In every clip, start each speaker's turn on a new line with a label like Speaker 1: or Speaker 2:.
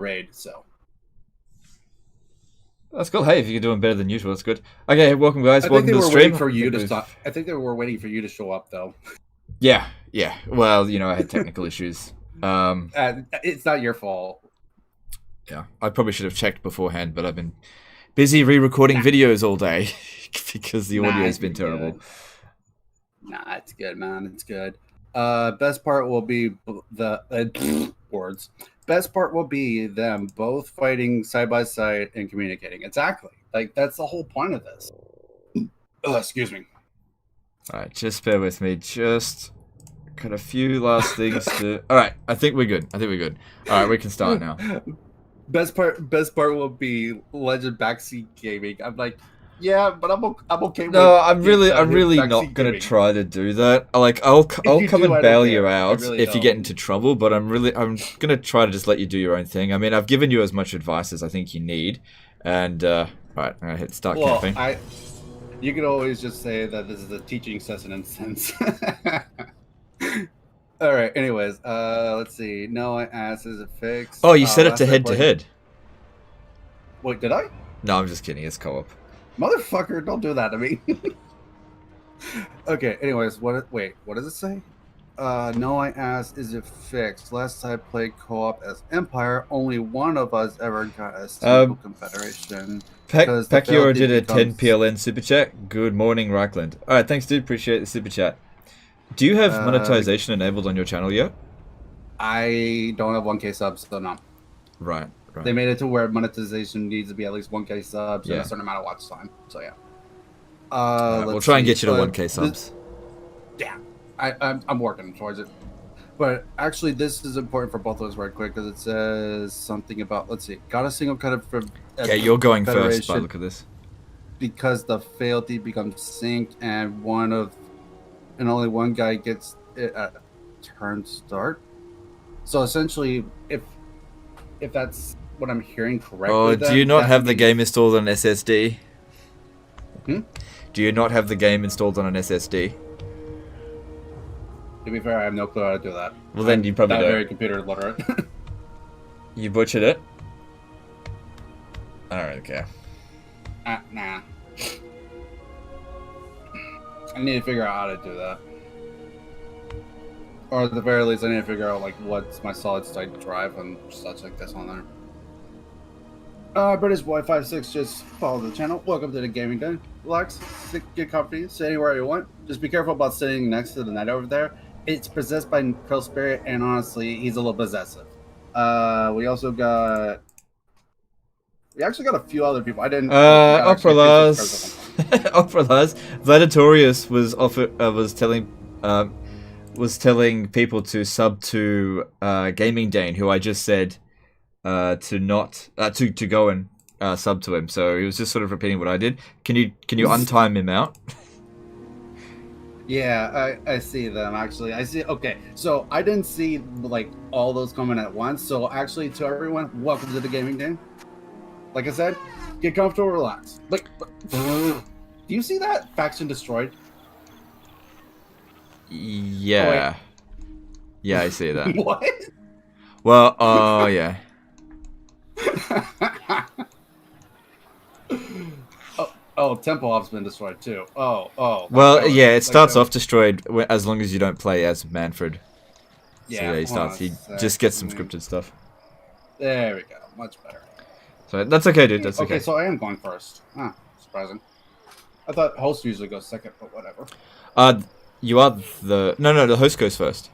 Speaker 1: raid. So
Speaker 2: that's cool. Hey, if you're doing better than usual, that's good. Okay, welcome guys.
Speaker 1: I think
Speaker 2: Welcome
Speaker 1: they
Speaker 2: to the
Speaker 1: were
Speaker 2: stream.
Speaker 1: waiting for you to stop. I think they were waiting for you to show up, though.
Speaker 2: Yeah. Well, you know, I had technical issues.
Speaker 1: It's not your fault.
Speaker 2: Yeah, I probably should have checked beforehand, but I've been busy re-recording videos all day because the audio has been terrible.
Speaker 1: Good. Nah, it's good, man. It's good. Best part will be the words. Best part will be them both fighting side by side and communicating. Exactly. Like that's the whole point of this. Oh, excuse me.
Speaker 2: All right, just bear with me. Just got a few last things to. All right, I think we're good. All right, we can start now.
Speaker 1: Best part will be Legend Backseat Gaming. I'm like, yeah, but I'm okay.
Speaker 2: No, I'm really not gonna try to do that. Like, I'll come and bail you out if you get into trouble. But I'm gonna try to just let you do your own thing. I mean, I've given you as much advice as I think you need, and right, I'm gonna hit start camping.
Speaker 1: You can always just say that this is a teaching session in a sense. All right. Anyways, let's see. No, I asked, is it fixed?
Speaker 2: Oh, you set it to head to head.
Speaker 1: Wait, did I?
Speaker 2: No, I'm just kidding. It's co-op.
Speaker 1: Motherfucker, don't do that to me. Okay. Anyways, wait, what does it say? No, I asked, is it fixed? Last I played co-op as Empire, only one of us ever got a single Confederation.
Speaker 2: Pacquiao did a 10 PLN super chat. Good morning, Reichland. All right, thanks, dude. Appreciate the super chat. Do you have monetization enabled on your channel yet?
Speaker 1: I don't have 1K subs, so no.
Speaker 2: Right.
Speaker 1: They made it to where monetization needs to be at least 1K subs and a certain amount of watch time. So yeah.
Speaker 2: We'll try and get you to 1K subs.
Speaker 1: Yeah, I'm working towards it. But actually, this is important for both of us right quick because it says something about, let's see, got a single cut for.
Speaker 2: Yeah, you're going first by the look of this.
Speaker 1: Because the fealty becomes synced and only one guy gets it at turn start. So essentially, if that's what I'm hearing correctly.
Speaker 2: Oh, do you not have the game installed on SSD? Do you not have the game installed on an SSD?
Speaker 1: To be fair, I have no clue how to do that.
Speaker 2: Well, then you probably don't.
Speaker 1: Very computer literate.
Speaker 2: You butchered it? I don't really care.
Speaker 1: Nah. I need to figure out how to do that. Or at the very least, I need to figure out like what's my solid state drive and such like this on there. British Boy 56 just followed the channel. Welcome to the Gaming Dehne. Relax, get comfy, sit anywhere you want. Just be careful about sitting next to the knight over there. It's possessed by Curl Spirit, and honestly, he's a little possessive. We actually got a few other people. I didn't.
Speaker 2: Opralaz. Opralaz. Vladatorius was telling people to sub to Gaming Dehne, who I just said to go and sub to him. So he was just sort of repeating what I did. Can you untime him out?
Speaker 1: Yeah, I see them actually. I see. Okay, so I didn't see like all those coming at once. So actually, to everyone, welcome to the Gaming Dehne. Like I said, get comfortable, relax. Like, do you see that faction destroyed?
Speaker 2: Yeah. Yeah, I see that.
Speaker 1: What?
Speaker 2: Well, oh yeah.
Speaker 1: Oh, Temple Hub's been destroyed too. Oh.
Speaker 2: Well, yeah, it starts off destroyed as long as you don't play as Manfred.
Speaker 1: Yeah,
Speaker 2: so yeah, he just gets some scripted stuff.
Speaker 1: There we go. Much better.
Speaker 2: So that's okay, dude. That's okay.
Speaker 1: Okay, so I am going first. Surprising. I thought host usually goes second, but whatever.
Speaker 2: You are the... No, the host goes first.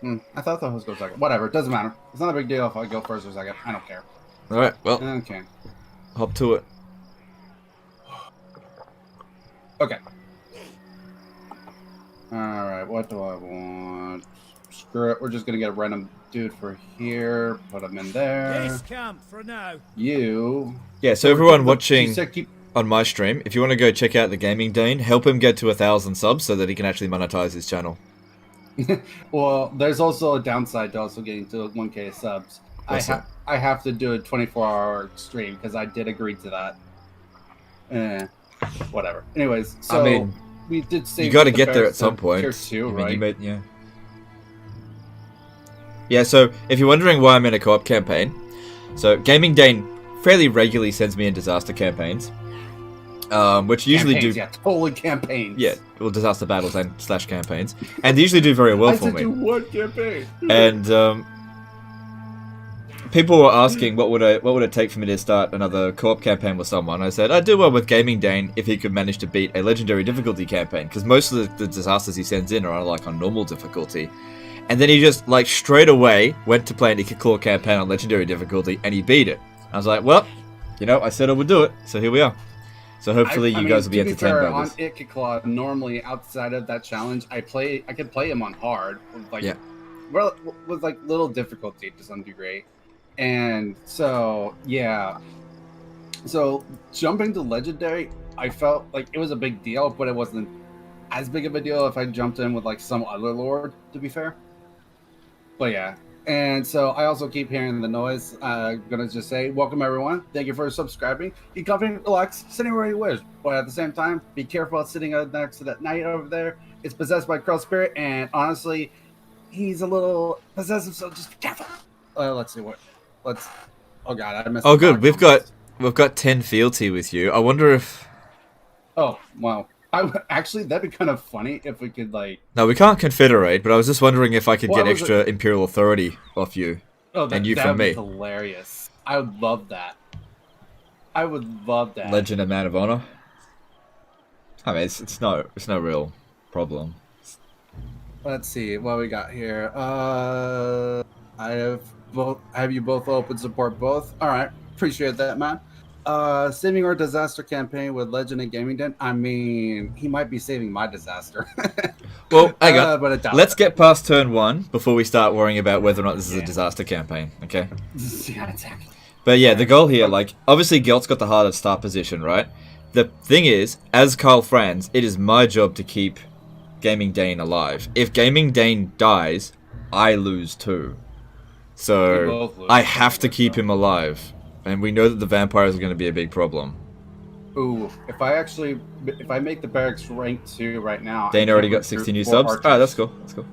Speaker 1: I thought the host goes second. Whatever, it doesn't matter. It's not a big deal if I go first or second. I don't care.
Speaker 2: Alright, well...
Speaker 1: Okay.
Speaker 2: Hop to it.
Speaker 1: Okay. Alright, what do I want? Screw it, we're just gonna get a random dude for here. Put him in there.
Speaker 3: Camp for now.
Speaker 1: You...
Speaker 2: Yeah, so everyone watching... on my stream, if you want to go check out the Gaming Dehne, help him get to 1,000 subs so that he can actually monetize his channel.
Speaker 1: Well, there's also a downside to also getting to 1K subs. I have to do a 24-hour stream because I did agree to that. Whatever. Anyways, so
Speaker 2: I mean,
Speaker 1: we did say
Speaker 2: you got to get there at some point.
Speaker 1: Tier 2,
Speaker 2: I mean,
Speaker 1: right?
Speaker 2: yeah. Yeah, so if you're wondering why I'm in a co-op campaign, so Gaming Dehne fairly regularly sends me in disaster campaigns, which usually do...
Speaker 1: Yeah, totally campaigns.
Speaker 2: Yeah, well, disaster battles and / campaigns. And they usually do very well for me.
Speaker 1: I said do one campaign.
Speaker 2: And people were asking what would it take for me to start another co-op campaign with someone. I said I'd do well with Gaming Dehne if he could manage to beat a legendary difficulty campaign, because most of the disasters he sends in are like on normal difficulty. And then he just like straight away went to play an Ikiclaw campaign on legendary difficulty and he beat it. I was like, well, you know, I said I would do it, so here we are. So hopefully you guys will be entertained by this.
Speaker 1: On Ikiclaw, normally outside of that challenge, I could play him on hard with like with like little difficulty to some degree. And so, yeah. So, jumping to Legendary, I felt like it was a big deal, but it wasn't as big of a deal if I jumped in with, like, some other lord, to be fair. But, yeah. And so, I also keep hearing the noise. Gonna just say, welcome, everyone. Thank you for subscribing. Be confident, relax, sit anywhere you wish. But at the same time, be careful about sitting next to that knight over there. It's possessed by Karl Spirit, and honestly, he's a little possessive, so just be careful. Let's see what... Oh god, I missed.
Speaker 2: Oh good, we've got 10 fealty with you. I wonder if.
Speaker 1: Oh wow! Actually, that'd be kind of funny if we could like.
Speaker 2: No, we can't confederate, but I was just wondering if I could get extra imperial authority off you.
Speaker 1: Oh,
Speaker 2: and you from me.
Speaker 1: Hilarious! I would love that. I would love that.
Speaker 2: Legend of Man of Honor. I mean, it's no real problem.
Speaker 1: Let's see what we got here. Have you both open support both? All right, appreciate that, man. Saving our disaster campaign with Legend and Gaming Dehne. I mean, he might be saving my disaster.
Speaker 2: Well, hang on. Let's get past turn 1 before we start worrying about whether or not this is a disaster campaign. Okay.
Speaker 1: Yeah, exactly.
Speaker 2: But yeah, the goal here, like, obviously Gelt's got the hardest start position, right? The thing is, as Karl Franz, it is my job to keep Gaming Dehne alive. If Gaming Dehne dies, I lose too. So I have to keep him alive, and we know that the vampires are going to be a big problem.
Speaker 1: Ooh, if I make the barracks rank 2 right now,
Speaker 2: Dehne already got 60 new subs. Alright, that's cool. That's cool.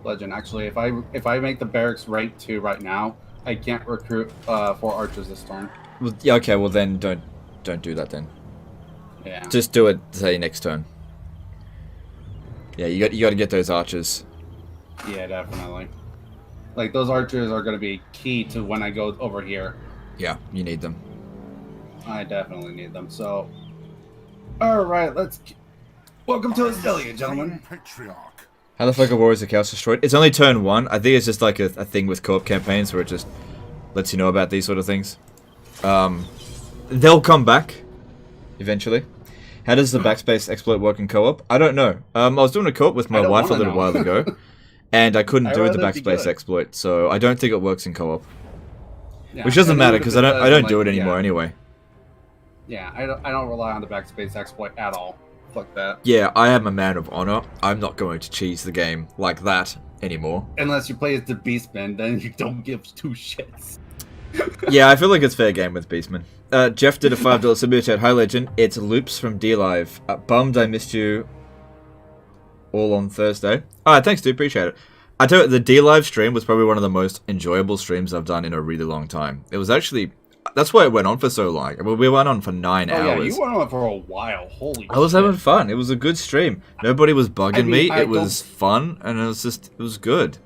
Speaker 1: Legend, actually, if I make the barracks rank 2 right now, I can't recruit 4 archers this turn.
Speaker 2: Well, yeah, okay. Well, then don't do that then.
Speaker 1: Yeah.
Speaker 2: Just do it. Say next turn. Yeah, you got to get those archers.
Speaker 1: Yeah, definitely. Like, those archers are going to be key to when I go over here.
Speaker 2: Yeah, you need them.
Speaker 1: I definitely need them, so... Alright, welcome to Astelia, gentlemen.
Speaker 2: How the fuck are Warriors of Chaos destroyed? It's only turn 1. I think it's just like a thing with co-op campaigns where it just lets you know about these sort of things. They'll come back, eventually. How does the backspace exploit work in co-op? I don't know. I was doing a co-op with my wife a little while ago. And I couldn't do the backspace exploit, so I don't think it works in co-op. Yeah, which doesn't matter because I don't do it anymore anyway.
Speaker 1: Yeah, I don't rely on the backspace exploit at all. Fuck that.
Speaker 2: Yeah, I am a man of honor. I'm not going to cheese the game like that anymore.
Speaker 1: Unless you play as the Beastman, then you don't give 2 shits.
Speaker 2: Yeah, I feel like it's fair game with Beastman. Jeff did a $5 super chat. Hi Legend, it's Loops from D-Live. Bummed I missed you all on Thursday. Alright, thanks dude, appreciate it. I tell you, the D-Live stream was probably one of the most enjoyable streams I've done in a really long time. It was actually... That's why it went on for so long. We went on for 9 hours.
Speaker 1: Yeah, you went on for a while. Holy
Speaker 2: I was having fun. It was a good stream. Nobody was bugging me. It was fun, and it was good.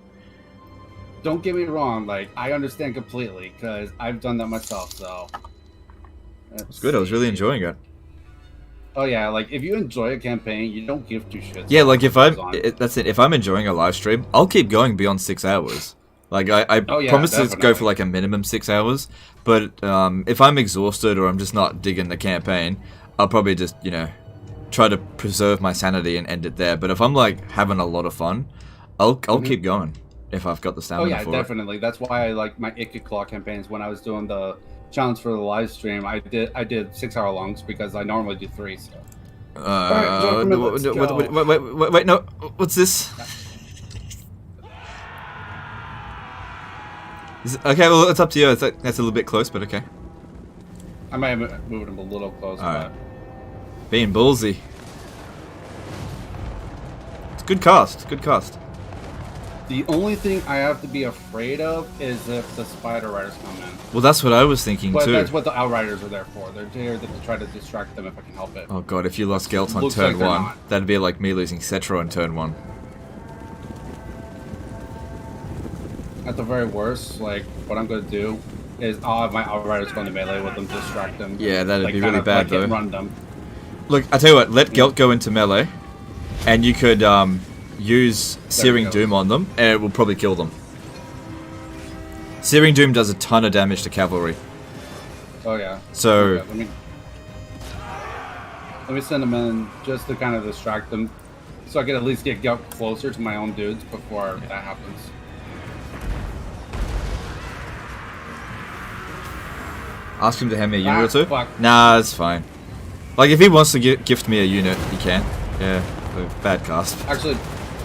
Speaker 1: Don't get me wrong. Like, I understand completely, because I've done that myself, so...
Speaker 2: It was good. I was really enjoying it.
Speaker 1: Oh yeah, like if you enjoy a campaign, you don't give 2 shits.
Speaker 2: Yeah, like if that's it. If I'm enjoying a live stream, I'll keep going beyond 6 hours. Like I promise to go for like a minimum 6 hours. But if I'm exhausted or I'm just not digging the campaign, I'll probably just try to preserve my sanity and end it there. But if I'm like having a lot of fun, I'll keep going if I've got the stamina for it.
Speaker 1: Oh yeah, definitely. That's why I like my Ikiclaw campaigns when I was doing the challenge for the live stream. I did 6-hour longs because I normally do 3. So.
Speaker 2: Wait, no. What's this? Okay, well, it's up to you. That's a little bit close, but okay.
Speaker 1: I might have moved him a little close.
Speaker 2: Alright. Being ballsy. It's good cast. Good cast.
Speaker 1: The only thing I have to be afraid of is if the spider riders come in.
Speaker 2: Well, that's what I was thinking too.
Speaker 1: But that's what the outriders are there for. They're there to try to distract them if I can help it.
Speaker 2: Oh god, if you lost Gelt on turn 1, that'd be like me losing Cetra on turn 1.
Speaker 1: At the very worst, like, what I'm going to do is I'll have my outriders go into melee with them, distract them.
Speaker 2: Yeah, that'd be really bad though.
Speaker 1: Run them.
Speaker 2: Look, I tell you what, let Gelt go into melee, and you could use Searing Doom on them, and it will probably kill them. Searing Doom does a ton of damage to cavalry.
Speaker 1: Oh yeah.
Speaker 2: So
Speaker 1: okay, let me send them in just to kind of distract them, so I can at least get Gelt closer to my own dudes before that happens.
Speaker 2: Ask him to hand me a unit or two. Fuck. Nah, it's fine. Like if he wants to gift me a unit, he can. Yeah, bad cast.
Speaker 1: Actually,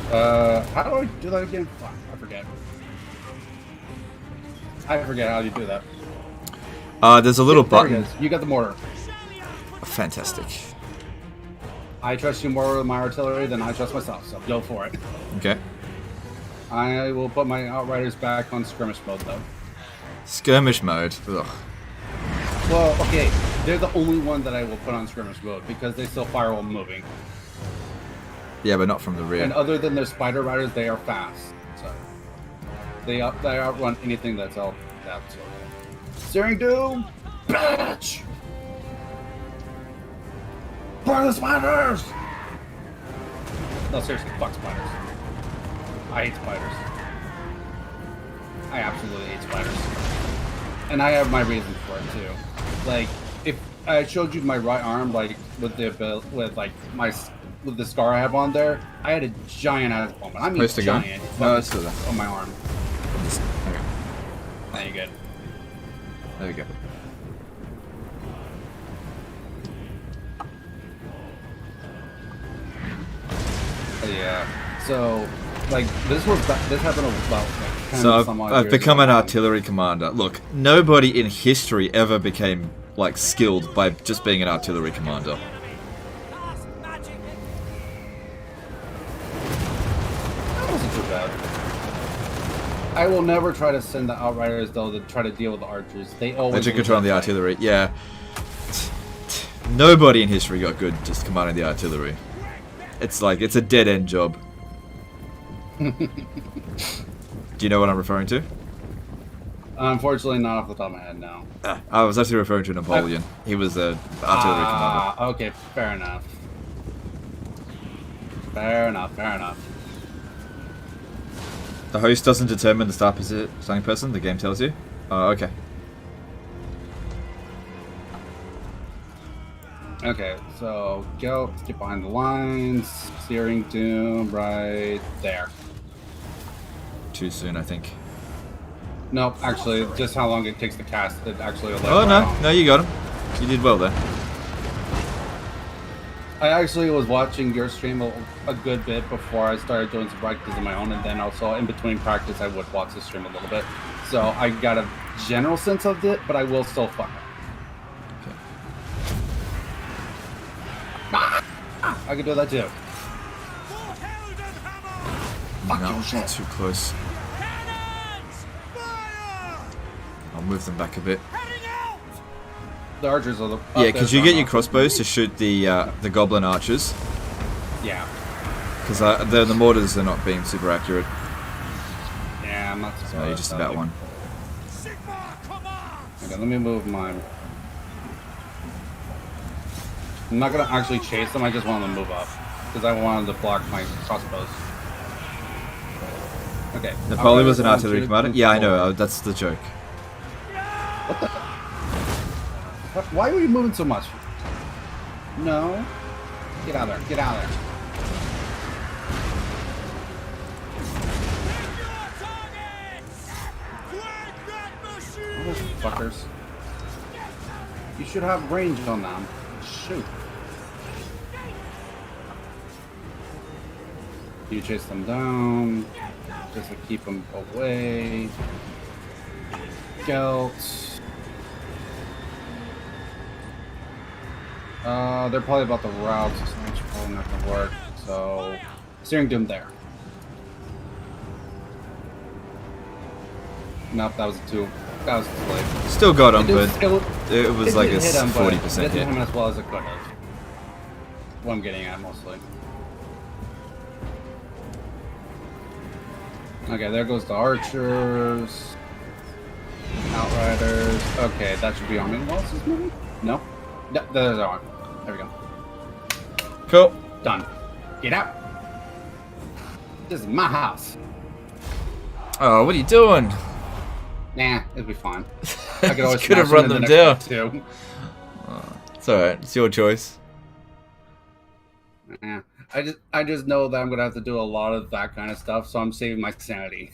Speaker 1: how do I do that again? Fuck, I forget. I forget how you do that.
Speaker 2: There's a little button.
Speaker 1: You got the mortar.
Speaker 2: Fantastic.
Speaker 1: I trust you more with my artillery than I trust myself, so go for it.
Speaker 2: Okay.
Speaker 1: I will put my outriders back on skirmish mode, though.
Speaker 2: Skirmish mode? Ugh.
Speaker 1: Well, okay, they're the only one that I will put on skirmish mode because they still fire while moving.
Speaker 2: Yeah, but not from the rear.
Speaker 1: And other than their spider riders, they are fast. So they outrun anything that's out. That's Searing Doom, bitch! Burn the spiders! No, seriously, fuck spiders. I hate spiders. I absolutely hate spiders. And I have my reasons for it too. Like, if I showed you my right arm, like with the scar I have on there, I had a giant ass bump. I mean, giant.
Speaker 2: No, that's good.
Speaker 1: On my arm.
Speaker 2: Okay.
Speaker 1: There you go.
Speaker 2: There we go.
Speaker 1: Yeah. So, like, this happened about like 10
Speaker 2: so
Speaker 1: some odd
Speaker 2: I've
Speaker 1: years
Speaker 2: become
Speaker 1: ago.
Speaker 2: an artillery commander. Look, nobody in history ever became like skilled by just being an artillery commander.
Speaker 1: That wasn't too bad. I will never try to send the outriders though to try to deal with the archers. They always
Speaker 2: They took control of the artillery. Yeah. Nobody in history got good just commanding the artillery. It's like it's a dead end job. Do you know what I'm referring to?
Speaker 1: Unfortunately, not off the top of my head now.
Speaker 2: I was actually referring to Napoleon. He was an artillery commander.
Speaker 1: Okay, fair enough. Fair enough, fair enough.
Speaker 2: The host doesn't determine the starting person, the game tells you? Okay.
Speaker 1: Okay, so Gelt, get behind the lines. Searing Doom right there.
Speaker 2: Too soon, I think.
Speaker 1: Nope, actually, just how long it takes to cast it actually.
Speaker 2: Oh, no, you got him. You did well there.
Speaker 1: I actually was watching your stream a good bit before I started doing some practice of my own, and then also in between practice I would watch the stream a little bit. So I got a general sense of it, but I will still fuck up.
Speaker 2: Okay.
Speaker 1: I can do that too.
Speaker 2: No, too close. I'll move them back a bit.
Speaker 1: The archers are the...
Speaker 2: Yeah, because you get your crossbows to shoot the goblin archers.
Speaker 1: Yeah.
Speaker 2: Because the mortars are not being super accurate.
Speaker 1: Yeah, I'm not surprised.
Speaker 2: So you just about one.
Speaker 1: Okay, let me move mine. I'm not going to actually chase them, I just want them to move up. Because I wanted to block my crossbows. Okay.
Speaker 2: Napoleon was an artillery commander? Yeah, I know, that's the joke.
Speaker 1: What the... Why were you moving so much? No. Get out of there. Get out of there. Oh, those fuckers. You should have range on them. Shoot. You chase them down. Just to keep them away. Gelt. They're probably about the route, so it's probably not gonna work. So, Searing Doom there. Nope, that was a 2. That was too late.
Speaker 2: Still got him, but it was like a 40% hit.
Speaker 1: Didn't hit him as well as it could have. What I'm getting at, mostly. Okay, there goes the archers. Outriders. Okay, that should be on me. What else is moving? No? No, there's our one. There we go.
Speaker 2: Cool.
Speaker 1: Done. Get out. This is my house.
Speaker 2: Oh, what are you doing?
Speaker 1: Nah, it'll be fine. I could always
Speaker 2: could have run them down.
Speaker 1: Too.
Speaker 2: It's alright. It's your choice.
Speaker 1: Yeah. I just know that I'm gonna have to do a lot of that kind of stuff, so I'm saving my sanity.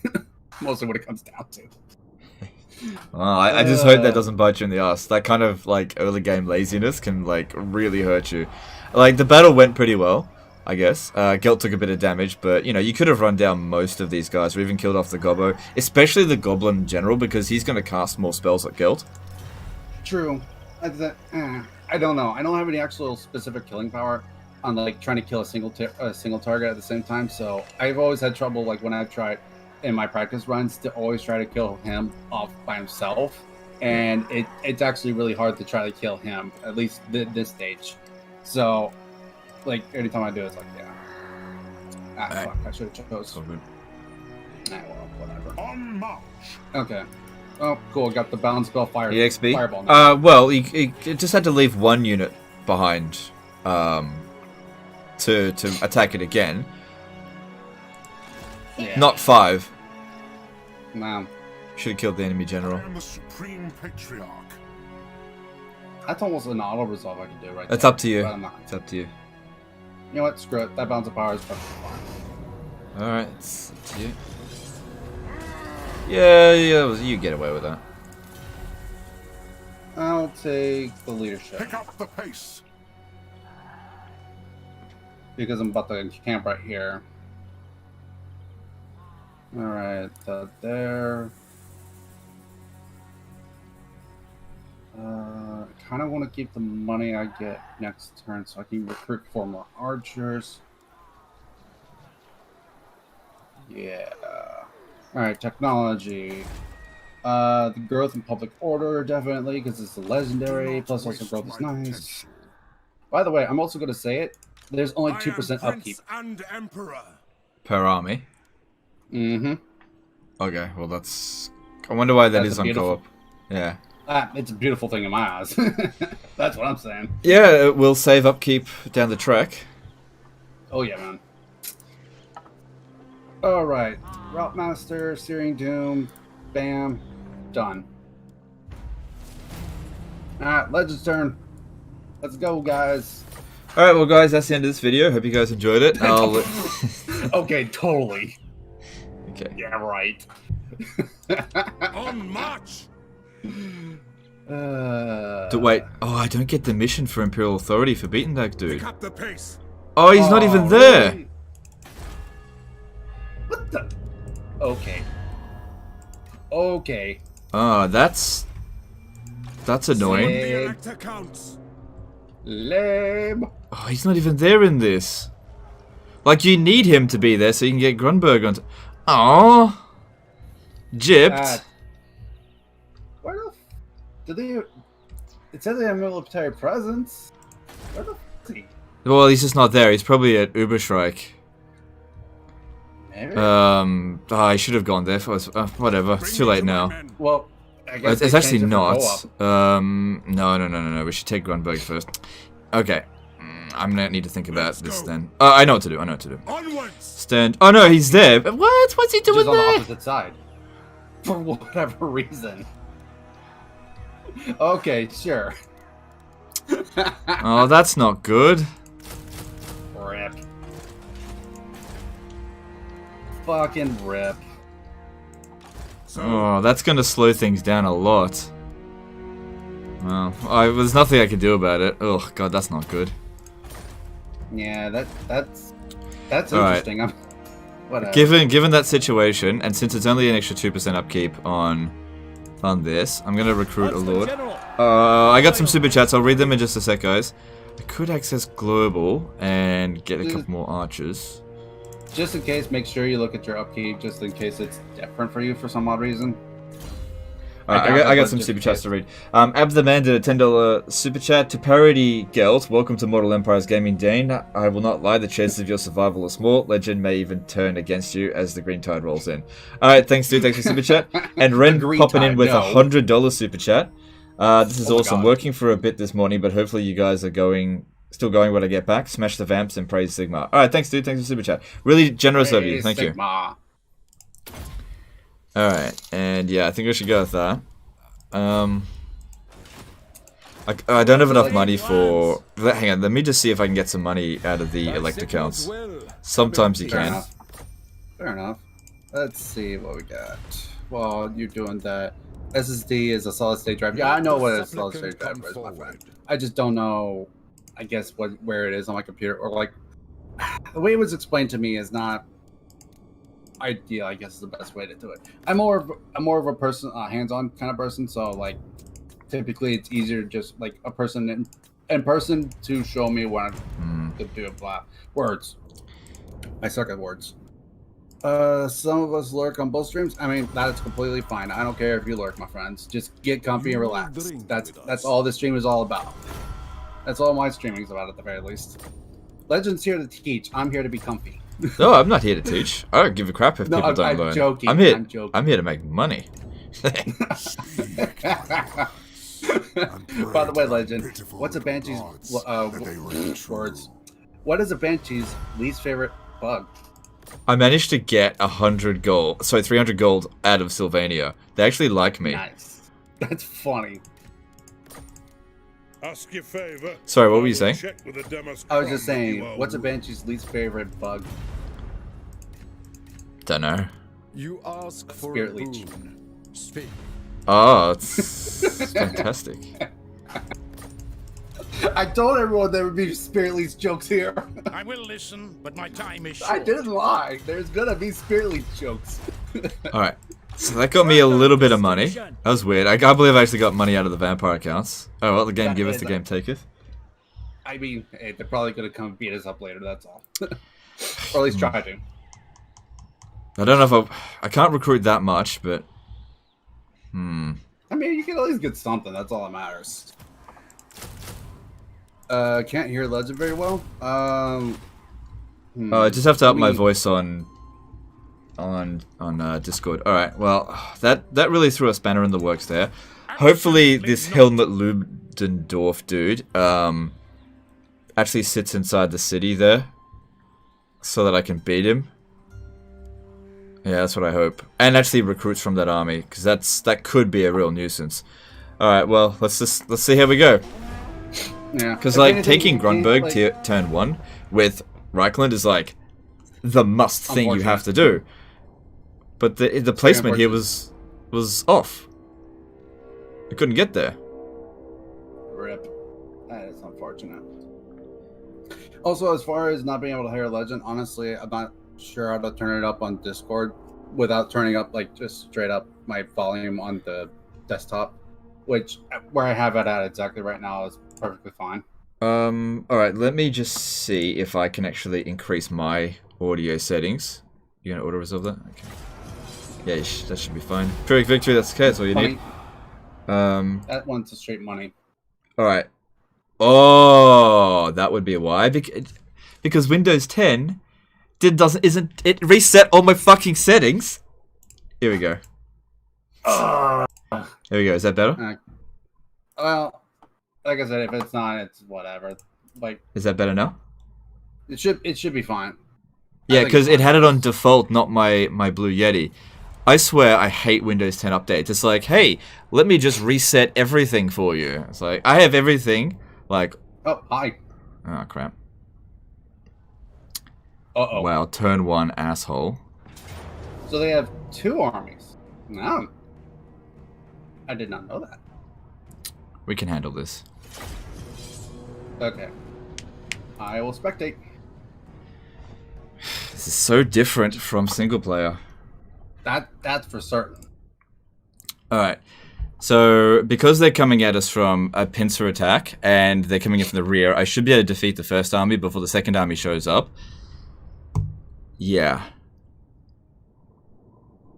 Speaker 1: Mostly what it comes down to.
Speaker 2: I just hope that doesn't bite you in the ass. That kind of like early game laziness can like really hurt you. Like the battle went pretty well, I guess. Gelt took a bit of damage, but you know you could have run down most of these guys, or even killed off the gobbo, especially the goblin general, because he's going to cast more spells at Gelt.
Speaker 1: True. I don't know. I don't have any actual specific killing power on like trying to kill a single target at the same time. So I've always had trouble like when I've tried in my practice runs to always try to kill him off by himself, and it's actually really hard to try to kill him at least this stage. So like every time I do it, it's like fuck, I should have chose. Well, whatever. On march. Okay. Oh, cool. Got the balance spell fire.
Speaker 2: EXP.
Speaker 1: Fireball. Now.
Speaker 2: Well, he just had to leave one unit behind, to attack it again.
Speaker 1: Yeah.
Speaker 2: Not 5.
Speaker 1: Wow.
Speaker 2: Should have killed the enemy general.
Speaker 3: I am the supreme patriarch.
Speaker 1: That's almost an auto resolve I can do right
Speaker 2: That's
Speaker 1: there.
Speaker 2: up to you.
Speaker 1: But I'm not.
Speaker 2: It's up to you.
Speaker 1: You know what? Screw it. That balance of power is perfectly fine.
Speaker 2: Alright, it's up to you. Yeah, you get away with that.
Speaker 1: I'll take the leadership.
Speaker 3: Pick up the pace.
Speaker 1: Because I'm about to camp right here. Alright, there. I kind of want to keep the money I get next turn so I can recruit 4 more archers. Yeah. Alright, technology. The growth in public order, definitely, because it's a legendary, plus also growth is nice. By the way, I'm also going to say it, there's only 2% upkeep.
Speaker 3: And Emperor.
Speaker 2: Per army?
Speaker 1: Mm-hmm.
Speaker 2: Okay, well that's... I wonder why that is on co-op. Yeah.
Speaker 1: It's a beautiful thing in my eyes. That's what I'm saying.
Speaker 2: Yeah, it will save upkeep down the track.
Speaker 1: Oh yeah, man. Alright. Route Master, Searing Doom, bam, done. Alright, Legend's turn. Let's go, guys.
Speaker 2: Alright, well guys, that's the end of this video. Hope you guys enjoyed it.
Speaker 1: Okay, totally.
Speaker 2: Okay.
Speaker 1: Yeah, right.
Speaker 3: On march.
Speaker 2: Wait. Oh, I don't get the mission for Imperial Authority for beating that dude.
Speaker 3: Pick up the pace.
Speaker 2: Oh, he's not even there.
Speaker 1: Really? What the? Okay. Okay.
Speaker 2: Oh, that's annoying.
Speaker 3: The elector counts.
Speaker 1: Lame.
Speaker 2: Oh, he's not even there in this. Like, you need him to be there so you can get Grunburg on. Aww. Gypped.
Speaker 1: Where the do they? It says they have military presence. Where the is he?
Speaker 2: Well, he's just not there. He's probably at Uberschreik.
Speaker 1: Maybe.
Speaker 2: I should have gone there. Whatever. It's too late now.
Speaker 1: Well, I guess
Speaker 2: It's actually not.
Speaker 1: co-op.
Speaker 2: No. We should take Grunburg first. Okay. I'm gonna need to think about this then. I know what to do.
Speaker 3: Onwards.
Speaker 2: Stand. Oh no, he's there. What? What's he doing
Speaker 1: Just on
Speaker 2: there?
Speaker 1: the opposite side. For whatever reason. Okay, sure.
Speaker 2: Oh, that's not good.
Speaker 1: Rip. Fucking rip.
Speaker 2: Oh, that's gonna slow things down a lot. Well, there's nothing I can do about it. Oh god, that's not good.
Speaker 1: Yeah, that's
Speaker 2: All
Speaker 1: interesting.
Speaker 2: Right.
Speaker 1: Whatever.
Speaker 2: Given that situation, and since it's only an extra 2% upkeep on this, I'm gonna recruit a lord. I got some super chats. I'll read them in just a sec, guys. I could access global and get a couple more archers.
Speaker 1: Just in case, make sure you look at your upkeep, just in case it's different for you for some odd reason.
Speaker 2: I got some super chats to read. Abs the Man did a $10 super chat to parody Gelt. Welcome to Mortal Empire's Gaming Dehne. I will not lie, the chances of your survival are small. Legend may even turn against you as the green tide rolls in. Alright, thanks dude, thanks for super chat. And Ren popping in with $100 super chat. This is awesome. Working for a bit this morning, but hopefully you guys are still going when I get back. Smash the vamps and praise Sigma. Alright, thanks dude, thanks for super chat. Really generous of you, thank you. Alright, and yeah, I think I should go with that. I don't have enough money for... Hang on, let me just see if I can get some money out of the elect accounts. Sometimes you can.
Speaker 1: Fair enough. Let's see what we got. Well, you're doing that. SSD is a solid state drive. Yeah, I know what a solid state drive is, my friend. I just don't know, I guess, where it is on my computer. Or like, the way it was explained to me is not... ideal, I guess is the best way to do it. I'm more of a person, hands-on kind of person. So like, typically it's easier just like a person in person to show me what to do. Blah words. I suck at words. Some of us lurk on both streams. I mean, that is completely fine. I don't care if you lurk, my friends. Just get comfy and relax. That's all this stream is all about. That's all my streaming is about, at the very least. Legend's here to teach. I'm here to be comfy.
Speaker 2: No, I'm not here to teach. I don't give a crap if people don't learn.
Speaker 1: Joking.
Speaker 2: I'm here to make money.
Speaker 1: By the way, Legend, what's a Banshee's words? What is a Banshee's least favorite bug?
Speaker 2: I managed to get 300 gold out of Sylvania. They actually like me.
Speaker 1: Nice. That's funny.
Speaker 3: Ask your favor.
Speaker 2: Sorry, what were you saying?
Speaker 1: I was just saying, what's a Banshee's least favorite bug?
Speaker 2: Don't know.
Speaker 4: You ask for
Speaker 1: Spirit Leech.
Speaker 4: Speak.
Speaker 2: Oh, it's fantastic.
Speaker 1: I told everyone there would be Spirit Leech jokes here.
Speaker 3: I will listen, but my time is short.
Speaker 1: I didn't lie. There's gonna be Spirit Leech jokes.
Speaker 2: Alright. So that got me a little bit of money. That was weird. I can't believe I actually got money out of the vampire accounts. Oh well, the game giveth, the game taketh.
Speaker 1: I mean, hey, they're probably gonna come beat us up later, that's all. Or at least try to.
Speaker 2: I don't know if I can't recruit that much, but...
Speaker 1: I mean, you can at least get something, that's all that matters. Can't hear Legend very well.
Speaker 2: I just have to up my voice on Discord. Alright, well, that really threw a spanner in the works there. Hopefully this Helmut Ludendorff dude actually sits inside the city there so that I can beat him. Yeah, that's what I hope. And actually recruits from that army, because that could be a real nuisance. Alright, well, let's see how we go.
Speaker 1: Yeah.
Speaker 2: Because like taking Grunburg turn 1 with Reichland is like the must thing you have to do. But the placement here was off. I couldn't get there.
Speaker 1: Rip. That is unfortunate. Also, as far as not being able to hire Legend, honestly, I'm not sure how to turn it up on Discord without turning up like just straight up my volume on the desktop, which where I have it at exactly right now is perfectly fine.
Speaker 2: Alright, let me just see if I can actually increase my audio settings. You gonna auto resolve that? Okay. Yeah, that should be fine. Pyrrhic victory, that's okay, that's all you need.
Speaker 1: That one's a straight money.
Speaker 2: Alright. Oh, that would be why. Because Windows 10 isn't it reset all my fucking settings? Here we go. There we go. Is that better?
Speaker 1: Well, like I said, if it's not, it's whatever. Like,
Speaker 2: is that better now?
Speaker 1: It should be fine.
Speaker 2: Yeah, because it had it on default, not my Blue Yeti. I swear I hate Windows 10 updates. It's like, hey, let me just reset everything for you. It's like, I have everything. Like,
Speaker 1: oh, hi.
Speaker 2: Oh, crap.
Speaker 1: Uh-oh.
Speaker 2: Wow, turn 1, asshole.
Speaker 1: So they have 2 armies. No. I did not know that.
Speaker 2: We can handle this.
Speaker 1: Okay. I will spectate.
Speaker 2: This is so different from single player.
Speaker 1: That's for certain.
Speaker 2: Alright. So, because they're coming at us from a pincer attack, and they're coming in from the rear, I should be able to defeat the first army before the second army shows up. Yeah.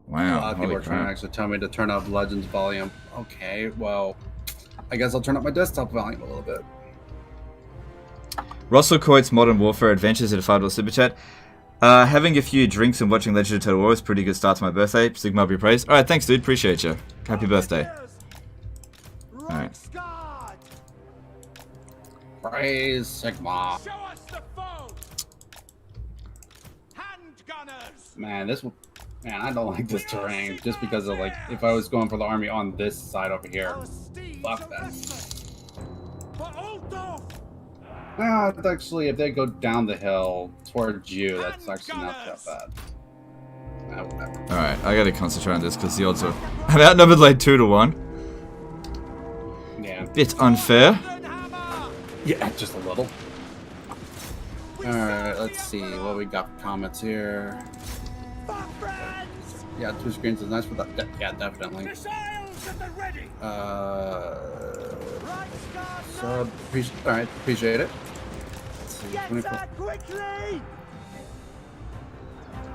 Speaker 2: Wow.
Speaker 1: A lot of people are trying to actually tell me to turn up Legends volume. Okay, well, I guess I'll turn up my desktop volume a little bit.
Speaker 2: Russell Coit's Modern Warfare Adventures at a $5 super chat. Having a few drinks and watching Legend of Total War is a pretty good start to my birthday. Sigma be praised. Alright, thanks dude, appreciate you. Happy birthday. Alright.
Speaker 1: Praise Sigma.
Speaker 3: Show us the foe. Handgunners.
Speaker 1: Man, I don't like this terrain just because of like if I was going for the army on this side over here. Fuck that. Well, it's actually if they go down the hill towards you, that's actually not that bad. Whatever.
Speaker 2: Alright, I gotta concentrate on this because the odds are I'm outnumbered like 2 to 1.
Speaker 1: Yeah.
Speaker 2: Bit unfair.
Speaker 1: Yeah, just a little. Alright, let's see what we got for comments here. Yeah, 2 screens is nice for that. Yeah, definitely. Alright, appreciate it.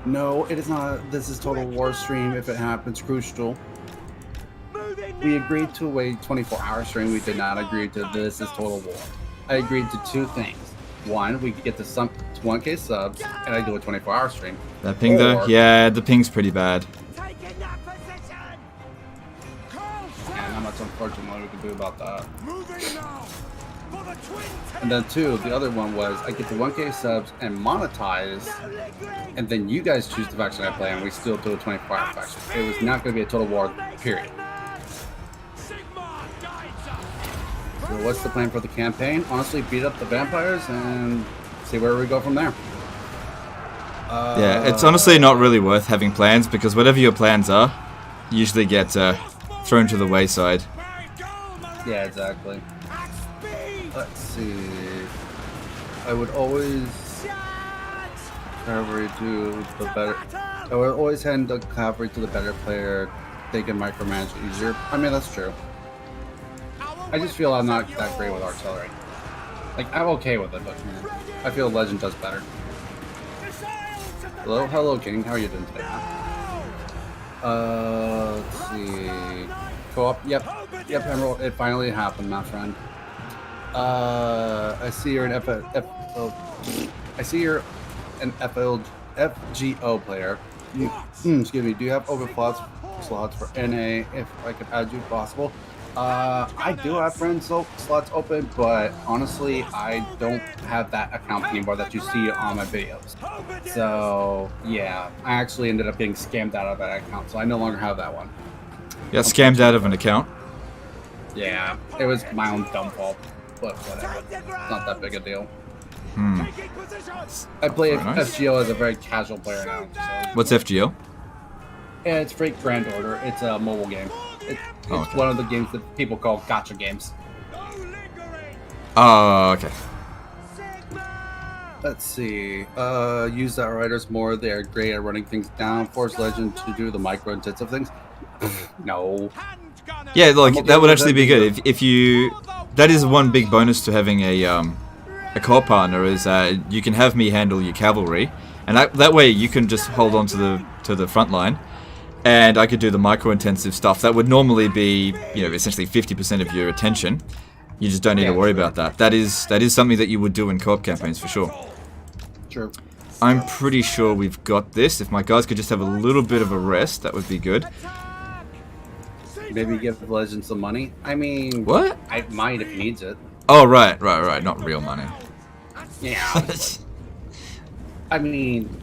Speaker 1: No, it is not. This is Total War stream. If it happens, crucial. We agreed to a 24-hour stream. We did not agree to this is Total War. I agreed to 2 things. 1, we could get to some 1K subs, and I do a 24-hour stream.
Speaker 2: That ping though? Yeah, the ping's pretty bad.
Speaker 1: And not much unfortunately we can do about that. And then 2, the other one was I get to 1K subs and monetize, and then you guys choose the faction I play, and we still do a 24-hour faction. It was not going to be a Total War, period. So what's the plan for the campaign? Honestly, beat up the vampires and see where we go from there.
Speaker 2: Yeah, it's honestly not really worth having plans because whatever your plans are, usually get thrown to the wayside.
Speaker 1: Yeah, exactly. Let's see. I would always cavalry to the better. I would always hand the cavalry to the better player. They can micromanage it easier. I mean, that's true. I just feel I'm not that great with artillery. Like, I'm okay with it, but I feel Legend does better. Hello, King. How are you doing today? Let's see. Co-op. Yep, Emerald. It finally happened, my friend. I see you're an FGO player. Excuse me. Do you have open slots for NA? If I could add you, if possible. I do have friend slots open, but honestly, I don't have that account anymore that you see on my videos. So, yeah, I actually ended up getting scammed out of that account, so I no longer have that one.
Speaker 2: You got scammed out of an account?
Speaker 1: Yeah, it was my own dumb fault, but whatever. It's not that big a deal. I play FGO as a very casual player now. So.
Speaker 2: What's FGO?
Speaker 1: Yeah, it's Freight Grand Order. It's a mobile game. It's one of the games that people call gacha games.
Speaker 2: Oh, okay.
Speaker 1: Let's see. Use that writers more. They are great at running things down. Force Legend to do the micro-intensive things. No.
Speaker 2: Yeah, like that would actually be good if you. That is one big bonus to having a co-op partner is you can have me handle your cavalry, and that way you can just hold on to the front line. And I could do the micro-intensive stuff that would normally be, essentially 50% of your attention. You just don't need to worry about that. That is something that you would do in co-op campaigns for sure.
Speaker 1: True.
Speaker 2: I'm pretty sure we've got this. If my guys could just have a little bit of a rest, that would be good.
Speaker 1: Maybe give Legend some money. I mean,
Speaker 2: what?
Speaker 1: I might if he needs it.
Speaker 2: Oh right, not real money.
Speaker 1: Yeah. I mean.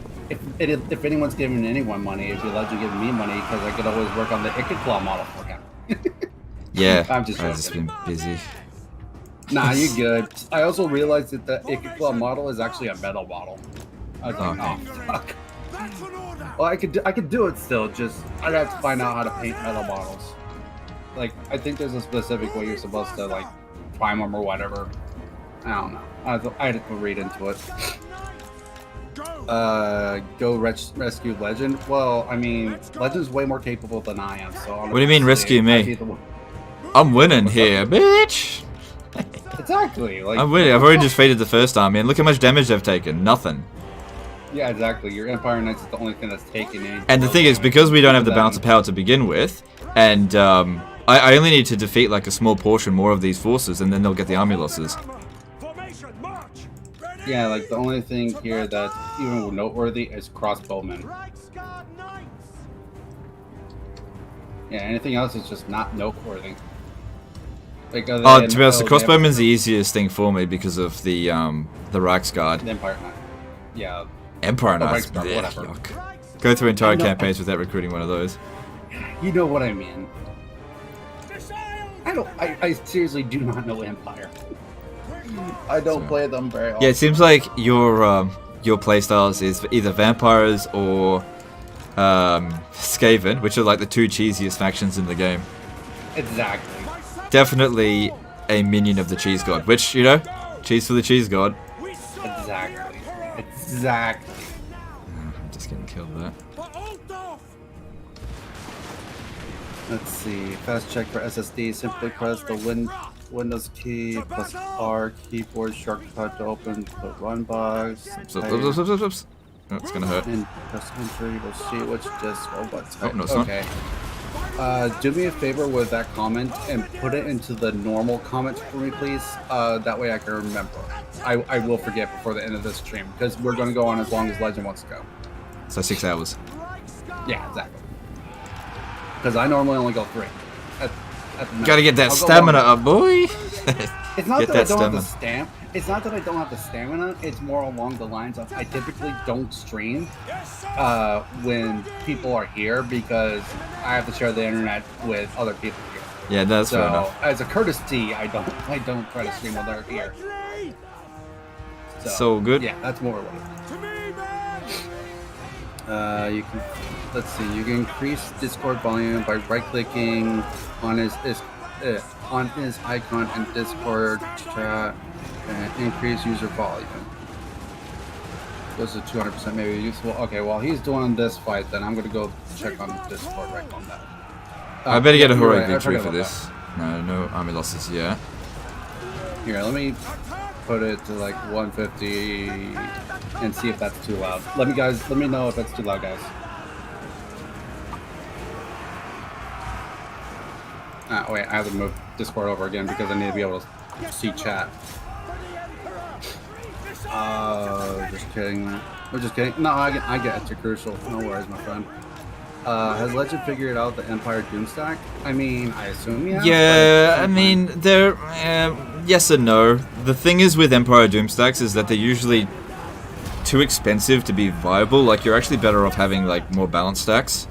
Speaker 1: If anyone's giving anyone money, it'd be Legend giving me money because I could always work on the Claw model for him.
Speaker 2: Yeah,
Speaker 1: I've just
Speaker 2: been busy.
Speaker 1: Nah, you're good. I also realized that the Claw model is actually a metal model. I was like, oh fuck. Well, I could do it still. Just I'd have to find out how to paint metal models. Like I think there's a specific way you're supposed to like prime them or whatever. I don't know. I had to read into it. Go rescue Legend. Well, I mean, Legend's way more capable than I am. So
Speaker 2: what do you mean rescue me? I'm winning here, bitch.
Speaker 1: Exactly. Like
Speaker 2: I'm winning. I've already defeated the first army, and look how much damage they've taken. Nothing.
Speaker 1: Yeah, exactly. Your Empire Knights is the only thing that's taking any.
Speaker 2: And the thing is, because we don't have the balance of power to begin with, and I only need to defeat like a small portion more of these forces, and then they'll get the army losses.
Speaker 1: Yeah, like the only thing here that's even noteworthy is crossbowmen. Yeah, anything else is just not noteworthy. Like,
Speaker 2: to be honest, the crossbowman's the easiest thing for me because of the Reichsguard.
Speaker 1: The Empire Knight. Yeah.
Speaker 2: Empire Knights.
Speaker 1: Yeah,
Speaker 2: yuck. Go through entire campaigns without recruiting one of those.
Speaker 1: You know what I mean. I seriously do not know Empire. I don't play them very often.
Speaker 2: Yeah, it seems like your playstyles is either vampires or Skaven, which are like the two cheesiest factions in the game.
Speaker 1: Exactly.
Speaker 2: Definitely a minion of the cheese god, which, you know, cheese for the cheese god.
Speaker 1: Exactly. Exactly.
Speaker 2: I'm just getting killed there.
Speaker 1: Let's see. Fast check for SSD. Simply press the Windows key plus R keyboard shortcut to open the run box.
Speaker 2: Oops. Oh, it's gonna hurt.
Speaker 1: And press enter to see which disk or what type.
Speaker 2: Oh, no, it's
Speaker 1: okay. Do me a favor with that comment and put it into the normal comments for me, please. That way I can remember. I will forget before the end of this stream because we're going to go on as long as Legend wants to go.
Speaker 2: So 6 hours.
Speaker 1: Yeah, exactly. Because I normally only go 3.
Speaker 2: Gotta get that stamina up, boy.
Speaker 1: It's not that I don't have the stamina. It's not that I don't have the stamina. It's more along the lines of I typically don't stream when people are here because I have to share the internet with other people here.
Speaker 2: Yeah, that's fair enough.
Speaker 1: As a courtesy, I don't try to stream while they're here.
Speaker 2: So good.
Speaker 1: Yeah, that's more or less. You can you can increase Discord volume by right-clicking on his icon in Discord chat and increase user volume. Goes to 200% maybe useful. Okay, while he's doing this fight, then I'm gonna go check on Discord right on that.
Speaker 2: I better get a heroic victory for this. No army losses yet.
Speaker 1: Here, let me put it to like 150 and see if that's too loud. Let me know if it's too loud, guys. Wait, I have to move Discord over again because I need to be able to see chat. Just kidding. We're just kidding. No, I get it. It's crucial. No worries, my friend. Has Legend figured out the Empire Doomstack? I mean, I assume he has.
Speaker 2: Yeah, I mean, they're yes and no. The thing is with Empire Doomstacks is that they're usually too expensive to be viable. Like, you're actually better off having like more balanced stacks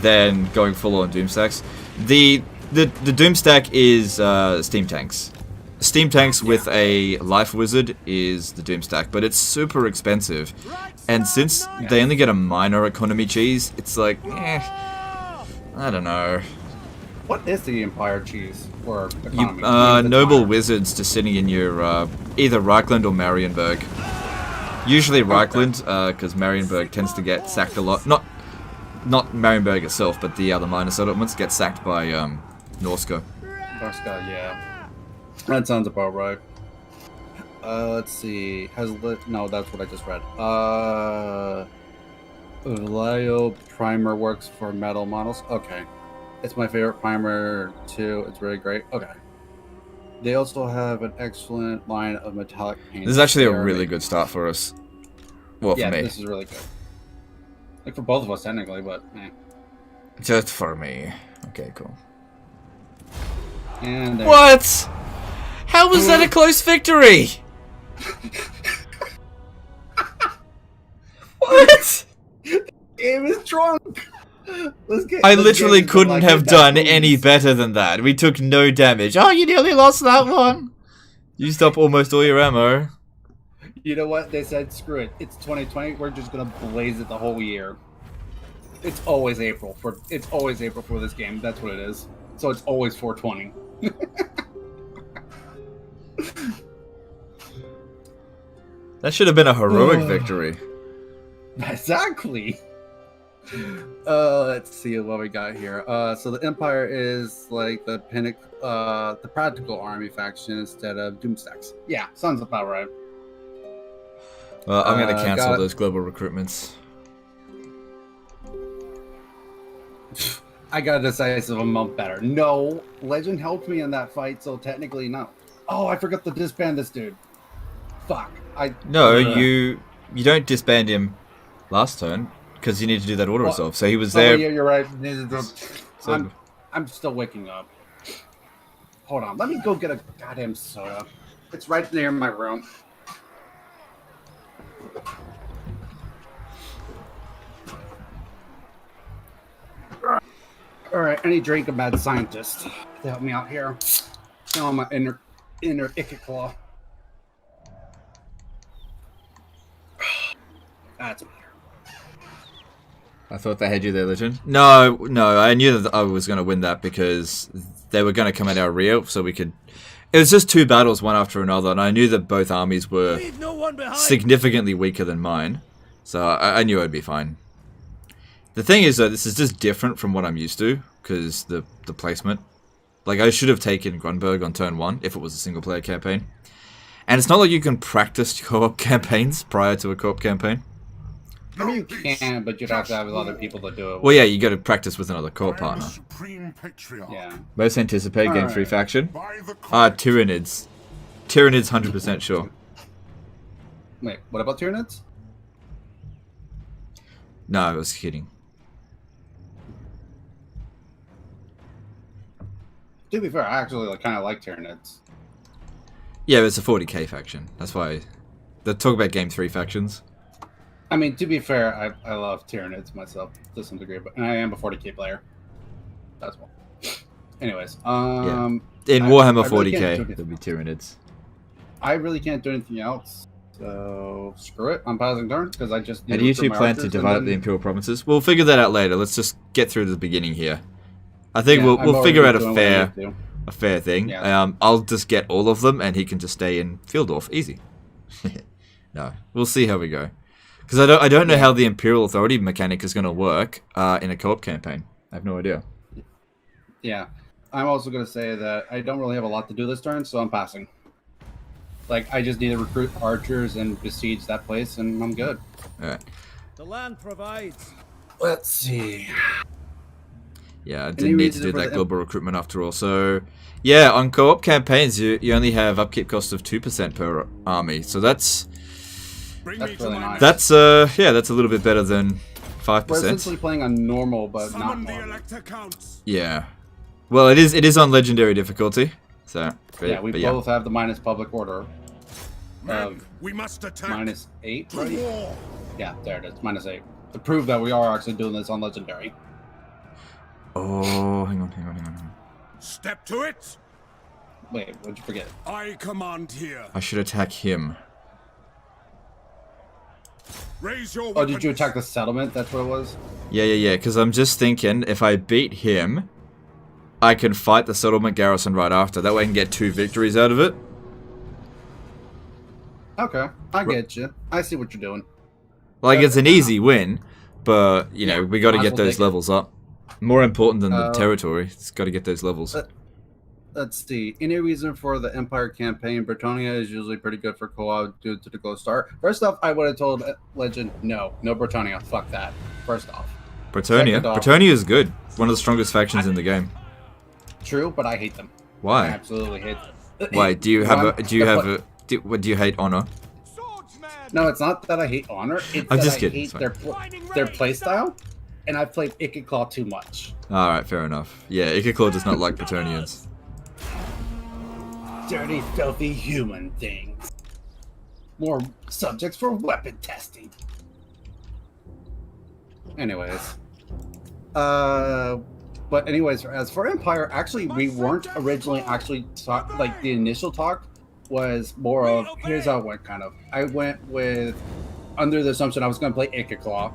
Speaker 2: than going full on Doomstacks. The Doomstack is Steam Tanks. Steam Tanks with a Life Wizard is the Doomstack, but it's super expensive. And since they only get a minor economy cheese, it's like, I don't know.
Speaker 1: What is the Empire cheese or economy?
Speaker 2: Noble Wizards just sitting in your either Reichland or Marienburg. Usually Reichland, because Marienburg tends to get sacked a lot. Not Marienburg itself, but the other minor settlements get sacked by Norska.
Speaker 1: Norska, yeah. That sounds about right. Let's see. No, that's what I just read. Vallejo primer works for metal models. Okay. It's my favorite primer too. It's really great. Okay. They also have an excellent line of metallic paints.
Speaker 2: This is actually a really good start for us. Well, for me.
Speaker 1: Yeah, this is really good. Like for both of us technically, but
Speaker 2: just for me. Okay, cool.
Speaker 1: And
Speaker 2: what? How was that a close victory? What?
Speaker 1: Game is drunk.
Speaker 2: I literally couldn't have done any better than that. We took no damage. Oh, you nearly lost that one. Used up almost all your ammo.
Speaker 1: You know what? They said, screw it. It's 2020. We're just gonna blaze it the whole year. It's always April for this game. That's what it is. So it's always 420.
Speaker 2: That should have been a heroic victory.
Speaker 1: Exactly. Let's see what we got here. So the Empire is like the practical army faction instead of Doomstacks. Yeah, sounds about right.
Speaker 2: Well, I'm going to cancel those global recruitments.
Speaker 1: I got a decisive a month better. No, Legend helped me in that fight, so technically no. Oh, I forgot to disband this dude. Fuck.
Speaker 2: No, you don't disband him last turn because you need to do that auto resolve. So he was there.
Speaker 1: Oh, yeah, you're right.
Speaker 2: So,
Speaker 1: I'm still waking up. Hold on, let me go get a goddamn soda. It's right there in my room. All right, I need to drink a mad scientist to help me out here. Now I'm an inner icky claw. That's better.
Speaker 2: I thought they had you there, Legend. No, I knew that I was going to win that because they were going to come at our rear, so we could... It was just 2 battles, one after another, and I knew that both armies were significantly weaker than mine, so I knew I'd be fine. The thing is that this is just different from what I'm used to, because the placement. Like, I should have taken Grunburg on turn 1 if it was a single-player campaign. And it's not like you can practice co-op campaigns prior to a co-op campaign.
Speaker 1: I mean, you can, but you'd have to have other people to do it.
Speaker 2: Well, yeah, you got to practice with another co-op partner.
Speaker 1: Yeah.
Speaker 2: Most anticipate game 3 faction. Tyranids. Tyranids, 100% sure.
Speaker 1: Wait, what about Tyranids?
Speaker 2: No, I was kidding.
Speaker 1: To be fair, I actually kind of like Tyranids.
Speaker 2: Yeah, but it's a 40k faction. That's why they talk about game 3 factions.
Speaker 1: I mean, to be fair, I love Tyranids myself to some degree, but I am a 40k player. That's one. Anyways,
Speaker 2: yeah. In Warhammer 40k, there'll be Tyranids.
Speaker 1: I really can't do anything else. So screw it. I'm passing turn because I just.
Speaker 2: And do you two plan to divide up the Imperial provinces? We'll figure that out later. Let's just get through the beginning here. I think we'll figure out a fair thing. Yeah. I'll just get all of them, and he can just stay in Pfeildorf. Easy. No, we'll see how we go. Because I don't know how the Imperial Authority mechanic is going to work in a co-op campaign. I have no idea.
Speaker 1: Yeah, I'm also going to say that I don't really have a lot to do this turn, so I'm passing. Like, I just need to recruit archers and besiege that place, and I'm good.
Speaker 2: All right.
Speaker 3: The land provides.
Speaker 1: Let's see.
Speaker 2: Yeah, I didn't need to do that global recruitment after all. So, yeah, on co-op campaigns, you only have upkeep cost of 2% per army. So that's
Speaker 1: really nice.
Speaker 2: That's that's a little bit better than 5%.
Speaker 1: We're essentially playing on normal, but not normal.
Speaker 2: Yeah. Well, it is on legendary difficulty. So
Speaker 1: yeah, we both have the minus public order.
Speaker 3: We must attack.
Speaker 1: -8, right? Yeah, there it is. -8. To prove that we are actually doing this on legendary.
Speaker 2: Oh, hang on.
Speaker 3: Step to it.
Speaker 1: Wait, what'd you forget?
Speaker 3: I command here.
Speaker 2: I should attack him.
Speaker 3: Raise your
Speaker 1: weapons. Oh, did you attack the settlement? That's what it was?
Speaker 2: Yeah, because I'm just thinking if I beat him, I can fight the settlement garrison right after. That way I can get 2 victories out of it.
Speaker 1: Okay, I get you. I see what you're doing.
Speaker 2: Like, it's an easy win, but, you know, we got to get those levels up. More important than the territory. It's got to get those levels.
Speaker 1: Let's see. Any reason for the Empire campaign? Britannia is usually pretty good for co-op due to the glow star. First off, I would have told Legend, no Britannia. Fuck that. First off.
Speaker 2: Britannia is good. One of the strongest factions in the game.
Speaker 1: True, but I hate them.
Speaker 2: Why?
Speaker 1: I absolutely hate them.
Speaker 2: Why? Do you hate honor?
Speaker 1: No, it's not that I hate honor. It's
Speaker 2: I'm
Speaker 1: that
Speaker 2: just
Speaker 1: I
Speaker 2: kidding.
Speaker 1: hate their playstyle, and I've played Ikiclaw too much.
Speaker 2: All right, fair enough. Yeah, Ikiclaw does not like Bretonians.
Speaker 1: Dirty, filthy human things. More subjects for weapon testing. Anyways. But anyways, as for Empire, actually, we weren't originally like, the initial talk was more of, here's how it went, kind of. I went with, under the assumption I was going to play Ikiclaw,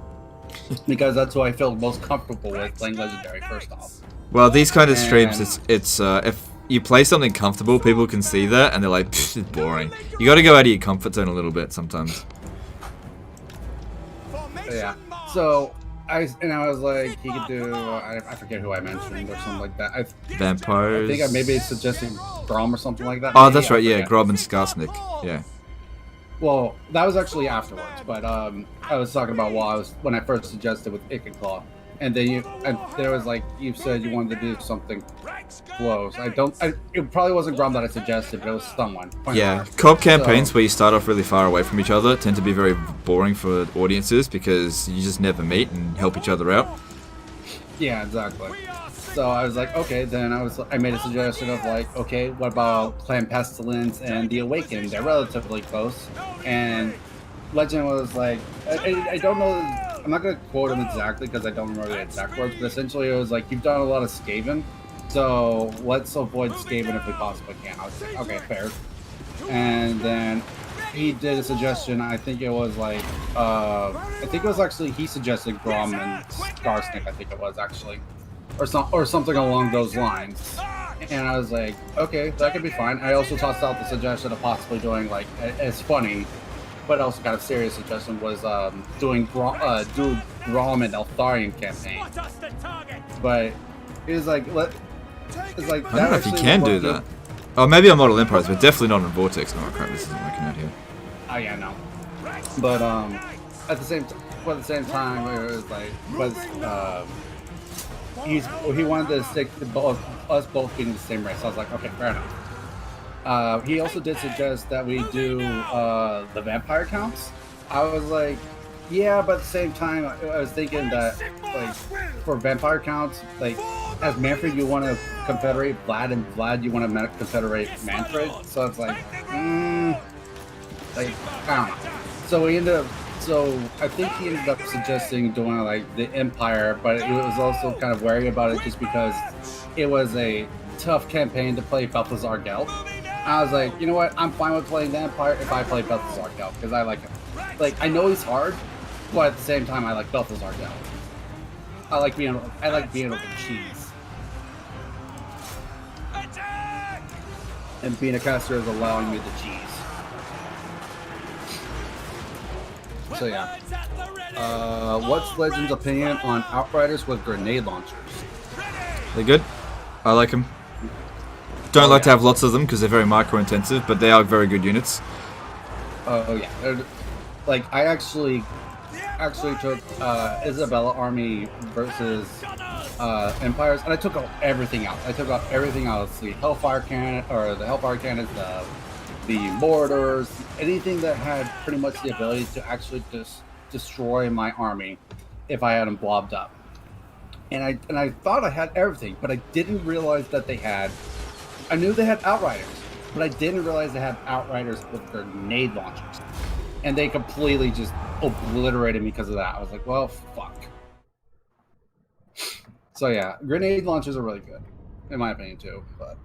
Speaker 1: because that's who I feel most comfortable with playing Legendary, first off.
Speaker 2: Well, these kind of streams, it's if you play something comfortable, people can see that, and they're like, it's boring. You got to go out of your comfort zone a little bit sometimes.
Speaker 1: Yeah. So I was like, he could do, I forget who I mentioned or something like that.
Speaker 2: Vampires.
Speaker 1: I think I maybe suggesting Grom or something like that.
Speaker 2: Oh, that's right. Yeah, Grob and Skarsnik. Yeah.
Speaker 1: Well, that was actually afterwards, but I was talking about when I first suggested with Ikenclaw, and then there was like you said you wanted to do something close. It probably wasn't Grom that I suggested, but it was someone.
Speaker 2: Yeah, co-op campaigns where you start off really far away from each other tend to be very boring for audiences because you just never meet and help each other out.
Speaker 1: Yeah, exactly. So I was like, okay, then I made a suggestion of like, okay, what about Clan Pestilence and The Awakened? They're relatively close. And Legend was like, I don't know, I'm not going to quote him exactly because I don't remember the exact words, but essentially it was like, you've done a lot of Skaven, so let's avoid Skaven if we possibly can. I was like, okay, fair. And then he did a suggestion, I think it was like, he suggested Grom and Skarsnik, I think it was actually. Or something along those lines, and I was like, okay, that could be fine. I also tossed out the suggestion of possibly doing like as funny, but also kind of serious suggestion was doing Grom and Eltharion campaign. But it was like, I don't
Speaker 2: know if you can do that. Oh, maybe on Model Empires, but definitely not on Vortex. Oh crap, this isn't working out here.
Speaker 1: Oh yeah, no. But at the same time, it was like, he wanted to stick to us both being the same race. I was like, okay, fair enough. He also did suggest that we do the vampire counts. I was like, yeah, but at the same time, I was thinking that like for vampire counts, like as Manfred, you want to confederate Vlad, and Vlad, you want to confederate Manfred. So it's like, I don't know. So I think he ended up suggesting doing like the Empire, but it was also kind of wary about it just because it was a tough campaign to play Balthazar Gelt. I was like, you know what? I'm fine with playing the Empire if I play Balthazar Gelt because I like him. Like I know he's hard, but at the same time I like Balthazar Gelt. I like being able to cheese. And being a caster is allowing me to cheese. So yeah, what's Legend's opinion on Outriders with grenade launchers?
Speaker 2: They're good. I like them. Don't like to have lots of them because they're very micro-intensive, but they are very good units.
Speaker 1: Oh yeah, like I actually took Isabella army versus Empires, and I took everything out. I took out everything else: the Hellfire cannon, or the Hellfire cannons, the mortars, anything that had pretty much the ability to actually just destroy my army if I had them blobbed up. And I thought I had everything, but I didn't realize that they had. I knew they had Outriders, but I didn't realize they had Outriders with grenade launchers, and they completely just obliterated me because of that. I was like, well, fuck. So yeah, grenade launchers are really good, in my opinion too. But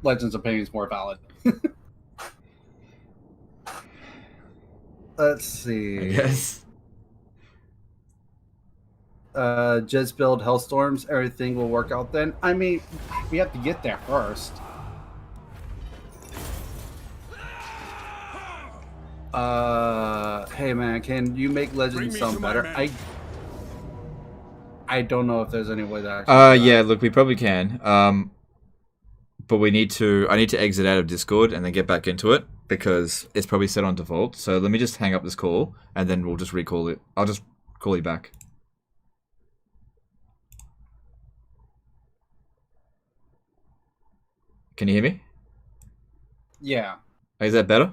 Speaker 1: Legend's opinion is more valid. Let's see.
Speaker 2: Yes.
Speaker 1: Just build Hellstorms. Everything will work out then. I mean, we have to get there first. Hey man, can you make Legends sound better? I don't know if there's any way that.
Speaker 2: Yeah. Look, we probably can. But I need to exit out of Discord and then get back into it because it's probably set on default. So let me just hang up this call and then we'll just recall it. I'll just call you back. Can you hear me?
Speaker 1: Yeah.
Speaker 2: Is that better?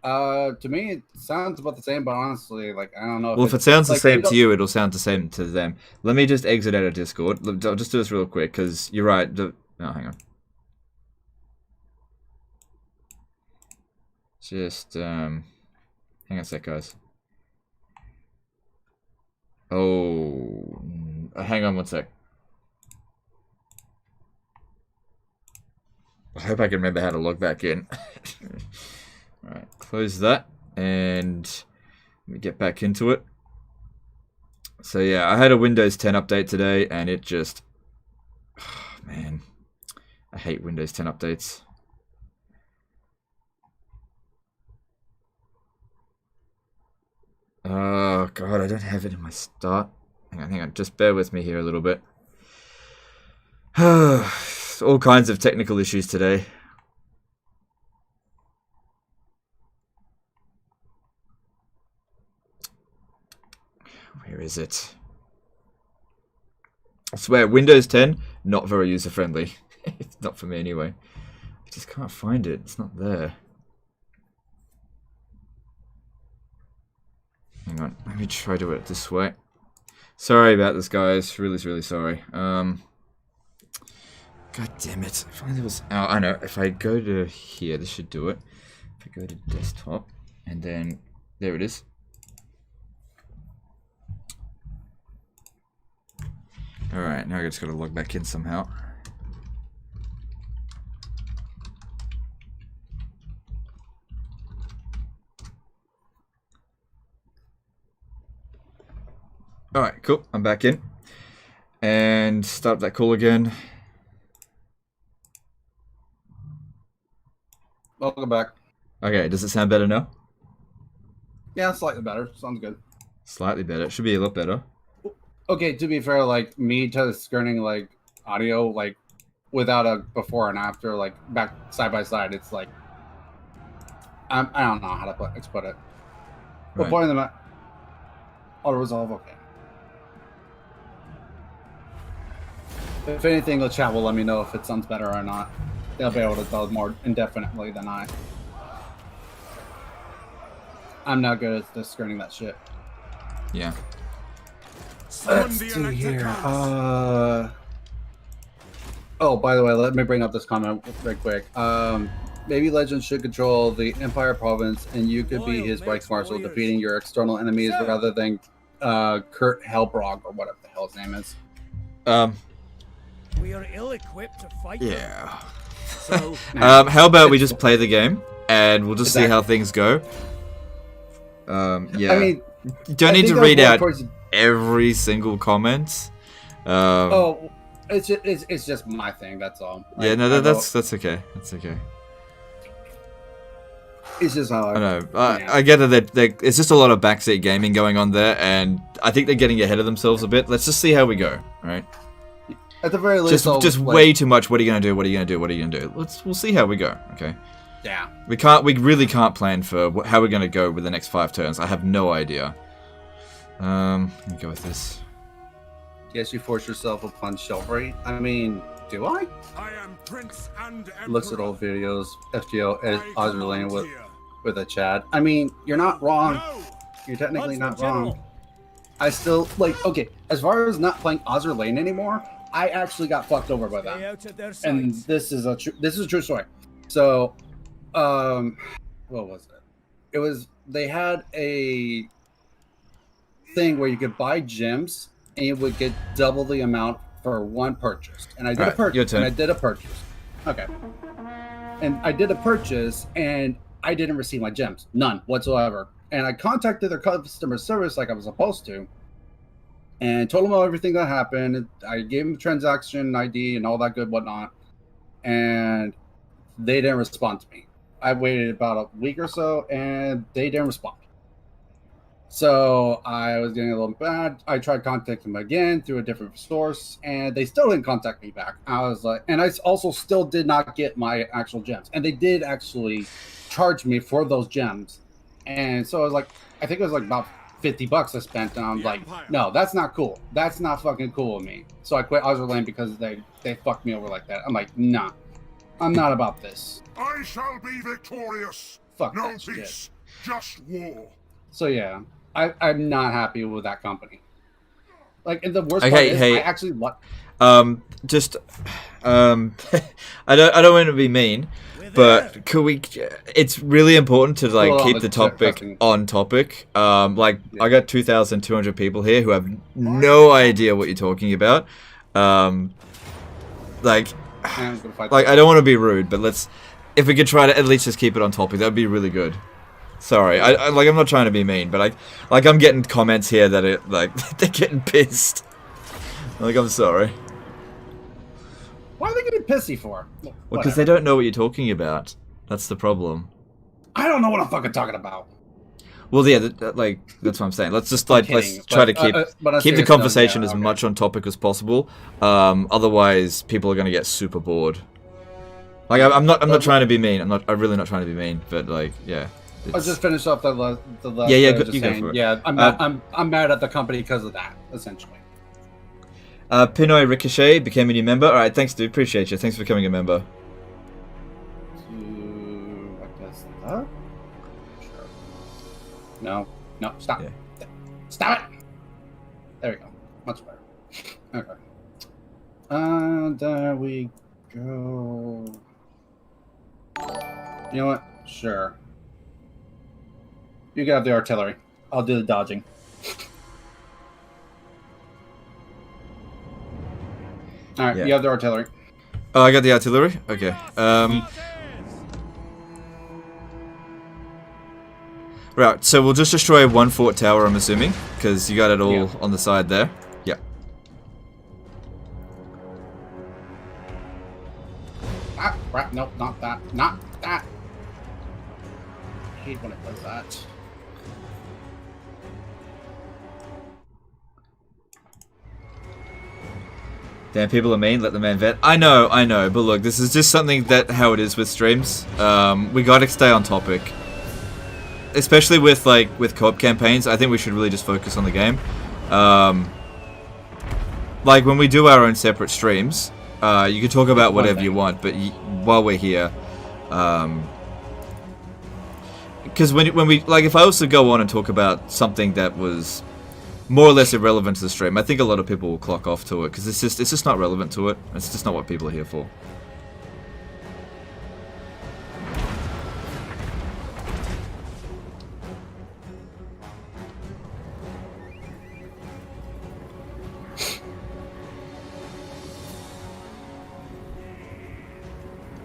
Speaker 1: To me, it sounds about the same, but honestly, like, I don't know.
Speaker 2: Well, if it sounds the same to you, it'll sound the same to them. Let me just exit out of Discord. I'll just do this real quick, because you're right. No, hang on. Just, hang on a sec, guys. Oh, hang on one sec. I hope I can remember how to log back in. Alright, close that, and let me get back into it. So yeah, I had a Windows 10 update today, and it just... Oh, man, I hate Windows 10 updates. Oh god, I don't have it in my start. Hang on, just bear with me here a little bit. All kinds of technical issues today. Where is it? I swear, Windows 10, not very user-friendly. It's not for me anyway. I just can't find it. It's not there. Hang on. Let me try to do it this way. Sorry about this, guys. Really, really sorry. God damn it. If only there was... Oh, I know. If I go to here, this should do it. If I go to desktop, and then... There it is. Alright, now I just gotta log back in somehow. Alright, cool. I'm back in. And start that call again.
Speaker 1: Welcome back.
Speaker 2: Okay, does it sound better now?
Speaker 1: Yeah, slightly better. Sounds good.
Speaker 2: Slightly better. It should be a lot better.
Speaker 1: Okay, to be fair, like, me to skirting, like, audio, like, without a before and after, like, back side by side, it's like, I don't know how to put it. But
Speaker 2: Right.
Speaker 1: pointing them at auto resolve, okay. If anything, the chat will let me know if it sounds better or not. They'll be able to tell more indefinitely than I. I'm not good at this skirting that shit.
Speaker 2: Yeah.
Speaker 1: Let's see here. Oh, by the way, let me bring up this comment real quick. Maybe Legend should control the Empire province, and you could be his Reichsmarshal, defeating your external enemies rather than Kurt Helbrog or whatever the hell his name is.
Speaker 5: We are ill-equipped to fight.
Speaker 2: Yeah.
Speaker 5: So,
Speaker 2: how about we just play the game and we'll just see how things go. Yeah.
Speaker 1: I mean,
Speaker 2: you don't need to read out every single comment.
Speaker 1: Oh, it's just my thing. That's all.
Speaker 2: Yeah, no, that's okay. That's okay.
Speaker 1: It's just how
Speaker 2: I know. I get that it's just a lot of backseat gaming going on there, and I think they're getting ahead of themselves a bit. Let's just see how we go, right?
Speaker 1: At the very least,
Speaker 2: just way too much. What are you gonna do? What are you gonna do? What are you gonna do? We'll see how we go. Okay.
Speaker 1: Yeah.
Speaker 2: We really can't plan for how we're gonna go with the next 5 turns. I have no idea. Let me go with this.
Speaker 1: Yes, you force yourself upon chivalry. I mean, do I?
Speaker 3: I am Prince and Emperor.
Speaker 1: Looks at old videos, FGO,
Speaker 3: I
Speaker 1: Ozerlane
Speaker 3: command here.
Speaker 1: with a Chad. I mean, you're not wrong.
Speaker 3: No!
Speaker 1: You're technically
Speaker 5: Huntsman
Speaker 1: not wrong.
Speaker 5: General.
Speaker 1: I still like as far as not playing Ozerlane anymore. I actually got fucked over by
Speaker 5: Stay
Speaker 1: that,
Speaker 5: out of their
Speaker 1: and
Speaker 5: sights.
Speaker 1: this is a true story. So, what was it? It was they had a thing where you could buy gems and you would get double the amount for one purchase. And I did a purchase.
Speaker 2: your turn.
Speaker 1: And I did a purchase. Okay. And I did a purchase and I didn't receive my gems, none whatsoever. And I contacted their customer service like I was supposed to, and told them everything that happened. I gave them transaction ID and all that good whatnot, and they didn't respond to me. I waited about a week or so, and they didn't respond. So I was getting a little bad. I tried contacting them again through a different source, and they still didn't contact me back. I was like, and I also still did not get my actual gems, and they did actually charge me for those gems. And so I was like, I think it was like about $50 I spent, and I'm like, no, that's not cool. That's not fucking cool with me. So I quit Ozerlane because they fucked me over like that. I'm like, nah, I'm not about this.
Speaker 3: I shall be victorious.
Speaker 1: Fuck
Speaker 3: No
Speaker 1: that shit.
Speaker 3: peace, just war.
Speaker 1: So yeah, I'm not happy with that company. Like, and the worst
Speaker 2: Okay,
Speaker 1: part is,
Speaker 2: hey.
Speaker 1: I actually
Speaker 2: Just I don't want to be mean, but could we? It's really important to like
Speaker 1: Hold on,
Speaker 2: keep the
Speaker 1: let's
Speaker 2: topic
Speaker 1: testing.
Speaker 2: on topic. Like I got 2,200 people here who have no idea what you're talking about. Like
Speaker 1: I'm gonna fight
Speaker 2: I don't want to be rude, but if we could try to at least just keep it on topic, that would be really good. Sorry, I'm not trying to be mean, but I'm getting comments here that it they're getting pissed. I'm sorry.
Speaker 1: Why are they getting pissy for?
Speaker 2: Well, because they don't know what you're talking about. That's the problem.
Speaker 1: I don't know what I'm fucking talking about.
Speaker 2: Well, yeah, that's what I'm saying. Let's just
Speaker 1: I'm
Speaker 2: let's
Speaker 1: kidding,
Speaker 2: try to
Speaker 1: but,
Speaker 2: keep
Speaker 1: but on
Speaker 2: keep the
Speaker 1: serious
Speaker 2: conversation
Speaker 1: note, yeah,
Speaker 2: as
Speaker 1: okay.
Speaker 2: much on topic as possible. Otherwise, people are gonna get super bored. I'm not trying to be mean. I'm really not trying to be mean. But yeah.
Speaker 1: I'll just finish off the last.
Speaker 2: Yeah,
Speaker 1: you
Speaker 2: go for it.
Speaker 1: Yeah, I'm mad at the company because of that, essentially.
Speaker 2: Pinoy Ricochet became a new member. All right, thanks, dude. Appreciate you. Thanks for becoming a member.
Speaker 1: I guess that. Sure. No, stop.
Speaker 2: Yeah.
Speaker 1: Stop it. There we go. Much better. Okay. There we go. You know what? Sure. You can have the artillery. I'll do the dodging. Alright,
Speaker 2: Yeah.
Speaker 1: you have the artillery.
Speaker 2: Oh, I got the artillery? Okay. Right, so we'll just destroy one fort tower, I'm assuming, because you got it all on the side there. Yeah.
Speaker 1: Ah, right, nope, not that. Not that. I hate when it does that.
Speaker 2: Damn, people are mean, let the man vet. I know, but look, this is just something that how it is with streams. We gotta stay on topic. Especially with co-op campaigns, I think we should really just focus on the game. Like when we do our own separate streams, you can talk about whatever you want, but while we're here, because when we like, if I was to go on and talk about something that was more or less irrelevant to the stream, I think a lot of people will clock off to it because it's just not relevant to it. It's just not what people are here for.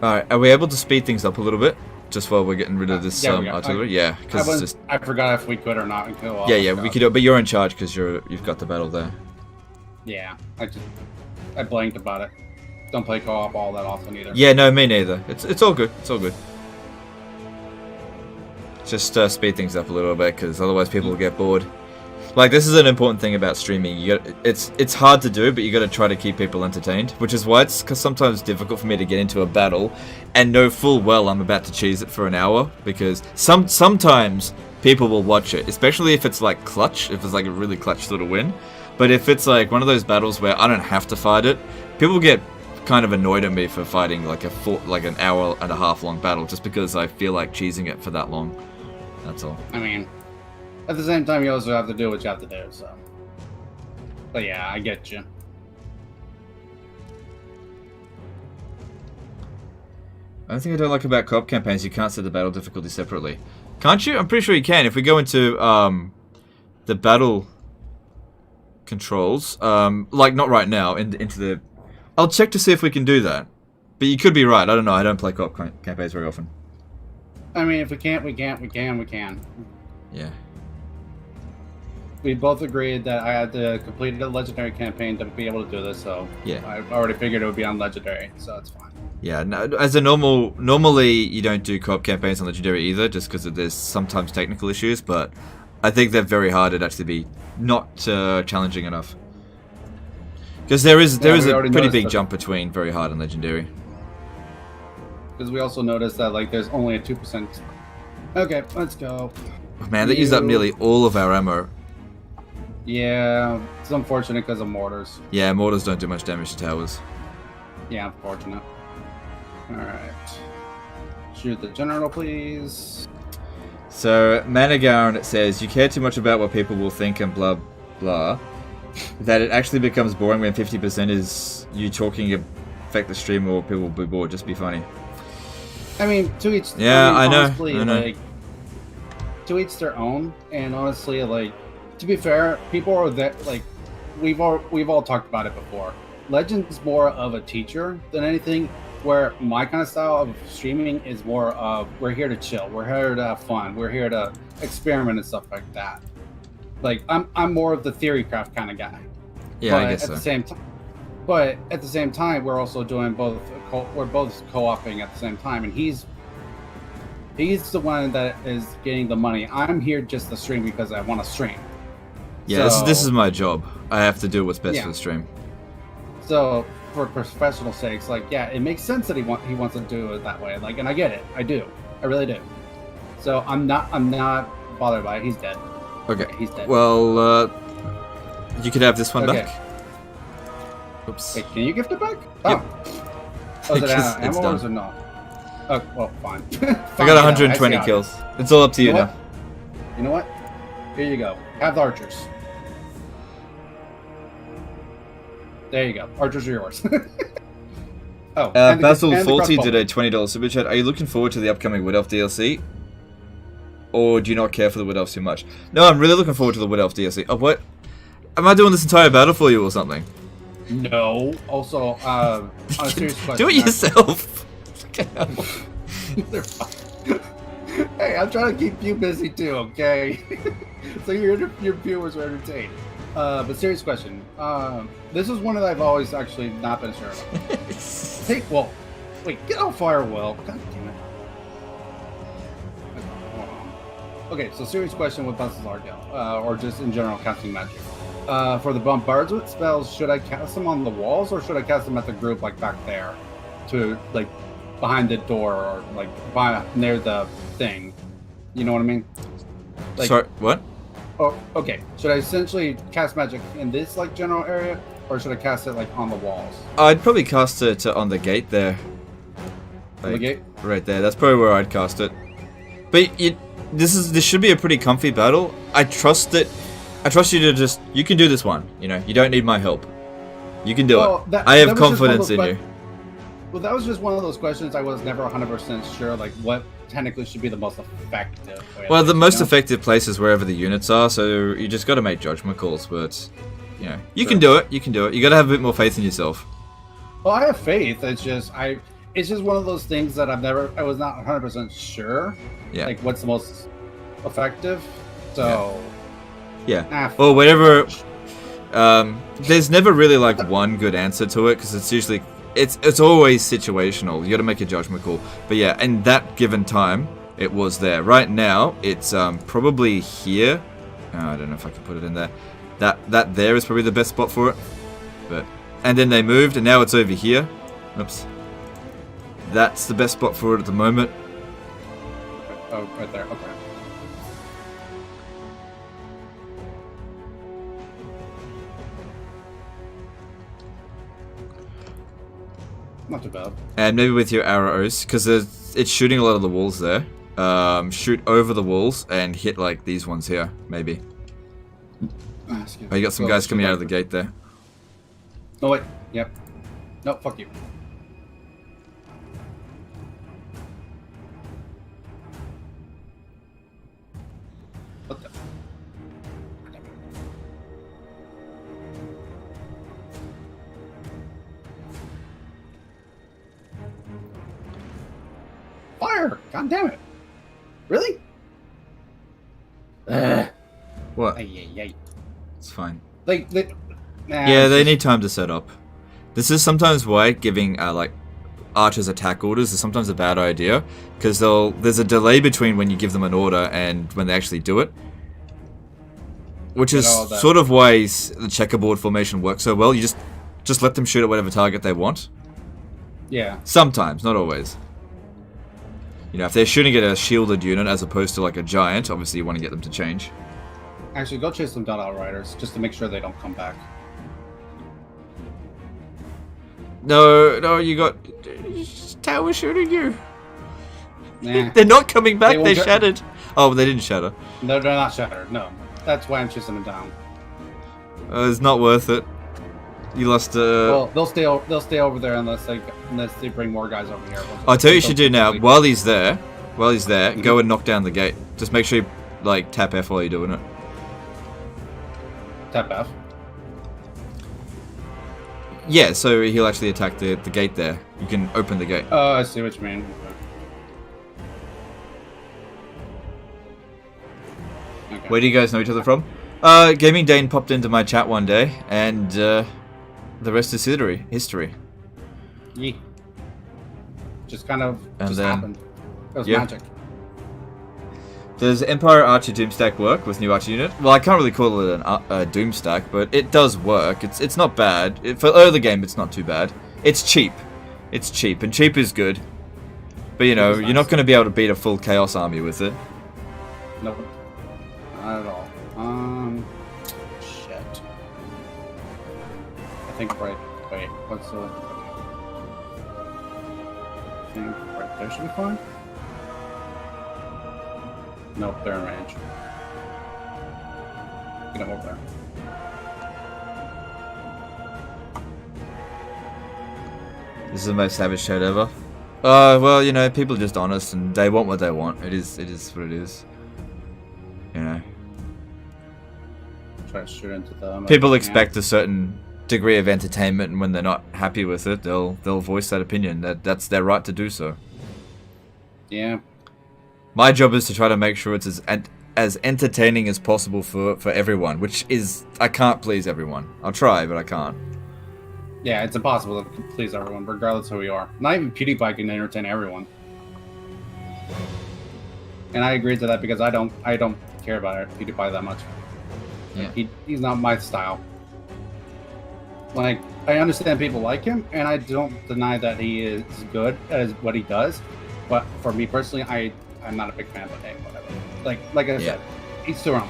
Speaker 2: Alright, are we able to speed things up a little bit? Just while we're getting rid of this artillery? Yeah, because it's just...
Speaker 1: I forgot if we could or not.
Speaker 2: Yeah, we could do it, but you're in charge because you've got the battle there.
Speaker 1: Yeah, I blanked about it. Don't play co-op all that often either.
Speaker 2: Yeah, no, me neither. It's all good. It's all good. Just speed things up a little bit because otherwise people will get bored. Like, this is an important thing about streaming. It's hard to do, but you got to try to keep people entertained, which is why it's sometimes difficult for me to get into a battle and know full well I'm about to cheese it for an hour, because sometimes people will watch it, especially if it's like clutch, if it's like a really clutch sort of win. But if it's like one of those battles where I don't have to fight it, people get kind of annoyed at me for fighting like an hour and a half long battle just because I feel like cheesing it for that long. That's all.
Speaker 1: I mean, at the same time, you also have to do what you have to do, so. But yeah, I get you.
Speaker 2: One thing I don't like about co-op campaigns, you can't set the battle difficulty separately. Can't you? I'm pretty sure you can. If we go into the battle controls, like not right now, into the... I'll check to see if we can do that. But you could be right. I don't know. I don't play co-op campaigns very often.
Speaker 1: I mean, if we can't, we can.
Speaker 2: Yeah.
Speaker 1: We both agreed that I had to complete a legendary campaign to be able to do this, so
Speaker 2: yeah,
Speaker 1: I already figured it would be on legendary, so it's fine.
Speaker 2: Yeah, no, as a normally you don't do co-op campaigns on legendary either, just because there's sometimes technical issues. But I think they're very hard. It'd actually be not challenging enough, because there is a pretty big jump between very hard and legendary.
Speaker 1: Because we also noticed that like there's only a 2%. Okay, let's go.
Speaker 2: Oh, man, that used up nearly all of our ammo.
Speaker 1: Yeah, it's unfortunate because of mortars.
Speaker 2: Yeah, mortars don't do much damage to towers.
Speaker 1: Yeah, unfortunate. Alright. Shoot the general, please.
Speaker 2: So, Managarn says, you care too much about what people will think and blah blah, that it actually becomes boring when 50% is you talking affect the stream or people will be bored. Just be funny.
Speaker 1: I mean, to each...
Speaker 2: Yeah, I know.
Speaker 1: Like, to each their own, and honestly, like, to be fair, people are that, like, we've all talked about it before. Legend's more of a teacher than anything, where my kind of style of streaming is more of, we're here to chill, we're here to have fun, we're here to experiment and stuff like that. Like, I'm more of the theory craft kind of guy.
Speaker 2: Yeah,
Speaker 1: but
Speaker 2: I guess
Speaker 1: at
Speaker 2: so.
Speaker 1: The same time, but at the same time, we're also doing both, we're both co-oping at the same time, and he's the one that is getting the money. I'm here just to stream because I want to stream.
Speaker 2: Yeah,
Speaker 1: so,
Speaker 2: this is my job. I have to do what's best for the stream.
Speaker 1: So, for professional sakes, like, yeah, it makes sense that he wants to do it that way. Like, and I get it. I do. I really do. So I'm not bothered by it. He's dead.
Speaker 2: Okay.
Speaker 1: He's dead.
Speaker 2: Well, you could have this one
Speaker 1: Okay.
Speaker 2: back. Oops.
Speaker 1: Wait, can you gift it back?
Speaker 2: Yep.
Speaker 1: Oh, is it
Speaker 2: Because it's
Speaker 1: ammo
Speaker 2: done.
Speaker 1: or is it not? Oh, well, fine.
Speaker 2: I got 120 kills. It's all up to you
Speaker 1: know
Speaker 2: now.
Speaker 1: what? You know what? Here you go. Have the archers. There you go. Archers are yours. Oh, and the-
Speaker 2: Basil
Speaker 1: and the
Speaker 2: Faulty
Speaker 1: crossbow.
Speaker 2: did a $20 super chat. Are you looking forward to the upcoming Wood Elf DLC? Or do you not care for the Wood Elves too much? No, I'm really looking forward to the Wood Elf DLC. Oh, what? Am I doing this entire battle for you or something?
Speaker 1: No. Also, on a serious question.
Speaker 2: Do it yourself.
Speaker 1: They're fine. Hey, I'm trying to keep you busy too, okay? So your viewers are entertained. But serious question. This is one that I've always actually not been sure about. Wait, get on firewall. God damn it. Okay, so serious question with Basil's Argyle, or just in general casting magic. For the bombardment spells, should I cast them on the walls or should I cast them at the group, like back there, to like behind the door or like near the thing? You know what I mean? Like,
Speaker 2: Sorry, what?
Speaker 1: Oh, okay. Should I essentially cast magic in this like general area, or should I cast it like on the walls?
Speaker 2: I'd probably cast it on the gate there.
Speaker 1: On the gate?
Speaker 2: Right there. That's probably where I'd cast it. But this should be a pretty comfy battle. I trust you to just. You can do this one. You know, you don't need my help. You can do it. I have confidence in you.
Speaker 1: Well, that was just one of those questions I was never 100% sure, like what technically should be the most effective way.
Speaker 2: Well, the most effective place is wherever the units are, so you just got to make judgment calls. But you know, you can do it. You can do it. You got to have a bit more faith in yourself.
Speaker 1: Well, I have faith. It's just one of those things that I was not 100% sure.
Speaker 2: Yeah.
Speaker 1: Like what's the most effective. So.
Speaker 2: Yeah. Or whatever. There's never really like one good answer to it because it's usually. It's always situational. You got to make a judgment call. But yeah, in that given time, it was there. Right now, it's probably here. Oh, I don't know if I can put it in there. That there is probably the best spot for it. And then they moved, and now it's over here. Oops. That's the best spot for it at the moment.
Speaker 1: Oh, right there. Okay. Not too bad.
Speaker 2: And maybe with your arrows, because it's shooting a lot of the walls there. Shoot over the walls and hit like these ones here, maybe. Oh, you got some guys coming out of the gate there.
Speaker 1: Oh wait, yep. No, fuck you. What the? Fire! God damn it! Really?
Speaker 2: What?
Speaker 1: Ay.
Speaker 2: It's fine.
Speaker 1: Yeah,
Speaker 2: they need time to set up. This is sometimes why giving like archers attack orders is sometimes a bad idea, because there's a delay between when you give them an order and when they actually do it. Which is sort of why the checkerboard formation works so well. You just let them shoot at whatever target they want.
Speaker 1: Yeah.
Speaker 2: Sometimes, not always. You know, if they're shooting at a shielded unit as opposed to like a giant, obviously you want to get them to change.
Speaker 1: Actually, go chase some Dot Outriders just to make sure they don't come back.
Speaker 2: No, you got tower shooting you.
Speaker 1: Nah.
Speaker 2: They're not coming back. They shattered. Oh, they didn't shatter.
Speaker 1: No, they're not shattered. No, that's why I'm chasing them down.
Speaker 2: It's not worth it. You lost.
Speaker 1: Well, they'll stay over there unless they bring more guys over here.
Speaker 2: I'll tell you what you should do now. While he's there, go and knock down the gate. Just make sure you like tap F while you're doing it.
Speaker 1: Tap F.
Speaker 2: Yeah, so he'll actually attack the gate there. You can open the gate.
Speaker 1: Oh, I see what you mean. Okay.
Speaker 2: Where do you guys know each other from? Gaming Dehne popped into my chat one day, and the rest is history.
Speaker 1: Yeah. Just kind of
Speaker 2: and
Speaker 1: happened. It was magic.
Speaker 2: Does Empire Archer Doomstack work with new Archer unit? Well, I can't really call it a Doomstack, but it does work. It's not bad. For early game, it's not too bad. It's cheap. It's cheap, and cheap is good. But you know, you're not going to be able to beat a full Chaos army with it.
Speaker 1: Nope. Not at all. Shit. I think right. Wait, what's the? I think right there should be fine. Nope, they're in range. Get them over there.
Speaker 2: This is the most savage shit ever. Well, you know, people are just honest and they want what they want. It is what it is. You know.
Speaker 1: Try to shoot into them.
Speaker 2: People expect a certain degree of entertainment, and when they're not happy with it, they'll voice that opinion. That's their right to do so.
Speaker 1: Yeah.
Speaker 2: My job is to try to make sure it's as entertaining as possible for everyone, which is, I can't please everyone. I'll try, but I can't.
Speaker 1: Yeah, it's impossible to please everyone, regardless of who you are. Not even PewDiePie can entertain everyone. And I agree to that because I don't care about PewDiePie that much.
Speaker 2: Yeah.
Speaker 1: He's not my style. Like, I understand people like him, and I don't deny that he is good at what he does. But for me personally, I'm not a big fan, but hey, whatever. Like I said, each their own.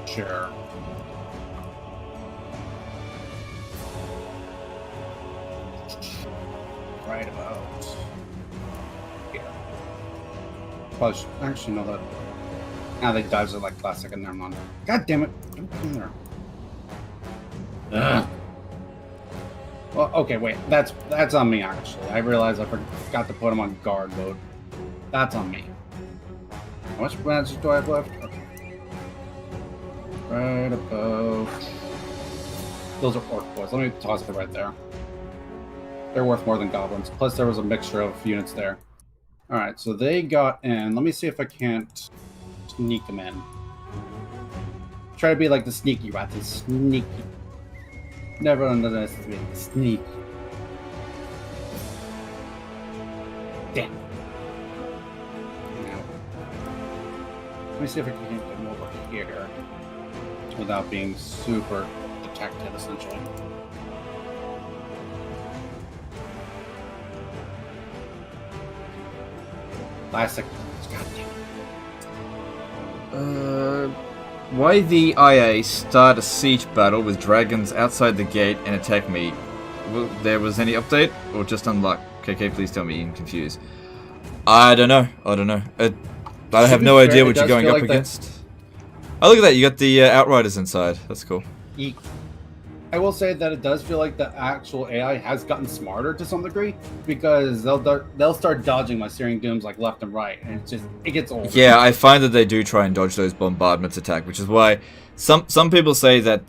Speaker 1: Sure. Right about. Yeah. Probably should actually know that. Now they dives are like classic and they're not. God damn it! Don't come there. Ugh. Well, okay, wait. That's on me actually. I realized I forgot to put him on guard mode. That's on me. How much magic do I have left? Okay. Right above. Those are orc boys. Let me toss it right there. They're worth more than goblins. Plus, there was a mixture of units there. All right, so they got in. Let me see if I can't sneak them in. Try to be like the sneaky rat. The sneaky. Never underestimate sneak. Damn. Now, let me see if I can get them over here without being super detected, essentially. Classic.
Speaker 2: Why the IA start a siege battle with dragons outside the gate and attack me? There was any update or just unluck? KK, please tell me. I'm confused. I don't know. I have no idea what you're going up against. Oh, look at that! You got the Outriders inside. That's cool.
Speaker 1: I will say that it does feel like the actual AI has gotten smarter to some degree because they'll start dodging my Searing Dooms like left and right, and it gets old.
Speaker 2: Yeah, I find that they do try and dodge those bombardments attack, which is why some people say that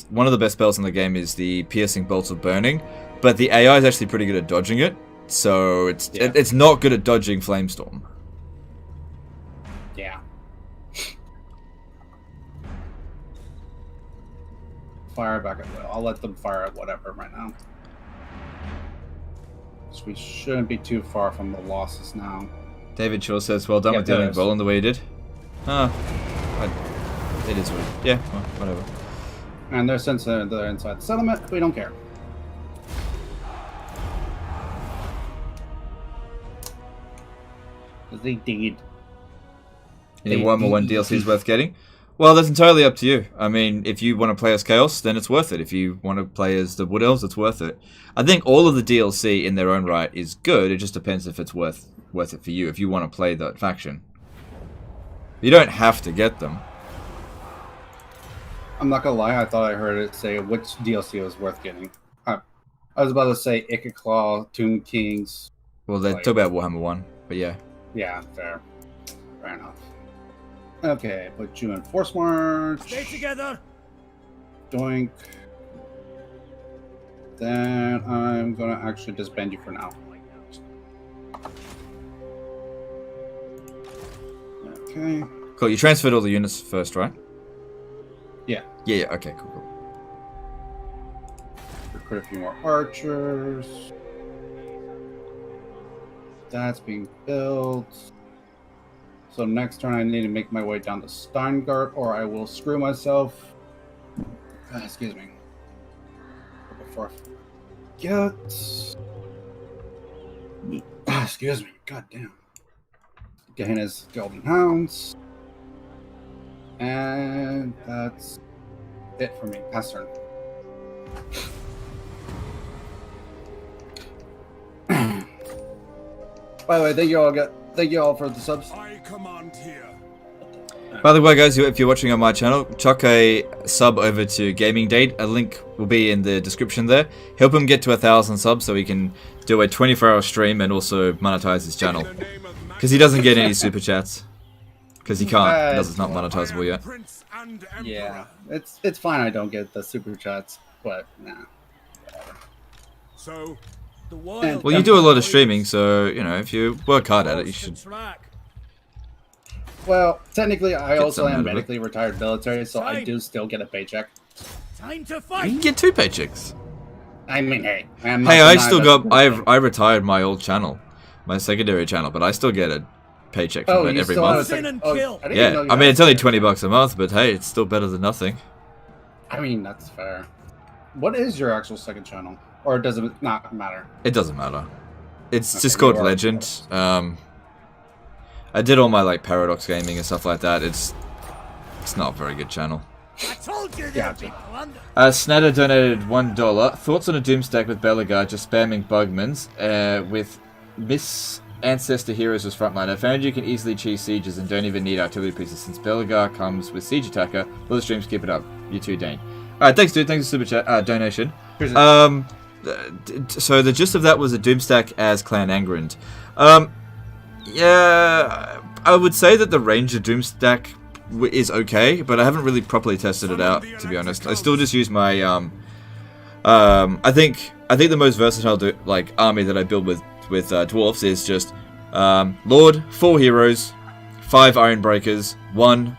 Speaker 2: one of the best spells in the game is the Piercing Bolts of Burning, but the AI is actually pretty good at dodging it, so it's not good at dodging Flamestorm.
Speaker 1: Yeah. Fire back at will. I'll let them fire at whatever right now. So we shouldn't be too far from the losses now.
Speaker 2: David Shaw says, well done with dealing with Roland the way you did. It is weird. Yeah, well, whatever.
Speaker 1: And they're inside the settlement, we don't care. Because they did.
Speaker 2: Any Warhammer 1 DLC is worth getting? Well, that's entirely up to you. I mean, if you want to play as Chaos, then it's worth it. If you want to play as the Wood Elves, it's worth it. I think all of the DLC in their own right is good. It just depends if it's worth it for you, if you want to play that faction. You don't have to get them.
Speaker 1: I'm not gonna lie, I thought I heard it say which DLC was worth getting. I was about to say Ikaclaw, Tomb Kings.
Speaker 2: Well, they talk about Warhammer 1, but yeah.
Speaker 1: Yeah, fair. Fair enough. Okay, put you in Force March.
Speaker 5: Stay together.
Speaker 1: Doink. Then I'm gonna actually disband you for now. Okay.
Speaker 2: Cool, you transferred all the units first, right?
Speaker 1: Yeah.
Speaker 2: Yeah, okay, cool.
Speaker 1: Recruit a few more archers. That's being built. So next turn I need to make my way down to Steingart or I will screw myself. Excuse me. before I get. Excuse me. God damn. Gehenna's Golden Hounds. And that's it for me. Pass turn. By the way, thank you all for the subs.
Speaker 3: I command here.
Speaker 2: By the way, guys, if you're watching on my channel, chuck a sub over to Gaming Dehne. A link will be in the description there. Help him get to 1,000 subs so he can do a 24-hour stream and also monetize his channel. Because he doesn't get any super chats. Because he can't, because it's not monetizable yet.
Speaker 1: Yeah, it's fine. I don't get the super chats, but nah.
Speaker 3: So,
Speaker 5: The wild
Speaker 2: Well, you do a lot of streaming, so you know if you work hard at it, you should.
Speaker 1: Well, technically, I also
Speaker 2: something out
Speaker 1: am
Speaker 2: of it.
Speaker 1: medically retired military, so I do still get a paycheck.
Speaker 5: Time to
Speaker 2: You
Speaker 5: fight.
Speaker 2: can get 2 paychecks.
Speaker 1: I mean, hey, I'm not
Speaker 2: Hey, I
Speaker 1: denying
Speaker 2: still
Speaker 1: that-
Speaker 2: got. I retired my old channel, my secondary channel, but I still get a paycheck from it
Speaker 1: you
Speaker 2: every
Speaker 1: still have a
Speaker 2: month.
Speaker 5: Sin and
Speaker 1: oh,
Speaker 5: kill.
Speaker 1: I didn't
Speaker 2: Yeah,
Speaker 1: know you
Speaker 2: I mean
Speaker 1: had
Speaker 2: it's only
Speaker 1: a-
Speaker 2: $20 a month, but hey, it's still better than nothing.
Speaker 1: I mean, that's fair. What is your actual second channel, or does it not matter?
Speaker 2: It doesn't matter. It's
Speaker 1: Okay,
Speaker 2: just called
Speaker 1: you are-
Speaker 2: Legend. I did all my like Paradox gaming and stuff like that. It's not a very good channel.
Speaker 5: I told you
Speaker 1: Yeah,
Speaker 5: there'd be plunder.
Speaker 2: Snatter donated $1. Thoughts on a Doomstack with Bellegarde just spamming Bugmans, with Miss Ancestor Heroes as frontline. I found you can easily cheese sieges and don't even need artillery pieces since Bellegarde comes with Siege Attacker. Will the streams keep it up? You too, Dane. Alright, thanks dude, thanks for super chat, donation. So the gist of that was a Doomstack as Clan Angrand. Yeah, I would say that the range of Doomstack is okay, but I haven't really properly tested it out, to be honest. I still just use my I think the most versatile army that I build with dwarfs is just Lord, 4 heroes, 5 Iron Breakers, 1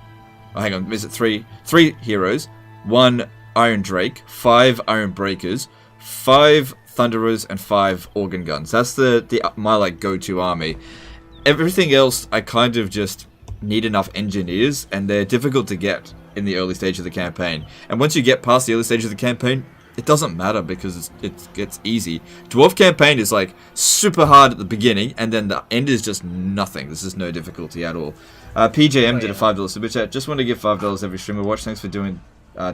Speaker 2: hang on, is it 3 heroes, 1 Iron Drake, 5 Iron Breakers, 5 Thunderers, and 5 Organ Guns. That's my like go-to army. Everything else I kind of just need enough engineers, and they're difficult to get in the early stage of the campaign. And once you get past the early stage of the campaign, it doesn't matter because it gets easy. Dwarf campaign is like super hard at the beginning, and then the end is just nothing. There's just no difficulty at all. PJM did a $5 super chat. Just want to give $5 every streamer watch. Thanks for doing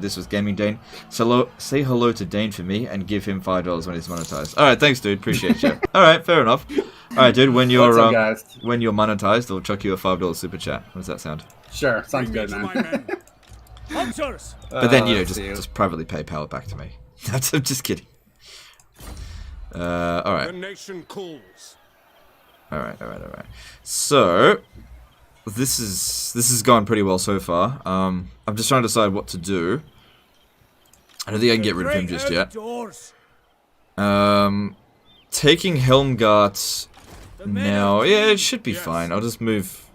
Speaker 2: this with Gaming Dehne. So say hello to Dane for me and give him $5 when he's monetized. All right, thanks, dude. Appreciate you. All right, fair enough. All right, dude. When you're monetized, I'll chuck you a $5 super chat. How does that sound?
Speaker 1: Sure, sounds good, man.
Speaker 5: Hunters.
Speaker 2: But then just privately PayPal it back to me. I'm just kidding. All right.
Speaker 3: the nation calls.
Speaker 2: All right. So this has gone pretty well so far. I'm just trying to decide what to do. I don't think I can get rid of him just yet.
Speaker 5: Outdoors.
Speaker 2: Taking Helmgart now, yeah, it should be fine. I'll just move.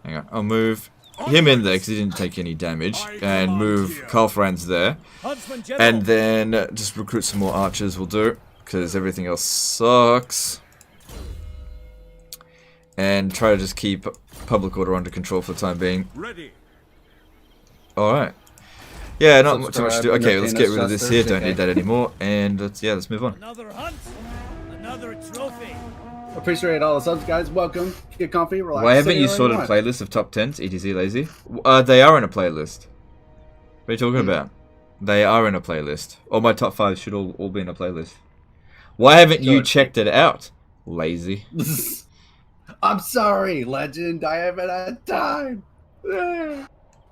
Speaker 2: Hang on, I'll move him in there because he didn't take any damage, and move Karl Franz there,
Speaker 5: Huntsman General.
Speaker 2: and then just recruit some more archers. Will do because everything else sucks. And try to just keep public order under control for the time being.
Speaker 3: Ready.
Speaker 2: Alright. Yeah, not too much to do.
Speaker 1: Subscribe,
Speaker 2: Okay, let's get rid of this here. Don't
Speaker 1: okay.
Speaker 2: need that anymore. And let's move on.
Speaker 5: Another hunt. Another trophy.
Speaker 1: Appreciate all the subs, guys. Welcome. Get comfy, relax.
Speaker 2: Why haven't
Speaker 1: sit
Speaker 2: you
Speaker 1: where
Speaker 2: sorted
Speaker 1: want.
Speaker 2: playlists of top 10s, ETC lazy? They are in a playlist. What are you talking about? They are in a playlist. All my top 5s should all be in a playlist. Why haven't you
Speaker 1: Good.
Speaker 2: checked it out? Lazy.
Speaker 1: I'm sorry, legend. I haven't had time.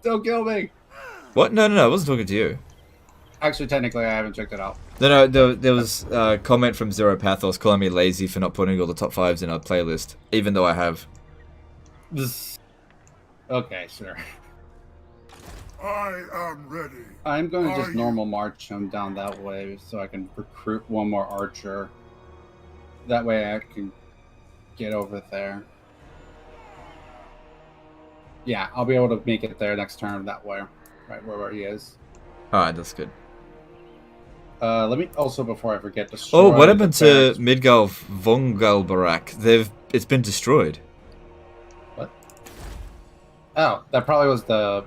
Speaker 1: Don't kill me.
Speaker 2: What? No, I wasn't talking to you.
Speaker 1: Actually, technically, I haven't checked it out.
Speaker 2: No, there was a comment from Zero Pathos calling me lazy for not putting all the top 5s in a playlist, even though I have.
Speaker 1: Okay, sure.
Speaker 3: I am ready.
Speaker 1: I'm going to
Speaker 3: Are
Speaker 1: just
Speaker 3: you-
Speaker 1: normal march him down that way so I can recruit one more archer. That way I can get over there. Yeah, I'll be able to make it there next turn that way. Right where he is.
Speaker 2: Alright, that's good.
Speaker 1: Let me also, before I forget, destroy
Speaker 2: Oh, what
Speaker 1: the
Speaker 2: happened to
Speaker 1: barracks.
Speaker 2: Midgal Vongalbarak? It's been destroyed.
Speaker 1: What? Oh, that probably was the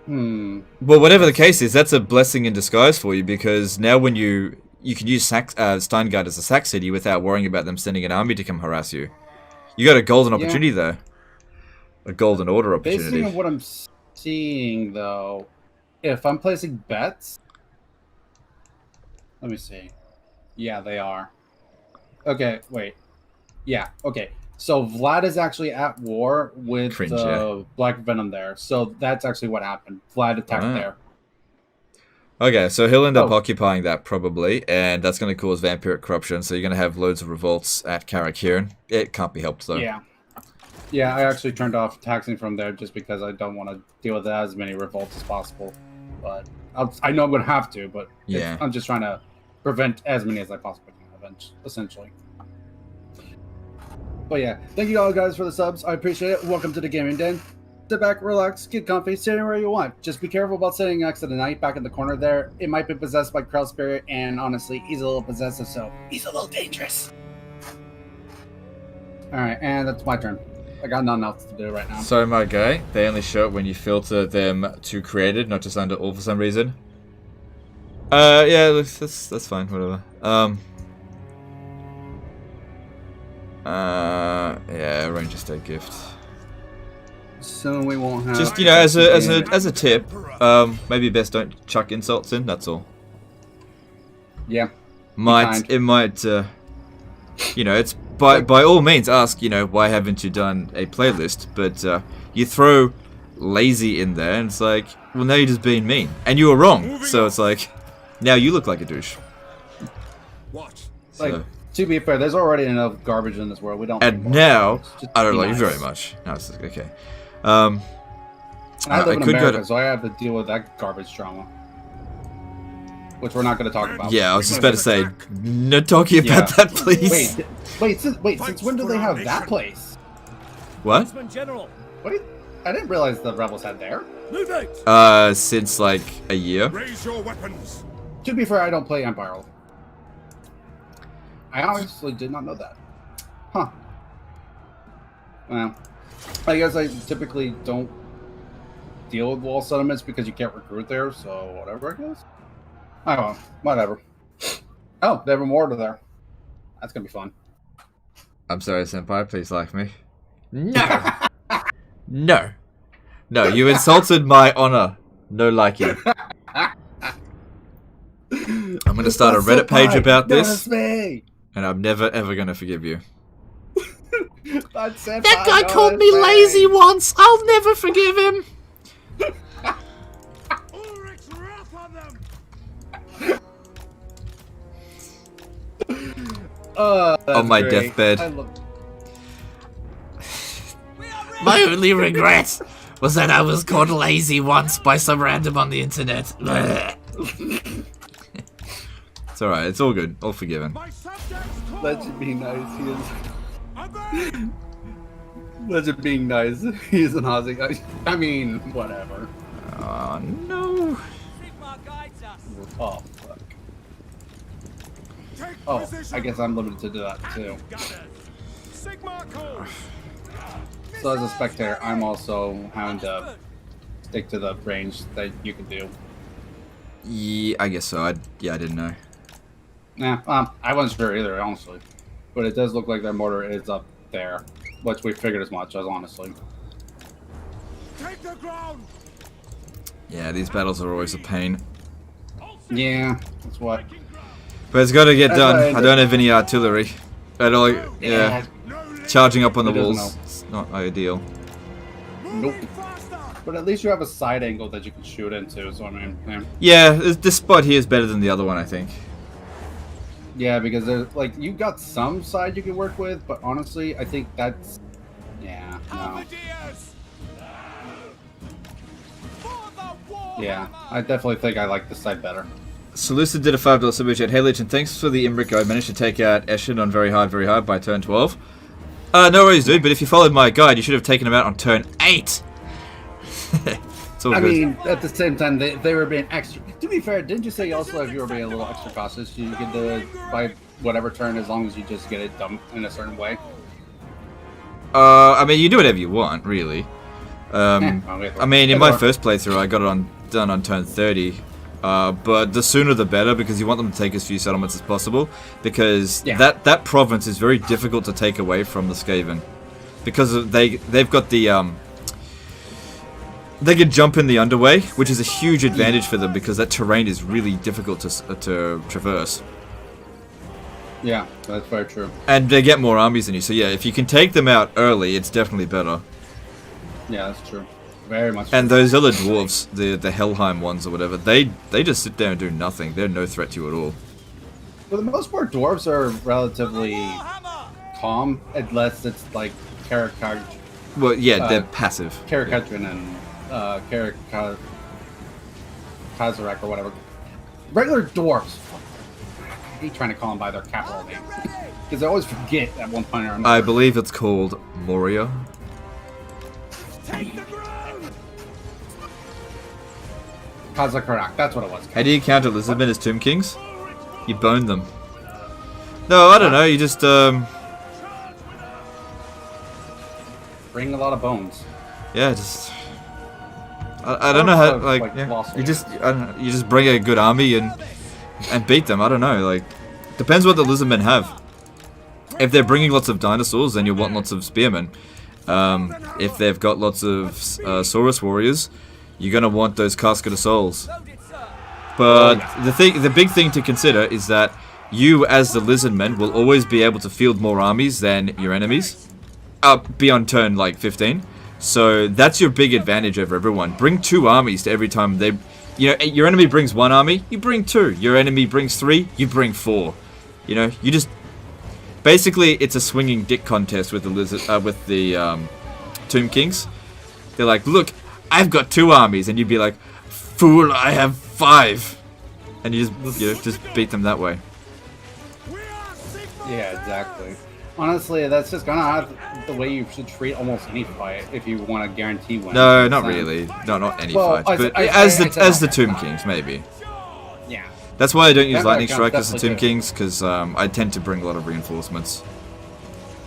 Speaker 2: Well, whatever the case is, that's a blessing in disguise for you, because now when you can use Steingart as a sack city without worrying about them sending an army to come harass you. You got a golden opportunity there. A golden order opportunity.
Speaker 1: Based on what I'm seeing, though, if I'm placing bets, let me see. Yeah, they are. Okay, wait. Yeah, okay. So Vlad is actually at war with Black Venom there. So that's actually what happened. Vlad attacked there.
Speaker 2: Okay, so he'll end up occupying that probably, and that's going to cause vampiric corruption, so you're going to have loads of revolts at Karak Hirn. It can't be helped, though.
Speaker 1: Yeah. Yeah, I actually turned off taxing from there just because I don't want to deal with as many revolts as possible. But I know I'm going to have to, but
Speaker 2: yeah,
Speaker 1: I'm just trying to prevent as many as I possibly can, essentially. But yeah, thank you all guys for the subs. I appreciate it. Welcome to the Gaming Den. Sit back, relax, get comfy, sit anywhere you want. Just be careful about sitting next to the knight back in the corner there. It might be possessed by Karl Spirit, and honestly, he's a little possessive, so he's a little dangerous. Alright, and that's my turn. I got nothing else to do right now.
Speaker 2: So, my guy, they only show it when you filter them to created, not just under all for some reason. Yeah, that's fine, whatever. Yeah, Ranger State gift.
Speaker 1: So we won't have.
Speaker 2: Just, you know, as a tip, maybe best don't chuck insults in. That's all.
Speaker 1: Yeah.
Speaker 2: It might, you know, it's by all means ask, you know, why haven't you done a playlist? But you throw lazy in there, and it's like, well, now you're just being mean, and you were wrong. So it's like, now you look like a douche.
Speaker 3: Watch.
Speaker 1: Like, to be fair, there's already enough garbage in this world. We don't.
Speaker 2: And now, I don't like you very much. No, it's okay.
Speaker 1: I live in America, so I have to deal with that garbage drama, which we're not going to talk about.
Speaker 2: Yeah, I was just about to say, no talking about that, please.
Speaker 1: Wait, since when do they have that place?
Speaker 2: What?
Speaker 1: Wait, I didn't realize the rebels had there.
Speaker 2: Since like a year.
Speaker 3: Raise your weapons.
Speaker 1: To be fair, I don't play Empire. I honestly did not know that. Huh. Well, I guess I typically don't deal with wall settlements because you can't recruit there, so whatever, I guess. I don't know. Whatever. Oh, they have a mortar there. That's gonna be fun.
Speaker 2: I'm sorry, Senpai, please like me. No! No. No, you insulted my honor. No liking. I'm gonna start a Reddit page about this. And I'm never ever gonna forgive you.
Speaker 6: That guy called me lazy once. I'll never forgive him.
Speaker 3: Ulrich's wrath on them.
Speaker 2: On my deathbed.
Speaker 6: My only regret was that I was called lazy once by some random on the internet.
Speaker 2: It's alright, it's all good, all forgiven.
Speaker 1: Legend being nice, he is. Legend being nice, he is an Aussie. I mean, whatever.
Speaker 2: Oh no.
Speaker 1: Oh fuck. Oh, I guess I'm limited to that too. So as a spectator, I'm also having to stick to the range that you can do.
Speaker 2: Yeah, I guess so. I didn't know.
Speaker 1: Nah, I wasn't sure either, honestly. But it does look like their mortar is up there, which we figured as much, as honestly.
Speaker 3: Take the ground.
Speaker 2: Yeah, these battles are always a pain.
Speaker 1: Yeah, that's what.
Speaker 2: But it's got to get done. I don't have any artillery. At all. Yeah. Charging up on the walls. It's not ideal.
Speaker 1: Nope. But at least you have a side angle that you can shoot into, so I mean,
Speaker 2: yeah. This spot here is better than the other one, I think.
Speaker 1: Yeah, because there's like you got some side you can work with, but honestly, I think that's no. Yeah, I definitely think I like this side better.
Speaker 2: Seleucid did a $5 super chat. Hey Legion, thanks for the Imbric. I managed to take out Eshin on very hard by turn 12. No worries, dude, but if you followed my guide, you should have taken him out on turn 8. It's all
Speaker 1: I
Speaker 2: good.
Speaker 1: mean, at the same time, they were being extra. To be fair, didn't you say also if you were being a little extra cautious, you could do it by whatever turn as long as you just get it done in a certain way?
Speaker 2: I mean, you do whatever you want, really. I mean, in my first playthrough, I got it done on turn 30. But the sooner the better, because you want them to take as few settlements as possible, because that province is very difficult to take away from the Skaven, because they've got the they can jump in the underway, which is a huge advantage for them because that terrain is really difficult to traverse.
Speaker 1: Yeah, that's very true.
Speaker 2: And they get more armies than you, so yeah, if you can take them out early, it's definitely better.
Speaker 1: Yeah, that's true. Very much.
Speaker 2: And those other dwarves, the Helheim ones or whatever, they just sit there and do nothing. They're no threat to you at all.
Speaker 1: For the most part, dwarves are relatively calm, unless it's like Karak.
Speaker 2: Well, yeah, they're passive.
Speaker 1: Karakatrin and Kazarak or whatever. Regular dwarves. I hate trying to call them by their capital name. Because I always forget at one point or another.
Speaker 2: I believe it's called Moria.
Speaker 3: Take the ground!
Speaker 1: Karak, that's what it was.
Speaker 2: How do you counter Lizardmen as Tomb Kings? You bone them. No, I don't know, you just,
Speaker 1: Bring a lot of bones.
Speaker 2: yeah, just... I don't know how, like yeah, you just bring a good army and beat them, I don't know, like... Depends what the Lizardmen have. If they're bringing lots of dinosaurs, then you'll want lots of spearmen. If they've got lots of Saurus warriors, you're gonna want those Casket of Souls. But the big thing to consider is that you, as the Lizardmen, will always be able to field more armies than your enemies, beyond turn like 15. So that's your big advantage over everyone. Bring 2 armies to every time they, you know, your enemy brings 1 army, you bring 2. Your enemy brings 3, you bring 4. You know, you just. Basically, it's a swinging dick contest with the Tomb Kings. They're like, look, I've got 2 armies, and you'd be like, fool, I have 5, and you just beat them that way.
Speaker 1: Yeah, exactly. Honestly, that's just gonna have the way you should treat almost any fight if you want to guarantee wins.
Speaker 2: No, not really. No, not any fight, but as the Tomb Kings, maybe.
Speaker 1: Yeah.
Speaker 2: That's why I don't use Lightning Strike as the Tomb Kings, because I tend to bring a lot of reinforcements.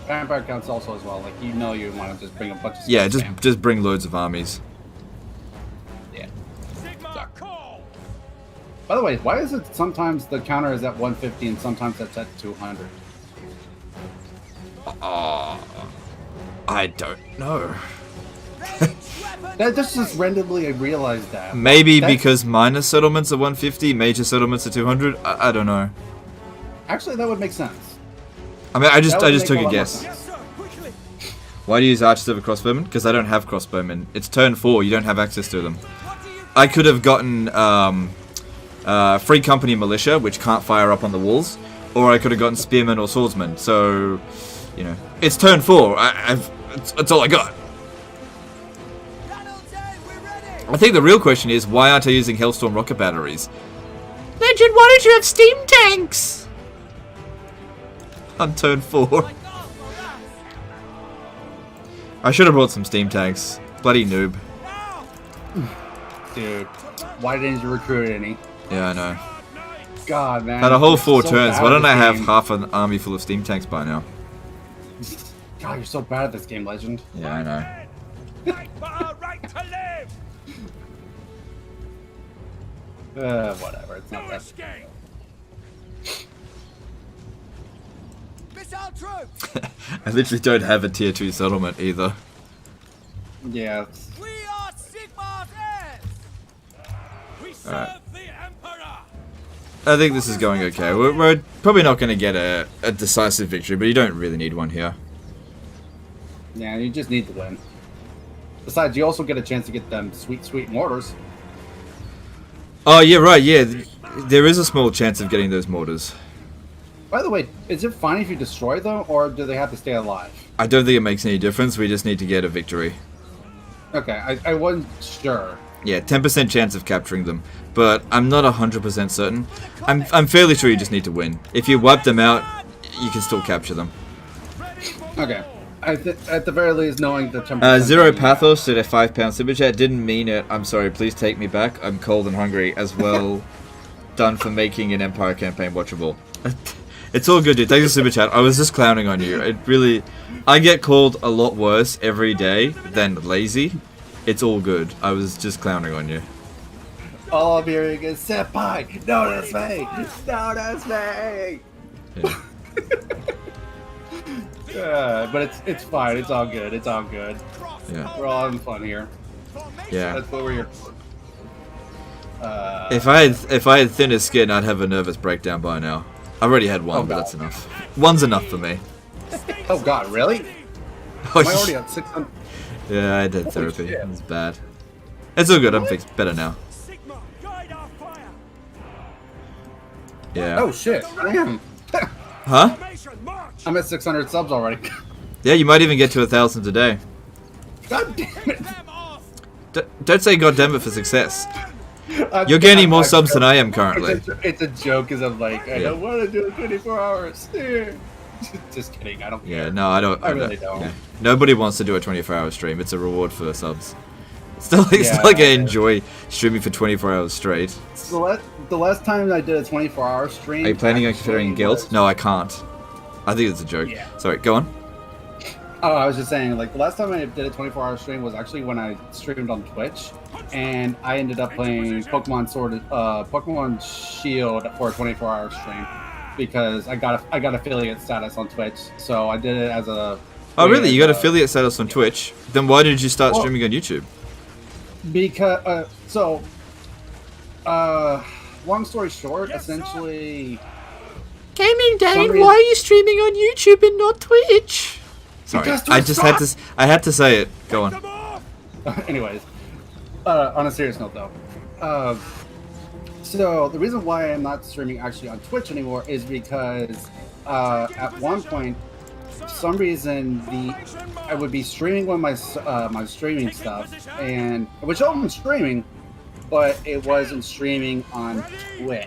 Speaker 1: Vampire counts also as well. Like you want to just bring a bunch of.
Speaker 2: Yeah, just bring loads of armies.
Speaker 1: Yeah. By the way, why is it sometimes the counter is at 150 and sometimes it's at 200?
Speaker 2: I don't know.
Speaker 1: That just randomly I realized that.
Speaker 2: Maybe because minor settlements are 150, major settlements are 200. I don't know.
Speaker 1: Actually, that would make sense.
Speaker 2: I mean, I just took a guess.
Speaker 3: Yes, sir, quickly!
Speaker 2: Why do you use archers over crossbowmen? Because I don't have crossbowmen. It's turn 4. You don't have access to them. I could have gotten Free Company Militia, which can't fire up on the walls, or I could have gotten Spearmen or Swordsmen. So, you know, it's turn 4. That's all I got. I think the real question is, why aren't I using Hellstorm rocket batteries?
Speaker 6: Legend, why don't you have steam tanks?
Speaker 2: On turn 4. I should have brought some steam tanks. Bloody noob.
Speaker 1: Dude, why didn't you recruit any?
Speaker 2: Yeah, I know.
Speaker 1: God, man.
Speaker 2: Had a whole 4 turns. Why don't I have
Speaker 1: game.
Speaker 2: half an army full of steam tanks by now?
Speaker 1: God, you're so bad at this game, Legend.
Speaker 2: Yeah, I know.
Speaker 3: Fight for our right to live!
Speaker 1: Whatever. It's not
Speaker 3: No
Speaker 1: that.
Speaker 3: escape!
Speaker 5: Missile troops!
Speaker 2: I literally don't have a tier 2 settlement either.
Speaker 1: Yeah.
Speaker 5: We are Sigmar's heirs!
Speaker 3: We serve
Speaker 2: Alright.
Speaker 3: the Emperor!
Speaker 2: I think this is going okay. We're probably not going to get a decisive victory, but you don't really need one here.
Speaker 1: Yeah, you just need to win. Besides, you also get a chance to get them sweet, sweet mortars.
Speaker 2: Oh, yeah, right, yeah. There is a small chance of getting those mortars.
Speaker 1: By the way, is it fine if you destroy them, or do they have to stay alive?
Speaker 2: I don't think it makes any difference. We just need to get a victory.
Speaker 1: Okay, I wasn't sure.
Speaker 2: Yeah, 10% chance of capturing them, but I'm not 100% certain. I'm fairly sure you just need to win. If you wipe them out, you can still capture them.
Speaker 1: Okay. At the very least, knowing the 10%.
Speaker 2: Zero Pathos did a £5 super chat. Didn't mean it. I'm sorry. Please take me back. I'm cold and hungry. As well done for making an Empire campaign watchable. It's all good, dude. Thanks for super chat. I was just clowning on you. It really... I get called a lot worse every day than lazy. It's all good. I was just clowning on you.
Speaker 1: All I'm hearing is senpai, notice me, notice me.
Speaker 2: Yeah.
Speaker 1: But it's fine. It's all good. It's all good.
Speaker 2: Yeah.
Speaker 1: We're all having fun here.
Speaker 2: Yeah.
Speaker 1: That's what we're here for.
Speaker 2: If I had thinner skin, I'd have a nervous breakdown by now. I've already had one, but that's enough. One's enough for me.
Speaker 1: Oh God, really?
Speaker 2: Oh,
Speaker 1: Am I already at 600?
Speaker 2: yeah, I did
Speaker 1: Holy
Speaker 2: therapy.
Speaker 1: shit.
Speaker 2: It was bad. It's all good. I'm fixed. Better now.
Speaker 3: Sigma, guide our fire.
Speaker 2: Yeah.
Speaker 1: Oh shit! I am.
Speaker 2: Huh?
Speaker 3: Formation, march.
Speaker 1: I'm at 600 subs already.
Speaker 2: Yeah, you might even get to 1,000 today.
Speaker 1: God damn it!
Speaker 3: Them off.
Speaker 2: Don't say goddamn it for success. You're gaining more subs than I am currently.
Speaker 1: It's a joke because I'm like, I
Speaker 2: Yeah.
Speaker 1: don't want to do it 24 hours. Just kidding. I don't
Speaker 2: Yeah,
Speaker 1: care.
Speaker 2: no, I don't.
Speaker 1: I really don't.
Speaker 2: Yeah. Nobody wants to do a 24-hour stream. It's a reward for subs. It's not
Speaker 1: Yeah.
Speaker 2: like I enjoy streaming for 24 hours straight.
Speaker 1: So the last time I did a 24-hour stream.
Speaker 2: Are you planning on
Speaker 1: actually
Speaker 2: considering Gelt?
Speaker 1: was-
Speaker 2: No, I can't. I think it's a joke.
Speaker 1: Yeah.
Speaker 2: Sorry, go on.
Speaker 1: Oh, I was just saying, like, the last time I did a 24-hour stream was actually when I streamed on Twitch, and I ended up playing Pokemon Shield for a 24-hour stream because I got affiliate status on Twitch, so I did it as a.
Speaker 2: Oh, really? You got affiliate status on Twitch? Then why did you start
Speaker 1: Well-
Speaker 2: streaming on YouTube?
Speaker 1: Because long story short, essentially.
Speaker 6: Gaming Dehne,
Speaker 1: Somebody-
Speaker 6: why are you streaming on YouTube and not Twitch?
Speaker 2: Sorry,
Speaker 1: Because
Speaker 2: I just had to. I had to say it. Go on.
Speaker 3: Them off.
Speaker 1: Anyways, on a serious note though, so the reason why I'm not streaming actually on Twitch anymore is because at one point, for some reason, I would be streaming with my my streaming stuff, and which I'm streaming, but it wasn't streaming on Twitch.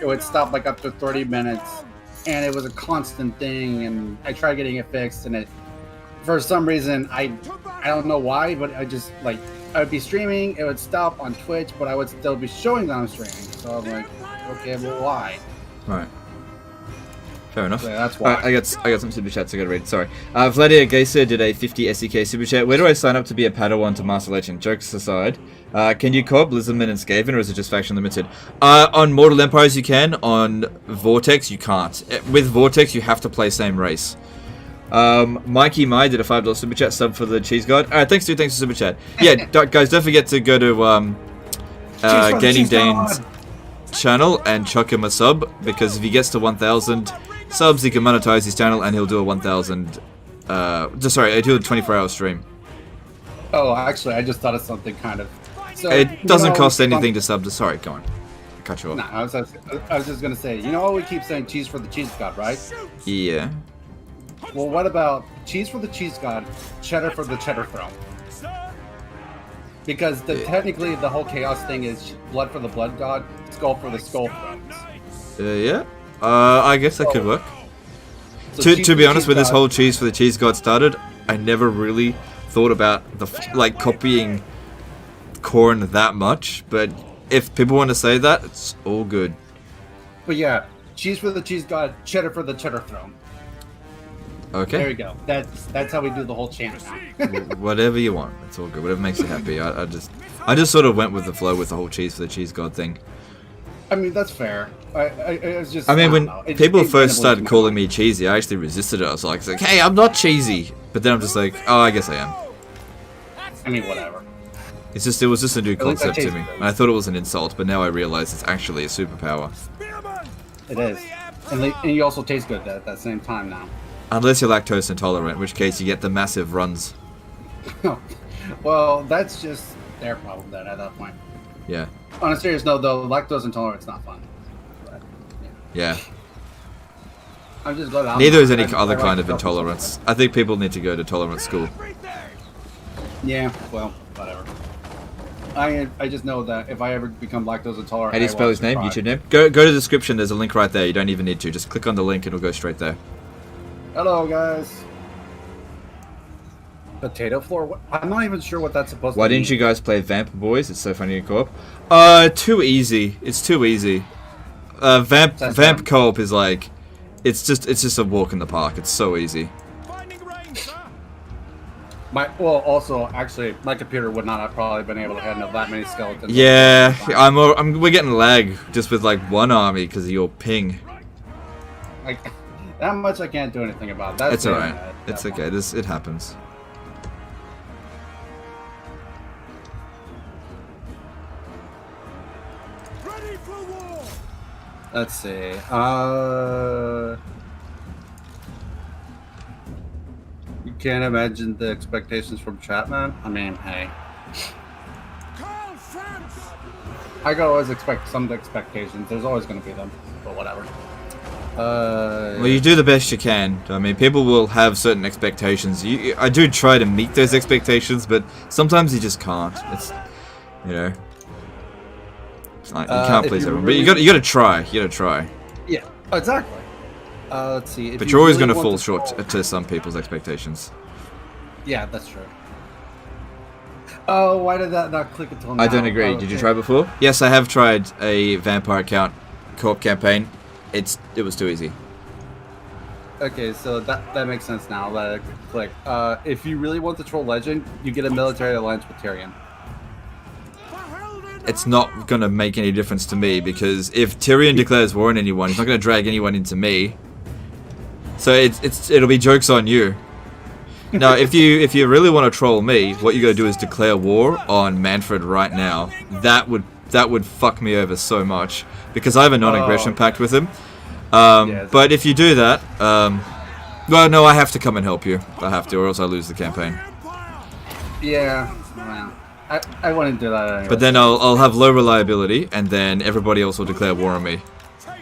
Speaker 1: It would stop like after 30 minutes, and it was a constant thing. And I tried getting it fixed, and it. For some reason, I don't know why, but I just like I would be streaming, it would stop on Twitch, but I would still be showing that I'm streaming. So I'm like, okay, well, why?
Speaker 2: Right. Fair enough.
Speaker 1: So that's why.
Speaker 2: I got some super chats I gotta read. Sorry. Vladir Geyser did a 50 SEK super chat. Where do I sign up to be a Padawan to Master Legend? Jokes aside, can you co-op Lizardman and Skaven, or is it just faction limited? On Mortal Empires you can. On Vortex you can't. With Vortex you have to play same race. Mikey Mai did a $5 super chat, sub for the cheese god. Alright, thanks dude, thanks for super chat. Yeah, guys, don't forget to go to Gaming Dehne's channel and chuck him a sub, because if he gets to 1,000 subs, he can monetize his channel and he'll do a 1,000. He'll do a 24-hour stream.
Speaker 1: Oh, actually, I just thought of something kind of. So,
Speaker 2: It doesn't cost anything to sub to. Sorry, go on. Cut you off.
Speaker 1: Nah, I was just gonna say, you know, we keep saying cheese for the cheese god, right?
Speaker 2: Yeah.
Speaker 1: Well, what about cheese for the cheese god, cheddar for the cheddar throne? Because technically the whole chaos thing is blood for the blood god, skull for the skull thrones.
Speaker 2: Yeah. I guess that could work.
Speaker 1: So
Speaker 2: To
Speaker 1: cheese
Speaker 2: be
Speaker 1: for the
Speaker 2: honest,
Speaker 1: cheese
Speaker 2: when this
Speaker 1: god-
Speaker 2: whole cheese for the cheese god started, I never really thought about copying Corn that much. But if people want to say that, it's all good.
Speaker 1: But yeah, cheese for the cheese god, cheddar for the cheddar throne.
Speaker 2: Okay.
Speaker 1: There you go. That's how we do the whole chant now.
Speaker 2: Whatever you want, it's all good. Whatever makes you happy. I just sort of went with the flow with the whole cheese for the cheese god thing.
Speaker 1: I mean, that's fair. I was just.
Speaker 2: I mean, when
Speaker 1: don't know. It
Speaker 2: people
Speaker 1: just
Speaker 2: first
Speaker 1: came
Speaker 2: started
Speaker 1: into
Speaker 2: calling me cheesy, I actually resisted it. I was like, hey, I'm not cheesy. But then I'm just like, oh, I guess I am.
Speaker 1: I mean, whatever.
Speaker 2: It was just a new
Speaker 1: At least I
Speaker 2: concept to
Speaker 1: tasted
Speaker 2: me.
Speaker 1: it.
Speaker 2: And I thought it was an insult, but now I realize it's actually a superpower.
Speaker 1: It is, and you also taste good at that same time now.
Speaker 2: Unless you're lactose intolerant, in which case you get the massive runs.
Speaker 1: Well, that's just their problem then at that point.
Speaker 2: Yeah.
Speaker 1: On a serious note, though, lactose intolerance not fun. But,
Speaker 2: Yeah.
Speaker 1: I'm just glad.
Speaker 2: Neither is any
Speaker 1: I
Speaker 2: other
Speaker 1: like
Speaker 2: kind of
Speaker 1: lactose
Speaker 2: intolerance. I think people need to go to tolerance school.
Speaker 1: Yeah, well, whatever. I just know that if I ever become lactose intolerant,
Speaker 2: How do you
Speaker 1: I
Speaker 2: spell
Speaker 1: will
Speaker 2: his name?
Speaker 1: cry.
Speaker 2: YouTube name? Go to the description. There's a link right there. You don't even need to. Just click on the link and it'll go straight there.
Speaker 1: Hello, guys. Potato floor? What? I'm not even sure what that's supposed
Speaker 2: Why
Speaker 1: to mean.
Speaker 2: didn't you guys play Vamp Boys? It's so funny in co-op. Too easy. It's too easy. Vamp
Speaker 1: That's
Speaker 2: Vamp
Speaker 1: dumb.
Speaker 2: co-op is like, it's just a walk in the park. It's so easy.
Speaker 3: Finding range, sir.
Speaker 1: Also, actually, my computer would not have probably been able to handle that many skeletons.
Speaker 2: Yeah, we're getting lag just with like one army because of your ping.
Speaker 1: Like, that much I can't do anything about. That's
Speaker 2: it's alright. It's okay. It happens.
Speaker 3: Ready for war.
Speaker 1: Let's see. You can't imagine the expectations from chat, man. I mean, hey.
Speaker 3: Karl Franz.
Speaker 1: I could always expect some expectations. There's always going to be them, but whatever.
Speaker 2: Well, you do the best you can. I mean, people will have certain expectations. I do try to meet those expectations, but sometimes you just can't. It's, you know, it's like, you can't please everyone. But you got to try. You got to try.
Speaker 1: Yeah, exactly. Let's see.
Speaker 2: But you're always going to fall short to some people's expectations.
Speaker 1: Yeah, that's true. Oh, why did that not click until now?
Speaker 2: I don't agree. Did you try before? Yes, I have tried a vampire account co-op campaign. It was too easy.
Speaker 1: Okay, so that makes sense now. Let it click. If you really want to troll Legend, you get a military alliance with Tyrion.
Speaker 2: It's not gonna make any difference to me because if Tyrion declares war on anyone, he's not gonna drag anyone into me. So it'll be jokes on you. Now, if you really want to troll me, what you gotta do is declare war on Manfred right now. That would fuck me over so much because I have a non-aggression pact with him. But if you do that, well, no, I have to come and help you. I have to, or else I lose the campaign.
Speaker 1: Yeah, well, I wouldn't do that anyway.
Speaker 2: But then I'll have low reliability, and then everybody else will declare war on me.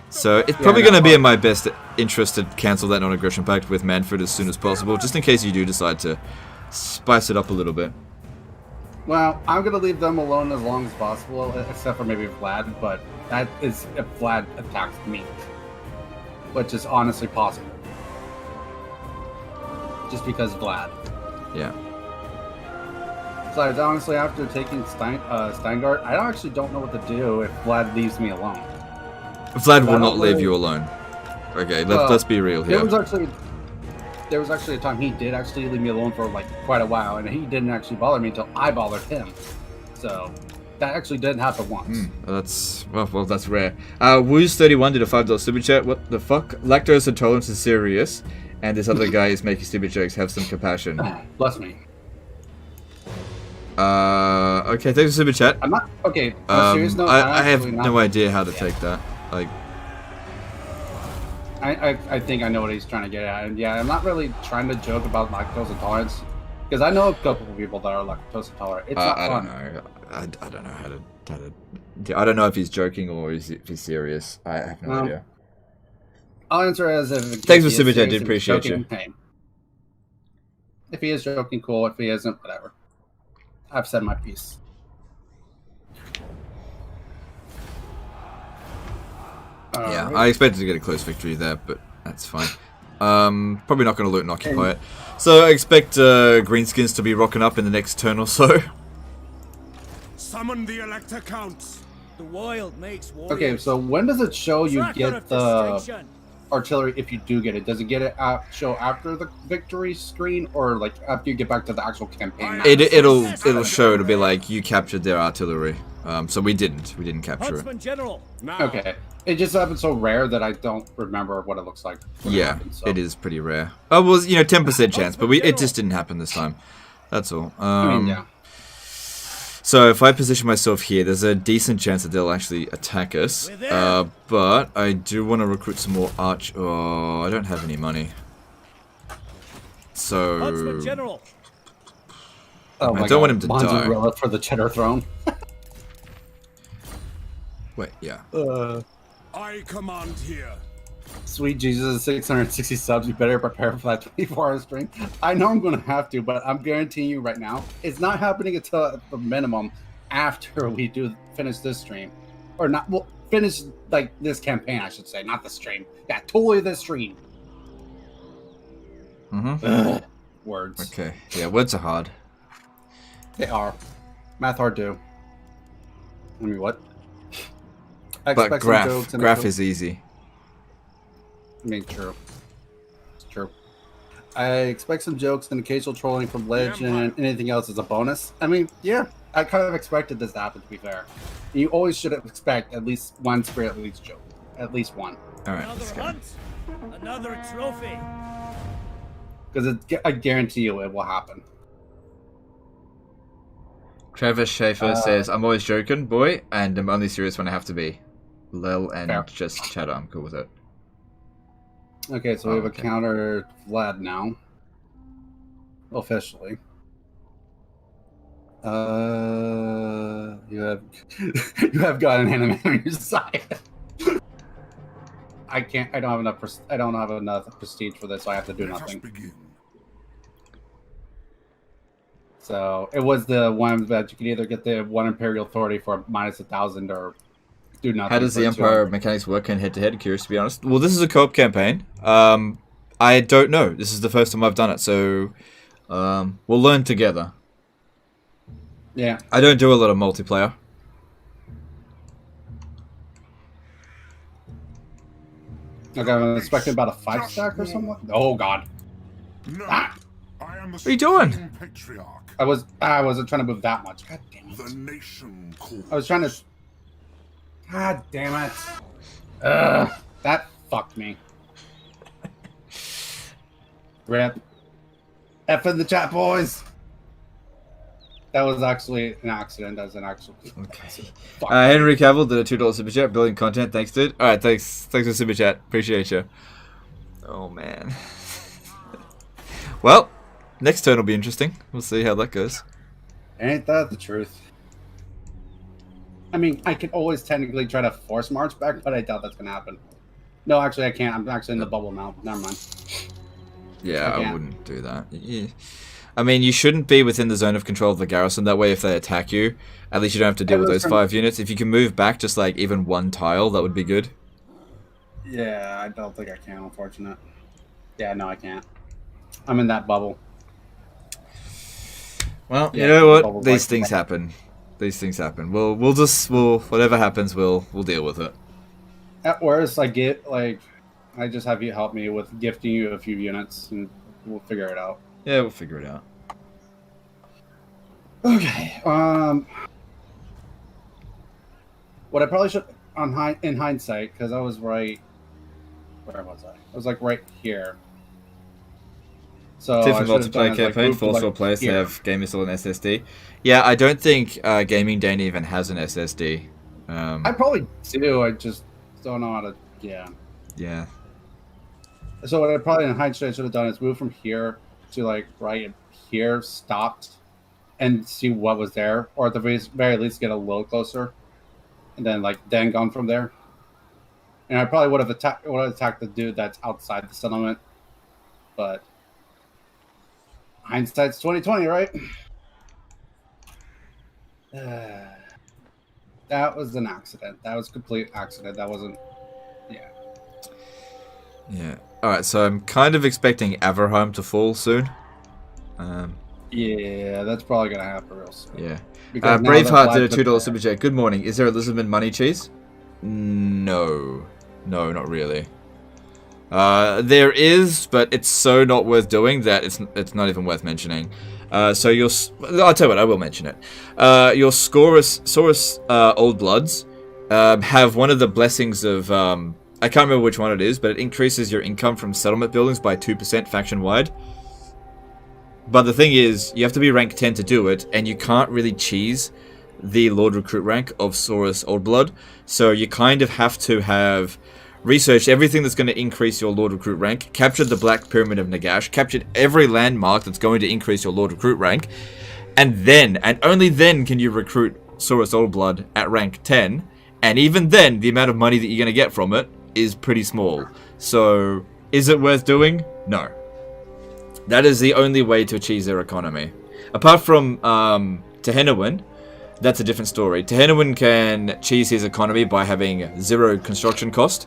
Speaker 2: So it's probably going to be in my best interest to cancel that non-aggression pact with Manfred as soon as possible, just in case you do decide to spice it up a little bit.
Speaker 1: Well, I'm going to leave them alone as long as possible, except for maybe Vlad, but that is if Vlad attacks me, which is honestly possible. Just because Vlad.
Speaker 2: Yeah.
Speaker 1: Besides, honestly, after taking Steingart, I actually don't know what to do if Vlad leaves me alone.
Speaker 2: Vlad will not leave you alone. Okay, let's be real here.
Speaker 1: There was actually a time he did actually leave me alone for like quite a while, and he didn't actually bother me until I bothered him. So that actually didn't happen once.
Speaker 2: That's well, that's rare. Woos31 did a $5 super chat. What the fuck? Lactose intolerance is serious, and this other guy is making stupid jokes. Have some compassion.
Speaker 1: Bless me.
Speaker 2: Okay, thanks for super chat.
Speaker 1: I'm not okay. On a serious note,
Speaker 2: I have no idea how to take that. Like,
Speaker 1: I think I know what he's trying to get at, and yeah, I'm not really trying to joke about lactose intolerance because I know a couple of people that are lactose intolerant. It's not fun.
Speaker 2: I don't know how to. I don't know if he's joking or if he's serious. I have no idea.
Speaker 1: I'll answer as if.
Speaker 2: Thanks for super chat. Did appreciate you.
Speaker 1: If he is joking, cool. If he isn't, whatever. I've said my piece.
Speaker 2: Yeah, I expected to get a close victory there, but that's fine. Probably not going to loot and occupy it. So I expect greenskins to be rocking up in the next turn or so.
Speaker 3: Summon the Elector Counts.
Speaker 5: The wild makes war.
Speaker 1: Okay, so when does it show you get the artillery if you do get it? Does it get it show after the victory screen or like after you get back to the actual campaign?
Speaker 2: It'll show. It'll be like you captured their artillery. So we didn't capture it.
Speaker 5: General.
Speaker 1: Okay. It just happens so rare that I don't remember what it looks like.
Speaker 2: Yeah, it is pretty rare. Oh, well, 10% chance, but it just didn't happen this time. That's all.
Speaker 1: Yeah.
Speaker 2: So if I position myself here, there's a decent chance that they'll actually attack us. But I do want to recruit some more arch. Oh, I don't have any money. So I don't want him to die.
Speaker 1: For the cheddar throne.
Speaker 2: Wait, yeah.
Speaker 3: I command here.
Speaker 1: Sweet Jesus, 660 subs. You better prepare for that 24-hour stream. I know I'm going to have to, but I'm guaranteeing you right now, it's not happening until the minimum after we finish this stream, or not. Well, finish like this campaign, I should say, not the stream. Yeah, totally this stream. Words.
Speaker 2: Okay. Yeah, words are hard.
Speaker 1: They are. Math hard too. I mean, what?
Speaker 2: But graph is easy.
Speaker 1: I mean, true. It's true. I expect some jokes and occasional trolling from Ledge, and anything else is a bonus. I mean, yeah, I kind of expected this to happen, to be fair. You always should expect at least one Spirit League's joke. At least one.
Speaker 2: Alright,
Speaker 5: Another
Speaker 2: let's go.
Speaker 5: hunt, another trophy.
Speaker 1: Because I guarantee you it will happen.
Speaker 2: Travis Schaefer says, I'm always joking, boy, and I'm only serious when I have to be. Lil and
Speaker 1: Fair.
Speaker 2: just chatter, I'm cool with it.
Speaker 1: Okay, so we have a counter Vlad now. Officially. You have you have got an anime on your side. I don't have enough prestige for this, so I have to do nothing. So it was the one that you could either get the 1 Imperial Authority for minus 1,000 or do nothing.
Speaker 2: How does the Empire
Speaker 1: 200.
Speaker 2: mechanics work in head-to-head? Curious, to be honest. Well, this is a co-op campaign. I don't know. This is the first time I've done it, so we'll learn together.
Speaker 1: Yeah.
Speaker 2: I don't do a lot of multiplayer.
Speaker 1: Okay, I'm expecting about a 5-stack or something. Oh God.
Speaker 3: No,
Speaker 1: Ah!
Speaker 3: I am the
Speaker 2: What are you doing?
Speaker 3: supreme patriarch.
Speaker 1: I wasn't trying to move that much. God damn it.
Speaker 3: The nation calls.
Speaker 1: I was trying to. God damn it. Ugh. That fucked me. Rip. F in the chat, boys. That was actually an accident. That was an actual.
Speaker 2: Okay.
Speaker 1: Fuck.
Speaker 2: Henry Cavill did a $2 super chat, building content. Thanks, dude. All right, thanks for super chat. Appreciate you. Oh man. Well, next turn will be interesting. We'll see how that goes.
Speaker 1: Ain't that the truth? I mean, I could always technically try to force march back, but I doubt that's gonna happen. No, actually, I can't. I'm actually in the bubble now. Never mind.
Speaker 2: Yeah,
Speaker 1: I
Speaker 2: I
Speaker 1: can't.
Speaker 2: wouldn't do that. Yeah. I mean, you shouldn't be within the zone of control of the garrison. That way, if they attack you, at least you don't have to deal with those 5 units. If you can move back just like even 1 tile, that would be good.
Speaker 1: Yeah, I don't think I can, unfortunate. Yeah, no, I can't. I'm in that bubble.
Speaker 2: Well,
Speaker 1: Yeah,
Speaker 2: you know
Speaker 1: the
Speaker 2: what?
Speaker 1: bubble's
Speaker 2: These
Speaker 1: like-
Speaker 2: things happen. These things happen. We'll whatever happens, we'll deal with it.
Speaker 1: At worst, I just have you help me with gifting you a few units, and we'll figure it out.
Speaker 2: Yeah, we'll figure it out.
Speaker 1: Okay. What I probably should in hindsight, because I was right. Where was I? I was like right here. So
Speaker 2: Different
Speaker 1: I should have done
Speaker 2: multiplayer
Speaker 1: is, like,
Speaker 2: campaign,
Speaker 1: moved to,
Speaker 2: 4
Speaker 1: like,
Speaker 2: players to
Speaker 1: here.
Speaker 2: have game installed on SSD. Yeah, I don't think Gaming Dehne even has an SSD.
Speaker 1: I probably do. I just don't know how to. Yeah.
Speaker 2: Yeah.
Speaker 1: So what I probably in hindsight should have done is move from here to like right here, stopped, and see what was there, or at the very least get a little closer, and then gone from there. And I probably would have attacked the dude that's outside the settlement, but hindsight's 20/20, right? That was an accident. That was a complete accident. That wasn't. Yeah.
Speaker 2: Yeah. Alright, so I'm kind of expecting Averheim to fall soon.
Speaker 1: Yeah, that's probably gonna happen real soon.
Speaker 2: Yeah.
Speaker 1: Because now
Speaker 2: Braveheart
Speaker 1: that
Speaker 2: did a
Speaker 1: Vlad's
Speaker 2: $2
Speaker 1: up
Speaker 2: super chat. Good morning. Is there a Lisbon money cheese? No. No, not really. There is, but it's so not worth doing that it's not even worth mentioning. So I'll tell you what, I will mention it. Your Saurus Old Bloods have one of the blessings of I can't remember which one it is, but it increases your income from settlement buildings by 2% faction-wide. But the thing is, you have to be rank 10 to do it, and you can't really cheese the Lord Recruit rank of Saurus Old Blood. So you kind of have to have researched everything that's going to increase your Lord Recruit rank, captured the Black Pyramid of Nagash, captured every landmark that's going to increase your Lord Recruit rank, and then, and only then, can you recruit Saurus Old Blood at rank 10, and even then, the amount of money that you're going to get from it is pretty small. So, is it worth doing? No. That is the only way to achieve their economy. Apart from Tehenowin, that's a different story. Tehenowin can cheese his economy by having 0 construction cost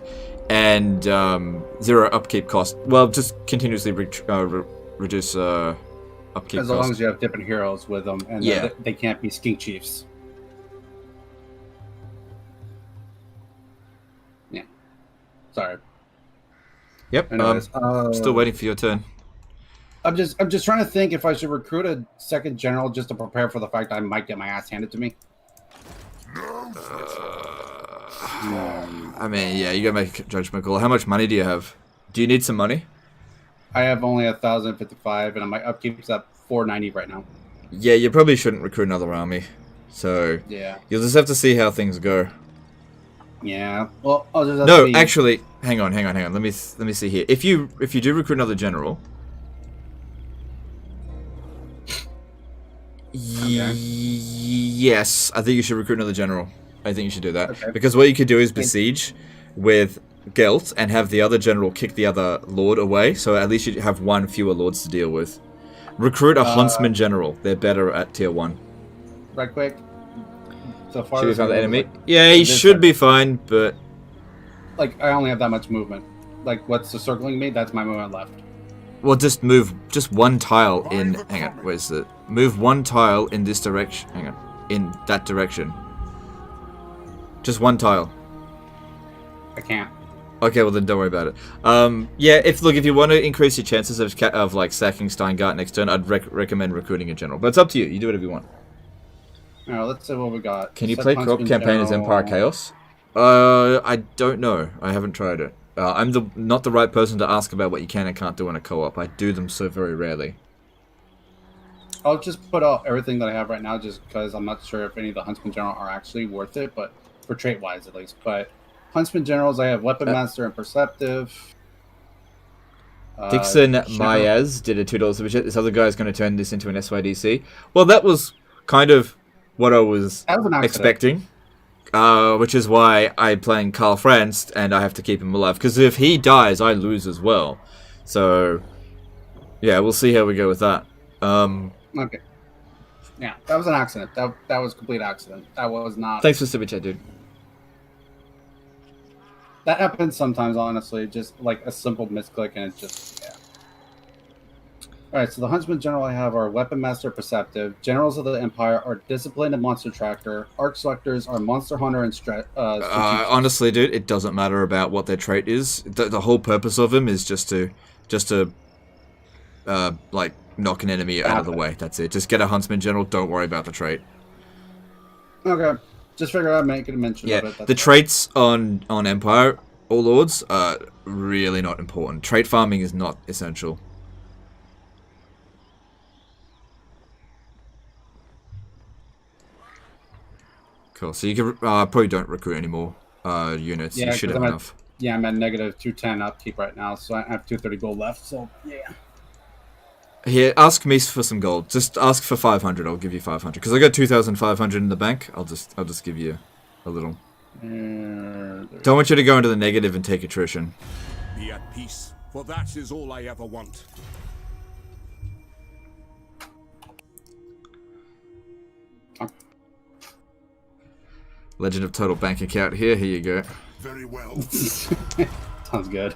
Speaker 2: and 0 upkeep cost. Well, just continuously reduce upkeep
Speaker 1: as
Speaker 2: cost.
Speaker 1: long as you have different heroes with them, and
Speaker 2: Yeah.
Speaker 1: they can't be skink chiefs. Sorry.
Speaker 2: Yep.
Speaker 1: Anyways,
Speaker 2: Still waiting for your turn.
Speaker 1: I'm just trying to think if I should recruit a second general just to prepare for the fact that I might get my ass handed to me.
Speaker 2: I mean, yeah, you gotta make a judgment call. How much money do you have? Do you need some money?
Speaker 1: I have only 1,055, and my upkeep's at 490 right now.
Speaker 2: Yeah, you probably shouldn't recruit another army. So
Speaker 1: yeah,
Speaker 2: you'll just have to see how things go.
Speaker 1: Yeah. Well, I'll just have
Speaker 2: no,
Speaker 1: to be...
Speaker 2: actually, hang on. Let me see here. If you do recruit another general, yes, I think you should recruit another general. I think you should do that because what you could do is besiege with Gelt and have the other general kick the other lord away. So at least you have one fewer lords to deal with. Recruit a huntsman general. They're better at tier 1.
Speaker 1: Right quick. So far
Speaker 2: should we find the enemy? Yeah, he should be fine, but
Speaker 1: like I only have that much movement. Like what's the circling me? That's my movement left.
Speaker 2: Well, just move one tile in. Hang on, where's the? Move one tile in this direction. Hang on, in that direction. Just one tile.
Speaker 1: I can't.
Speaker 2: Okay, well then don't worry about it. Yeah, if you want to increase your chances of like sacking Steingart next turn, I'd recommend recruiting a general. But it's up to you. You do whatever you want.
Speaker 1: Alright, let's see what we got.
Speaker 2: Can you play co-op campaign as Empire Chaos? I don't know. I haven't tried it. I'm not the right person to ask about what you can and can't do in a co-op. I do them so very rarely.
Speaker 1: I'll just put out everything that I have right now just because I'm not sure if any of the Huntsman General are actually worth it, but for trait-wise at least. But Huntsman Generals, I have Weapon Master and Perceptive.
Speaker 2: Dixon Maez did a $2 super chat. This other guy is going to turn this into an SYDC. Well, that was kind of what I was expecting. Which is why I'm playing Karl Franz and I have to keep him alive. Because if he dies, I lose as well. So, yeah, we'll see how we go with that.
Speaker 1: Okay. Yeah, that was an accident. That was a complete accident. That was not...
Speaker 2: Thanks for super chat, dude.
Speaker 1: That happens sometimes, honestly. Just like a simple misclick and it's just... Yeah. Alright, so the Huntsman General I have are Weapon Master Perceptive. Generals of the Empire are Disciplined and Monster Tracker. Arc Selectors are Monster Hunter and
Speaker 2: honestly, dude, it doesn't matter about what their trait is. The whole purpose of them is just to like, knock an enemy out of the way. That's it. Just get a Huntsman General. Don't worry about the trait.
Speaker 1: Okay. Just figure out making a mention of it.
Speaker 2: The traits on Empire or Lords are really not important. Trait farming is not essential. Cool. So you can probably don't recruit any more units.
Speaker 1: Yeah,
Speaker 2: you should have enough.
Speaker 1: I'm at negative 210 upkeep right now, so I have 230 gold left. So yeah.
Speaker 2: Here, ask me for some gold. Just ask for 500. I'll give you 500 because I got 2,500 in the bank. I'll just give you a little. Don't want you to go into the negative and take attrition.
Speaker 3: Be at peace, for that is all I ever want.
Speaker 2: Legend of Total Bank Account here. Here you go.
Speaker 3: Very well.
Speaker 1: Sounds good.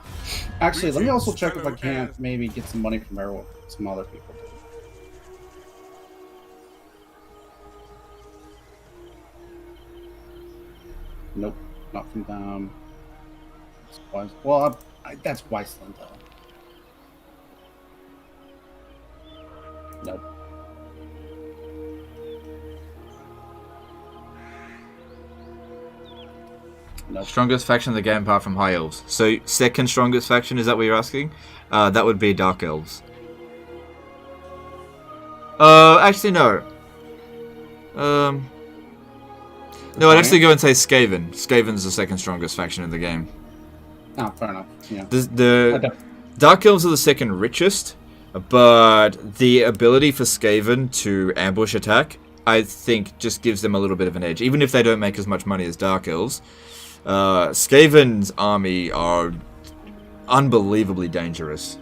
Speaker 1: Actually, let me also check if I can't maybe get some money from some other people. Nope, not from them. Well, that's Weisland though. Nope.
Speaker 2: Nope. Strongest faction in the game apart from High Elves. So, second strongest faction, is that what you're asking? That would be Dark Elves. Actually, no. No, I'd actually go and say Skaven. Skaven's the second strongest faction in the game.
Speaker 1: Oh, fair enough. Yeah.
Speaker 2: The Dark Elves are the second richest, but the ability for Skaven to ambush attack, I think, just gives them a little bit of an edge. Even if they don't make as much money as Dark Elves, Skaven's army are unbelievably dangerous.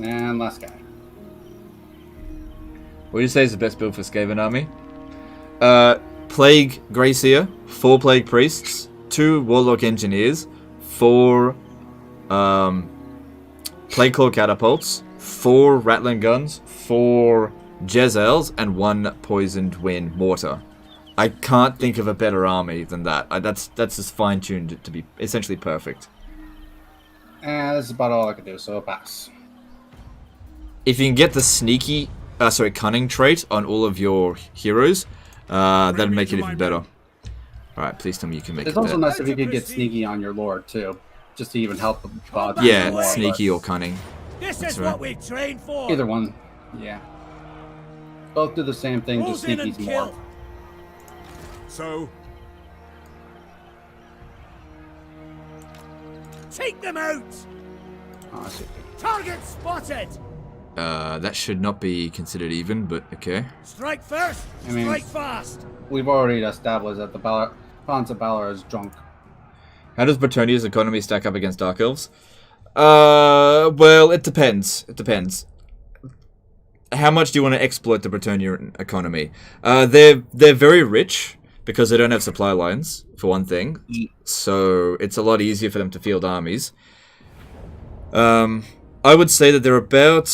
Speaker 1: And last guy.
Speaker 2: What do you say is the best build for Skaven army? Plague Greyseer, 4 Plague Priests, 2 Warlock Engineers, 4 Plague Claw Catapults, 4 Rattling Guns, 4 Jezels, and 1 Poisoned Wind Mortar. I can't think of a better army than that. That's just fine-tuned to be essentially perfect.
Speaker 1: And this is about all I can do, so I'll pass.
Speaker 2: If you can get the cunning trait on all of your heroes, that'd make it even better. Alright, please tell me you can make it better.
Speaker 1: It's also nice if you could get sneaky on your lord, too. Just to even help the bot.
Speaker 2: Yeah, sneaky or cunning.
Speaker 5: This is what we trained for.
Speaker 1: Either one, yeah. Both do the same thing, just sneaky's more.
Speaker 3: So,
Speaker 5: take them out.
Speaker 1: Oh, I see.
Speaker 5: Target spotted.
Speaker 2: That should not be considered even, but okay.
Speaker 5: Strike first. Strike fast.
Speaker 1: We've already established that the Franz of Valor is drunk.
Speaker 2: How does Bretonia's economy stack up against Dark Elves? Well, it depends. It depends. How much do you want to exploit the Bretonian economy? They're very rich because they don't have supply lines, for one thing. So it's a lot easier for them to field armies. I would say that they're about...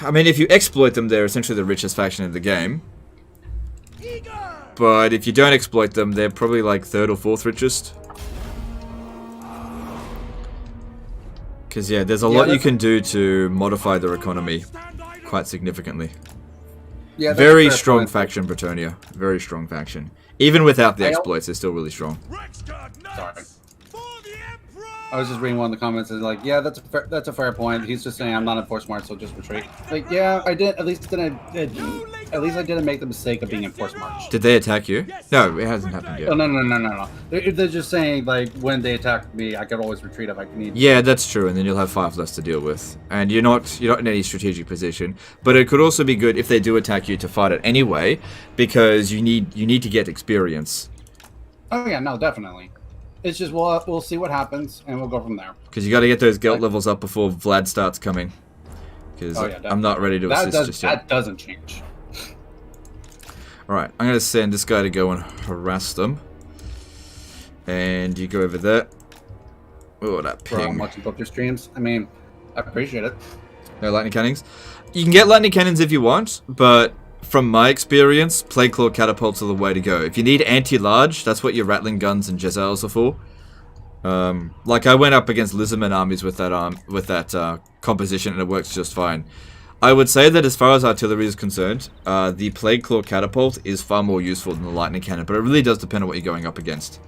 Speaker 2: I mean, if you exploit them, they're essentially the richest faction in the game. But if you don't exploit them, they're probably like 3rd or 4th richest. Because, yeah, there's a lot you can do to modify their economy quite significantly. Yeah, very strong faction, Bretonia. Very strong faction. Even without the exploits, they're still really strong.
Speaker 1: Sorry. I was just reading one of the comments and like, yeah, that's a fair point. He's just saying I'm not in Force March, so just retreat. Like, yeah, I did. At least I didn't make the mistake of being in Force March.
Speaker 2: Did they attack you? No, it hasn't happened yet.
Speaker 1: Oh, no. They're just saying like when they attack me, I could always retreat if I need.
Speaker 2: Yeah, that's true, and then you'll have 5 less to deal with, and you're not in any strategic position. But it could also be good if they do attack you to fight it anyway, because you need to get experience.
Speaker 1: Oh yeah, no, definitely. It's just we'll see what happens, and we'll go from there.
Speaker 2: Because you got to get those Gelt levels up before Vlad starts coming. Because I'm not ready to assist just yet.
Speaker 1: That doesn't change.
Speaker 2: Alright, I'm going to send this guy to go and harass them. And you go over there. Oh, that ping.
Speaker 1: I'm watching both your streams. I mean, I appreciate it.
Speaker 2: No lightning cannons? You can get lightning cannons if you want, but from my experience, Plague Claw catapults are the way to go. If you need anti-large, that's what your rattling guns and Jezzails are for. Like I went up against Lizardman armies with that composition, and it works just fine. I would say that as far as artillery is concerned, the Plague Claw catapult is far more useful than the lightning cannon, but it really does depend on what you're going up against.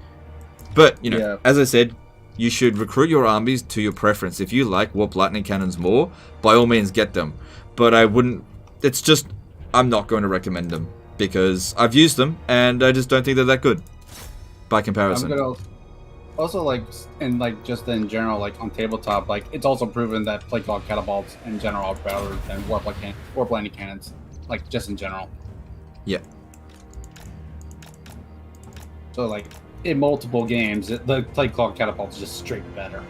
Speaker 2: But you know, as I said, you should recruit your armies to your preference. If you like warp lightning cannons more, by all means get them. But I wouldn't. It's just. I'm not going to recommend them because I've used them and I just don't think they're that good by comparison.
Speaker 1: Also, like, and like just in general, like on tabletop, like it's also proven that Plague Claw catapults in general are better than warp lightning cannons, like just in general.
Speaker 2: Yeah.
Speaker 1: So like in multiple games, the Plague Claw catapult is just straight better.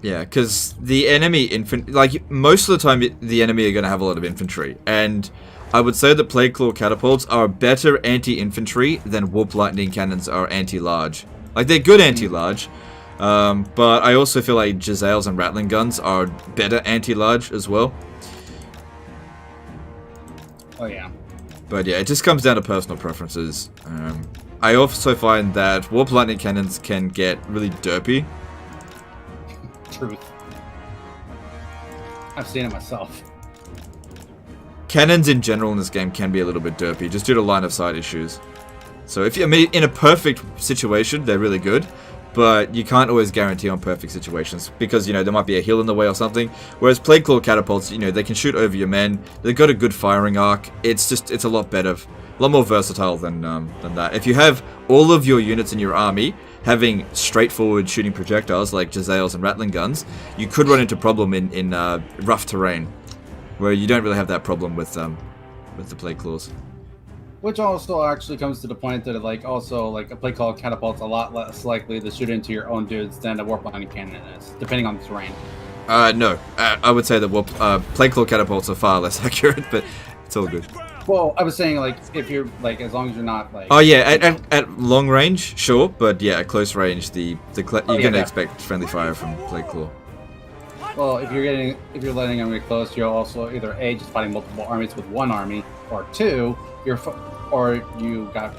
Speaker 2: Yeah, because the enemy like most of the time, the enemy are going to have a lot of infantry, and I would say that Plague Claw catapults are better anti-infantry than warp lightning cannons are anti-large. Like they're good anti-large, but I also feel like Jezzails and rattling guns are better anti-large as well.
Speaker 1: Oh yeah.
Speaker 2: But yeah, it just comes down to personal preferences. I also find that warp lightning cannons can get really derpy.
Speaker 1: Truth. I've seen it myself.
Speaker 2: Cannons in general in this game can be a little bit derpy, just due to line of sight issues. So if you, I mean, in a perfect situation, they're really good, but you can't always guarantee on perfect situations because, you know, there might be a hill in the way or something. Whereas Plague Claw catapults, you know, they can shoot over your men. They've got a good firing arc. It's a lot better, a lot more versatile than that. If you have all of your units in your army having straightforward shooting projectiles like Jezzails and rattling guns, you could run into problem in rough terrain, where you don't really have that problem with the Plague Claws.
Speaker 1: Which also actually comes to the point that like a Plague Claw catapult's a lot less likely to shoot into your own dudes than a warp lightning cannon is, depending on the terrain.
Speaker 2: No, I would say that Plague Claw catapults are far less accurate, but it's all good.
Speaker 1: Well, I was saying, like, if you're, like, as long as you're not, like...
Speaker 2: Oh, yeah, at long range, sure, but, yeah, at close range, you're going to expect friendly fire from Plague Claw.
Speaker 1: Well, if you're letting them get close, you're also either A, just fighting multiple armies with one army, or two, or you got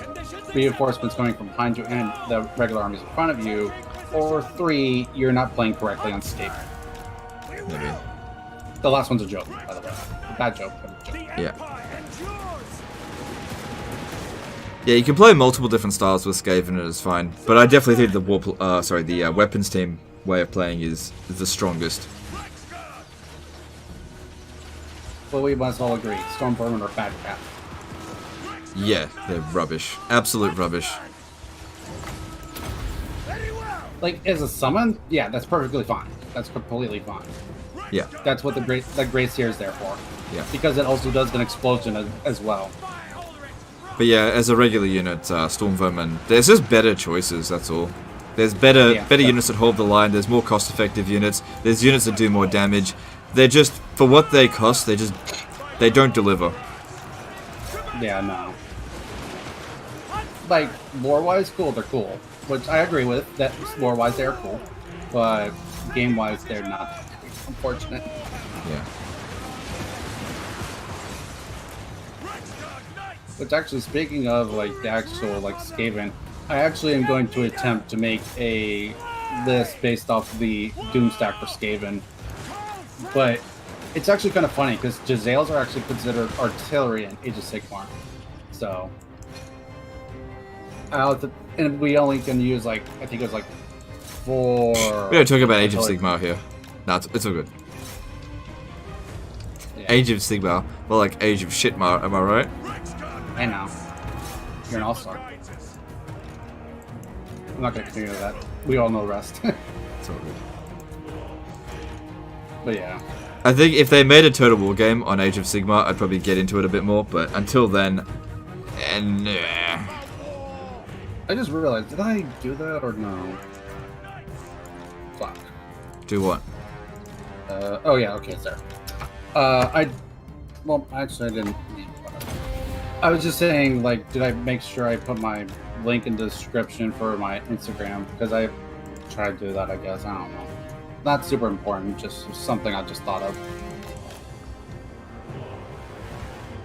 Speaker 1: reinforcements coming from behind you and the regular armies in front of you, or three, you're not playing correctly on Scape.
Speaker 2: Maybe.
Speaker 1: The last one's a joke, by the way. A bad joke, but a joke.
Speaker 2: Yeah. Yeah, you can play multiple different styles with Skaven and it's fine. But I definitely think the weapons team way of playing is the strongest.
Speaker 1: Well, we must all agree, Stormvermin are bad crap.
Speaker 2: Yeah, they're rubbish. Absolute rubbish.
Speaker 1: Like, as a summon, yeah, that's perfectly fine. That's completely fine.
Speaker 2: Yeah.
Speaker 1: That's what the Great Seer is there for.
Speaker 2: Yeah.
Speaker 1: Because it also does an explosion as well.
Speaker 2: But yeah, as a regular unit, Stormvermin, there's just better choices, that's all. There's better units that hold the line, there's more cost-effective units, there's units that do more damage. They're just, for what they cost, they don't deliver.
Speaker 1: Yeah, no. Like, lore-wise, cool, they're cool. Which I agree with, that lore-wise they're cool. But game-wise, they're not. Unfortunate.
Speaker 2: Yeah.
Speaker 1: Which actually, speaking of, like, the actual, like, Skaven, I actually am going to attempt to make a list based off the Doom stack for Skaven. But it's actually kind of funny, because Jezzails are actually considered artillery in Age of Sigmar. So... and we only can use, like, I think it was, like, 4...
Speaker 2: We don't talk about Age of Sigmar here. No, it's all good.
Speaker 1: Yeah.
Speaker 2: Age of Sigmar. Well, like Age of Shitmar, am I right?
Speaker 1: I know. You're an all-star. I'm not going to continue that. We all know the rest.
Speaker 2: It's all good.
Speaker 1: But yeah.
Speaker 2: I think if they made a Total War game on Age of Sigmar, I'd probably get into it a bit more, but until then... And...
Speaker 1: I just realized, did I do that or no? Fuck.
Speaker 2: Do what?
Speaker 1: Oh yeah, okay, it's there. Well, actually I didn't. I was just saying, like, did I make sure I put my link in the description for my Instagram? Because I tried to do that, I guess. I don't know. Not super important, just something I just thought of.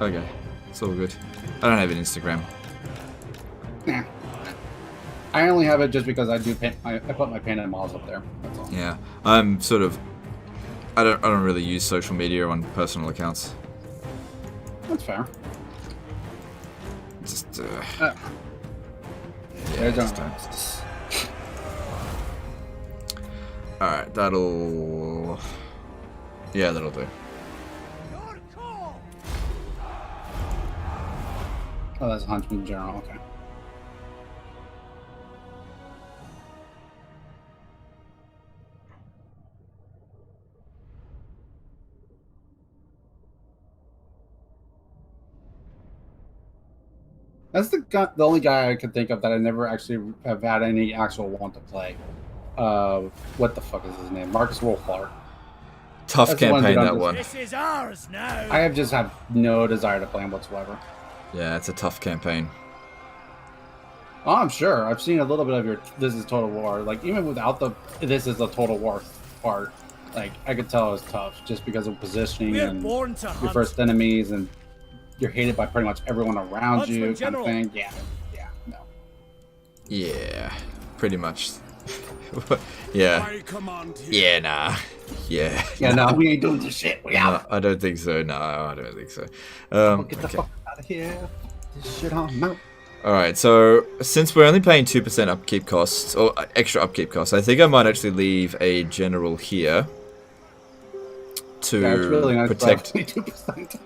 Speaker 2: Okay, it's all good. I don't have an Instagram.
Speaker 1: Yeah. I only have it just because I do paint. I put my painted models up there. That's all.
Speaker 2: Yeah, I'm sort of. I don't really use social media on personal accounts.
Speaker 1: That's fair.
Speaker 2: Just.
Speaker 1: Yeah,
Speaker 2: just all right, that'll. Yeah, that'll do.
Speaker 1: Oh, that's Huntsman General. Okay. That's the only guy I could think of that I never actually have had any actual want to play. What the fuck is his name? Marcus Wolfhard.
Speaker 2: Tough
Speaker 1: That's
Speaker 2: campaign, that one.
Speaker 5: This is ours now.
Speaker 1: I have just have no desire to play him whatsoever.
Speaker 2: Yeah, it's a tough campaign.
Speaker 1: Oh, I'm sure. I've seen a little bit of your This is Total War. Like, even without the This is the Total War part, like, I could tell it was tough just because of positioning and your first enemies and you're hated by pretty much everyone around you kind of thing. Yeah, no.
Speaker 2: Yeah, pretty much. Yeah. Yeah, nah. Yeah.
Speaker 1: Yeah, no, we ain't doing this shit. We out.
Speaker 2: No, I don't think so. No, I don't think so.
Speaker 1: Get the fuck out of here. This shit on out.
Speaker 2: Alright, so since we're only paying 2% upkeep costs, or extra upkeep costs, I think I might actually leave a general here to
Speaker 1: really nice
Speaker 2: protect.
Speaker 1: 2%.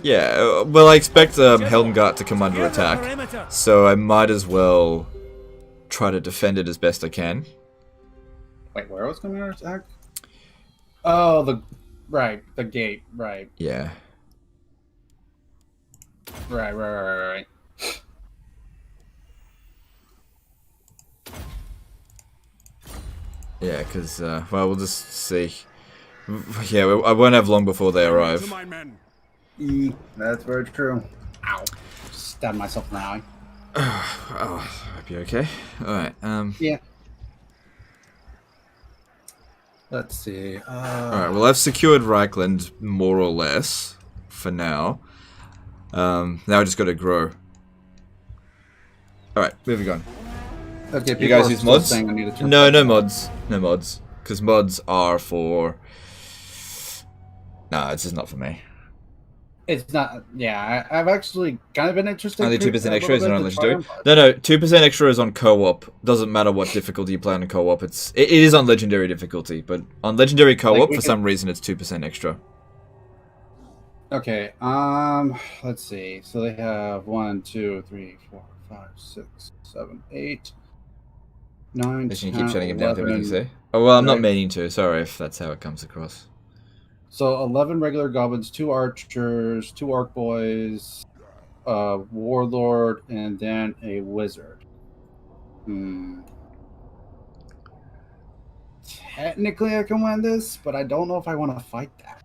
Speaker 2: Yeah, well, I expect Helmgart to come under attack, so I might as well try to defend it as best I can.
Speaker 1: Wait, where was coming under attack? Oh, the gate, right.
Speaker 2: Yeah.
Speaker 1: Right.
Speaker 2: Yeah, because, well, we'll just see. Yeah, I won't have long before they arrive.
Speaker 1: That's very true. Ow. Just stabbed myself in the eye.
Speaker 2: Oh, hope you're okay. Alright,
Speaker 1: Yeah. Let's see.
Speaker 2: Alright, well, I've secured Reichland more or less for now. Now I just got to grow. Alright, moving on.
Speaker 1: Okay,
Speaker 2: you guys use mods? No mods. No mods. Because mods are for... Nah, this is not for me.
Speaker 1: It's not... Yeah, I've actually kind of been interested...
Speaker 2: Only 2% extra is on Legendary? No, 2% extra is on co-op. Doesn't matter what difficulty you play on co-op. It is on Legendary difficulty, but on Legendary co-op, for some reason, it's 2% extra.
Speaker 1: Okay, let's see. So they have 1, 2, 3, 4, 5, 6, 7, 8, 9, 10,
Speaker 2: You keep shutting him down with everything you
Speaker 1: 11.
Speaker 2: say? Oh, well, I'm not meaning to. Sorry if that's how it comes across.
Speaker 1: So 11 regular goblins, 2 archers, 2 orc boys, warlord, and then a wizard. Technically, I can win this, but I don't know if I want to fight that.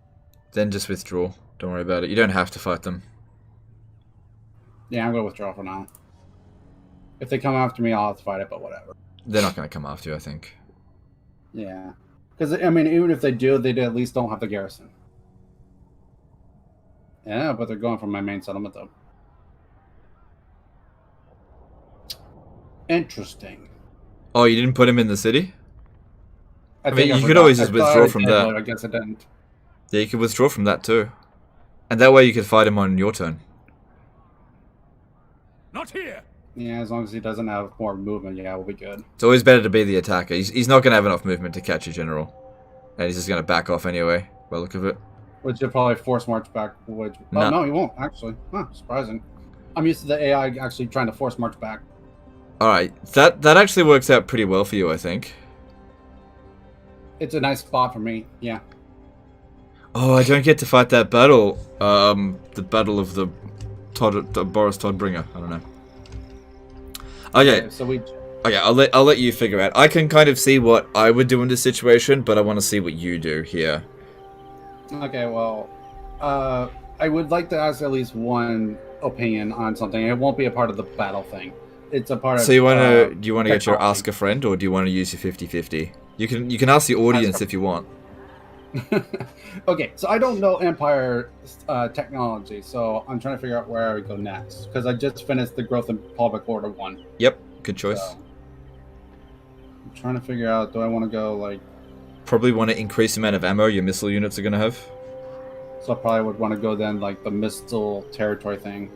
Speaker 2: Then just withdraw. Don't worry about it. You don't have to fight them.
Speaker 1: Yeah, I'm going to withdraw for now. If they come after me, I'll have to fight it, but whatever.
Speaker 2: They're not going to come after you, I think.
Speaker 1: Yeah. Because, I mean, even if they do, they at least don't have the garrison. Yeah, but they're going for my main settlement, though. Interesting.
Speaker 2: Oh, you didn't put him in the city?
Speaker 1: I mean,
Speaker 2: you could always just withdraw from that.
Speaker 1: I guess I didn't.
Speaker 2: Yeah, you could withdraw from that, too. And that way you could fight him on your turn.
Speaker 3: Not here.
Speaker 1: Yeah, as long as he doesn't have more movement, yeah, we'll be good.
Speaker 2: It's always better to be the attacker. He's not going to have enough movement to catch a general. And he's just going to back off anyway, by the look of it.
Speaker 1: Which will probably force march back. Which, oh, no, he won't, actually. Huh, surprising. I'm used to the AI actually trying to force march back.
Speaker 2: Alright, that actually works out pretty well for you, I think.
Speaker 1: It's a nice spot for me, yeah.
Speaker 2: Oh, I don't get to fight that battle. The battle of the Boris Toddbringer. I don't know. Okay.
Speaker 1: So we.
Speaker 2: Okay, I'll let you figure out. I can kind of see what I would do in this situation, but I want to see what you do here.
Speaker 1: Okay, well, I would like to ask at least one opinion on something. It won't be a part of the battle thing. It's a part of.
Speaker 2: So you want to? Do you want to get your ask a friend, or do you want to use your 50-50? You can ask the audience if you want.
Speaker 1: Okay, so I don't know Empire technology, so I'm trying to figure out where I would go next because I just finished the Growth and Public Order 1.
Speaker 2: Yep, good choice.
Speaker 1: So, I'm trying to figure out, do I want to go like...
Speaker 2: Probably want to increase the amount of ammo your missile units are going to have.
Speaker 1: So I probably would want to go then like the missile territory thing,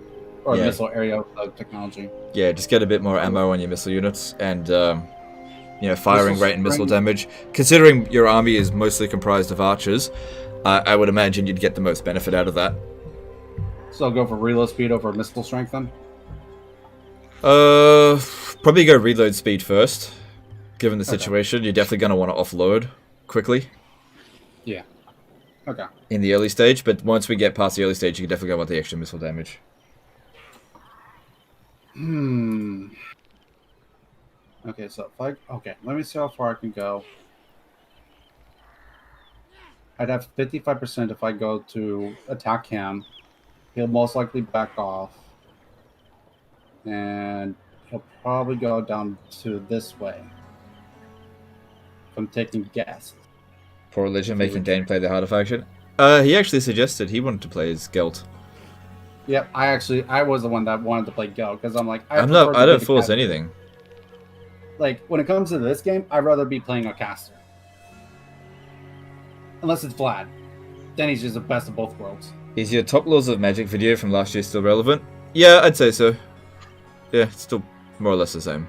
Speaker 1: or missile area technology.
Speaker 2: Yeah, just get a bit more ammo on your missile units and... you know, firing rate and missile damage. Considering your army is mostly comprised of archers, I would imagine you'd get the most benefit out of that.
Speaker 1: So I'll go for reload speed over missile strength then?
Speaker 2: Probably go reload speed first. Given the situation, you're definitely going to want to offload quickly.
Speaker 1: Yeah. Okay.
Speaker 2: In the early stage, but once we get past the early stage, you can definitely go about the extra missile damage.
Speaker 1: Okay, so if let me see how far I can go. I'd have 55% if I go to attack him. He'll most likely back off. And he'll probably go down to this way. If I'm taking guess.
Speaker 2: Poor religion making Dane play the harder faction. He actually suggested he wanted to play as Gelt.
Speaker 1: Yep, I was the one that wanted to play Gelt because I'm like
Speaker 2: I don't force anything.
Speaker 1: Like, when it comes to this game, I'd rather be playing a caster. Unless it's Vlad. Then he's just the best of both worlds.
Speaker 2: Is your Top Laws of Magic video from last year still relevant? Yeah, I'd say so. Yeah, it's still more or less the same.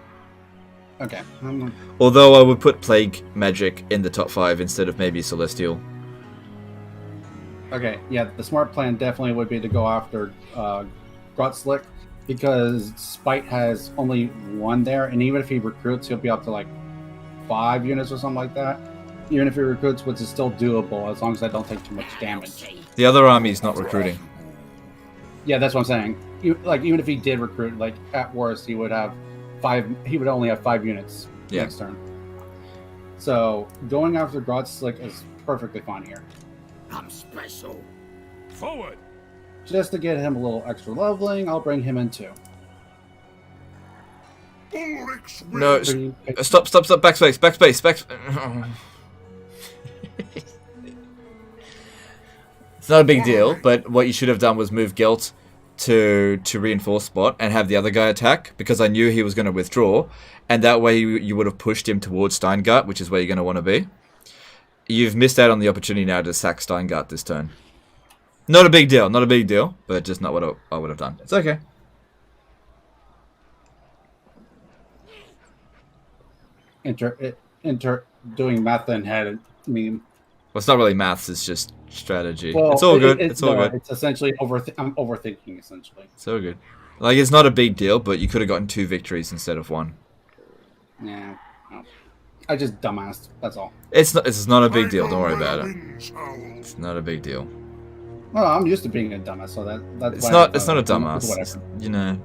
Speaker 1: Okay.
Speaker 2: Although I would put Plague Magic in the top 5 instead of maybe Celestial.
Speaker 1: Okay, yeah, the smart plan definitely would be to go after Grutslick. Because Spite has only 1 there, and even if he recruits, he'll be up to like 5 units or something like that. Even if he recruits, which is still doable as long as I don't take too much damage.
Speaker 2: The other army's not recruiting.
Speaker 1: Yeah, that's what I'm saying. Even if he did recruit, like at worst, he would have 5. He would only have 5 units next turn. So going after Grutslick is perfectly fine here.
Speaker 5: I'm special.
Speaker 3: Forward.
Speaker 1: Just to get him a little extra leveling, I'll bring him in too.
Speaker 2: No, stop, backspace. It's not a big deal, but what you should have done was move Gelt to reinforce spot and have the other guy attack, because I knew he was going to withdraw, and that way you would have pushed him towards Steingart, which is where you're going to want to be. You've missed out on the opportunity now to sack Steingart this turn. Not a big deal, but just not what I would have done. It's okay.
Speaker 1: Doing math in head meme.
Speaker 2: Well, it's not really maths, it's just strategy. Well, it's all good. It's all good.
Speaker 1: It's essentially I'm overthinking, essentially.
Speaker 2: It's all good. Like, it's not a big deal, but you could have gotten 2 victories instead of 1.
Speaker 1: Yeah. No. I just dumbassed, that's all.
Speaker 2: It's not a big deal, don't worry about it. It's not a big deal.
Speaker 1: Well, I'm used to being a dumbass, so that's
Speaker 2: it's not a dumbass. It's, you know,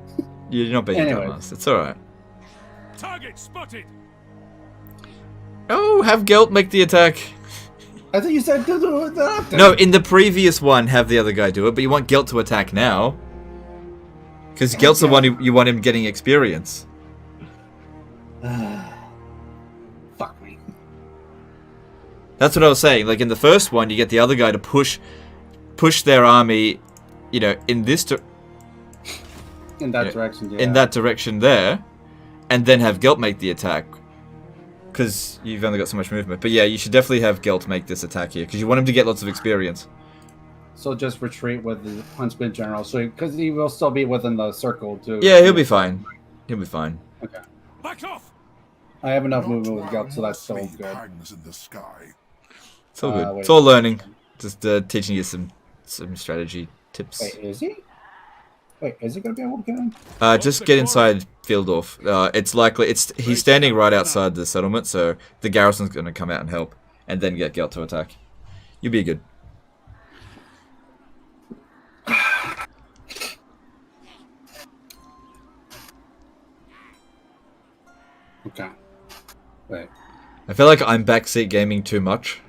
Speaker 2: you're not being a dumbass. It's alright.
Speaker 3: Target spotted.
Speaker 2: Oh, have Gelt make the attack.
Speaker 1: I think you said do that.
Speaker 2: No, in the previous one, have the other guy do it, but you want Gelt to attack now. Because Gelt's the one you want him getting experience.
Speaker 1: Fuck me.
Speaker 2: That's what I was saying. Like, in the first one, you get the other guy to push their army, you know, in this
Speaker 1: in that direction, yeah.
Speaker 2: In that direction there, and then have Gelt make the attack. Because you've only got so much movement. But yeah, you should definitely have Gelt make this attack here, because you want him to get lots of experience.
Speaker 1: So just retreat with the Huntsman General, so because he will still be within the circle too.
Speaker 2: Yeah, he'll be fine. He'll be fine.
Speaker 1: Okay.
Speaker 3: Back off.
Speaker 1: I have enough movement with Gelt, so that's so good.
Speaker 3: In the sky.
Speaker 2: It's all good. It's all learning. Just teaching you some strategy tips.
Speaker 1: Wait, is he? Wait, is he gonna be able to get in?
Speaker 2: Just get inside Pfeildorf. It's likely he's standing right outside the settlement, so the garrison's gonna come out and help, and then get Gelt to attack. You'll be good.
Speaker 1: Okay. Wait.
Speaker 2: I feel like I'm backseat gaming too much.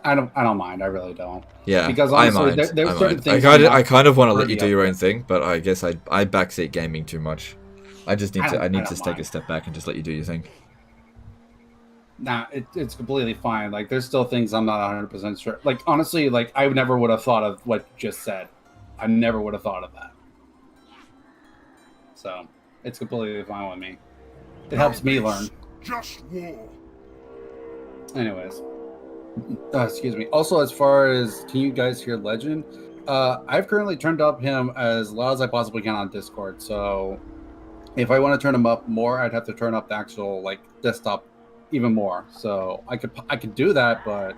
Speaker 1: I don't mind. I really don't.
Speaker 2: Yeah,
Speaker 1: because honestly, there's certain things.
Speaker 2: I kind of want to let you do your own thing, but I guess I backseat gaming too much. I just need to take a step back and just let you do your thing.
Speaker 1: Nah, it's completely fine. Like, there's still things I'm not 100% sure. Like, honestly, like, I never would have thought of what you just said. I never would have thought of that. So, it's completely fine with me. It helps me learn.
Speaker 3: Just war.
Speaker 1: Anyways. Excuse me. Also, as far as, can you guys hear Legend? I've currently turned up him as loud as I possibly can on Discord. So, if I want to turn him up more, I'd have to turn up the actual, like, desktop even more. So, I could do that, but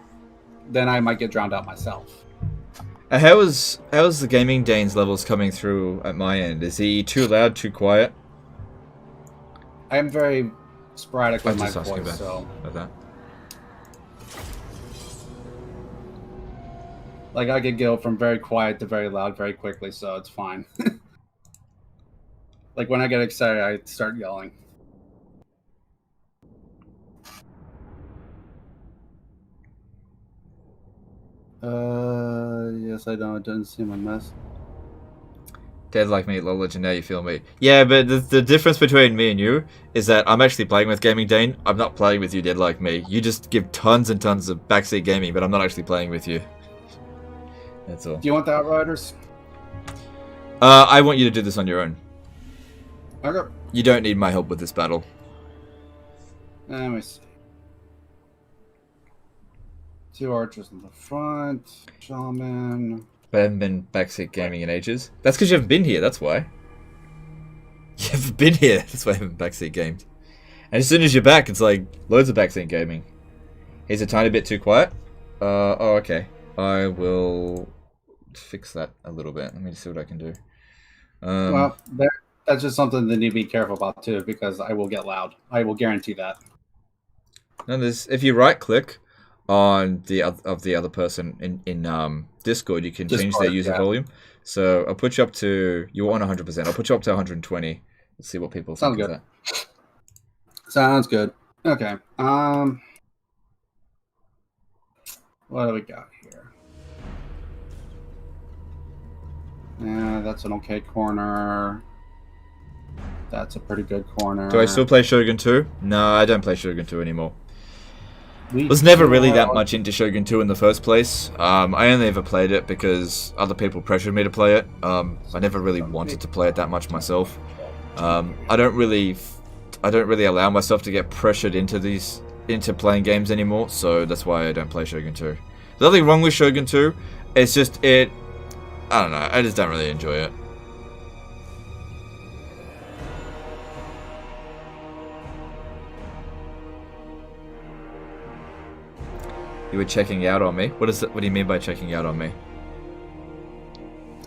Speaker 1: then I might get drowned out myself.
Speaker 2: How's the Gaming Dehne's levels coming through at my end? Is he too loud, too quiet?
Speaker 1: I am very sporadic with my voice,
Speaker 2: about that.
Speaker 1: Like, I could go from very quiet to very loud very quickly, so it's fine. Like, when I get excited, I start yelling. Yes, I know. It doesn't seem a mess.
Speaker 2: Dead like me, lol, Legend, now you feel me. Yeah, but the difference between me and you is that I'm actually playing with Gaming Dehne. I'm not playing with you, dead like me. You just give tons and tons of backseat gaming, but I'm not actually playing with you. That's all.
Speaker 1: Do you want the Outriders?
Speaker 2: I want you to do this on your own.
Speaker 1: Okay.
Speaker 2: You don't need my help with this battle.
Speaker 1: Let me see. 2 archers in the front. Shaman.
Speaker 2: But I haven't been backseat gaming in ages. That's because you haven't been here, that's why. You haven't been here, that's why I haven't backseat gamed. And as soon as you're back, it's like, loads of backseat gaming. He's a tiny bit too quiet. Oh, okay. I will fix that a little bit. Let me see what I can do.
Speaker 1: Well, that's just something that you need to be careful about too, because I will get loud. I will guarantee that.
Speaker 2: No, if you right click on the other person in Discord, you can change their user volume. So I'll put you up to, you're on 100%. I'll put you up to 120. Let's see what people think of that.
Speaker 1: Sounds good. Okay. What do we got here? Yeah, that's an okay corner. That's a pretty good corner.
Speaker 2: Do I still play Shogun 2? No, I don't play Shogun 2 anymore. was never really that much into Shogun 2 in the first place. I only ever played it because other people pressured me to play it. I never really wanted to play it that much myself. I don't really allow myself to get pressured into playing games anymore, so that's why I don't play Shogun 2. There's nothing wrong with Shogun 2. It's just I don't know. I just don't really enjoy it. You were checking out on me? What do you mean by checking out on me?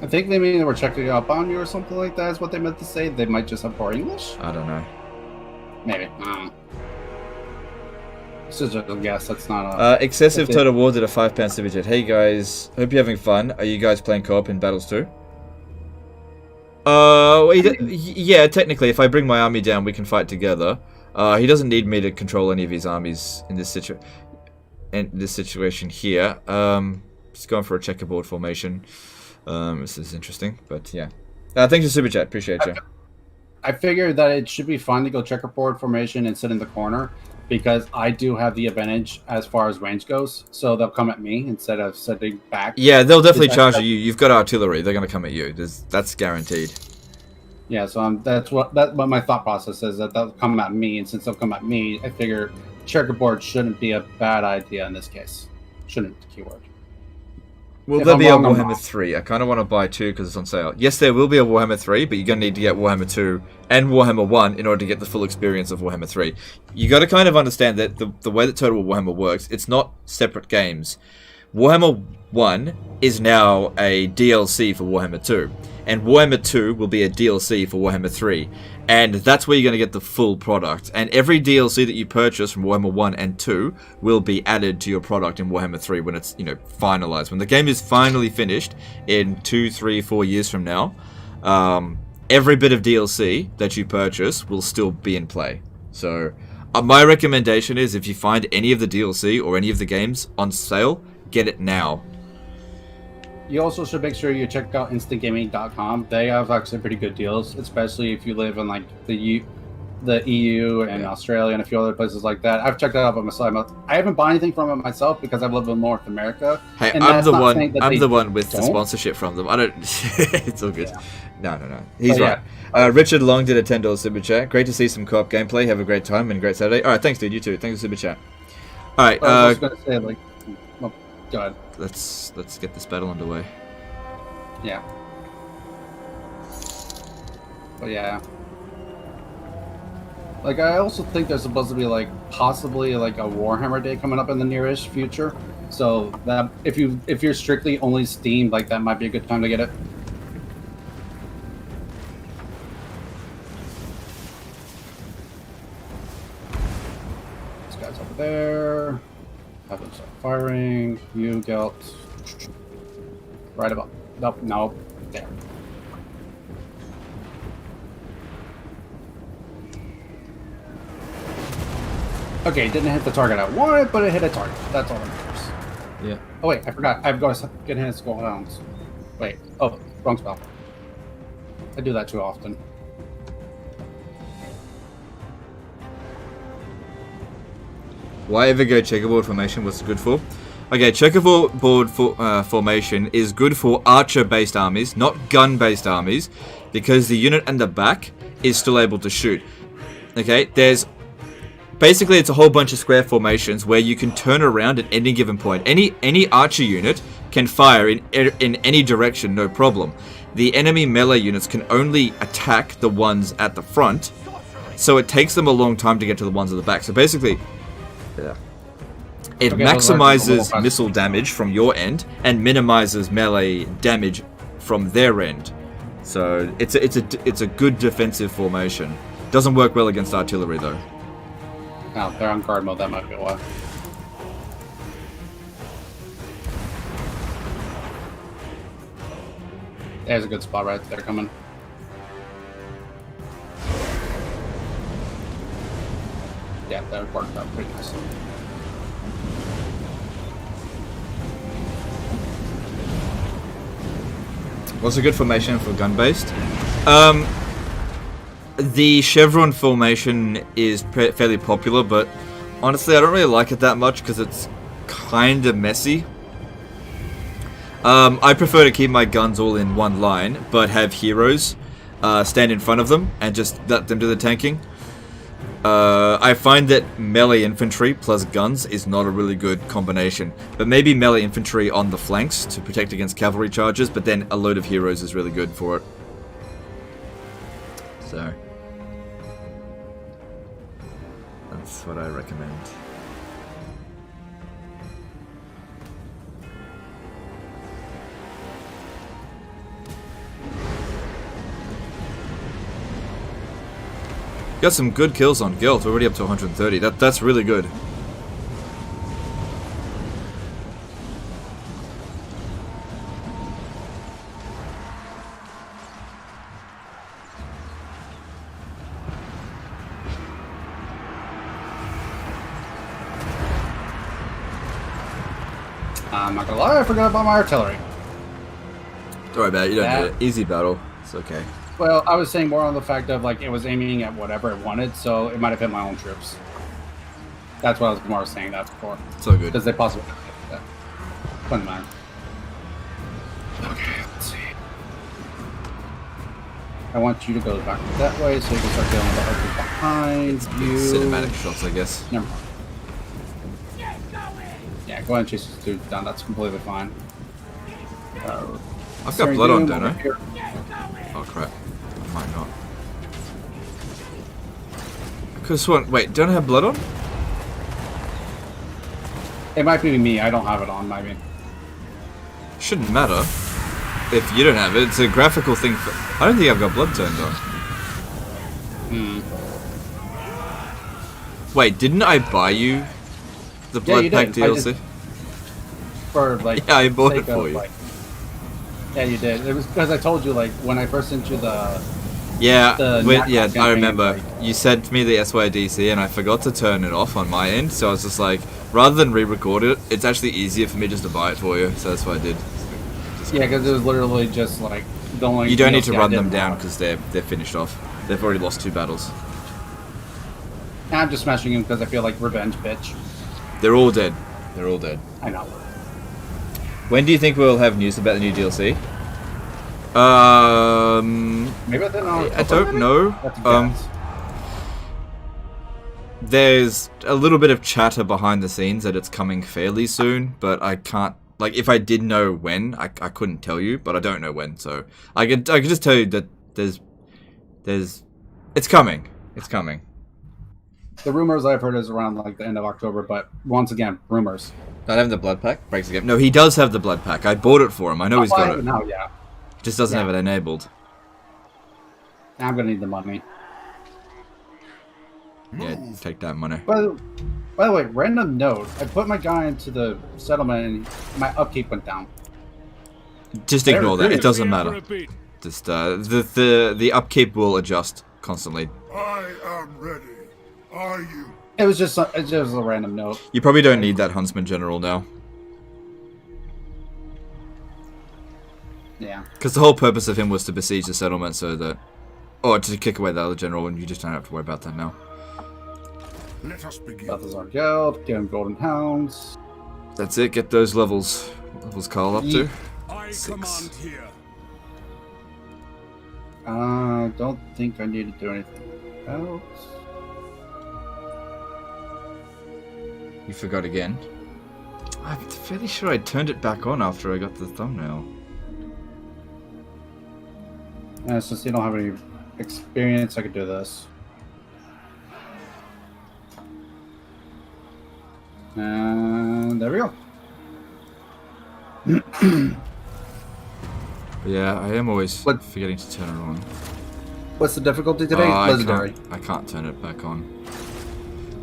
Speaker 1: I think they mean they were checking up on you or something like that is what they meant to say. They might just have poor English?
Speaker 2: I don't know.
Speaker 1: Maybe. This is just a guess. That's not a...
Speaker 2: Excessive Total War did a £5 super chat. Hey guys, hope you're having fun. Are you guys playing co-op in Battles 2? Yeah, technically, if I bring my army down, we can fight together. He doesn't need me to control any of his armies in this situation here. Just going for a checkerboard formation. This is interesting, but yeah. Thanks for super chat. Appreciate you.
Speaker 1: I figured that it should be fun to go checkerboard formation and sit in the corner because I do have the advantage as far as range goes. So they'll come at me instead of sitting back.
Speaker 2: Yeah, they'll definitely charge you. You've got artillery. They're going to come at you. That's guaranteed.
Speaker 1: Yeah, so that's what my thought process is, that they'll come at me, and since they'll come at me, I figure checkerboard shouldn't be a bad idea in this case. Shouldn't, keyword.
Speaker 2: Will there be a Warhammer 3? I kind of want to buy 2 because it's on sale. Yes, there will be a Warhammer 3, but you're going to need to get Warhammer 2 and Warhammer 1 in order to get the full experience of Warhammer 3. You got to kind of understand that the way that Total War Warhammer works, it's not separate games. Warhammer 1 is now a DLC for Warhammer 2, and Warhammer 2 will be a DLC for Warhammer 3, and that's where you're going to get the full product. And every DLC that you purchase from Warhammer 1 and 2 will be added to your product in Warhammer 3 when it's, finalized. When the game is finally finished in 2, 3, 4 years from now, every bit of DLC that you purchase will still be in play. So my recommendation is if you find any of the DLC or any of the games on sale, get it now.
Speaker 1: You also should make sure you check out instantgaming.com. They have actually pretty good deals, especially if you live in like the EU and Australia and a few other places like that. I've checked that out by myself. I haven't bought anything from it myself because I've lived in North America.
Speaker 2: Hey, I'm the one with the sponsorship from them. I don't. It's all good. Yeah. No. He's right. Richard Long did a $10 super chat. Great to see some co-op gameplay. Have a great time and great Saturday. All right, thanks, dude. You too. Thanks for super chat. All right.
Speaker 1: I was going to say go ahead.
Speaker 2: Let's get this battle underway.
Speaker 1: Yeah. But yeah. Like, I also think there's supposed to be possibly a Warhammer Day coming up in the nearish future. So that if you're strictly only Steam, that might be a good time to get it. This guy's over there. Have them start firing. You, Gelt. Right about. Nope. There. Okay, it didn't hit the target I wanted, but it hit a target. That's all that matters.
Speaker 2: Yeah.
Speaker 1: Oh wait, I forgot. I've got to get his skull hounds. Wait. Oh, wrong spell. I do that too often.
Speaker 2: Why ever go checkerboard formation? What's it good for? Okay, checkerboard formation is good for archer-based armies, not gun-based armies, because the unit in the back is still able to shoot. Okay, basically it's a whole bunch of square formations where you can turn around at any given point. Any archer unit can fire in any direction, no problem. The enemy melee units can only attack the ones at the front, so it takes them a long time to get to the ones at the back. So basically, it maximizes missile damage from your end and minimizes melee damage from their end. So it's a good defensive formation. Doesn't work well against artillery though.
Speaker 1: Oh, they're on guard mode. That might be why. There's a good spot right there coming. Yeah, that worked out pretty nicely.
Speaker 2: What's a good formation for gun-based? The chevron formation is fairly popular, but Honestly, I don't really like it that much because it's kind of messy. I prefer to keep my guns all in one line, but have heroes stand in front of them and just let them do the tanking. I find that melee infantry plus guns is not a really good combination, but maybe melee infantry on the flanks to protect against cavalry charges, but then a load of heroes is really good for it. So that's what I recommend. Got some good kills on Gelt, already up to 130. That's really good.
Speaker 1: I'm not gonna lie, I forgot about my artillery.
Speaker 2: Don't worry about it, you don't need it. Easy battle. It's okay.
Speaker 1: Well, I was saying more on the fact of, like, it was aiming at whatever it wanted, so it might have hit my own troops. That's what I was more saying that for.
Speaker 2: So good.
Speaker 1: Because they possibly could have hit that. Doesn't matter. Okay, let's see. I want you to go back that way so you can start killing the archers behind you.
Speaker 2: Cinematic shots, I guess.
Speaker 1: Never mind. Yeah, go ahead and chase this dude down. That's completely fine.
Speaker 2: I've got blood on, don't I? Oh crap. I might not. Could've sworn. Wait, don't I have blood on?
Speaker 1: It might be me. I don't have it on, maybe.
Speaker 2: Shouldn't matter. If you don't have it, it's a graphical thing. I don't think I've got blood turned on. Wait, didn't I buy you the blood pack DLC?
Speaker 1: For like,
Speaker 2: yeah, I bought it for you.
Speaker 1: Like, yeah, you did. It was because I told you, like, when I first sent you the.
Speaker 2: Yeah,
Speaker 1: yeah,
Speaker 2: I remember.
Speaker 1: like,
Speaker 2: you sent me the SYDC and I forgot to turn it off on my end, so I was just like, rather than re-record it, it's actually easier for me just to buy it for you, so that's what I did.
Speaker 1: Yeah, because it was literally just like the only.
Speaker 2: You don't need to run them down because they're finished off. They've already lost 2 battles.
Speaker 1: I'm just smashing him because I feel like revenge, bitch.
Speaker 2: They're all dead. They're all dead.
Speaker 1: I know.
Speaker 2: When do you think we'll have news about the new DLC?
Speaker 1: Maybe
Speaker 2: I don't know.
Speaker 1: That's a guess.
Speaker 2: There's a little bit of chatter behind the scenes that it's coming fairly soon, but I can't. Like, if I did know when, I couldn't tell you, but I don't know when. So I could just tell you that it's coming. It's coming.
Speaker 1: The rumors I've heard is around like the end of October, but once again, rumors.
Speaker 2: Not having the blood pack breaks the game. No, he does have the blood pack. I bought it for him. I know he's got it.
Speaker 1: Now, yeah.
Speaker 2: Just doesn't have it enabled.
Speaker 1: I'm gonna need the money.
Speaker 2: Yeah, take that money.
Speaker 1: By the way, random note. I put my guy into the settlement and my upkeep went down.
Speaker 2: Just ignore that. It doesn't matter. Just the upkeep will adjust constantly.
Speaker 3: I am ready. Are you?
Speaker 1: It was just a random note.
Speaker 2: You probably don't need that Huntsman General now.
Speaker 1: Yeah.
Speaker 2: Because the whole purpose of him was to besiege the settlement so that... Or to kick away the other general, and you just don't have to worry about that now.
Speaker 3: Let us begin.
Speaker 1: Balthazar Geld, get him golden hounds.
Speaker 2: That's it, get those levels. Levels Karl up to?
Speaker 3: I
Speaker 2: 6.
Speaker 3: command here.
Speaker 1: Don't think I need to do anything else.
Speaker 2: You forgot again. I'm fairly sure I turned it back on after I got the thumbnail.
Speaker 1: Since you don't have any experience, I could do this. And there we go.
Speaker 2: Yeah, I am always forgetting to turn it on.
Speaker 1: What's the difficulty today? Legendary.
Speaker 2: I can't turn it back on.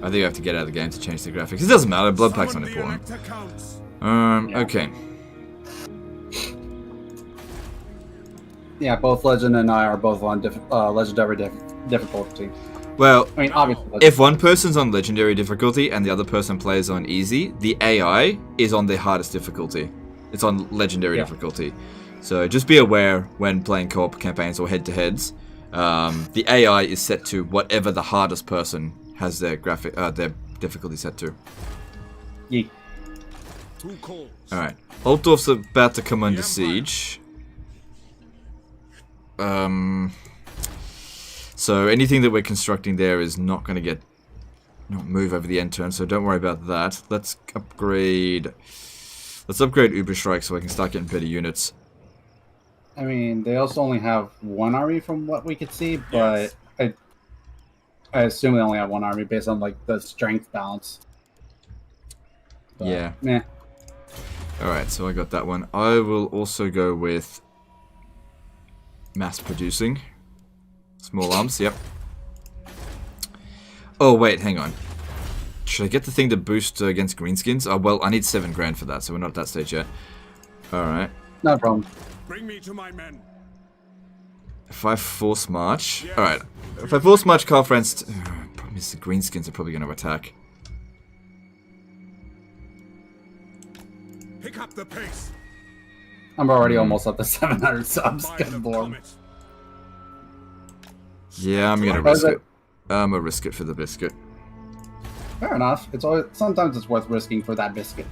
Speaker 2: I think I have to get out of the game to change the graphics. It doesn't matter, blood pack's not important. Okay.
Speaker 1: Yeah, both Legend and I are both on legendary difficulty.
Speaker 2: Well,
Speaker 1: I mean, obviously,
Speaker 2: if one person's on legendary difficulty and the other person plays on easy, the AI is on the hardest difficulty. It's on legendary difficulty. So just be aware when playing co-op campaigns or head-to-heads, the AI is set to whatever the hardest person has their difficulty set to.
Speaker 1: Yeet.
Speaker 2: Alright. Altdorf's about to come under siege. So anything that we're constructing there is not going to move over the end turn, so don't worry about that. Let's upgrade Uberstrike so I can start getting better units.
Speaker 1: I mean, they also only have one army from what we could see, but I assume they only have one army based on like the strength balance. But,
Speaker 2: yeah.
Speaker 1: Meh.
Speaker 2: Alright, so I got that one. I will also go with mass producing. Small arms, yep. Oh, wait, hang on. Should I get the thing to boost against greenskins? Oh, well, I need 7 grand for that, so we're not at that stage yet. Alright.
Speaker 1: No problem.
Speaker 3: Bring me to my men.
Speaker 2: If I force march... Yes. Alright. If I force march Karl Franz... problem is the greenskins are probably going to attack.
Speaker 3: Pick up the pace.
Speaker 1: I'm already almost up to 700 subs. Good lord.
Speaker 2: Yeah, I'm gonna risk it. I'm gonna risk it for the biscuit.
Speaker 1: Fair enough. It's always sometimes it's worth risking for that biscuit.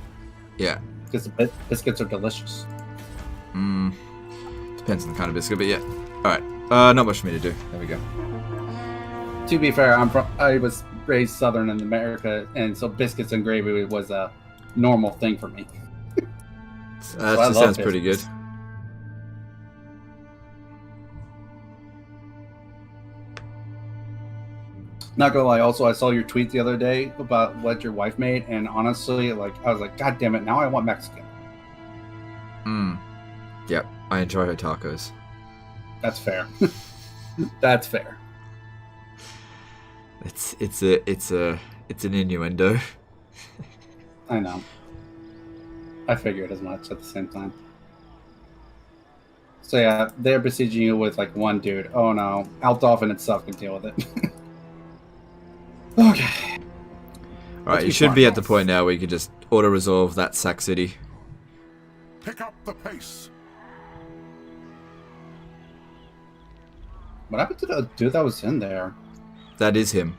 Speaker 2: Yeah.
Speaker 1: Because the biscuits are delicious.
Speaker 2: Depends on the kind of biscuit, but yeah. Alright. Not much for me to do. There we go.
Speaker 1: To be fair, I was raised Southern in America, and so biscuits and gravy was a normal thing for me.
Speaker 2: That just sounds pretty good.
Speaker 1: Not gonna lie, also I saw your tweet the other day about what your wife made, and honestly, like I was like, God damn it, now I want Mexican.
Speaker 2: Yep, I enjoy her tacos.
Speaker 1: That's fair. That's fair.
Speaker 2: It's an innuendo.
Speaker 1: I know. I figured as much at the same time. So yeah, they're besieging you with like one dude. Oh no, Altdorf in itself can deal with it. Okay.
Speaker 2: Alright, you should be at the point now where you can just auto-resolve that sack city.
Speaker 3: Pick up the pace.
Speaker 1: What happened to the dude that was in there?
Speaker 2: That is him.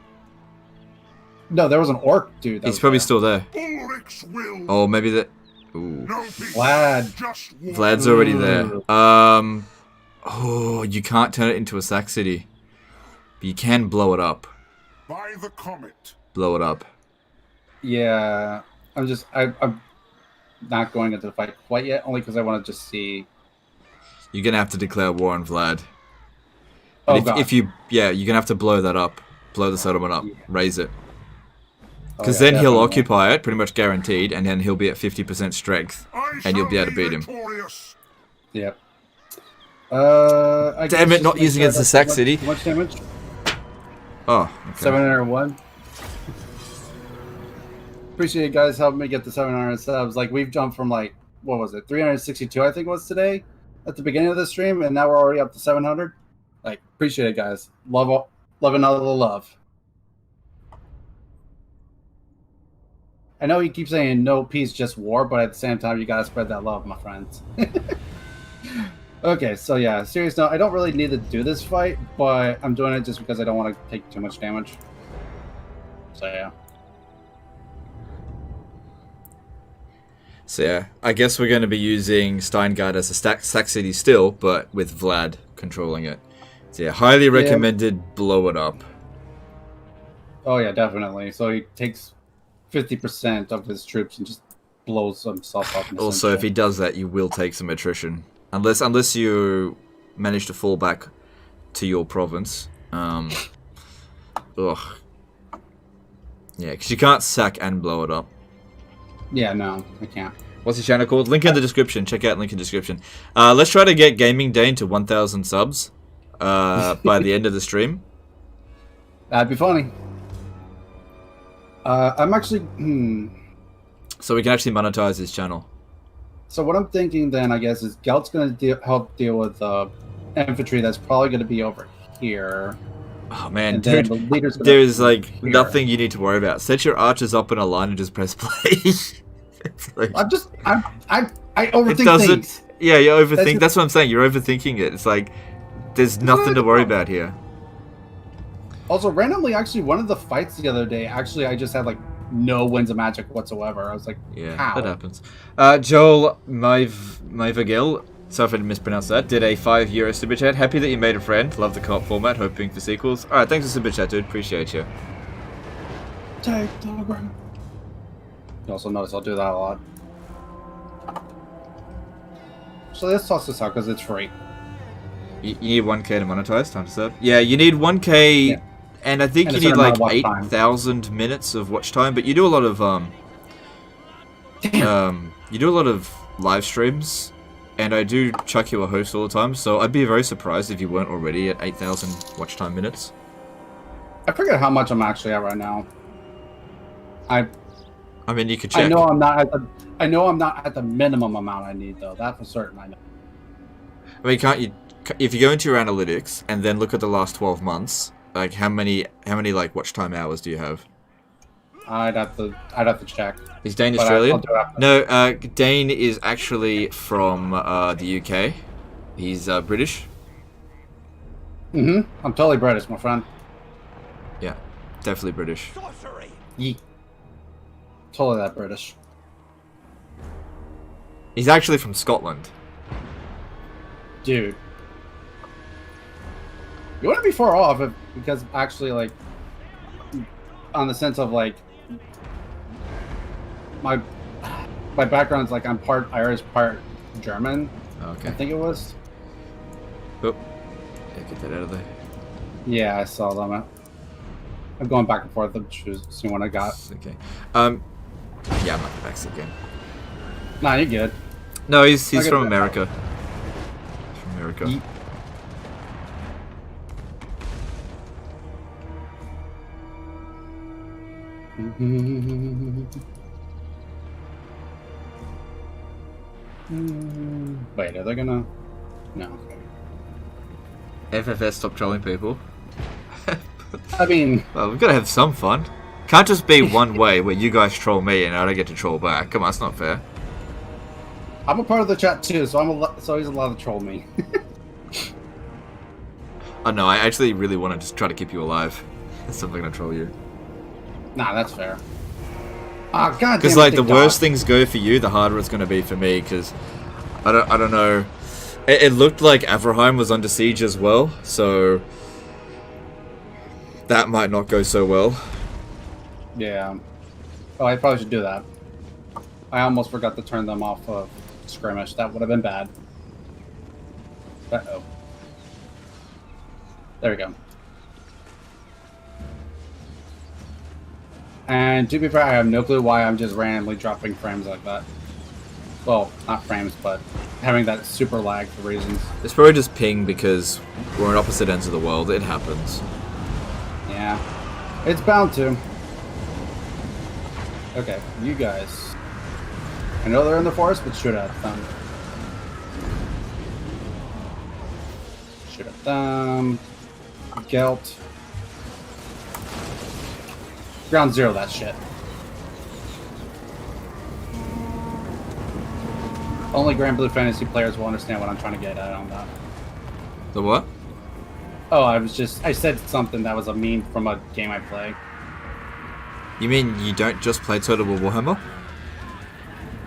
Speaker 1: No, there was an orc dude.
Speaker 2: He's probably still there.
Speaker 3: Will.
Speaker 2: Oh, maybe that... Ooh.
Speaker 3: No peace.
Speaker 2: Vlad's already there. Oh, you can't turn it into a sack city. But you can blow it up.
Speaker 3: By the comet.
Speaker 2: Blow it up.
Speaker 1: Yeah, I'm not going into the fight quite yet, only because I want to just see.
Speaker 2: You're gonna have to declare war on Vlad.
Speaker 1: Oh,
Speaker 2: if you're gonna have to blow that up, blow the settlement up, raise it. Because
Speaker 1: yeah,
Speaker 2: then he'll occupy it, pretty much guaranteed, and then he'll be at 50% strength, and you'll be able to beat him.
Speaker 1: Yep.
Speaker 2: Damn it! Not using it as a sack city.
Speaker 1: How much damage?
Speaker 2: Oh, okay.
Speaker 1: 701. Appreciate you guys helping me get the 700 subs. Like, we've jumped from, like, what was it, 362, I think it was today, at the beginning of the stream, and now we're already up to 700. Like, appreciate it, guys. Love another love. I know you keep saying no peace, just war, but at the same time, you gotta spread that love, my friends. Okay, so yeah, serious note, I don't really need to do this fight, but I'm doing it just because I don't want to take too much damage. So yeah.
Speaker 2: So yeah, I guess we're going to be using Steingart as a sack city still, but with Vlad controlling it. So yeah, highly recommended, blow it up.
Speaker 1: Oh yeah, definitely. So he takes 50% of his troops and just blows himself up.
Speaker 2: Also, if he does that, you will take some attrition. Unless you manage to fall back to your province. Ugh. Yeah, because you can't sack and blow it up.
Speaker 1: Yeah, no, I can't.
Speaker 2: What's your channel called? Link in the description. Check out link in the description. Let's try to get Gaming Dehne to 1,000 subs by the end of the stream.
Speaker 1: That'd be funny. I'm actually...
Speaker 2: So we can actually monetize his channel.
Speaker 1: So what I'm thinking then, I guess, is Gelt's going to help deal with infantry that's probably going to be over here.
Speaker 2: Oh man, dude, there's like nothing you need to worry about. Set your archers up in a line and just press play. Like,
Speaker 1: I overthink things.
Speaker 2: Yeah, you overthink. That's what I'm saying. You're overthinking it. It's like there's nothing to worry about here.
Speaker 1: Also, randomly, actually, one of the fights the other day, actually, I just had like no winds of magic whatsoever. I was like,
Speaker 2: yeah,
Speaker 1: how?
Speaker 2: that happens. Joel Mivagil, sorry if I mispronounced that, did a €5 super chat. Happy that you made a friend. Love the co-op format. Hoping for sequels. Alright, thanks for super chat, dude. Appreciate you.
Speaker 1: Take the ground. You also notice I'll do that a lot. So let's toss this out because it's free.
Speaker 2: You need 1k to monetize, time to sub. Yeah, you need 1k,
Speaker 1: Yeah.
Speaker 2: and I think
Speaker 1: And
Speaker 2: you
Speaker 1: a
Speaker 2: need
Speaker 1: certain
Speaker 2: like
Speaker 1: amount of watch
Speaker 2: 8,000 minutes of watch time, but you do a lot of you do a lot of live streams, and I do chuck you a host all the time, so I'd be very surprised if you weren't already at 8,000 watch time minutes.
Speaker 1: I forget how much I'm actually at right now. I
Speaker 2: mean, you could check.
Speaker 1: I know I'm not at the minimum amount I need though. That for certain I know.
Speaker 2: I mean, can't you? If you go into your analytics and then look at the last 12 months, like how many like watch time hours do you have?
Speaker 1: I'd have to check.
Speaker 2: Is Dane
Speaker 1: But
Speaker 2: Australian?
Speaker 1: I'll do it after.
Speaker 2: No, Dane is actually from the UK. He's British.
Speaker 1: I'm totally British, my friend.
Speaker 2: Yeah, definitely British.
Speaker 1: Yeet. Totally that British.
Speaker 2: He's actually from Scotland.
Speaker 1: Dude. You wouldn't be far off if, because actually, like, on the sense of, like, my background's, like, I'm part Irish, part German.
Speaker 2: Okay.
Speaker 1: I think it was.
Speaker 2: Oh. Yeah, get that out of there.
Speaker 1: Yeah, I saw them. I'm going back and forth to choose, see what I got.
Speaker 2: Okay. Yeah, I'm not back again.
Speaker 1: Nah, you're good.
Speaker 2: No, he's
Speaker 1: I'll get
Speaker 2: from
Speaker 1: that.
Speaker 2: America. He's from America.
Speaker 1: Yeet. Wait, are they gonna? No.
Speaker 2: FFS, stop trolling people.
Speaker 1: I mean,
Speaker 2: Well, we've got to have some fun. Can't just be one way where you guys troll me and I don't get to troll back. Come on, it's not fair.
Speaker 1: I'm a part of the chat too, so so he's allowed to troll me.
Speaker 2: Oh no, I actually really want to just try to keep you alive. That's something to troll you.
Speaker 1: Nah, that's fair. Ah, god.
Speaker 2: Because like the worse things go for you, the harder it's going to be for me. Because I don't know. It looked like Averheim was under siege as well, so that might not go so well.
Speaker 1: Yeah. Oh, I probably should do that. I almost forgot to turn them off of skirmish. That would have been bad. Uh-oh. There we go. And to be fair, I have no clue why I'm just randomly dropping frames like that. Well, not frames, but having that super lag for reasons.
Speaker 2: It's probably just ping because we're on opposite ends of the world. It happens.
Speaker 1: Yeah. It's bound to. Okay, you guys. I know they're in the forest, but shoot at them. Shoot at them. Gelt. Ground zero that shit. Only Grand Blue Fantasy players will understand what I'm trying to get at on that.
Speaker 2: The what?
Speaker 1: Oh, I said something that was a meme from a game I play.
Speaker 2: You mean you don't just play Total War Warhammer?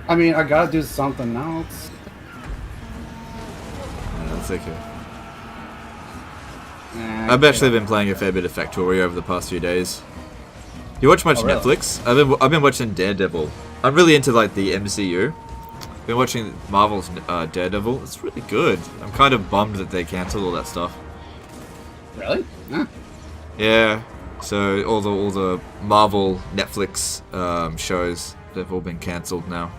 Speaker 1: I mean, I gotta do something else.
Speaker 2: No, that's okay.
Speaker 1: Nah,
Speaker 2: I've actually been playing a fair bit of Factorio over the past few days. You watch much
Speaker 1: Oh, really?
Speaker 2: Netflix? I've been watching Daredevil. I'm really into like the MCU. Been watching Marvel's Daredevil. It's really good. I'm kind of bummed that they cancelled all that stuff.
Speaker 1: Really? Huh.
Speaker 2: Yeah. So all the Marvel Netflix shows, they've all been cancelled now.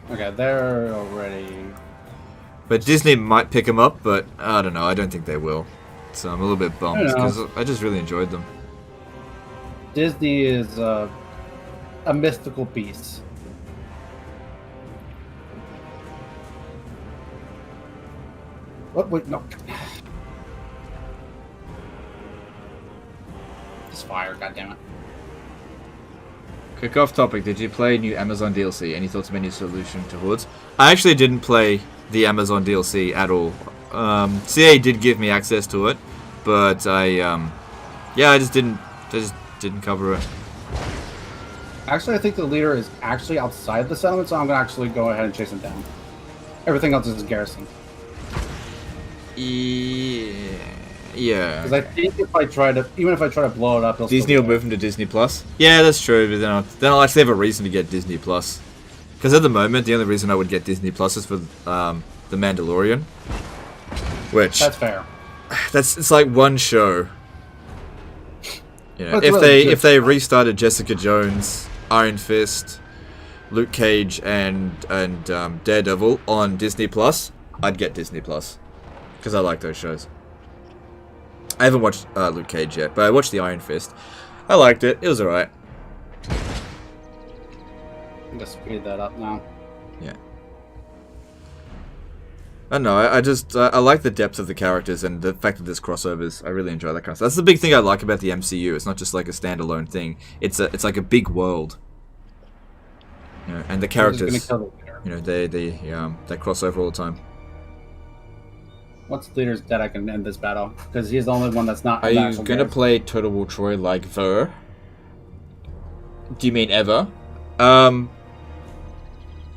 Speaker 1: Okay, they're already.
Speaker 2: But Disney might pick them up, but I don't know. I don't think they will. So I'm a little bit bummed because I just really enjoyed them.
Speaker 1: Disney is a mystical beast. What? Wait, no. It's fire, goddammit.
Speaker 2: Kick off topic. Did you play new Amazon DLC? Any thoughts of any solution to hoods? I actually didn't play the Amazon DLC at all. CA did give me access to it, but I just didn't cover it.
Speaker 1: Actually, I think the leader is actually outside the settlement, so I'm gonna actually go ahead and chase him down. Everything else is garrison.
Speaker 2: Yeah.
Speaker 1: Because I think if I try to, even if I try to blow it up, he'll
Speaker 2: Disney will move him to Disney Plus. Yeah, that's true. But then I'll actually have a reason to get Disney Plus. Because at the moment, the only reason I would get Disney Plus is for The Mandalorian. Which
Speaker 1: that's fair.
Speaker 2: It's like one show. You know, if they restarted Jessica Jones, Iron Fist, Luke Cage, and Daredevil on Disney Plus, I'd get Disney Plus because I like those shows. I haven't watched Luke Cage yet, but I watched the Iron Fist. I liked it. It was alright.
Speaker 1: I'm gonna speed that up now.
Speaker 2: Yeah. I don't know. I like the depth of the characters and the fact that there's crossovers. I really enjoy that kind of stuff. That's the big thing I like about the MCU. It's not just like a standalone thing. It's like a big world. You know, and the characters, you know, they cross over all the time.
Speaker 1: Once the leader's dead, I can end this battle because he's the only one that's not.
Speaker 2: Are you gonna play Total War Troy like Ver? Do you mean ever?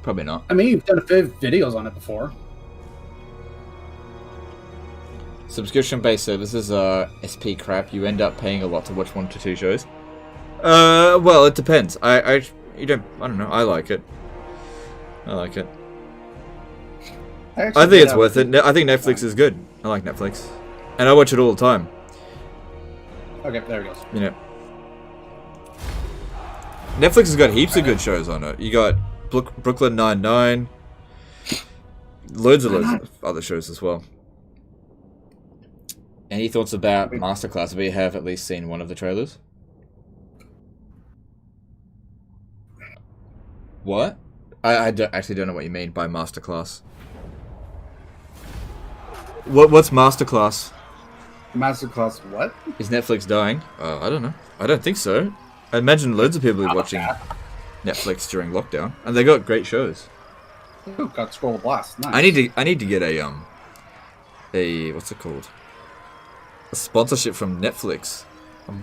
Speaker 2: Probably not.
Speaker 1: I mean, you've done a few videos on it before.
Speaker 2: Subscription-based services are SP crap. You end up paying a lot to watch 1 to 2 shows. Well, it depends. I don't know. I like it. I think it's worth it. I think Netflix is good. I like Netflix, and I watch it all the time.
Speaker 1: Okay, there he goes.
Speaker 2: You know, Netflix has got heaps of good shows on it. You got Brooklyn Nine-Nine, loads of other shows as well. Any thoughts about Masterclass? We have at least seen one of the trailers. What? I actually don't know what you mean by Masterclass. What's Masterclass?
Speaker 1: Masterclass what?
Speaker 2: Is Netflix dying? I don't know. I don't think so. I imagine loads of people are watching Netflix during lockdown, and they got great shows.
Speaker 1: Ooh, got Scroll Blast. Nice.
Speaker 2: I need to get a what's it called? A sponsorship from Netflix.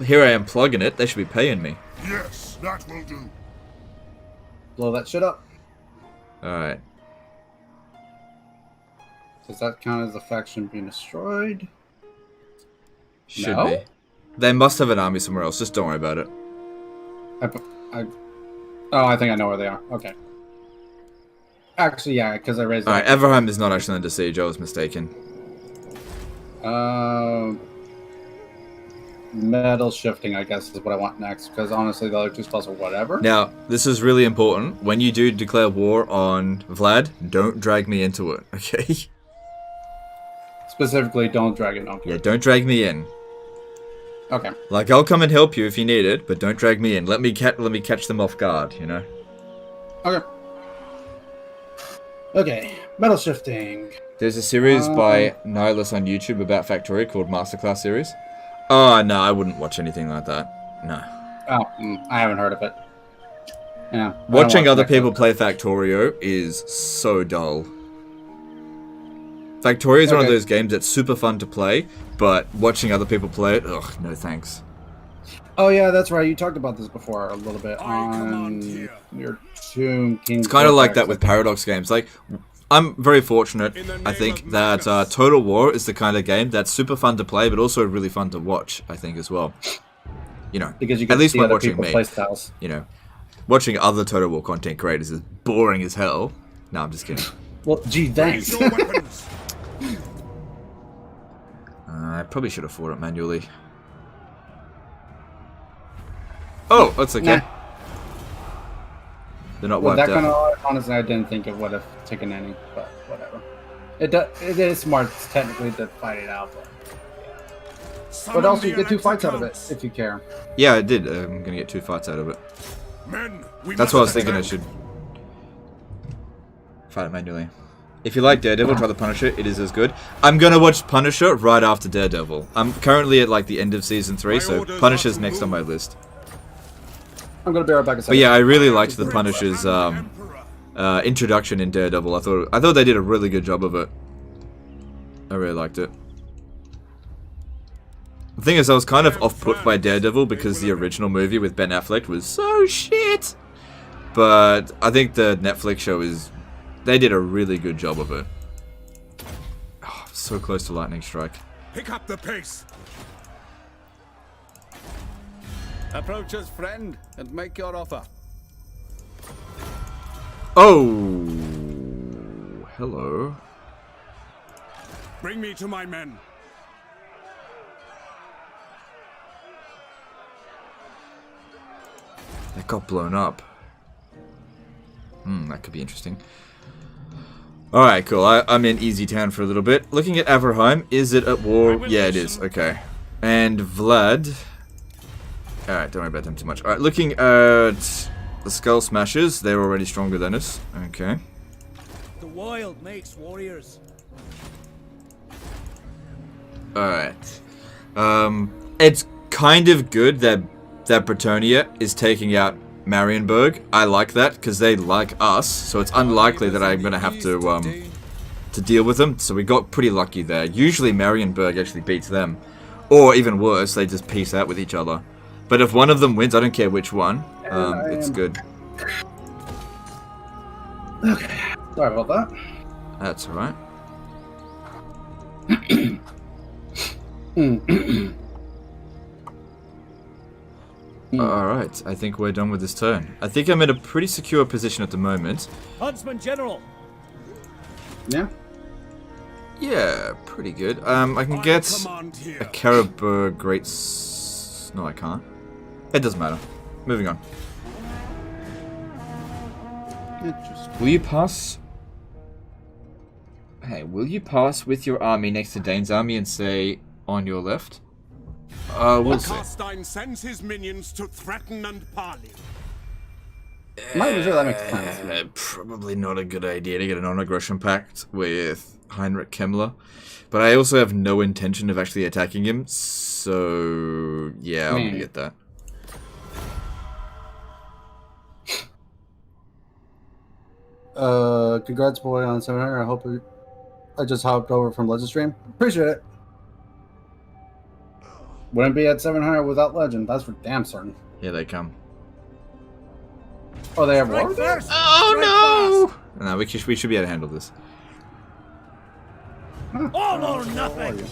Speaker 2: Here I am plugging it. They should be paying me.
Speaker 3: Yes, that will do.
Speaker 1: Blow that shit up.
Speaker 2: Alright.
Speaker 1: Does that count as a faction being destroyed?
Speaker 2: Should
Speaker 1: No?
Speaker 2: be. They must have an army somewhere else. Just don't worry about it.
Speaker 1: I think I know where they are. Okay. Actually, yeah, because I raised.
Speaker 2: Alright, Everheim is not actually under siege. I was mistaken.
Speaker 1: Metal shifting, I guess, is what I want next. Because honestly, the other two spells are whatever.
Speaker 2: Now, this is really important. When you do declare war on Vlad, don't drag me into it, okay?
Speaker 1: Specifically, don't drag it. Okay.
Speaker 2: Yeah, don't drag me in.
Speaker 1: Okay.
Speaker 2: Like, I'll come and help you if you need it, but don't drag me in. Let me catch them off guard, you know?
Speaker 1: Okay. Okay. Metal shifting.
Speaker 2: There's a series by Nihilus on YouTube about Factorio called Masterclass series. Oh, no, I wouldn't watch anything like that. No.
Speaker 1: Oh, I haven't heard of it. Yeah.
Speaker 2: Watching other people play Factorio is so dull. Factorio is one of those games that's super fun to play, but watching other people play it, ugh, no thanks.
Speaker 1: Oh yeah, that's right. You talked about this before a little bit on your Tomb King.
Speaker 2: It's kind of like that with Paradox games. Like, I'm very fortunate, I think, that Total War is the kind of game that's super fun to play, but also really fun to watch, I think, as well. You know,
Speaker 1: because you can
Speaker 2: at least
Speaker 1: see
Speaker 2: when
Speaker 1: other
Speaker 2: watching me,
Speaker 1: play styles.
Speaker 2: You know, watching other Total War content creators is boring as hell. No, I'm just kidding.
Speaker 1: Well, gee, thanks.
Speaker 2: I probably should have fought it manually. Oh, that's okay.
Speaker 1: Nah.
Speaker 2: They're not
Speaker 1: With
Speaker 2: wiped
Speaker 1: that kind
Speaker 2: out.
Speaker 1: of, honestly, I didn't think it would have taken any, but whatever. It is smart technically to fight it out, but also you get 2 fights out of it if you care.
Speaker 2: Yeah, I did. I'm gonna get 2 fights out of it. That's what I was thinking. I should fight it manually. If you like Daredevil, try the Punisher. It is as good. I'm gonna watch Punisher right after Daredevil. I'm currently at like the end of season 3, so Punisher's next on my list.
Speaker 1: I'm gonna be right back a second.
Speaker 2: But yeah, I really liked the Punisher's introduction in Daredevil. I thought they did a really good job of it. I really liked it. The thing is, I was kind of off-put by Daredevil because the original movie with Ben Affleck was so shit. But I think the Netflix show they did a really good job of it. Oh, so close to lightning strike.
Speaker 3: Pick up the pace.
Speaker 4: Approach us, friend, and make your offer.
Speaker 2: Oh, hello.
Speaker 3: Bring me to my men.
Speaker 2: That got blown up. That could be interesting. Alright, cool. I'm in Easy Town for a little bit. Looking at Averheim, is it at war? Yeah, it is. Okay. And Vlad. Alright, don't worry about them too much. Alright, looking at the Skull Smashers. They're already stronger than us. Okay.
Speaker 5: The wild makes warriors.
Speaker 2: Alright. It's kind of good that Bretonia is taking out Marienburg. I like that because they like us, so it's unlikely that I'm gonna have to deal with them. So we got pretty lucky there. Usually Marienburg actually beats them, or even worse, they just peace out with each other. But if one of them wins, I don't care which one. It's good.
Speaker 1: Okay, sorry about that.
Speaker 2: That's alright. Alright, I think we're done with this turn. I think I'm in a pretty secure position at the moment.
Speaker 5: Huntsman General.
Speaker 1: Yeah?
Speaker 2: Yeah, pretty good. I can get a Karabur Great... No, I can't. It doesn't matter. Moving on.
Speaker 1: Interesting.
Speaker 2: Will you pass... Hey, will you pass with your army next to Dane's army and say, on your left? We'll see.
Speaker 3: Carstein sends his minions to threaten and parley.
Speaker 1: Might sure that makes sense.
Speaker 2: Probably not a good idea to get a non-aggression pact with Heinrich Kemmler. But I also have no intention of actually attacking him, so... Yeah, I'm gonna get that.
Speaker 1: Congrats, boy, on 700. I hope I just hopped over from Livestream. Appreciate it. Wouldn't be at 700 without Legend. That's for damn certain.
Speaker 2: Here they come.
Speaker 1: Oh, they have war?
Speaker 2: Oh no! No, we should be able to handle this.
Speaker 1: Huh.
Speaker 5: All or nothing.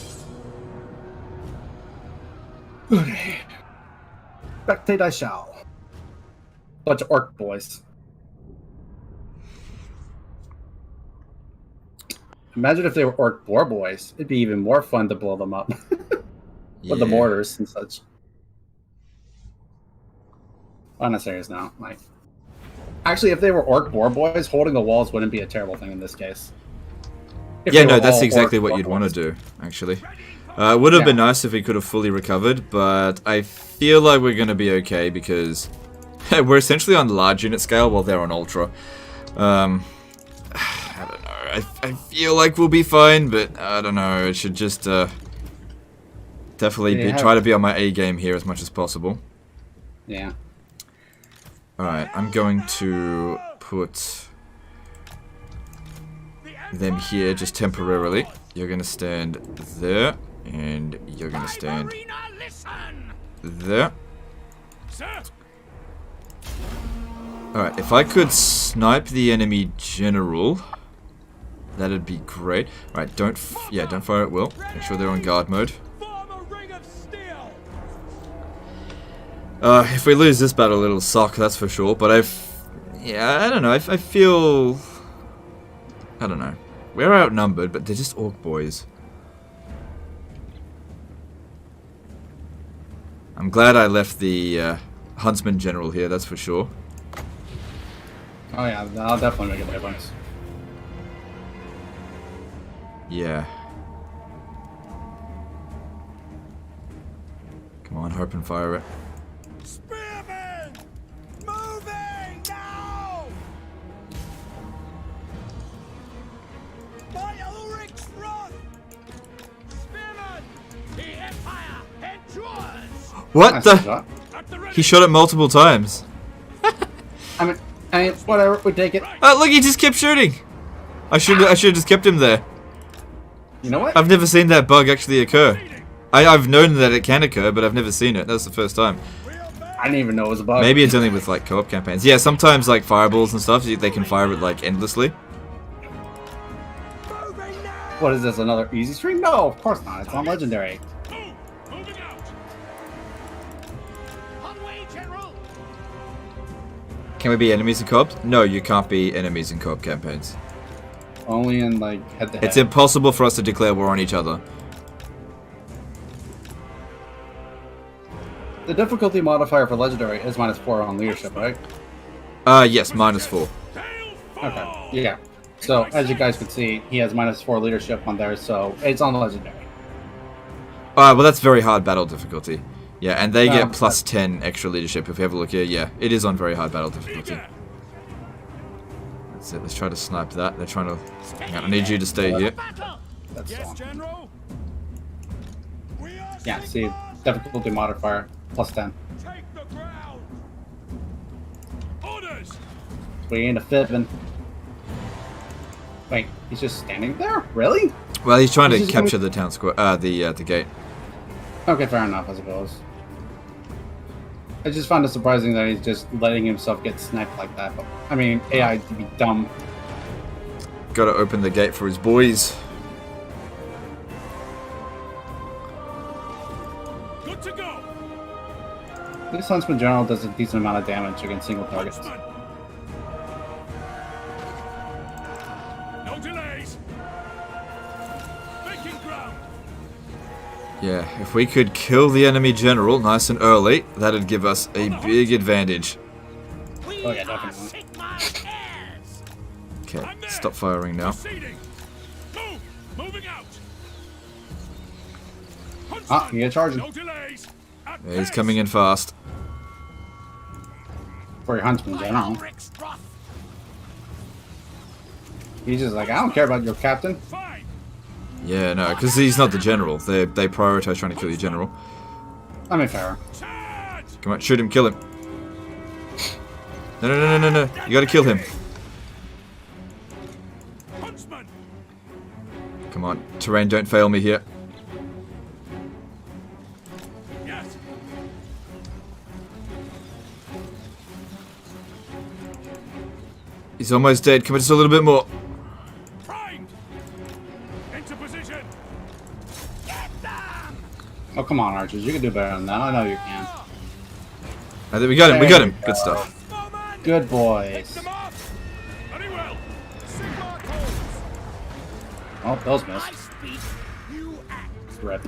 Speaker 1: Okay. Spectate I shall. Bunch of orc boys. Imagine if they were orc boar boys. It'd be even more fun to blow them up. With the mortars and such. On a serious note, like... Actually, if they were orc boar boys, holding the walls wouldn't be a terrible thing in this case.
Speaker 2: Yeah, no, that's exactly what you'd want to do, actually. It would have been nice if we could have fully recovered, but I feel like we're going to be okay because we're essentially on large unit scale while they're on ultra. I don't know. I feel like we'll be fine, but I don't know. It should just definitely try to be on my A game here as much as possible.
Speaker 1: Yeah.
Speaker 2: Alright, I'm going to put them here just temporarily. You're going to stand there, and you're going to stand there. Alright, if I could snipe the enemy general, that'd be great. Alright, don't fire at will. Make sure they're on guard mode. If we lose this battle, it'll suck, that's for sure. But I don't know. I feel, I don't know. We're outnumbered, but they're just orc boys. I'm glad I left the Huntsman General here, that's for sure.
Speaker 1: Oh yeah, I'll definitely make a difference.
Speaker 2: Yeah. Come on, hope and fire it.
Speaker 3: Spearmen! Moving now! By Ulrich's run! Spearmen! The Empire endures!
Speaker 2: What the? He shot it multiple times.
Speaker 1: I mean, whatever, we take it.
Speaker 2: Oh, look, he just kept shooting. I should have just kept him there.
Speaker 1: You know what?
Speaker 2: I've never seen that bug actually occur. I've known that it can occur, but I've never seen it. That's the first time.
Speaker 1: I didn't even know it was a bug.
Speaker 2: Maybe it's only with like co-op campaigns. Yeah, sometimes like fireballs and stuff, they can fire it like endlessly.
Speaker 1: What is this, another easy stream? No, of course not. It's on Legendary.
Speaker 2: Can we be enemies in co-op? No, you can't be enemies in co-op campaigns.
Speaker 1: Only in like head-to-head.
Speaker 2: It's impossible for us to declare war on each other.
Speaker 1: The difficulty modifier for Legendary is -4 on leadership, right?
Speaker 2: Yes, -4.
Speaker 1: Okay, yeah. So, as you guys can see, he has -4 leadership on there, so it's on Legendary.
Speaker 2: Well, that's very hard battle difficulty. Yeah, and they get
Speaker 1: but-
Speaker 2: +10 extra leadership if we have a look here. Yeah, it is on very hard battle difficulty. That's it, let's try to snipe that. They're trying to... Hang on, I need you to stay here.
Speaker 1: That's
Speaker 3: Yes,
Speaker 1: all.
Speaker 3: General. We are
Speaker 1: Yeah, see,
Speaker 3: Sigmar.
Speaker 1: difficulty modifier, +10.
Speaker 3: Take the ground. Orders.
Speaker 1: We ain't a fibbing. Wait, he's just standing there? Really?
Speaker 2: Well, he's trying
Speaker 1: He's
Speaker 2: to
Speaker 1: just
Speaker 2: capture
Speaker 1: gonna-
Speaker 2: the town square, the gate.
Speaker 1: Okay, fair enough, I suppose. I just found it surprising that he's just letting himself get sniped like that, but I mean, AI to be dumb.
Speaker 2: Gotta open the gate for his boys.
Speaker 3: Good to go.
Speaker 1: This Huntsman General does a decent amount of damage against single targets.
Speaker 3: Huntsman. No delays. Making ground.
Speaker 2: Yeah, if we could kill the enemy general nice and early, that'd give us a big advantage.
Speaker 1: Oh yeah, definitely.
Speaker 2: Okay, stop firing now.
Speaker 3: Proceeding. Move. Moving out.
Speaker 1: Ah, you get charging.
Speaker 3: No delays. At
Speaker 2: Yeah, he's
Speaker 3: pace.
Speaker 2: coming in fast.
Speaker 1: For your Huntsman General. He's just like, I don't care about your captain.
Speaker 3: Fine.
Speaker 2: Yeah, no, because he's not the general. They prioritize trying to kill your general.
Speaker 1: I mean, fair.
Speaker 3: Charge.
Speaker 2: Come on, shoot him, kill him. No, no, no, no, no, no. You gotta kill him.
Speaker 3: Huntsman.
Speaker 2: Come on, terrain, don't fail me here.
Speaker 3: Yes.
Speaker 2: He's almost dead. Come on, just a little bit more.
Speaker 3: Primed. Into position. Get them.
Speaker 1: Oh, come on, Archers. You can do better than that. I know you can.
Speaker 2: I think we got him. We got him. Good stuff.
Speaker 3: Moment.
Speaker 1: Good boys.
Speaker 3: Them off. Very well. Sigmar calls.
Speaker 1: Oh, those missed.
Speaker 3: I speak. You act.
Speaker 1: Rip.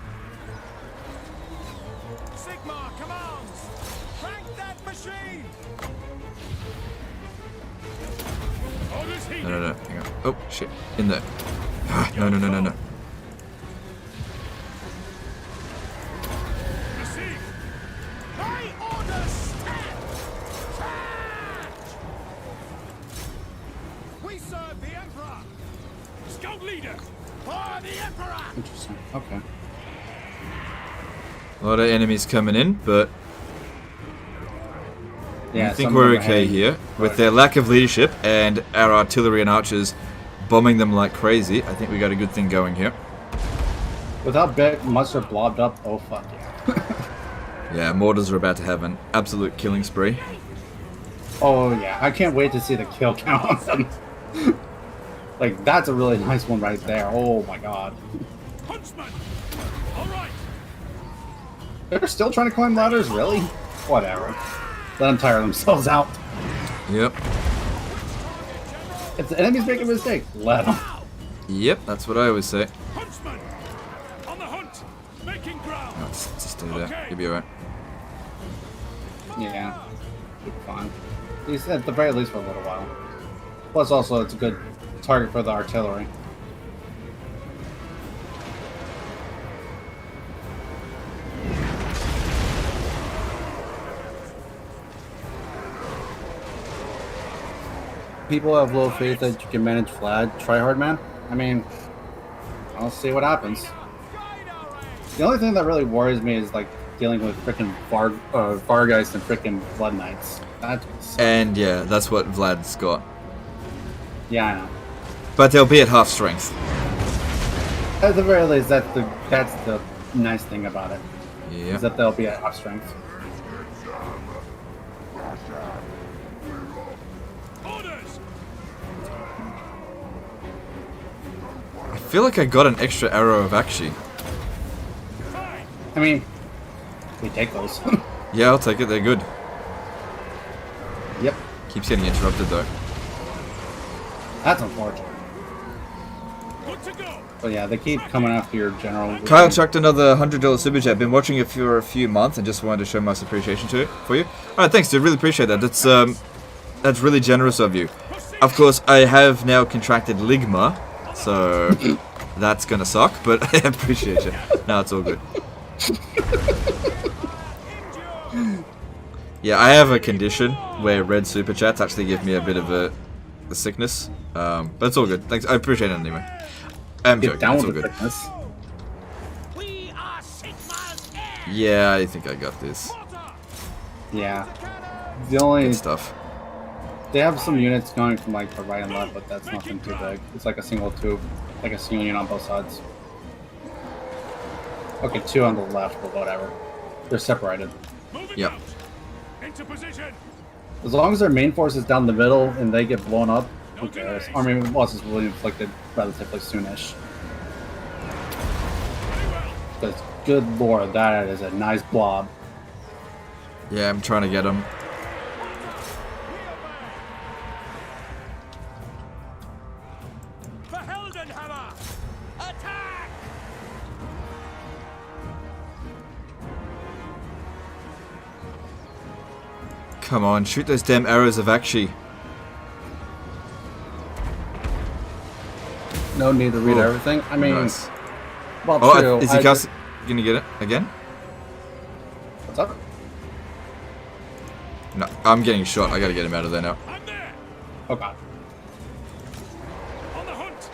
Speaker 3: Sigmar commands. Crank that machine. Orders heeded.
Speaker 2: No, no, no. Hang on. Oh, shit. In there. Ah, no, no, no, no, no.
Speaker 3: Receive. My orders stand. Charge. We serve the Emperor. Scout leader. For the Emperor.
Speaker 1: Interesting. Okay.
Speaker 2: A lot of enemies coming in, but
Speaker 1: Yeah,
Speaker 2: I think
Speaker 1: some of
Speaker 2: we're
Speaker 1: them are
Speaker 2: okay
Speaker 1: heading-
Speaker 2: here. With their lack of leadership and our artillery and archers bombing them like crazy, I think we got a good thing going here.
Speaker 1: With how big much are blobbed up, oh fuck yeah.
Speaker 2: Yeah, mortars are about to have an absolute killing spree.
Speaker 1: Oh yeah, I can't wait to see the kill count on them. Like, that's a really nice one right there. Oh my god.
Speaker 3: Huntsman. All right.
Speaker 1: They're still trying to climb ladders? Really? Whatever. Let them tire themselves out.
Speaker 2: Yep.
Speaker 1: If the enemy's making a mistake, let them.
Speaker 2: Yep, that's what I always say.
Speaker 3: Huntsman. On the hunt. Making ground.
Speaker 2: No, just stay there. You'll be alright.
Speaker 1: Yeah. Be fine. At least, at the very least for a little while. Plus also, it's a good target for the artillery. People have low faith that you can manage Vlad. Try hard, man. I mean, I'll see what happens. The only thing that really worries me is like dealing with freaking Vargeist and freaking Blood Knights. That's
Speaker 2: And yeah, that's what Vlad's got.
Speaker 1: yeah, I know.
Speaker 2: But they'll be at half strength.
Speaker 1: At the very least, that's the nice thing about it.
Speaker 2: Yeah.
Speaker 1: Is that they'll be at half strength.
Speaker 3: Orders.
Speaker 2: I feel like I got an extra arrow of Akshi.
Speaker 3: Fine.
Speaker 1: I mean, we take those.
Speaker 2: Yeah, I'll take it. They're good.
Speaker 1: Yep.
Speaker 2: Keeps getting interrupted though.
Speaker 1: That's unfortunate.
Speaker 3: Good to go.
Speaker 1: But yeah, they keep coming after your general.
Speaker 2: Kyle chucked another $100 super chat. Been watching it for a few months and just wanted to show my appreciation to it for you. Alright, thanks dude. Really appreciate that. That's really generous of you. Of course, I have now contracted Ligma, so that's gonna suck, but I appreciate you. No, it's all good. Yeah, I have a condition where red super chats actually give me a bit of a sickness, but it's all good. Thanks, I appreciate it anyway. I'm joking.
Speaker 1: Down
Speaker 2: It's all
Speaker 1: with the
Speaker 2: good.
Speaker 1: thickness.
Speaker 3: We are Sigma's heir.
Speaker 2: Yeah, I think I got this.
Speaker 1: Yeah. The only
Speaker 2: Good stuff.
Speaker 1: they have some units going from like the right and left, but that's nothing too big. It's like a single tube, like a single unit on both sides. Okay, 2 on the left, but whatever. They're separated.
Speaker 3: Moving
Speaker 2: Yep.
Speaker 3: out. Into position.
Speaker 1: As long as their main force is down the middle and they get blown up, who cares? Army losses will be inflicted relatively soonish.
Speaker 3: Very well.
Speaker 1: Because, good lord, that is a nice blob.
Speaker 2: Yeah, I'm trying to get him.
Speaker 3: Verheldenhammer. Attack.
Speaker 2: Come on, shoot those damn arrows of Akshi.
Speaker 1: No need to read
Speaker 2: Oh,
Speaker 1: everything. I mean,
Speaker 2: Nice.
Speaker 1: well,
Speaker 2: Oh,
Speaker 1: true.
Speaker 2: is he gonna get it again?
Speaker 1: What's up?
Speaker 2: No, I'm getting shot. I gotta get him out of there now.
Speaker 3: I'm there.
Speaker 1: Oh god.
Speaker 3: On the hunt.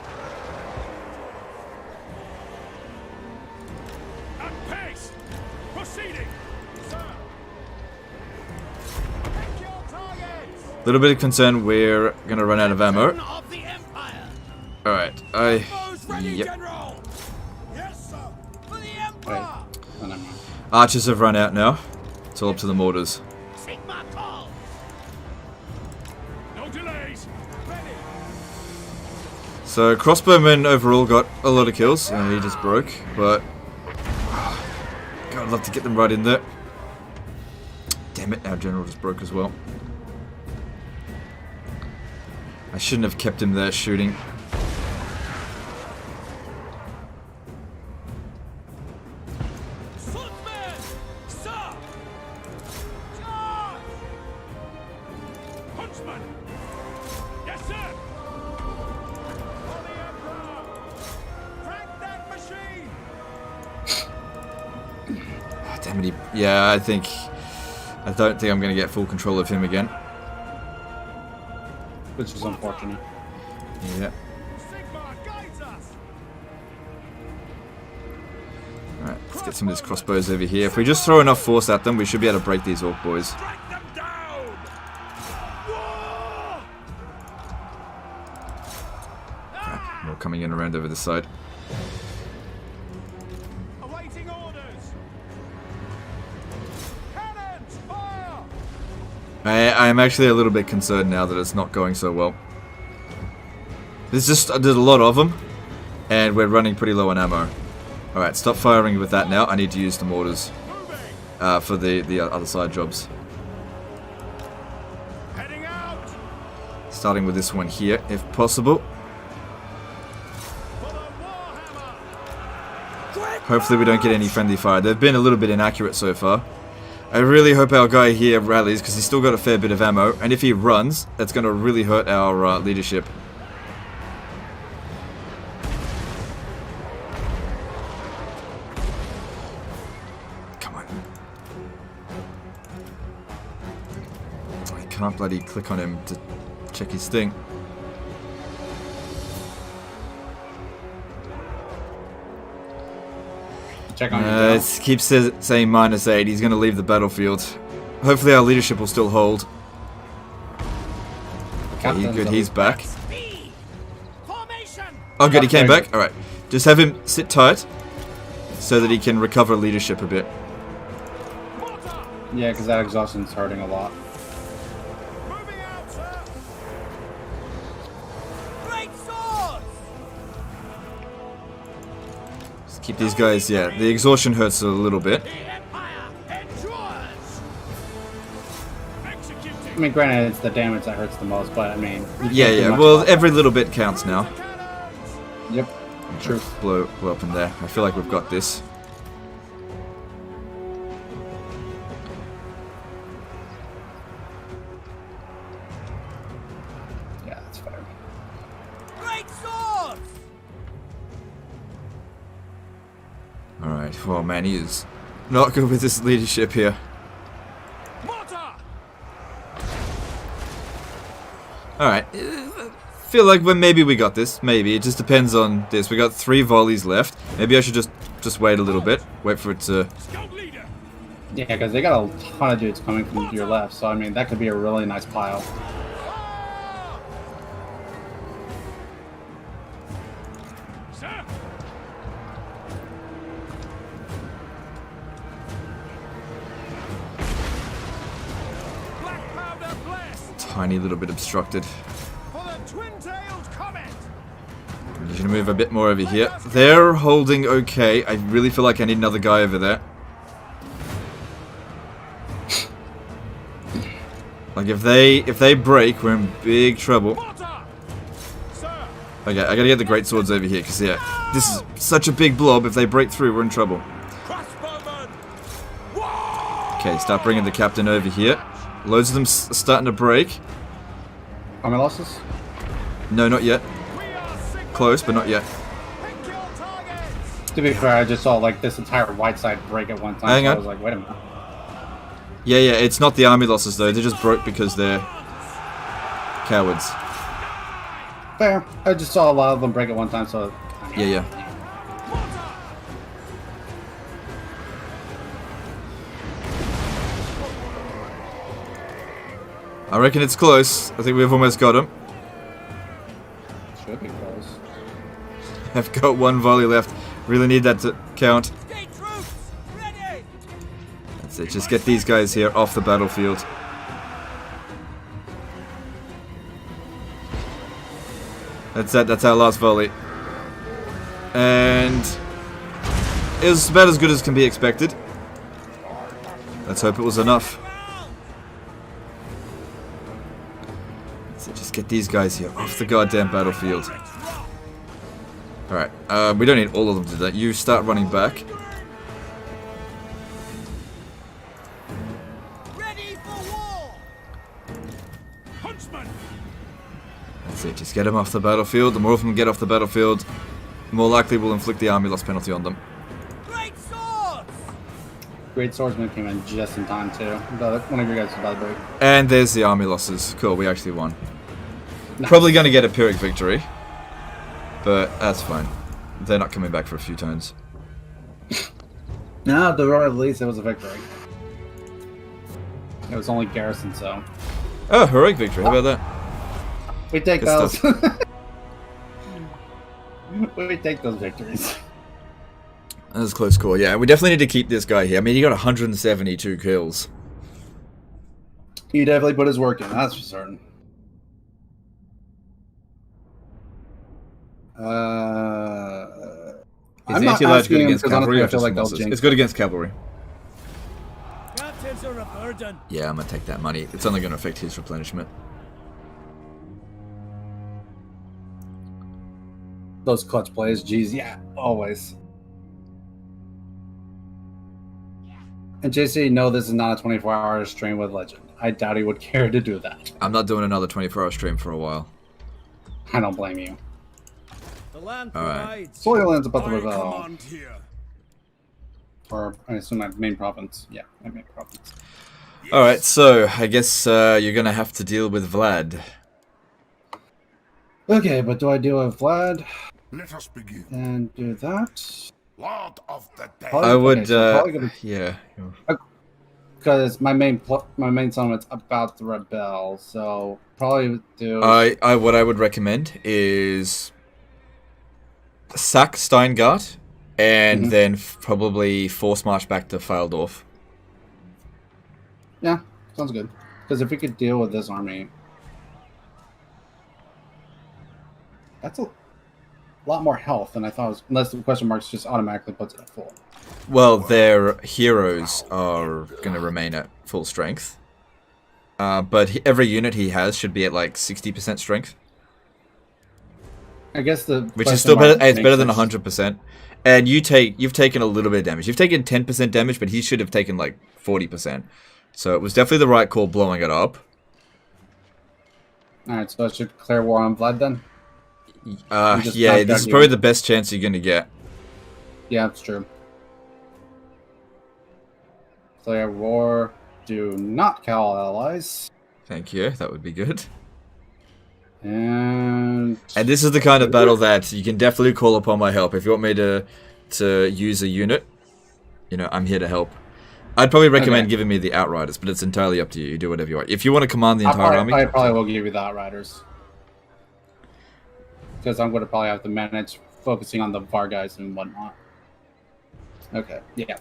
Speaker 3: At pace. Proceeding. Sir. Pick your targets.
Speaker 2: Little bit of concern. We're gonna run out of ammo.
Speaker 3: Of the Empire.
Speaker 2: All right.
Speaker 3: Foes ready,
Speaker 2: Yep.
Speaker 3: General. Yes, sir. For the
Speaker 1: Wait.
Speaker 3: Emperor.
Speaker 1: Oh, never mind.
Speaker 2: Archers have run out now. It's all up to the mortars.
Speaker 3: Sigma call. No delays. Ready.
Speaker 2: So crossbowman overall got a lot of kills, and he just broke. But God, I'd love to get them right in there. Damn it! Our general just broke as well. I shouldn't have kept him there shooting.
Speaker 3: Footman. Sir. Charge. Huntsman. Yes, sir. For the Emperor. Crank that machine.
Speaker 2: Oh, damn it! Yeah, I don't think I'm gonna get full control of him again.
Speaker 1: Which is unfortunate.
Speaker 2: Yeah.
Speaker 3: Sigma guides us.
Speaker 2: Alright, let's get some of these crossbows over here. If we just throw enough force at them, we should be able to break these orc boys.
Speaker 3: Strike them down. War.
Speaker 2: More coming in around over this side.
Speaker 3: Awaiting orders. Cannons, fire.
Speaker 2: I am actually a little bit concerned now that it's not going so well. There's a lot of them, and we're running pretty low on ammo. Alright, stop firing with that now. I need to use the mortars
Speaker 3: Moving.
Speaker 2: for the other side jobs.
Speaker 3: Heading out.
Speaker 2: Starting with this one here, if possible.
Speaker 3: For the Warhammer.
Speaker 2: Hopefully we don't get any friendly fire. They've been a little bit inaccurate so far. I really hope our guy here rallies, because he's still got a fair bit of ammo, and if he runs, that's going to really hurt our leadership. Come on. I can't bloody click on him to check his thing.
Speaker 1: Check on your
Speaker 2: It keeps saying -8. He's going to leave the battlefield. Hopefully our leadership will still hold. Okay, he's good. He's back.
Speaker 3: Speed. Formation.
Speaker 2: Oh, good. He came back. All right. Just have him sit tight. so that he can recover leadership a bit.
Speaker 1: Yeah, because that exhaustion's hurting a lot.
Speaker 3: Moving out, sir.
Speaker 5: Great swords!
Speaker 2: Just keep these guys, yeah, the exhaustion hurts a little bit.
Speaker 3: The Empire endures. Executing.
Speaker 1: I mean, granted, it's the damage that hurts the most, but I mean...
Speaker 2: Yeah, well, every little bit counts now.
Speaker 1: Yep, true.
Speaker 2: Blow up in there. I feel like we've got this.
Speaker 1: Yeah, that's fair.
Speaker 5: Great swords!
Speaker 2: Alright, well, man, he is not good with his leadership here.
Speaker 3: Mortar.
Speaker 2: Alright, feel like maybe we got this. Maybe. It just depends on this. We got 3 volleys left. Maybe I should just wait a little bit. Wait for it to...
Speaker 3: Scout leader.
Speaker 1: Yeah, because they got a ton of dudes coming from your left, so I mean, that could be a really nice pile.
Speaker 3: Sir. Black powder blast.
Speaker 2: Tiny little bit obstructed.
Speaker 3: For the twin-tailed comet.
Speaker 2: I'm just gonna move a bit more over here. They're holding okay. I really feel like I need another guy over there. Like if they break, we're in big trouble.
Speaker 3: Mortar. Sir.
Speaker 2: Okay, I gotta get the great swords over here, because yeah, this is such a big blob. If they break through, we're in trouble.
Speaker 3: Crossbowman.
Speaker 2: Okay, start bringing the captain over here. Loads of them starting to break.
Speaker 1: Army losses?
Speaker 2: No, not yet.
Speaker 3: We are sick.
Speaker 2: Close, but not yet.
Speaker 3: Pick your targets.
Speaker 1: To be fair, I just saw like this entire white side break at one time,
Speaker 2: Hang
Speaker 1: so I
Speaker 2: on.
Speaker 1: was like, wait a minute.
Speaker 2: Yeah, it's not the army losses though. They just broke because they're cowards.
Speaker 1: Fair. I just saw a lot of them break at one time, so...
Speaker 2: Yeah. I reckon it's close. I think we've almost got him.
Speaker 1: Should be close.
Speaker 2: I've got 1 volley left. Really need that to count.
Speaker 5: State troops! Ready!
Speaker 2: That's it. Just get these guys here off the battlefield. That's it. That's our last volley. And it was about as good as can be expected. Let's hope it was enough. So just get these guys here off the goddamn battlefield. Alright, we don't need all of them to do that. You start running back.
Speaker 5: Ready for war!
Speaker 3: Huntsman.
Speaker 2: That's it, just get them off the battlefield. The more of them get off the battlefield, the more likely we'll inflict the army loss penalty on them.
Speaker 5: Great swords!
Speaker 1: Great swordsman came in just in time, too. One of your guys is about to break.
Speaker 2: And there's the army losses. Cool, we actually won.
Speaker 1: Nice.
Speaker 2: Probably going to get a Pyrrhic victory. But that's fine. They're not coming back for a few turns.
Speaker 1: No, at the very least, it was a victory. It was only garrison, so...
Speaker 2: Oh, heroic victory. How about that?
Speaker 1: We take
Speaker 2: Good
Speaker 1: those.
Speaker 2: stuff.
Speaker 1: We take those victories.
Speaker 2: That was a close call. Yeah, we definitely need to keep this guy here. I mean, he got 172 kills.
Speaker 1: He definitely put his work in, that's for certain.
Speaker 2: Is anti-large good against cavalry?
Speaker 1: I feel like they'll jinx.
Speaker 2: It's good against cavalry.
Speaker 5: Captains are a burden.
Speaker 2: Yeah, I'm gonna take that money. It's only gonna affect his replenishment.
Speaker 1: Those clutch plays, geez, yeah, always. And JC, no, this is not a 24-hour stream with Legend. I doubt he would care to do that.
Speaker 2: I'm not doing another 24-hour stream for a while.
Speaker 1: I don't blame you.
Speaker 5: The land
Speaker 2: All right.
Speaker 5: provides.
Speaker 1: Soilland's about to
Speaker 3: I
Speaker 1: rebel.
Speaker 3: command here.
Speaker 1: Or, I assume my main province. Yeah, my main province.
Speaker 2: Alright, so I guess you're gonna have to deal with Vlad.
Speaker 1: Okay, but do I deal with Vlad
Speaker 4: Let us begin.
Speaker 1: and do that?
Speaker 4: Lord of the Dead.
Speaker 1: Probably-
Speaker 2: I would,
Speaker 1: okay, so probably gonna-
Speaker 2: yeah.
Speaker 1: Because my main summit's about to rebel, so probably do.
Speaker 2: What I would recommend is sack Steingart and then probably force march back to Pfeildorf.
Speaker 1: Yeah, sounds good. Because if we could deal with this army, that's a lot more health than I thought it was, unless the question marks just automatically puts it at full.
Speaker 2: Well, their heroes are going to remain at full strength. But every unit he has should be at like 60% strength.
Speaker 1: I guess
Speaker 2: which is still better. It's better than 100%. And you've taken a little bit of damage. You've taken 10% damage, but he should have taken like 40%. So it was definitely the right call blowing it up.
Speaker 1: Alright, so I should declare war on Vlad then?
Speaker 2: Yeah, this is probably the best chance you're going to get.
Speaker 1: Yeah, that's true. Declare war. Do not call allies.
Speaker 2: Thank you. That would be good.
Speaker 1: And
Speaker 2: this is the kind of battle that you can definitely call upon my help. If you want me to use a unit, you know, I'm here to help. I'd probably recommend giving me the Outriders, but it's entirely up to you. You do whatever you want. If you want to command the entire army...
Speaker 1: I probably will give you the Outriders. Because I'm going to probably have to manage focusing on the VAR guys and whatnot. Okay, yeah.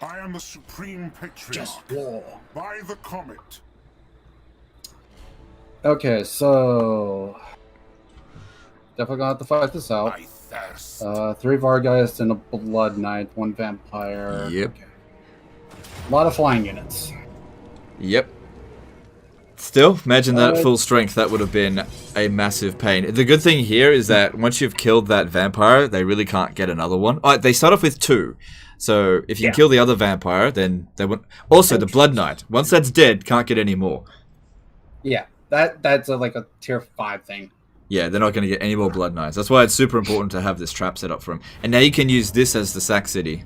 Speaker 3: I am the supreme patriarch.
Speaker 1: Just war.
Speaker 3: By the comet.
Speaker 1: Okay, so... Definitely gonna have to fight this out.
Speaker 3: I thirst.
Speaker 1: 3 Vargeist and a Blood Knight, 1 Vampire.
Speaker 2: Yep.
Speaker 1: Okay. A lot of flying units.
Speaker 2: Yep. Still, imagine that full strength. That would have been a massive pain. The good thing here is that once you've killed that Vampire, they really can't get another one. They start off with 2. So if you can kill the other Vampire, then they won't... Also, the Blood Knight. Once that's dead, can't get any more.
Speaker 1: Yeah, that's like a tier 5 thing.
Speaker 2: Yeah, they're not going to get any more Blood Knights. That's why it's super important to have this trap set up for him. And now you can use this as the sack city.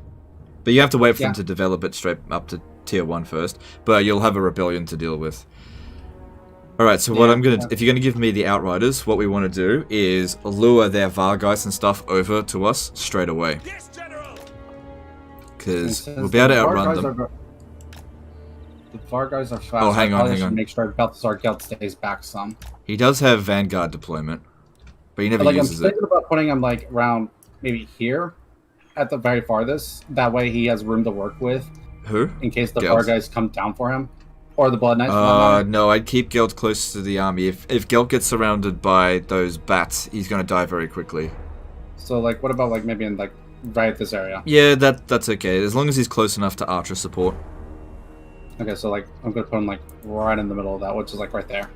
Speaker 2: But you have to wait for them to develop it straight up to tier 1 first. But you'll have a rebellion to deal with. Alright, so what I'm going to... If you're going to give me the Outriders, what we want to do is lure their Vargeist and stuff over to us straight away.
Speaker 3: Yes, General.
Speaker 2: Because we'll be able to outrun them.
Speaker 1: The VAR guys are fast.
Speaker 2: Oh, hang on.
Speaker 1: Make sure Balthazar Gelt stays back some.
Speaker 2: He does have Vanguard deployment, but he never uses it.
Speaker 1: I'm thinking about putting him like around maybe here, at the very farthest. That way he has room to work with.
Speaker 2: Who?
Speaker 1: In case the VAR guys come down for him, or the Blood Knights.
Speaker 2: No, I'd keep Gelt close to the army. If Gelt gets surrounded by those bats, he's gonna die very quickly.
Speaker 1: So like, what about like maybe in like right at this area?
Speaker 2: Yeah, that's okay. As long as he's close enough to archer support.
Speaker 1: Okay, so like I'm gonna put him like right in the middle of that, which is like right there.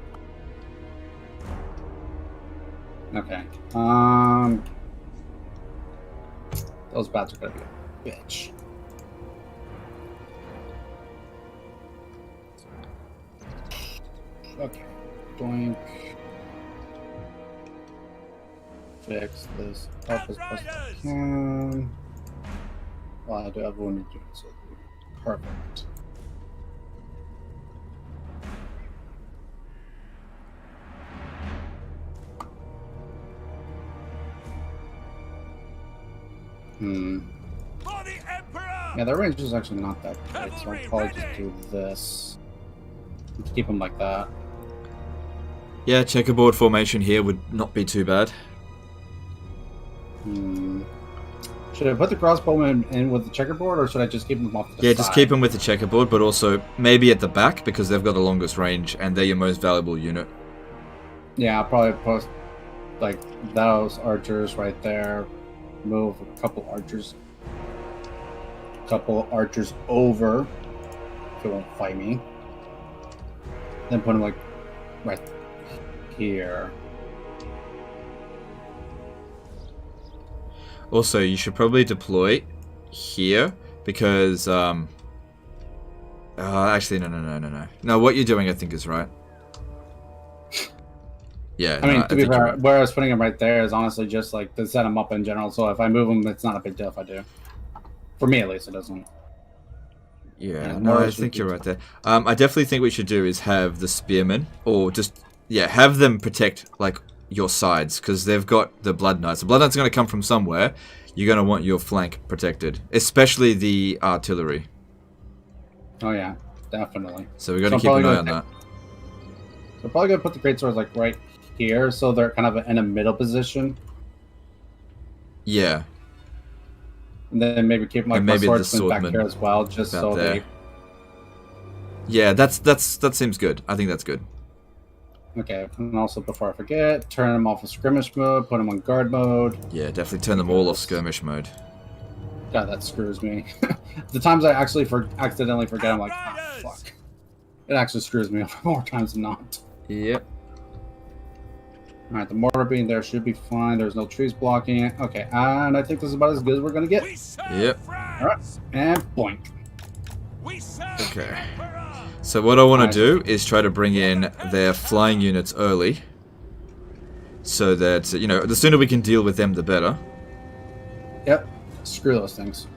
Speaker 1: Okay. Those bats are gonna be a bitch. Okay. Doink. Fix this up as best I can. Well, I do have one to do, so perfect.
Speaker 3: For the Emperor!
Speaker 1: Yeah, their range is actually not that great, so I'll probably just do this. Let's keep them like that.
Speaker 2: Yeah, checkerboard formation here would not be too bad.
Speaker 1: Should I put the crossbowmen in with the checkerboard, or should I just keep them off the side?
Speaker 2: Yeah, just keep them with the checkerboard, but also maybe at the back, because they've got the longest range, and they're your most valuable unit.
Speaker 1: Yeah, I'll probably post like those archers right there. Move a couple archers over if they won't fight me. Then put them like right here.
Speaker 2: Also, you should probably deploy here because actually no. No, what you're doing I think is right. Yeah,
Speaker 1: I mean, to be fair, where I was putting them right there is honestly just like to set them up in general. So if I move them, it's not a big deal if I do. For me, at least, it doesn't.
Speaker 2: Yeah, no, I think you're right there. I definitely think we should do is have the spearmen, or just have them protect like your sides, because they've got the Blood Knights. The Blood Knights are going to come from somewhere. You're going to want your flank protected, especially the artillery.
Speaker 1: Oh yeah, definitely.
Speaker 2: So we got to keep an eye on that.
Speaker 1: So we're probably going to put the greatswords like right here, so they're kind of in a middle position.
Speaker 2: Yeah.
Speaker 1: And then maybe keep like
Speaker 2: And
Speaker 1: my
Speaker 2: maybe the
Speaker 1: swordsman back
Speaker 2: swordman
Speaker 1: here as well, just so
Speaker 2: there.
Speaker 1: they.
Speaker 2: Yeah, that seems good. I think that's good.
Speaker 1: Okay, and also before I forget, turn them off of skirmish mode, put them on guard mode.
Speaker 2: Yeah, definitely turn them all off skirmish mode.
Speaker 1: God, that screws me. The times I actually accidentally forget, I'm like, ah, fuck. It actually screws me up more times than not.
Speaker 2: Yep.
Speaker 1: Alright, the mortar being there should be fine. There's no trees blocking it. Okay, and I think this is about as good as we're gonna get.
Speaker 2: Yep.
Speaker 1: Alright, and boink.
Speaker 2: Okay. So what I want to do is try to bring in their flying units early. So that, you know, the sooner we can deal with them, the better.
Speaker 1: Yep. Screw those things.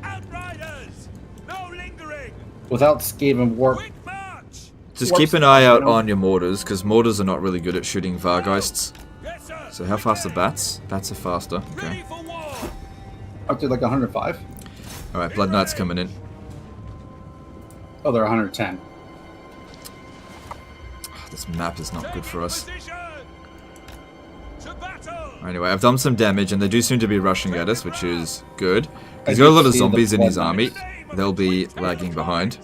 Speaker 3: Outriders! No lingering!
Speaker 1: Without Skaven warp.
Speaker 3: Quick march!
Speaker 2: Just keep an eye out on your mortars, because mortars are not really good at shooting Vargeists.
Speaker 3: Yes, sir.
Speaker 2: So how fast are bats? Bats are faster. Okay.
Speaker 3: Ready for war!
Speaker 1: Up to like 105.
Speaker 2: Alright, Blood Knight's coming in.
Speaker 1: Oh, they're 110.
Speaker 2: This map is not good for us.
Speaker 3: Position! To battle!
Speaker 2: Anyway, I've done some damage, and they do seem to be rushing at us, which is good. He's got a lot of zombies in his army. They'll be lagging behind.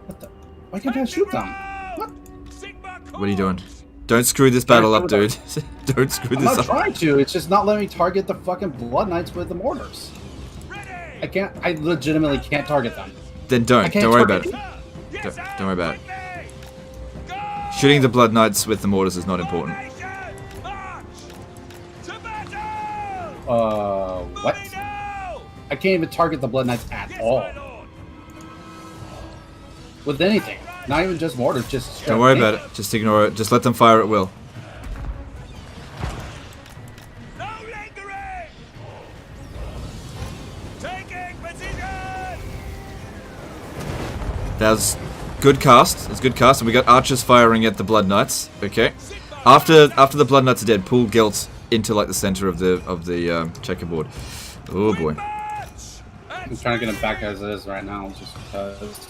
Speaker 1: What the? Why can't I shoot them? What?
Speaker 2: What are you doing? Don't screw this battle up, dude. Don't screw
Speaker 1: I'm
Speaker 2: this
Speaker 1: not
Speaker 2: up.
Speaker 1: trying to. It's just not letting me target the fucking Blood Knights with the mortars. I can't. I legitimately can't target them.
Speaker 2: Then don't.
Speaker 1: can't
Speaker 2: Don't worry
Speaker 1: target
Speaker 2: about it. Don't worry about it. Shooting the Blood Knights with the mortars is not important.
Speaker 1: What? I can't even target the Blood Knights at all. With anything. Not even just mortars, just straight
Speaker 2: Don't worry
Speaker 1: anything.
Speaker 2: about it. Just ignore it. Just let them fire at will.
Speaker 3: No lingering! Taking position!
Speaker 2: That was good cast. It's good cast, and we got archers firing at the Blood Knights. Okay. After the Blood Knights are dead, pull Gelt into like the center of the checkerboard. Oh boy.
Speaker 1: I'm trying to get him back as it is right now, just because.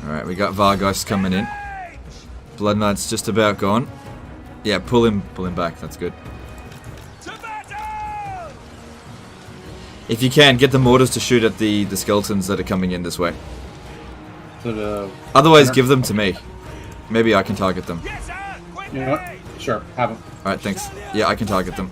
Speaker 2: Alright, we got Vargeist coming in. Blood Knight's just about gone. Yeah, pull him back. That's good.
Speaker 3: To battle!
Speaker 2: If you can, get the mortars to shoot at the skeletons that are coming in this way.
Speaker 1: To the
Speaker 2: Otherwise, give them to me. Maybe I can target them.
Speaker 3: Yes, sir! Quickly!
Speaker 1: You know what? Sure, have them.
Speaker 2: Alright, thanks. Yeah, I can target them.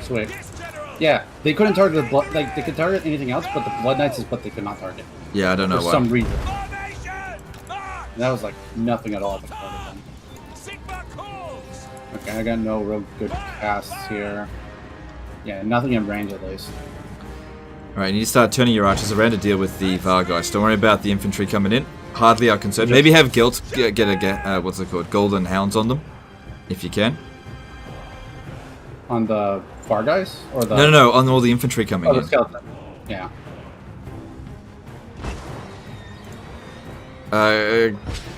Speaker 1: Sweet.
Speaker 3: Yes, General!
Speaker 1: Yeah, they couldn't target the blood. Like they could target anything else, but the Blood Knights is what they could not target
Speaker 2: Yeah, I don't know
Speaker 1: for
Speaker 2: why.
Speaker 1: some reason.
Speaker 3: Formation! March!
Speaker 1: And that was like nothing at all to target them.
Speaker 3: Sigma calls!
Speaker 1: Okay, I got no real good casts here. Yeah, nothing in range at least.
Speaker 2: Alright, you need to start turning your archers around to deal with the Vargeist. Don't worry about the infantry coming in. Hardly our concern. Maybe have Gelt get a what's it called? Golden Hounds on them, if you can.
Speaker 1: On the far guys or the
Speaker 2: No, on all the infantry coming
Speaker 1: oh, the
Speaker 2: in.
Speaker 1: skeleton. Yeah.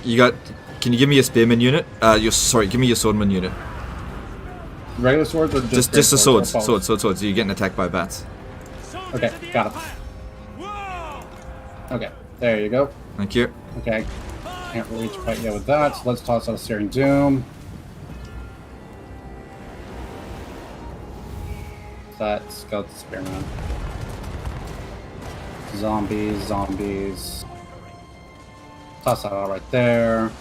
Speaker 2: You got. Can you give me a spearman unit? Give me your swordman unit.
Speaker 1: Regular swords or
Speaker 2: Just
Speaker 1: great
Speaker 2: the
Speaker 1: swords?
Speaker 2: swords. You're getting attacked by bats.
Speaker 1: Okay, got him. Okay, there you go.
Speaker 2: Thank you.
Speaker 1: Okay, can't reach quite yet with that, so let's toss out Searing Doom. That skeleton spearman. Zombies. Toss that out right there.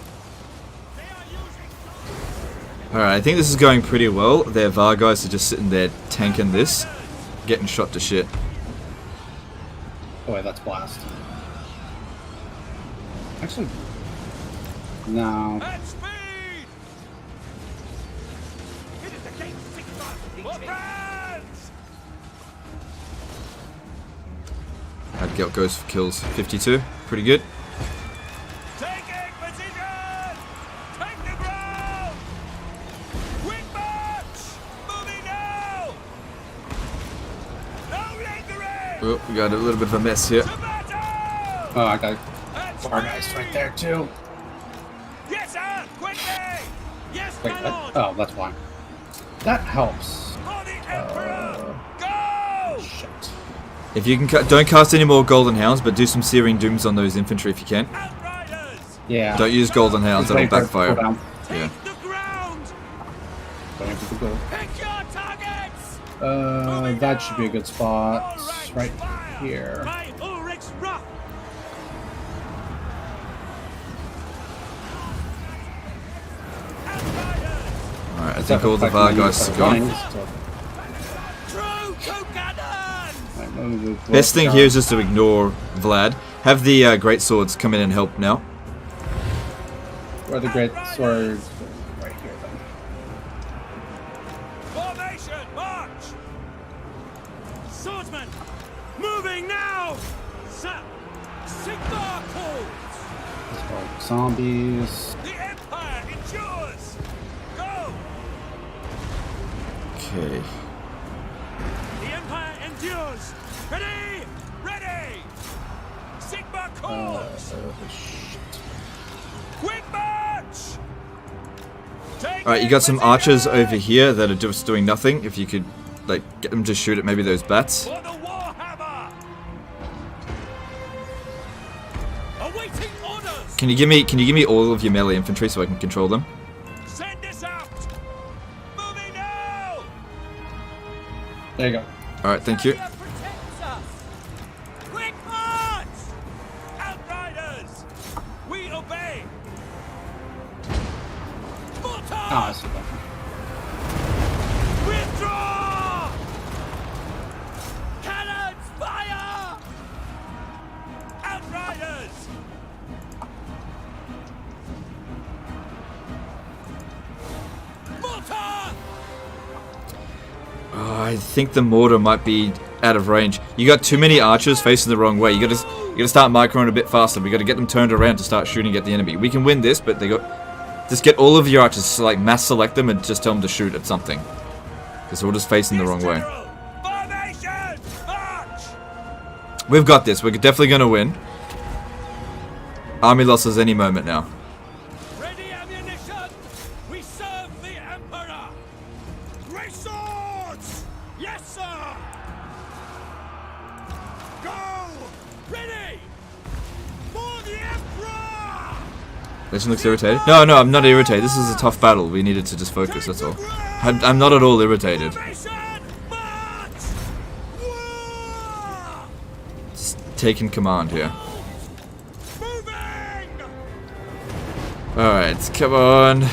Speaker 2: Alright, I think this is going pretty well. Their Vargeist are just sitting there tanking this, getting shot to shit.
Speaker 1: Oh wait, that's blast. Actually, no.
Speaker 3: At speed! It is the King Sigma! For France!
Speaker 2: That Gelt goes for kills 52. Pretty good.
Speaker 3: Taking position! Take the ground! Quick march! Moving now! No lingering!
Speaker 2: Oh, we got a little bit of a mess here.
Speaker 3: To battle!
Speaker 1: Oh, I got
Speaker 3: At
Speaker 1: far guys right there too.
Speaker 3: Yes, sir! Quickly! Yes,
Speaker 1: Wait,
Speaker 3: my
Speaker 1: what?
Speaker 3: lord!
Speaker 1: Oh, that's why. That helps.
Speaker 3: For the Emperor! Go!
Speaker 1: Shit.
Speaker 2: If you can, don't cast any more Golden Hounds, but do some Searing Dooms on those infantry if you can.
Speaker 3: Outriders!
Speaker 1: Yeah.
Speaker 2: Don't use Golden Hounds,
Speaker 1: Just
Speaker 2: that'll
Speaker 1: wait for it to
Speaker 2: backfire.
Speaker 1: go down.
Speaker 2: Yeah.
Speaker 3: Take the ground!
Speaker 1: Waiting for the goal.
Speaker 3: Pick your
Speaker 1: That should be a good spot. Right here.
Speaker 3: By Ulrich's wrath.
Speaker 2: Alright, I think all the VAR guys are gone.
Speaker 3: True to cannon.
Speaker 2: Best thing here is just to ignore Vlad. Have the great swords come in and help now.
Speaker 1: Where are the great swords? Right here, then.
Speaker 3: Formation, march! Swordsman, moving now! Sigmar calls!
Speaker 1: Let's go. Zombies.
Speaker 3: The Empire endures! Go!
Speaker 2: Okay.
Speaker 3: The Empire endures! Ready! Ready! Sigmar calls! Quick march!
Speaker 2: Alright, you got some archers over here that are just doing nothing. If you could, like, get them to shoot at maybe those bats.
Speaker 3: For the Warhammer! Awaiting orders!
Speaker 2: Can you give me all of your melee infantry so I can control them?
Speaker 3: Send this out! Moving now!
Speaker 1: There you go.
Speaker 2: Alright, thank you.
Speaker 5: Protects us.
Speaker 3: Quick march! Outriders! We obey!
Speaker 1: Ah, I see that.
Speaker 3: Withdraw! Cannons fire! Outriders! Mortar!
Speaker 2: Oh, I think the mortar might be out of range. You got too many archers facing the wrong way. You gotta start microing a bit faster. We gotta get them turned around to start shooting at the enemy. We can win this, but they got. Just get all of your archers, so like mass select them and just tell them to shoot at something. Because we're just facing the wrong way.
Speaker 3: Formation! March!
Speaker 2: We've got this. We're definitely gonna win. Army losses any moment now.
Speaker 3: Ready ammunition! We serve the Emperor! Great swords! Yes, sir! Go! Ready! For the Emperor!
Speaker 2: Legend looks irritated. No, I'm not irritated. This is a tough battle. We needed to just focus, that's all. I'm not at all irritated.
Speaker 3: Formation! March! War!
Speaker 2: Just taking command here.
Speaker 3: Moving!
Speaker 2: Alright, come on.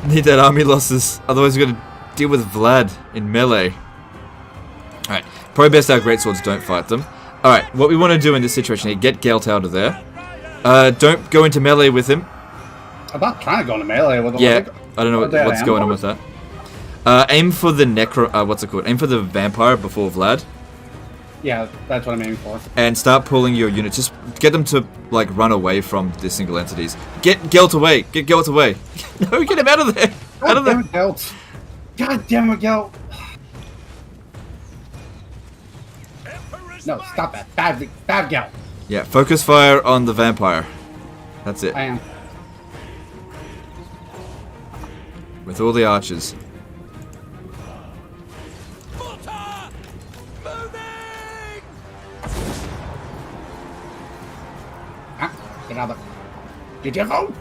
Speaker 2: Need that army losses. Otherwise we're gonna deal with Vlad in melee. Alright, probably best our greatswords don't fight them. Alright, what we want to do in this situation here, get Gelt out of there. Don't go into melee with him.
Speaker 1: I'm not trying to go into melee with them.
Speaker 2: Yeah, I don't know what's going on with that. Aim for the what's it called? Aim for the vampire before Vlad.
Speaker 1: Yeah, that's what I'm aiming for.
Speaker 2: And start pulling your units. Just get them to, like, run away from the single entities. Get Gelt away! Get Gelt away! No, get him out of there! Out of there!
Speaker 1: God damn it, Gelt! God damn it, Gelt! No, stop that. Bad Gelt.
Speaker 2: Yeah, focus fire on the vampire. That's it.
Speaker 1: I am.
Speaker 2: With all the archers.
Speaker 3: Mortar! Moving!
Speaker 1: Ah, get out of there. Did you go?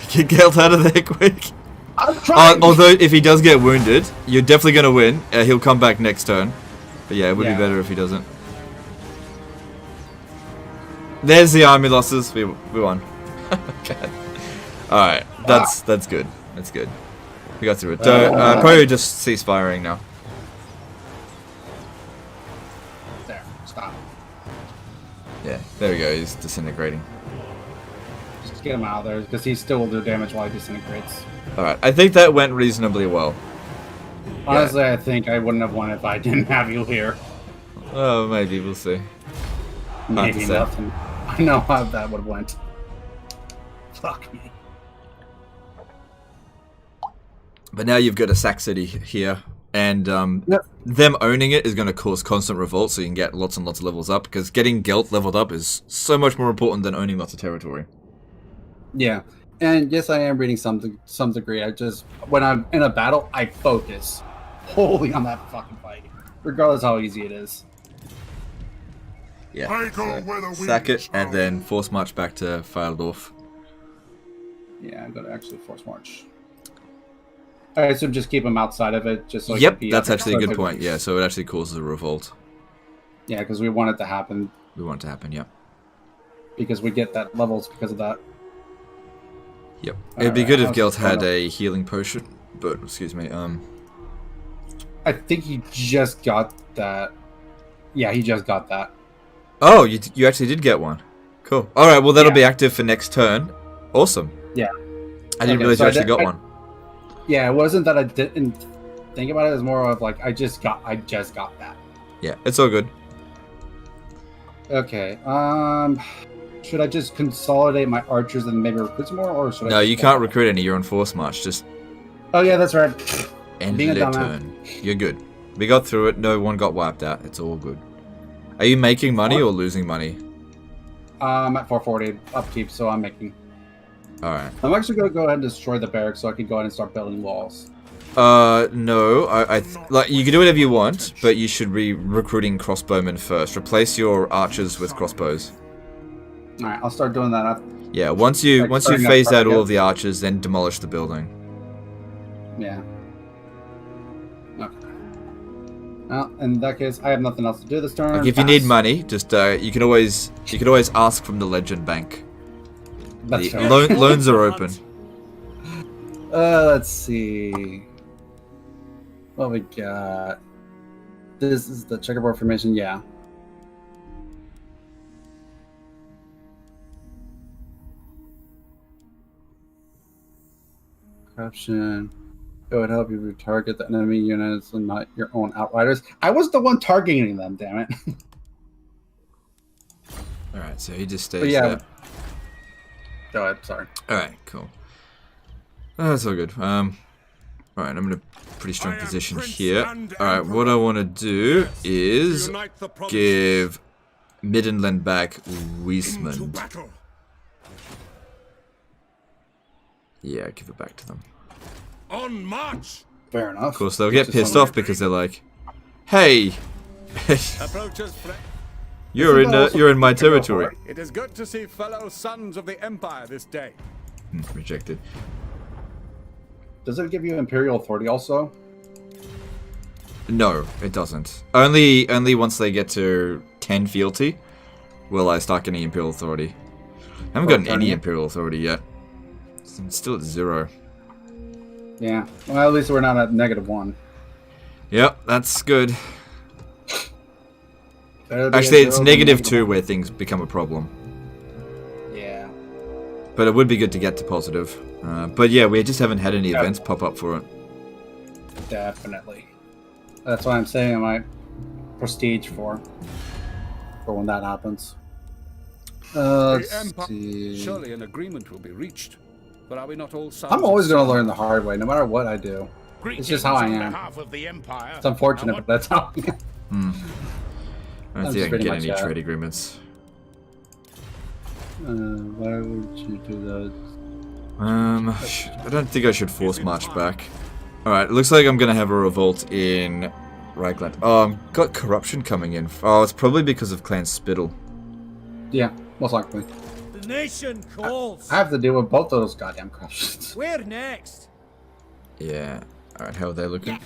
Speaker 2: Get Gelt out of there quick.
Speaker 1: I'm trying!
Speaker 2: Although, if he does get wounded, you're definitely going to win. He'll come back next turn. But yeah, it would be better if he doesn't. There's the army losses. We won. Okay. Alright, that's good. That's good. We got through it. Probably just cease firing now.
Speaker 1: There, stop.
Speaker 2: Yeah, there we go. He's disintegrating.
Speaker 1: Just get him out of there, because he still will do damage while he disintegrates.
Speaker 2: Alright, I think that went reasonably well.
Speaker 1: Honestly, yeah. I think I wouldn't have won if I didn't have you here.
Speaker 2: Oh, maybe. We'll see.
Speaker 1: Maybe nothing. I know how that would have went. Fuck me.
Speaker 2: But now you've got a sack city here, and them owning it is going to cause constant revolt, so you can get lots and lots of levels up, because getting Gelt leveled up is so much more important than owning lots of territory.
Speaker 1: Yeah, and yes, I am reading some degree. I just, when I'm in a battle, I focus wholly on that fucking fight, regardless how easy it is.
Speaker 2: Yeah, so sack it, and then force march back to Pfeildorf.
Speaker 1: Yeah, I'm going to actually force march. I assume just keep them outside of it, just so.
Speaker 2: Yep, that's actually a good point. Yeah, so it actually causes a revolt.
Speaker 1: Yeah, because we want it to happen.
Speaker 2: We want it to happen. Yep.
Speaker 1: Because we get that levels because of that.
Speaker 2: Yep. It'd be good if Gelt had a healing potion, but excuse me.
Speaker 1: I think he just got that. Yeah, he just got that.
Speaker 2: Oh, you actually did get one. Cool. All right. Well, that'll be active for next turn. Awesome.
Speaker 1: Yeah.
Speaker 2: I didn't realize you actually got one.
Speaker 1: Yeah, it wasn't that I didn't think about it. It was more of like I just got that.
Speaker 2: Yeah, it's all good.
Speaker 1: Okay. Should I just consolidate my archers and maybe recruit some more, or should I?
Speaker 2: No, you can't recruit any. You're on force march. Just.
Speaker 1: Oh yeah, that's right.
Speaker 2: End their turn. You're good. We got through it. No one got wiped out. It's all good. Are you making money or losing money?
Speaker 1: I'm at 440 upkeep, so I'm making.
Speaker 2: All right.
Speaker 1: I'm actually gonna go ahead and destroy the barracks so I can go ahead and start building walls.
Speaker 2: No. Like you can do whatever you want, but you should be recruiting crossbowmen first. Replace your archers with crossbows.
Speaker 1: All right, I'll start doing that.
Speaker 2: Yeah. Once you phase out all of the archers, then demolish the building.
Speaker 1: Yeah. Okay. Well, in that case, I have nothing else to do this turn.
Speaker 2: Like if you need money, just you can always ask from the Legend Bank.
Speaker 1: That's
Speaker 2: the loans are open.
Speaker 1: Let's see. What we got? This is the checkerboard formation. Yeah. Corruption. It would help you target the enemy units and not your own outriders. I was the one targeting them, damn it.
Speaker 2: Alright, so he just stays there.
Speaker 1: Go ahead, sorry.
Speaker 2: Alright, cool. Oh, that's all good. Alright, I'm in a pretty strong position here. Alright, what I want to do is give Middenland back Wiesmund. Yeah, give it back to them.
Speaker 3: On march.
Speaker 1: Fair enough.
Speaker 2: Of course, they'll get pissed off because they're like, "Hey, you're in my territory."
Speaker 4: It is good to see fellow sons of the Empire this day.
Speaker 2: Rejected.
Speaker 1: Does it give you Imperial Authority also?
Speaker 2: No, it doesn't. Only once they get to 10 fealty will I start getting Imperial Authority. I haven't gotten any Imperial Authority yet. I'm still at 0.
Speaker 1: Yeah. Well, at least we're not at -1.
Speaker 2: Yep, that's good. Actually, it's -2 where things become a problem.
Speaker 1: Yeah.
Speaker 2: But it would be good to get to positive. But yeah, we just haven't had any events pop up for it.
Speaker 1: Definitely. That's why I'm saying I might prestige for when that happens. Let's see.
Speaker 4: Surely an agreement will be reached. But are we not all sons?
Speaker 1: I'm always going to learn the hard way, no matter what I do. It's just how I am. It's unfortunate, but that's how I am.
Speaker 2: I don't think I can get any trade agreements.
Speaker 1: Why would you do that?
Speaker 2: I don't think I should force march back. Alright, it looks like I'm gonna have a revolt in Reichland. Oh, I've got corruption coming in. Oh, it's probably because of Clan Spittle.
Speaker 1: Yeah, most likely.
Speaker 5: The nation calls.
Speaker 1: I have to deal with both of those goddamn corruptions.
Speaker 5: Where next?
Speaker 2: Yeah. Alright, how are they looking?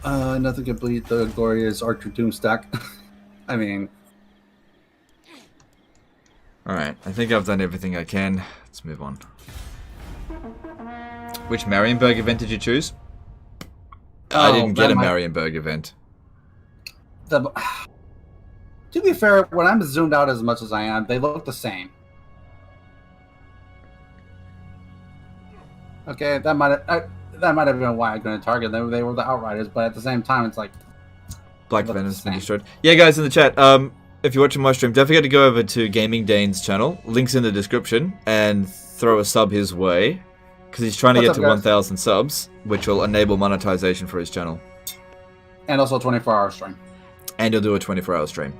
Speaker 1: Nothing can beat the glorious Archer Doom stack. I mean...
Speaker 2: Alright, I think I've done everything I can. Let's move on. Which Marienburg event did you choose? I didn't get a Marienburg event.
Speaker 1: To be fair, when I'm zoomed out as much as I am, they look the same. Okay, that might have been why I couldn't target them. They were the Outriders, but at the same time, it's like...
Speaker 2: Black Venom's been destroyed. Yeah, guys, in the chat, if you're watching my stream, don't forget to go over to Gaming Dehne's channel. Link's in the description, and throw a sub his way. Because he's trying to get to 1,000 subs, which will enable monetization for his channel.
Speaker 1: And also a 24-hour stream.
Speaker 2: And he'll do a 24-hour stream.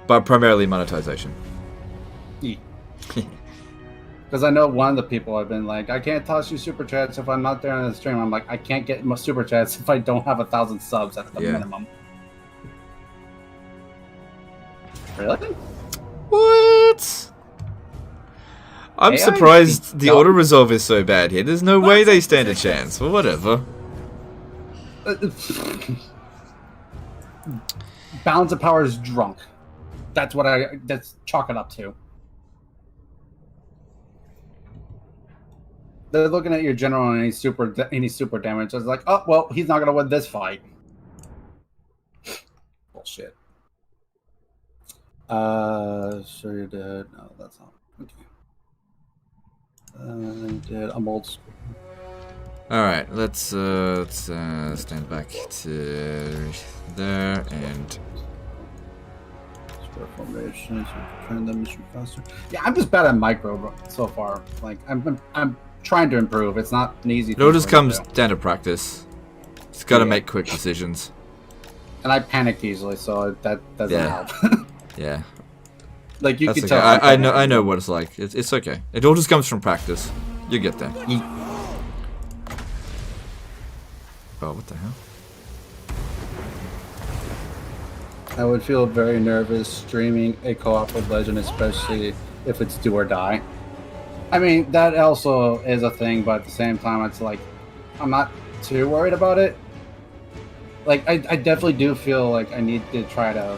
Speaker 2: But primarily monetization.
Speaker 1: Because I know one of the people have been like, I can't toss you super chats if I'm not there on the stream. I'm like, I can't get my super chats if I don't have 1,000 subs at the minimum. Really?
Speaker 2: What? I'm surprised the auto resolve is so bad here. There's no way they stand a chance. Well, whatever.
Speaker 1: Balance of power is drunk. That's what that's chalk it up to. They're looking at your general and any super damage. It's like, oh well, he's not gonna win this fight. Bullshit. Sure you did. No, that's not. Okay. Did I'm old school.
Speaker 2: All right, let's stand back to there and.
Speaker 1: Formations, turn the mission faster. Yeah, I'm just bad at micro so far. Like I'm trying to improve. It's not an easy.
Speaker 2: It all just comes down to practice. Just got to make quick decisions.
Speaker 1: And I panic easily, so that doesn't help.
Speaker 2: Yeah.
Speaker 1: Like you
Speaker 2: can
Speaker 1: tell.
Speaker 2: I know what it's like. It's okay. It all just comes from practice. You get there. Oh, what the hell?
Speaker 1: I would feel very nervous streaming a co-op with Legend, especially if it's do or die. I mean, that also is a thing, but at the same time, it's like, I'm not too worried about it. Like, I definitely do feel like I need to try to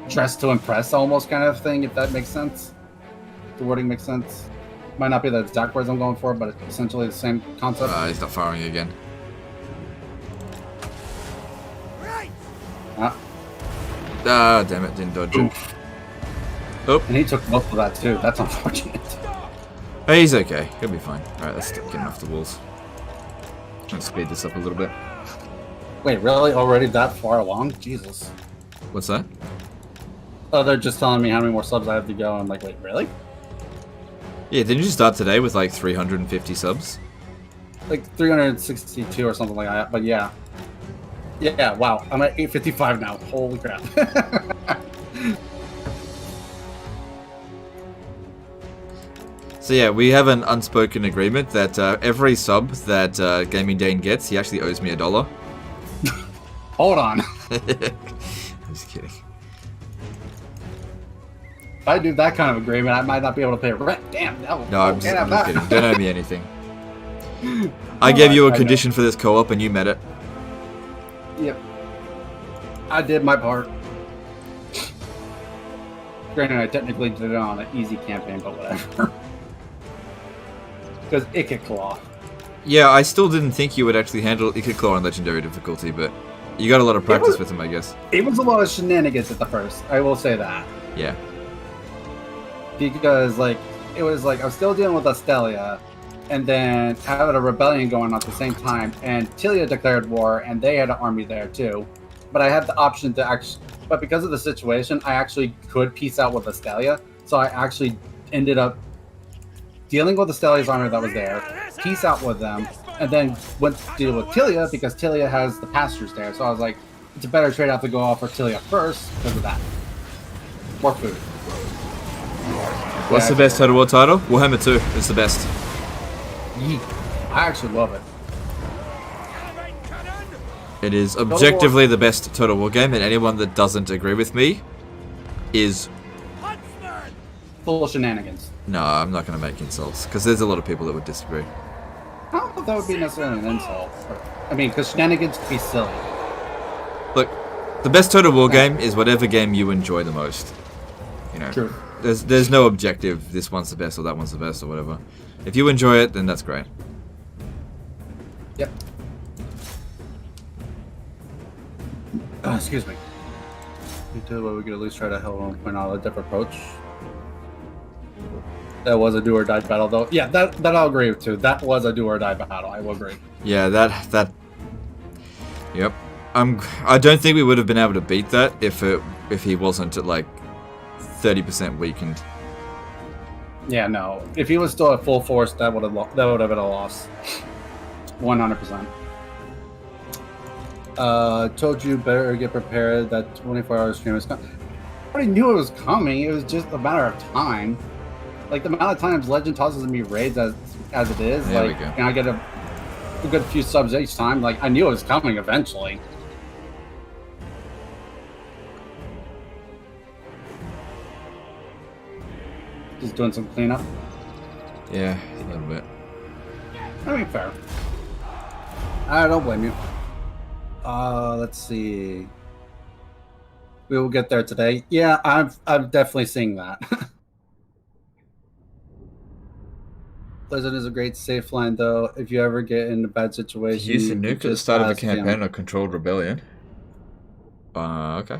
Speaker 1: dress to impress almost kind of thing, if that makes sense. The wording makes sense. Might not be the exact words I'm going for, but it's essentially the same concept.
Speaker 2: He's not firing again. Ah, damn it, didn't dodge it. Oh.
Speaker 1: And he took most of that too. That's unfortunate.
Speaker 2: Hey, he's okay. He'll be fine. Alright, let's get him off the walls. Let's speed this up a little bit.
Speaker 1: Wait, really? Already that far along? Jesus.
Speaker 2: What's that?
Speaker 1: Oh, they're just telling me how many more subs I have to go. I'm like, wait, really?
Speaker 2: Yeah, didn't you start today with like 350 subs?
Speaker 1: Like 362 or something like that, but yeah. Yeah, wow. I'm at 855 now. Holy crap.
Speaker 2: So yeah, we have an unspoken agreement that every sub that Gaming Dehne gets, he actually owes me $1.
Speaker 1: Hold on.
Speaker 2: I'm just kidding.
Speaker 1: If I do that kind of agreement, I might not be able to pay rent. Damn, no.
Speaker 2: No, I'm just kidding. Don't owe me anything. I gave you a condition for this co-op and you met it.
Speaker 1: Yep. I did my part. Granted, I technically did it on an easy campaign, but whatever. Because Ikiclaw.
Speaker 2: Yeah, I still didn't think you would actually handle Ikiclaw on Legendary difficulty, but you got a lot of practice with him, I guess.
Speaker 1: It was a lot of shenanigans at the first. I will say that.
Speaker 2: Yeah.
Speaker 1: Because, like, it was like I was still dealing with Astelia, and then having a rebellion going on at the same time, and Tilia declared war, and they had an army there too. But I had the option to actually, but because of the situation, I actually could peace out with Astelia, so I actually ended up dealing with Astelia's army that was there, peace out with them, and then went to deal with Tilia because Tilia has the pastures there. So I was like, it's a better trade-off to go off for Tilia first because of that. More food.
Speaker 2: What's the best Total War title? Warhammer II is the best.
Speaker 1: Yeet. I actually love it.
Speaker 2: It is objectively the best Total War game, and anyone that doesn't agree with me is
Speaker 1: full of shenanigans.
Speaker 2: No, I'm not going to make insults, because there's a lot of people that would disagree.
Speaker 1: I don't know if that would be necessarily an insult. I mean, because shenanigans can be silly.
Speaker 2: Look, the best Total War game is whatever game you enjoy the most. You know,
Speaker 1: true.
Speaker 2: There's no objective, this one's the best or that one's the best or whatever. If you enjoy it, then that's great.
Speaker 1: Yep. Excuse me. We do what we could at least try to help point out a different approach. That was a do or die battle, though. Yeah, that I'll agree with too. That was a do or die battle. I will agree.
Speaker 2: Yeah, that. Yep. I don't think we would have been able to beat that if he wasn't at like 30% weakened.
Speaker 1: Yeah, no. If he was still at full force, that would have been a loss. 100%. Told you better get prepared. That 24-hour stream is coming. I already knew it was coming. It was just a matter of time. Like the amount of times Legend tosses me raids as it is,
Speaker 2: there
Speaker 1: like, and I get a good few subs each time. Like I knew it was coming eventually. Just doing some cleanup.
Speaker 2: Yeah, a little bit.
Speaker 1: I mean, fair. I don't blame you. Let's see. We will get there today. Yeah, I'm definitely seeing that. Pleasant is a great safe line, though. If you ever get in a bad situation,
Speaker 2: Use the nuke at the start of a campaign or controlled rebellion. Okay.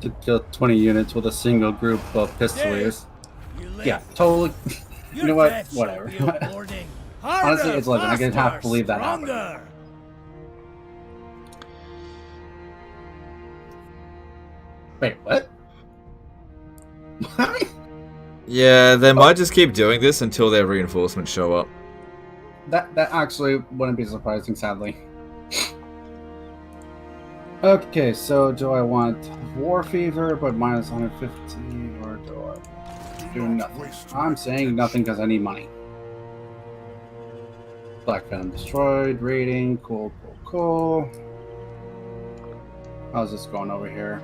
Speaker 1: To kill 20 units with a single group of pistoliers. Yeah, totally. You know what? Whatever. Honestly, it's legend. I can half believe that happened. Wait, what?
Speaker 2: Yeah, they might just keep doing this until their reinforcements show up.
Speaker 1: That actually wouldn't be surprising, sadly. Okay, so do I want War Fever but minus 150, or do I do nothing? I'm saying nothing because I need money. Black Venom destroyed, raiding, cool. How's this going over here?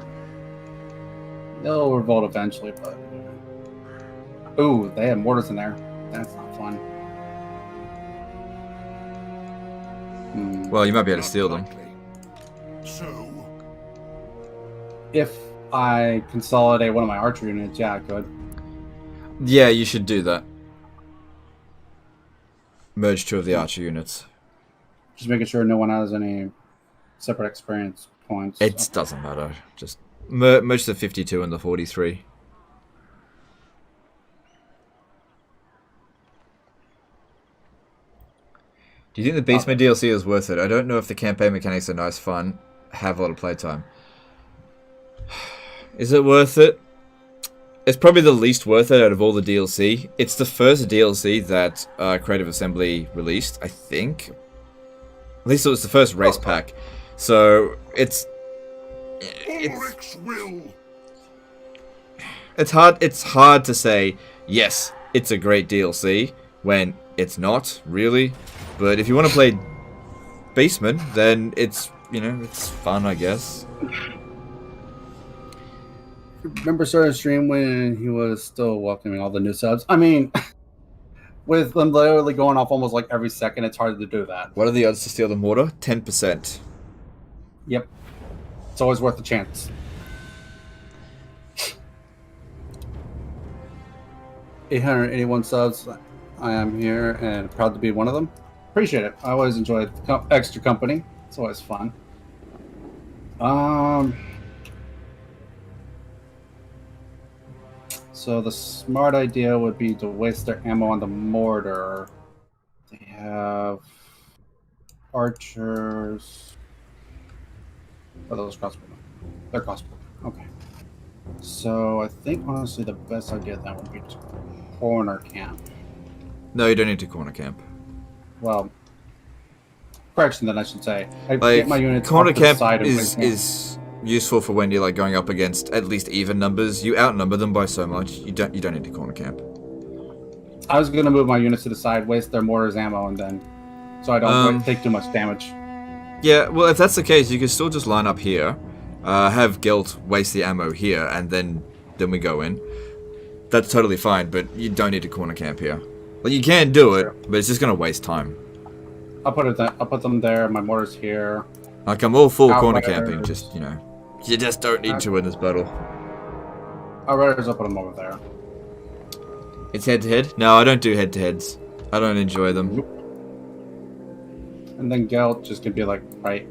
Speaker 1: They'll revolt eventually, but... Ooh, they have mortars in there. That's not fun.
Speaker 2: Well, you might be able to steal them.
Speaker 1: If I consolidate one of my archer units, yeah, I could.
Speaker 2: Yeah, you should do that. Merge 2 of the archer units.
Speaker 1: Just making sure no one has any separate experience points.
Speaker 2: It doesn't matter. Just merge the 52 and the 43. Do you think the Beastman DLC is worth it? I don't know if the campaign mechanics are nice fun, have a lot of playtime. Is it worth it? It's probably the least worth it out of all the DLC. It's the first DLC that Creative Assembly released, I think. At least it was the first race pack. So it's hard to say, yes, it's a great DLC when it's not, really. But if you want to play Beastman, then it's, it's fun, I guess.
Speaker 1: Remember starting stream when he was still welcoming all the new subs? I mean, with them literally going off almost like every second, it's hard to do that.
Speaker 2: What are the odds to steal the mortar? 10%.
Speaker 1: Yep. It's always worth a chance. 881 subs. I am here and proud to be one of them. Appreciate it. I always enjoy extra company. It's always fun. So the smart idea would be to waste their ammo on the mortar. They have archers. Are those crossbowmen? They're crossbow. Okay. So I think honestly the best idea then would be to corner camp.
Speaker 2: No, you don't need to corner camp.
Speaker 1: Well, correction then I should say. I get my units
Speaker 2: corner camp
Speaker 1: side
Speaker 2: is useful for when you're going up against at least even numbers. You outnumber them by so much. You don't need to corner camp.
Speaker 1: I was gonna move my units to the side, waste their mortars ammo, and then so I don't take too much damage.
Speaker 2: Yeah, well, if that's the case, you can still just line up here, have Gelt waste the ammo here, and then we go in. That's totally fine, but you don't need to corner camp here. Well, you can do it, but it's just gonna waste time.
Speaker 1: I'll put them there. My mortars here.
Speaker 2: Like, I'm all full corner camping. Just you just don't need to win this battle.
Speaker 1: Outriders, I'll put them over there.
Speaker 2: It's head to head. No, I don't do head to heads. I don't enjoy them.
Speaker 1: Nope. And then Gelt just could be like right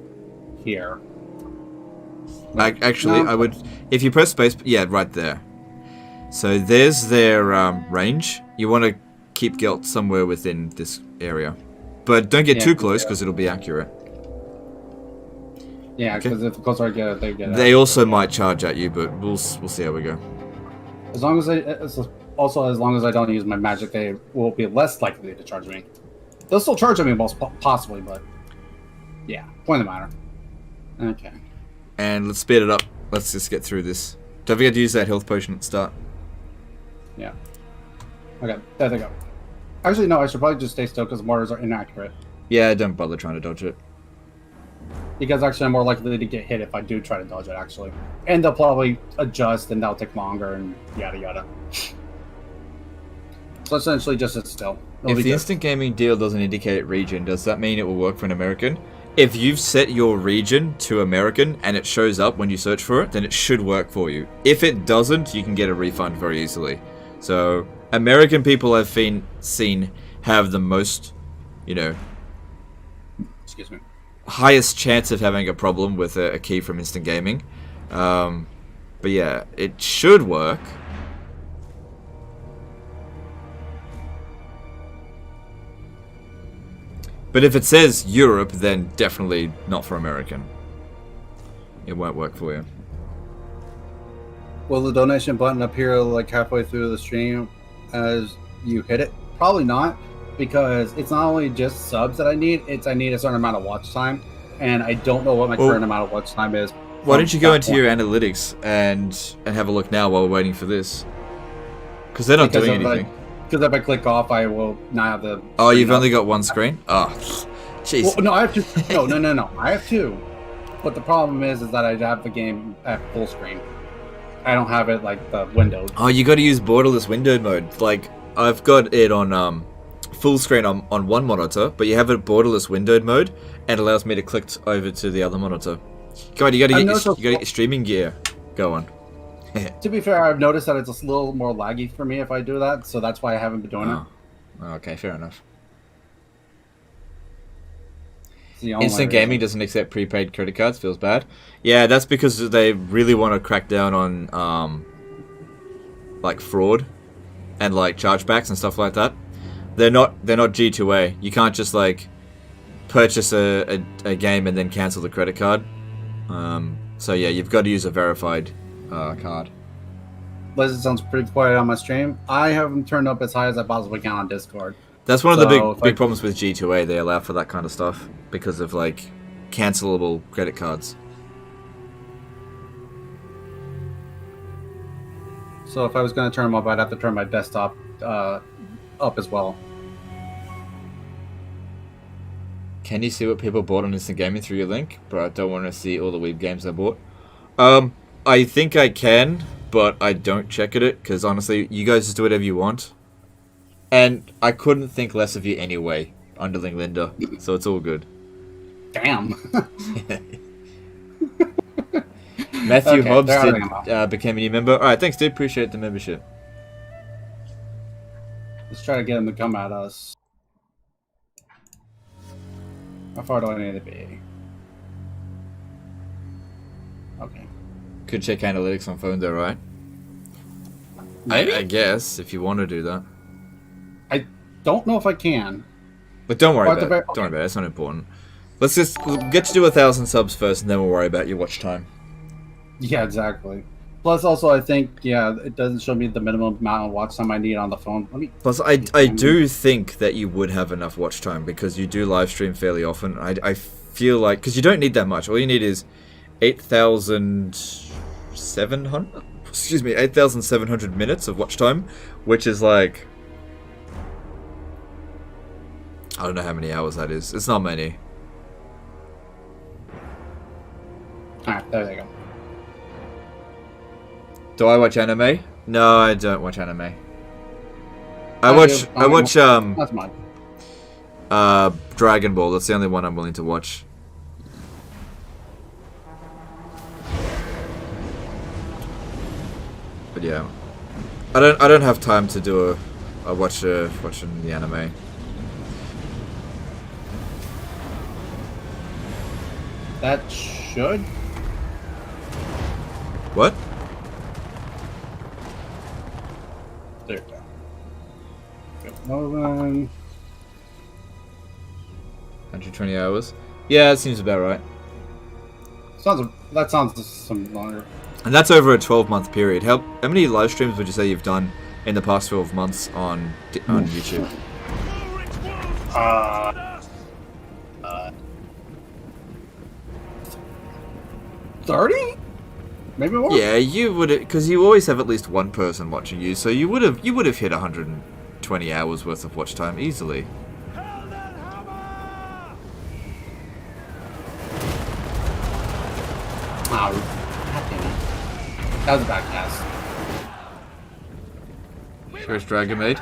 Speaker 1: here.
Speaker 2: Actually, I would, if you press space, yeah, right there. So there's their range. You want to keep Gelt somewhere within this area, but don't get too close because it'll be accurate.
Speaker 1: Yeah, because if the closer I get,
Speaker 2: they also might charge at you, but we'll see how we go.
Speaker 1: As long as as long as I don't use my magic, they will be less likely to charge me. They'll still charge me most possibly, but yeah, point of the matter. Okay.
Speaker 2: And let's speed it up. Let's just get through this. Don't forget to use that health potion at the start.
Speaker 1: Yeah. Okay, there they go. Actually, no, I should probably just stay still because mortars are inaccurate.
Speaker 2: Yeah, don't bother trying to dodge it.
Speaker 1: Because actually I'm more likely to get hit if I do try to dodge it, actually. And they'll probably adjust and that'll take longer and yada yada. So essentially just sit still.
Speaker 2: If the instant gaming deal doesn't indicate region, does that mean it will work for an American? If you've set your region to American and it shows up when you search for it, then it should work for you. If it doesn't, you can get a refund very easily. So American people I've seen have the most, you know,
Speaker 1: excuse me,
Speaker 2: highest chance of having a problem with a key from instant gaming. But yeah, it should work. But if it says Europe, then definitely not for American. It won't work for you.
Speaker 1: Will the donation button appear like halfway through the stream as you hit it? Probably not, because it's not only just subs that I need, it's I need a certain amount of watch time, and I don't know what my current amount of watch time is.
Speaker 2: Why don't you go into your analytics and have a look now while we're waiting for this? Because they're not doing anything.
Speaker 1: Because if I click off, I will not have the...
Speaker 2: Oh, you've only got one screen? Oh, jeez.
Speaker 1: Well, no, I have two. No. I have two. But the problem is that I have the game at full screen. I don't have it, like, the windowed.
Speaker 2: Oh, you got to use borderless windowed mode. Like, I've got it on full screen on one monitor, but you have it borderless windowed mode, and it allows me to click over to the other monitor. Come on, you got to get your streaming gear going.
Speaker 1: To be fair, I've noticed that it's a little more laggy for me if I do that, so that's why I haven't been doing it.
Speaker 2: Okay, fair enough.
Speaker 1: Instant
Speaker 2: gaming doesn't accept prepaid credit cards. Feels bad. Yeah, that's because they really want to crack down on like fraud and like chargebacks and stuff like that. They're not G2A. You can't just like purchase a game and then cancel the credit card. So yeah, you've got to use a verified card.
Speaker 1: Liz, it sounds pretty quiet on my stream. I have them turned up as high as I possibly can on Discord.
Speaker 2: That's one of the big problems with G2A. They allow for that kind of stuff because of like cancelable credit cards.
Speaker 1: So if I was going to turn them up, I'd have to turn my desktop up as well.
Speaker 2: Can you see what people bought on Instant Gaming through your link? But I don't want to see all the weeb games I bought. I think I can, but I don't check at it because honestly, you guys just do whatever you want. And I couldn't think less of you anyway, underling Linda, so it's all good.
Speaker 1: Damn.
Speaker 2: Matthew Hobbs became a new member. Alright, thanks dude, appreciate the membership.
Speaker 1: Let's try to get him to come at us. How far do I need to be? Okay.
Speaker 2: Could check analytics on phone though, right? I guess, if you want to do that.
Speaker 1: I don't know if I can.
Speaker 2: But don't worry about it. Don't worry about it, it's not important. We'll get to do 1,000 subs first and then we'll worry about your watch time.
Speaker 1: Yeah, exactly. Plus also I think, yeah, it doesn't show me the minimum amount of watch time I need on the phone.
Speaker 2: Plus I do think that you would have enough watch time because you do live stream fairly often. I feel like, because you don't need that much. All you need is 8,700 minutes of watch time, which is like, I don't know how many hours that is. It's not many.
Speaker 1: Alright, there they go.
Speaker 2: Do I watch anime? No, I don't watch anime. I watch
Speaker 1: that's mine.
Speaker 2: Dragon Ball. That's the only one I'm willing to watch. But yeah, I don't have time to do watching the anime.
Speaker 1: That should.
Speaker 2: What?
Speaker 1: There we go. Moving.
Speaker 2: 120 hours. Yeah, that seems about right.
Speaker 1: That sounds some longer.
Speaker 2: And that's over a 12-month period. How many live streams would you say you've done in the past 12 months on YouTube?
Speaker 1: 30? Maybe more?
Speaker 2: Yeah, you would, because you always have at least one person watching you, so you would have hit 120 hours worth of watch time easily.
Speaker 1: Oh, that was a bad cast.
Speaker 2: First Dragon Maid.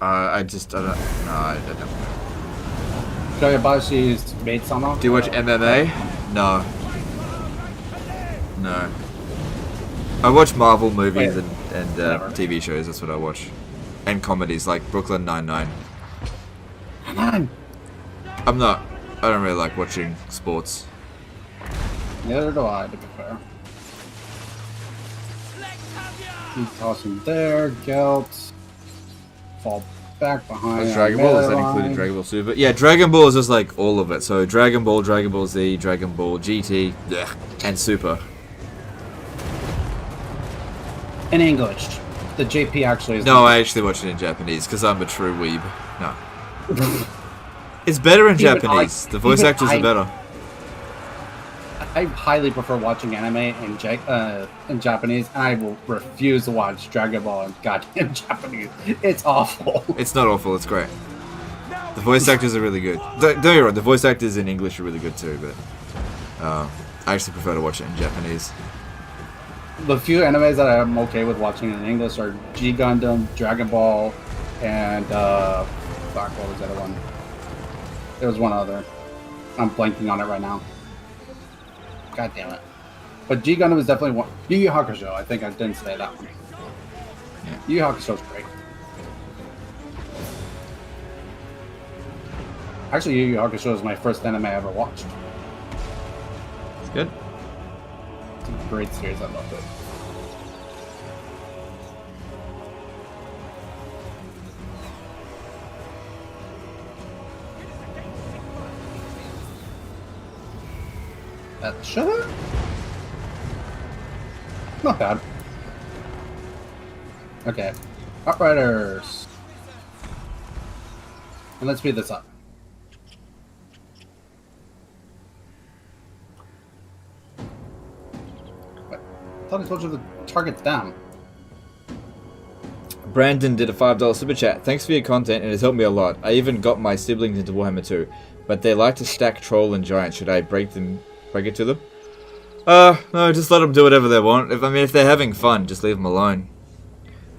Speaker 2: I don't know. I don't know.
Speaker 1: Shoyabashi's made some.
Speaker 2: Do you watch MMA? No. No. I watch Marvel movies and TV shows. That's what I watch, and comedies like Brooklyn Nine-Nine.
Speaker 1: Come on.
Speaker 2: I'm not. I don't really like watching sports.
Speaker 1: Neither do I, to be fair. Keep tossing there. Gelt. Fall back behind.
Speaker 2: Dragon Ball? Is that including Dragon Ball Super? Yeah, Dragon Ball is just like all of it. So Dragon Ball, Dragon Ball Z, Dragon Ball GT, and Super.
Speaker 1: In English. The JP actually is.
Speaker 2: No, I actually watch it in Japanese because I'm a true weeb. No. It's better in Japanese. The voice actors are better.
Speaker 1: I highly prefer watching anime in Japanese, and I will refuse to watch Dragon Ball in goddamn Japanese. It's awful.
Speaker 2: It's not awful. It's great. The voice actors are really good. Don't get me wrong. The voice actors in English are really good too, but I actually prefer to watch it in Japanese.
Speaker 1: The few animes that I'm okay with watching in English are G Gundam, Dragon Ball, and fuck, what was the other one? There was one other. I'm blanking on it right now. God damn it. But G Gundam is definitely one. Yu Yu Hakusho, I think I didn't say that one.
Speaker 2: Yeah.
Speaker 1: Yu Yu Hakusho's great. Actually, Yu Yu Hakusho is my first anime I ever watched.
Speaker 2: It's good.
Speaker 1: It's a great series, I loved it. That sugar? Not bad. Okay. Outriders. And let's speed this up. What? I thought I told you to target them.
Speaker 2: Brandon did a $5 super chat. Thanks for your content, and it has helped me a lot. I even got my siblings into Warhammer 2, but they like to stack troll and giant. Should I break it to them? No, just let them do whatever they want. If they're having fun, just leave them alone.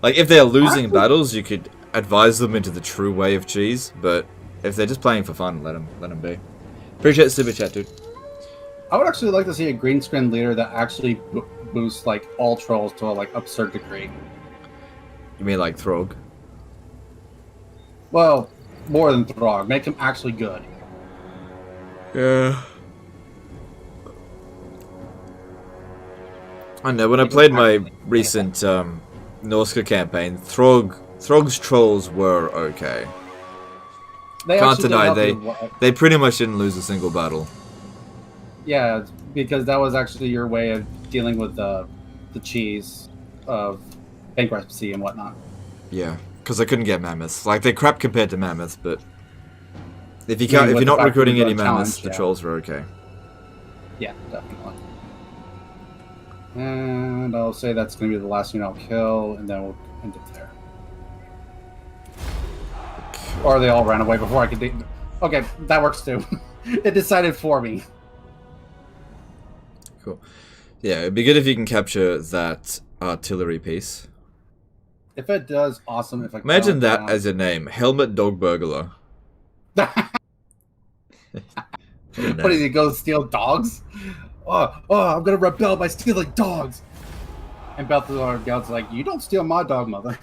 Speaker 2: Like, if they're losing battles, you could advise them into the true way of cheese, but if they're just playing for fun, let them be. Appreciate the super chat, dude.
Speaker 1: I would actually like to see a green screen leader that actually boosts, like, all trolls to a, like, absurd degree.
Speaker 2: You mean like Throg?
Speaker 1: Well, more than Throg. Make him actually good.
Speaker 2: Yeah. I know, when I played my recent Norska campaign, Throg's trolls were okay. Can't deny they pretty much didn't lose a single battle.
Speaker 1: Yeah, because that was actually your way of dealing with the cheese of bankruptcy and whatnot.
Speaker 2: Yeah, because I couldn't get mammoths. Like, they're crap compared to mammoths, but if you're not recruiting any mammoths, the trolls were okay.
Speaker 1: Yeah, definitely. And I'll say that's going to be the last unit I'll kill, and then we'll end it there. Or they all ran away before I could... Okay, that works too. It decided for me.
Speaker 2: Cool. Yeah, it'd be good if you can capture that artillery piece.
Speaker 1: If it does, awesome. If I
Speaker 2: imagine that as a name, Helmet Dog Burglar.
Speaker 1: What is he go steal dogs? Oh, I'm gonna rebel by stealing dogs. And Balthazar Geld's like, you don't steal my dog, mother.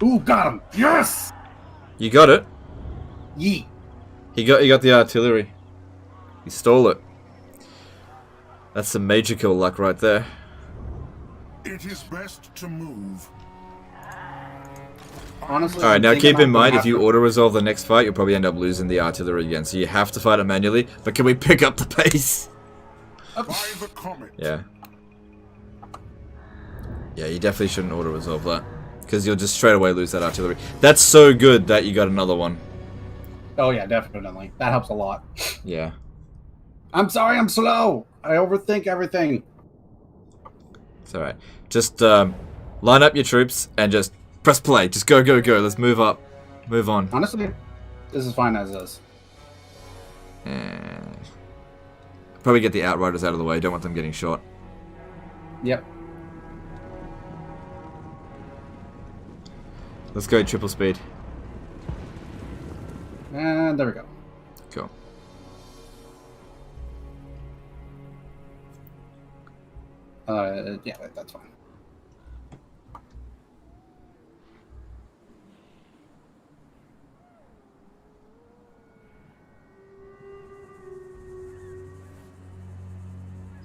Speaker 1: Ooh, got him! Yes!
Speaker 2: You got it.
Speaker 1: Yeet.
Speaker 2: You got the artillery. You stole it. That's some major kill luck right there.
Speaker 3: It is best to move.
Speaker 1: Honestly,
Speaker 2: alright, now keep in mind, if you auto-resolve the next fight, you'll probably end up losing the artillery again, so you have to fight it manually, but can we pick up the pace?
Speaker 3: By the comet.
Speaker 2: Yeah. Yeah, you definitely shouldn't auto-resolve that, because you'll just straight away lose that artillery. That's so good that you got another one.
Speaker 1: Oh yeah, definitely. That helps a lot.
Speaker 2: Yeah.
Speaker 1: I'm sorry, I'm slow! I overthink everything.
Speaker 2: It's alright. Just line up your troops and just press play. Just go, go, go. Let's move up. Move on.
Speaker 1: Honestly, this is fine as is.
Speaker 2: Probably get the Outriders out of the way. Don't want them getting shot.
Speaker 1: Yep.
Speaker 2: Let's go triple speed.
Speaker 1: And there we go.
Speaker 2: Cool.
Speaker 1: Yeah, that's fine.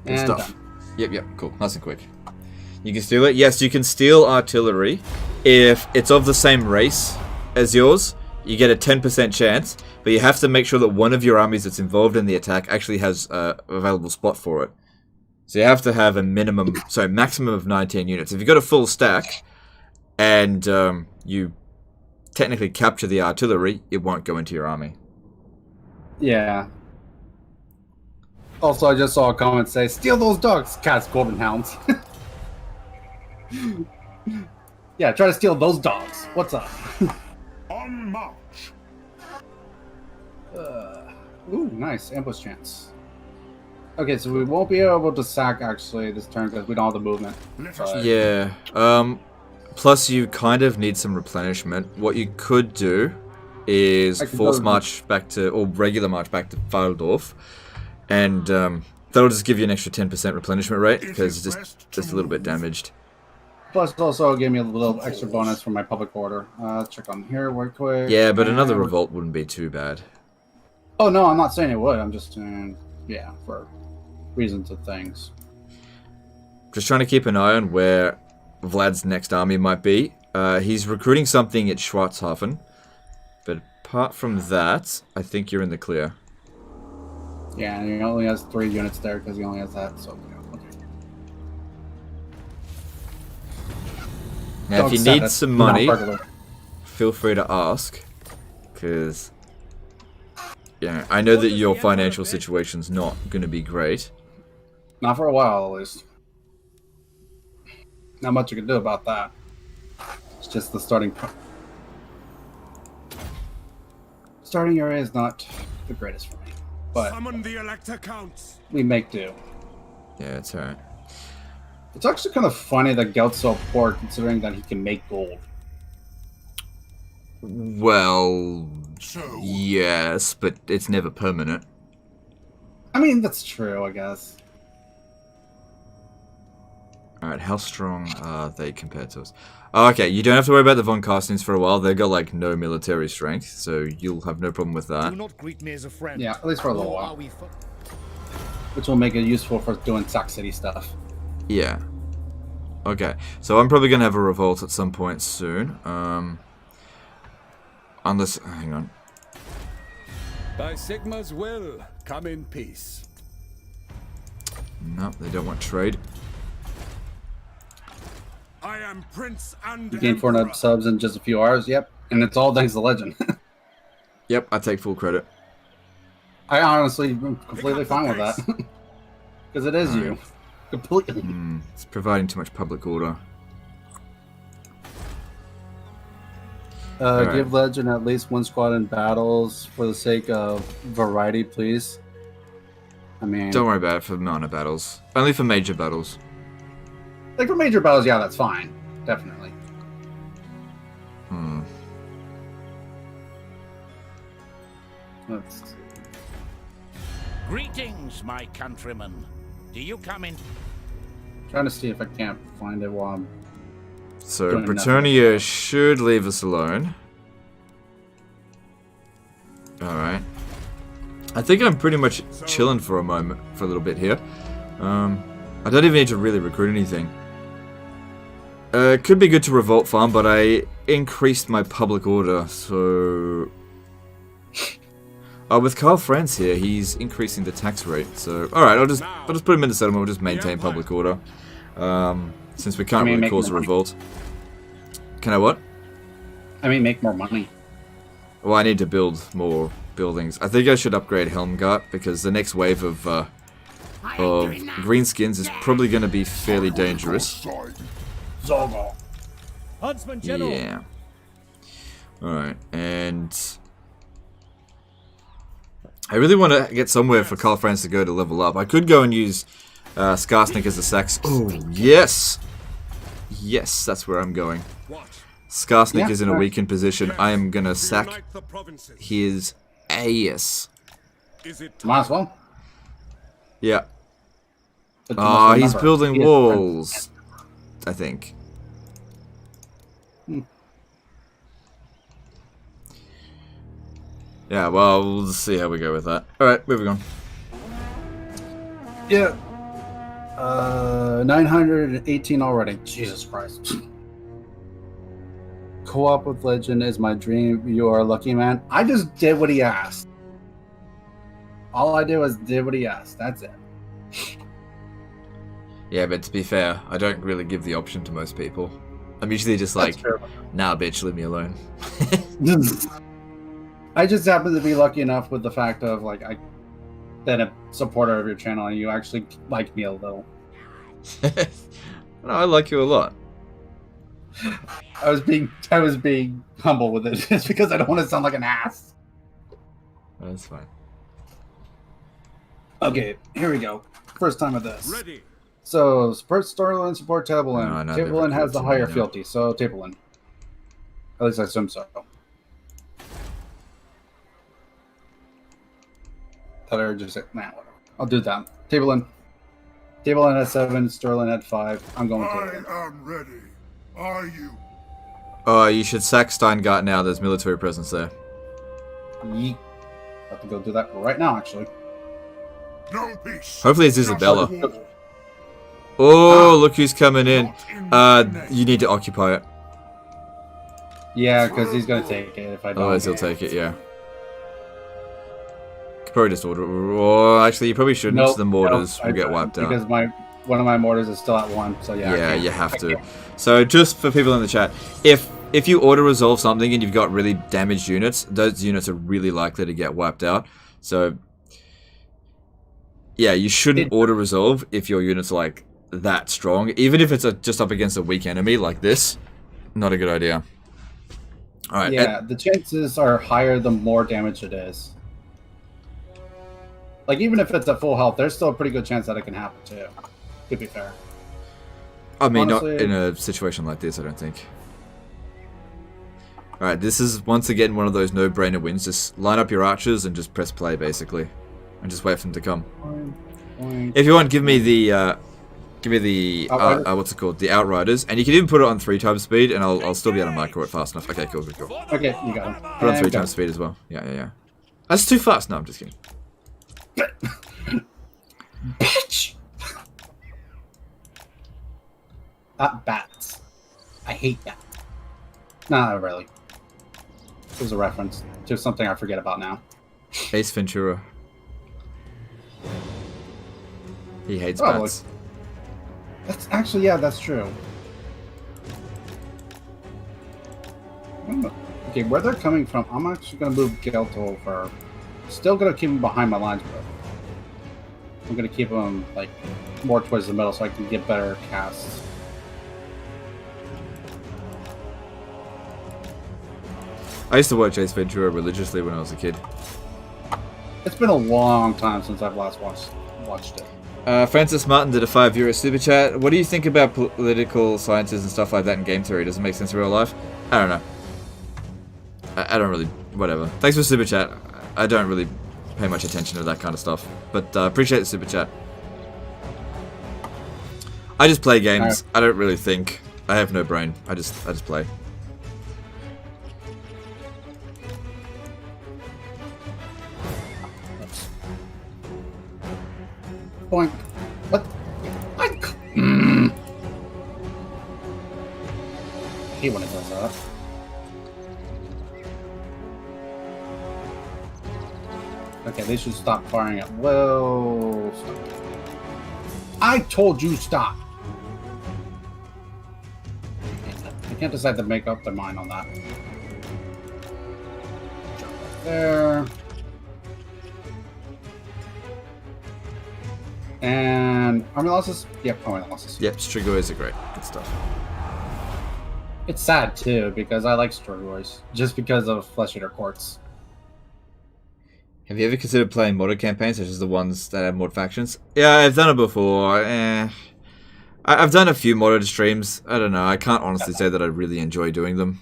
Speaker 2: Good
Speaker 1: And
Speaker 2: stuff.
Speaker 1: done.
Speaker 2: Yep, cool. Nice and quick. You can steal it? Yes, you can steal artillery. If it's of the same race as yours, you get a 10% chance, but you have to make sure that one of your armies that's involved in the attack actually has a available spot for it. So you have to have a maximum of 19 units. If you've got a full stack, and you technically capture the artillery, it won't go into your army.
Speaker 1: Yeah. Also, I just saw a comment say, "Steal those dogs, cats, golden hounds." Yeah, try to steal those dogs. What's up?
Speaker 3: On march.
Speaker 1: Ooh, nice ambush chance. Okay, so we won't be able to sack actually this turn because we don't have the movement.
Speaker 2: Yeah. Plus, you kind of need some replenishment. What you could do is force march back to, or regular march back to Pfeildorf, and that'll just give you an extra 10% replenishment rate because it's just a little bit damaged.
Speaker 1: Plus, also gave me a little extra bonus for my public order. Check on here real quick.
Speaker 2: Yeah, but another revolt wouldn't be too bad.
Speaker 1: Oh no, I'm not saying it would. I'm just saying, yeah, for reasons of things.
Speaker 2: Just trying to keep an eye on where Vlad's next army might be. He's recruiting something at Schwarzhafen, but apart from that, I think you're in the clear.
Speaker 1: Yeah, and he only has 3 units there because he only has that. So yeah, okay.
Speaker 2: Now, if you need some money, feel free to ask, because yeah, I know that your financial situation's not going to be great.
Speaker 1: Not for a while, at least. Not much you can do about that. It's just the starting area is not the greatest for me, but
Speaker 3: Summon the Elector Counts.
Speaker 1: we make do.
Speaker 2: Yeah, it's alright.
Speaker 1: It's actually kind of funny that Gelt's so poor, considering that he can make gold.
Speaker 2: Well, yes, but it's never permanent.
Speaker 1: I mean, that's true, I guess.
Speaker 2: Alright, how strong are they compared to us? Oh, okay, you don't have to worry about the von Carstens for a while. They've got, like, no military strength, so you'll have no problem with that.
Speaker 5: Do not greet me as a friend.
Speaker 1: Yeah, at least for a little while. Which will make it useful for doing Sac City stuff.
Speaker 2: Yeah. Okay, so I'm probably going to have a revolt at some point soon. Unless... hang on.
Speaker 4: By Sigma's will, come in peace.
Speaker 2: Nope, they don't want trade.
Speaker 3: I am Prince and
Speaker 1: You gain 400 subs in just a few hours, yep. And it's all thanks to Legend.
Speaker 2: Yep, I take full credit.
Speaker 1: I honestly am completely fine with that. Because it is you. Completely.
Speaker 2: It's providing too much public order. Right.
Speaker 1: Give Legend at least 1 squad in battles for the sake of variety, please. I mean...
Speaker 2: Don't worry about it for minor battles. Only for major battles.
Speaker 1: Like for major battles, yeah, that's fine. Definitely. Let's see.
Speaker 7: Greetings, my countrymen. Do you come in?
Speaker 1: Trying to see if I can't find it while I'm...
Speaker 2: So, Britannia should leave us alone. Alright. I think I'm pretty much chilling for a moment, for a little bit here. I don't even need to really recruit anything. It could be good to revolt farm, but I increased my public order, so... with Karl Franz here, he's increasing the tax rate, so... Alright, I'll just put him in the settlement, we'll just maintain public order. Since we can't really cause a revolt. Can I what?
Speaker 1: I mean, make more money.
Speaker 2: Well, I need to build more buildings. I think I should upgrade Helmgart, because the next wave of greenskins is probably going to be fairly dangerous.
Speaker 5: Huntsman General.
Speaker 2: Yeah. Alright, and... I really want to get somewhere for Karl Franz to go to level up. I could go and use Skarsnik as a sax. Oh, yes! Yes, that's where I'm going. Skarsnik is in a weakened position. I am gonna sack
Speaker 3: Unite the provinces.
Speaker 2: his ass.
Speaker 3: Is it
Speaker 1: Might as well.
Speaker 2: Yeah.
Speaker 1: But you
Speaker 2: Oh,
Speaker 1: must
Speaker 2: he's
Speaker 1: remember,
Speaker 2: building
Speaker 1: he is
Speaker 2: walls. I think. Yeah, well, we'll see how we go with that. Alright, moving on.
Speaker 1: Yeah. 918 already. Jesus Christ. Co-op with Legend is my dream. You are a lucky man. I just did what he asked. All I did was did what he asked. That's it.
Speaker 2: Yeah, but to be fair, I don't really give the option to most people. I'm usually just like, nah, bitch, leave me alone.
Speaker 1: I just happen to be lucky enough with the fact of like I been a supporter of your channel and you actually like me a little.
Speaker 2: No, I like you a lot.
Speaker 1: I was being humble with it just because I don't want to sound like an ass.
Speaker 2: That's fine.
Speaker 1: Okay, here we go. First time of this.
Speaker 3: ready?
Speaker 1: So support storyline, support table in.
Speaker 2: No, I know
Speaker 1: Table in
Speaker 2: they're
Speaker 1: has the
Speaker 2: recruiting,
Speaker 1: higher
Speaker 2: I know.
Speaker 1: fealty, so table in. At least I assume so. Thought I would just say, nah, whatever. I'll do that. Table in. Table in at 7, Sterling at 5. I'm going table in.
Speaker 3: am ready. Are you?
Speaker 2: Oh, you should sack Steingart now. There's military presence there.
Speaker 1: Yeet. Have to go do that right now, actually.
Speaker 3: No peace.
Speaker 2: Hopefully it's Isabella. Oh, look who's coming in. You need to occupy it.
Speaker 1: Yeah, because he's going to take it if I don't.
Speaker 2: Otherwise he'll take it, yeah. Could probably just order. Oh, actually, you probably shouldn't.
Speaker 1: Nope,
Speaker 2: The mortars
Speaker 1: nope,
Speaker 2: will get wiped out.
Speaker 1: Because one of my mortars is still at 1, so yeah. I
Speaker 2: Yeah,
Speaker 1: can't.
Speaker 2: you have
Speaker 1: I
Speaker 2: to.
Speaker 1: can't.
Speaker 2: So just for people in the chat, if you auto resolve something and you've got really damaged units, those units are really likely to get wiped out. So yeah, you shouldn't auto resolve if your units are like that strong, even if it's just up against a weak enemy like this. Not a good idea. All right.
Speaker 1: Yeah, the chances are higher the more damage it is. Like, even if it's at full health, there's still a pretty good chance that it can happen, too. To be fair.
Speaker 2: I mean,
Speaker 1: honestly,
Speaker 2: not in a situation like this, I don't think. Alright, this is once again one of those no-brainer wins. Just line up your archers and just press play, basically. And just wait for them to come. If you want, give me the what's it called? The Outriders. And you can even put it on 3 times speed, and I'll still be able to micro it fast enough. Okay, cool.
Speaker 1: Okay, you got him.
Speaker 2: Put it on 3 times speed as well. Yeah. That's too fast. No, I'm just kidding.
Speaker 1: Bitch! Bats. I hate that. Nah, really. It was a reference to something I forget about now.
Speaker 2: Ace Ventura. He hates
Speaker 1: Probably.
Speaker 2: bats.
Speaker 1: That's actually, yeah, that's true. Okay, where they're coming from, I'm actually going to move Gelt over. Still going to keep him behind my lines, but I'm going to keep him like more towards the middle so I can get better casts.
Speaker 2: I used to watch Ace Ventura religiously when I was a kid.
Speaker 1: It's been a long time since I've last watched it.
Speaker 2: Francis Martin did a €5 super chat. What do you think about political sciences and stuff like that in game theory? Does it make sense in real life? I don't know. I don't really... Whatever. Thanks for super chat. I don't really pay much attention to that kind of stuff. But appreciate the super chat. I just play games. I don't really think. I have no brain. I just play.
Speaker 1: Boink. What? I hate when it does that. Okay, they should stop firing at will. Stop. I told you stop. I can't decide to make up their mind on that. Jump right there. And army losses? Yep, army losses.
Speaker 2: Yep, Strigoi are great. Good stuff.
Speaker 1: It's sad too because I like Strigoi just because of Flesh Eater Courts.
Speaker 2: Have you ever considered playing modded campaigns such as the ones that have mod factions? Yeah, I've done it before. I've done a few moderator streams. I don't know. I can't honestly say that I really enjoy doing them.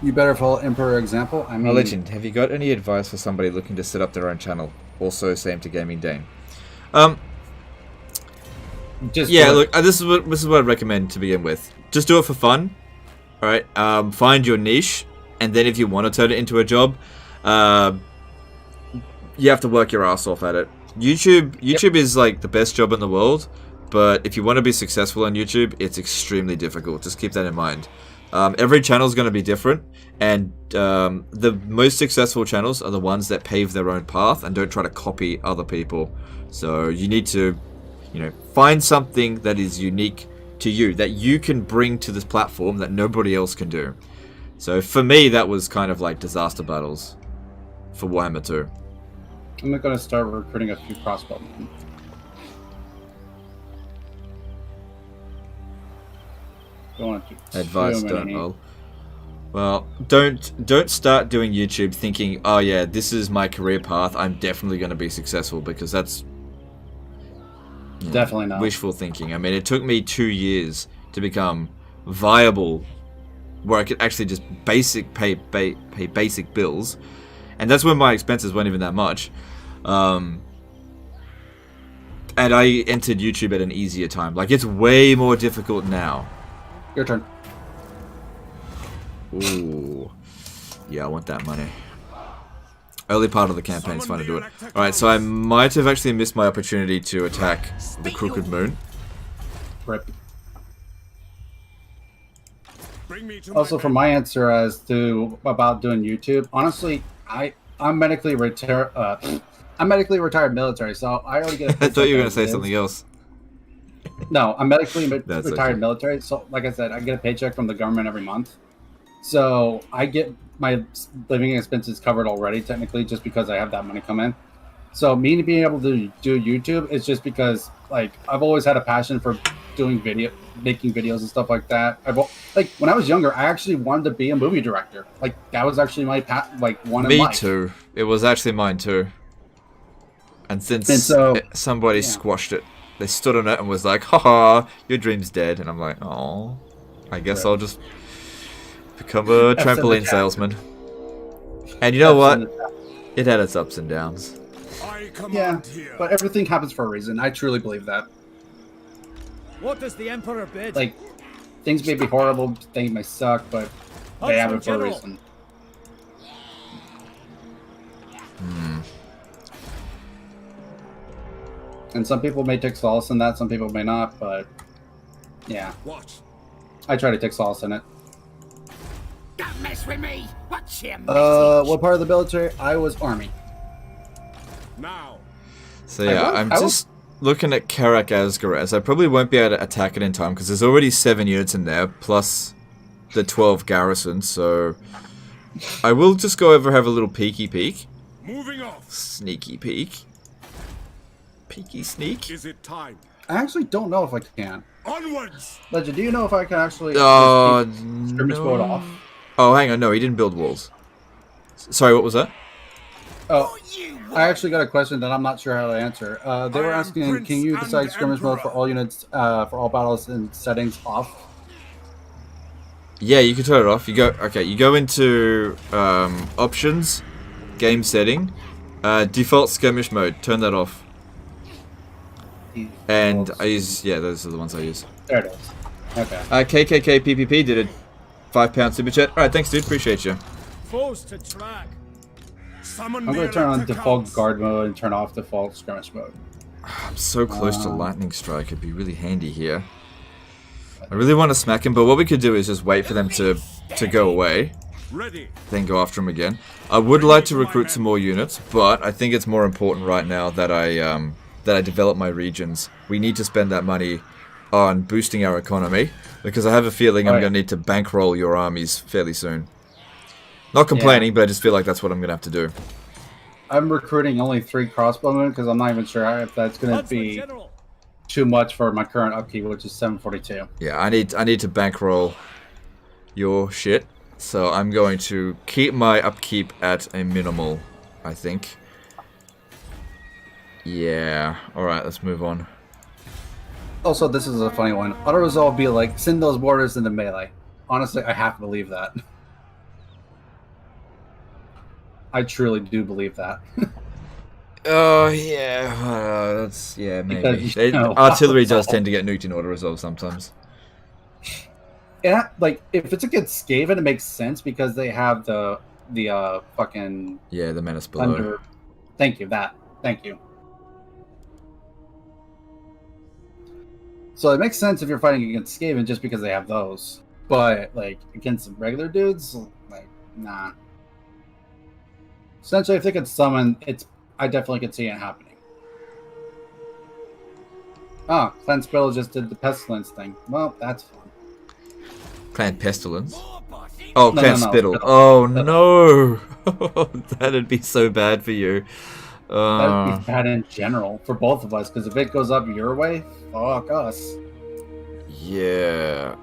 Speaker 1: You better follow Emperor example. I mean,
Speaker 2: Legend, have you got any advice for somebody looking to set up their own channel? Also, same to Gaming Dehne. Look, this is what I'd recommend to begin with. Just do it for fun. All right. Find your niche, and then if you want to turn it into a job, you have to work your ass off at it. YouTube is like the best job in the world, but if you want to be successful on YouTube, it's extremely difficult. Just keep that in mind. Every channel is going to be different, and the most successful channels are the ones that pave their own path and don't try to copy other people. So you need to, find something that is unique to you, that you can bring to this platform that nobody else can do. So for me, that was kind of like disaster battles for Warhammer 2.
Speaker 1: I'm going to start recruiting a few crossbowmen.
Speaker 2: Advice, don't roll. Well, don't start doing YouTube thinking, oh yeah, this is my career path, I'm definitely going to be successful, because that's
Speaker 1: definitely not
Speaker 2: wishful thinking. I mean, it took me 2 years to become viable, where I could actually just pay basic bills, and that's when my expenses weren't even that much. And I entered YouTube at an easier time. Like, it's way more difficult now.
Speaker 1: Your turn.
Speaker 2: Ooh. Yeah, I want that money. Early part of the campaign is fun to do it. Alright, so I might have actually missed my opportunity to attack the Crooked Moon.
Speaker 1: Rip. Also, for my answer as to about doing YouTube, honestly, I'm medically retired. I'm medically retired military, so I already get.
Speaker 2: I thought you were gonna say something else.
Speaker 1: No, I'm medically retired
Speaker 2: okay.
Speaker 1: military, so like I said, I get a paycheck from the government every month. So I get my living expenses covered already, technically, just because I have that money come in. So me being able to do YouTube is just because, like, I've always had a passion for making videos and stuff like that. Like, when I was younger, I actually wanted to be a movie director. Like, that was actually my one in life.
Speaker 2: Me too. It was actually mine too. And since somebody squashed it, they stood on it and was like, haha, your dream's dead. And I'm like, oh, I guess I'll just become a trampoline salesman. And you know what? It had its ups and downs.
Speaker 1: Yeah, but everything happens for a reason. I truly believe that.
Speaker 5: What does the Emperor bid?
Speaker 1: Like, things may be horrible, things may suck, but they happen for a reason. And some people may take solace in that, some people may not, but yeah. I try to take solace in it.
Speaker 7: Don't mess with me. What's your
Speaker 1: what part of the military? I was Army.
Speaker 3: Now.
Speaker 2: So yeah, I'm just looking at Karak Asgaraz. I probably won't be able to attack it in time because there's already 7 units in there, plus the 12 garrisons, so I will just go over and have a little peeky peek.
Speaker 3: Moving off.
Speaker 2: Sneaky peek. Peeky sneak.
Speaker 3: Is it time?
Speaker 1: I actually don't know if I can.
Speaker 3: Onwards.
Speaker 1: Legend, do you know if I can actually skirmish mode off?
Speaker 2: Oh, hang on, no, he didn't build walls. Sorry, what was that?
Speaker 1: Oh, I actually got a question that I'm not sure how to answer. They were asking, can you decide skirmish mode for all units, for all battles and settings off?
Speaker 2: Yeah, you can turn it off. You go into options, game setting, default skirmish mode. Turn that off. And I use, those are the ones I use.
Speaker 1: There it is. Okay.
Speaker 2: KKK PPP did a £5 super chat. Alright, thanks dude, appreciate you.
Speaker 5: Force to track.
Speaker 1: I'm going to turn on default guard mode and turn off default skirmish mode.
Speaker 2: I'm so close to lightning strike, it'd be really handy here. I really want to smack him, but what we could do is just wait for them to go away. Then go after him again. I would like to recruit some more units, but I think it's more important right now that I develop my regions. We need to spend that money on boosting our economy, because I have a feeling I'm going to need to bankroll your armies fairly soon. Not complaining, but I just feel like that's what I'm going to have to do.
Speaker 1: I'm recruiting only 3 crossbowmen because I'm not even sure if that's going to be too much for my current upkeep, which is 742.
Speaker 2: Yeah, I need to bankroll your shit, so I'm going to keep my upkeep at a minimal, I think. Yeah. Alright, let's move on.
Speaker 1: Also, this is a funny one. Auto-resolve be like, send those borders into melee. Honestly, I have to believe that. I truly do believe that.
Speaker 2: Oh, yeah. That's, yeah, maybe.
Speaker 1: Because, you know,
Speaker 2: artillery does tend to get nuked in auto-resolve sometimes.
Speaker 1: Yeah, like, if it's a good Skaven, it makes sense because they have the fucking...
Speaker 2: Yeah, the menace below.
Speaker 1: Thank you, that. Thank you. So it makes sense if you're fighting against Skaven just because they have those. But, like, against regular dudes, like, nah. Essentially, if they could summon, I definitely could see it happening. Oh, Clan Spittle just did the Pestilence thing. Well, that's fun.
Speaker 2: Clan Pestilence? Oh,
Speaker 1: No,
Speaker 2: Clan
Speaker 1: no,
Speaker 2: Spittle.
Speaker 1: Spittle.
Speaker 2: Oh, no! That'd be so bad for you.
Speaker 1: That would be bad in general for both of us, because if it goes up your way, fuck us.
Speaker 2: Yeah.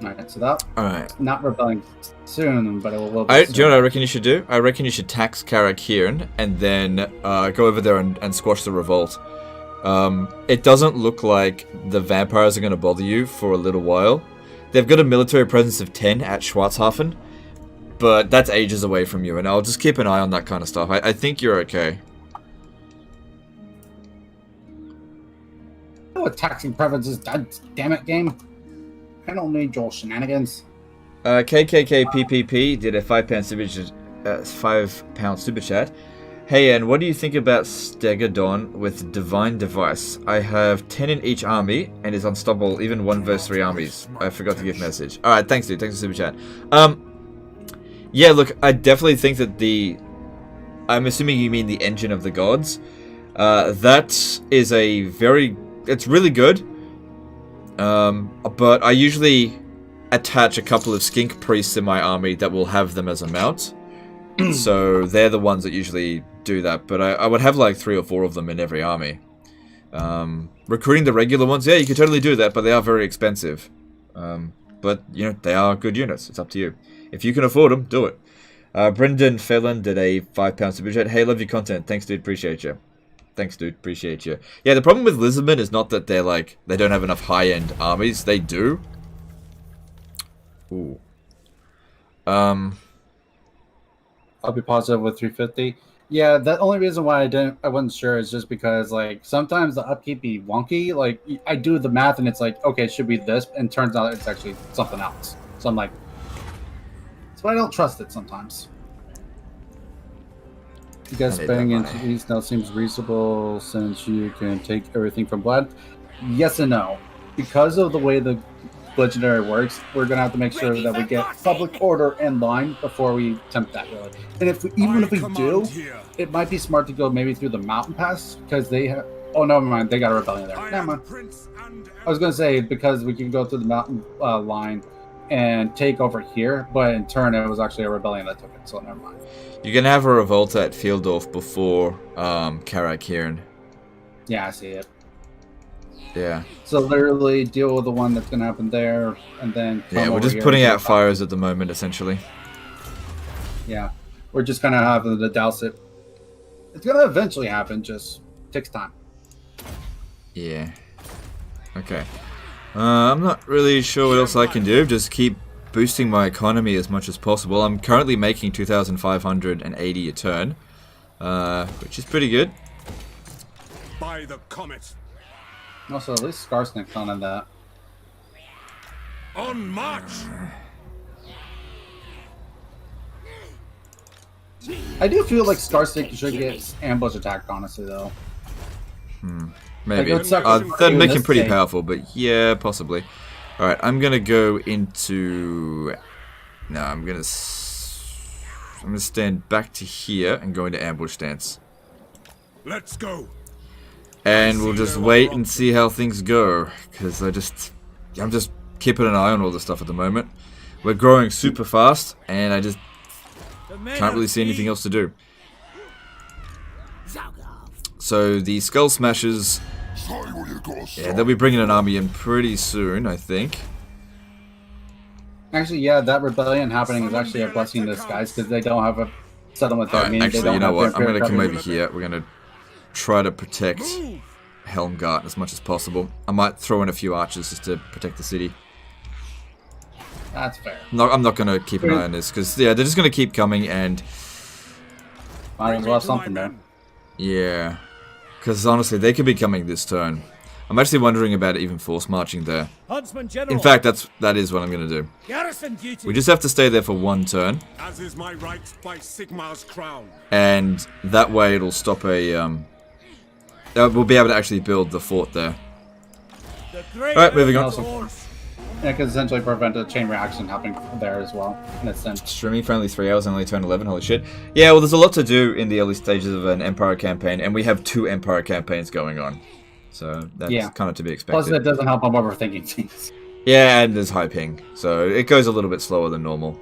Speaker 1: Alright, so that...
Speaker 2: Alright.
Speaker 1: Not rebelling soon, but it will be soon.
Speaker 2: Do you know what I reckon you should do? I reckon you should tax Karak Hirn and then go over there and squash the revolt. It doesn't look like the vampires are going to bother you for a little while. They've got a military presence of 10 at Schwarzhafen, but that's ages away from you, and I'll just keep an eye on that kind of stuff. I think you're okay.
Speaker 1: Oh, taxing preferences, damn it, game. I don't need your shenanigans.
Speaker 2: KKKPPP did a £5 super chat. Hey, and what do you think about Stegadon with Divine Device? I have 10 in each army, and is unstoppable even 1 vs 3 armies. I forgot to give message. Alright, thanks dude, thanks for super chat. Yeah, look, I definitely think that I'm assuming you mean the Engine of the Gods. That is it's really good. But I usually attach a couple of skink priests in my army that will have them as a mount. So they're the ones that usually do that, but I would have like 3 or 4 of them in every army. Recruiting the regular ones, yeah, you could totally do that, but they are very expensive. But, you know, they are good units. It's up to you. If you can afford them, do it. Brendan Phelan did a £5 super chat. Hey, love your content. Thanks, dude. Appreciate you. Thanks, dude. Appreciate you. Yeah, the problem with Lisbon is not that they don't have enough high-end armies. They do. Ooh.
Speaker 1: I'll be positive with 350. Yeah, the only reason why I wasn't sure is just because, like, sometimes the upkeep be wonky. Like, I do the math and it's like, okay, it should be this, and turns out it's actually something else. So I'm like, so I don't trust it sometimes. You guys spending into these now seems reasonable since you can take everything from blood. Yes and no. Because of the way the legendary works, we're gonna have to make sure that we get public order in line before we attempt that, really. And even if we do, it might be smart to go maybe through the mountain pass because they have. Oh, never mind, they got a rebellion there. Never mind. I was gonna say because we can go through the mountain line and take over here, but in turn it was actually a rebellion that took it, so never mind.
Speaker 2: You're gonna have a revolt at Pfeildorf before Karak Hirn.
Speaker 1: Yeah, I see it.
Speaker 2: Yeah.
Speaker 1: So literally deal with the one that's gonna happen there, and then
Speaker 2: yeah, we're just putting out fires at the moment, essentially.
Speaker 1: Yeah, we're just gonna have to douse it. It's gonna eventually happen. Just takes time.
Speaker 2: Yeah. Okay. I'm not really sure what else I can do. Just keep boosting my economy as much as possible. I'm currently making 2,580 a turn, which is pretty good.
Speaker 3: By the comet.
Speaker 1: Also, at least Skarsnik's on that.
Speaker 3: On march.
Speaker 1: I do feel like Skarsnik should get ambush attacked, honestly, though.
Speaker 2: Maybe.
Speaker 1: Like,
Speaker 2: that'd make him pretty powerful, but yeah, possibly. Alright, I'm gonna go into... No, I'm gonna stand back to here and go into ambush stance.
Speaker 3: Let's go.
Speaker 2: And we'll just wait and see how things go, because I'm just keeping an eye on all this stuff at the moment. We're growing super fast, and I just can't really see anything else to do. So the Skull Smashers, yeah, they'll be bringing an army in pretty soon, I think.
Speaker 1: Actually, yeah, that rebellion happening is actually a blessing in disguise because they don't have settlement there.
Speaker 2: Alright, actually, you know what? I'm going to come over here. We're going to try to protect Helmgart as much as possible. I might throw in a few archers just to protect the city.
Speaker 1: That's fair.
Speaker 2: No, I'm not going to keep an eye on this, because, yeah, they're just going to keep coming, and...
Speaker 1: Might as well have something there.
Speaker 2: Yeah. Because, honestly, they could be coming this turn. I'm actually wondering about even force marching there. In fact, that is what I'm going to do.
Speaker 5: Garrison duty.
Speaker 2: We just have to stay there for one turn.
Speaker 3: As is my right by Sigmar's crown.
Speaker 2: And that way it'll stop a... we'll be able to actually build the fort there. Alright, moving on.
Speaker 1: Yeah, it could essentially prevent a chain reaction happening there as well, in a sense.
Speaker 2: Streaming for only 3 hours, only turn 11, holy shit. Yeah, well, there's a lot to do in the early stages of an Empire campaign, and we have 2 Empire campaigns going on. So that's kind of to be expected.
Speaker 1: Plus, it doesn't help I'm overthinking things.
Speaker 2: Yeah, and there's high ping, so it goes a little bit slower than normal.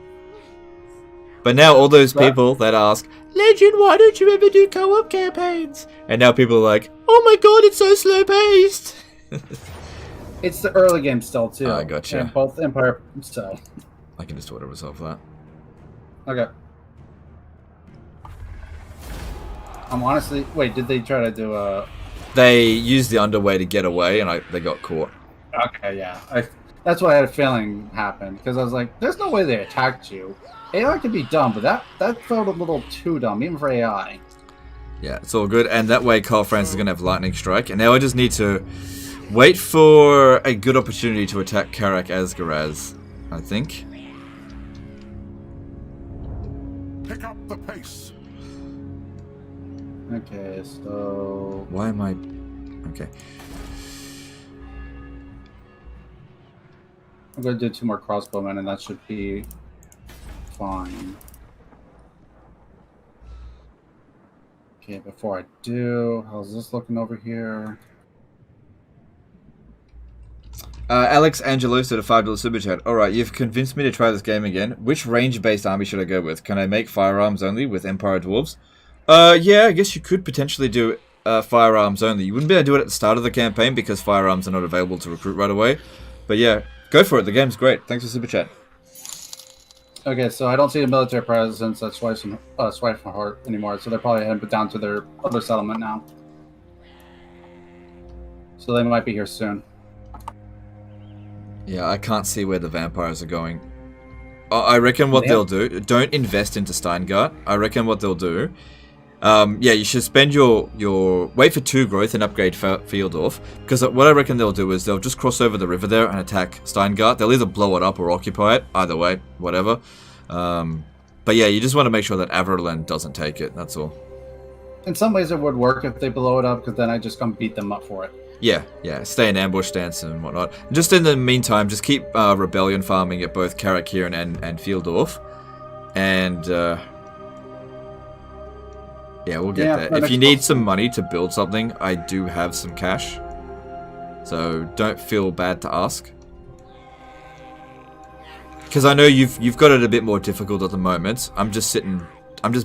Speaker 2: But now all those people that ask, Legend, why don't you ever do co-op campaigns? And now people are like, oh my god, it's so slow paced.
Speaker 1: It's the early game still, too.
Speaker 2: I gotcha.
Speaker 1: And both Empire, so...
Speaker 2: I can just auto-resolve that.
Speaker 1: Okay. I'm honestly... Wait, did they try to do a...
Speaker 2: They used the underway to get away, and they got caught.
Speaker 1: Okay, yeah. That's what I had a feeling happened, because I was like, there's no way they attacked you. AI could be dumb, but that felt a little too dumb, even for AI.
Speaker 2: Yeah, it's all good, and that way Karl Franz is going to have Lightning Strike, and now I just need to wait for a good opportunity to attack Karak as Garaz, I think.
Speaker 3: Pick up the pace.
Speaker 1: Okay, so...
Speaker 2: Why am I... Okay.
Speaker 1: I'm going to do 2 more crossbowmen, and that should be fine. Okay, before I do, how's this looking over here?
Speaker 2: Alex Angelos did a $5 super chat. Alright, you've convinced me to try this game again. Which range-based army should I go with? Can I make firearms only with Empire Dwarves? Yeah, I guess you could potentially do firearms only. You wouldn't be able to do it at the start of the campaign because firearms are not available to recruit right away. But yeah, go for it. The game's great. Thanks for super chat.
Speaker 1: Okay, so I don't see a military presence at Schweifenhort anymore, so they're probably heading down to their other settlement now. So they might be here soon.
Speaker 2: Yeah, I can't see where the vampires are going. I reckon what they'll do... Don't invest into Steingart. I reckon what they'll do... yeah, you should spend your... Wait for 2 growth and upgrade Pfeildorf. Because what I reckon they'll do is they'll just cross over the river there and attack Steingart. They'll either blow it up or occupy it. Either way, whatever. But yeah, you just want to make sure that Averland doesn't take it. That's all.
Speaker 1: In some ways it would work if they blow it up, because then I just come beat them up for it.
Speaker 2: Yeah, stay in ambush stance and whatnot. Just in the meantime, just keep rebellion farming at both Karak, Hirn, and Pfeildorf. And, yeah, we'll get there. If you need some money to build something, I do have some cash. So don't feel bad to ask. Because I know you've got it a bit more difficult at the moment. I'm just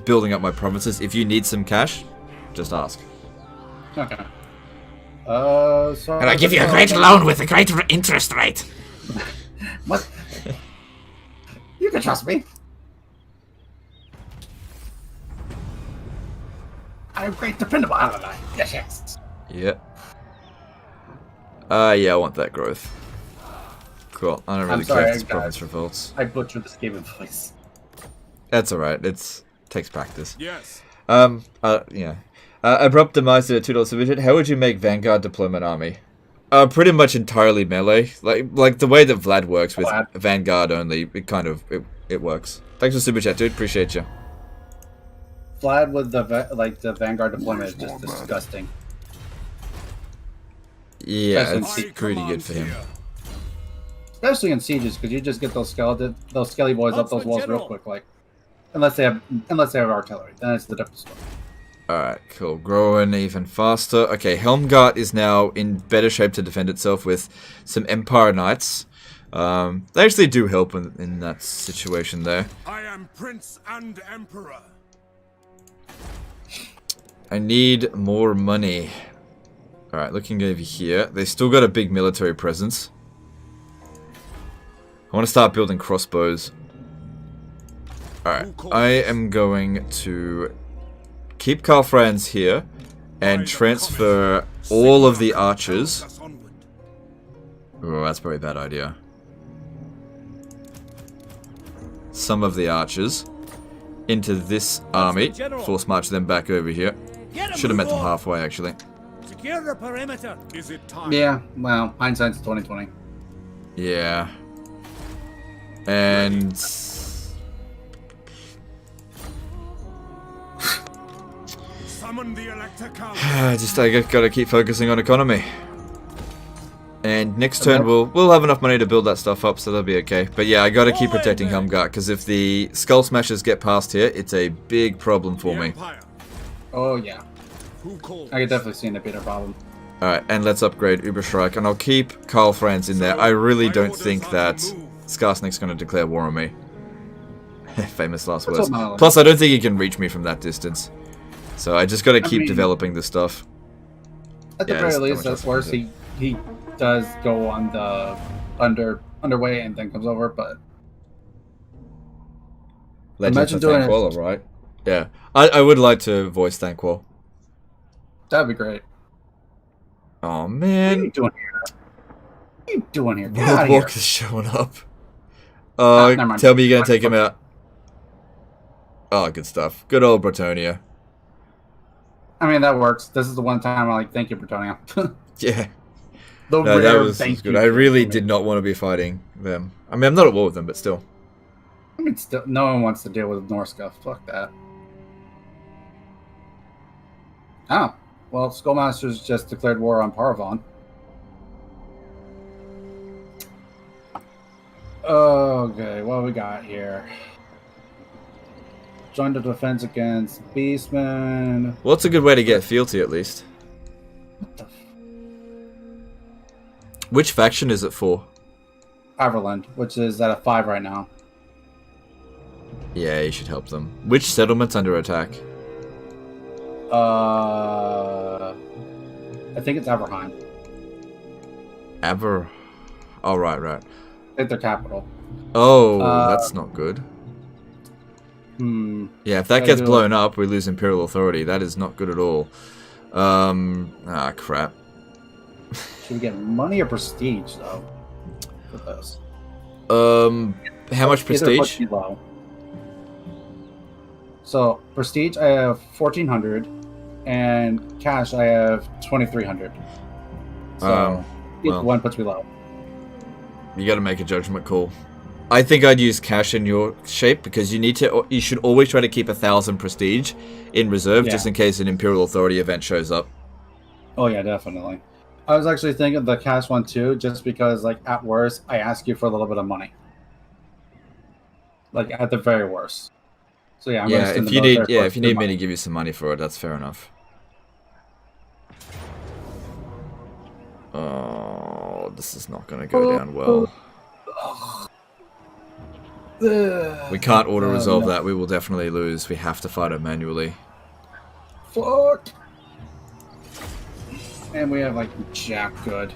Speaker 2: building up my provinces. If you need some cash, just ask.
Speaker 1: Okay. So
Speaker 6: and I give you a great loan with a great interest rate.
Speaker 1: What? You can trust me. I'm great dependable, aren't I? Yes.
Speaker 2: Yeah. Yeah, I want that growth. Cool. I don't really care if this province revolts.
Speaker 1: I butchered this game in place.
Speaker 2: That's alright. It takes practice.
Speaker 3: Yes.
Speaker 2: Yeah. Abrupt demise at $2 division. How would you make Vanguard deployment army? Pretty much entirely melee. Like the way that Vlad works with Vanguard only, it works. Thanks for super chat, dude. Appreciate you.
Speaker 1: Vlad with the Vanguard deployment is just disgusting.
Speaker 2: Yeah, it's pretty good for him.
Speaker 1: Especially in sieges, because you just get those skelly boys up those walls real quick, like unless they have artillery, then it's the different story.
Speaker 2: Alright, cool. Growing even faster. Okay, Helmgart is now in better shape to defend itself with some Empire Knights. They actually do help in that situation there.
Speaker 3: I am Prince and Emperor.
Speaker 2: I need more money. Alright, looking over here. They still got a big military presence. I want to start building crossbows. Alright, I am going to keep Karl Franz here and transfer all of the archers. Oh, that's probably a bad idea. Some of the archers into this army. Force march them back over here. Should have met them halfway, actually.
Speaker 5: Secure the perimeter.
Speaker 3: Is it time?
Speaker 1: Yeah, well, hindsight's 2020.
Speaker 2: Yeah. And
Speaker 3: Summon the Elector Count.
Speaker 2: I gotta keep focusing on economy. And next turn we'll have enough money to build that stuff up, so that'll be okay. But yeah, I gotta keep protecting Helmgart, because if the Skull Smashers get past here, it's a big problem for me.
Speaker 1: Oh yeah.
Speaker 3: Who calls?
Speaker 1: I could definitely see it being a problem.
Speaker 2: Alright, and let's upgrade Überschreik, and I'll keep Karl Franz in there. I really don't think that Skarsnik's gonna declare war on me. Famous last words. Plus, I don't think he can reach me from that distance. So I just gotta keep developing this stuff.
Speaker 1: At the very least, that's worse. He does go on the underway and then comes over, but
Speaker 2: Legends of Thanquol, right? Yeah, I would like to voice Thanquol.
Speaker 1: That'd be great.
Speaker 2: Oh man,
Speaker 1: what are you doing here? What are you doing here? Get out of
Speaker 2: here. Is showing up. Tell me you're gonna take him out. Oh, good stuff. Good old Bretonia.
Speaker 1: I mean, that works. This is the one time I'm like, thank you, Bretonia.
Speaker 2: Yeah.
Speaker 1: No,
Speaker 2: that was good. I really did not want to be fighting them. I mean, I'm not at war with them, but still.
Speaker 1: I mean, still, no one wants to deal with Norska. Fuck that. Oh. Well, Skullmasters just declared war on Parvon. Okay, what we got here? Join the defense against Beastmen.
Speaker 2: Well, it's a good way to get fealty, at least.
Speaker 1: What the
Speaker 2: Which faction is it for?
Speaker 1: Ireland, which is at a 5 right now.
Speaker 2: Yeah, you should help them. Which settlement's under attack?
Speaker 1: I think it's Averheim.
Speaker 2: Oh, right.
Speaker 1: I think their capital.
Speaker 2: Oh, that's not good. Yeah, if that gets blown up, we lose Imperial Authority. That is not good at all. Crap.
Speaker 1: Should we get money or prestige, though? For this?
Speaker 2: How much prestige?
Speaker 1: Low. So, prestige, I have 1,400, and cash, I have 2,300. So, well, one puts me low.
Speaker 2: You gotta make a judgment call. I think I'd use cash in your shape, because you should always try to keep 1,000 prestige in reserve, just in case an Imperial Authority event shows up.
Speaker 1: Oh yeah, definitely. I was actually thinking of the cash one too, just because, like, at worst, I ask you for a little bit of money. Like, at the very worst. So yeah,
Speaker 2: if you need me to give you some money for it, that's fair enough. Oh, this is not going to go down well. We can't auto-resolve that. We will definitely lose. We have to fight it manually.
Speaker 1: Fuck! And we have, like, jack good.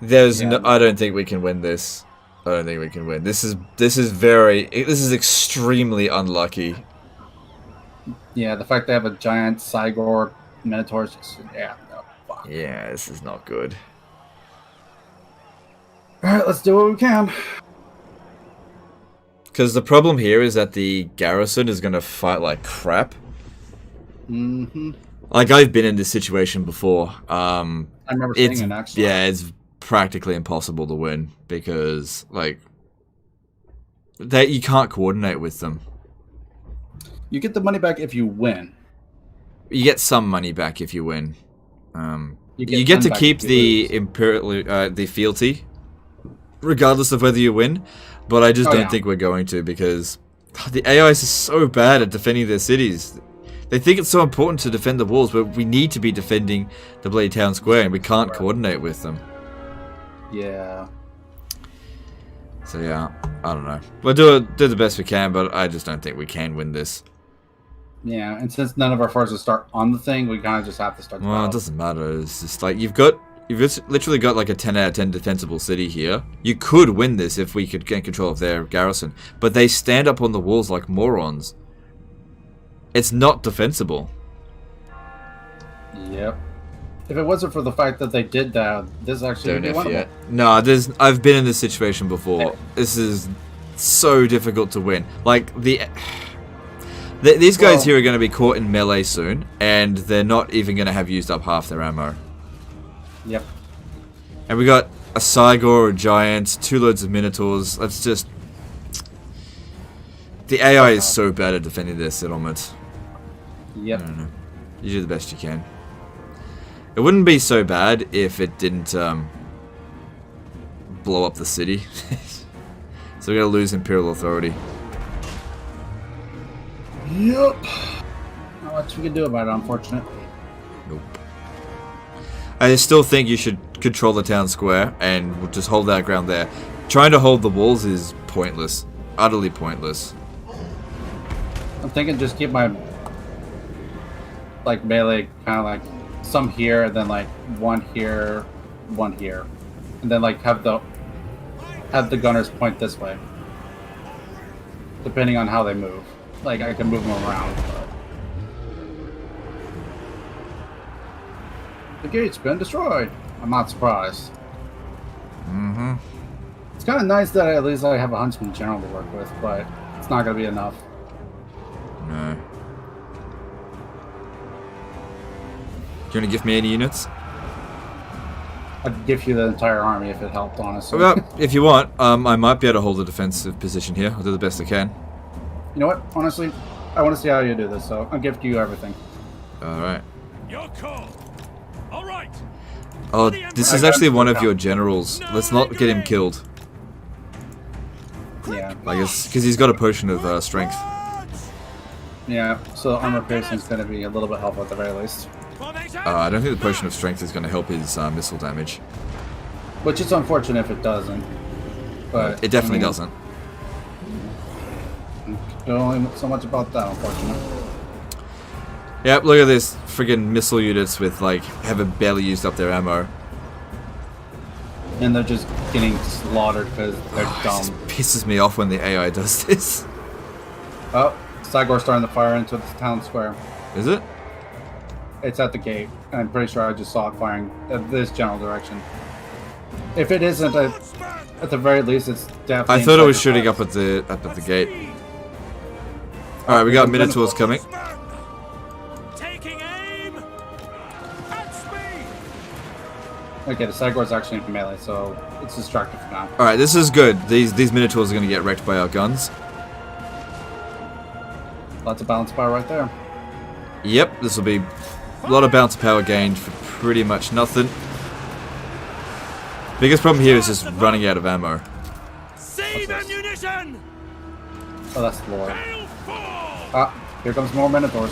Speaker 2: I don't think we can win this. I don't think we can win. This is extremely unlucky.
Speaker 1: Yeah, the fact they have a giant Cygor Minotaur is just, no, fuck.
Speaker 2: Yeah, this is not good.
Speaker 1: Alright, let's do what we can.
Speaker 2: Because the problem here is that the garrison is going to fight like crap.
Speaker 1: Mm-hmm.
Speaker 2: Like, I've been in this situation before.
Speaker 1: I remember seeing it, actually.
Speaker 2: Yeah, it's practically impossible to win because, like, you can't coordinate with them.
Speaker 1: You get the money back if you win.
Speaker 2: You get some money back if you win. You get to keep the the fealty, regardless of whether you win. But I just don't think we're going to, because the AIs are so bad at defending their cities. They think it's so important to defend the walls, but we need to be defending the Blade Town Square, and we can't coordinate with them.
Speaker 1: Yeah.
Speaker 2: So yeah, I don't know. We'll do the best we can, but I just don't think we can win this.
Speaker 1: Yeah, and since none of our forces start on the thing, we kind of just have to start.
Speaker 2: Well, it doesn't matter. It's just like you've got You've just literally got like a 10 out of 10 defensible city here. You could win this if we could get control of their garrison. But they stand up on the walls like morons. It's not defensible.
Speaker 1: Yep. If it wasn't for the fact that they did that, this actually would be winnable.
Speaker 2: No, I've been in this situation before. This is so difficult to win. Like, these guys here are going to be caught in melee soon, and they're not even going to have used up half their ammo.
Speaker 1: Yep.
Speaker 2: And we got a Cygor, a Giant, 2 loads of Minotaurs. That's just... The AI is so bad at defending their settlement.
Speaker 1: Yep.
Speaker 2: I don't know. You do the best you can. It wouldn't be so bad if it didn't blow up the city. So we're going to lose Imperial Authority.
Speaker 1: Yep. Not much we can do about it, unfortunately.
Speaker 2: Nope. I still think you should control the town square and we'll just hold that ground there. Trying to hold the walls is pointless. Utterly pointless.
Speaker 1: I'm thinking just keep my like melee kind of like some here and then like one here, and then like have the gunners point this way, depending on how they move. Like I can move them around. But... The gate's been destroyed. I'm not surprised.
Speaker 2: Mm-hmm.
Speaker 1: It's kind of nice that at least I have a huntsman general to work with, but it's not gonna be enough.
Speaker 2: No. Do you want to give me any units?
Speaker 1: I'd give you the entire army if it helped, honestly.
Speaker 2: Well, if you want, I might be able to hold a defensive position here. I'll do the best I can.
Speaker 1: You know what? Honestly, I want to see how you do this, so I'll give you everything.
Speaker 2: Alright.
Speaker 3: Your call. All right.
Speaker 2: Oh, this is actually one of your generals. Let's not get him killed.
Speaker 1: Yeah.
Speaker 2: Like, it's because he's got a potion of strength.
Speaker 1: Yeah, so armor piercing is going to be a little bit helpful at the very least.
Speaker 2: I don't think the potion of strength is going to help his missile damage.
Speaker 1: Which is unfortunate if it doesn't. But
Speaker 2: it definitely doesn't.
Speaker 1: Only so much about that, unfortunately.
Speaker 2: Yep, look at this friggin' missile units with like haven't barely used up their ammo.
Speaker 1: And they're just getting slaughtered because they're dumb.
Speaker 2: It just pisses me off when the AI does this.
Speaker 1: Oh, Cygor's starting to fire into the town square.
Speaker 2: Is it?
Speaker 1: It's at the gate. I'm pretty sure I just saw it firing at this general direction. If it isn't, at the very least, it's definitely.
Speaker 2: I thought it was shooting up at the gate. All right, we got Minotaurs coming.
Speaker 3: Taking aim. At speed.
Speaker 1: Okay, the Cygor's actually in melee, so it's distracted for now.
Speaker 2: All right, this is good. These Minotaurs are going to get wrecked by our guns.
Speaker 1: Lots of balance power right there.
Speaker 2: Yep, this will be a lot of bounce power gained for pretty much nothing. Biggest problem here is just running out of ammo.
Speaker 3: Save ammunition.
Speaker 1: Oh, that's the Lord. Ah, here comes more Minotaurs.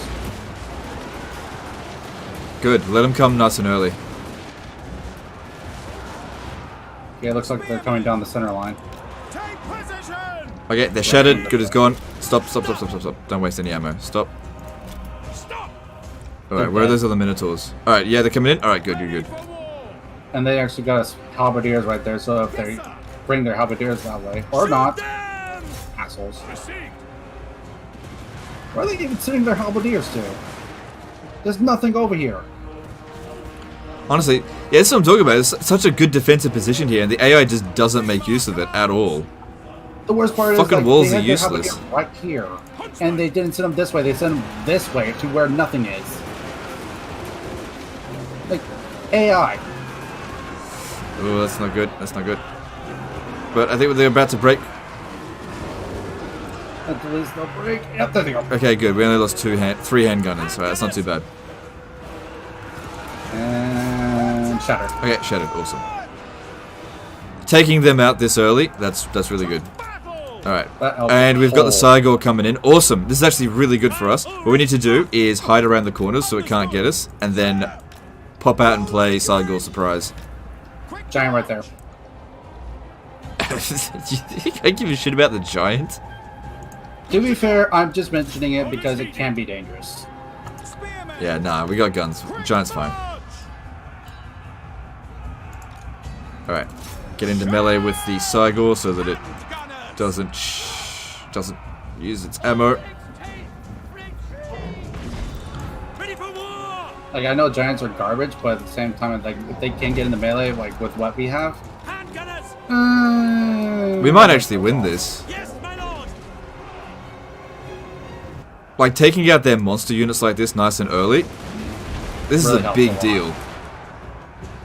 Speaker 2: Good, let them come nice and early.
Speaker 1: Okay, it looks like they're coming down the center line.
Speaker 3: Take position.
Speaker 2: Okay, they're shattered. Good as gone. Stop. Don't waste any ammo. Stop. Alright, where are those other Minotaurs? Alright, yeah, they're coming in? Alright, good.
Speaker 1: And they actually got us halberdiers right there, so if they bring their halberdiers that way, or not, assholes. Where are they even sending their halberdiers to? There's nothing over here.
Speaker 2: Honestly, yeah, that's what I'm talking about. It's such a good defensive position here, and the AI just doesn't make use of it at all.
Speaker 1: The worst part
Speaker 2: Fucking
Speaker 1: is, like,
Speaker 2: walls
Speaker 1: they
Speaker 2: are
Speaker 1: had their
Speaker 2: useless.
Speaker 1: halberdiers right here, and they didn't send them this way. They sent them this way to where nothing is. Like, AI.
Speaker 2: Oh, that's not good. But I think they're about to break.
Speaker 1: At least they'll break. Yep, there they go.
Speaker 2: Okay, good. We only lost 3 handgunners. Alright, that's not too bad.
Speaker 1: And shattered.
Speaker 2: Okay, shattered. Awesome. Taking them out this early, that's really good. Alright. And we've got the Cygor coming in. Awesome. This is actually really good for us. What we need to do is hide around the corners so it can't get us, and then pop out and play Cygor surprise.
Speaker 1: Giant right there.
Speaker 2: Do you think I give a shit about the giant?
Speaker 1: To be fair, I'm just mentioning it because it can be dangerous.
Speaker 2: Yeah, nah, we got guns. Giant's fine. Alright, get into melee with the Cygor so that it doesn't use its ammo.
Speaker 1: Like, I know giants are garbage, but at the same time, like, if they can get into melee, like, with what we have...
Speaker 2: we might actually win this. Like, taking out their monster units like this nice and early, this is a big deal.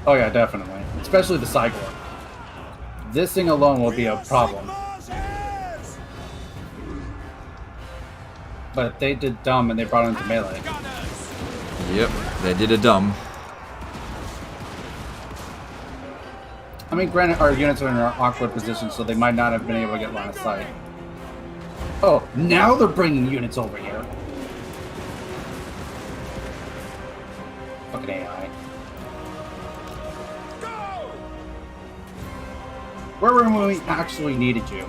Speaker 1: Oh yeah, definitely. Especially the Cygor. This thing alone will be a problem. But if they did dumb and they brought it into melee...
Speaker 2: Yep, they did a dumb.
Speaker 1: I mean, granted, our units are in an awkward position, so they might not have been able to get line of sight. Oh, now they're bringing units over here. Fucking AI. Where were we when we actually needed you?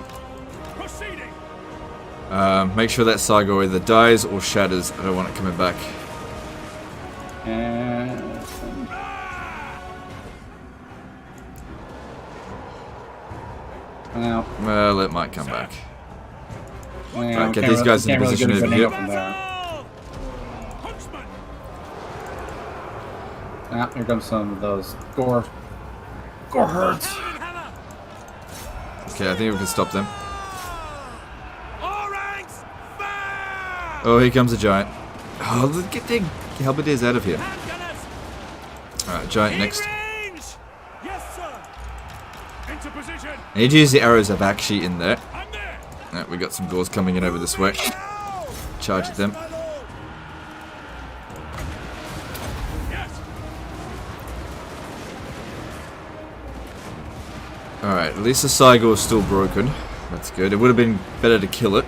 Speaker 2: Make sure that Cygor either dies or shatters. I don't want it coming back.
Speaker 1: And...
Speaker 2: Well, it might come back.
Speaker 1: Well,
Speaker 2: get these guys in position over here.
Speaker 1: Ah, here comes some of those gore herds.
Speaker 2: Okay, I think we can stop them. Oh, here comes a giant. Oh, let's get the halberdiers out of here. Alright, giant next. I need to use the arrows of Akshi in there. Right, we got some gores coming in over this way. Charge at them. Alright, at least the Cygor is still broken. That's good. It would have been better to kill it.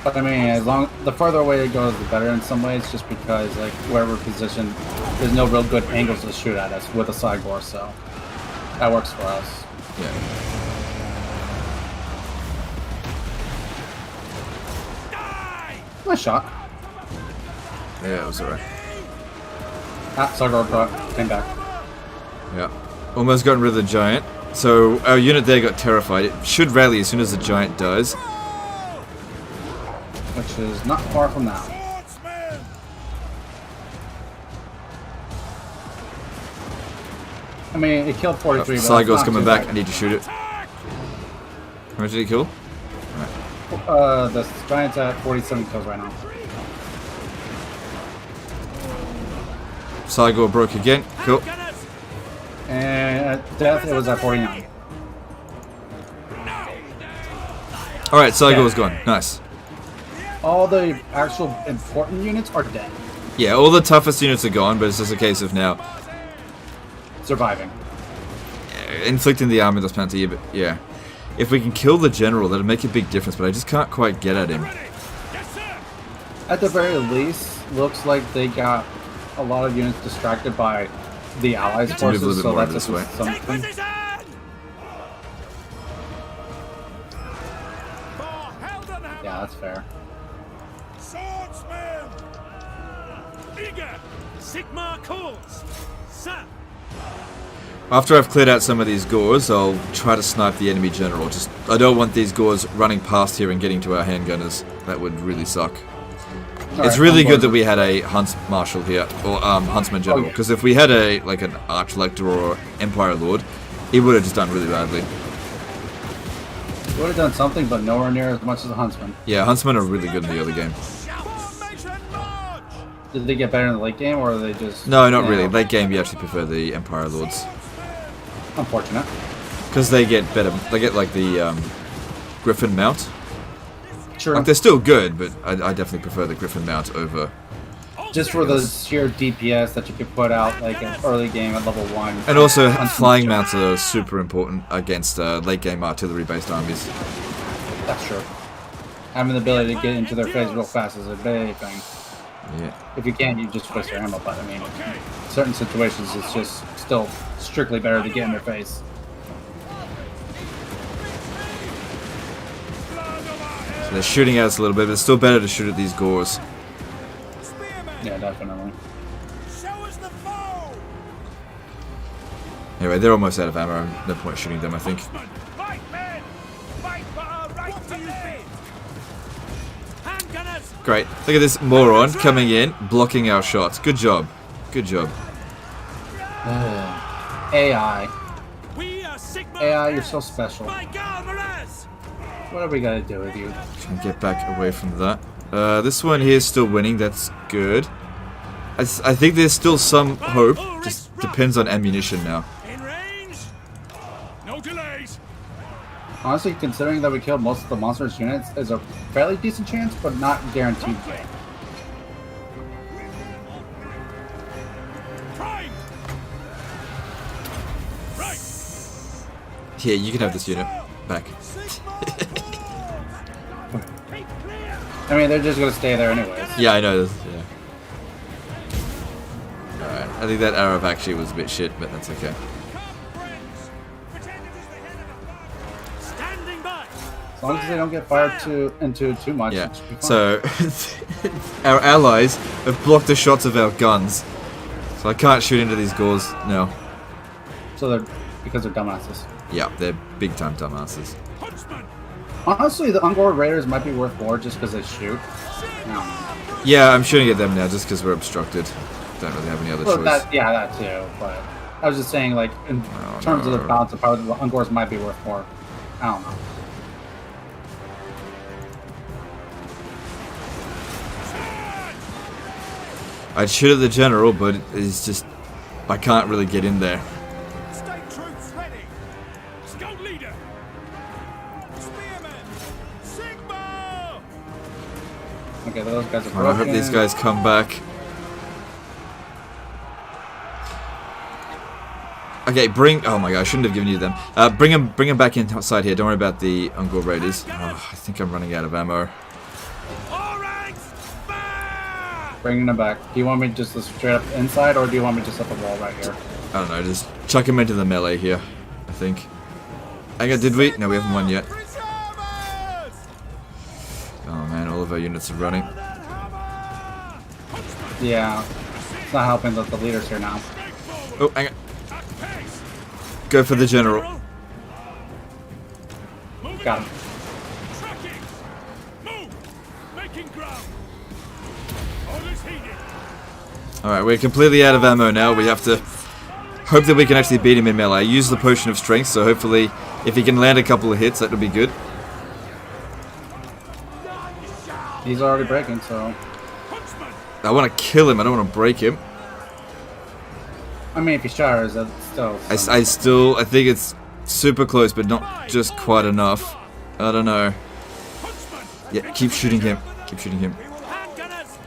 Speaker 1: But I mean, the farther away it goes, the better in some ways, just because, like, where we're positioned, there's no real good angles to shoot at us with a Cygor, so that works for us.
Speaker 2: Yeah.
Speaker 1: Nice shot.
Speaker 2: Yeah, it was alright.
Speaker 1: Ah, Cygor came back.
Speaker 2: Yeah. Almost gotten rid of the giant. So our unit there got terrified. It should rally as soon as the giant dies.
Speaker 1: Which is not far from now. I mean, it killed 43.
Speaker 2: Cygor's coming back. I need to shoot it. How much did he kill?
Speaker 1: Right. The giant's at 47 kills right now.
Speaker 2: Cygor broke again. Cool.
Speaker 1: And at death, it was at 49.
Speaker 2: Alright, Cygor's gone. Nice.
Speaker 1: All the actual important units are dead.
Speaker 2: Yeah, all the toughest units are gone, but it's just a case of now
Speaker 1: surviving.
Speaker 2: Inflicting the armorless penalty, but yeah. If we can kill the general, that'll make a big difference, but I just can't quite get at him.
Speaker 1: At the very least, looks like they got a lot of units distracted by the allies' forces, so that's just something. Yeah, that's fair.
Speaker 3: Swordsman! Eager! Sigma calls! Sir!
Speaker 2: After I've cleared out some of these gores, I'll try to snipe the enemy general. I don't want these gores running past here and getting to our handgunners. That would really suck. It's really good that we had a Hunts Marshal here, or Huntsman General, because if we had an Archlector or Empire Lord, he would have just done really badly.
Speaker 1: He would have done something, but nowhere near as much as a Huntsman.
Speaker 2: Yeah, Huntsmen are really good in the early game.
Speaker 1: Did they get better in the late game, or are they just...
Speaker 2: No, not really. Late game, you actually prefer the Empire Lords.
Speaker 1: Unfortunate.
Speaker 2: Because they get better, they get like the Griffin mount.
Speaker 1: Sure.
Speaker 2: Like, they're still good, but I definitely prefer the Griffin mount over...
Speaker 1: Just for the sheer DPS that you could put out, like, in early game at level 1.
Speaker 2: And also, flying mounts are super important against late game artillery-based armies.
Speaker 1: That's true. Having the ability to get into their face real fast is a big thing.
Speaker 2: Yeah.
Speaker 1: If you can't, you just waste your ammo, but I mean, in certain situations, it's just still strictly better to get in their face.
Speaker 2: So they're shooting at us a little bit, but it's still better to shoot at these gores.
Speaker 1: Yeah, definitely.
Speaker 2: Anyway, they're almost out of ammo. No point shooting them, I think.
Speaker 3: Fight, men! Fight for our right to live! Handgunners!
Speaker 2: Great. Look at this moron coming in, blocking our shots. Good job. Good job.
Speaker 1: AI.
Speaker 3: We are Sigma
Speaker 1: AI, you're so special.
Speaker 3: by Galvaraz!
Speaker 1: What are we gonna do with you?
Speaker 2: Try and get back away from that. This one here is still winning. That's good. I think there's still some hope. Just depends on ammunition now.
Speaker 3: In range! No delays!
Speaker 1: Honestly, considering that we killed most of the monsters' units, is a fairly decent chance, but not guaranteed.
Speaker 3: Prime! Right!
Speaker 2: Here, you can have this unit back.
Speaker 1: I mean, they're just gonna stay there anyways.
Speaker 2: Yeah, I know. Yeah. Alright, I think that arrow actually was a bit shit, but that's okay.
Speaker 3: Standing by!
Speaker 1: As long as they don't get fired into too much.
Speaker 2: Yeah.
Speaker 1: it should be fine.
Speaker 2: So, our allies have blocked the shots of our guns. So I can't shoot into these gores now.
Speaker 1: So they're because they're dumbasses.
Speaker 2: Yeah, they're big time dumbasses.
Speaker 3: Huntsman!
Speaker 1: Honestly, the Ungor Raiders might be worth more just because they shoot.
Speaker 2: Yeah, I'm shooting at them now just because we're obstructed. Don't really have any other
Speaker 1: Well,
Speaker 2: choice.
Speaker 1: that too. But I was just saying, like in terms of the balance of power, the Ungors might be worth more. I don't know.
Speaker 2: I'd shoot at the general, but it's just I can't really get in there.
Speaker 3: State troops ready! Scout leader! Spearmen! Sigma!
Speaker 1: Okay, those guys are broken.
Speaker 2: I hope these guys come back. Okay, oh my god, I shouldn't have given you them. Bring them back inside here. Don't worry about the Ungor Raiders. Oh, I think I'm running out of ammo.
Speaker 3: All ranks! Fire!
Speaker 1: Bringing them back. Do you want me just straight up inside, or do you want me just at the wall right here?
Speaker 2: I don't know, just chuck them into the melee here, I think. Hang on, did we? No, we haven't won yet. Oh man, all of our units are running.
Speaker 1: Yeah, it's not helping that the leader's here now.
Speaker 2: Oh, hang on. Go for the general.
Speaker 1: Got him.
Speaker 3: Tracking! Move! Making ground! Orders heeded!
Speaker 2: Alright, we're completely out of ammo now. We have to hope that we can actually beat him in melee. I use the potion of strength, so hopefully if he can land a couple of hits, that would be good.
Speaker 1: He's already breaking, so...
Speaker 2: I want to kill him, I don't want to break him.
Speaker 1: I mean, if he showers, that's still...
Speaker 2: I think it's super close, but not just quite enough. I don't know. Yeah, keep shooting him. Keep shooting him.
Speaker 3: Handgunners!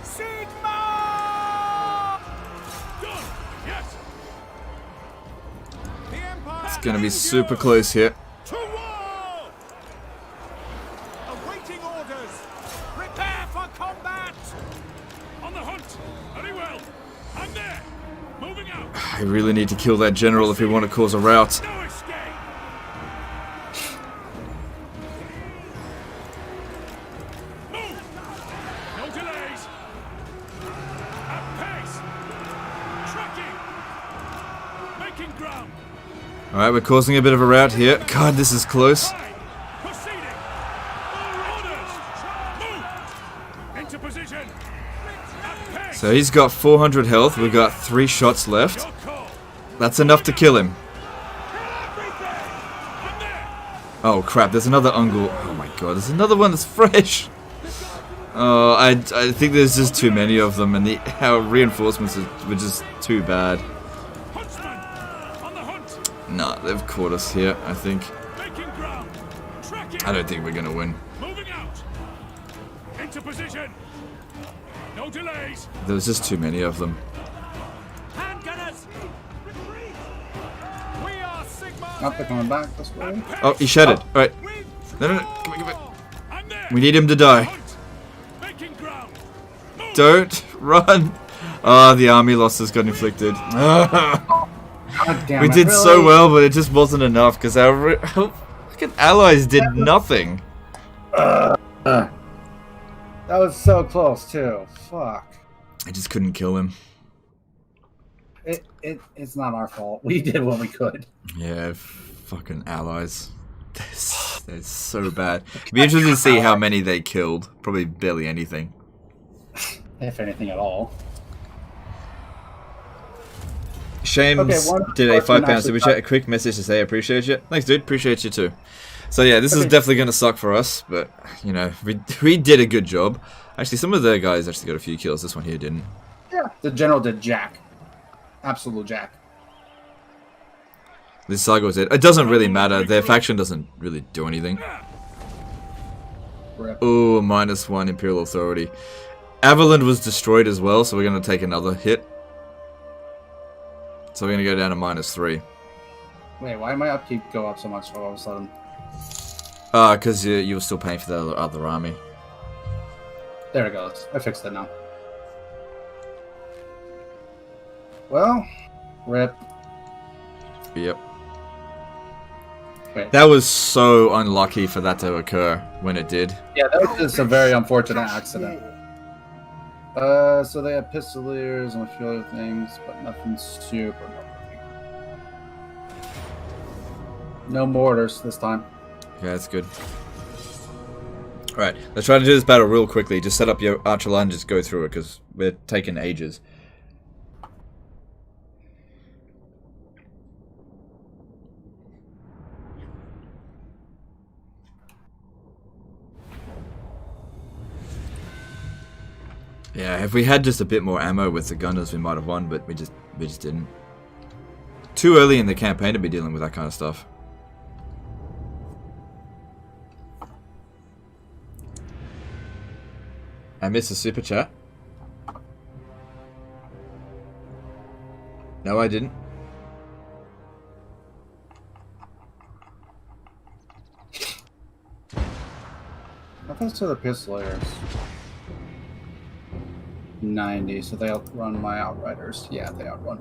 Speaker 3: Sigma! Done! Yes! The Empire
Speaker 2: It's gonna be super close here.
Speaker 3: to war! Awaiting orders! Prepare for combat! On the hunt! Very well! I'm there! Moving out!
Speaker 2: I really need to kill that general if we want to cause a rout.
Speaker 3: No escape! Move! No delays! At pace! Tracking! Making ground!
Speaker 2: Alright, we're causing a bit of a rout here. God, this is close.
Speaker 3: Aye. Proceeding! Orders! Move! Into position! At pace!
Speaker 2: So he's got 400 health. We've got 3 shots left.
Speaker 3: Your call!
Speaker 2: That's enough to kill him.
Speaker 3: Everything! I'm there!
Speaker 2: Oh crap, there's another Ungor. Oh my god, there's another one that's fresh. Oh, I think there's just too many of them, and our reinforcements were just too bad.
Speaker 3: Huntsman! On the hunt!
Speaker 2: Nah, they've caught us here, I think.
Speaker 3: Making ground! Tracking!
Speaker 2: I don't think we're gonna win.
Speaker 3: Moving out! Into position! No delays!
Speaker 2: There's just too many of them.
Speaker 3: Handgunners! We are Sigma!
Speaker 1: Not they're coming back this way.
Speaker 2: Oh, he shattered. Alright. No, come on, come on.
Speaker 3: I'm there!
Speaker 2: We need him to die.
Speaker 3: Hunt! Making ground! Move!
Speaker 2: Don't run. Ah, the army losses got inflicted.
Speaker 1: God damn
Speaker 2: We
Speaker 1: it,
Speaker 2: did so
Speaker 1: really?
Speaker 2: well, but it just wasn't enough because our fucking allies did nothing.
Speaker 1: That was so close too. Fuck.
Speaker 2: I just couldn't kill him.
Speaker 1: It's not our fault. We did what we could.
Speaker 2: Yeah, fucking allies. They're so bad. It'd be interesting to see how many they killed. Probably barely anything.
Speaker 1: If anything at all.
Speaker 2: Shames did a £5 super chat. A quick message to say I appreciate you. Thanks, dude. Appreciate you too. So yeah, this is definitely going to suck for us, but you know, we did a good job. Actually, some of the guys actually got a few kills. This one here didn't.
Speaker 1: Yeah, the general did jack. Absolute jack.
Speaker 2: This Saga did. It doesn't really matter. Their faction doesn't really do anything. Oh, -1 Imperial Authority. Averland was destroyed as well, so we're going to take another hit. So we're going to go down to -3.
Speaker 1: Wait, why did my upkeep go up so much all of a sudden?
Speaker 2: Because you were still paying for the other army.
Speaker 1: There it goes. I fixed it now. Well, rip.
Speaker 2: Yep.
Speaker 1: Wait.
Speaker 2: That was so unlucky for that to occur when it did.
Speaker 1: Yeah, that was just a very unfortunate accident. So they have pistoliers and a few other things, but nothing super noteworthy. No mortars this time.
Speaker 2: Yeah, that's good. Alright, let's try to do this battle real quickly. Just set up your archer line and just go through it, because we're taking ages. Yeah, if we had just a bit more ammo with the gunners, we might have won, but we just didn't. Too early in the campaign to be dealing with that kind of stuff. I missed a super chat. No, I didn't.
Speaker 1: What happens to the pistoliers? 90, so they outrun my outriders. Yeah, they outrun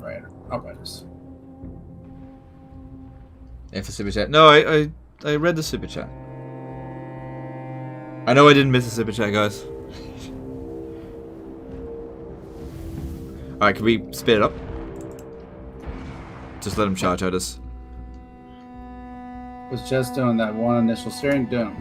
Speaker 1: outriders.
Speaker 2: Yeah, for super chat. No, I read the super chat. I know I didn't miss a super chat, guys. Alright, can we speed it up? Just let them charge at us.
Speaker 1: Was just doing that one initial steering doom.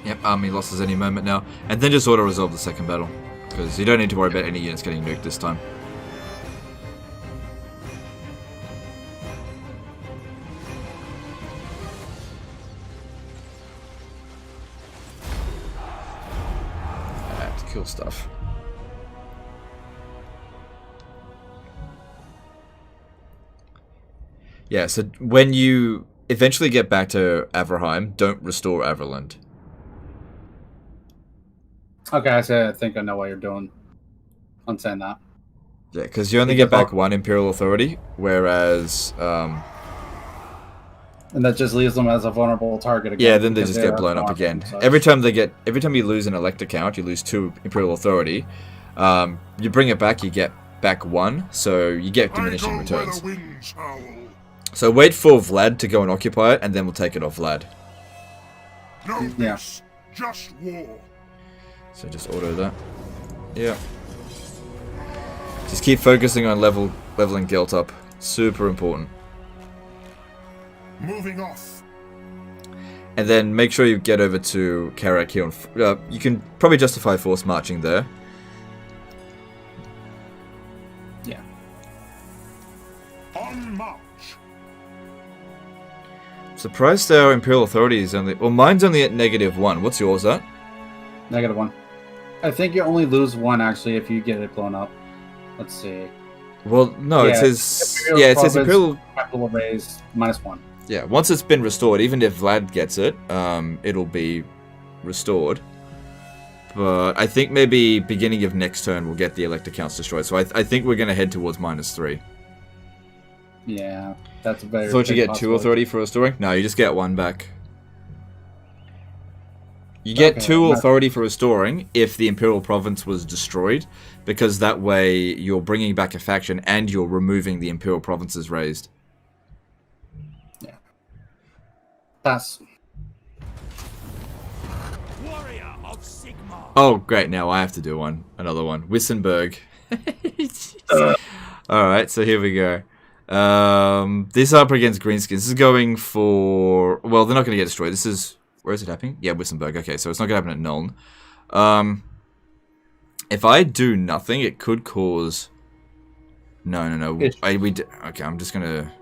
Speaker 2: Yep, army losses any moment now. And then just auto-resolve the second battle. Because you don't need to worry about any units getting nuked this time. Alright, cool stuff. Yeah, so when you eventually get back to Averheim, don't restore Averland.
Speaker 1: Okay, I think I know what you're doing. I'm saying that.
Speaker 2: Yeah, because you only get back one Imperial Authority, whereas...
Speaker 1: and that just leaves them as a vulnerable target again.
Speaker 2: Yeah, then they just get blown up again. Every time you lose an elect account, you lose 2 Imperial Authority. You bring it back, you get back 1, so you get diminishing returns. So wait for Vlad to go and occupy it, and then we'll take it off Vlad.
Speaker 3: No peace, just war.
Speaker 2: So just auto that. Yeah. Just keep focusing on leveling Gelt up. Super important.
Speaker 3: Moving off.
Speaker 2: And then make sure you get over to Karak here. You can probably justify force marching there.
Speaker 1: Yeah.
Speaker 3: On march.
Speaker 2: Surprised our Imperial Authority is only... Well, mine's only at -1. What's yours at?
Speaker 1: -1. I think you only lose 1 actually if you get it blown up. Let's see.
Speaker 2: Well, no,
Speaker 1: yeah,
Speaker 2: it says... Yeah, it says Imperial...
Speaker 1: Capital raise -1.
Speaker 2: Yeah, once it's been restored, even if Vlad gets it, it'll be restored. But I think maybe beginning of next turn we'll get the elect accounts destroyed. So I think we're going to head towards -3.
Speaker 1: Yeah, that's a very...
Speaker 2: Thought you get 2 authority for restoring? No, you just get 1 back. You get 2 authority for restoring if the Imperial Province was destroyed, because that way you're bringing back a faction and you're removing the Imperial Provinces raised.
Speaker 1: Yeah. That's...
Speaker 3: Warrior of Sigmar.
Speaker 2: Oh, great, now I have to do one. Another one. Wissenberg. Alright, so here we go. This up against Greenskins. This is going for... Well, they're not going to get destroyed. This is... Where is it happening? Yeah, Wissenberg. Okay, so it's not going to happen at Nuln. If I do nothing, it could cause... No. Okay, I'm just going to...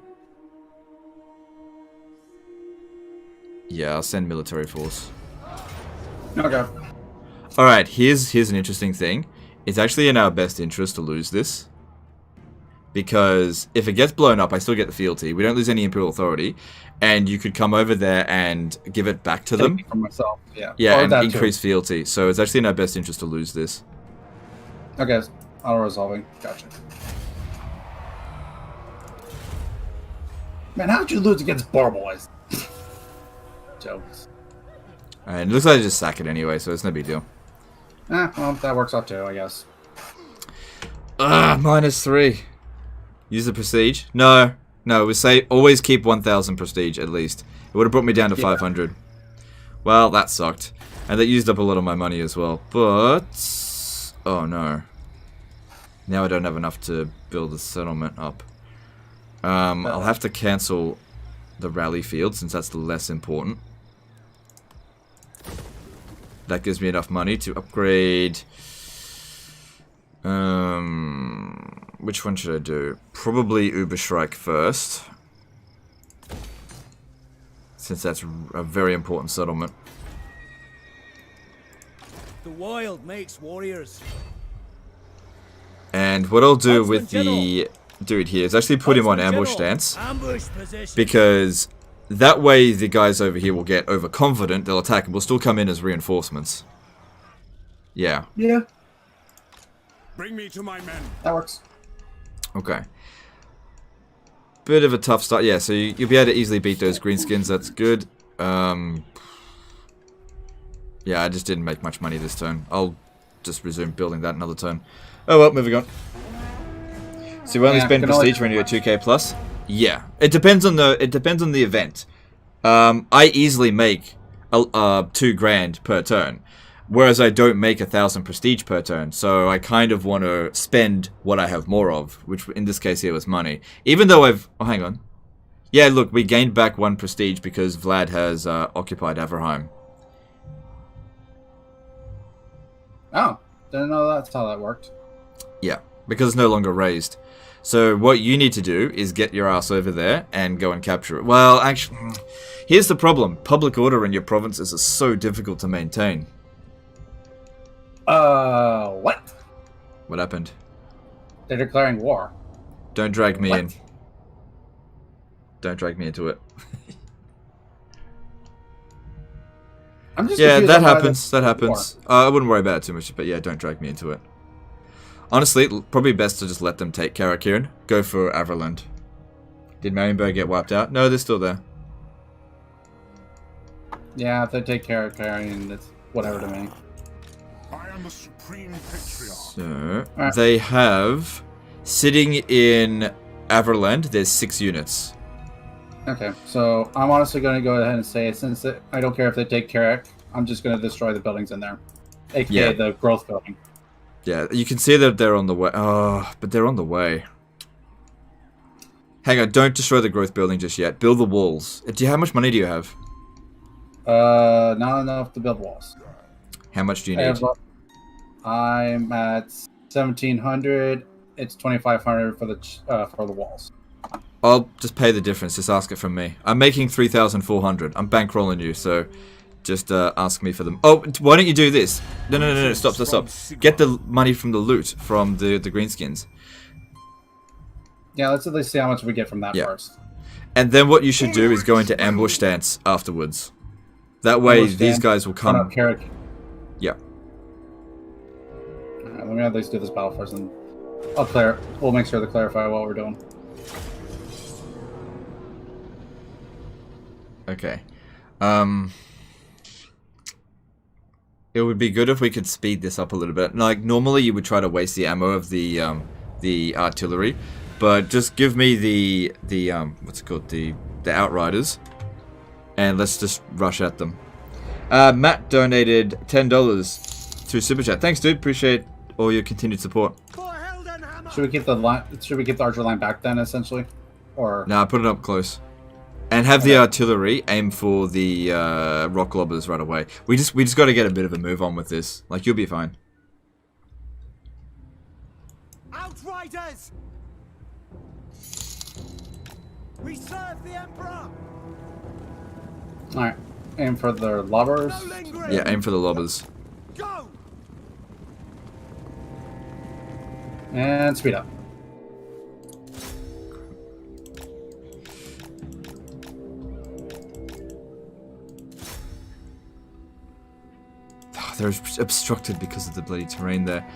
Speaker 2: Yeah, I'll send military force.
Speaker 1: Okay.
Speaker 2: Alright, here's an interesting thing. It's actually in our best interest to lose this. Because if it gets blown up, I still get the fealty. We don't lose any Imperial authority. And you could come over there and give it back to them.
Speaker 1: For myself, yeah.
Speaker 2: Yeah, and increase fealty. So it's actually in our best interest to lose this.
Speaker 1: Okay, auto-resolving. Gotcha. Man, how'd you lose against Bar Boys? Jokes.
Speaker 2: Alright, it looks like I just sack it anyway, so it's no big deal.
Speaker 1: Well, that works out too, I guess.
Speaker 2: -3. Use the prestige? No, we say always keep 1,000 prestige at least. It would have brought me down to 500. Well, that sucked. And that used up a lot of my money as well. But... Oh no. Now I don't have enough to build the settlement up. I'll have to cancel the rally field since that's the less important. That gives me enough money to upgrade... Which one should I do? Probably Uberschreik first. Since that's a very important settlement.
Speaker 5: The wild makes warriors.
Speaker 2: And what I'll do with the dude here is actually put him on ambush stance. Because that way the guys over here will get overconfident, they'll attack and we'll still come in as reinforcements. Yeah.
Speaker 1: Yeah.
Speaker 3: Bring me to my men.
Speaker 1: That works.
Speaker 2: Okay. Bit of a tough start. Yeah, so you'll be able to easily beat those greenskins. That's good. Yeah, I just didn't make much money this turn. I'll just resume building that another turn. Oh well, moving on. So we only spend prestige when you're at 2k plus? Yeah. It depends on the event. I easily make 2 grand per turn. Whereas I don't make 1,000 prestige per turn, so I kind of want to spend what I have more of, which in this case here was money. Even though I've... Oh, hang on. Yeah, look, we gained back 1 prestige because Vlad has occupied Averheim.
Speaker 1: Oh, didn't know that's how that worked.
Speaker 2: Yeah, because it's no longer raised. So what you need to do is get your ass over there and go and capture it. Well, actually, here's the problem. Public order in your provinces is so difficult to maintain.
Speaker 1: What?
Speaker 2: What happened?
Speaker 1: They're declaring war.
Speaker 2: Don't drag me in. Don't drag me into it.
Speaker 1: I'm just
Speaker 2: yeah, that happens. That happens. I wouldn't worry about it too much, but yeah, don't drag me into it. Honestly, probably best to just let them take Karak here. Go for Averland. Did Marienburg get wiped out? No, they're still there.
Speaker 1: Yeah, if they take Karak, it's whatever to me.
Speaker 3: I am the supreme patriarch.
Speaker 2: So, they have, sitting in Averland, there's 6 units.
Speaker 1: Okay, so I'm honestly going to go ahead and say, since I don't care if they take Karak, I'm just going to destroy the buildings in there. AKA the growth building.
Speaker 2: Yeah, you can see that they're on the way. Oh, but they're on the way. Hang on, don't destroy the growth building just yet. Build the walls. How much money do you have?
Speaker 1: Not enough to build walls.
Speaker 2: How much do you need?
Speaker 1: I'm at 1,700. It's 2,500 for the walls.
Speaker 2: I'll just pay the difference. Just ask it from me. I'm making 3,400. I'm bankrolling you, so just ask me for them. Oh, why don't you do this? No. Stop. Get the money from the loot from the greenskins.
Speaker 1: Yeah, let's at least see how much we get from that first.
Speaker 2: And then what you should do is go into ambush stance afterwards. That way, these guys will come. Yeah.
Speaker 1: Let me at least do this battle first, and we'll make sure to clarify what we're doing.
Speaker 2: Okay. it would be good if we could speed this up a little bit. Like, normally you would try to waste the ammo of the artillery, but just give me the what's it called, the Outriders, and let's just rush at them. Matt donated $10 through Super Chat. Thanks, dude. Appreciate all your continued support.
Speaker 1: Should we keep the line? Should we keep the archer line back then, essentially, or?
Speaker 2: Nah, put it up close, and have the artillery aim for the rock lobbers right away. We just got to get a bit of a move on with this. Like, you'll be fine.
Speaker 5: Outriders! We serve the Emperor!
Speaker 1: Alright. Aim for the lobbers.
Speaker 2: Yeah, aim for the lobbers.
Speaker 5: Go!
Speaker 1: And speed up.
Speaker 2: Oh, they're obstructed because of the bloody terrain there.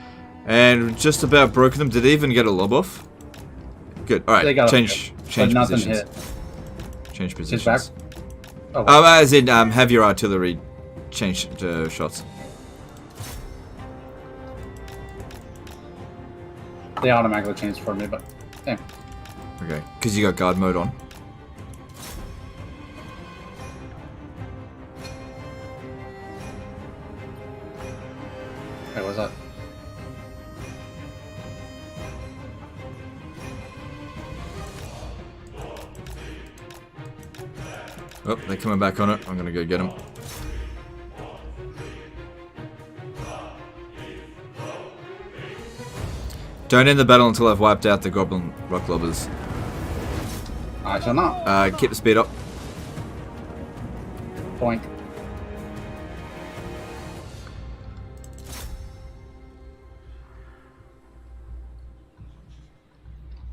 Speaker 2: And just about broken them. Did they even get a lob off? Good. Alright, change positions.
Speaker 1: Hit.
Speaker 2: Change positions.
Speaker 1: Back. Oh,
Speaker 2: as in, have your artillery change shots.
Speaker 1: They automatically changed for me, but yeah.
Speaker 2: Okay, because you got guard mode on.
Speaker 1: Hey, what's up?
Speaker 2: Oh, they're coming back on it. I'm gonna go get them. Don't end the battle until I've wiped out the goblin rock lobbers.
Speaker 1: I shall not.
Speaker 2: Keep the speed up.
Speaker 1: Point.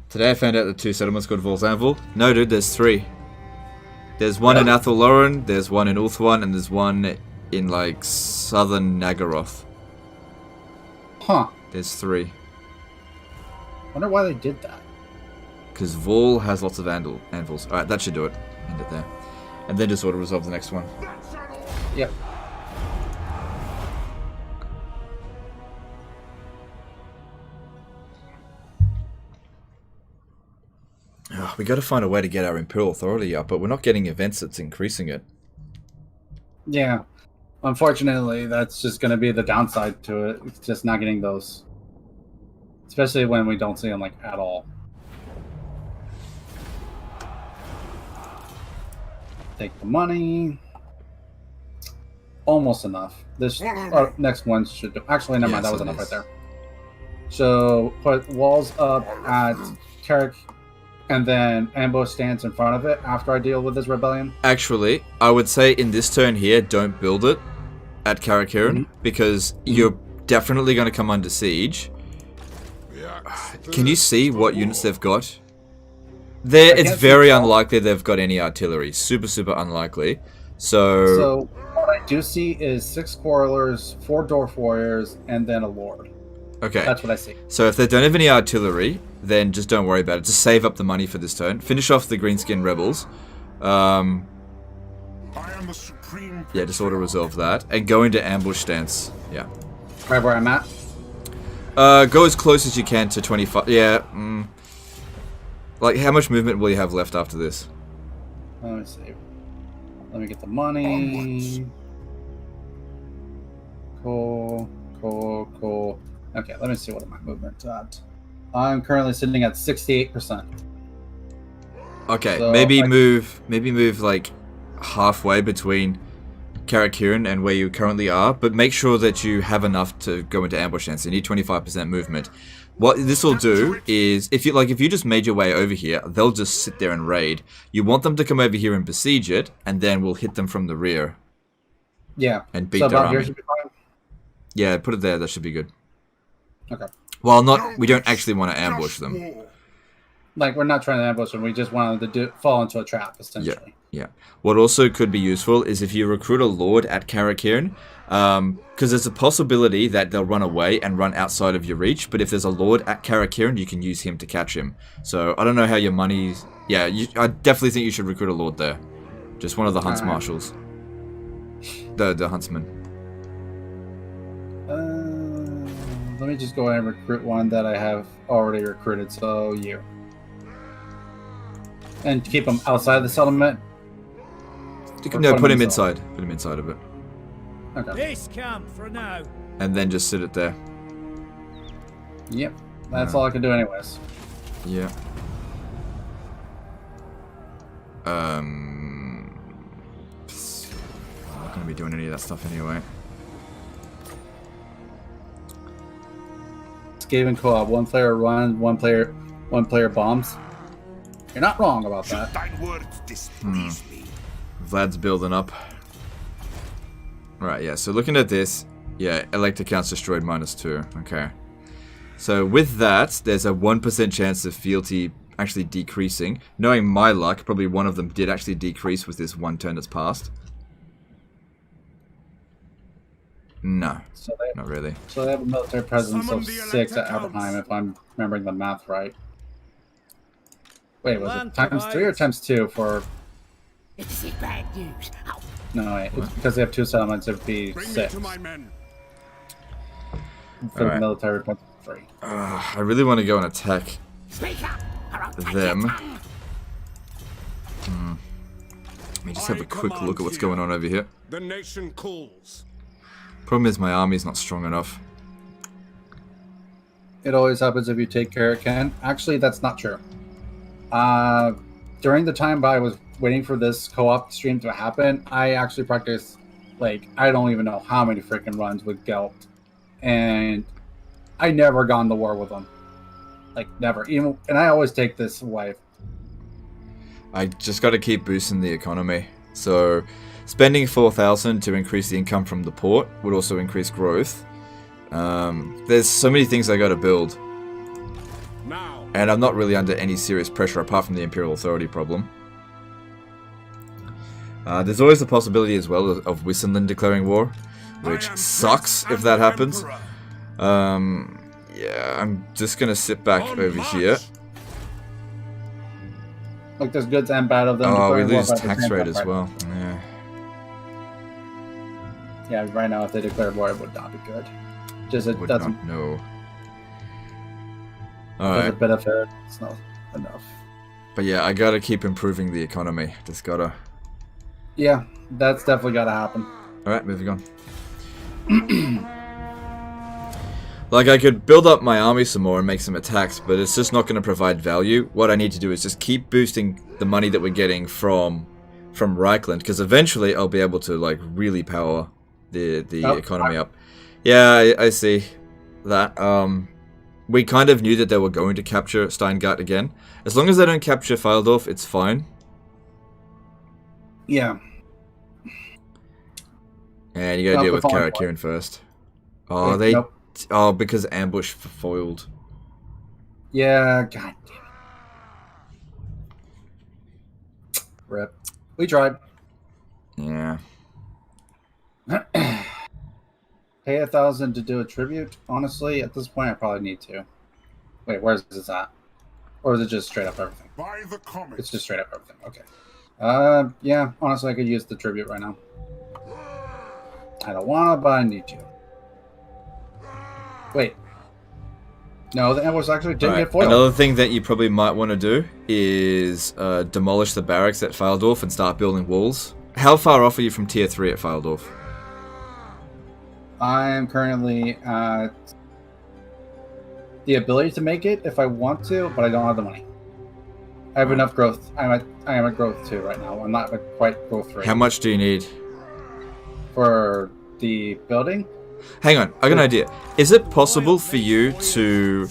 Speaker 2: Today I found out that 2 settlements called Vol's Anvil. No, dude, there's 3. There's one in Athel Loren, there's one in Ulthuan, and there's one in, like, southern Nagaroth.
Speaker 1: Huh.
Speaker 2: There's 3.
Speaker 1: Wonder why they did that.
Speaker 2: Because Vol has lots of anvils. Alright, that should do it. End it there. And then just auto-resolve the next one.
Speaker 1: Yep.
Speaker 2: Oh, we got to find a way to get our Imperial Authority up, but we're not getting events that's increasing it.
Speaker 1: Yeah. Unfortunately, that's just going to be the downside to it. It's just not getting those. Especially when we don't see them, like, at all. Take the money. Almost enough. This next one should do. Actually, never mind. That was enough right there. So, put walls up at Karak, and then ambush stands in front of it after I deal with this rebellion.
Speaker 2: Actually, I would say in this turn here, don't build it at Karak, because you're definitely going to come under siege. Can you see what units they've got? It's very unlikely they've got any artillery. Super, super unlikely. So
Speaker 1: what I do see is 6 quarrelers, 4 dwarf warriors, and then a lord.
Speaker 2: Okay.
Speaker 1: That's what I see.
Speaker 2: So if they don't have any artillery, then just don't worry about it. Just save up the money for this turn. Finish off the greenskin rebels.
Speaker 3: I am the supreme.
Speaker 2: Yeah, just auto-resolve that. And go into ambush stance. Yeah.
Speaker 1: Right where I'm at?
Speaker 2: Go as close as you can to 25. Yeah. Like, how much movement will you have left after this?
Speaker 1: Let me see. Let me get the money. Cool. Okay, let me see what my movement's at. I'm currently sitting at 68%.
Speaker 2: Okay,
Speaker 1: so
Speaker 2: maybe move like halfway between Karak and where you currently are, but make sure that you have enough to go into ambush stance. You need 25% movement. What this will do is, if you just made your way over here, they'll just sit there and raid. You want them to come over here and besiege it, and then we'll hit them from the rear.
Speaker 1: Yeah.
Speaker 2: And beat their army.
Speaker 1: Here should be fine?
Speaker 2: Yeah, put it there. That should be good.
Speaker 1: Okay.
Speaker 2: Well, we don't actually want to ambush them.
Speaker 1: Like, we're not trying to ambush them. We just want them to fall into a trap, essentially.
Speaker 2: Yeah. What also could be useful is if you recruit a lord at Karak, because there's a possibility that they'll run away and run outside of your reach, but if there's a lord at Karak, you can use him to catch him. So, I don't know how your money's... Yeah, I definitely think you should recruit a lord there. Just one of the hunts marshals. The huntsmen.
Speaker 1: Let me just go ahead and recruit one that I have already recruited. So you. And keep him outside the settlement.
Speaker 2: No, put him inside. Put him inside of it.
Speaker 1: Okay.
Speaker 3: This camp for now.
Speaker 2: And then just sit it there.
Speaker 1: Yep. That's all I can do anyways.
Speaker 2: Yeah. I'm not going to be doing any of that stuff anyway.
Speaker 1: Skaven co-op, one player runs, one player bombs. You're not wrong about that.
Speaker 2: Vlad's building up. Right, yeah, so looking at this, yeah, electric counts destroyed -2. Okay. So with that, there's a 1% chance of fealty actually decreasing. Knowing my luck, probably one of them did actually decrease with this one turn that's passed. No, not really.
Speaker 1: So they have a military presence of 6 at Aberheim, if I'm remembering the math right. Wait, was it ×3 or ×2 for...
Speaker 7: This is bad news. Oh.
Speaker 1: No, wait, it's because they have 2 settlements, it'd be 6. For the military presence of 3.
Speaker 2: I really want to go and attack them. Let me just have a quick look at what's going on over here.
Speaker 3: The nation calls.
Speaker 2: Problem is my army's not strong enough.
Speaker 1: It always happens if you take care of Ken. Actually, that's not true. During the time I was waiting for this co-op stream to happen, I actually practiced, like, I don't even know how many freaking runs with Gelt. And I never gone to war with them. Like, never. Even, and I always take this away.
Speaker 2: I just got to keep boosting the economy. So, spending 4,000 to increase the income from the port would also increase growth. There's so many things I got to build. And I'm not really under any serious pressure apart from the Imperial Authority problem. There's always the possibility as well of Wissenland declaring war, which sucks if that happens. Yeah, I'm just gonna sit back over here.
Speaker 1: Like, there's goods and bad of them.
Speaker 2: Oh, we lose tax rate as well. Yeah.
Speaker 1: Yeah, right now if they declare war, it would not be good. Just it doesn't.
Speaker 2: No.
Speaker 1: There's a benefit. It's not enough.
Speaker 2: But yeah, I gotta keep improving the economy. Just gotta.
Speaker 1: Yeah, that's definitely gotta happen.
Speaker 2: All right, moving on. Like, I could build up my army some more and make some attacks, but it's just not going to provide value. What I need to do is just keep boosting the money that we're getting from Reichland, because eventually I'll be able to, like, really power the economy up. Yeah, I see that. We kind of knew that they were going to capture Steingart again. As long as they don't capture Pfeildorf, it's fine.
Speaker 1: Yeah.
Speaker 2: And you gotta deal with Karak first. Oh,
Speaker 1: wait, nope.
Speaker 2: Oh, because ambush foiled.
Speaker 1: Yeah, god damn it. Rip. We tried.
Speaker 2: Yeah.
Speaker 1: Pay 1,000 to do a tribute? Honestly, at this point I probably need to. Wait, where's this at? Or is it just straight up everything?
Speaker 3: By the comet.
Speaker 1: It's just straight up everything, okay. Yeah, honestly I could use the tribute right now. I don't wanna, but I need to. Wait. No, the ambush actually didn't get foiled.
Speaker 2: Another thing that you probably might want to do is demolish the barracks at Pfeildorf and start building walls. How far off are you from tier 3 at Pfeildorf?
Speaker 1: I am currently at the ability to make it if I want to, but I don't have the money. I have enough growth. I am at growth 2 right now. I'm not at quite growth 3.
Speaker 2: How much do you need?
Speaker 1: For the building?
Speaker 2: Hang on, I got an idea. Is it possible for you to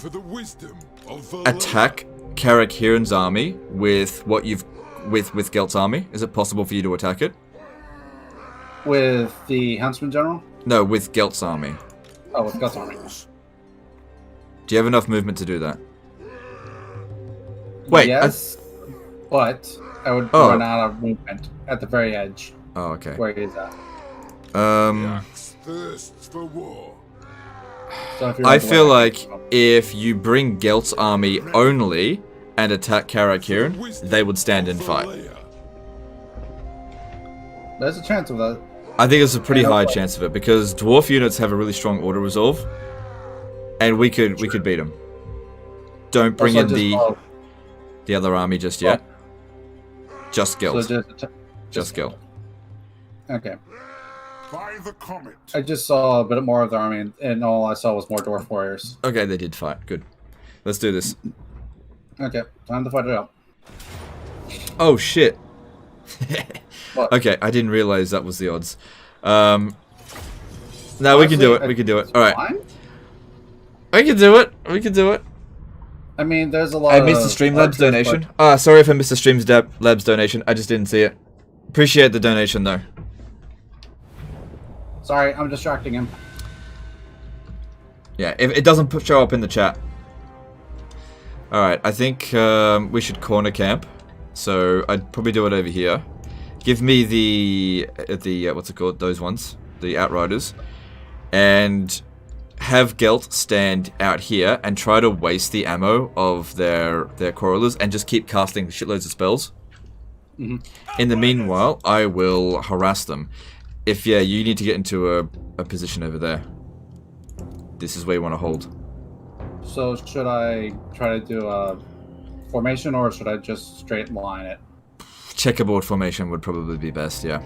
Speaker 2: attack Karak Hirn's army with what you've with Gelt's army? Is it possible for you to attack it?
Speaker 1: With the Huntsman General?
Speaker 2: No, with Gelt's army.
Speaker 1: Oh, with Gelt's army.
Speaker 2: Do you have enough movement to do that? Wait.
Speaker 1: Yes, but I would run out of movement at the very edge.
Speaker 2: Oh, okay.
Speaker 1: Where is that?
Speaker 3: For war.
Speaker 1: So
Speaker 2: I feel like if you bring Gelt's army only and attack Karak Hirn, they would stand and fight.
Speaker 1: There's a chance of that.
Speaker 2: I think there's a pretty high chance of it, because dwarf units have a really strong auto resolve. and we could beat them. Don't bring in the other army just yet. Just Gelt.
Speaker 1: So
Speaker 2: just Gelt.
Speaker 1: Okay.
Speaker 3: By the comet.
Speaker 1: I just saw a bit more of the army, and all I saw was more dwarf warriors.
Speaker 2: Okay, they did fight. Good. Let's do this.
Speaker 1: Okay, time to fight it out.
Speaker 2: Oh shit.
Speaker 1: What?
Speaker 2: Okay, I didn't realize that was the odds. No, we can do it. We can do it. All right.
Speaker 1: Fine?
Speaker 2: We can do it. We can do it.
Speaker 1: I mean, there's a lot.
Speaker 2: I missed the Streamlabs donation. Sorry if I missed the Streamlabs donation. I just didn't see it. Appreciate the donation though.
Speaker 1: Sorry, I'm distracting him.
Speaker 2: Yeah, if it doesn't show up in the chat. All right, I think we should corner camp. So I'd probably do it over here. Give me the what's it called? Those ones, the Outriders, and have Gelt stand out here and try to waste the ammo of their Quarrelers and just keep casting shitloads of spells.
Speaker 1: Mm-hmm.
Speaker 2: In the meanwhile, I will harass them. If you need to get into a position over there. This is where you want to hold.
Speaker 1: So should I try to do a formation, or should I just straight line it?
Speaker 2: Checkerboard formation would probably be best, yeah.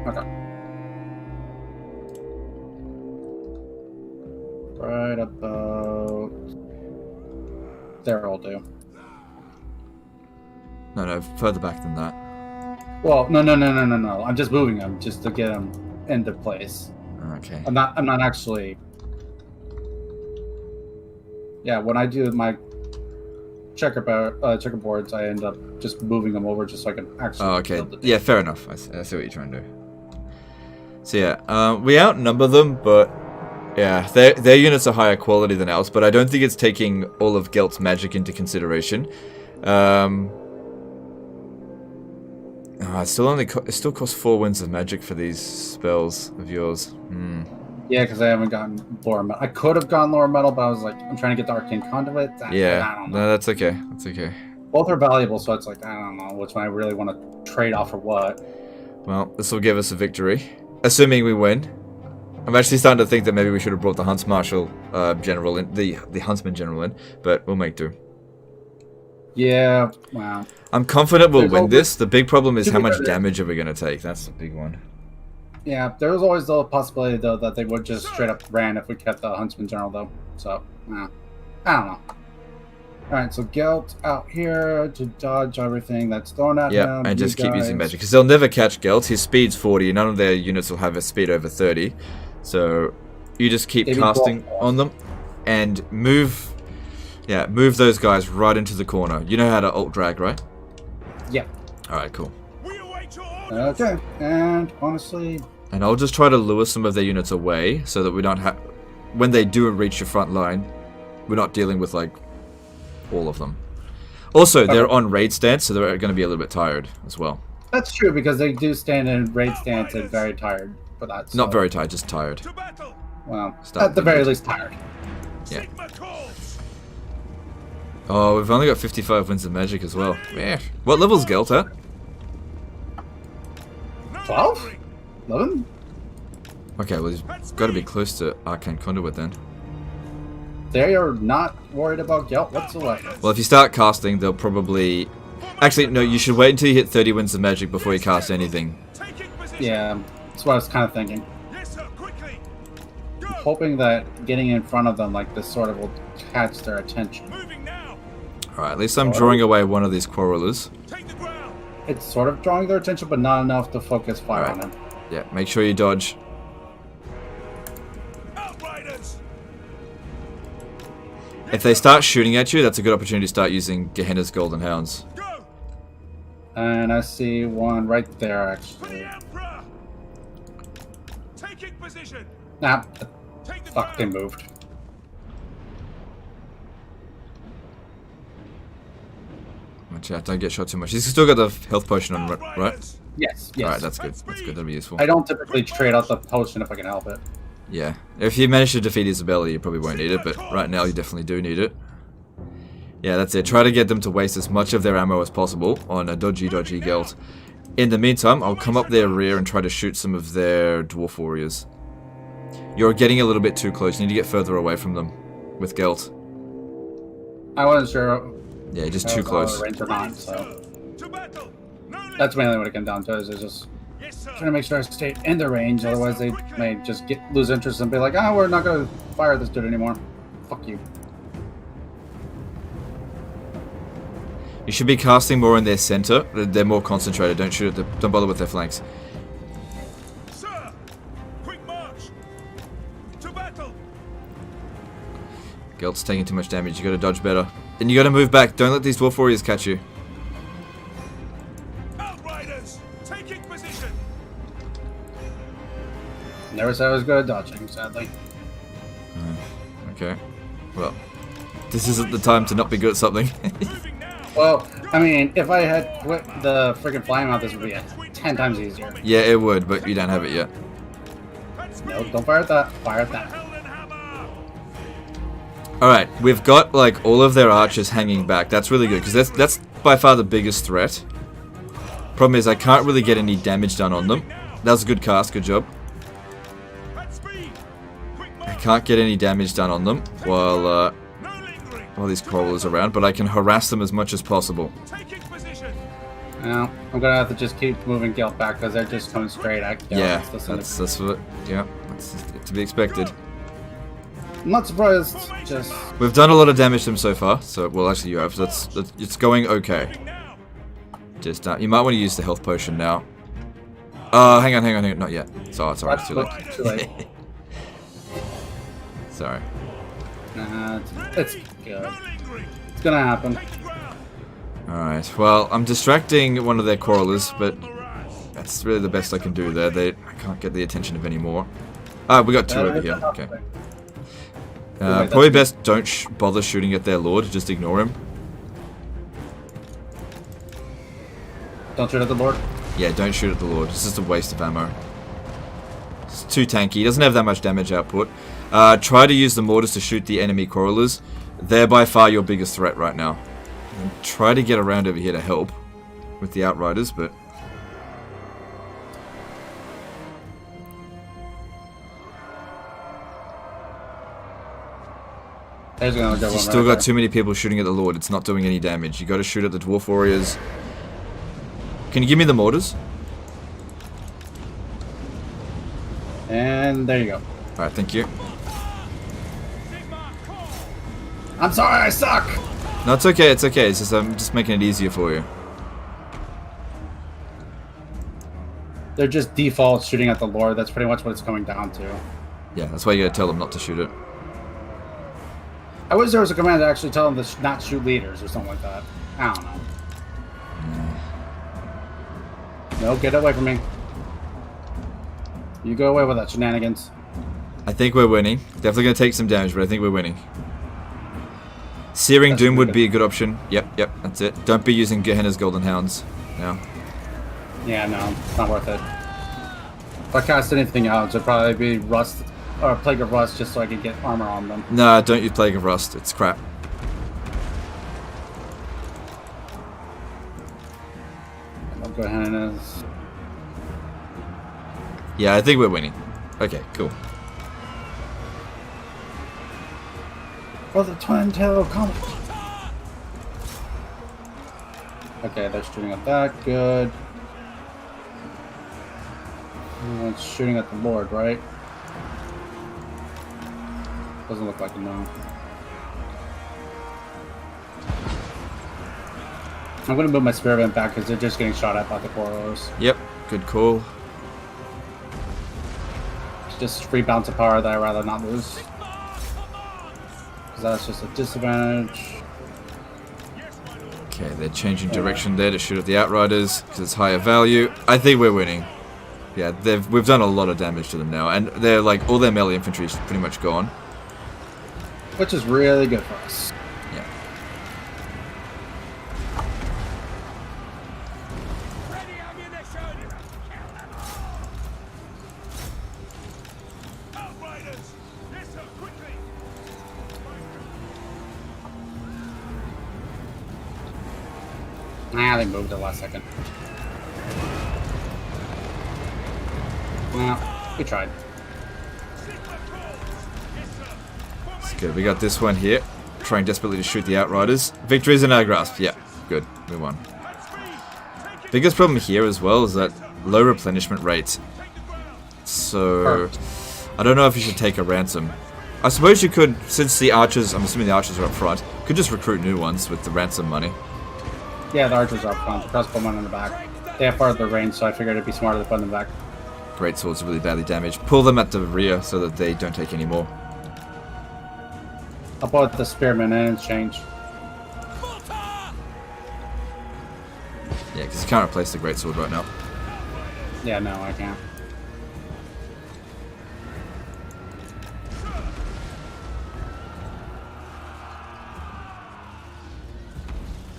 Speaker 1: Okay. Right about there will do.
Speaker 2: No, further back than that.
Speaker 1: Well, no. I'm just moving them just to get them into place.
Speaker 2: Okay.
Speaker 1: I'm not actually. Yeah, when I do my checkerboards, I end up just moving them over just so I can actually.
Speaker 2: Oh, okay. Yeah, fair enough. I see what you're trying to do. So yeah, we outnumber them, but yeah, their units are higher quality than ours. But I don't think it's taking all of Gelt's magic into consideration. It still costs 4 winds of magic for these spells of yours.
Speaker 1: Yeah, because I haven't gotten lower metal. I could have gone lower metal, but I was like, I'm trying to get the arcane conduit.
Speaker 2: Yeah,
Speaker 1: I don't know.
Speaker 2: No, that's okay. That's okay.
Speaker 1: Both are valuable, so it's like, I don't know which one I really want to trade off for what.
Speaker 2: Well, this will give us a victory, assuming we win. I'm actually starting to think that maybe we should have brought the Hunts Marshal General in, the Huntsman General in, but we'll make do.
Speaker 1: Yeah, wow.
Speaker 2: I'm confident we'll win this. The big problem is how much damage are we going to take? That's the big one.
Speaker 1: Yeah, there was always the possibility, though, that they would just straight up ran if we kept the Huntsman General, though. So, I don't know. Alright, so Gelt out here to dodge everything that's thrown at him.
Speaker 2: Yeah, and just keep using magic. Because they'll never catch Gelt. His speed's 40. None of their units will have a speed over 30. So, you just keep casting on them. And move those guys right into the corner. You know how to ult drag, right?
Speaker 1: Yeah.
Speaker 2: Alright, cool.
Speaker 1: Okay, and honestly...
Speaker 2: And I'll just try to lure some of their units away so that we don't have... When they do reach your front line, we're not dealing with, like, all of them. Also, they're on raid stance, so they're going to be a little bit tired as well.
Speaker 1: That's true, because they do stand in raid stance and very tired for that. So.
Speaker 2: Not very tired, just tired.
Speaker 1: Well, at the very least tired.
Speaker 2: Yeah. Oh, we've only got 55 winds of magic as well. Yeah. What level's Gelt at?
Speaker 1: 12? 11?
Speaker 2: Okay, well, he's got to be close to Arcane Conduit then.
Speaker 1: They are not worried about Gelt whatsoever.
Speaker 2: Well, if you start casting, they'll probably... Actually, no, you should wait until you hit 30 winds of magic before you cast anything.
Speaker 1: Yeah, that's what I was kind of thinking. I'm hoping that getting in front of them like this sort of will catch their attention.
Speaker 2: Alright, at least I'm drawing away one of these Quarrelers.
Speaker 1: It's sort of drawing their attention, but not enough to focus fire on them.
Speaker 2: Yeah, make sure you dodge. If they start shooting at you, that's a good opportunity to start using Gehenna's Golden Hounds.
Speaker 1: And I see one right there, actually. Nah, fuck, they moved.
Speaker 2: Watch out, don't get shot too much. He's still got the health potion on, right?
Speaker 1: Yes.
Speaker 2: Alright, that's good. That's good, that'll be useful.
Speaker 1: I don't typically trade out the potion if I can help it.
Speaker 2: Yeah, if you manage to defeat Isabella, you probably won't need it, but right now you definitely do need it. Yeah, that's it. Try to get them to waste as much of their ammo as possible on a dodgy Gelt. In the meantime, I'll come up their rear and try to shoot some of their Dwarf Warriors. You're getting a little bit too close. You need to get further away from them. with Gelt.
Speaker 1: I wasn't sure.
Speaker 2: Yeah, just too close.
Speaker 1: Range or not, so
Speaker 3: To battle! No
Speaker 1: that's mainly what it came down to. Is just
Speaker 3: Yes, sir.
Speaker 1: trying to make sure I stay in the range. Otherwise, they may just lose interest and be like, "Ah, we're not going to fire this dude anymore. Fuck you."
Speaker 2: You should be casting more in their center. They're more concentrated. Don't shoot at don't bother with their flanks.
Speaker 3: Sir! Quick march! To battle!
Speaker 2: Gelt's taking too much damage. You got to dodge better. And you got to move back. Don't let these dwarf warriors catch you.
Speaker 3: Outriders! Taking position!
Speaker 1: Never said I was good at dodging, sadly.
Speaker 2: Okay. Well, this isn't the time to not be good at something.
Speaker 3: Moving now!
Speaker 1: Well, I mean, if I had quit the freaking flying mount, this would be 10 times easier.
Speaker 2: Yeah, it would, but you don't have it yet.
Speaker 3: That's
Speaker 1: No,
Speaker 3: me!
Speaker 1: don't fire at that. Fire at that.
Speaker 3: Helden hammer!
Speaker 2: Alright, we've got like all of their archers hanging back. That's really good, because that's by far the biggest threat. Problem is, I can't really get any damage done on them. That was a good cast, good job.
Speaker 3: At speed! Quick
Speaker 2: I
Speaker 3: march!
Speaker 2: can't get any damage done on them while
Speaker 3: No lingering!
Speaker 2: these crawlers are around, but I can harass them as much as possible.
Speaker 3: Taking position!
Speaker 1: Now, I'm going to have to just keep moving Gelt back because they're just coming straight at Gelt.
Speaker 2: Yeah,
Speaker 1: That's
Speaker 2: that's what, yeah, that's to be expected.
Speaker 1: I'm not surprised. Just
Speaker 2: We've done a lot of damage to them so far, so, well, actually you have, that's it's going okay.
Speaker 3: Moving now!
Speaker 2: Just, you might want to use the health potion now. Hang on, not yet. So, it's alright, it's too late.
Speaker 1: Too late.
Speaker 2: Sorry.
Speaker 1: Nah, it's good.
Speaker 3: No lingering!
Speaker 1: It's gonna happen.
Speaker 3: Take the ground!
Speaker 2: Alright, well, I'm distracting one of their crawlers, but
Speaker 3: Morass!
Speaker 2: that's really the best I can do there. I can't get the attention of any more. Ah, we got two over here, okay. Probably best don't bother shooting at their lord, just ignore him.
Speaker 1: Don't shoot at the board.
Speaker 2: Yeah, don't shoot at the lord, it's just a waste of ammo. It's too tanky, he doesn't have that much damage output. Try to use the mortars to shoot the enemy crawlers. They're by far your biggest threat right now. And try to get around over here to help with the outriders, but...
Speaker 1: There's gonna go
Speaker 2: You
Speaker 1: one
Speaker 2: still
Speaker 1: right
Speaker 2: got
Speaker 1: there.
Speaker 2: too many people shooting at the lord, it's not doing any damage. You gotta shoot at the dwarf warriors. Can you give me the mortars?
Speaker 1: And there you go.
Speaker 2: Alright, thank you.
Speaker 1: I'm sorry, I suck.
Speaker 2: No, it's okay, it's okay. It's just I'm just making it easier for you.
Speaker 1: They're just default shooting at the lord. That's pretty much what it's coming down to.
Speaker 2: Yeah, that's why you gotta tell them not to shoot it.
Speaker 1: I wish there was a command to actually tell them to not shoot leaders or something like that. I don't know. No, get away from me. You go away with that shenanigans.
Speaker 2: I think we're winning. Definitely gonna take some damage, but I think we're winning. Searing
Speaker 1: That's
Speaker 2: Doom would
Speaker 1: good.
Speaker 2: be a good option. Yep, that's it. Don't be using Gehenna's Golden Hounds now.
Speaker 1: Yeah, no, it's not worth it. If I cast anything else, it'd probably be Rust or Plague of Rust just so I could get armor on them.
Speaker 2: Nah, don't use Plague of Rust. It's crap.
Speaker 1: I'll go ahead and
Speaker 2: Yeah, I think we're winning. Okay, cool.
Speaker 1: for the twin tail comet. Okay, they're shooting at that. Good. It's shooting at the lord, right? Doesn't look like it, no. I'm gonna move my spear event back because they're just getting shot at by the corridors.
Speaker 2: Yep, good call.
Speaker 1: It's just free bounce of power that I'd rather not lose. Because that's just a disadvantage.
Speaker 2: Okay, they're changing direction there to shoot at the Outriders because it's higher value. I think we're winning. Yeah, we've done a lot of damage to them now, and they're like all their melee infantry is pretty much gone.
Speaker 1: Which is really good for us.
Speaker 2: Yeah.
Speaker 3: Ready ammunition! Outriders! Yes, sir, quickly!
Speaker 1: Nah, they moved at the last second. Well, we tried.
Speaker 2: It's good. We got this one here. Trying desperately to shoot the Outriders. Victory is in our grasp. Yeah, good. We won. Biggest problem here as well is that low replenishment rate. So, I don't know if you should take a ransom. I suppose you could, since the archers, I'm assuming the archers are up front, could just recruit new ones with the ransom money.
Speaker 1: Yeah, the archers are up front. The crossbow one in the back. They have farther range, so I figured it'd be smarter to put them back.
Speaker 2: Great swords are really badly damaged. Pull them at the rear so that they don't take any more.
Speaker 1: I'll put the spearmen in and change.
Speaker 2: Yeah, because you can't replace the great sword right now.
Speaker 1: Yeah, no, I can't.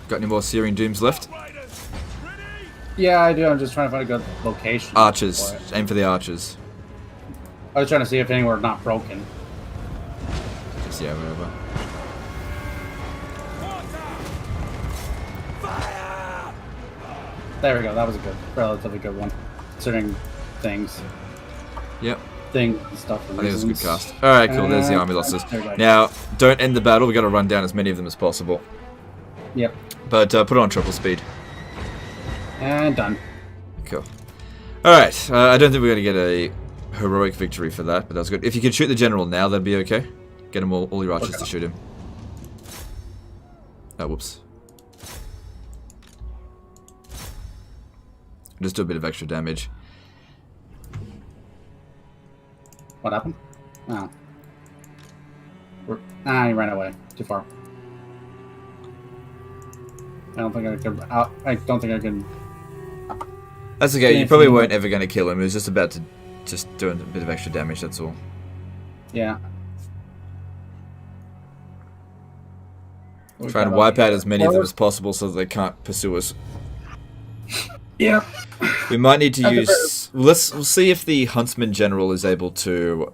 Speaker 2: Got any more Searing Dooms left?
Speaker 1: Yeah, I do. I'm just trying to find a good location.
Speaker 2: Archers. Aim for the archers.
Speaker 1: I was trying to see if any were not broken.
Speaker 2: Just, yeah, whatever.
Speaker 1: There we go. That was a good, relatively good one, considering things.
Speaker 2: Yep.
Speaker 1: Things and stuff.
Speaker 2: I think it was a good cast. Alright, cool. There's the army losses. Now, don't end the battle. We've got to run down as many of them as possible.
Speaker 1: Yep.
Speaker 2: But put it on triple speed.
Speaker 1: And done.
Speaker 2: Cool. Alright, I don't think we're going to get a heroic victory for that, but that's good. If you could shoot the general now, that'd be okay. Get them all your archers to shoot him. Oh, whoops. Just do a bit of extra damage.
Speaker 1: What happened? Oh. He ran away. Too far. I don't think I can. I don't think I can.
Speaker 2: That's okay. You probably weren't ever going to kill him. It was just about to just doing a bit of extra damage. That's all.
Speaker 1: Yeah.
Speaker 2: Trying to wipe out as many of them as possible so that they can't pursue us.
Speaker 1: Yeah.
Speaker 2: We might need to use. We'll see if the Huntsman General is able to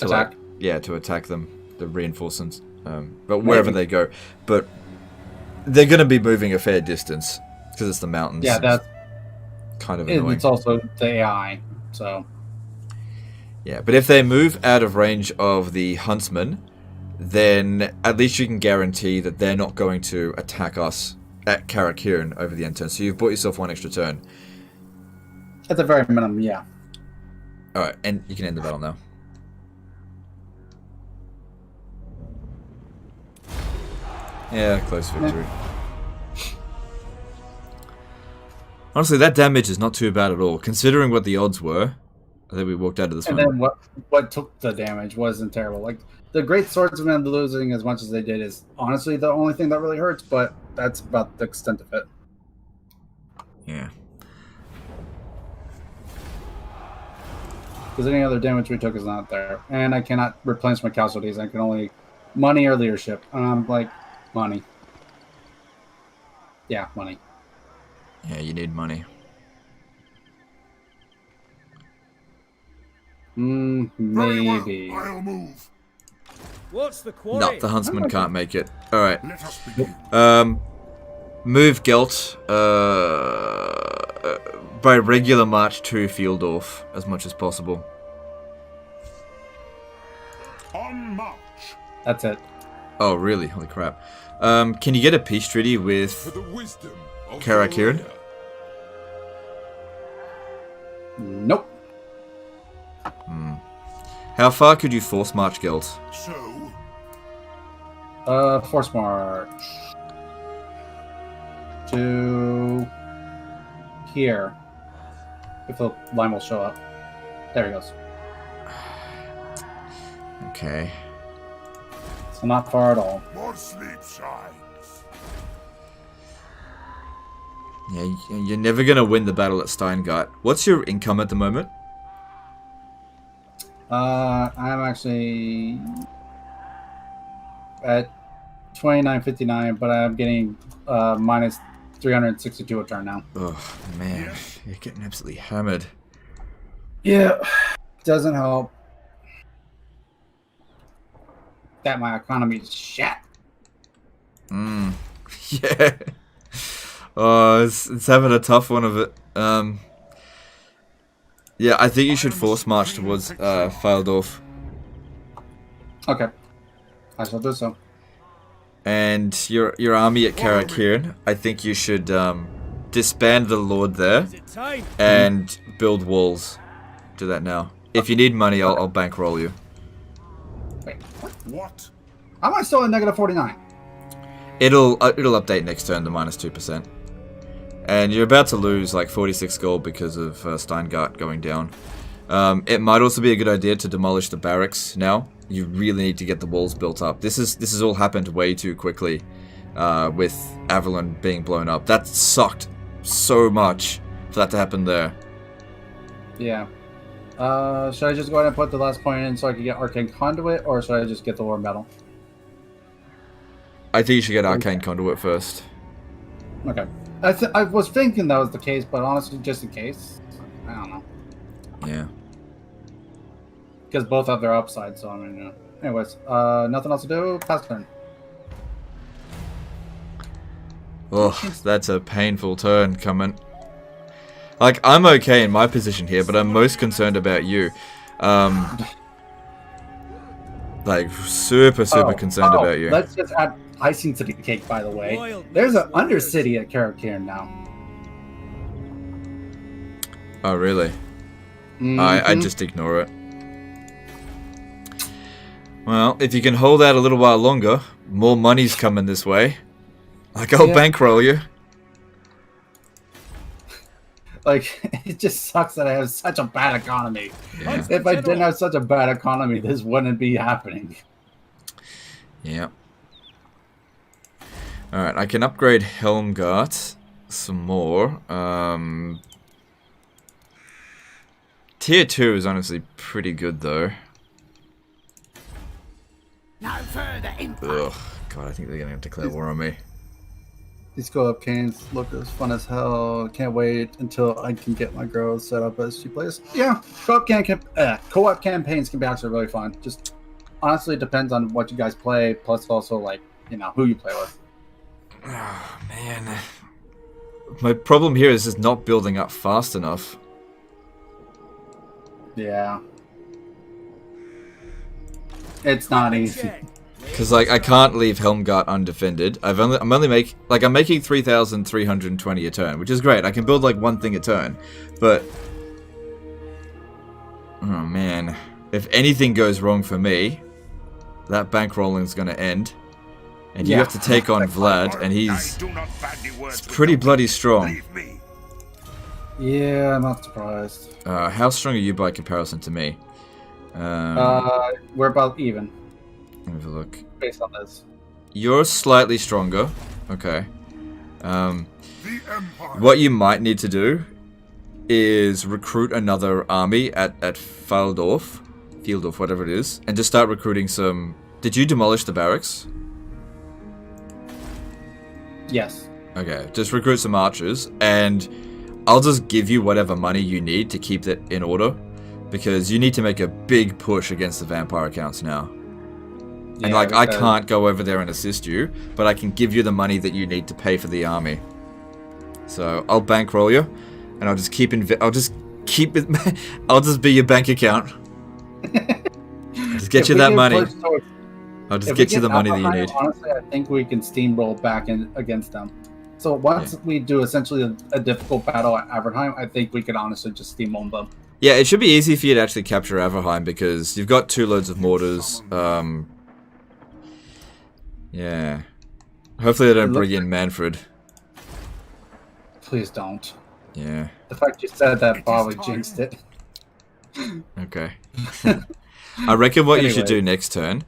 Speaker 1: attack.
Speaker 2: To attack them, the reinforcements. But wherever they go, but they're going to be moving a fair distance because it's the mountains.
Speaker 1: Yeah, that's
Speaker 2: kind of annoying.
Speaker 1: It's also the AI, so.
Speaker 2: Yeah, but if they move out of range of the Huntsman, then at least you can guarantee that they're not going to attack us at Karak Hirn over the end turn. So you've bought yourself one extra turn.
Speaker 1: At the very minimum, yeah.
Speaker 2: Alright, and you can end the battle now. Yeah, close victory. Honestly, that damage is not too bad at all, considering what the odds were. I think we walked out of this one.
Speaker 1: And then what took the damage wasn't terrible. Like, the great swordsmen losing as much as they did is honestly the only thing that really hurts, but that's about the extent of it.
Speaker 2: Yeah.
Speaker 1: Because any other damage we took is not there. And I cannot replenish my casualties. I can only money or leadership. And I'm like, money. Yeah, money.
Speaker 2: Yeah, you need money.
Speaker 1: Maybe.
Speaker 3: I'll move.
Speaker 5: What's the quarry?
Speaker 2: No, the Huntsman can't make it. Alright. Move Gelt by regular march to Pfeildorf as much as possible.
Speaker 3: On march.
Speaker 1: That's it.
Speaker 2: Oh, really? Holy crap. Can you get a peace treaty with Karak Hirn?
Speaker 1: Nope.
Speaker 2: How far could you force march Gelt?
Speaker 1: Force march to here. If the line will show up. There he goes.
Speaker 2: Okay.
Speaker 1: So not far at all.
Speaker 3: More sleep shines.
Speaker 2: Yeah, you're never gonna win the battle at Steingart. What's your income at the moment?
Speaker 1: I'm actually at 29.59, but I'm getting minus 362 a turn now.
Speaker 2: Oh man, you're getting absolutely hammered.
Speaker 1: Yeah, doesn't help. That my economy is shit.
Speaker 2: Yeah. Oh, it's having a tough one of it. Yeah, I think you should force march towards Pfeildorf.
Speaker 1: Okay. I shall do so.
Speaker 2: And your army at Karak here, I think you should disband the Lord there and build walls. Do that now. If you need money, I'll bankroll you.
Speaker 1: Wait, what? How am I still at negative 49?
Speaker 2: It'll update next turn to -2%. And you're about to lose like 46 gold because of Steingart going down. It might also be a good idea to demolish the barracks now. You really need to get the walls built up. This has all happened way too quickly with Avalon being blown up. That sucked so much for that to happen there.
Speaker 1: Yeah. Should I just go ahead and put the last point in so I can get Arcane Conduit, or should I just get the War Medal?
Speaker 2: I think you should get Arcane Conduit first.
Speaker 1: Okay. I was thinking that was the case, but honestly, just in case, I don't know.
Speaker 2: Yeah.
Speaker 1: Because both have their upside, so I mean, you know. Anyways, nothing else to do. Pass turn.
Speaker 2: Oh, that's a painful turn coming. Like, I'm okay in my position here, but I'm most concerned about you. Like, super concerned about you.
Speaker 1: Let's just add icing to the cake, by the way. There's an Undercity at Karak here now.
Speaker 2: Oh, really? I just ignore it. Well, if you can hold out a little while longer, more money's coming this way. Like, I'll bankroll you.
Speaker 1: Like, it just sucks that I have such a bad economy.
Speaker 2: Yeah.
Speaker 1: If I didn't have such a bad economy, this wouldn't be happening.
Speaker 2: Yeah. Alright, I can upgrade Helmgart some more. Tier 2 is honestly pretty good, though.
Speaker 7: No further input.
Speaker 2: Ugh, God, I think they're going to declare war on me.
Speaker 1: These co-op canes look as fun as hell. Can't wait until I can get my girls set up as she plays. Yeah, co-op campaigns can be actually really fun. Just honestly, it depends on what you guys play, plus also, like, you know, who you play with.
Speaker 2: Oh, man. My problem here is just not building up fast enough.
Speaker 1: Yeah. It's not easy.
Speaker 2: Because, like, I can't leave Helmgart undefended. I'm making 3,320 a turn, which is great. I can build, like, one thing a turn. But, oh, man. If anything goes wrong for me, that bankrolling is going to end. And you have to take on Vlad, and he's pretty bloody strong.
Speaker 1: Yeah, I'm not surprised.
Speaker 2: How strong are you by comparison to me?
Speaker 1: We're about even.
Speaker 2: Let me have a look.
Speaker 1: Based on this.
Speaker 2: You're slightly stronger. Okay. What you might need to do is recruit another army at Pfeildorf, whatever it is, and just start recruiting some... Did you demolish the barracks?
Speaker 1: Yes.
Speaker 2: Okay, just recruit some archers, and I'll just give you whatever money you need to keep that in order, because you need to make a big push against the vampire accounts now. And, like, I can't go over there and assist you, but I can give you the money that you need to pay for the army. So, I'll bankroll you, and I'll just keep it... I'll just be your bank account. I'll just get you that money. I'll just get you the money that you need.
Speaker 1: Honestly, I think we can steamroll back in against them. So, once we do essentially a difficult battle at Averheim, I think we could honestly just steamroll them.
Speaker 2: Yeah, it should be easy for you to actually capture Averheim, because you've got 2 loads of mortars. Yeah. Hopefully they don't bring in Manfred.
Speaker 1: Please don't.
Speaker 2: Yeah.
Speaker 1: The fact you said that probably jinxed it.
Speaker 2: Okay. I reckon what you should do next turn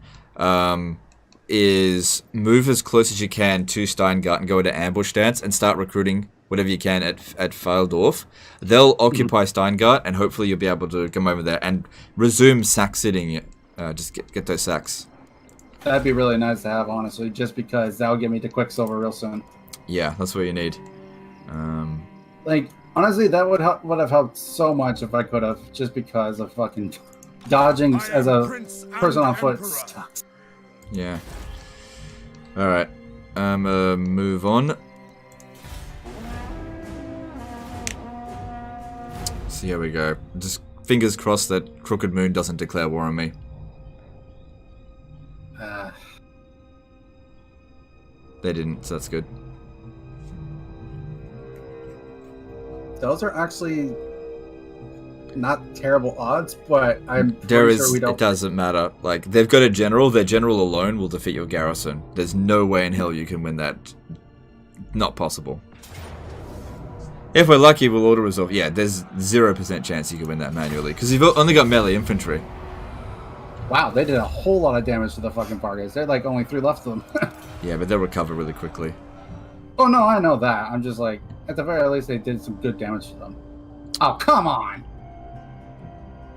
Speaker 2: is move as close as you can to Steingart and go into ambush stance and start recruiting whatever you can at Pfeildorf. They'll occupy Steingart, and hopefully you'll be able to come over there and resume sack sitting. Just get those sacks.
Speaker 1: That'd be really nice to have, honestly, just because that'll get me to Quicksilver real soon.
Speaker 2: Yeah, that's what you need.
Speaker 1: Like, honestly, that would have helped so much if I could have, just because of fucking dodging as a person on foot sucks.
Speaker 2: Yeah. Alright. Move on. So here we go. Just fingers crossed that Crooked Moon doesn't declare war on me. They didn't, so that's good.
Speaker 1: Those are actually not terrible odds, but I'm
Speaker 2: There
Speaker 1: pretty
Speaker 2: is.
Speaker 1: sure we don't.
Speaker 2: It doesn't matter. Like, they've got a general. Their general alone will defeat your garrison. There's no way in hell you can win that. Not possible. If we're lucky, we'll auto-resolve. Yeah, there's 0% chance you can win that manually, because you've only got melee infantry.
Speaker 1: Wow, they did a whole lot of damage to the fucking parties. They're like only 3 left of them.
Speaker 2: Yeah, but they'll recover really quickly.
Speaker 1: Oh no, I know that. I'm just like, at the very least, they did some good damage to them. Oh, come on!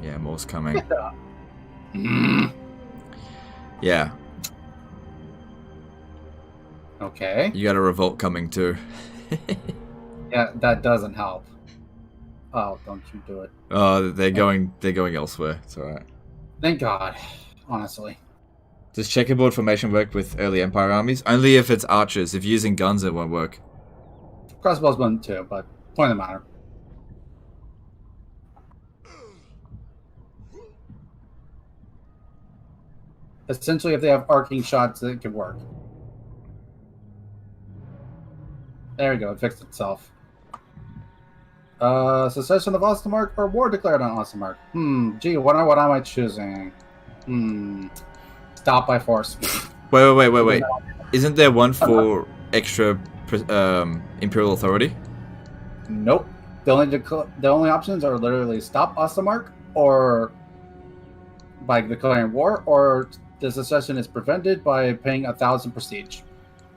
Speaker 2: Yeah, more's coming.
Speaker 1: Mm.
Speaker 2: Yeah.
Speaker 1: Okay.
Speaker 2: You got a revolt coming too.
Speaker 1: Yeah, that doesn't help. Oh, don't you do it.
Speaker 2: Oh, they're going elsewhere. It's alright.
Speaker 1: Thank God, honestly.
Speaker 2: Does checkerboard formation work with early Empire armies? Only if it's archers. If you're using guns, it won't work.
Speaker 1: Crossbows wouldn't too, but point of the matter. Essentially, if they have arcing shots, it could work. There we go, it fixed itself. Secession of Ostermark or war declared on Ostermark? Gee, what am I choosing? Stop by force.
Speaker 2: Wait. Isn't there one for extra Imperial Authority?
Speaker 1: Nope. The only options are literally stop Ostermark, or by declaring war, or the secession is prevented by paying 1,000 prestige.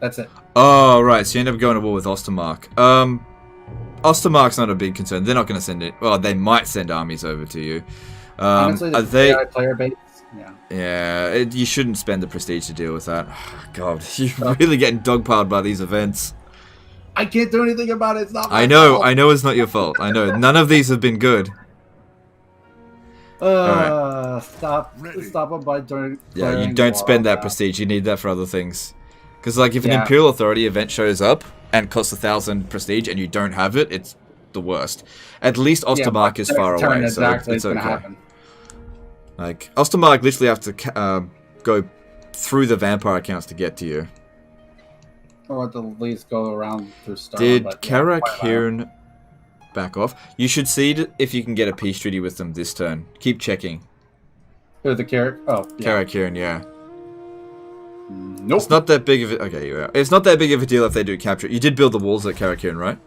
Speaker 1: That's it.
Speaker 2: Oh, right. So you end up going to war with Ostermark. Ostermark's not a big concern. They're not going to send it. Well, they might send armies over to you.
Speaker 1: Honestly,
Speaker 2: are they
Speaker 1: player base? Yeah.
Speaker 2: Yeah, you shouldn't spend the prestige to deal with that. God, you're really getting dogpiled by these events.
Speaker 1: I can't do anything about it. It's not my
Speaker 2: I know
Speaker 1: fault.
Speaker 2: it's not your fault. I know. None of these have been good.
Speaker 1: Stop them by doing.
Speaker 2: Yeah, you don't spend that prestige. You need that for other things. Because, like, if an Imperial Authority event shows up and costs 1,000 prestige and you don't have it, it's the worst. At least Ostermark is far away, so it's okay.
Speaker 1: Happen.
Speaker 2: Like, Ostermark literally have to go through the vampire accounts to get to you.
Speaker 1: Or at the least go around through Star.
Speaker 2: Did Karak Hirn back off? You should see if you can get a peace treaty with them this turn. Keep checking.
Speaker 1: Who, the Karak? Oh, yeah.
Speaker 2: Karak Hirn, yeah.
Speaker 1: Nope.
Speaker 2: It's not that big of a... Okay, yeah. It's not that big of a deal if they do capture it. You did build the walls at Karak Hirn, right?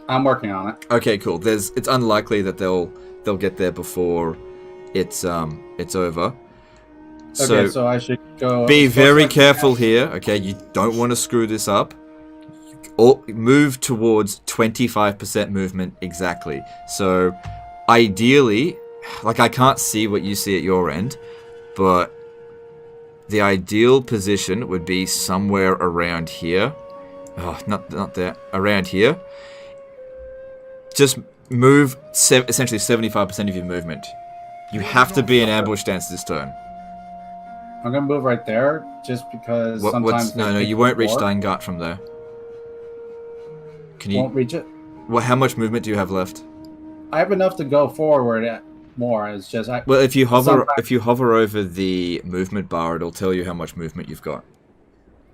Speaker 1: I'm working on it.
Speaker 2: Okay, cool. It's unlikely that they'll get there before it's over.
Speaker 1: Okay, so I should go...
Speaker 2: Be very careful here, okay? You don't want to screw this up. Or move towards 25% movement exactly. So, ideally, like, I can't see what you see at your end, but the ideal position would be somewhere around here. Oh, not there. Around here. Just move essentially 75% of your movement. You have to be in ambush stance this turn.
Speaker 1: I'm gonna move right there, just because sometimes...
Speaker 2: No, you won't reach Steingart from there. Can you...
Speaker 1: Won't reach it?
Speaker 2: Well, how much movement do you have left?
Speaker 1: I have enough to go forward more. It's just...
Speaker 2: Well, if you hover over the movement bar, it'll tell you how much movement you've got.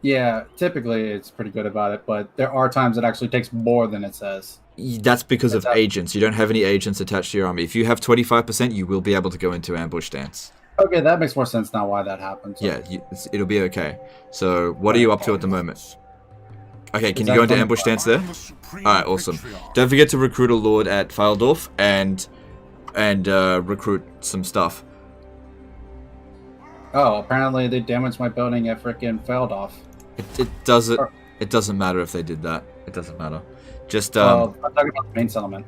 Speaker 1: Yeah, typically it's pretty good about it, but there are times it actually takes more than it says.
Speaker 2: That's because of agents. You don't have any agents attached to your army. If you have 25%, you will be able to go into ambush stance.
Speaker 1: Okay, that makes more sense now why that happens.
Speaker 2: Yeah, it'll be okay. So, what are you up to at the moment? Okay, can you go into ambush stance there? Alright, awesome. Don't forget to recruit a lord at Pfeildorf and recruit some stuff.
Speaker 1: Oh, apparently they damaged my building at frickin' Pfeildorf.
Speaker 2: It doesn't matter if they did that. It doesn't matter. Just
Speaker 1: I'm talking about the main settlement.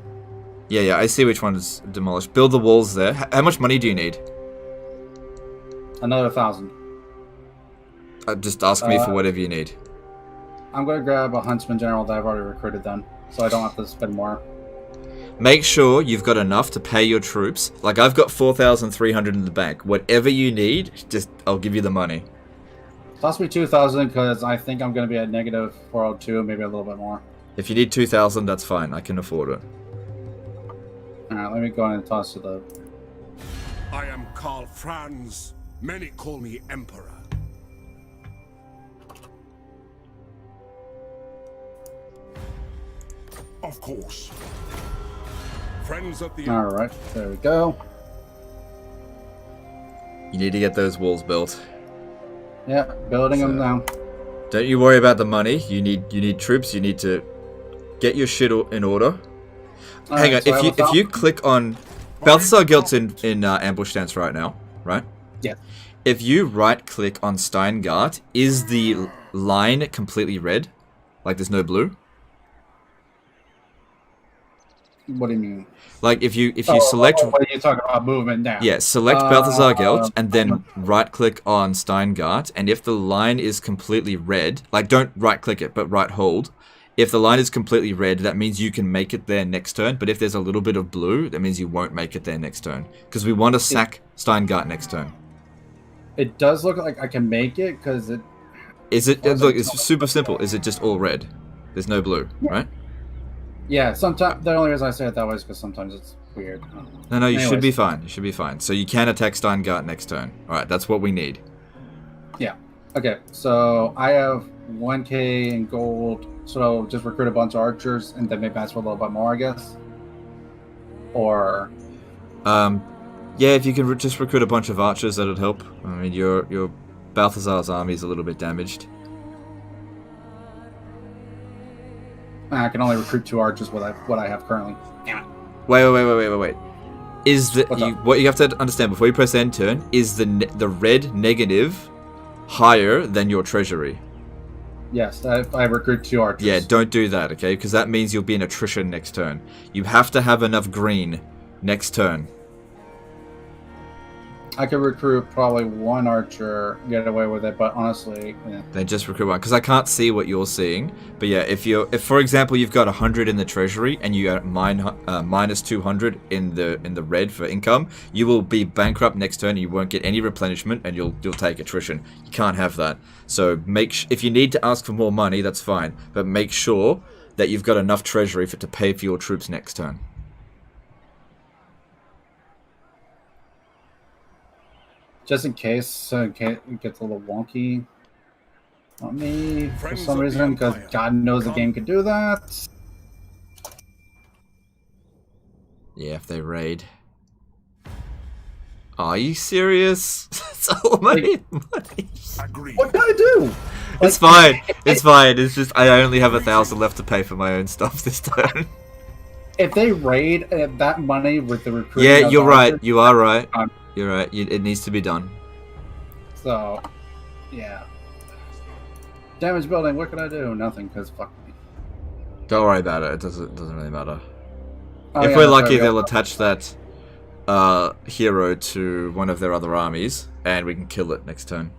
Speaker 2: Yeah, I see which one is demolished. Build the walls there. How much money do you need?
Speaker 1: Another 1,000.
Speaker 2: Just ask me for whatever you need.
Speaker 1: I'm going to grab a huntsman general that I've already recruited then, so I don't have to spend more.
Speaker 2: Make sure you've got enough to pay your troops. Like, I've got 4,300 in the bank. Whatever you need, I'll give you the money.
Speaker 1: Toss me 2,000 because I think I'm going to be at negative 402, maybe a little bit more.
Speaker 2: If you need 2,000, that's fine. I can afford it.
Speaker 1: Alright, let me go and toss to the...
Speaker 3: I am Karl Franz. Many call me Emperor. Of course. Friends of the...
Speaker 1: Alright, there we go.
Speaker 2: You need to get those walls built.
Speaker 1: Yeah, building them now.
Speaker 2: Don't you worry about the money. You need troops. You need to get your shit in order. Hang on.
Speaker 1: So
Speaker 2: if you click on Balthasar Gelt's in ambush stance right now, right?
Speaker 1: Yeah.
Speaker 2: If you right click on Steingart, is the line completely red? Like there's no blue?
Speaker 1: What do you mean?
Speaker 2: Like if you select...
Speaker 1: What are you talking about movement now?
Speaker 2: Yeah, select Balthasar Gelt and then right-click on Steingart, and if the line is completely red, like don't right-click it, but right-hold. If the line is completely red, that means you can make it there next turn, but if there's a little bit of blue, that means you won't make it there next turn. Because we want to sack Steingart next turn.
Speaker 1: It does look like I can make it, because it...
Speaker 2: Look, it's super simple. Is it just all red? There's no blue, right?
Speaker 1: Yeah, sometimes the only reason I say it that way is because sometimes it's weird.
Speaker 2: No, you should be fine. You should be fine. So you can attack Steingart next turn. Alright, that's what we need.
Speaker 1: Yeah. Okay, so I have 1k in gold, so just recruit a bunch of archers and then maybe ask for a little bit more, I guess. Or...
Speaker 2: yeah, if you can just recruit a bunch of archers, that'd help. I mean, your Balthasar's army is a little bit damaged.
Speaker 1: I can only recruit 2 archers with what I have currently. Damn it.
Speaker 2: Wait. Is the what you have to understand before you press end turn is the red negative higher than your treasury?
Speaker 1: Yes, I recruit 2 archers.
Speaker 2: Yeah, don't do that, okay? Because that means you'll be in attrition next turn. You have to have enough green next turn.
Speaker 1: I could recruit probably 1 archer, get away with it, but honestly, yeah.
Speaker 2: Then just recruit 1, because I can't see what you're seeing. But yeah, if for example you've got 100 in the treasury and you got minus 200 in the red for income, you will be bankrupt next turn. And you won't get any replenishment, and you'll take attrition. You can't have that. So if you need to ask for more money, that's fine, but make sure that you've got enough treasury to pay for your troops next turn.
Speaker 1: Just in case it gets a little wonky on me for some reason, because God knows the game could do that.
Speaker 2: Yeah, if they raid. Are you serious? That's all my money.
Speaker 1: What can I do?
Speaker 2: It's fine. It's fine. It's just I only have 1,000 left to pay for my own stuff this turn.
Speaker 1: If they raid that money with the recruiting...
Speaker 2: Yeah, you're right. You are right. You're right. It needs to be done.
Speaker 1: So, yeah. Damage building, what can I do? Nothing, because fuck me.
Speaker 2: Don't worry about it. It doesn't really matter. If we're lucky, they'll attach that hero to one of their other armies, and we can kill it next turn.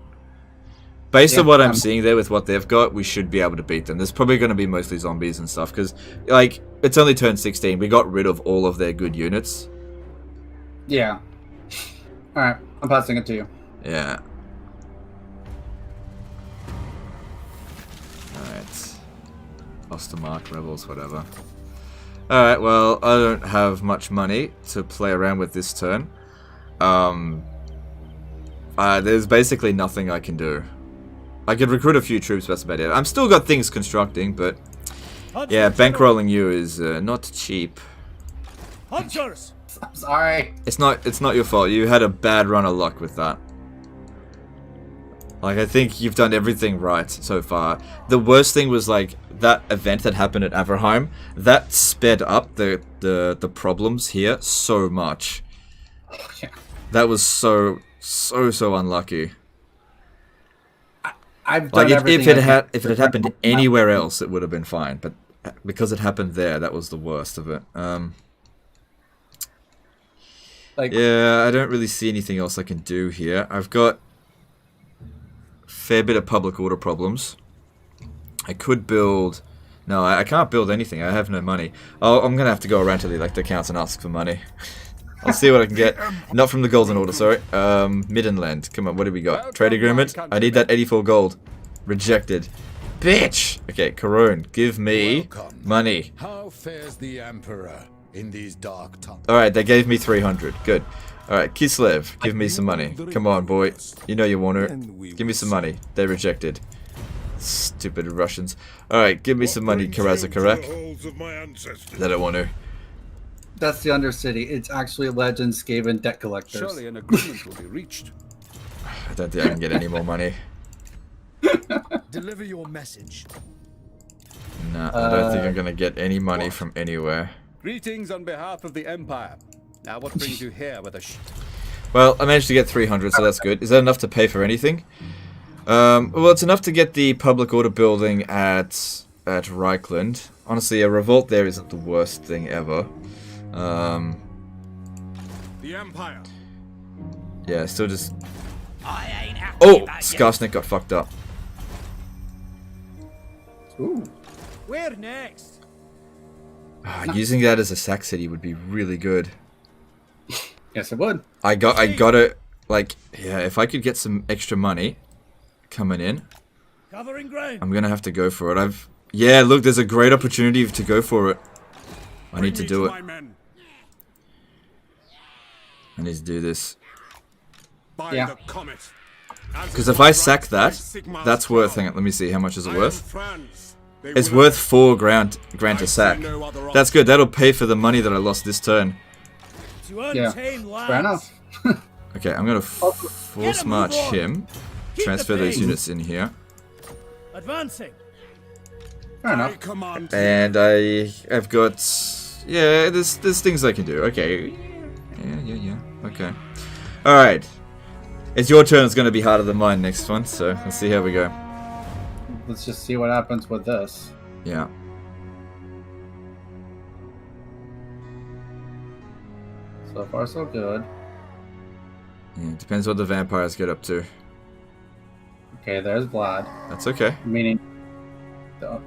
Speaker 2: Based on what I'm seeing there with what they've got, we should be able to beat them. There's probably going to be mostly zombies and stuff, because, like, it's only turn 16. We got rid of all of their good units.
Speaker 1: Yeah. Alright, I'm passing it to you.
Speaker 2: Yeah. Alright. Ostermark, Rebels, whatever. Alright, well, I don't have much money to play around with this turn. There's basically nothing I can do. I could recruit a few troops, that's about it. I'm still got things constructing, but... yeah, bankrolling you is not cheap.
Speaker 3: Hunters!
Speaker 1: I'm sorry.
Speaker 2: It's not your fault. You had a bad run of luck with that. Like, I think you've done everything right so far. The worst thing was, like, that event that happened at Averheim. That sped up the problems here so much.
Speaker 1: Yeah.
Speaker 2: That was so unlucky.
Speaker 1: I've done
Speaker 2: like, if it had happened anywhere else, it would have been fine. But because it happened there, that was the worst of it. Yeah, I don't really see anything else I can do here. I've got a fair bit of public order problems. I could build... No, I can't build anything. I have no money. Oh, I'm going to have to go around to the elector accounts and ask for money. I'll see what I can get. Not from the Golden Order, sorry. Middenland. Come on, what do we got? Trade agreement? I need that 84 gold. Rejected. Bitch! Okay, Corone, give me money.
Speaker 4: How fares the Emperor in these dark times?
Speaker 2: Alright, they gave me 300. Good. Alright, Kislev, give me some money. Come on, boy. You know you want to. Give me some money. They rejected. Stupid Russians. Alright, give me some money, Karak. I don't want to.
Speaker 1: That's the Undercity. It's actually Legends Skaven debt collectors.
Speaker 4: Surely an agreement will be reached.
Speaker 2: I don't think I can get any more money.
Speaker 5: Deliver your message.
Speaker 2: No, I don't think I'm gonna get any money from anywhere.
Speaker 4: Greetings on behalf of the Empire. Now what brings you here with a
Speaker 2: Well, I managed to get 300, so that's good. Is that enough to pay for anything? Well, it's enough to get the public order building at Reichland. Honestly, a revolt there isn't the worst thing ever.
Speaker 3: The Empire.
Speaker 2: Yeah, still just...
Speaker 7: I ain't happy
Speaker 2: Oh!
Speaker 7: about you.
Speaker 2: Skarsnik got fucked up.
Speaker 1: Ooh.
Speaker 5: Where next?
Speaker 2: Using that as a sack city would be really good.
Speaker 1: Yes, it would.
Speaker 2: I gotta, like, yeah, if I could get some extra money coming in,
Speaker 5: Covering ground.
Speaker 2: I'm gonna have to go for it. Yeah, look, there's a great opportunity to go for it. I need to do it. I need to do this.
Speaker 1: Yeah.
Speaker 2: Because if I sack that, that's worth, hang on, let me see, how much is it worth? It's worth 4 grand to sack. That's good, that'll pay for the money that I lost this turn.
Speaker 1: Yeah, fair enough.
Speaker 2: Okay, I'm gonna force march him. Transfer those units in here.
Speaker 5: Advancing.
Speaker 1: Fair enough.
Speaker 2: And I've got... Yeah, there's things I can do. Okay. Yeah. Okay. Alright. It's your turn. It's going to be harder than mine next one, so let's see how we go.
Speaker 1: Let's just see what happens with this.
Speaker 2: Yeah.
Speaker 1: So far, so good.
Speaker 2: Yeah, depends what the vampires get up to.
Speaker 1: Okay, there's Vlad.
Speaker 2: That's okay.
Speaker 1: Meaning... yeah,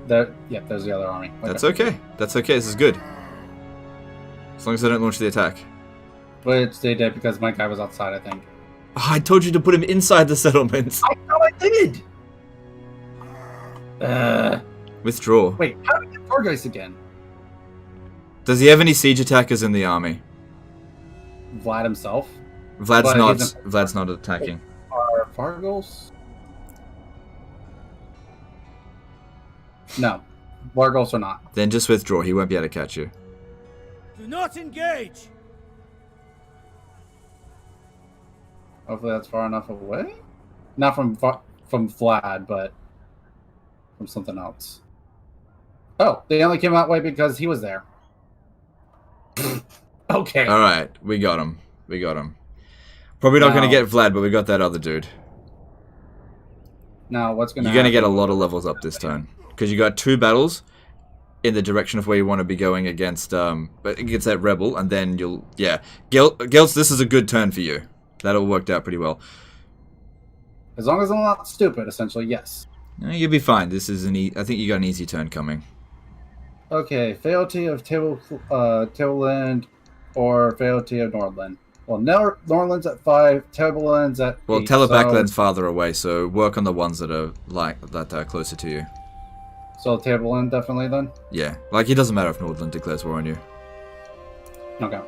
Speaker 1: there's the other army. Okay.
Speaker 2: That's okay. That's okay. This is good. As long as I don't launch the attack.
Speaker 1: Which they did because my guy was outside, I think.
Speaker 2: Oh, I told you to put him inside the settlements.
Speaker 1: I thought I did!
Speaker 2: Withdraw.
Speaker 1: Wait, how did I get Fargeist again?
Speaker 2: Does he have any siege attackers in the army?
Speaker 1: Vlad himself?
Speaker 2: Vlad's not attacking.
Speaker 1: Are Fargos? No. Fargos are not.
Speaker 2: Then just withdraw. He won't be able to catch you.
Speaker 5: Do not engage.
Speaker 1: Hopefully that's far enough away? Not from Vlad, but from something else. Oh, they only came that way because he was there. Okay.
Speaker 2: Alright, we got him. Probably not going to get Vlad, but we got that other dude.
Speaker 1: Now, what's going to
Speaker 2: You're going to get a lot of levels up this turn. Because you got 2 battles in the direction of where you want to be going against that rebel, and then you'll... Yeah. Gelt, this is a good turn for you. That all worked out pretty well.
Speaker 1: As long as I'm not stupid, essentially, yes.
Speaker 2: You'll be fine. This is I think you got an easy turn coming.
Speaker 1: Okay, fealty of Tableland or fealty of Nordland. Well, Nordland's at 5, Tableland's at 8.
Speaker 2: Well, Telebackland's farther away, so work on the ones that are closer to you.
Speaker 1: So Tableland definitely then?
Speaker 2: Yeah, like it doesn't matter if Nordland declares war on you.
Speaker 1: Okay.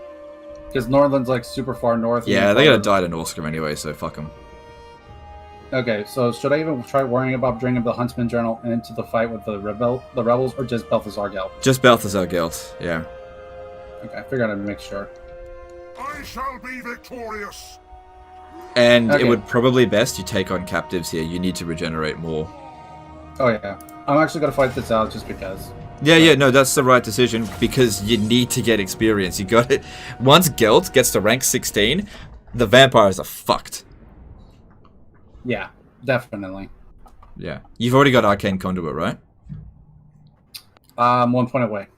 Speaker 1: Because Nordland's like super far north.
Speaker 2: Yeah, they're gonna die to Norskrim anyway, so fuck them.
Speaker 1: Okay, so should I even try worrying about bringing the Huntsman General into the fight with the rebels, or just Balthazar Gelt?
Speaker 2: Just Balthazar Gelt, yeah.
Speaker 1: Okay, I figured I'd make sure.
Speaker 3: I shall be victorious.
Speaker 2: And it would probably best you take on captives here. You need to regenerate more.
Speaker 1: Oh yeah, I'm actually gonna fight this out just because.
Speaker 2: Yeah, no, that's the right decision because you need to get experience. You got it. Once Gelt gets to rank 16, the vampires are fucked.
Speaker 1: Yeah, definitely.
Speaker 2: Yeah. You've already got Arcane Conduit, right?
Speaker 1: 1 point away.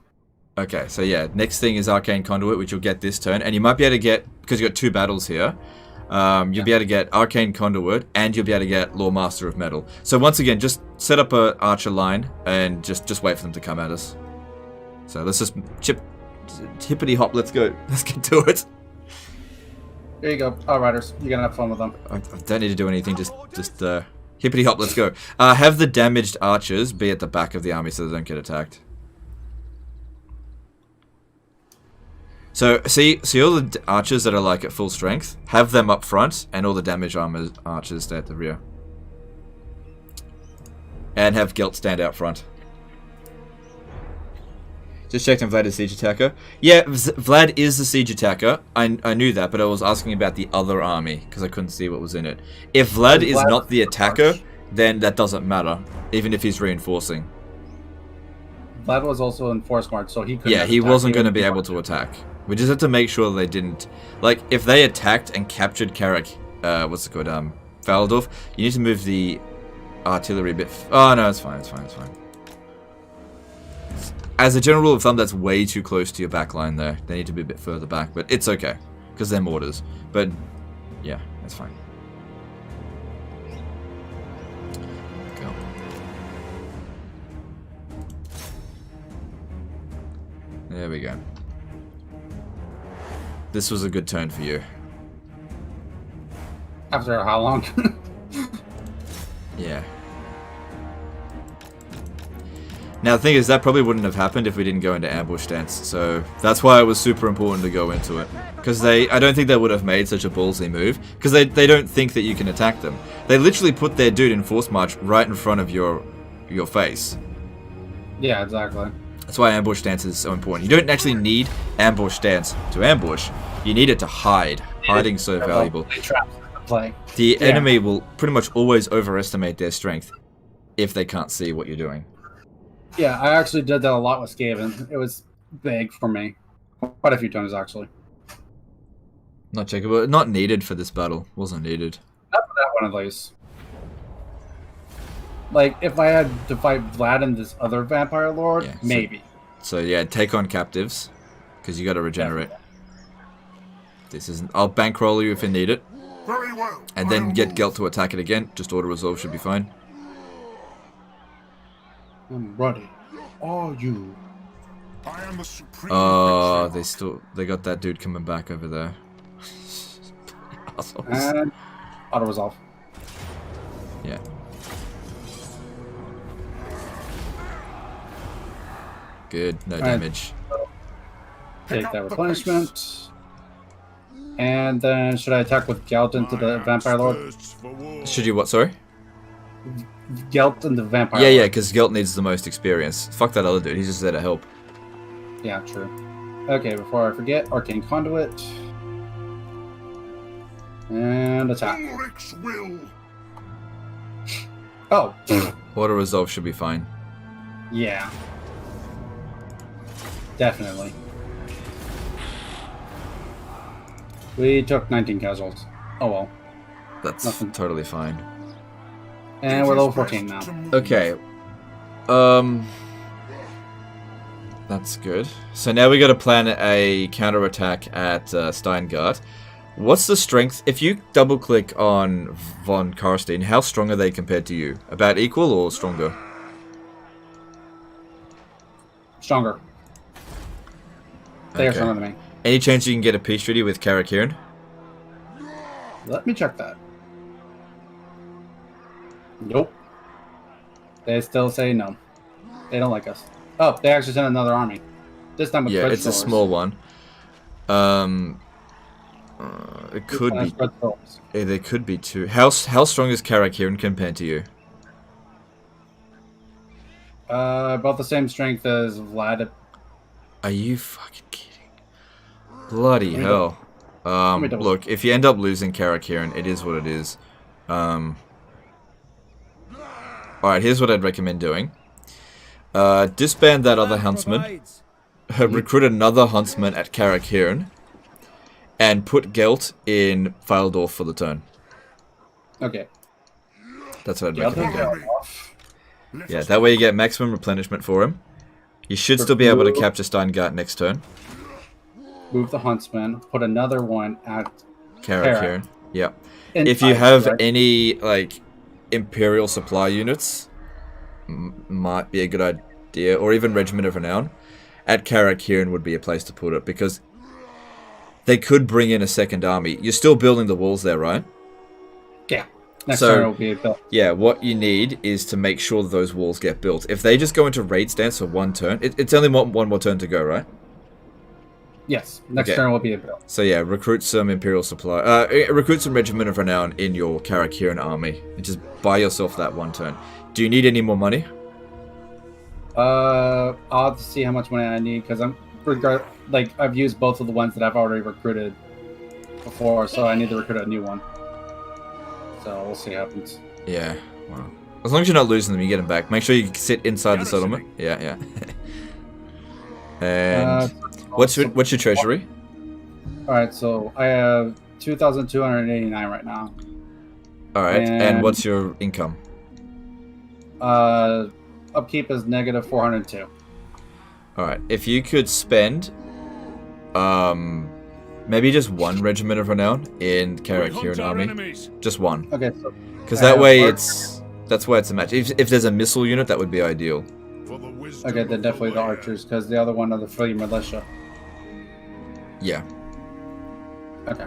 Speaker 2: Okay, so yeah, next thing is Arcane Conduit, which you'll get this turn. And you might be able to get, because you've got 2 battles here, you'll be able to get Arcane Conduit, and you'll be able to get Lawmaster of Metal. So once again, just set up a archer line, and just wait for them to come at us. So let's just hippity hop, let's go. Let's get to it.
Speaker 1: There you go. Riders, you're gonna have fun with them.
Speaker 2: I don't need to do anything, just hippity hop, let's go. Have the damaged archers be at the back of the army so they don't get attacked. So, see all the archers that are like at full strength? Have them up front, and all the damaged archers stay at the rear. And have Gelt stand out front. Just checked on Vlad is siege attacker. Yeah, Vlad is the siege attacker. I knew that, but I was asking about the other army because I couldn't see what was in it. If Vlad is not the attacker, then that doesn't matter, even if he's reinforcing.
Speaker 1: Vlad was also in force march, so he couldn't.
Speaker 2: Yeah, he wasn't going to be able to attack. We just had to make sure they didn't. Like, if they attacked and captured Karak, what's it called? Pfeildorf, you need to move the artillery a bit. Oh no, it's fine. It's fine. It's fine. As a general rule of thumb, that's way too close to your back line there. They need to be a bit further back, but it's okay, because they're mortars. But, yeah, that's fine. Go. There we go. This was a good turn for you.
Speaker 1: After how long?
Speaker 2: Yeah. Now the thing is, that probably wouldn't have happened if we didn't go into ambush stance, so that's why it was super important to go into it. Because I don't think they would have made such a ballsy move, because they don't think that you can attack them. They literally put their dude in force march right in front of your face.
Speaker 1: Yeah, exactly.
Speaker 2: That's why ambush stance is so important. You don't actually need ambush stance to ambush, you need it to hide. Hiding's so valuable. The enemy will pretty much always overestimate their strength if they can't see what you're doing.
Speaker 1: Yeah, I actually did that a lot with Skaven. It was big for me. Quite a few times, actually.
Speaker 2: Not checkable. Not needed for this battle. Wasn't needed.
Speaker 1: Not for that one, at least. Like, if I had to fight Vlad and this other vampire lord, yeah, maybe.
Speaker 2: So yeah, take on captives, because you got to regenerate. Definitely. This isn't. I'll bankroll you if you need it.
Speaker 3: Very well.
Speaker 2: And then get Gelt to attack it again. Just auto resolve should be fine.
Speaker 1: I'm ready. Are you?
Speaker 3: I am the supreme.
Speaker 2: Oh, they got that dude coming back over there.
Speaker 1: And auto resolve.
Speaker 2: Yeah. Good, no damage.
Speaker 1: Take that replenishment. And then should I attack with Gelt into the vampire lord?
Speaker 2: Should you what, sorry?
Speaker 1: Gelt and the vampire.
Speaker 2: Yeah, because Gelt needs the most experience. Fuck that other dude, he's just there to help.
Speaker 1: Yeah, true. Okay, before I forget, Arcane Conduit. And attack. Oh.
Speaker 2: Auto resolve should be fine.
Speaker 1: Yeah. Definitely. We took 19 casualties. Oh well.
Speaker 2: That's totally fine.
Speaker 1: And we're level 14 now.
Speaker 2: Okay. That's good. So now we got to plan a counterattack at Steingart. What's the strength? If you double click on von Karstein, how strong are they compared to you? About equal or stronger?
Speaker 1: Stronger. They are stronger than me.
Speaker 2: Any chance you can get a peace treaty with Karak Hirn?
Speaker 1: Let me check that. Nope. They still say no. They don't like us. Oh, they actually sent another army. This time with
Speaker 2: yeah, it's a small one. It could be. Yeah, there could be two. How strong is Karak Hirn compared to you?
Speaker 1: About the same strength as Vlad.
Speaker 2: Are you fucking kidding? Bloody hell. Look, if you end up losing Karak Hirn, it is what it is. Alright, here's what I'd recommend doing. Disband that other huntsman. Recruit another huntsman at Karak Hirn. And put Gelt in Pfeildorf for the turn.
Speaker 1: Okay.
Speaker 2: That's what I'd recommend. Yeah, that way you get maximum replenishment for him. You should still be able to capture Steingart next turn.
Speaker 1: Move the huntsman. Put another one at
Speaker 2: Karak Hirn. Yeah. If you have any like Imperial supply units, might be a good idea, or even Regiment of Renown, at Karak Hirn would be a place to put it because they could bring in a second army. You're still building the walls there, right?
Speaker 1: Yeah. Next turn will be built.
Speaker 2: Yeah, what you need is to make sure that those walls get built. If they just go into raid stance for one turn, it's only one more turn to go, right?
Speaker 1: Yes. Next turn will be built.
Speaker 2: So yeah, recruit some Imperial supply. Recruit some Regiment of Renown in your Karak Hirn army, and just buy yourself that one turn. Do you need any more money?
Speaker 1: I'll have to see how much money I need because I've used both of the ones that I've already recruited before, so I need to recruit a new one. So we'll see what happens.
Speaker 2: Yeah. Well, as long as you're not losing them, you get them back. Make sure you sit inside the settlement. Yeah. And what's your treasury?
Speaker 1: All right, so I have 2,289 right now.
Speaker 2: All right, and what's your income?
Speaker 1: Upkeep is negative 402.
Speaker 2: All right, if you could spend, maybe just one regiment of renown in Karak Hirn army, just one.
Speaker 1: Okay, so
Speaker 2: because that way that's why it's a match. If there's a missile unit, that would be ideal.
Speaker 1: Okay, then definitely the archers, because the other one are the free militia.
Speaker 2: Yeah.
Speaker 1: Okay.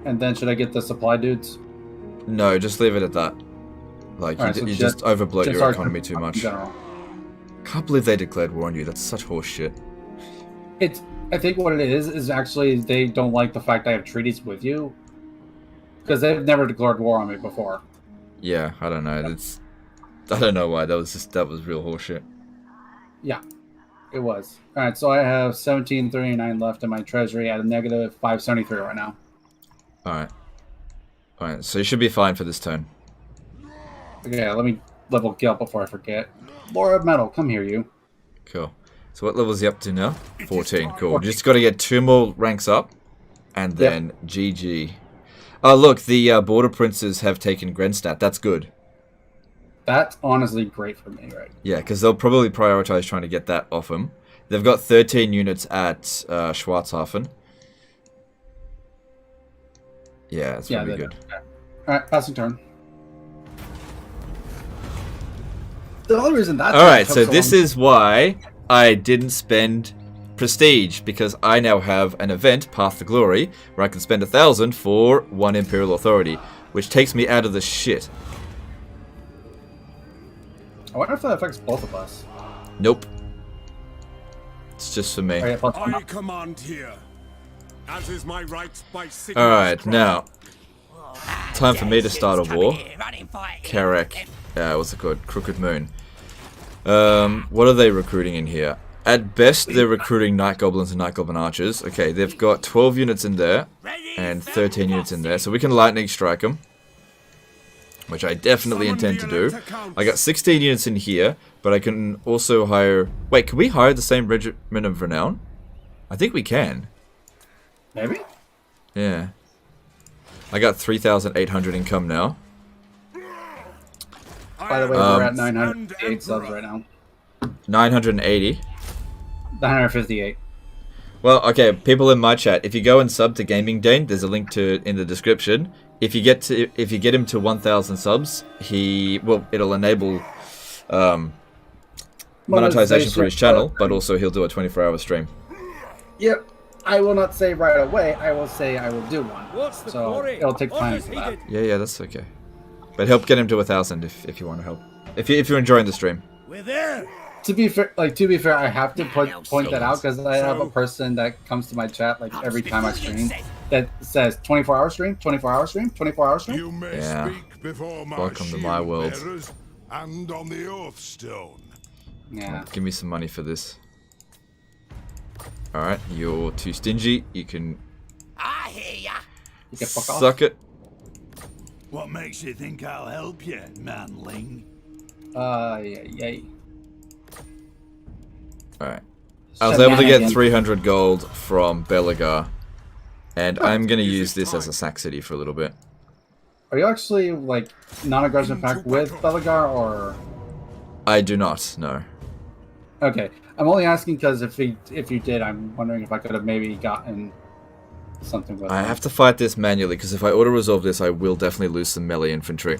Speaker 1: And then should I get the supply dudes?
Speaker 2: No, just leave it at that. Like,
Speaker 1: right,
Speaker 2: you just overbloat your economy too much.
Speaker 1: General.
Speaker 2: Can't believe they declared war on you. That's such horse shit.
Speaker 1: I think what it is actually they don't like the fact I have treaties with you. Because they've never declared war on me before.
Speaker 2: Yeah, I don't know. I don't know why. That was real horseshit.
Speaker 1: Yeah, it was. Alright, so I have 1739 left in my treasury at a negative 573 right now.
Speaker 2: Alright, so you should be fine for this turn.
Speaker 1: Okay, let me level Gelt before I forget. Lore of Metal, come here, you.
Speaker 2: Cool. So what level is he up to now? 14, cool. Just got to get 2 more ranks up, and then GG. Oh, look, the Border Princes have taken Grenstadt. That's good.
Speaker 1: That's honestly great for me, right?
Speaker 2: Yeah, because they'll probably prioritize trying to get that off him. They've got 13 units at Schwarzhafen. Yeah, that's really good.
Speaker 1: Alright, passing turn. The only reason that...
Speaker 2: Alright, so this is why I didn't spend prestige, because I now have an event, Path to Glory, where I can spend 1,000 for 1 Imperial Authority, which takes me out of the shit.
Speaker 1: I wonder if that affects both of us.
Speaker 2: Nope. It's just for me.
Speaker 3: I command here, as is my right by signature.
Speaker 2: Alright, now. Time for me to start a war. Karak. What's it called? Crooked Moon. What are they recruiting in here? At best, they're recruiting Night Goblins and Night Goblin Archers. Okay, they've got 12 units in there, and 13 units in there, so we can lightning strike them. Which I definitely intend to do. I got 16 units in here, but I can also hire... Wait, can we hire the same Regiment of Renown? I think we can.
Speaker 1: Maybe?
Speaker 2: Yeah. I got 3,800 income now.
Speaker 1: By the way, we're at 958 subs right now.
Speaker 2: 980?
Speaker 1: 958.
Speaker 2: Well, okay, people in my chat, if you go and sub to Gaming Dehne, there's a link to in the description. If you get him to 1,000 subs, it'll enable monetization for his channel, but also he'll do a 24-hour stream.
Speaker 1: Yep. I will not say right away. I will say I will do one. So it'll take time for that.
Speaker 2: Yeah, that's okay. But help get him to 1,000 if you want to help. If you're enjoying the stream.
Speaker 5: We're there.
Speaker 1: To be fair, I have to point that out because I have a person that comes to my chat like every time I stream that says 24-hour stream, 24-hour stream, 24-hour stream.
Speaker 3: You may speak before my
Speaker 2: Welcome to my world.
Speaker 3: And on the Oath Stone.
Speaker 1: Yeah.
Speaker 2: Give me some money for this. Alright, you're too stingy. You can
Speaker 7: I hear ya.
Speaker 1: You can fuck off.
Speaker 2: Suck it.
Speaker 8: What makes you think I'll help you, manling?
Speaker 1: Yay.
Speaker 2: Alright. I was able to get 300 gold from Belagar. And I'm going to use this as a sack city for a little bit.
Speaker 1: Are you actually, like, non-aggression pact with Belagar, or...?
Speaker 2: I do not, no.
Speaker 1: Okay. I'm only asking because if you did, I'm wondering if I could have maybe gotten something with
Speaker 2: I
Speaker 1: him.
Speaker 2: have to fight this manually, because if I auto-resolve this, I will definitely lose some melee infantry.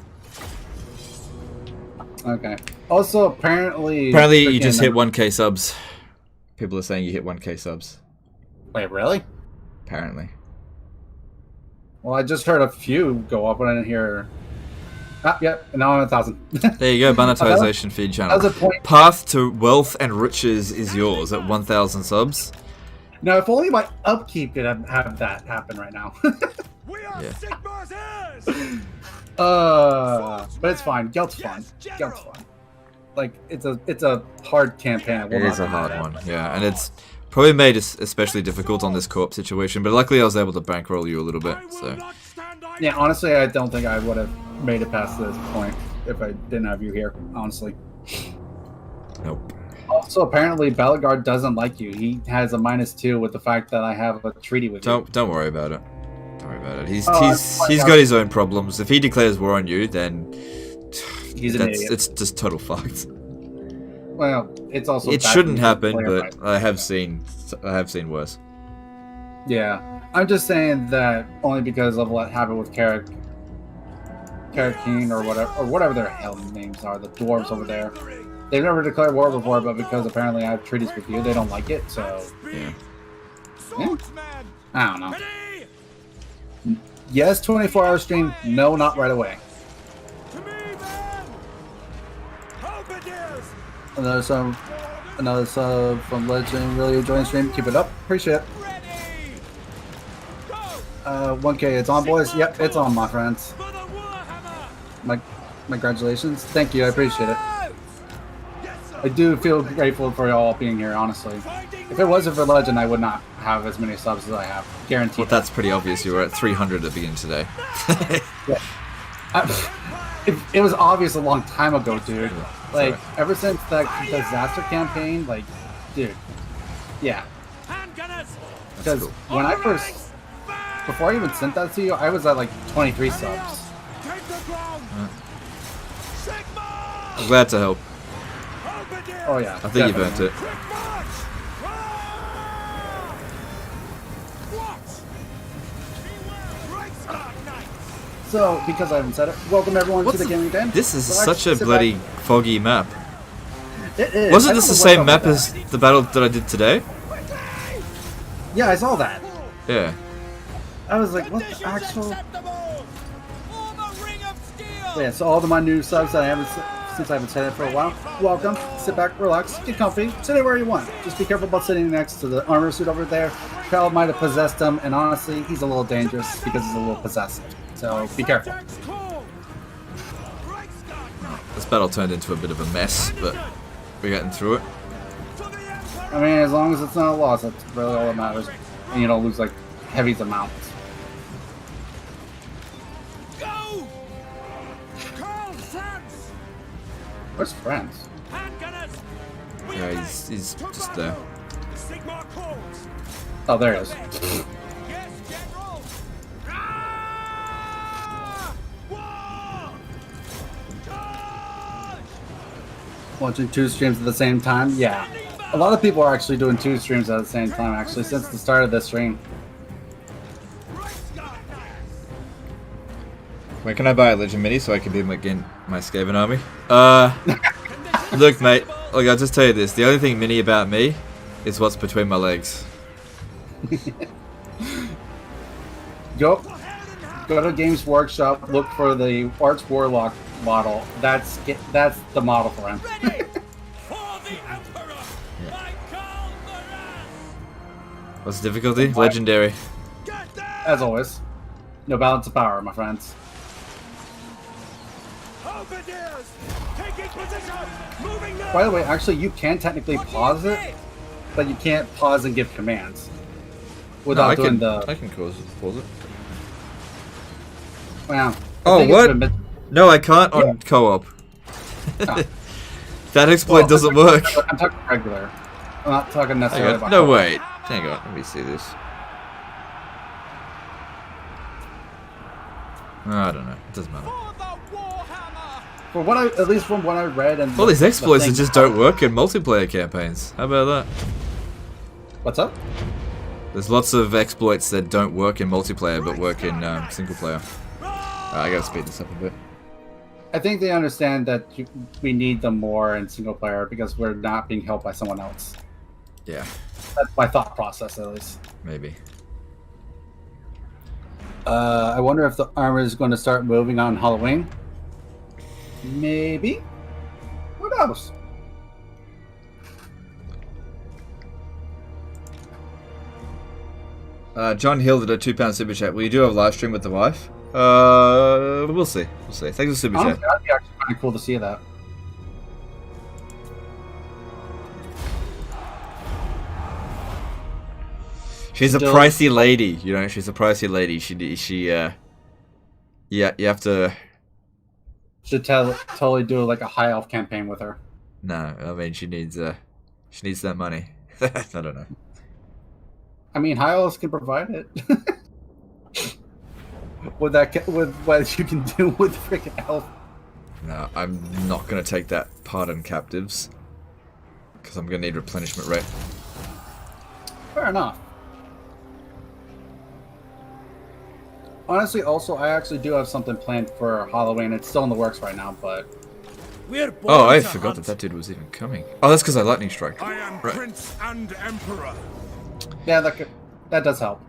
Speaker 1: Okay. Also, apparently
Speaker 2: you just hit 1k subs. People are saying you hit 1k subs.
Speaker 1: Wait, really?
Speaker 2: Apparently.
Speaker 1: Well, I just heard a few go up, but I didn't hear... Ah, yep, and now I'm at 1,000.
Speaker 2: There you go, monetization feed channel.
Speaker 1: That was a point.
Speaker 2: Path to wealth and riches is yours at 1,000 subs.
Speaker 1: Now, if only my upkeep could have that happen right now.
Speaker 3: We are
Speaker 2: Yeah.
Speaker 3: Sigmar's heirs.
Speaker 1: But it's fine. Gelt's fun. Gelt's fun. Like it's a hard campaign.
Speaker 2: It is a hard one, yeah, and it's probably made it especially difficult on this co-op situation. But luckily, I was able to bankroll you a little bit. So
Speaker 1: yeah, honestly, I don't think I would have made it past this point if I didn't have you here. Honestly.
Speaker 2: Nope.
Speaker 1: Also, apparently, Bellegarde doesn't like you. He has a -2 with the fact that I have a treaty with you.
Speaker 2: Don't worry about it. Don't worry about it. He's got his own problems. If he declares war on you, then
Speaker 1: he's an idiot.
Speaker 2: It's just total fucked.
Speaker 1: Well, it's also
Speaker 2: it shouldn't happen, but I have seen worse.
Speaker 1: Yeah, I'm just saying that only because of what happened with Karak or whatever their hell names are, the dwarves over there. They've never declared war before, but because apparently I have treaties with you, they don't like it. So yeah. I don't know. Yes, 24-hour stream. No, not right away. Another sub from Legend. Really enjoying the stream. Keep it up. Appreciate it. 1K, it's on, boys. Yep, it's on, my friends. My congratulations. Thank you. I appreciate it. I do feel grateful for y'all being here, honestly. If it wasn't for Legend, I would not have as many subs as I have. Guaranteed.
Speaker 2: Well, that's pretty obvious. You were at 300 at the beginning today.
Speaker 1: Yeah. It was obvious a long time ago, dude. Like, ever since that disaster campaign, like, dude. Yeah. Because when I first... Before I even sent that to you, I was at, like, 23 subs.
Speaker 2: I'm glad to help.
Speaker 1: Oh, yeah.
Speaker 2: I think you've earned it.
Speaker 1: So, because I haven't said it, welcome everyone to the Gaming Dehne.
Speaker 2: This is such a bloody foggy map.
Speaker 1: It is.
Speaker 2: Wasn't this the same map as the battle that I did today?
Speaker 1: Yeah, I saw that.
Speaker 2: Yeah.
Speaker 1: I was like, what the actual... Yeah, so all of my new subs that I haven't... Since I haven't said it for a while, welcome. Sit back, relax, get comfy, sit anywhere you want. Just be careful about sitting next to the armor suit over there. Karl might have possessed him, and honestly, he's a little dangerous because he's a little possessive. So be careful.
Speaker 2: This battle turned into a bit of a mess, but we're getting through it.
Speaker 1: I mean, as long as it's not a loss, that's really all that matters. And you don't lose like heavies amounts. Where's Franz?
Speaker 2: Yeah, he's just there.
Speaker 1: Oh, there he is. Watching 2 streams at the same time? Yeah. A lot of people are actually doing 2 streams at the same time, actually, since the start of this stream.
Speaker 2: When can I buy a Legend Mini so I can be my Skaven army? Look, mate. Look, I'll just tell you this. The only thing mini about me is what's between my legs.
Speaker 1: Go to Games Workshop. Look for the Arch Warlock model. That's the model for him.
Speaker 2: What's the difficulty? Legendary.
Speaker 1: As always. No balance of power, my friends. By the way, actually, you can technically pause it, but you can't pause and give commands without doing the.
Speaker 2: I can pause it.
Speaker 1: Wow.
Speaker 2: Oh, what? No, I can't on co-op.
Speaker 1: Oh.
Speaker 2: That exploit doesn't work.
Speaker 1: I'm talking regular. I'm not talking necessarily about.
Speaker 2: No, wait. Hang on. Let me see this. I don't know. It doesn't matter.
Speaker 1: For what at least from what I read and
Speaker 2: all these exploits that just don't work in multiplayer campaigns. How about that?
Speaker 1: What's up?
Speaker 2: There's lots of exploits that don't work in multiplayer but work in single player. I gotta speed this up a bit.
Speaker 1: I think they understand that we need them more in single player because we're not being helped by someone else.
Speaker 2: Yeah.
Speaker 1: That's my thought process, at least.
Speaker 2: Maybe.
Speaker 1: I wonder if the armor is going to start moving on Halloween. Maybe. Who knows?
Speaker 2: John Hill did a £2 super chat. Will you do a live stream with the wife? We'll see. We'll see. Thanks for super chat.
Speaker 1: Honestly, that'd be actually kind of cool to see that.
Speaker 2: She's a pricey lady, you know. She's a pricey lady. Yeah, you have to.
Speaker 1: Should totally do like a high elf campaign with her.
Speaker 2: No, I mean she needs that money. I don't know.
Speaker 1: I mean, high elves can provide it. with what you can do with freaking elf.
Speaker 2: No, I'm not gonna take that part on captives because I'm gonna need replenishment rate.
Speaker 1: Fair enough. Honestly, also, I actually do have something planned for Halloween. It's still in the works right now, but...
Speaker 2: Oh, I forgot that dude was even coming. Oh, that's because I lightning strike.
Speaker 3: I am Prince and Emperor.
Speaker 1: Yeah, that does help.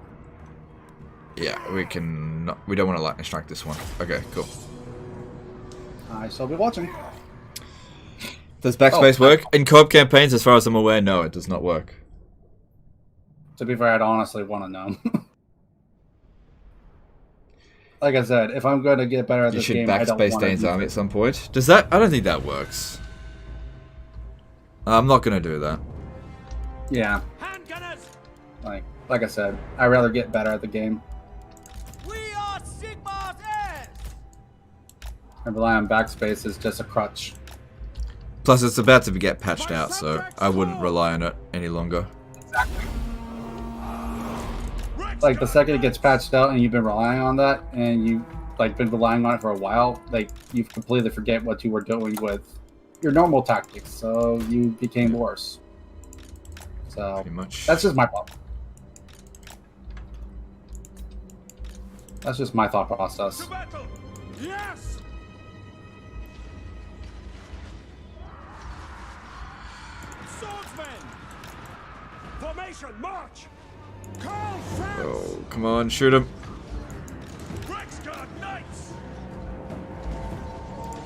Speaker 2: Yeah, we don't want to lightning strike this one. Okay, cool.
Speaker 1: I shall be watching.
Speaker 2: Does backspace work? In co-op campaigns, as far as I'm aware, no, it does not work.
Speaker 1: To be fair, I'd honestly want to know. Like I said, if I'm going to get better at this game, I don't want to...
Speaker 2: You should backspace Dane's army at some point. Does that... I don't think that works. I'm not going to do that.
Speaker 1: Yeah. Like I said, I'd rather get better at the game.
Speaker 5: We are Sigmar's heirs!
Speaker 1: And rely on backspace is just a crutch.
Speaker 2: Plus, it's about to get patched out, so I wouldn't rely on it any longer.
Speaker 1: Exactly. Like, the second it gets patched out and you've been relying on that, and you've been relying on it for a while, like, you completely forget what you were doing with your normal tactics, so you became worse. So,
Speaker 2: pretty much.
Speaker 1: That's just my problem. That's just my thought process.
Speaker 3: To battle! Yes! Swordsmen! Formation, march! Karl Franz!
Speaker 2: Oh, come on, shoot him.
Speaker 3: Knights!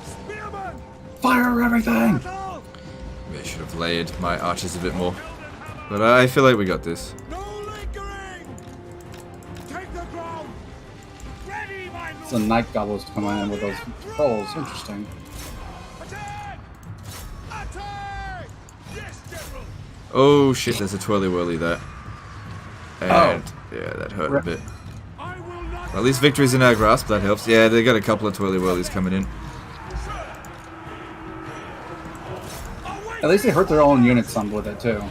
Speaker 3: Spearmen!
Speaker 1: Fire everything!
Speaker 2: Maybe I should have layered my archers a bit more. But I feel like we got this.
Speaker 3: No lingering! Take the ground! Ready, my lord!
Speaker 1: So night goblins coming in with those poles. Interesting.
Speaker 3: Attack! Attack! Yes, General!
Speaker 2: Oh shit, there's a twirly-whirly there. And yeah, that hurt a bit. Well, at least victory's in our grasp, that helps. Yeah, they got a couple of twirly-whirlies coming in.
Speaker 1: At least they hurt their own units some with it too.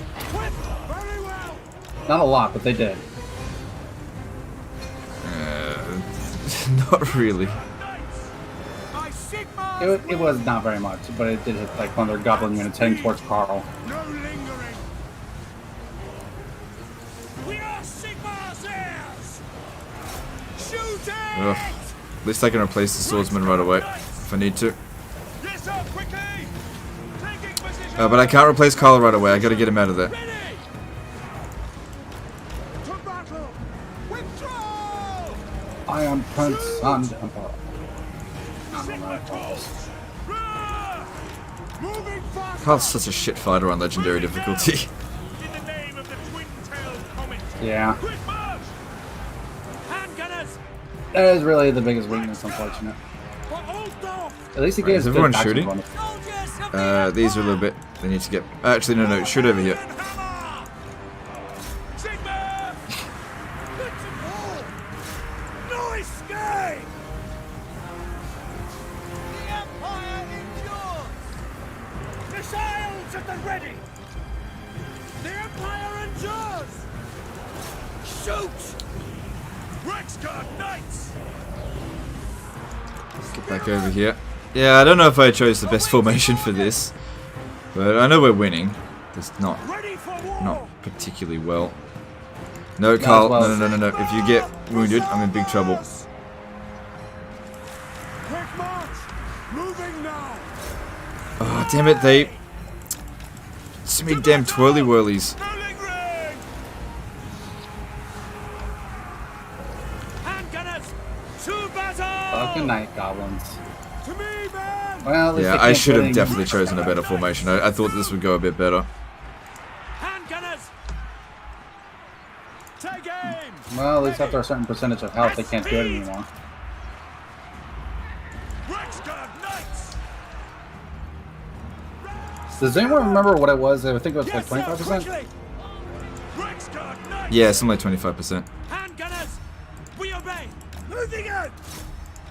Speaker 1: Not a lot, but they did.
Speaker 2: Not really.
Speaker 1: It was not very much, but it did hit like one of their goblin units heading towards Karl.
Speaker 3: No lingering! We are Sigmar's heirs! Shoot it!
Speaker 2: Ugh. At least I can replace the swordsman right away if I need to.
Speaker 3: Yes, sir, quickly! Taking position!
Speaker 2: But I can't replace Karl right away. I gotta get him out of there.
Speaker 3: Ready! To battle! Withdraw!
Speaker 1: I am Prince and Emperor.
Speaker 3: Moving fast!
Speaker 2: Karl's such a shit fighter on legendary difficulty.
Speaker 3: In the name of the twin-tailed comet!
Speaker 1: Yeah.
Speaker 3: Quick march! Hand gunners!
Speaker 1: That is really the biggest weakness, unfortunate.
Speaker 3: For Altdorf!
Speaker 1: At least he gives
Speaker 2: Is
Speaker 1: good
Speaker 2: everyone
Speaker 1: action
Speaker 2: shooting?
Speaker 1: bonus.
Speaker 2: These are a little bit... They need to get... Actually, no, shoot over here.
Speaker 3: Hammer! Sigmar! Let's all! No escape! The Empire endures! Missiles at the ready! The Empire endures! Shoot! Rexguard Knights!
Speaker 2: Get back over here. Yeah, I don't know if I chose the best formation for this. But I know we're winning. Just not particularly well. No, Karl. No. If you get wounded, I'm in big trouble.
Speaker 3: Quick march! Moving now!
Speaker 2: Oh, damn it, they... So many damn twirly-whirlies.
Speaker 3: No lingering! Hand gunners! To battle!
Speaker 1: Fucking night goblins.
Speaker 3: To me, man!
Speaker 1: Well, at least
Speaker 2: Yeah,
Speaker 1: they
Speaker 2: I
Speaker 1: can't
Speaker 2: should
Speaker 1: do
Speaker 2: have
Speaker 1: anything.
Speaker 2: definitely chosen a better formation. I thought this would go a bit better.
Speaker 3: Hand gunners! Take aim!
Speaker 1: Well, at least after a certain percentage of health, they can't do it anymore. Does anyone remember what it was? I think it was like 25%.
Speaker 2: Yeah, something like 25%.
Speaker 3: Handgunners, we obey. Moving out.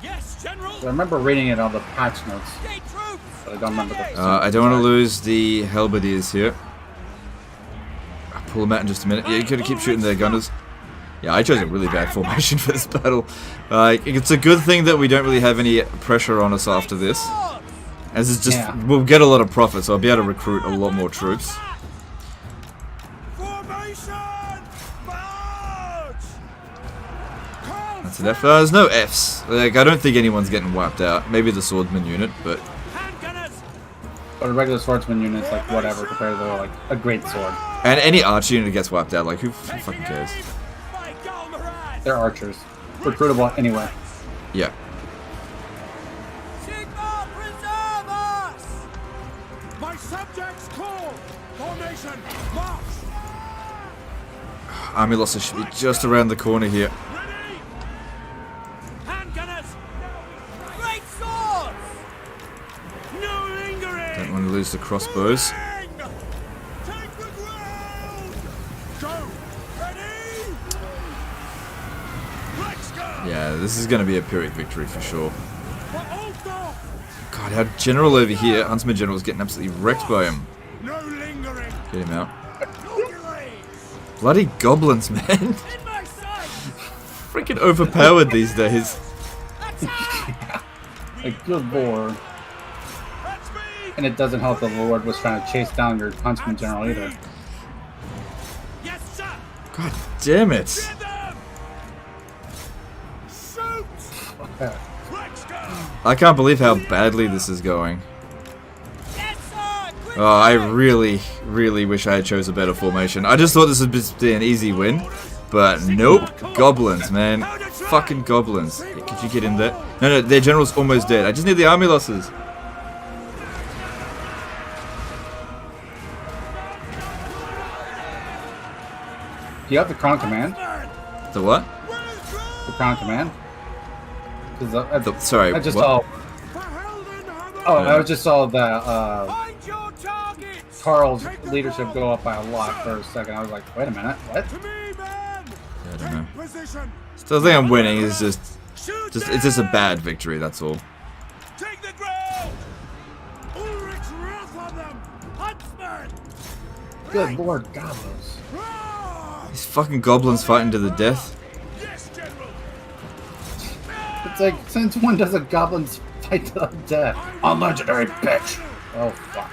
Speaker 3: Yes, General.
Speaker 1: I remember reading it on the patch notes, but I don't remember the.
Speaker 2: I don't want to lose the halberdiers here. I'll pull them out in just a minute. Yeah, you gotta keep shooting their gunners. Yeah, I chose a really bad formation for this battle. It's a good thing that we don't really have any pressure on us after this. As it's just, we'll get a lot of profit, so I'll be able to recruit a lot more troops. That's an F. There's no Fs. Like, I don't think anyone's getting wiped out. Maybe the swordsman unit, but...
Speaker 1: But a regular swordsman unit's like whatever compared to like a great sword.
Speaker 2: And any archer unit gets wiped out. Like, who fucking cares?
Speaker 1: They're archers. Recruitable anyway.
Speaker 2: Yeah.
Speaker 5: Sigma, preserve us!
Speaker 3: My subjects call. Formation, march.
Speaker 2: Army losses should be just around the corner here.
Speaker 3: Ready. Handgunners.
Speaker 5: Great swords!
Speaker 3: No lingering.
Speaker 2: Don't want to lose the crossbows.
Speaker 3: Take the ground. Go. Ready. Let's go.
Speaker 2: Yeah, this is going to be a Pyrrhic victory for sure. God, our general over here, Huntsman General, is getting absolutely wrecked by him.
Speaker 3: No lingering.
Speaker 2: Get him out. Bloody goblins, man. Freaking overpowered these days.
Speaker 1: A good lord. And it doesn't help the Lord was trying to chase down your Huntsman General either.
Speaker 3: Yes, sir.
Speaker 2: God damn it. I can't believe how badly this is going. Oh, I really, really wish I had chose a better formation. I just thought this would just be an easy win. But nope. Goblins, man. Fucking goblins. Could you get in there? No, their general's almost dead. I just need the army losses.
Speaker 1: Do you have the Crown Command?
Speaker 2: The what?
Speaker 1: The Crown Command?
Speaker 2: Sorry,
Speaker 1: I just
Speaker 2: what?
Speaker 1: I just saw that Karl's leadership go up by a lot for a second. I was like, wait a minute, what?
Speaker 2: Yeah, I don't know. Still think I'm winning. It's just a bad victory. That's all.
Speaker 3: Take the ground. Ulrich's wrath on them. Huntsman.
Speaker 1: Good lord, goblins.
Speaker 2: These fucking goblins fighting to the death.
Speaker 1: It's like, since when does a goblins fight to the death? On legendary bitch. Oh fuck.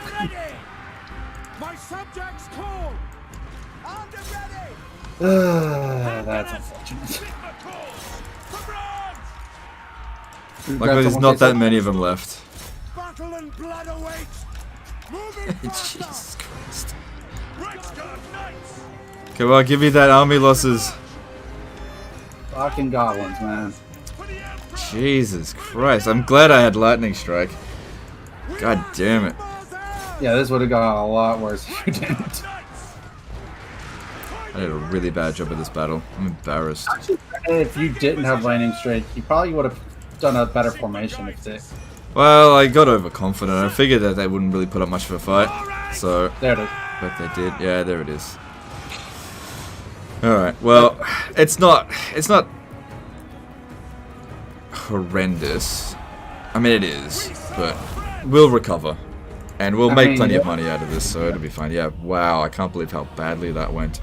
Speaker 3: My subjects call.
Speaker 1: That's unfortunate.
Speaker 2: Like there's not that many of them left.
Speaker 3: Battle and blood awaits.
Speaker 2: Jesus Christ. Okay, well, give me that army losses.
Speaker 1: Fucking goblins, man.
Speaker 2: Jesus Christ. I'm glad I had lightning strike. God damn it.
Speaker 1: Yeah, this would have gone a lot worse if you didn't.
Speaker 2: I did a really bad job of this battle. I'm embarrassed.
Speaker 1: If you didn't have lightning strike, you probably would have done a better formation if it.
Speaker 2: Well, I got overconfident. I figured that they wouldn't really put up much of a fight. So,
Speaker 1: there it is.
Speaker 2: But they did. Yeah, there it is. Alright, well, it's not horrendous. I mean, it is, but we'll recover. And we'll make plenty of money out of this, so it'll be fine. Yeah, wow, I can't believe how badly that went.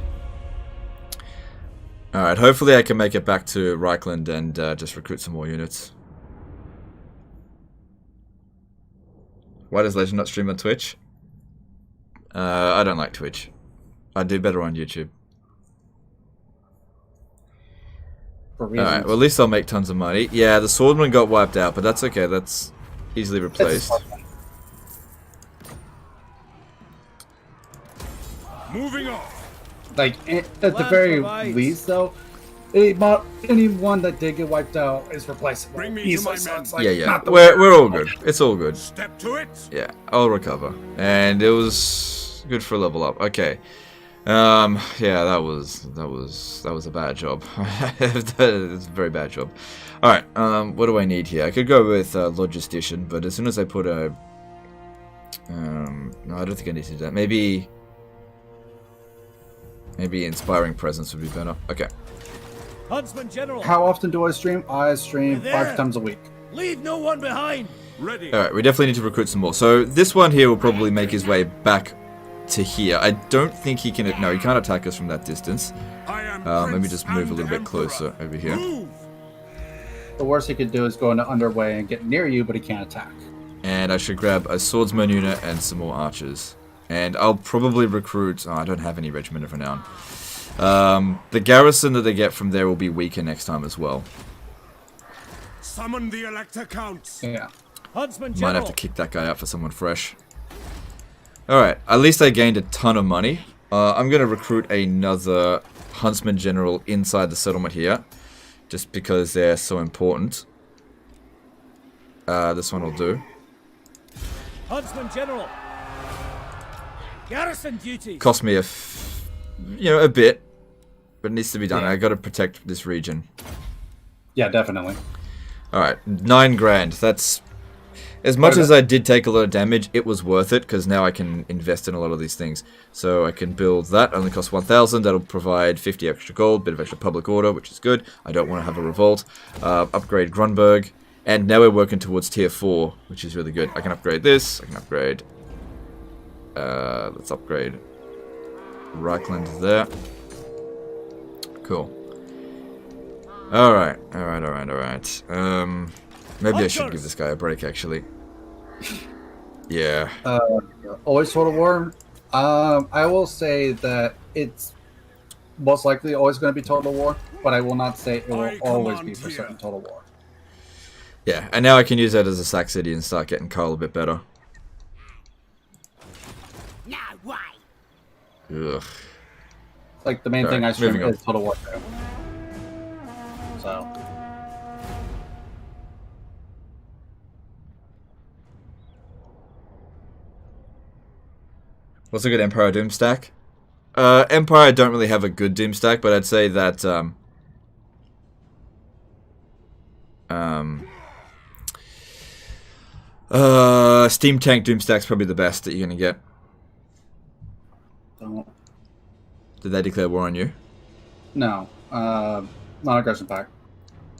Speaker 2: Alright, hopefully I can make it back to Reichland and just recruit some more units. Why does Legend not stream on Twitch? I don't like Twitch. I do better on YouTube. Alright, well at least I'll make tons of money. Yeah, the swordman got wiped out, but that's okay, that's easily replaced.
Speaker 3: Moving on.
Speaker 1: Like, at the very least, though, anyone that did get wiped out is replaceable.
Speaker 3: Bring me to my men.
Speaker 2: Like, yeah. We're all good. It's all good.
Speaker 3: Step to it.
Speaker 2: Yeah, I'll recover. And it was good for a level up. Okay. Yeah, that was a bad job. It's a very bad job. Alright, what do I need here? I could go with Logistician, but as soon as I put a No, I don't think I need to do that. Maybe Inspiring Presence would be better. Okay.
Speaker 5: Huntsman General.
Speaker 1: How often do I stream? I stream 5 times a week.
Speaker 5: Leave no one behind.
Speaker 3: Ready.
Speaker 2: Alright, we definitely need to recruit some more. So this one here will probably make his way back to here. I don't think he can... No, he can't attack us from that distance. Maybe just move a little bit closer over here.
Speaker 1: The worst he could do is go into underway and get near you, but he can't attack.
Speaker 2: And I should grab a swordsman unit and some more archers. And I'll probably recruit... Oh, I don't have any regiment of renown. The garrison that they get from there will be weaker next time as well.
Speaker 3: Summon the Elector Counts.
Speaker 1: Yeah.
Speaker 5: Huntsman
Speaker 2: Might
Speaker 5: General.
Speaker 2: have to kick that guy out for someone fresh. Alright, at least I gained a ton of money. I'm going to recruit another Huntsman General inside the settlement here. Just because they're so important. This one will do.
Speaker 5: Huntsman General. Garrison duty.
Speaker 2: Cost me a bit. But it needs to be done.
Speaker 1: Yeah.
Speaker 2: I got to protect this region.
Speaker 1: Yeah, definitely.
Speaker 2: Alright, 9 grand. That's... As much as I did take a lot of damage, it was worth it, because now I can invest in a lot of these things. So I can build that, only costs 1,000, that'll provide 50 extra gold, bit of extra public order, which is good. I don't want to have a revolt. Upgrade Grunburg, and now we're working towards tier 4, which is really good. I can upgrade this, I can upgrade... let's upgrade Reichland there. Cool. Alright. Maybe I should give this guy a break, actually. Yeah.
Speaker 1: Always Total War. I will say that it's most likely always going to be Total War, but I will not say it will always be for certain Total War.
Speaker 2: Yeah, and now I can use that as a sack city and start getting Karl a bit better.
Speaker 7: No way.
Speaker 2: Ugh.
Speaker 1: Like the main thing I stream
Speaker 2: moving on.
Speaker 1: is Total War 2. So.
Speaker 2: What's a good Empire Doom stack? Empire don't really have a good Doom stack, but I'd say that Steam Tank Doom stack's probably the best that you're gonna get.
Speaker 1: Don't.
Speaker 2: Did they declare war on you?
Speaker 1: No. Non-aggression pact.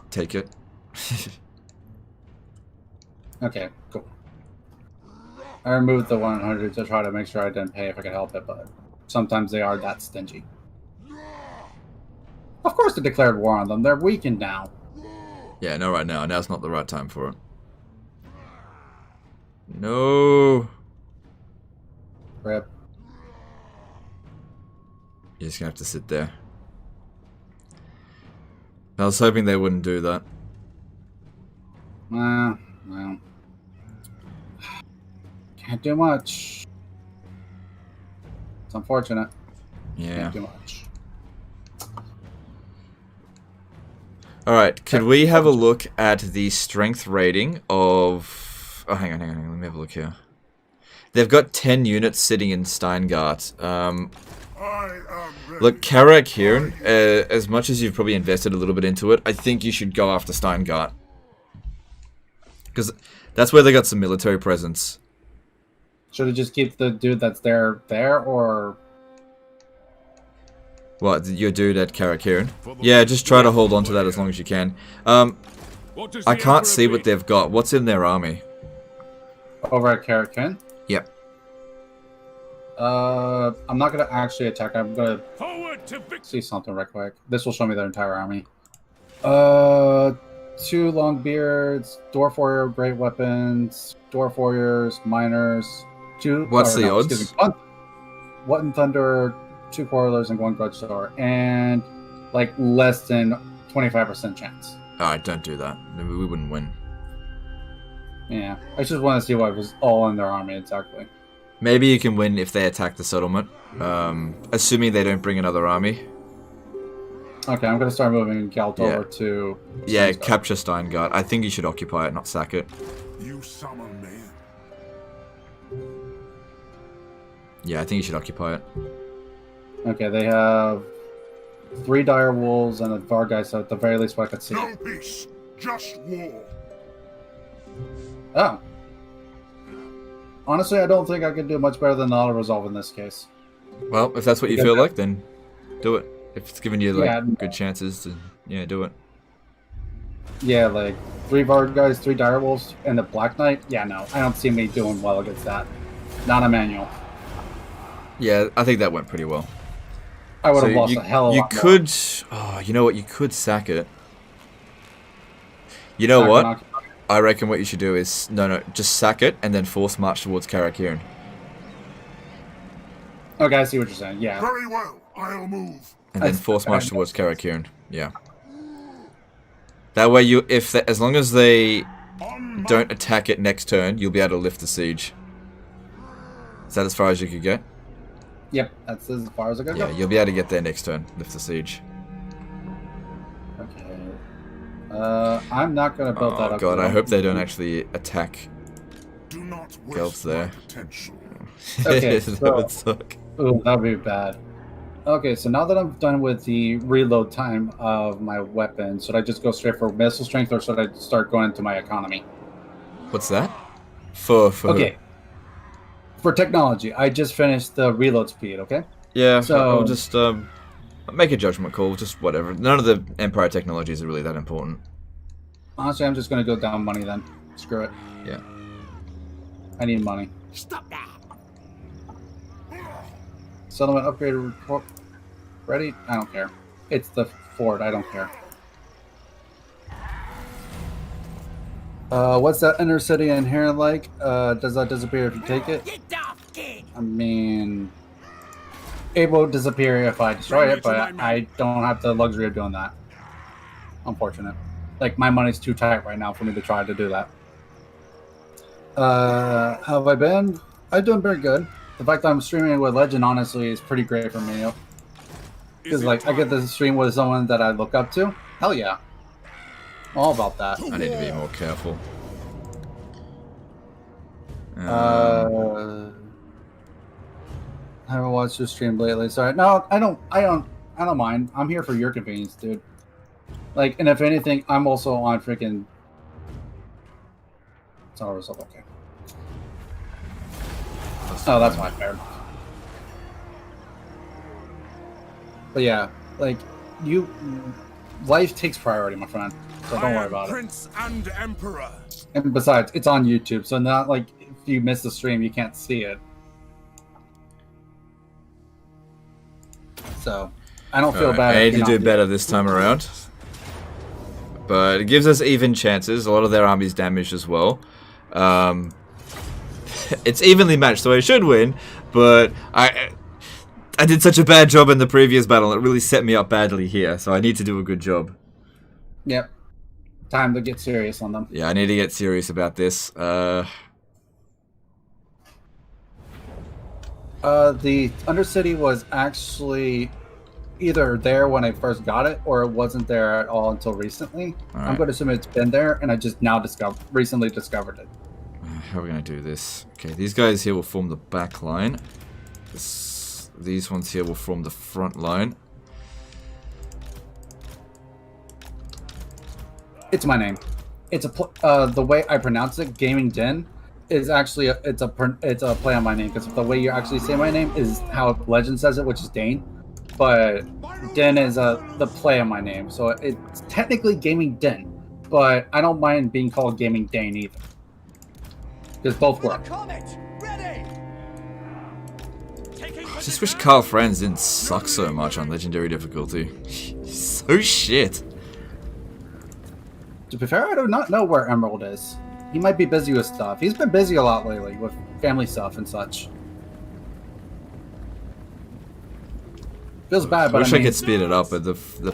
Speaker 2: Take it.
Speaker 1: Okay, cool. I removed the 100 to try to make sure I didn't pay if I could help it, but sometimes they are that stingy. Of course they declared war on them. They're weakened now.
Speaker 2: Yeah, no, right now. Now's not the right time for it. No.
Speaker 1: Rip.
Speaker 2: You're just gonna have to sit there. I was hoping they wouldn't do that.
Speaker 1: Well. Can't do much. It's unfortunate.
Speaker 2: Yeah.
Speaker 1: Can't do much.
Speaker 2: Alright, could we have a look at the strength rating of... Oh, hang on, let me have a look here. They've got 10 units sitting in Steingart. Look, Karak here, as much as you've probably invested a little bit into it, I think you should go after Steingart. Because that's where they got some military presence.
Speaker 1: Should I just keep the dude that's there, or...
Speaker 2: What, your dude at Karak here? Yeah, just try to hold on to that as long as you can. I can't see what they've got. What's in their army?
Speaker 1: Over at Karak?
Speaker 2: Yep.
Speaker 1: I'm not gonna actually attack. I'm gonna
Speaker 3: Forward to victory.
Speaker 1: see something right quick. This will show me their entire army. 2 long beards, dwarf warrior, great weapons, dwarf warriors, miners, 2.
Speaker 2: What's the odds?
Speaker 1: 1 thunder, 2 quarrelers, and 1 grudge thrower, and like less than 25% chance.
Speaker 2: Alright, don't do that. We wouldn't win.
Speaker 1: Yeah, I just want to see what was all in their army exactly.
Speaker 2: Maybe you can win if they attack the settlement. Assuming they don't bring another army.
Speaker 1: Okay, I'm gonna start moving Gelt over to...
Speaker 2: Yeah, capture Steingart. I think you should occupy it, not sack it.
Speaker 3: You summon me.
Speaker 2: Yeah, I think you should occupy it.
Speaker 1: Okay, they have 3 dire wolves and a Vargai, so at the very least what I could see.
Speaker 3: No peace, just war.
Speaker 1: Oh. Honestly, I don't think I can do much better than the auto resolve in this case.
Speaker 2: Well, if that's what you feel like, then do it. If it's giving you like good chances, to do it.
Speaker 1: Yeah, like 3 Varg guys, 3 direwolves, and the Black Knight. Yeah, no, I don't see me doing well against that. Not a manual.
Speaker 2: Yeah, I think that went pretty well.
Speaker 1: I would have lost a hell of a lot more.
Speaker 2: You could. Oh, you know what? You could sack it. You know what? I reckon what you should do is just sack it and then force march towards Karak.
Speaker 1: Okay, I see what you're saying. Yeah.
Speaker 3: Very well. I'll move.
Speaker 2: And then force march towards Karak. Yeah. That way, as long as they don't attack it next turn, you'll be able to lift the siege. Is that as far as you could get?
Speaker 1: Yep, that's as far as I can go.
Speaker 2: Yeah, you'll be able to get there next turn. Lift the siege.
Speaker 1: Okay. I'm not gonna build that up.
Speaker 2: Oh god, I hope they don't actually attack Gelt there.
Speaker 1: Okay,
Speaker 2: that would suck.
Speaker 1: Ooh, that would be bad. Okay, so now that I'm done with the reload time of my weapon, should I just go straight for missile strength, or should I start going into my economy?
Speaker 2: What's that? For
Speaker 1: okay. For technology, I just finished the reload speed, okay?
Speaker 2: Yeah, so I'll just make a judgment call, just whatever. None of the Empire technologies are really that important.
Speaker 1: Honestly, I'm just going to go down money then. Screw it.
Speaker 2: Yeah.
Speaker 1: I need money.
Speaker 7: Stop that!
Speaker 1: Settlement upgrade report. Ready? I don't care. It's the fort. I don't care. What's that inner city in Hirn like? Does that disappear if you take it? I mean, it will disappear if I destroy it, but I don't have the luxury of doing that. Unfortunate. Like, my money's too tight right now for me to try to do that. How have I been? I'm doing pretty good. The fact that I'm streaming with Legend, honestly, is pretty great for me. Because, like, I get to stream with someone that I look up to. Hell yeah. All about that.
Speaker 2: I need to be more careful.
Speaker 1: I haven't watched your stream lately. Sorry. No, I don't mind. I'm here for your convenience, dude. Like, and if anything, I'm also on freaking... It's all result, okay. Oh, that's my fair. But yeah, like, life takes priority, my friend. So don't worry about
Speaker 3: Prince and Emperor.
Speaker 1: it. And besides, it's on YouTube, so not like if you miss the stream, you can't see it. So I don't feel bad.
Speaker 2: I need to do better this time around. But it gives us even chances. A lot of their army's damaged as well. It's evenly matched, so I should win. But I did such a bad job in the previous battle. It really set me up badly here, so I need to do a good job.
Speaker 1: Yep. Time to get serious on them.
Speaker 2: Yeah, I need to get serious about this.
Speaker 1: The Undercity was actually either there when I first got it, or it wasn't there at all until recently.
Speaker 2: Right.
Speaker 1: I'm going to assume it's been there, and I just now recently discovered it.
Speaker 2: How are we going to do this? Okay, these guys here will form the back line. These ones here will form the front line.
Speaker 1: It's my name. It's the way I pronounce it, Gaming Dehne, is actually it's a play on my name, because the way you actually say my name is how Legend says it, which is Dane. But Dehne is the play on my name, so it's technically Gaming Dehne. But I don't mind being called Gaming Dehne either, because both work.
Speaker 2: I just wish Karl Franz didn't suck so much on Legendary difficulty. He's so shit.
Speaker 1: To be fair, I do not know where Emerald is. He might be busy with stuff. He's been busy a lot lately with family stuff and such. Feels bad, but
Speaker 2: I wish I could speed it up, but the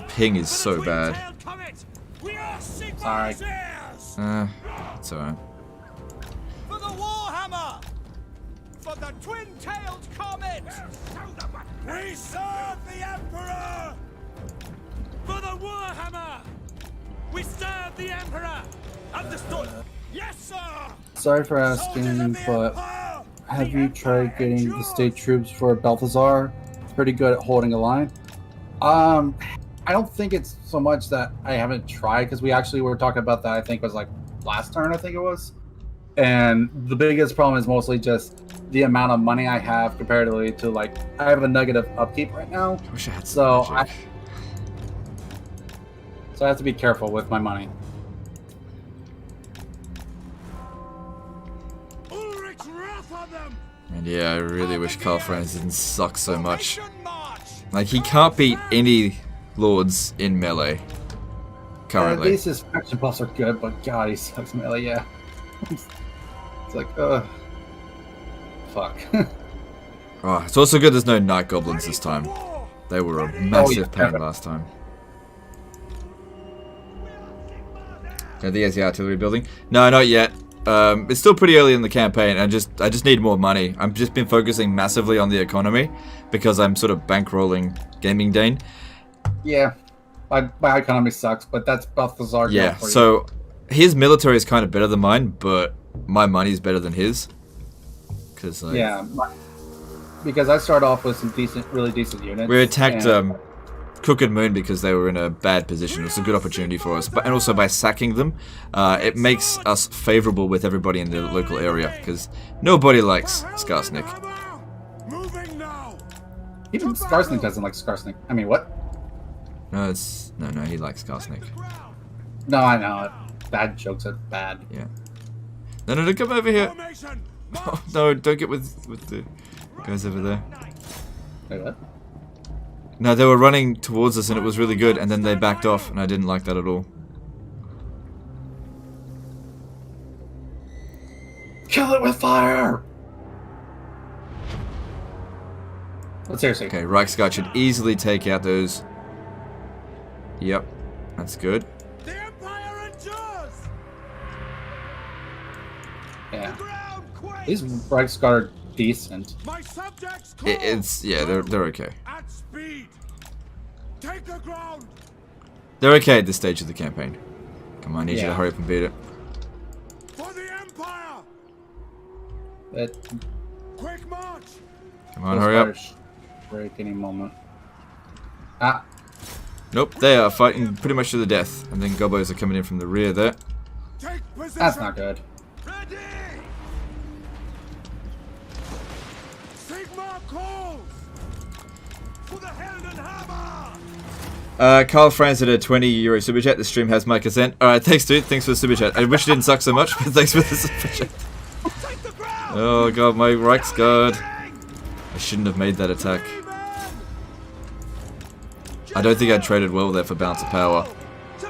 Speaker 2: ping is so bad.
Speaker 1: Sorry.
Speaker 2: It's alright.
Speaker 3: For the Warhammer! For the twin-tailed comet! We serve the Emperor! For the Warhammer! We serve the Emperor! Understood! Yes, sir!
Speaker 1: Sorry for asking, but have you tried getting the state troops for Balthazar? Pretty good at holding a line. I don't think it's so much that I haven't tried, because we actually were talking about that, I think it was like last turn, I think it was. And the biggest problem is mostly just the amount of money I have comparatively to, like, I have a negative upkeep right now.
Speaker 2: I wish I had
Speaker 1: So
Speaker 2: some magic.
Speaker 1: So I have to be careful with my money.
Speaker 3: Ulrich's wrath on them.
Speaker 2: And yeah, I really wish Karl Franz didn't suck so much. Like, he can't beat any lords in melee currently.
Speaker 1: At least his faction buffs are good, but God, he sucks melee, yeah. It's like, fuck.
Speaker 2: Oh, it's also good there's no night goblins this time. They were a massive pain last time. Are there's the artillery building? No, not yet. It's still pretty early in the campaign. I just need more money. I've just been focusing massively on the economy because I'm sort of bankrolling Gaming Dehne.
Speaker 1: Yeah, my economy sucks, but that's Balthazar.
Speaker 2: Yeah, so his military is kind of better than mine, but my money is better than his. Cause, like,
Speaker 1: yeah, because I start off with some really decent units.
Speaker 2: We attacked Crooked Moon because they were in a bad position. It was a good opportunity for us, and also by sacking them, it makes us favorable with everybody in the local area because nobody likes Skarsnik.
Speaker 1: Even Skarsnik doesn't like Skarsnik. I mean, what?
Speaker 2: No, no, he likes Skarsnik.
Speaker 1: No, I know it. Bad jokes are bad.
Speaker 2: Yeah. No, come over here. Oh, no, don't get with the guys over there.
Speaker 1: Wait, what?
Speaker 2: No, they were running towards us and it was really good, and then they backed off, and I didn't like that at all.
Speaker 1: Kill it with fire! But seriously.
Speaker 2: Okay, Reichsguard should easily take out those. Yep, that's good.
Speaker 3: The Empire endures.
Speaker 1: Yeah. These Reichsguard are decent.
Speaker 3: My subjects
Speaker 2: they're okay.
Speaker 3: at speed. Take the ground.
Speaker 2: They're okay at this stage of the campaign. Come on, I need you to hurry up and beat it.
Speaker 3: For the Empire. Quick march.
Speaker 2: Come on, hurry up.
Speaker 1: Break any moment. Ah.
Speaker 2: Nope, they are fighting pretty much to the death, and then gobos are coming in from the rear there.
Speaker 3: Take position.
Speaker 1: That's not good.
Speaker 3: Ready. Sigmar calls for the Helm and Hammer.
Speaker 2: Karl Franz at a €20 super chat. The stream has my consent. Alright, thanks dude. Thanks for the super chat. I wish it didn't suck so much, but thanks for the super chat. Oh god, my Reichsguard. I shouldn't have made that attack. I don't think I traded well there for Bounce of Power.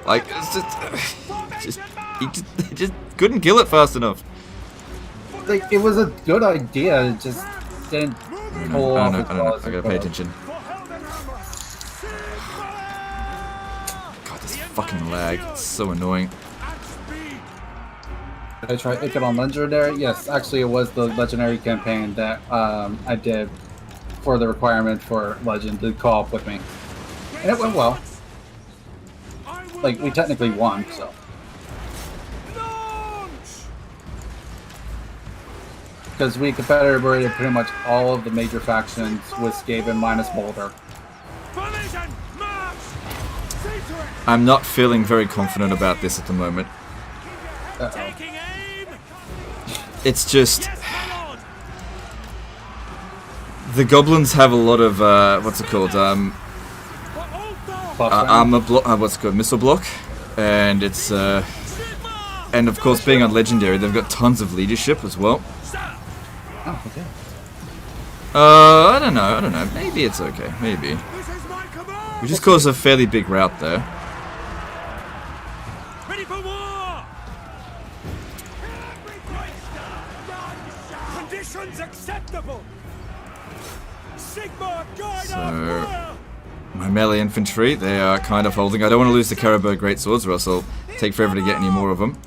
Speaker 2: Like, it's he just couldn't kill it fast enough.
Speaker 1: Like, it was a good idea, it just didn't pull off.
Speaker 2: I don't know. I gotta pay attention. God, this fucking lag. It's so annoying.
Speaker 1: Did I try it on Legendary? Yes, actually it was the Legendary campaign that I did for the requirement for Legend to co-op with me. And it went well. Like, we technically won, so. Because we confederated pretty much all of the major factions with Skaven minus Boulder.
Speaker 2: I'm not feeling very confident about this at the moment. It's just... The goblins have a lot of, what's it called, armor block, what's it called, missile block, and it's, and of course being on Legendary, they've got tons of leadership as well.
Speaker 1: Oh, okay.
Speaker 2: I don't know, maybe it's okay, maybe. We just caused a fairly big rout there.
Speaker 3: Ready for war! Conditions acceptable! Sigmar, guide our fire!
Speaker 2: My melee infantry, they are kind of holding. I don't want to lose the Caribou Greatswords or else I'll take forever to get any more of them.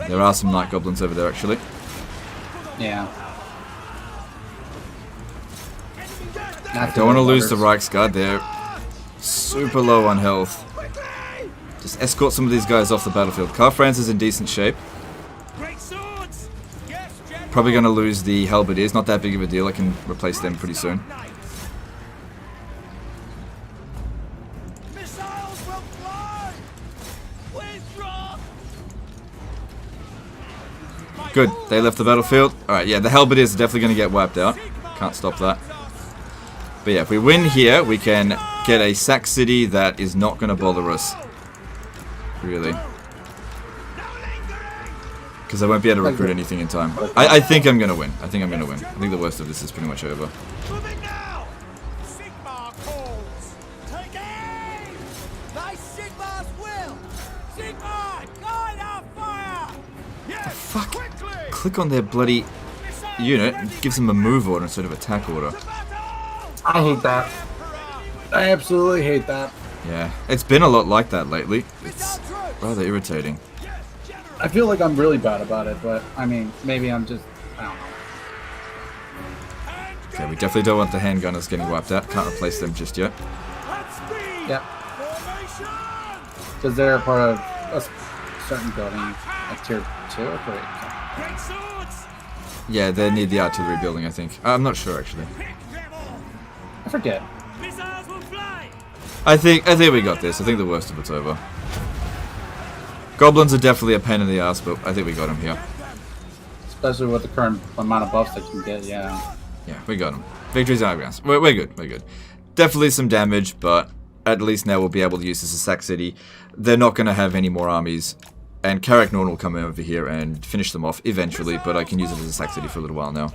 Speaker 2: There are some Night Goblins over there actually.
Speaker 1: Yeah.
Speaker 2: I don't want to lose the Reichsguard, they're super low on health. Just escort some of these guys off the battlefield. Karl Franz is in decent shape. Probably going to lose the Halberdiers, not that big of a deal, I can replace them pretty soon. Good. They left the battlefield. Alright, yeah, the Halberdiers are definitely going to get wiped out. Can't stop that. But yeah, if we win here, we can get a sack city that is not going to bother us. Really. Because I won't be able to recruit anything in time. I think I'm going to win. I think I'm going to win. I think the worst of this is pretty much over. Fuck. Click on their bloody unit and gives them a move order instead of attack order.
Speaker 1: I hate that. I absolutely hate that.
Speaker 2: Yeah, it's been a lot like that lately. It's rather irritating.
Speaker 1: I feel like I'm really bad about it, but I mean, maybe I'm just, I don't know.
Speaker 2: Okay, we definitely don't want the handgunners getting wiped out. Can't replace them just yet.
Speaker 1: Yeah. Because they're part of a certain building, like tier 2 or 3.
Speaker 2: Yeah, they need the artillery building, I think. I'm not sure, actually.
Speaker 1: I forget.
Speaker 2: I think we got this. I think the worst of it's over. Goblins are definitely a pain in the ass, but I think we got them here.
Speaker 1: Especially with the current amount of buffs that you can get, yeah.
Speaker 2: Yeah, we got them. Victory's our grounds. We're good, we're good. Definitely some damage, but at least now we'll be able to use this as a sack city. They're not going to have any more armies. And Karak will come over here and finish them off eventually, but I can use it as a sack city for a little while now.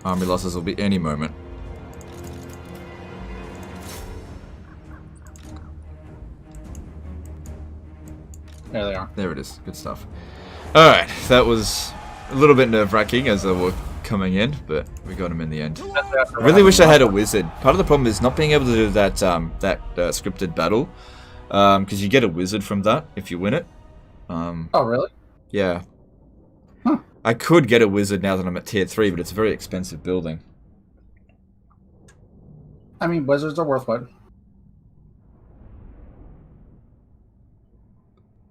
Speaker 2: Army losses will be any moment.
Speaker 1: There they are.
Speaker 2: There it is. Good stuff. Alright, that was a little bit nerve-wracking as they were coming in, but we got them in the end. I really wish I had a wizard. Part of the problem is not being able to do that scripted battle, because you get a wizard from that if you win it.
Speaker 1: Oh, really?
Speaker 2: Yeah.
Speaker 1: Huh.
Speaker 2: I could get a wizard now that I'm at tier 3, but it's a very expensive building.
Speaker 1: I mean, wizards are worth it.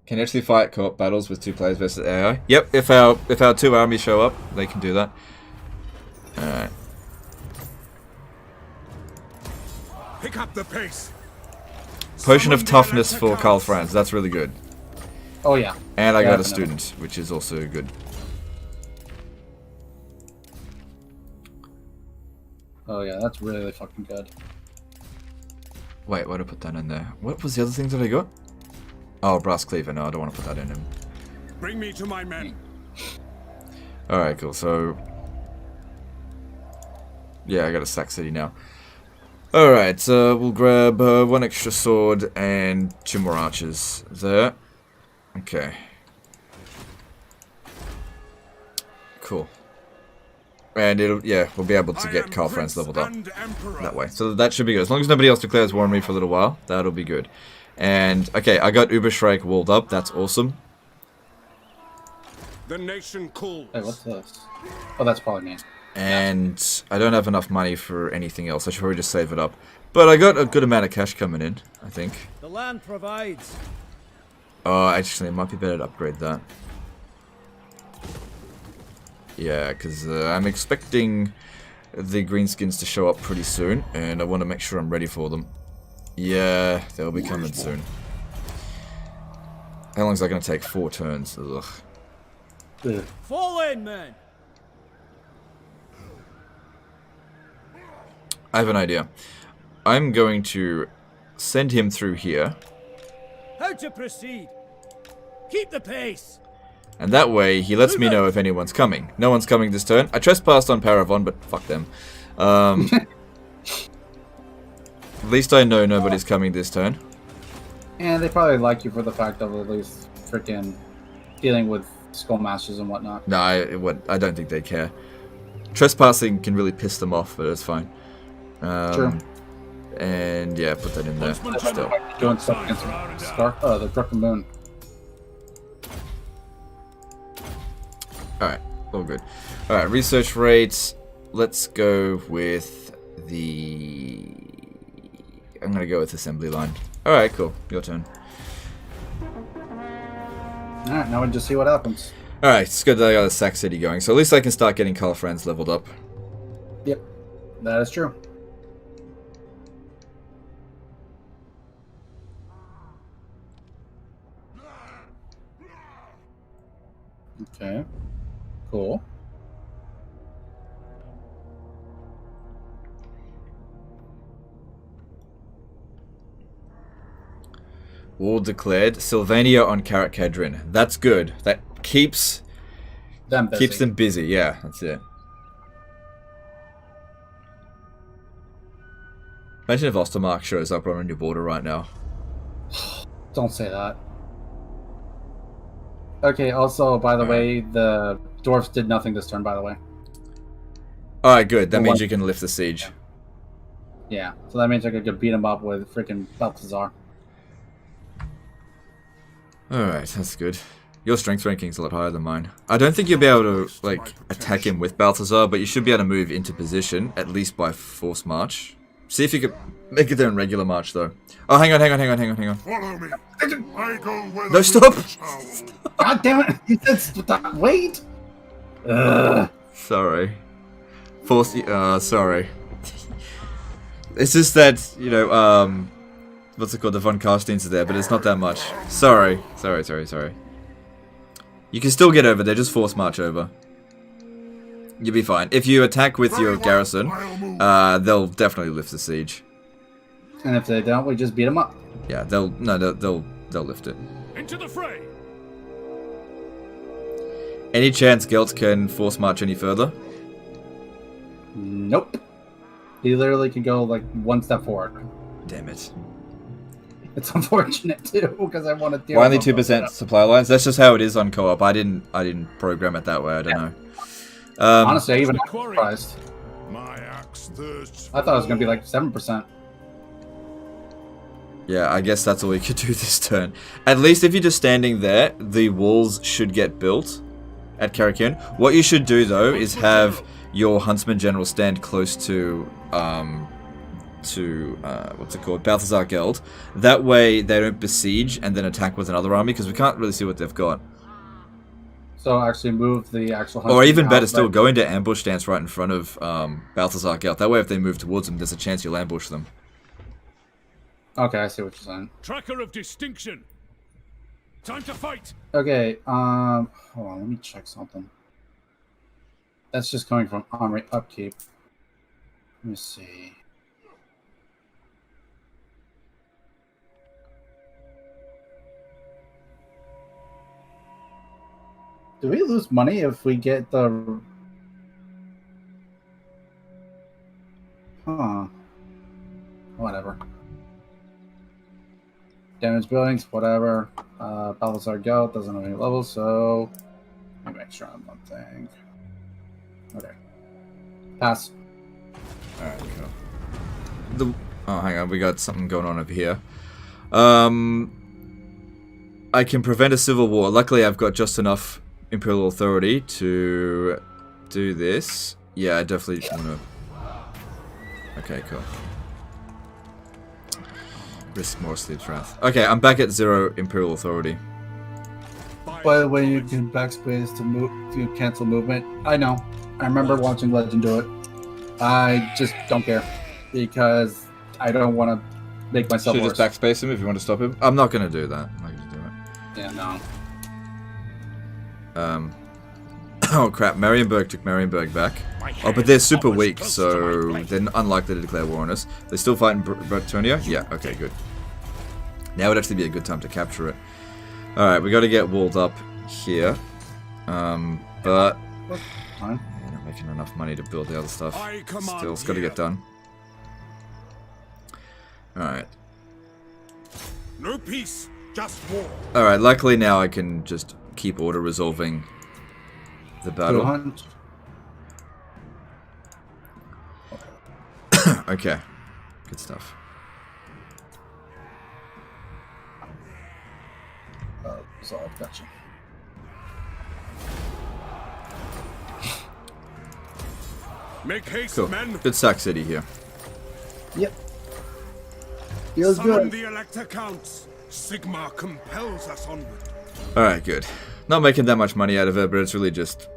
Speaker 2: Can actually fight co-op battles with 2 players versus AI. Yep, if our 2 armies show up, they can do that. Alright.
Speaker 3: Pick up the pace.
Speaker 2: Potion of toughness for Karl Franz. That's really good.
Speaker 1: Oh yeah.
Speaker 2: And I got a student, which is also good.
Speaker 1: Oh yeah, that's really fucking good.
Speaker 2: Wait, why did I put that in there? What was the other thing that I got? Oh, brass cleaver. No, I don't want to put that in him.
Speaker 3: Bring me to my men.
Speaker 2: Alright, cool. So, yeah, I got a sack city now. Alright, we'll grab 1 extra sword and 2 more archers there. Okay. Cool. And it'll, yeah, we'll be able to get Karl Franz leveled up that way. So that should be good. As long as nobody else declares war on me for a little while, that'll be good. And, okay, I got Uberschreik walled up. That's awesome.
Speaker 3: The nation calls.
Speaker 1: Hey, what's this? Oh, that's probably me.
Speaker 2: And I don't have enough money for anything else. I should probably just save it up. But I got a good amount of cash coming in, I think.
Speaker 5: The land provides.
Speaker 2: Oh, actually, it might be better to upgrade that. Yeah, because I'm expecting the greenskins to show up pretty soon, and I want to make sure I'm ready for them. Yeah, they'll be coming soon. How long is that going to take? 4 turns. Ugh.
Speaker 5: Fall in, men.
Speaker 2: I have an idea. I'm going to send him through here.
Speaker 5: How to proceed? Keep the pace.
Speaker 2: And that way, he lets me know if anyone's coming. No one's coming this turn. I trespassed on Paravon, but fuck them. At least I know nobody's coming this turn.
Speaker 1: And they probably like you for the fact of at least freaking dealing with skullmasters and whatnot.
Speaker 2: No, I don't think they care. Trespassing can really piss them off, but it's fine.
Speaker 1: True.
Speaker 2: And yeah, put that in there. Still.
Speaker 1: Doing stuff against the Drunken Moon.
Speaker 2: Alright, all good. Alright, research rates. Let's go with the... I'm gonna go with assembly line. Alright, cool. Your turn.
Speaker 1: Alright, now we just see what happens.
Speaker 2: Alright, it's good that I got a sack city going, so at least I can start getting Karl Franz leveled up.
Speaker 1: Yep, that is true. Okay. Cool.
Speaker 2: War declared. Sylvania on Karak Kedrin. That's good. That keeps them busy. Yeah, that's it. Imagine if Ostermark shows up on your border right now.
Speaker 1: Don't say that. Okay, also, by the way, the dwarves did nothing this turn, by the way.
Speaker 2: Alright, good. That means you can lift the siege.
Speaker 1: Yeah, so that means I could beat him up with freaking Balthazar.
Speaker 2: Alright, that's good. Your strength ranking's a lot higher than mine. I don't think you'll be able to, like, attack him with Balthazar, but you should be able to move into position, at least by force march. See if you could make it there in regular march, though. Oh, hang on.
Speaker 3: Follow me. I go where
Speaker 2: No, stop!
Speaker 1: God damn it! You said stop. Wait!
Speaker 2: Sorry. Sorry. It's just that, you know, what's it called? The Von Carstens are there, but it's not that much. Sorry. You can still get over there, just force march over. You'll be fine. If you attack with your garrison, they'll definitely lift the siege.
Speaker 1: And if they don't, we just beat them up.
Speaker 2: Yeah, they'll lift it.
Speaker 3: into the fray.
Speaker 2: Any chance Gelt can force march any further?
Speaker 1: Nope. He literally can go like one step forward.
Speaker 2: Damn it.
Speaker 1: It's unfortunate too, because I want to.
Speaker 2: Why only 2% supply lines? That's just how it is on co-op. I didn't program it that way. I don't know.
Speaker 1: Honestly, I even surprised.
Speaker 3: My axe thirsts.
Speaker 1: I thought it was gonna be like 7%.
Speaker 2: Yeah, I guess that's all you could do this turn. At least if you're just standing there, the walls should get built at Karak. What you should do though is have your Huntsman General stand close to what's it called, Balthazar Geld. That way they don't besiege and then attack with another army, because we can't really see what they've got.
Speaker 1: So actually move the actual
Speaker 2: Huntsman, or even better still, go into ambush stance right in front of Balthazar Geld. That way if they move towards them, there's a chance you'll ambush them.
Speaker 1: Okay, I see what you're saying.
Speaker 3: Tracker of distinction. Time to fight.
Speaker 1: Okay, hold on, let me check something. That's just coming from armory upkeep. Let me see. Do we lose money if we get the... Whatever. Damage buildings, whatever. Balthazar Gelt doesn't have any levels, so... Let me make sure on one thing. Okay. Pass.
Speaker 2: Alright, cool. Oh, hang on, we got something going on over here. I can prevent a civil war. Luckily, I've got just enough Imperial Authority to do this. Yeah, I definitely want to... Okay, cool. Risk more Sleep's Wrath. Okay, I'm back at 0 Imperial Authority.
Speaker 1: By the way, you can backspace to cancel movement. I know. I remember watching Legend do it. I just don't care, because I don't want to make myself
Speaker 2: worse.
Speaker 1: Should
Speaker 2: just backspace him if you want to stop him? I'm not going to do that. I'm not going to do it.
Speaker 1: Yeah, no.
Speaker 2: Oh crap, Marienburg took Marienburg back. Oh, but they're super weak, so they're unlikely to declare war on us. They're still fighting Bretonia? Yeah, okay, good. Now would actually be a good time to capture it. Alright, we got to get walled up here. But... We're not making enough money to build the other stuff. Still, it's got to get done. Alright.
Speaker 3: No peace, just war.
Speaker 2: Alright, luckily now I can just keep order resolving the battle. Okay. Good stuff.
Speaker 1: So I've got you.
Speaker 3: Make haste,
Speaker 2: Cool.
Speaker 3: men.
Speaker 2: Good Sack City here.
Speaker 1: Yep. Feels
Speaker 3: Summon
Speaker 1: good.
Speaker 3: the Elector Counts. Sigma compels us onward.
Speaker 2: Alright, good. Not making that much money out of it, but it's really just...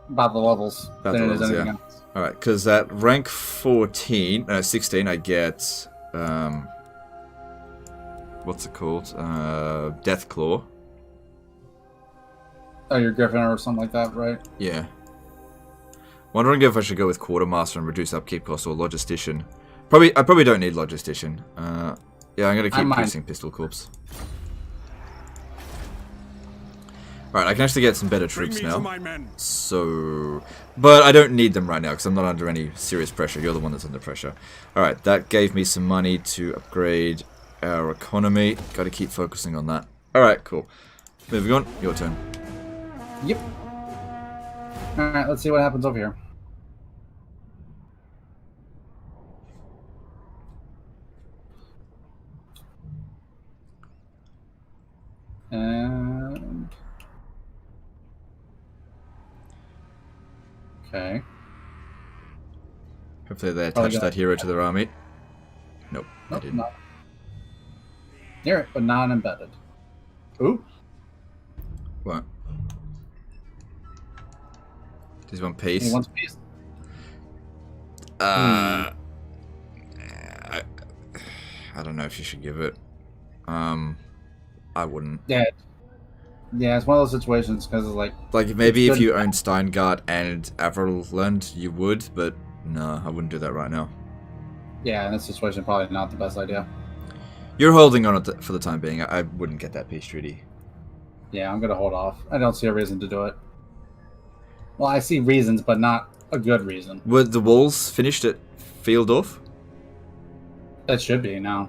Speaker 1: About the levels.
Speaker 2: About the levels, yeah. Alright, because at rank 16, I get... what's it called? Death Claw.
Speaker 1: Oh, you're Griffin or something like that, right?
Speaker 2: Yeah. Wondering if I should go with Quartermaster and reduce upkeep cost or Logistician. I probably don't need Logistician. Yeah, I'm gonna keep increasing Pistol Corps. Right, I can actually get some better troops now. So, but I don't need them right now because I'm not under any serious pressure. You're the one that's under pressure. Alright, that gave me some money to upgrade our economy. Got to keep focusing on that. Alright, cool. Moving on, your turn.
Speaker 1: Yep. Alright, let's see what happens over here. And... okay.
Speaker 2: Hopefully they attach that hero to their army. Nope, they didn't.
Speaker 1: Not. Near it, but not embedded. Ooh.
Speaker 2: What? Does he want peace?
Speaker 1: He wants peace.
Speaker 2: I don't know if you should give it. I wouldn't.
Speaker 1: Yeah. Yeah, it's one of those situations because it's like
Speaker 2: maybe if you owned Steingart and Averland, you would, but no, I wouldn't do that right now.
Speaker 1: Yeah, in this situation, probably not the best idea.
Speaker 2: You're holding on it for the time being. I wouldn't get that peace treaty.
Speaker 1: Yeah, I'm gonna hold off. I don't see a reason to do it. Well, I see reasons, but not a good reason.
Speaker 2: Were the walls finished at Pfeildorf?
Speaker 1: That should be now.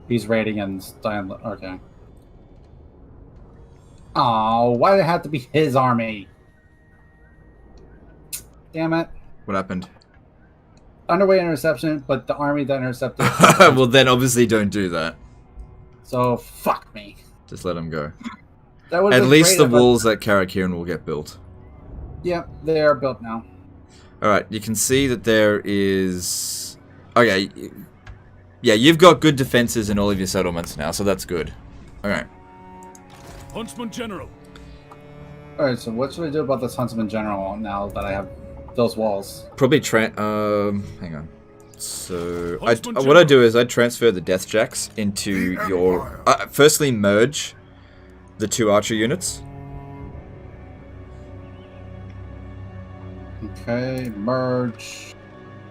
Speaker 1: He's raiding in Steinle. Okay. Oh, why did it have to be his army? Damn it.
Speaker 2: What happened?
Speaker 1: Underway interception, but the army that intercepted.
Speaker 2: Well, then obviously don't do that.
Speaker 1: So, fuck me.
Speaker 2: Just let him go.
Speaker 1: At
Speaker 2: least the walls at Karak Hirn will get built.
Speaker 1: Yep, they are built now.
Speaker 2: Alright, you can see that there is... okay, yeah, you've got good defenses in all of your settlements now, so that's good. Alright.
Speaker 3: Huntsman General.
Speaker 1: Alright, so what should I do about this Huntsman General now that I have those walls?
Speaker 2: Probably hang on. So, what I do is I transfer the Death Jacks into your... firstly, merge the 2 archer units.
Speaker 1: Okay, merge.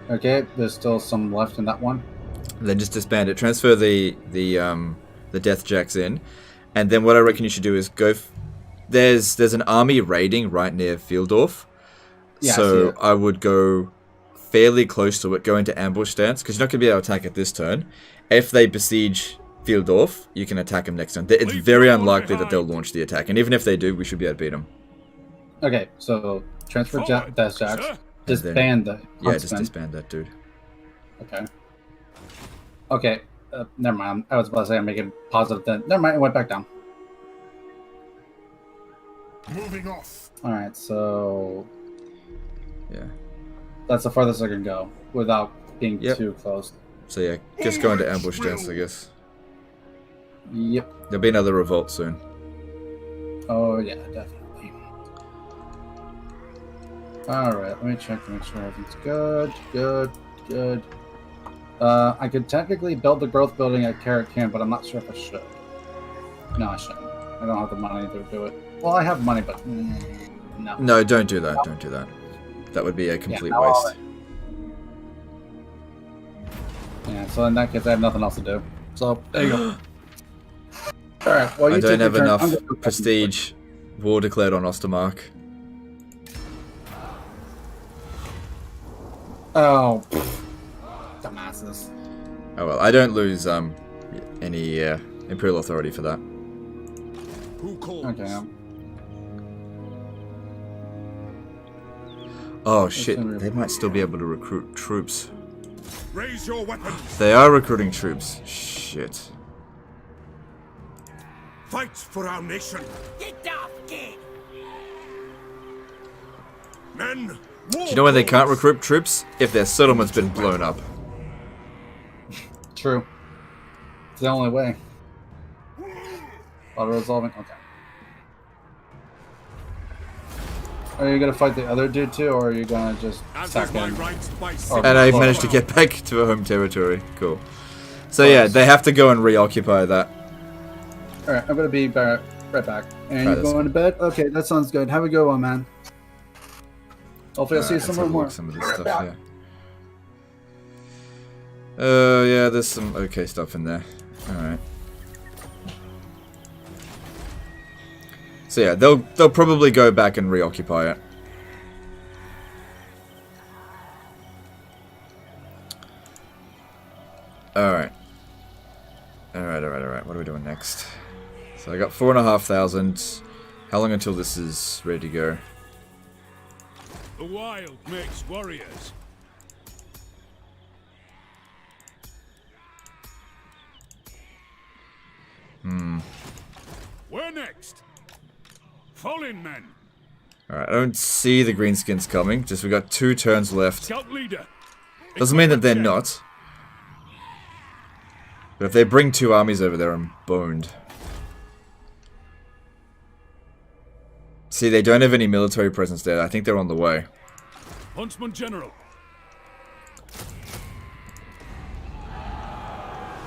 Speaker 1: Okay, there's still some left in that one.
Speaker 2: Then just disband it. Transfer the Death Jacks in, and then what I reckon you should do is go. There's an army raiding right near Pfeildorf,
Speaker 1: yeah,
Speaker 2: so I would go fairly close to it, go into ambush stance because you're not going to be able to attack it this turn. If they besiege Pfeildorf, you can attack them next turn. It's very unlikely that they'll launch the attack, and even if they do, we should be able to beat them.
Speaker 1: Okay, so transfer Death Jacks. Disband the Huntsman.
Speaker 2: Yeah, just disband that dude.
Speaker 1: Okay. Okay, never mind. I was about to say I'm making positive then. Never mind, it went back down.
Speaker 8: Moving off.
Speaker 1: Alright, so...
Speaker 2: yeah.
Speaker 1: That's the farthest I can go without being too close.
Speaker 2: So yeah, just go into ambush stance, I guess.
Speaker 1: Yep.
Speaker 2: There'll be another revolt soon.
Speaker 1: Oh yeah, definitely. Alright, let me check to make sure everything's good. Good. I could technically build the growth building at Karak Hirn, but I'm not sure if I should. No, I shouldn't. I don't have the money to do it. Well, I have money, but no.
Speaker 2: No, don't do that. Don't do that. That would be a complete waste.
Speaker 1: Yeah, so in that case, I have nothing else to do. So, there you go. Alright, well, you
Speaker 2: I don't have
Speaker 1: turn.
Speaker 2: enough prestige. War declared on Ostermark.
Speaker 1: Oh, dumbasses.
Speaker 2: Oh well, I don't lose any Imperial authority for that.
Speaker 3: Who calls?
Speaker 1: Okay.
Speaker 2: Oh shit, they might still be able to recruit troops.
Speaker 3: Raise your weapons.
Speaker 2: They are recruiting troops. Shit.
Speaker 3: Fight for our nation.
Speaker 7: Get off, kid!
Speaker 3: Men.
Speaker 2: Do you know when they can't recruit troops? If their settlement's been blown up.
Speaker 1: True. It's the only way. Auto resolving. Okay. Are you gonna fight the other dude too, or are you gonna just sack him?
Speaker 2: And I managed to get back to a home territory. Cool. So yeah, they have to go and reoccupy that.
Speaker 1: Alright, I'm gonna be right back. And you're going to bed? Okay, that sounds good. Have a good one, man. Hopefully I'll see you somewhere more.
Speaker 2: Some of this stuff, yeah, there's some okay stuff in there. Alright. So yeah, they'll probably go back and reoccupy it. Alright. Alright. What are we doing next? So I got 4,500. How long until this is ready to go?
Speaker 3: The wild makes warriors. Where next? Fall in, men.
Speaker 2: Alright, I don't see the greenskins coming. Just we got 2 turns left.
Speaker 3: Scout leader.
Speaker 2: Doesn't mean that they're not. But if they bring 2 armies over there, I'm boned. See, they don't have any military presence there. I think they're on the way.
Speaker 3: Huntsman General.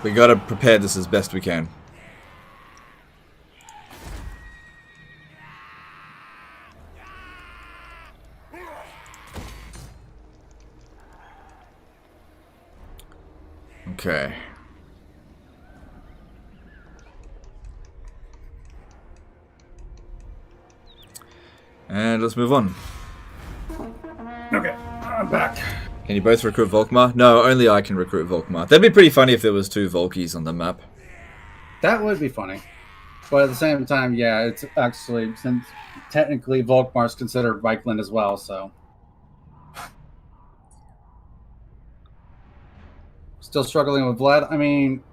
Speaker 2: We gotta prepare this as best we can. Okay. And let's move on.
Speaker 1: Okay, I'm back.
Speaker 2: Can you both recruit Volkmar? No, only I can recruit Volkmar. That'd be pretty funny if there was 2 Volkies on the map.
Speaker 1: That would be funny. But at the same time, yeah, it's actually, since technically Volkmar is considered Reichland as well, so. Still struggling with Vlad. I mean,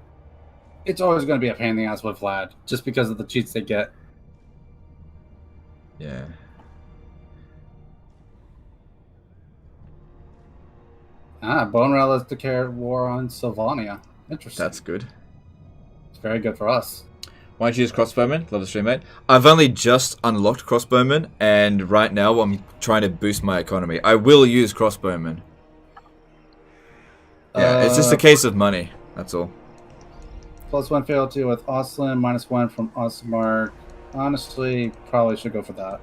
Speaker 1: it's always going to be a pain in the ass with Vlad, just because of the cheats they get.
Speaker 2: Yeah.
Speaker 1: Bone Relic declared war on Sylvania. Interesting.
Speaker 2: That's good.
Speaker 1: It's very good for us.
Speaker 2: Why don't you use crossbowmen? Love the stream, mate. I've only just unlocked crossbowmen, and right now I'm trying to boost my economy. I will use crossbowmen. Yeah, it's just a case of money. That's all.
Speaker 1: +1 fealty with Oslin, -1 from Osmark. Honestly, probably should go for that.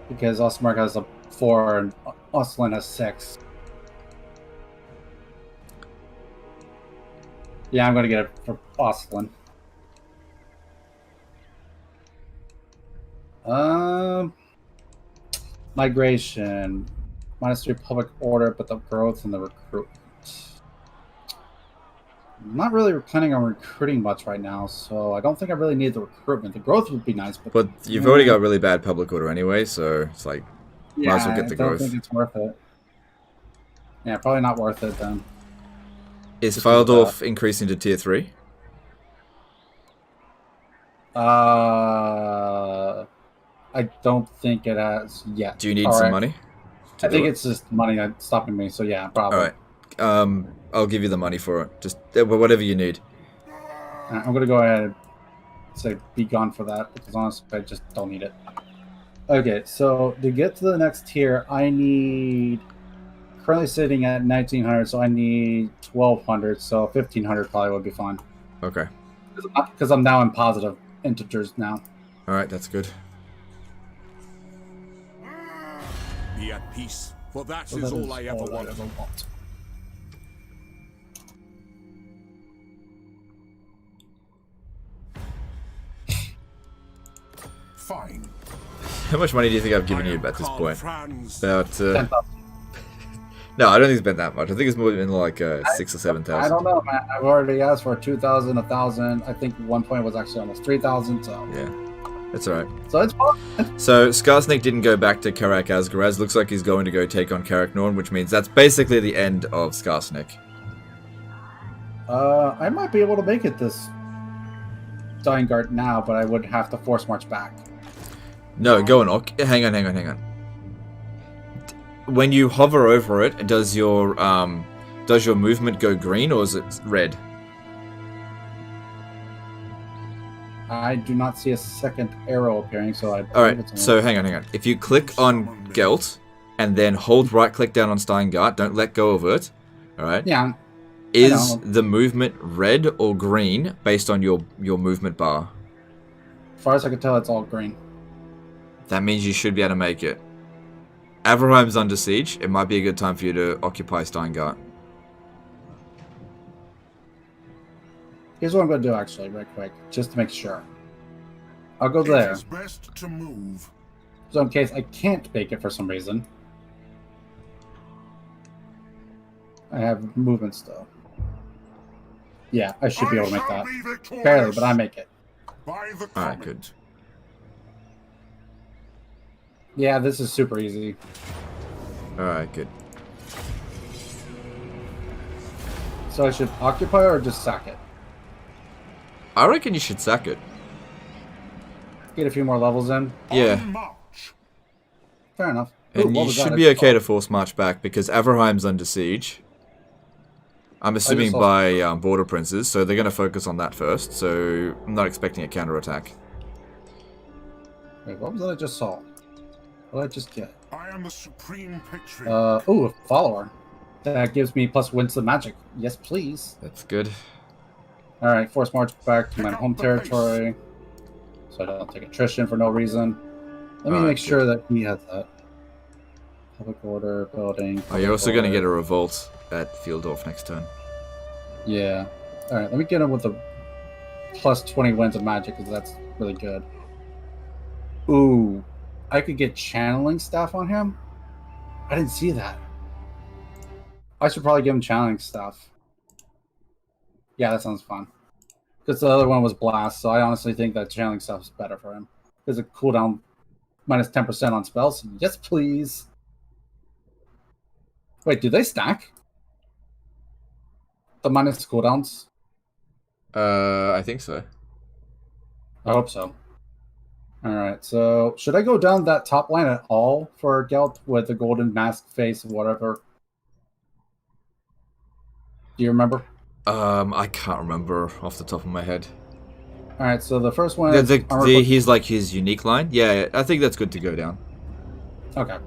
Speaker 1: Because Osmark has a 4 and Oslin has 6. Yeah, I'm going to get it for Oslin. Migration. -3 public order, but the growth and the recruitment. I'm not really planning on recruiting much right now, so I don't think I really need the recruitment. The growth would be nice,
Speaker 2: but you've already got really bad public order anyway, so it's like, might as well get the growth.
Speaker 1: I don't think it's worth it. Yeah, probably not worth it then.
Speaker 2: Is Pfeildorf increasing to tier 3?
Speaker 1: I don't think it has yet.
Speaker 2: Do you need some money?
Speaker 1: I think it's just money that's stopping me, so yeah, probably.
Speaker 2: Alright. I'll give you the money for it. Just whatever you need.
Speaker 1: I'm going to go ahead and say be gone for that, because honestly, I just don't need it. Okay, so to get to the next tier, I need... Currently sitting at 1,900, so I need 1,200, so 1,500 probably would be fine.
Speaker 2: Okay.
Speaker 1: Because I'm now in positive integers now.
Speaker 2: Alright, that's good.
Speaker 3: Be at peace, for that is all I ever want.
Speaker 8: Fine.
Speaker 2: How much money do you think I've given you at this point?
Speaker 3: Franz.
Speaker 2: About 10,000. No, I don't think it's been that much. I think it's more than like 6,000 or 7,000.
Speaker 1: I don't know, man. I've already asked for 2,000, 1,000. I think one point was actually almost 3,000. So
Speaker 2: yeah, that's alright.
Speaker 1: So it's fine.
Speaker 2: So Skarsnik didn't go back to Karak Asgaraz. Looks like he's going to go take on Karak Norn, which means that's basically the end of Skarsnik.
Speaker 1: I might be able to make it this Steingart now, but I would have to force march back.
Speaker 2: No, go on. Hang on. When you hover over it, does your movement go green or is it red?
Speaker 1: I do not see a second arrow appearing, so I...
Speaker 2: Alright, so hang on. If you click on Gelt and then hold right click down on Steingart, don't let go of it. Alright?
Speaker 1: Yeah.
Speaker 2: Is the movement red or green based on your movement bar?
Speaker 1: As far as I can tell, it's all green.
Speaker 2: That means you should be able to make it. Averheim's under siege. It might be a good time for you to occupy Steingart.
Speaker 1: Here's what I'm going to do, actually, right quick, just to make sure. I'll go there.
Speaker 3: It is best to move.
Speaker 1: So in case I can't make it for some reason, I have movement still. Yeah, I should be able to make that. Barely, but I make it.
Speaker 2: Alright, good.
Speaker 1: Yeah, this is super easy.
Speaker 2: Alright, good.
Speaker 1: So I should occupy or just sack it?
Speaker 2: I reckon you should sack it.
Speaker 1: Get a few more levels in?
Speaker 2: Yeah.
Speaker 1: Fair enough.
Speaker 2: And you should be okay to force march back because Averheim's under siege. I'm assuming by border princes, so they're going to focus on that first, so I'm not expecting a counterattack.
Speaker 1: Wait, what was that I just saw? What did I just get?
Speaker 3: I am the supreme patriot.
Speaker 1: Oh, a follower. That gives me plus Winston magic. Yes, please.
Speaker 2: That's good.
Speaker 1: Alright, force march back to my home territory. So I don't take attrition for no reason. Let me make sure that he has that. Public order, building.
Speaker 2: Oh, you're also going to get a revolt at Pfeildorf next turn.
Speaker 1: Yeah. Alright, let me get him with a plus 20 winds of magic, because that's really good. Ooh. I could get channeling stuff on him? I didn't see that. I should probably give him channeling stuff. Yeah, that sounds fun. Because the other one was blast, so I honestly think that channeling stuff is better for him. There's a cooldown minus 10% on spells. Yes, please. Wait, do they stack? The minus cooldowns?
Speaker 2: I think so.
Speaker 1: I hope so. Alright, so should I go down that top line at all for Gelt with the golden mask face or whatever? Do you remember?
Speaker 2: I can't remember off the top of my head.
Speaker 1: Alright, so the first one is...
Speaker 2: he's like his unique line? Yeah, I think that's good to go down.
Speaker 1: Okay.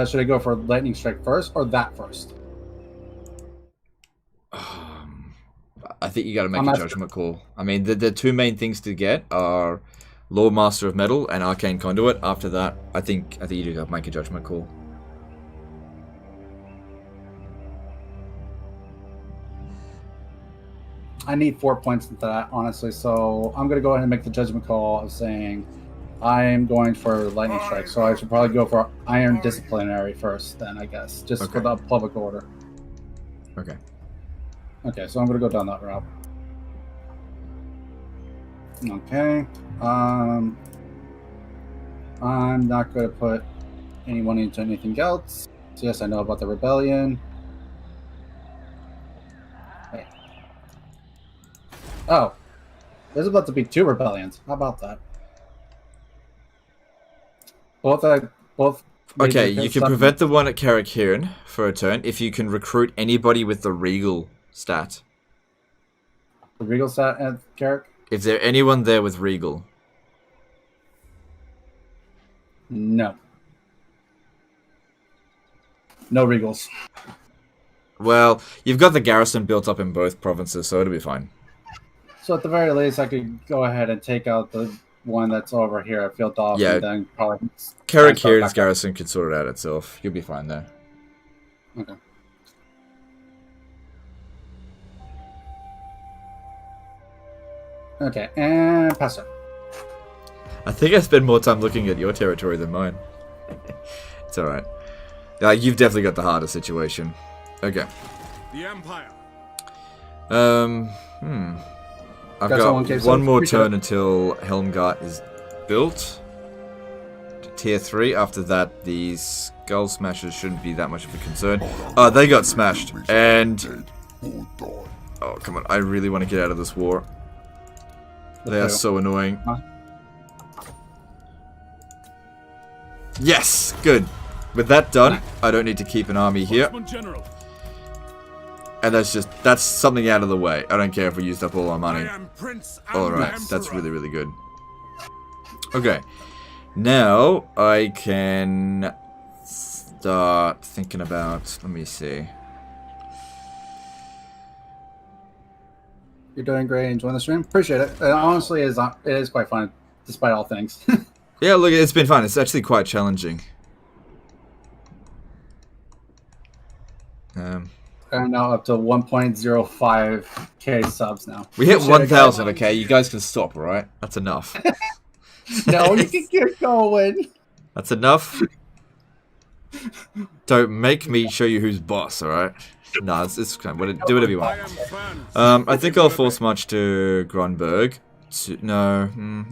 Speaker 1: Should I go for lightning strike first or that first?
Speaker 2: I think you got to make a judgment call. I mean, the two main things to get are Lord Master of Metal and Arcane Conduit. After that, I think you do have to make a judgment call.
Speaker 1: I need 4 points into that, honestly, so I'm going to go ahead and make the judgment call of saying I'm going for lightning strike, so I should probably go for Iron Disciplinary first, then, I guess, just for the public order.
Speaker 2: Okay.
Speaker 1: Okay, so I'm going to go down that route. Okay. I'm not going to put anyone into anything else. So yes, I know about the rebellion. Hey. Oh. There's about to be 2 rebellions. How about that? Both.
Speaker 2: Okay, you can prevent the one at Karak Hirn for a turn if you can recruit anybody with the Regal stat.
Speaker 1: The Regal stat at Karak?
Speaker 2: Is there anyone there with Regal?
Speaker 1: No. No Regals.
Speaker 2: Well, you've got the garrison built up in both provinces, so it'll be fine.
Speaker 1: So at the very least, I could go ahead and take out the one that's over here at Pfeildorf,
Speaker 2: yeah,
Speaker 1: and then probably...
Speaker 2: Karak Hirn's garrison could sort it out itself. You'll be fine there.
Speaker 1: Okay. Okay, and pass it.
Speaker 2: I think I spend more time looking at your territory than mine. It's alright. You've definitely got the harder situation. Okay.
Speaker 3: The Empire.
Speaker 2: I've got one more turn until Helmgart is built. To tier 3. After that, the Skull Smashers shouldn't be that much of a concern. Oh, they got smashed. And... oh, come on. I really want to get out of this war. They are so annoying. Yes! Good. With that done, I don't need to keep an army here. And that's something out of the way. I don't care if we used up all our money. Alright, that's really, really good. Okay. Now, I can start thinking about... let me see.
Speaker 1: You're doing great. Enjoying the stream. Appreciate it. Honestly, it is quite fun despite all things.
Speaker 2: Yeah, look, it's been fun. It's actually quite challenging.
Speaker 1: And now up to 1.05k subs now.
Speaker 2: We hit 1,000. Okay, you guys can stop, all right? That's enough.
Speaker 1: No, you can keep going.
Speaker 2: That's enough. Don't make me show you who's boss, all right? No, it's kind of, do whatever you want. I think I'll force march to Grunburg.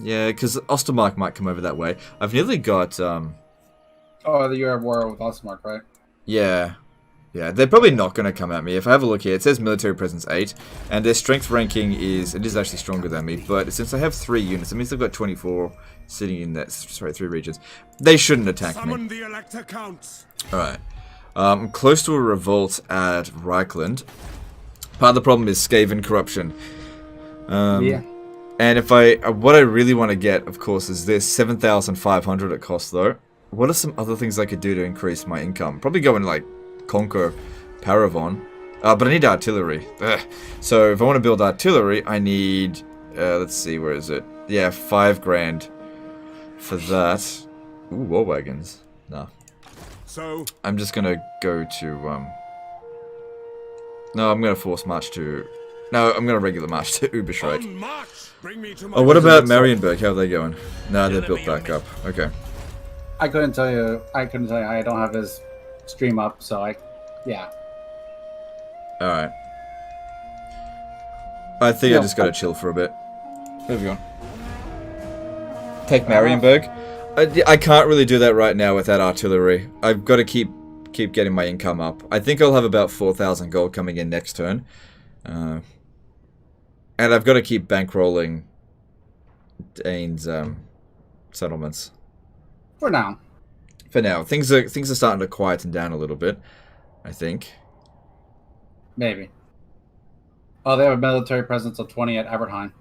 Speaker 2: Yeah, because Ostermark might come over that way. I've nearly got.
Speaker 1: Oh, you're at war with Ostermark, right?
Speaker 2: Yeah. Yeah, they're probably not going to come at me. If I have a look here, it says military presence 8, and their strength ranking is actually stronger than me, but since I have 3 units, it means they've got 24 sitting in that, 3 regions. They shouldn't attack me. Alright. I'm close to a revolt at Reichland. Part of the problem is Skaven corruption.
Speaker 1: Yeah.
Speaker 2: And what I really want to get, of course, is this 7,500 it costs, though. What are some other things I could do to increase my income? Probably go and, like, conquer Paravon. But I need artillery. Ugh. So if I want to build artillery, I need... let's see, where is it? Yeah, 5 grand for that. Ooh, war wagons. Nah.
Speaker 3: So
Speaker 2: I'm just gonna go to... No, I'm gonna force march to... No, I'm gonna regular march to Uberschreik. Oh, what about Marienburg? How are they going? Nah, they're built back up. Okay.
Speaker 1: I couldn't tell you. I don't have his stream up, so yeah.
Speaker 2: Alright. I think I just gotta chill for a bit. There we go. Take Marienburg. I can't really do that right now without artillery. I've got to keep getting my income up. I think I'll have about 4,000 gold coming in next turn. And I've got to keep bankrolling Dane's settlements.
Speaker 1: For now.
Speaker 2: For now. Things are starting to quieten down a little bit, I think.
Speaker 1: Maybe. Oh, they have a military presence of 20 at Abertheim.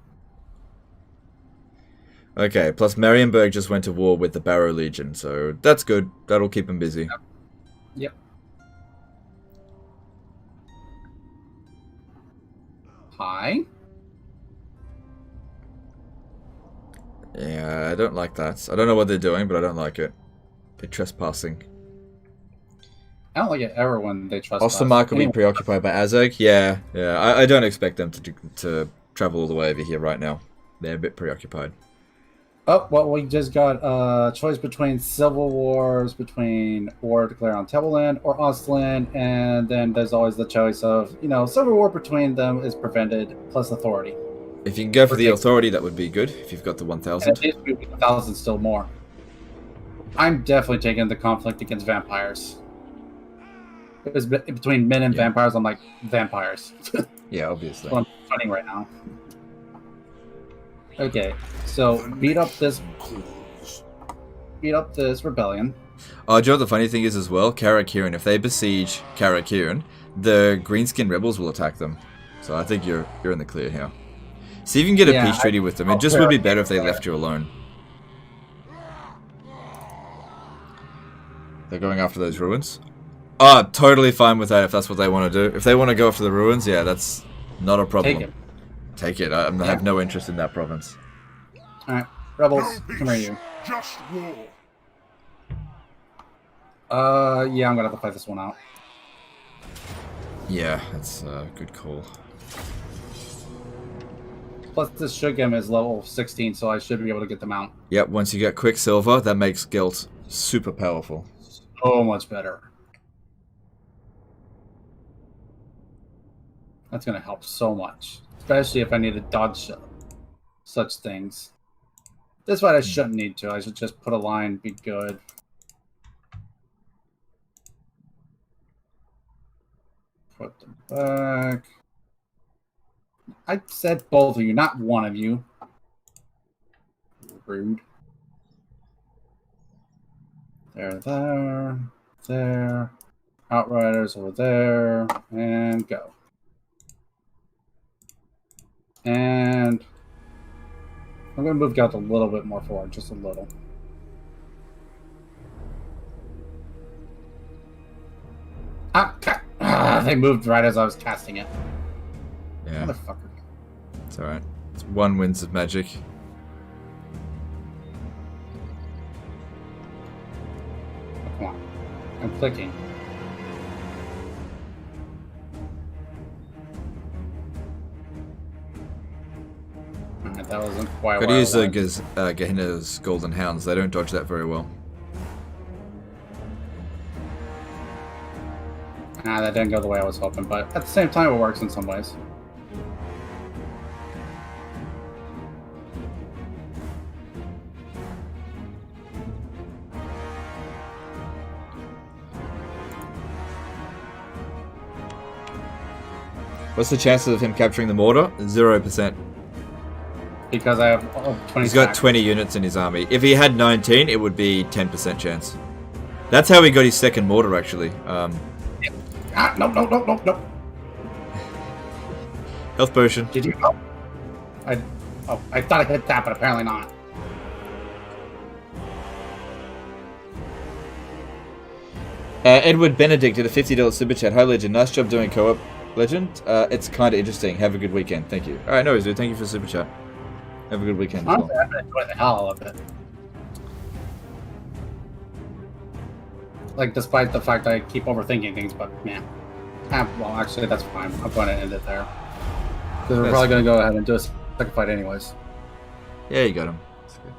Speaker 2: Okay, plus Marienburg just went to war with the Barrow Legion, so that's good. That'll keep him busy.
Speaker 1: Yep. Hi.
Speaker 2: Yeah, I don't like that. I don't know what they're doing, but I don't like it. They're trespassing.
Speaker 1: I don't like it ever when they trespass.
Speaker 2: Ostermark will be preoccupied by Azog. Yeah. I don't expect them to travel all the way over here right now. They're a bit preoccupied.
Speaker 1: Oh, well, we just got a choice between civil wars, between war declared on Tableland or Ostland, and then there's always the choice of, civil war between them is prevented, plus authority.
Speaker 2: If you can go for the authority, that would be good, if you've got the 1,000.
Speaker 1: At least 1,000 still more. I'm definitely taking the conflict against vampires. It was between men and vampires, I'm like, vampires.
Speaker 2: Yeah, obviously.
Speaker 1: That's what I'm fighting right now. Okay, so beat up this rebellion.
Speaker 2: Oh, do you know what the funny thing is as well? Karak Hirn, if they besiege Karak Hirn, the Greenskin rebels will attack them. So I think you're in the clear here. See if you can get a peace treaty with them. It just would be better if they left you alone. They're going after those ruins. Oh, totally fine with that if that's what they want to do. If they want to go after the ruins, yeah, that's not a problem. Take it. I have no interest in that province.
Speaker 1: Alright, rebels, come here, you.
Speaker 3: Just war.
Speaker 1: Yeah, I'm gonna have to fight this one out.
Speaker 2: Yeah, that's a good call.
Speaker 1: Plus, this Shugam is level 16, so I should be able to get them out.
Speaker 2: Yep, once you get Quicksilver, that makes Gelt super powerful.
Speaker 1: So much better. That's gonna help so much. Especially if I need to dodge such things. This fight I shouldn't need to. I should just put a line, be good. Put them back. I said both of you, not one of you. Rude. There. Outriders over there, and go. And I'm going to move Gelt a little bit more forward, just a little. They moved right as I was casting it.
Speaker 2: Yeah.
Speaker 1: Motherfucker.
Speaker 2: It's alright. It's 1 winds of magic.
Speaker 1: clicking. Alright, that wasn't quite
Speaker 2: Could
Speaker 1: where I
Speaker 2: use
Speaker 1: wanted.
Speaker 2: Gehenna's Golden Hounds. They don't dodge that very well.
Speaker 1: Nah, that didn't go the way I was hoping, but at the same time, it works in some ways.
Speaker 2: What's the chances of him capturing the mortar? 0%.
Speaker 1: Because I have 20
Speaker 2: He's got
Speaker 1: stacks.
Speaker 2: 20 units in his army. If he had 19, it would be 10% chance. That's how he got his second mortar, actually.
Speaker 1: Ah, no.
Speaker 2: Health potion.
Speaker 1: Did you? Oh. I thought I hit that, but apparently not.
Speaker 2: Edward Benedict did a $50 super chat. Hi, Legend. Nice job doing co-op, Legend. It's kind of interesting. Have a good weekend. Thank you. All right, no worries, dude. Thank you for the super chat. Have a good weekend as
Speaker 1: Honestly,
Speaker 2: well.
Speaker 1: I've been enjoying the hell out of it. Like, despite the fact I keep overthinking things, but yeah. Well, actually, that's fine. I'm going to end it there. Because we're probably going to go ahead and do a second fight anyways.
Speaker 2: Yeah, you got him. That's good.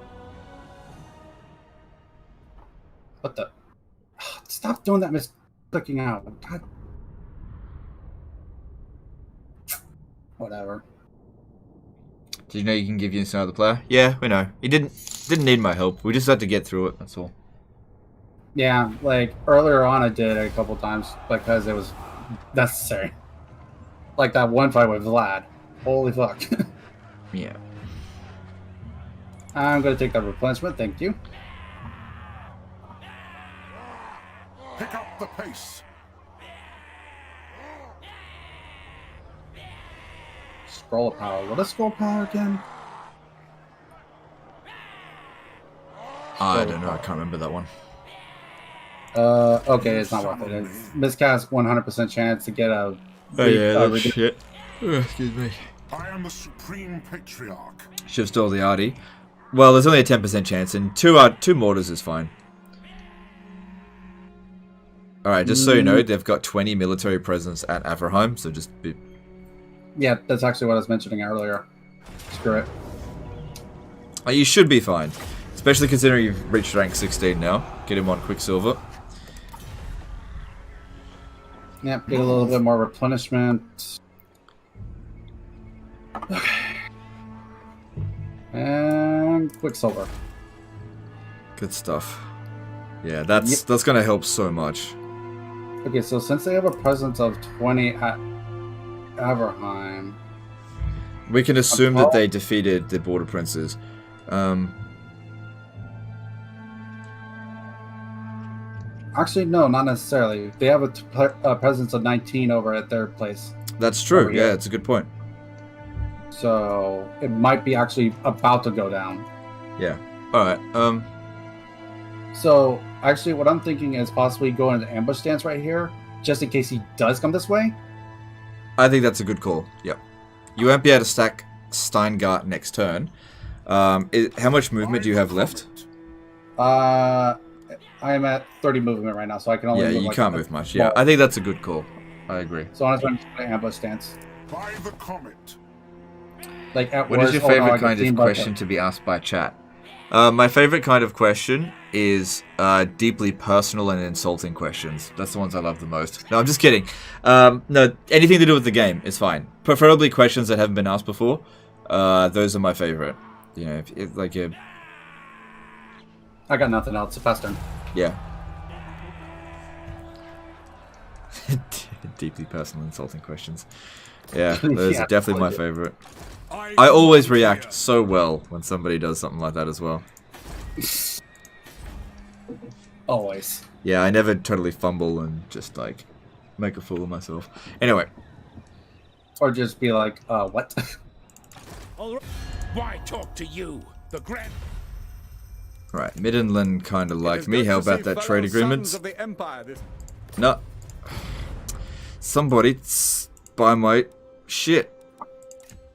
Speaker 1: What the? Stop doing that clicking out. God. Whatever.
Speaker 2: Did you know you can give units to another player? Yeah, we know. He didn't need my help. We just had to get through it, that's all.
Speaker 1: Yeah, like, earlier on I did it a couple times because it was necessary. Like that one fight with Vlad. Holy fuck.
Speaker 2: Yeah.
Speaker 1: I'm going to take that replenishment, thank you.
Speaker 3: Pick up the pace.
Speaker 1: Scroll of power. What is scroll power again?
Speaker 2: I don't know. I can't remember that one.
Speaker 1: Okay, it's not worth it. It's miscast 100% chance to get a...
Speaker 2: Oh yeah, that's shit. Excuse me.
Speaker 3: I am the Supreme Patriarch.
Speaker 2: Should have stole the Artie. Well, there's only a 10% chance, and two mortars is fine. Alright, just so you know, they've got 20 military presence at Averheim, so just be...
Speaker 1: Yeah, that's actually what I was mentioning earlier. Screw it.
Speaker 2: You should be fine. Especially considering you've reached rank 16 now. Get him on Quicksilver.
Speaker 1: Yep, get a little bit more replenishment. Okay. And Quicksilver.
Speaker 2: Good stuff. Yeah, that's gonna help so much.
Speaker 1: Okay, so since they have a presence of 20 at Averheim...
Speaker 2: We can assume that they defeated the Border Princes.
Speaker 1: Actually, no, not necessarily. They have a presence of 19 over at their place.
Speaker 2: That's true, yeah, it's a good point.
Speaker 1: So, it might be actually about to go down.
Speaker 2: Yeah. Alright,
Speaker 1: So, actually, what I'm thinking is possibly go into ambush stance right here, just in case he does come this way.
Speaker 2: I think that's a good call, yep. You won't be able to stack Steingart next turn. How much movement do you have left?
Speaker 1: I am at 30 movement right now, so I can only move
Speaker 2: you
Speaker 1: like
Speaker 2: can't move much. Yeah, I think that's a good call. I agree.
Speaker 1: So I'm just going to ambush stance.
Speaker 3: By the comet.
Speaker 1: Like at
Speaker 2: What is your favorite kind of question to be asked by chat? My favorite kind of question is deeply personal and insulting questions. That's the ones I love the most. No, I'm just kidding. No, anything to do with the game is fine. Preferably questions that haven't been asked before. Those are my favorite. You know, if like a...
Speaker 1: I got nothing else. It's fast turn.
Speaker 2: Yeah. Deeply personal, insulting questions. Yeah, those are definitely my favorite. I always react so well when somebody does something like that as well.
Speaker 1: Always.
Speaker 2: Yeah, I never totally fumble and just like make a fool of myself. Anyway.
Speaker 1: Or just be like, what?
Speaker 3: Why talk to you, the grand?
Speaker 2: Right, Middenland kind of like me. How about that trade agreement? No. Somebody buy my shit.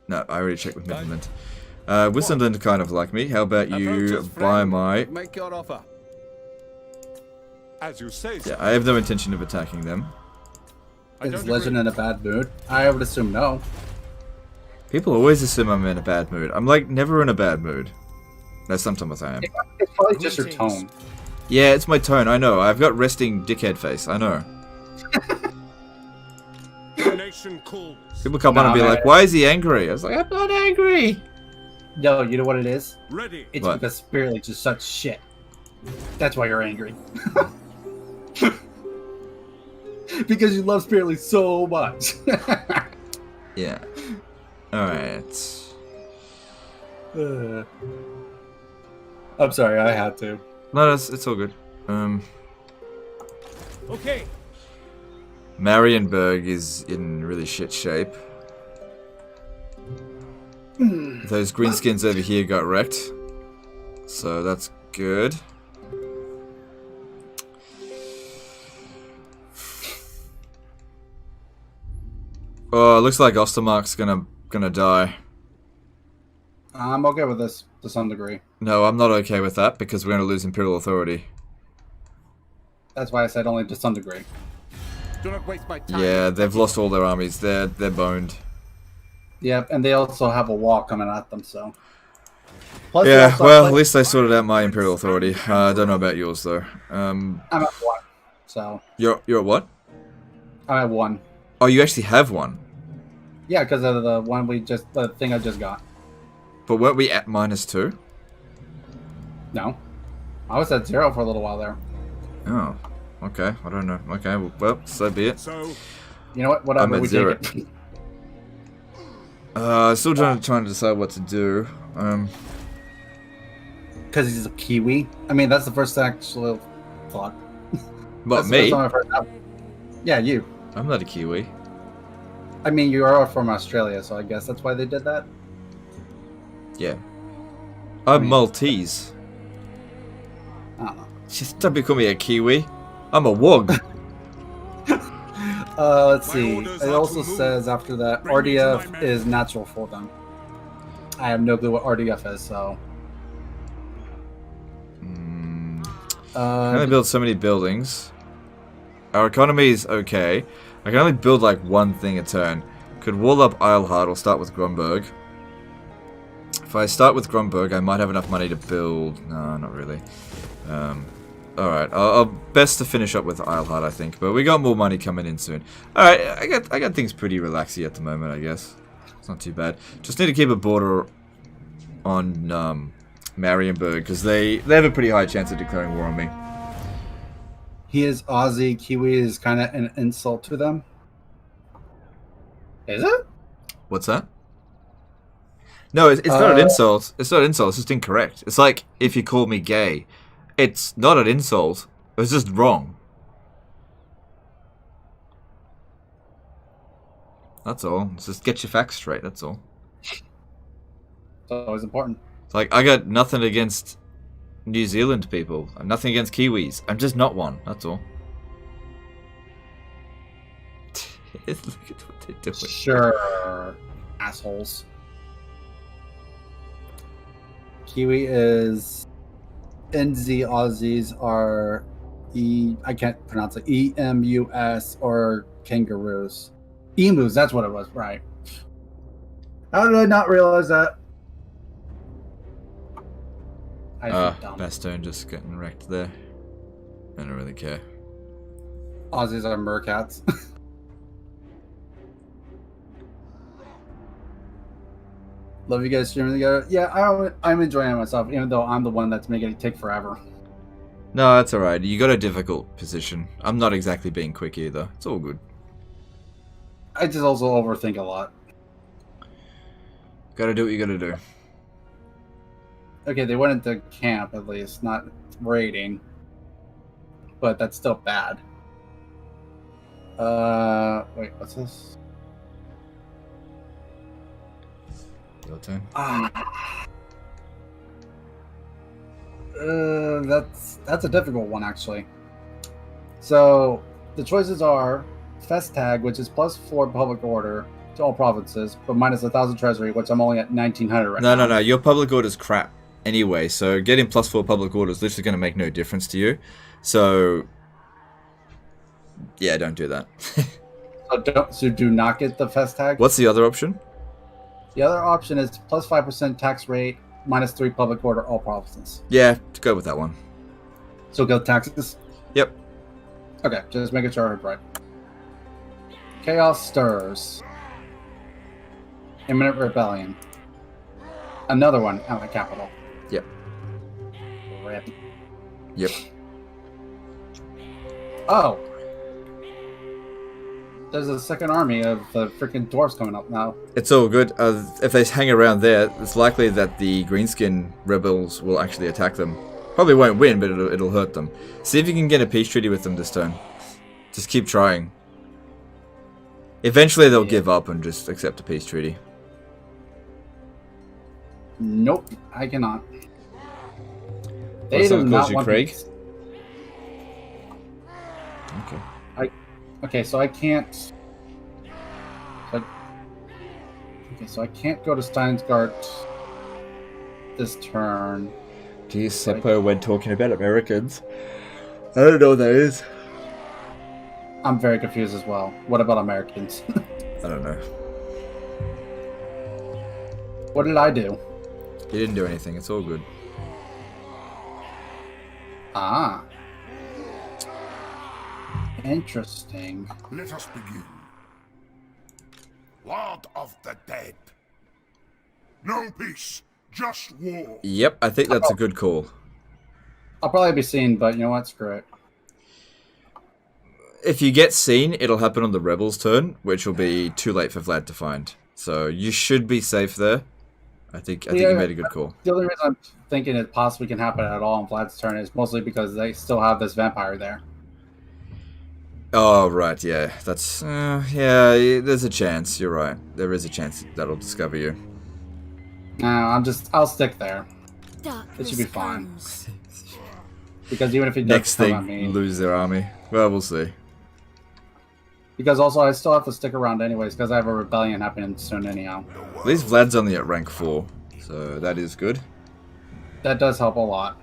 Speaker 2: No, I already checked with Middenland. Wissenland kind of like me. How about you buy my...
Speaker 4: Make your offer.
Speaker 3: As you say,
Speaker 2: Yeah, I have no intention of attacking them.
Speaker 1: Is Legend in a bad mood? I would assume no.
Speaker 2: People always assume I'm in a bad mood. I'm like never in a bad mood. No, sometimes I am.
Speaker 1: It's probably just your tone.
Speaker 2: Yeah, it's my tone. I know. I've got resting dickhead face. I know.
Speaker 3: the nation calls.
Speaker 2: People come on and be like, "Why is he angry?" I was like, "I'm not angry."
Speaker 1: Yo, you know what it is?
Speaker 3: Ready.
Speaker 1: It's
Speaker 2: What?
Speaker 1: because Spirit Leech is such shit. That's why you're angry. Because you love Spirit Leech so much.
Speaker 2: Yeah. Alright.
Speaker 1: I'm sorry, I had to.
Speaker 2: No, it's all good.
Speaker 5: Okay.
Speaker 2: Marienburg is in really shit shape. Those greenskins over here got wrecked. So that's good. Oh, it looks like Ostermark's gonna die.
Speaker 1: I'm okay with this to some degree.
Speaker 2: No, I'm not okay with that because we're gonna lose Imperial authority.
Speaker 1: That's why I said only to some degree.
Speaker 4: Do not waste my time.
Speaker 2: Yeah, they've lost all their armies. They're boned.
Speaker 1: Yep, and they also have a wall coming at them, so. Plus
Speaker 2: Yeah, well, at least I sorted out my Imperial authority. I don't know about yours though.
Speaker 1: I'm at 1, so.
Speaker 2: You're at what?
Speaker 1: I'm at 1.
Speaker 2: Oh, you actually have one.
Speaker 1: Yeah, because of the thing I just got.
Speaker 2: But weren't we at -2?
Speaker 1: No. I was at 0 for a little while there.
Speaker 2: Oh, okay. I don't know. Okay, well, so be it.
Speaker 3: So,
Speaker 1: You know what? Whatever,
Speaker 2: I'm at
Speaker 1: we
Speaker 2: 0.
Speaker 1: take it.
Speaker 2: Still trying to decide what to do.
Speaker 1: Because he's a Kiwi. I mean, that's the first actual thought.
Speaker 2: But
Speaker 1: That's the
Speaker 2: me?
Speaker 1: first time I've heard that. Yeah, you.
Speaker 2: I'm not a Kiwi.
Speaker 1: I mean, you are from Australia, so I guess that's why they did that.
Speaker 2: Yeah. I'm Maltese.
Speaker 1: I don't know.
Speaker 2: Just don't call me a Kiwi. I'm a Wog.
Speaker 1: Let's
Speaker 3: My
Speaker 1: see.
Speaker 3: orders
Speaker 1: It
Speaker 3: are
Speaker 1: also
Speaker 3: to move.
Speaker 1: says after that,
Speaker 3: Bring me to my
Speaker 1: RDF
Speaker 3: men.
Speaker 1: is natural for them. I have no clue what RDF is, so.
Speaker 2: I can only build so many buildings. Our economy is okay. I can only build like one thing a turn. Could wall up Eilhard or start with Grunburg. If I start with Grunburg, I might have enough money to build. No, not really. Alright, I'll best to finish up with Eilhard, I think. But we got more money coming in soon. Alright, I got things pretty relaxy at the moment, I guess. It's not too bad. Just need to keep a border on Marienburg, because they have a pretty high chance of declaring war on me.
Speaker 1: He is Aussie. Kiwi is kind of an insult to them. Is it?
Speaker 2: What's that? No, it's not an insult. It's not an insult. It's just incorrect. It's like if you call me gay. It's not an insult. It's just wrong. That's all. It's just get your facts straight. That's all.
Speaker 1: It's always important.
Speaker 2: It's like I got nothing against New Zealand people. I'm nothing against Kiwis. I'm just not one. That's all. Look at what they're doing.
Speaker 1: Sure, assholes. Kiwi is NZ Aussies are I can't pronounce it. EMUS or kangaroos. Emus, that's what it was, right? How did I not realize that? I feel dumb.
Speaker 2: Bastogne just getting wrecked there. I don't really care.
Speaker 1: Aussies are mercats. Love you guys streaming together. Yeah, I'm enjoying it myself, even though I'm the one that's making it take forever.
Speaker 2: No, that's alright. You got a difficult position. I'm not exactly being quick either. It's all good.
Speaker 1: I just also overthink a lot.
Speaker 2: Gotta do what you gotta do.
Speaker 1: Okay, they went into camp at least, not raiding. But that's still bad. Wait, what's this?
Speaker 2: Your turn.
Speaker 1: That's a difficult one, actually. So, the choices are Festag, which is +4 public order to all provinces, but minus 1,000 treasury, which I'm only at 1,900 right now.
Speaker 2: No. Your public order's crap. Anyway, so getting +4 public orders is literally going to make no difference to you. So, Yeah, don't do that.
Speaker 1: So do not get the fest tag.
Speaker 2: What's the other option?
Speaker 1: The other option is plus 5% tax rate, -3 public order, all provinces.
Speaker 2: Yeah, go with that one.
Speaker 1: So go taxes?
Speaker 2: Yep.
Speaker 1: Okay, just making sure I heard right. Chaos stirs. Imminent rebellion. Another one at the capital.
Speaker 2: Yep.
Speaker 1: Rip.
Speaker 2: Yep.
Speaker 1: Oh. There's a second army of the freaking dwarves coming up now.
Speaker 2: It's all good. If they hang around there, it's likely that the greenskin rebels will actually attack them. Probably won't win, but it'll hurt them. See if you can get a peace treaty with them this turn. Just keep trying. Eventually they'll give up and just accept a peace treaty.
Speaker 1: Nope, I cannot.
Speaker 2: They do not want Craig. Okay.
Speaker 1: Okay, so I can't. So I can't go to Steinsgart this turn.
Speaker 2: Geez, Seppo, when talking about Americans, I don't know what that is.
Speaker 1: I'm very confused as well. What about Americans?
Speaker 2: I don't know.
Speaker 1: What did I do?
Speaker 2: You didn't do anything. It's all good.
Speaker 1: Ah. Interesting.
Speaker 3: Let us begin. Lord of the dead. No peace, just war.
Speaker 2: Yep, I think that's a good call.
Speaker 1: I'll probably be seen, but you know what? Screw it.
Speaker 2: If you get seen, it'll happen on the rebels' turn, which will be too late for Vlad to find. So you should be safe there. I think you made a good call.
Speaker 1: The only reason I'm thinking it possibly can happen at all on Vlad's turn is mostly because they still have this vampire there.
Speaker 2: Oh, right, yeah. That's, yeah, there's a chance. You're right. There is a chance that'll discover you.
Speaker 1: No, I'll stick there. It should be fine. Because even if it does
Speaker 2: Next
Speaker 1: come
Speaker 2: thing,
Speaker 1: at me,
Speaker 2: lose their army. Well, we'll see.
Speaker 1: Because also I still have to stick around anyways, because I have a rebellion happening soon anyhow.
Speaker 2: At least Vlad's only at rank 4, so that is good.
Speaker 1: That does help a lot.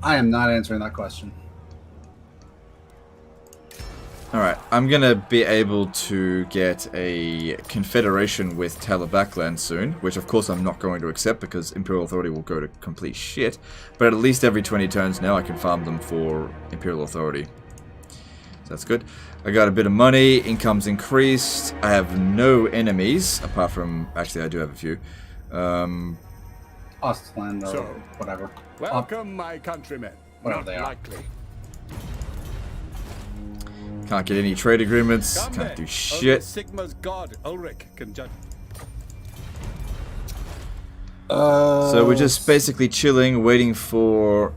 Speaker 1: I am not answering that question.
Speaker 2: Alright, I'm gonna be able to get a confederation with Talabakland soon, which of course I'm not going to accept because Imperial Authority will go to complete shit, but at least every 20 turns now I can farm them for Imperial Authority. So that's good. I got a bit of money, income's increased, I have no enemies, apart from, actually I do have a few.
Speaker 1: Ostland or whatever.
Speaker 3: Welcome, my countrymen.
Speaker 1: Whatever they are.
Speaker 3: Likely.
Speaker 2: Can't get any trade agreements, can't do shit.
Speaker 3: Sigma's god, Ulrich, can judge.
Speaker 2: So we're just basically chilling, waiting for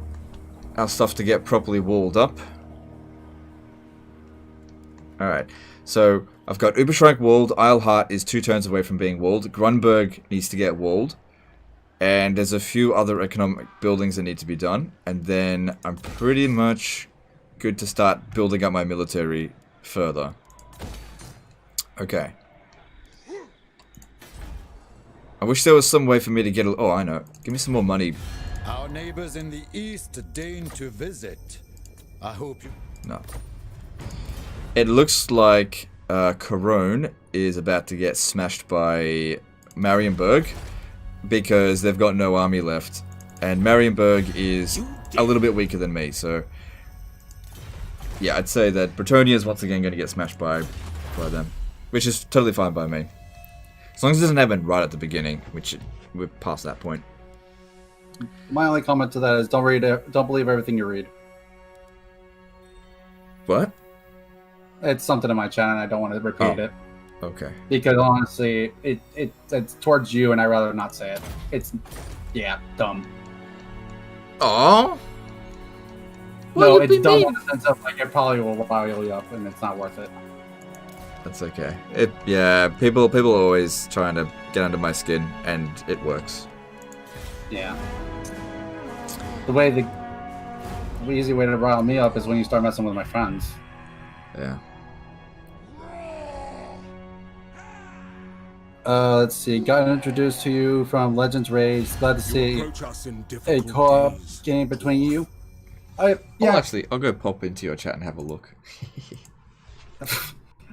Speaker 2: our stuff to get properly walled up. Alright, so I've got Uberschrank walled, Eilhart is 2 turns away from being walled, Grunburg needs to get walled, and there's a few other economic buildings that need to be done, and then I'm pretty much good to start building up my military further. Okay. I wish there was some way for me to get oh, I know. Give me some more money.
Speaker 9: Our neighbors in the east deign to visit. I hope you...
Speaker 2: No. It looks like Corone is about to get smashed by Marienburg because they've got no army left. And Marienburg is a little bit weaker than me, so... Yeah, I'd say that Bretonia is once again going to get smashed by them. Which is totally fine by me. As long as it doesn't happen right at the beginning, which we're past that point.
Speaker 1: My only comment to that is don't believe everything you read.
Speaker 2: What?
Speaker 1: It's something in my chat and I don't want to repeat it.
Speaker 2: Okay.
Speaker 1: Because honestly, it's towards you and I'd rather not say it. It's, yeah, dumb.
Speaker 2: Aww.
Speaker 1: No, it's dumb in the sense of like it probably will rile you up and it's not worth it.
Speaker 2: That's okay. Yeah, people are always trying to get under my skin, and it works.
Speaker 1: Yeah. The easy way to rile me up is when you start messing with my friends.
Speaker 2: Yeah.
Speaker 1: Let's see. Got introduced to you from Legends Rage. Glad to see a co-op game between you.
Speaker 2: Yeah. I'll go pop into your chat and have a look.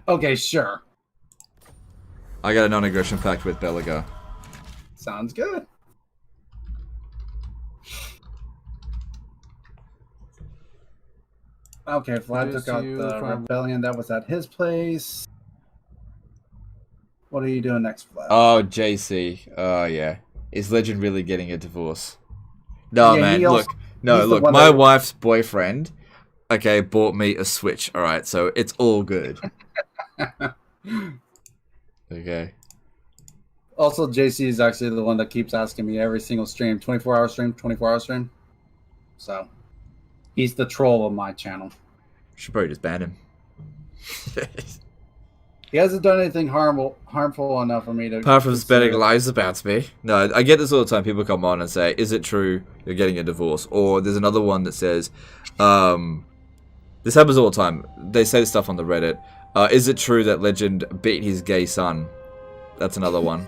Speaker 1: Okay, sure.
Speaker 2: I got a non-aggression pact with Belagar.
Speaker 1: Sounds good. Okay, Vlad took out the rebellion that was at his place. What are you doing next, Vlad?
Speaker 2: Oh, JC. Oh, yeah. Is Legend really getting a divorce? No, man. Look. My wife's boyfriend, okay, bought me a Switch. All right, so it's all good. Okay.
Speaker 1: Also, JC is actually the one that keeps asking me every single stream, 24-hour stream, 24-hour stream. So, he's the troll of my channel.
Speaker 2: Should probably just ban him.
Speaker 1: He hasn't done anything harmful enough for me to...
Speaker 2: Apart from spreading lies about me. No, I get this all the time. People come on and say, is it true you're getting a divorce? Or there's another one that says, this happens all the time. They say this stuff on the Reddit. Is it true that Legend beat his gay son? That's another one.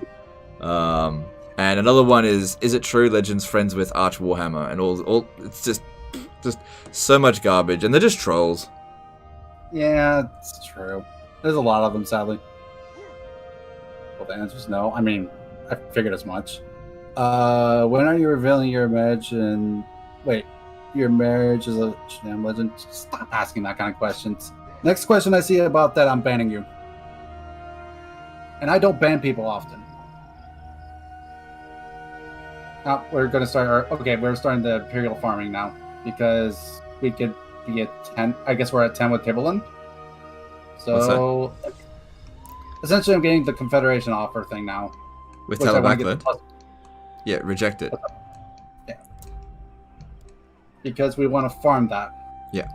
Speaker 2: And another one is it true Legend's friends with Arch Warhammer? And all it's just so much garbage. And they're just trolls.
Speaker 1: Yeah, it's true. There's a lot of them, sadly. Well, the answer is no. I mean, I figured as much. When are you revealing your marriage? And wait, your marriage is a damn Legend? Stop asking that kind of questions. Next question I see about that, I'm banning you. And I don't ban people often. We're gonna start we're starting the Imperial farming now because we could be at 10. I guess we're at 10 with Tableland. So, essentially, I'm getting the Confederation offer thing now.
Speaker 2: With Talabakland? Yeah, reject it.
Speaker 1: Yeah. Because we want to farm that.
Speaker 2: Yeah.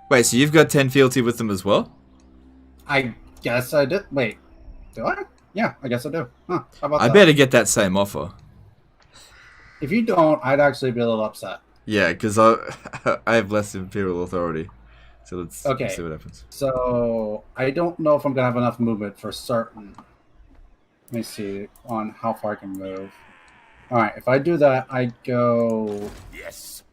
Speaker 2: Wait, so you've got 10 fealty with them as well?
Speaker 1: I guess I did. Wait, do I? Yeah, I guess I do. Huh, how about
Speaker 2: that? I better get that same offer.
Speaker 1: If you don't, I'd actually be a little upset.
Speaker 2: Yeah, because I have less Imperial authority. So let's see what happens.
Speaker 1: So I don't know if I'm gonna have enough movement for certain. Let me see on how far I can move. All right, if I do that, I go.
Speaker 3: Yes.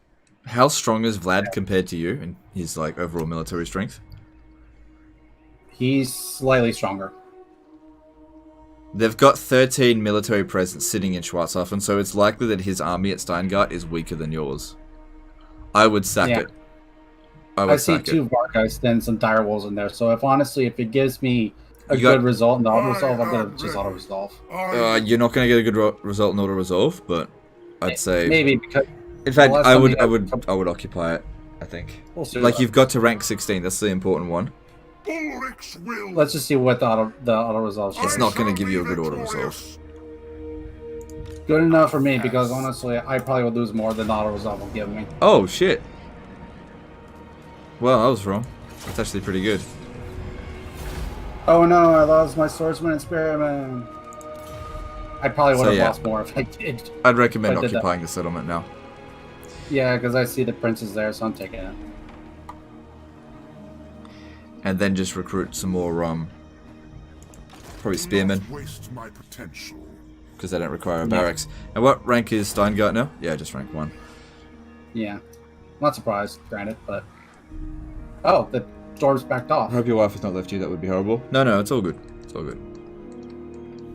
Speaker 2: How strong is Vlad compared to you in his like overall military strength?
Speaker 1: He's slightly stronger.
Speaker 2: They've got 13 military presence sitting in Schwarzhofen, so it's likely that his army at Steingart is weaker than yours. I would sack it.
Speaker 1: I see 2 Vargeist and some direwolves in there. So if it gives me a good result in the auto resolve, I'm gonna just auto resolve.
Speaker 2: You're not gonna get a good result in auto resolve, but I'd say
Speaker 1: maybe because.
Speaker 2: In fact, I would occupy it. I think. Like you've got to rank 16. That's the important one.
Speaker 1: Let's just see what the auto resolve.
Speaker 2: It's not gonna give you a good auto resolve.
Speaker 1: Good enough for me because honestly, I probably would lose more than the auto resolve will give me.
Speaker 2: Oh shit. Well, I was wrong. That's actually pretty good.
Speaker 1: Oh no, I lost my swordsman and spearman. I probably would have lost more if I did.
Speaker 2: I'd recommend occupying the settlement now.
Speaker 1: Yeah, because I see the princes there, so I'm taking it.
Speaker 2: And then just recruit some more, probably spearmen.
Speaker 3: Waste my potential.
Speaker 2: Because they don't require a barracks. And what rank is Steingart now? Yeah, just rank 1.
Speaker 1: Yeah. Not surprised, granted, but... Oh, the dwarves backed off.
Speaker 2: I hope your wife has not left you. That would be horrible. No, it's all good. It's all good.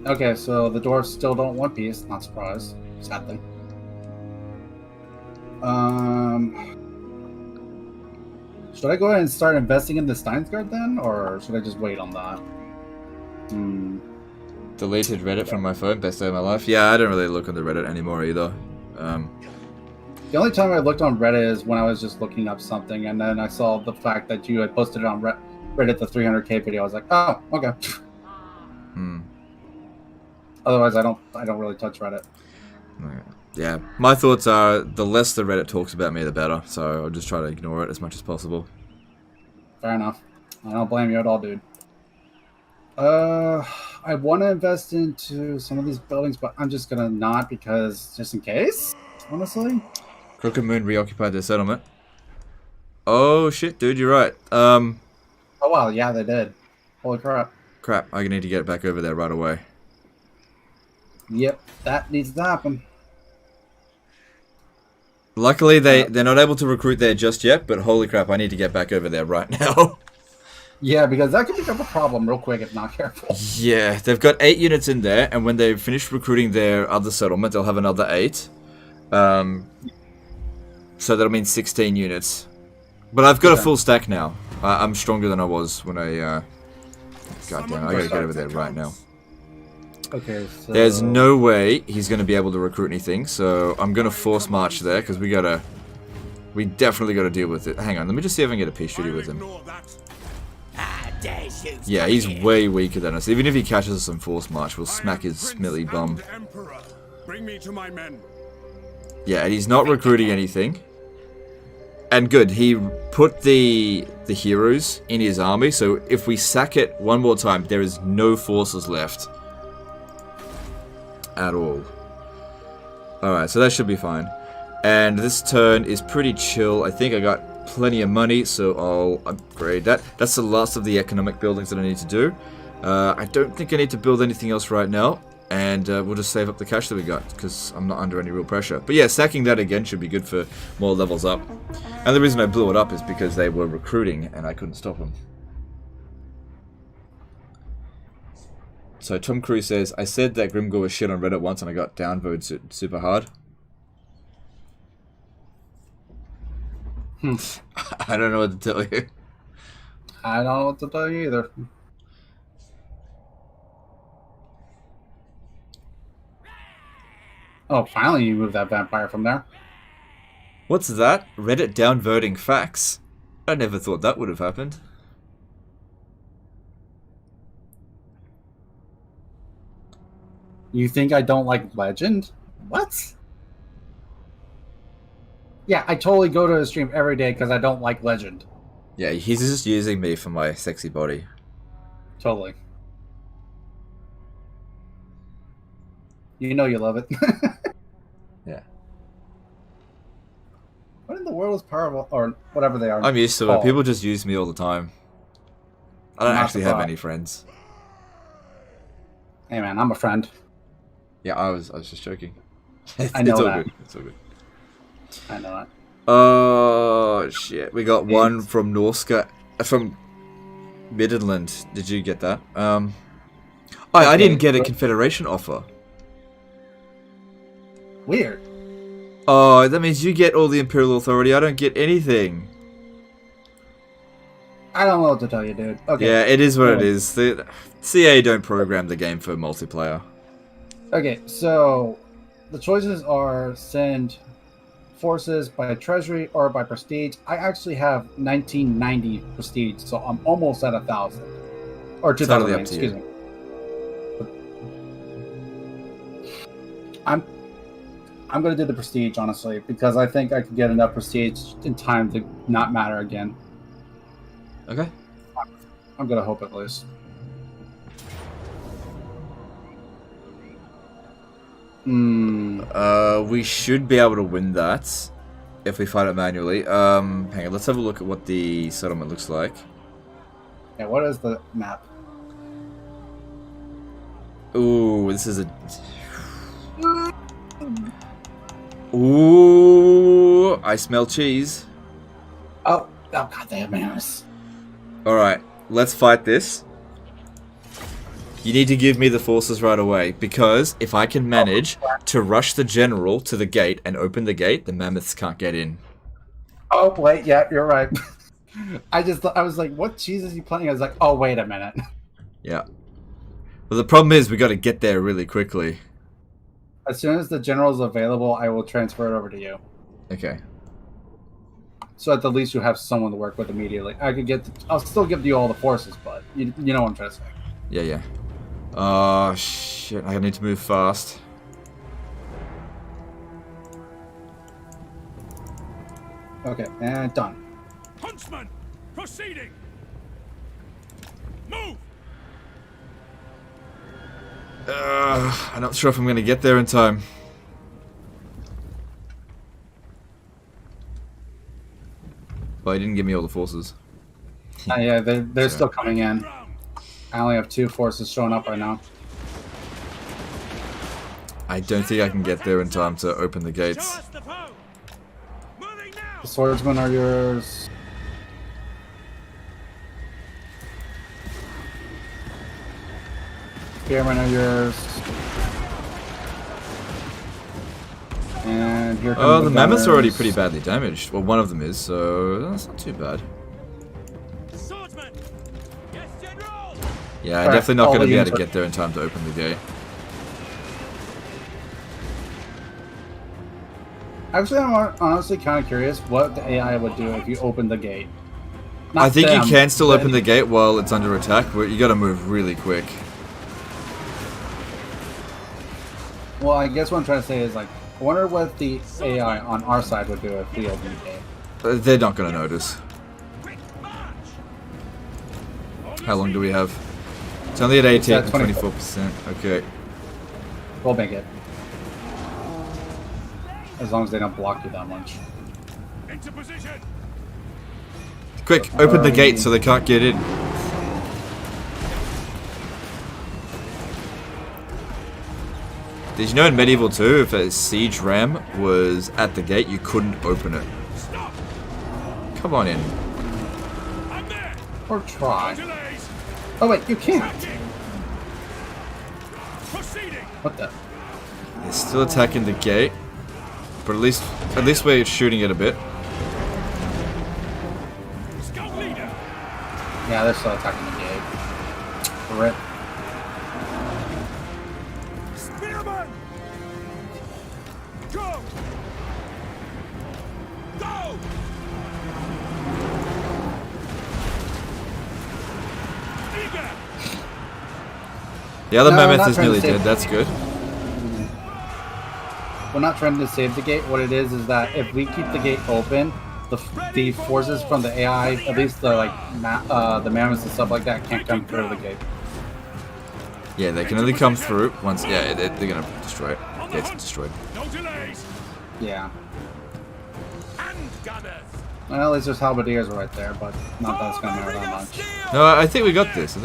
Speaker 1: Okay, so the dwarves still don't want peace. Not surprised. Sadly. Should I go ahead and start investing in the Steinsgard then? Or should I just wait on that?
Speaker 2: Deleted Reddit from my phone. Best day of my life. Yeah, I don't really look on the Reddit anymore either.
Speaker 1: The only time I looked on Reddit is when I was just looking up something, and then I saw the fact that you had posted it on Reddit, the 300k video. I was like, oh, okay. Otherwise, I don't really touch Reddit.
Speaker 2: Yeah, my thoughts are the less the Reddit talks about me, the better. So I'll just try to ignore it as much as possible.
Speaker 1: Fair enough. I don't blame you at all, dude. I want to invest into some of these buildings, but I'm just gonna not because just in case, honestly.
Speaker 2: Crooked Moon reoccupied their settlement. Oh shit, dude, you're right. Oh
Speaker 1: wow, yeah, they did. Holy crap.
Speaker 2: Crap, I need to get back over there right away.
Speaker 1: Yep, that needs to happen.
Speaker 2: Luckily, they're not able to recruit there just yet, but holy crap, I need to get back over there right now.
Speaker 1: Yeah, because that could become a problem real quick if not careful.
Speaker 2: Yeah, they've got 8 units in there, and when they've finished recruiting their other settlement, they'll have another 8. So that'll mean 16 units. But I've got a full stack now. I'm stronger than I was when I... God damn, I gotta get over there right now.
Speaker 1: Okay, so...
Speaker 2: There's no way he's gonna be able to recruit anything, so I'm gonna force march there, because we definitely gotta deal with it. Hang on, let me just see if I can get a peace treaty with him. Yeah, he's way weaker than us. Even if he catches us on force march, we'll smack his smelly bum.
Speaker 3: Bring me to my men.
Speaker 2: Yeah, and he's not recruiting anything. And good, he put the heroes in his army, so if we sack it one more time, there is no forces left. At all. Alright, so that should be fine. And this turn is pretty chill. I think I got plenty of money, so I'll upgrade that. That's the last of the economic buildings that I need to do. I don't think I need to build anything else right now. And we'll just save up the cash that we got, because I'm not under any real pressure. But yeah, sacking that again should be good for more levels up. And the reason I blew it up is because they were recruiting, and I couldn't stop them. So Tom Cruise says, I said that Grimgor was shit on Reddit once, and I got downvoted super hard. I don't know what to tell you.
Speaker 1: I don't know what to tell you either. Oh, finally you moved that vampire from there.
Speaker 2: What's that? Reddit downvoting facts? I never thought that would have happened.
Speaker 1: You think I don't like Legend? What? Yeah, I totally go to his stream every day because I don't like Legend.
Speaker 2: Yeah, he's just using me for my sexy body.
Speaker 1: Totally. You know you love it.
Speaker 2: Yeah.
Speaker 1: What in the world is powerful, or whatever they are?
Speaker 2: I'm used to it. People just use me all the time. I don't actually have any friends.
Speaker 1: Hey man, I'm a friend.
Speaker 2: Yeah, I was just joking.
Speaker 1: I know
Speaker 2: it's all
Speaker 1: that.
Speaker 2: good. It's all good.
Speaker 1: I know that.
Speaker 2: Oh shit! We got one from Norska, from Midland. Did you get that? I didn't get a Confederation offer.
Speaker 1: Weird.
Speaker 2: Oh, that means you get all the Imperial Authority. I don't get anything.
Speaker 1: I don't know what to tell you, dude. Okay.
Speaker 2: Yeah, it is what it is. The CA don't program the game for multiplayer.
Speaker 1: Okay, so the choices are send forces by treasury or by prestige. I actually have 1990 prestige, so I'm almost at 1,000 or 2,000. Excuse me. I'm going to do the prestige, honestly, because I think I could get enough prestige in time to not matter again.
Speaker 2: Okay.
Speaker 1: I'm going to hope at least.
Speaker 2: We should be able to win that if we fight it manually. Hang on, let's have a look at what the settlement looks like.
Speaker 1: Yeah, what is the map?
Speaker 2: Ooh, this is a... Ooh, I smell cheese.
Speaker 1: Oh goddamn manners.
Speaker 2: Alright, let's fight this. You need to give me the forces right away, because if I can manage to rush the general to the gate and open the gate, the mammoths can't get in.
Speaker 1: Oh, wait, yeah, you're right. I was like, what cheese is he playing? I was like, oh, wait a minute.
Speaker 2: Yeah. But the problem is we got to get there really quickly.
Speaker 1: As soon as the general's available, I will transfer it over to you.
Speaker 2: Okay.
Speaker 1: So at the least you have someone to work with immediately. I'll still give you all the forces, but you know what I'm trying to say.
Speaker 2: Yeah, yeah. Oh, shit. I need to move fast.
Speaker 1: Okay, and done.
Speaker 3: Huntsman, proceeding. Move.
Speaker 2: I'm not sure if I'm going to get there in time. Well, he didn't give me all the forces.
Speaker 1: Yeah, they're still coming in. I only have 2 forces showing up right now.
Speaker 2: I don't think I can get there in time to open the gates.
Speaker 1: The swordsmen are yours. Spearmen are yours. And here comes
Speaker 2: the mammoths are already pretty badly damaged. Well, one of them is, so that's not too bad.
Speaker 3: Swordsman! Yes, General!
Speaker 2: Yeah, I'm definitely not going to be able to get there in time to open the gate.
Speaker 1: Actually, I'm honestly kind of curious what the AI would do if you open the gate.
Speaker 2: I think you can still open the gate while it's under attack, but you got to move really quick.
Speaker 1: Well, I guess what I'm trying to say is, like, I wonder what the AI on our side would do if we open the gate.
Speaker 2: They're not going to notice. How long do we have? It's only at 18 and 24%. Okay.
Speaker 1: We'll make it. As long as they don't block you that much.
Speaker 3: Into position!
Speaker 2: Quick, open the gate so they can't get in. Did you know in Medieval 2, if a siege ram was at the gate, you couldn't open it?
Speaker 3: Stop!
Speaker 2: Come on in.
Speaker 3: I'm there!
Speaker 1: Or try.
Speaker 3: Delays!
Speaker 1: Oh wait, you can't.
Speaker 3: Proceeding!
Speaker 1: What the?
Speaker 2: They're still attacking the gate, but at least we're shooting it a bit.
Speaker 3: Scout leader!
Speaker 1: Yeah, they're still attacking the gate. Rip.
Speaker 3: Spearman! Go! Go! Eager!
Speaker 2: The other
Speaker 1: No,
Speaker 2: mammoth
Speaker 1: not
Speaker 2: is
Speaker 1: trying to
Speaker 2: nearly
Speaker 1: save-
Speaker 2: dead, that's good.
Speaker 1: We're not trying to save the gate. What it is that if we keep the gate open, the forces from the AI, at least the the mammoths and stuff like that, can't come through the gate.
Speaker 2: Yeah, they can only come through once. Yeah, they're gonna destroy it. Gate's destroyed.
Speaker 3: No delays!
Speaker 1: Yeah.
Speaker 3: Hand gunners!
Speaker 1: Well, at least there's halberdiers right there, but not that it's gonna matter that much.
Speaker 2: No, I think we got this.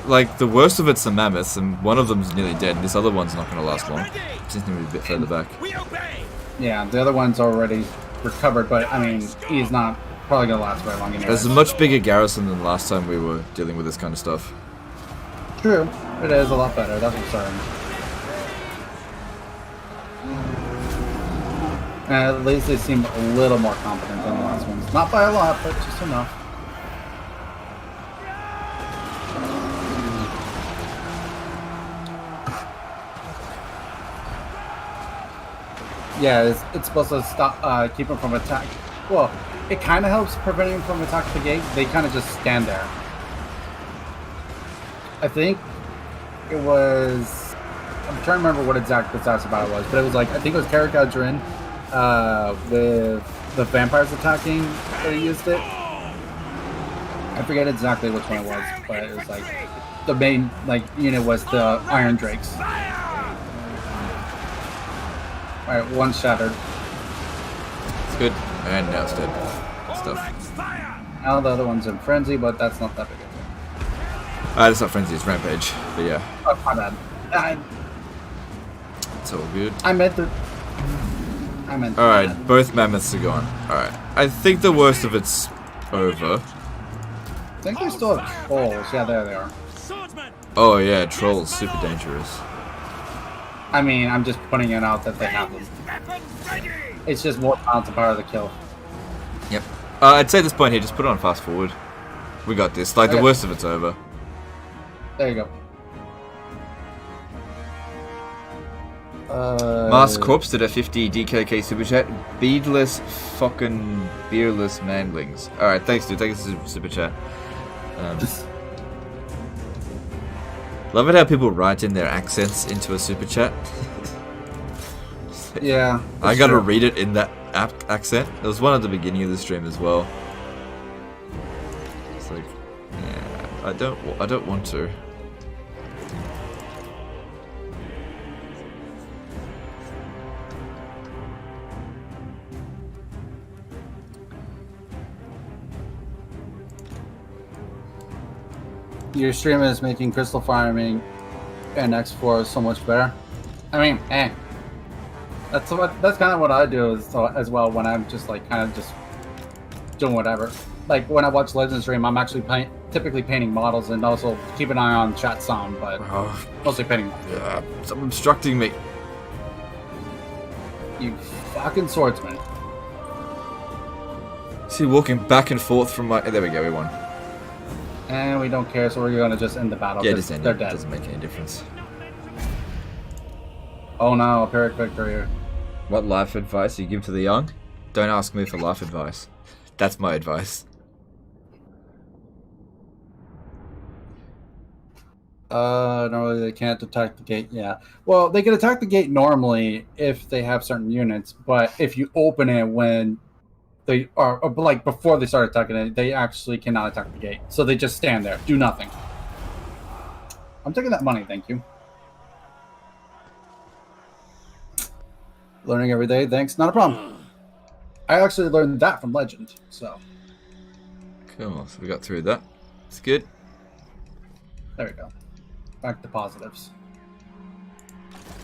Speaker 2: Like, the worst of it's the mammoths, and one of them's nearly dead, and this other one's not gonna last long. Just need to be a bit further back.
Speaker 3: We obey!
Speaker 1: Yeah, the other one's already recovered, but I mean, he's not probably gonna last very long anyway.
Speaker 2: There's a much bigger garrison than last time we were dealing with this kind of stuff.
Speaker 1: True, it is a lot better. That's concerning. And at least they seem a little more competent than the last ones. Not by a lot, but just enough. Yeah, it's supposed to stop, keep them from attack. Well, it kind of helps prevent them from attacking the gate. They kind of just stand there. I think it was. I'm trying to remember what exact the stats about it was, but it was like I think it was Karak with the vampires attacking that he used it. I forget exactly which one it was, but it was like the main unit was the Iron Drakes. Alright, one shattered.
Speaker 2: It's good. And now it's dead. Good stuff.
Speaker 1: Now the other one's in frenzy, but that's not that big of a deal.
Speaker 2: It's not frenzy, it's rampage. But yeah.
Speaker 1: Oh, my bad.
Speaker 2: It's all good.
Speaker 1: I meant the.
Speaker 2: Alright, both mammoths are gone. Alright. I think the worst of it's over.
Speaker 1: I think they still have trolls. Yeah, there they are.
Speaker 2: Oh yeah, trolls, super dangerous.
Speaker 1: I mean, I'm just pointing it out that they have them. It's just more pounds of power to kill.
Speaker 2: Yep. I'd say at this point here, just put it on fast forward. We got this. Like, the worst of it's over.
Speaker 1: There you go.
Speaker 2: Mask Corpse did a 50 DKK super chat. Beadless fucking beerless manglings. Alright, thanks dude. Thanks for the super chat. Love it how people write in their accents into a super chat.
Speaker 1: Yeah.
Speaker 2: I gotta read it in that accent. There was one at the beginning of the stream as well. It's like, yeah, I don't want to.
Speaker 1: Your stream is making crystal farming and X4 so much better. I mean, that's kind of what I do as well when I'm just like kind of just doing whatever. Like when I watch Legends stream, I'm actually typically painting models and also keep an eye on chat sound, but mostly painting models.
Speaker 2: Yeah, stop obstructing me.
Speaker 1: You fucking swordsman.
Speaker 2: See, walking back and forth from my... there we go, we won.
Speaker 1: And we don't care, so we're gonna just end the battle.
Speaker 2: Yeah, just end
Speaker 1: they're
Speaker 2: it.
Speaker 1: dead.
Speaker 2: Doesn't make any difference.
Speaker 1: Oh no, Pyrrhic victory.
Speaker 2: What life advice you give to the young? Don't ask me for life advice. That's my advice.
Speaker 1: Normally they can't attack the gate. Yeah. Well, they can attack the gate normally if they have certain units, but if you open it when they are, or like before they start attacking it, they actually cannot attack the gate. So they just stand there, do nothing. I'm taking that money, thank you. Learning every day, thanks, not a problem. I actually learned that from Legend, so.
Speaker 2: Cool, so we got through that. It's good.
Speaker 1: There we go. Back to positives.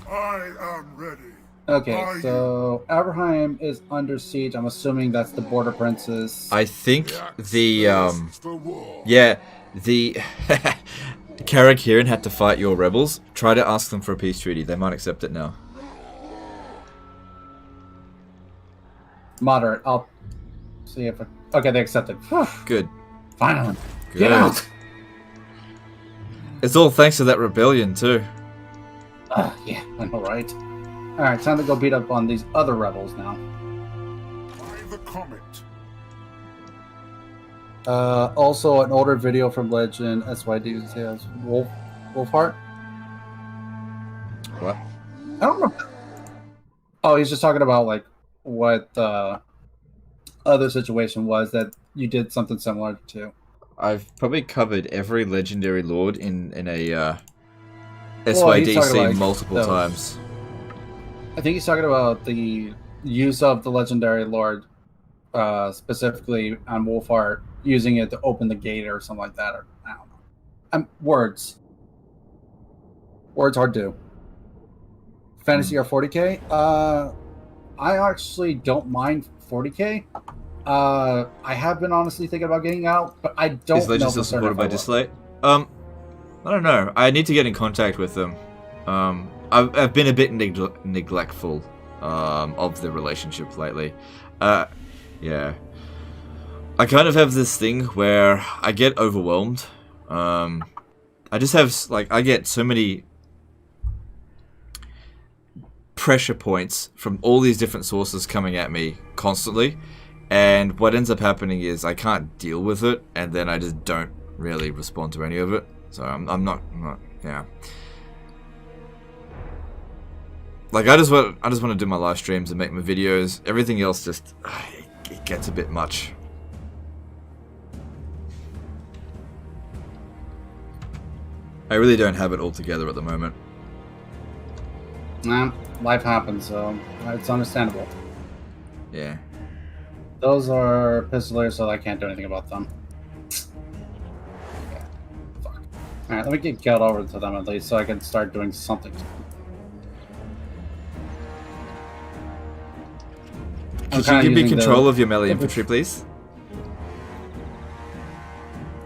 Speaker 3: I am ready.
Speaker 1: Okay, so Aberheim is under siege. I'm assuming that's the border princes.
Speaker 2: I think the Karak Hirn had to fight your rebels. Try to ask them for a peace treaty. They might accept it now.
Speaker 1: Moderate. I'll see if okay, they accepted.
Speaker 2: Good.
Speaker 1: Finally.
Speaker 2: Good.
Speaker 1: Get out.
Speaker 2: It's all thanks to that rebellion too.
Speaker 1: Yeah, I know, right? Alright, time to go beat up on these other rebels now.
Speaker 3: By the comet.
Speaker 1: Also an older video from Legend, SYD says Wolfheart?
Speaker 2: What?
Speaker 1: I don't know. Oh, he's just talking about like what the other situation was that you did something similar to.
Speaker 2: I've probably covered every legendary lord in a SYDC multiple times.
Speaker 1: I think he's talking about the use of the legendary lord, specifically on Wolfheart, using it to open the gate or something like that. Or I don't know. Words. Words hard to do. Fantasy or 40k? I actually don't mind 40k. I have been honestly thinking about getting out, but I don't know.
Speaker 2: Is Legend still supported by Dislate? I don't know. I need to get in contact with them. I've been a bit neglectful of the relationship lately. Yeah. I kind of have this thing where I get overwhelmed. I just have, like, I get so many pressure points from all these different sources coming at me constantly. And what ends up happening is I can't deal with it, and then I just don't really respond to any of it. So I'm not, yeah. Like I just want to do my live streams and make my videos. Everything else just it gets a bit much. I really don't have it all together at the moment.
Speaker 1: Nah, life happens, so it's understandable.
Speaker 2: Yeah.
Speaker 1: Those are pistolers, so I can't do anything about them. Yeah. Fuck. Alright, let me get Gelt over to them at least so I can start doing something.
Speaker 2: Could you give me control of your melee infantry, please?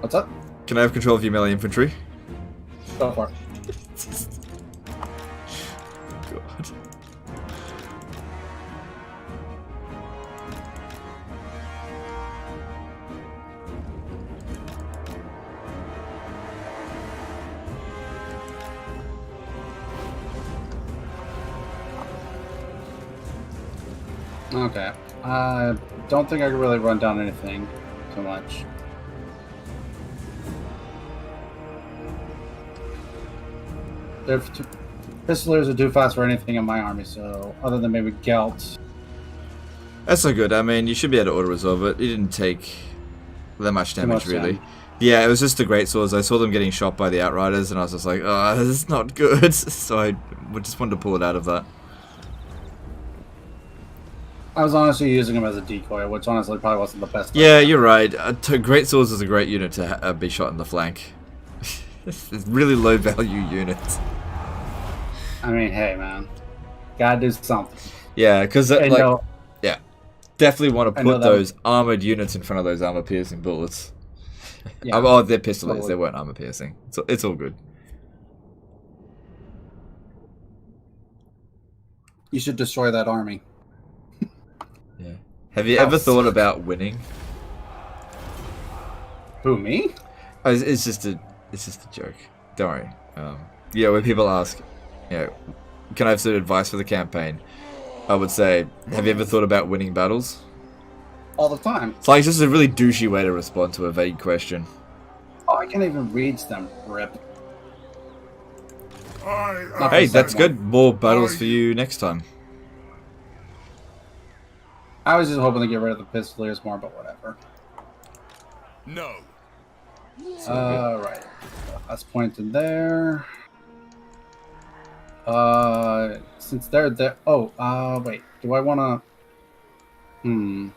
Speaker 1: What's up?
Speaker 2: Can I have control of your melee infantry?
Speaker 1: Go for it.
Speaker 2: God.
Speaker 1: Okay. I don't think I can really run down anything too much. Pistolers are too fast for anything in my army, so other than maybe Gelt.
Speaker 2: That's so good. I mean, you should be able to auto-resolve it. It didn't take that much damage, really.
Speaker 1: Damage.
Speaker 2: Yeah, it was just the great swords. I saw them getting shot by the Outriders, and I was just like, oh, this is not good. So I just wanted to pull it out of that.
Speaker 1: I was honestly using him as a decoy, which honestly probably wasn't the best.
Speaker 2: Yeah, you're right. Great swords is a great unit to be shot in the flank. It's really low value units.
Speaker 1: I mean, hey, man. Gotta do something.
Speaker 2: Yeah, because, like, yeah. Definitely want to put those armored units in front of those armor-piercing bullets. Yeah. Oh, they're pistoliers. They weren't armor-piercing. So it's all good.
Speaker 1: You should destroy that army.
Speaker 2: Yeah. Have you ever thought about winning?
Speaker 1: Who, me?
Speaker 2: Oh, it's just a joke. Don't worry. Yeah, when people ask, you know, can I have some advice for the campaign? I would say, have you ever thought about winning battles?
Speaker 1: All the time.
Speaker 2: It's like just a really douchey way to respond to a vague question.
Speaker 1: Oh, I can't even read them. Rip.
Speaker 2: Hey, that's good. More battles for you next time.
Speaker 1: I was just hoping to get rid of the pistoliers more, but whatever.
Speaker 3: No.
Speaker 1: Right. Let's point in there. Since they're there. Oh, wait. Do I want to?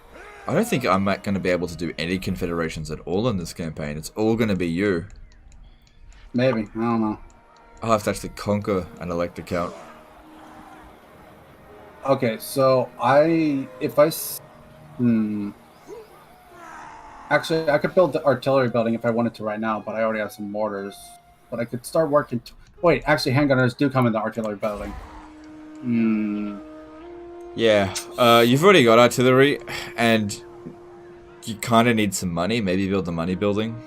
Speaker 2: I don't think I'm going to be able to do any confederations at all in this campaign. It's all going to be you.
Speaker 1: Maybe. I don't know.
Speaker 2: I'll have to actually conquer an elect account.
Speaker 1: Okay, so Actually, I could build the artillery building if I wanted to right now, but I already have some mortars. But I could start working... Wait, actually, handgunners do come in the artillery building.
Speaker 2: Yeah, you've already got artillery, and you kind of need some money. Maybe build the money building.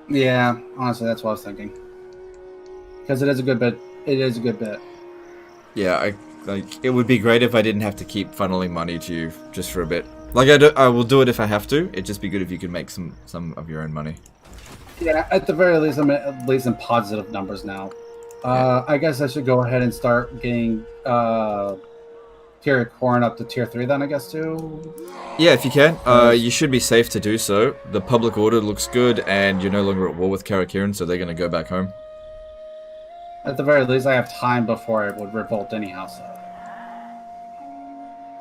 Speaker 1: Yeah, honestly, that's what I was thinking. Because it is a good bit. It is a good bit.
Speaker 2: Yeah, it would be great if I didn't have to keep funneling money to you just for a bit. Like, I will do it if I have to. It'd just be good if you could make some of your own money.
Speaker 1: Yeah, at the very least, I'm at least in positive numbers now. I guess I should go ahead and start getting tier corn up to tier 3 then, I guess, too?
Speaker 2: Yeah, if you can. You should be safe to do so. The public order looks good, and you're no longer at war with Karak, so they're going to go back home.
Speaker 1: At the very least, I have time before I would revolt anyhow,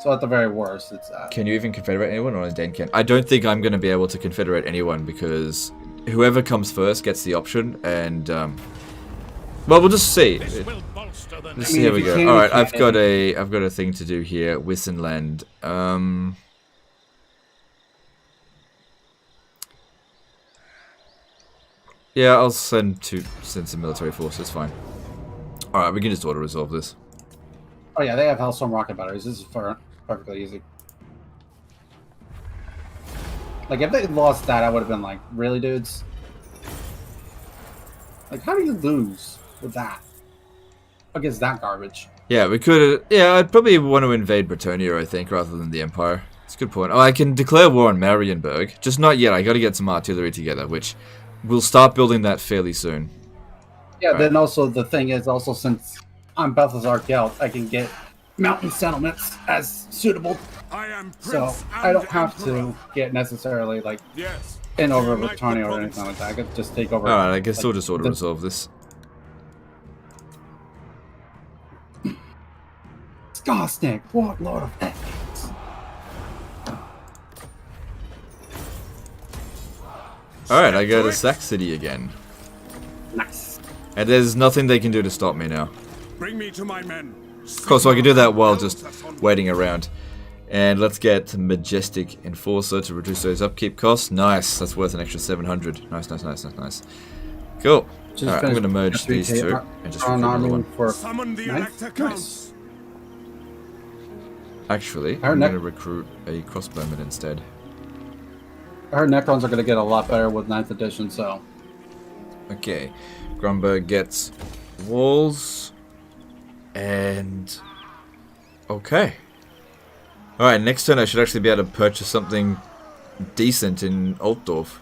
Speaker 1: so at the very worst, it's...
Speaker 2: Can you even confederate anyone, or is Dan can? I don't think I'm going to be able to confederate anyone, because whoever comes first gets the option, and... well, we'll just see. Let's see how we go. Alright, I've got a thing to do here. Wissenland. Yeah, I'll send some military forces, fine. Alright, we can just auto-resolve this.
Speaker 1: Oh yeah, they have Hellstorm rocket batteries. This is perfectly easy. Like, if they lost that, I would have been like, really, dudes? Like, how do you lose with that? Against that garbage?
Speaker 2: Yeah, we could... Yeah, I'd probably want to invade Bretonnia, I think, rather than the Empire. It's a good point. Oh, I can declare war on Marienburg. Just not yet. I gotta get some artillery together, which... we'll start building that fairly soon.
Speaker 1: Yeah, right. Then also, the thing is, also, since I'm Balthazar Gelt, I can get mountain settlements as suitable. So, I don't have to get necessarily, like, in over Bretonnia or anything like that. I could just take over...
Speaker 2: Alright, I guess we'll just auto-resolve this.
Speaker 1: Skarsnik, what Lord of Epics.
Speaker 2: Alright, I go to Sac City again.
Speaker 1: Nice.
Speaker 2: And there's nothing they can do to stop me now.
Speaker 3: Bring me to my men.
Speaker 2: Cool, so I can do that while just waiting around. And let's get Majestic Enforcer to reduce those upkeep costs. Nice, that's worth an extra 700. Nice. Cool. Alright, I'm going to merge these two and just recruit another one.
Speaker 3: Summon the elector counts.
Speaker 2: Actually, I'm going to recruit a crossbowman instead.
Speaker 1: I heard Necrons are going to get a lot better with 9th edition, so...
Speaker 2: Okay, Grunburg gets walls, and... okay. Alright, next turn I should actually be able to purchase something decent in Altdorf.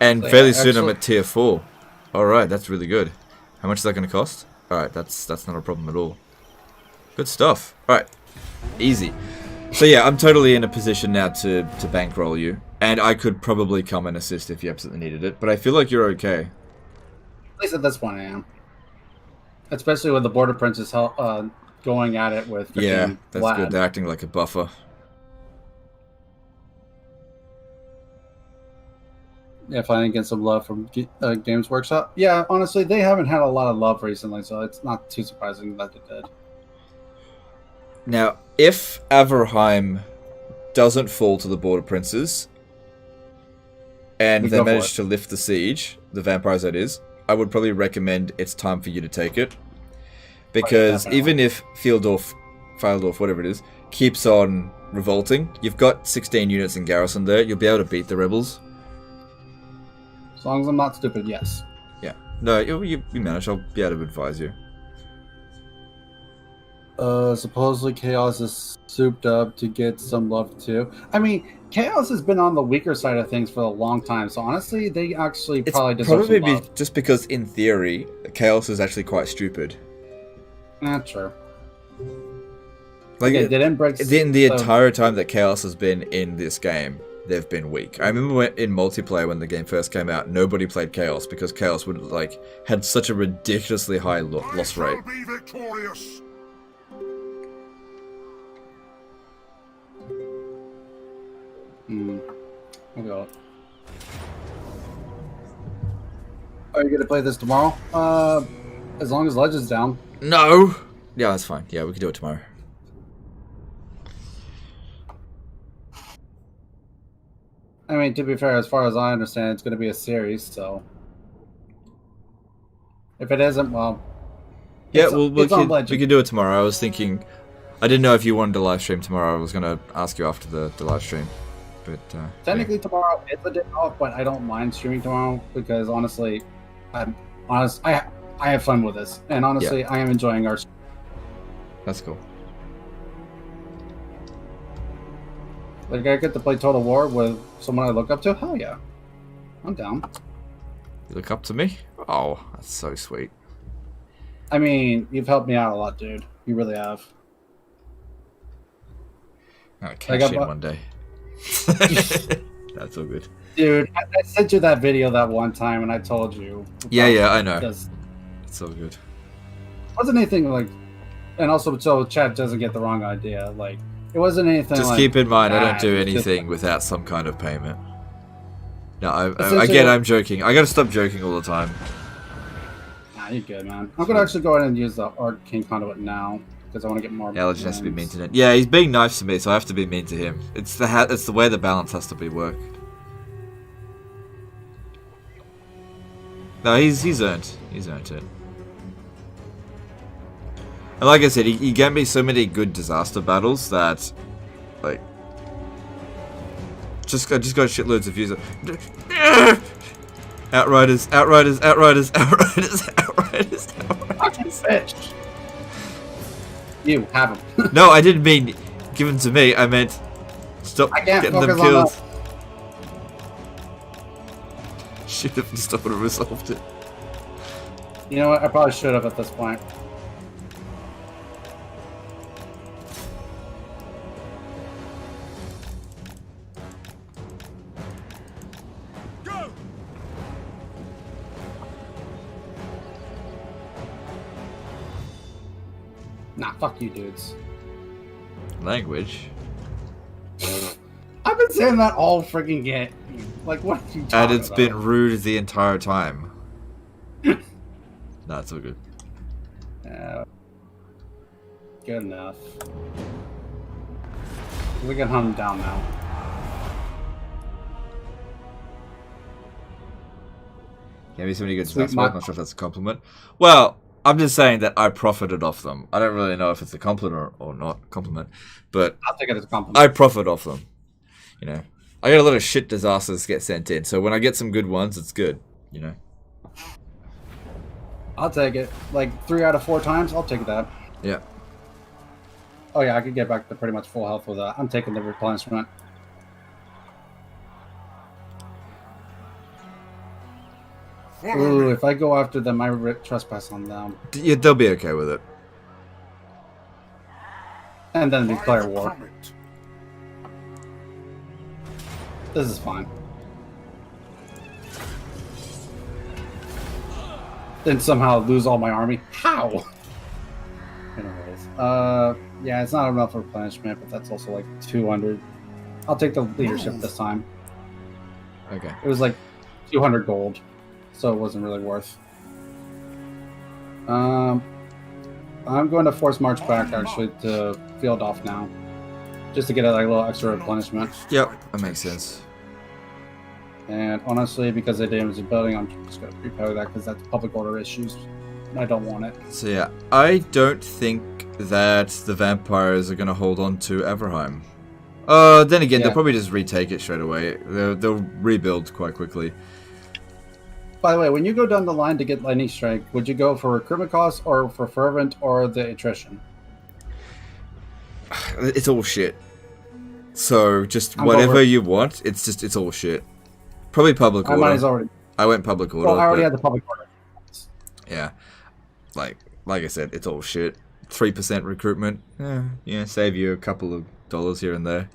Speaker 2: And fairly soon I'm at tier 4. Alright, that's really good. How much is that going to cost? Alright, that's not a problem at all. Good stuff. Alright, easy. So yeah, I'm totally in a position now to bankroll you. And I could probably come and assist if you absolutely needed it. But I feel like you're okay.
Speaker 1: At least at this point I am. Especially with the Border Princes going at it with...
Speaker 2: yeah, that's Vlad. Good. They're acting like a buffer.
Speaker 1: If I didn't get some love from Games Workshop. Yeah, honestly, they haven't had a lot of love recently, so it's not too surprising that they did.
Speaker 2: Now, if Averheim doesn't fall to the Border Princes, and they manage to lift the siege, the vampires that is, I would probably recommend it's time for you to take it. Because even if Pfeildorf, whatever it is, keeps on revolting, you've got 16 units in garrison there, you'll be able to beat the rebels.
Speaker 1: As long as I'm not stupid, yes.
Speaker 2: Yeah. No, you manage, I'll be able to advise you.
Speaker 1: Supposedly Chaos is souped up to get some love too. I mean, Chaos has been on the weaker side of things for a long time, so honestly, they actually probably deserve some love.
Speaker 2: Just because, in theory, Chaos is actually quite stupid.
Speaker 1: Not true.
Speaker 2: Like,
Speaker 1: they didn't break...
Speaker 2: In the entire time that Chaos has been in this game, they've been weak. I remember in multiplayer, when the game first came out, nobody played Chaos, because Chaos would, like, had such a ridiculously high loss rate.
Speaker 3: Be victorious.
Speaker 1: I'll go. Are you gonna play this tomorrow? As long as Legend's down.
Speaker 2: No! Yeah, that's fine. Yeah, we can do it tomorrow.
Speaker 1: I mean, to be fair, as far as I understand, it's gonna be a series, so... If it isn't, well...
Speaker 2: Yeah, we can do it tomorrow. I was thinking... I didn't know if you wanted to live stream tomorrow. I was gonna ask you after the live stream. But,
Speaker 1: technically tomorrow is a day off, but I don't mind streaming tomorrow because honestly, I have fun with this, and honestly, I am enjoying our.
Speaker 2: That's cool.
Speaker 1: Like I get to play Total War with someone I look up to. Hell yeah, I'm down.
Speaker 2: You look up to me? Oh, that's so sweet.
Speaker 1: I mean, you've helped me out a lot, dude. You really have.
Speaker 2: I'll cash in one day. That's all good,
Speaker 1: dude. I sent you that video that one time, and I told you.
Speaker 2: Yeah, I know. It's all good.
Speaker 1: Wasn't anything like, and also so Chad doesn't get the wrong idea. Like, it wasn't anything.
Speaker 2: Just
Speaker 1: like,
Speaker 2: keep in mind, I don't do anything without some kind of payment. No, again, I'm joking. I gotta stop joking all the time.
Speaker 1: Nah, you're good, man. I'm gonna actually go ahead and use the Arcane Conduit now. Because I want to get more.
Speaker 2: Yeah, Legend has to be mean to him. Yeah, he's being nice to me, so I have to be mean to him. It's the way the balance has to be worked. No, he's earned it. And like I said, he gave me so many good disaster battles that, like, I just got shitloads of views. Outriders.
Speaker 1: You have them.
Speaker 2: No, I didn't mean give them to me. I meant stop getting them killed. Should have just would have resolved it.
Speaker 1: You know what? I probably should have at this point. Nah, fuck you, dudes.
Speaker 2: Language.
Speaker 1: I've been saying that all freaking game. Like, what are you talking about?
Speaker 2: And it's been rude the entire time. No, it's all good.
Speaker 1: Good enough. We can hunt him down now.
Speaker 2: Gave me so many good stats. I'm not sure if that's a compliment. Well, I'm just saying that I profited off them. I don't really know if it's a compliment or not compliment, but
Speaker 1: I'll take it as a compliment.
Speaker 2: I profit off them. You know, I get a lot of shit disasters get sent in, so when I get some good ones, it's good. You know.
Speaker 1: I'll take it. Like 3 out of 4 times, I'll take that.
Speaker 2: Yeah.
Speaker 1: Oh yeah, I could get back to pretty much full health with that. I'm taking the replenishment. Ooh, if I go after them, I trespass on them.
Speaker 2: Yeah, they'll be okay with it.
Speaker 1: And then declare war. This is fine. Then somehow lose all my army. How? Anyways, yeah, it's not enough replenishment, but that's also like 200. I'll take the leadership this time.
Speaker 2: Okay.
Speaker 1: It was like 200 gold, so it wasn't really worth. I'm going to force march back actually to Pfeildorf now, just to get a little extra replenishment.
Speaker 2: Yep, that makes sense.
Speaker 1: And honestly, because they damaged the building, I'm just going to prepare that because that's public order issues. I don't want it.
Speaker 2: So yeah, I don't think that the vampires are going to hold on to Everheim. Then again, they'll probably just retake it straight away. They'll rebuild quite quickly.
Speaker 1: By the way, when you go down the line to get Lightning Strike, would you go for recruitment costs or for Fervent or the attrition?
Speaker 2: It's all shit. So just whatever you want, it's all shit. Probably public order. I went public order.
Speaker 1: Well, I already had the public order.
Speaker 2: Yeah. Like I said, it's all shit. 3% recruitment. Yeah, save you a couple of dollars here and there.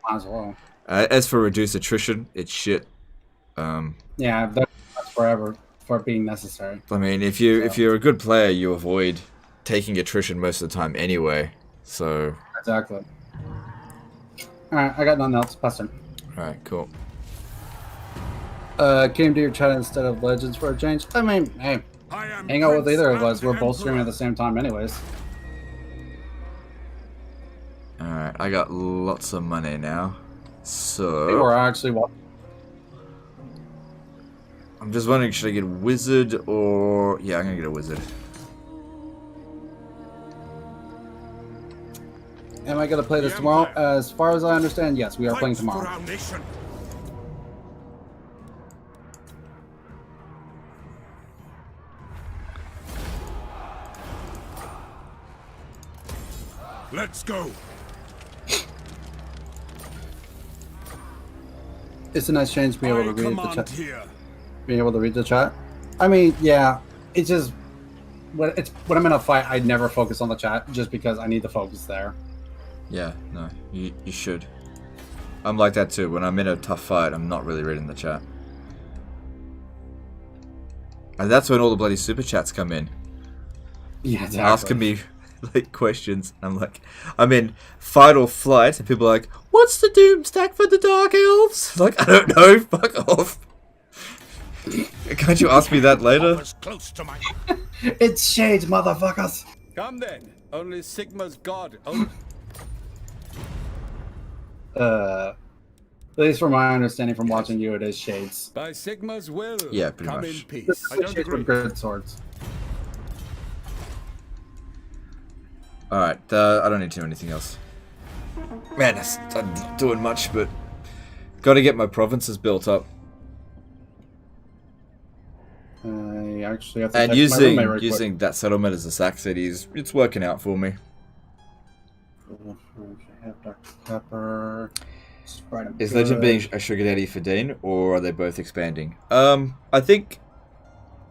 Speaker 1: Might as well.
Speaker 2: As for reduced attrition, it's shit.
Speaker 1: Yeah, that's forever for being necessary.
Speaker 2: I mean, if you're a good player, you avoid taking attrition most of the time anyway. So
Speaker 1: exactly. All right, I got nothing else. Pass turn.
Speaker 2: All right, cool.
Speaker 1: Came to your chat instead of Legends for a change. I mean, hey, hang out with either of us. We're both streaming at the same time, anyways.
Speaker 2: All right, I got lots of money now, so
Speaker 1: we're actually watching.
Speaker 2: I'm just wondering, should I get a wizard or... Yeah, I'm going to get a wizard.
Speaker 1: Am I going to play this tomorrow? As far as I understand, yes, we are playing tomorrow.
Speaker 3: Let's go.
Speaker 1: It's a nice change being able to read the chat. Being able to read the chat. I mean, yeah, it's just when I'm in a fight, I never focus on the chat just because I need to focus there.
Speaker 2: Yeah, no, you should. I'm like that too. When I'm in a tough fight, I'm not really reading the chat. And that's when all the bloody super chats come in.
Speaker 1: Yeah, exactly.
Speaker 2: Asking me like questions. I'm like, I'm in fight or flight, and people are like, "What's the doom stack for the dark elves?" Like, I don't know. Fuck off. Can't you ask me that later?
Speaker 1: It's shades, motherfuckers.
Speaker 4: Come then. Only Sigma's god.
Speaker 1: At least from my understanding from watching you, it is shades.
Speaker 4: By Sigma's will.
Speaker 2: Yeah, pretty
Speaker 4: come
Speaker 2: much.
Speaker 4: in peace.
Speaker 1: I don't agree. Good swords.
Speaker 2: Alright, I don't need to do anything else. Man, I'm not doing much, but gotta get my provinces built up.
Speaker 1: I actually have to
Speaker 2: and using that settlement as a sack city, it's working out for me.
Speaker 1: Pepper.
Speaker 2: Is Legend being a sugar daddy for Dean, or are they both expanding? I think...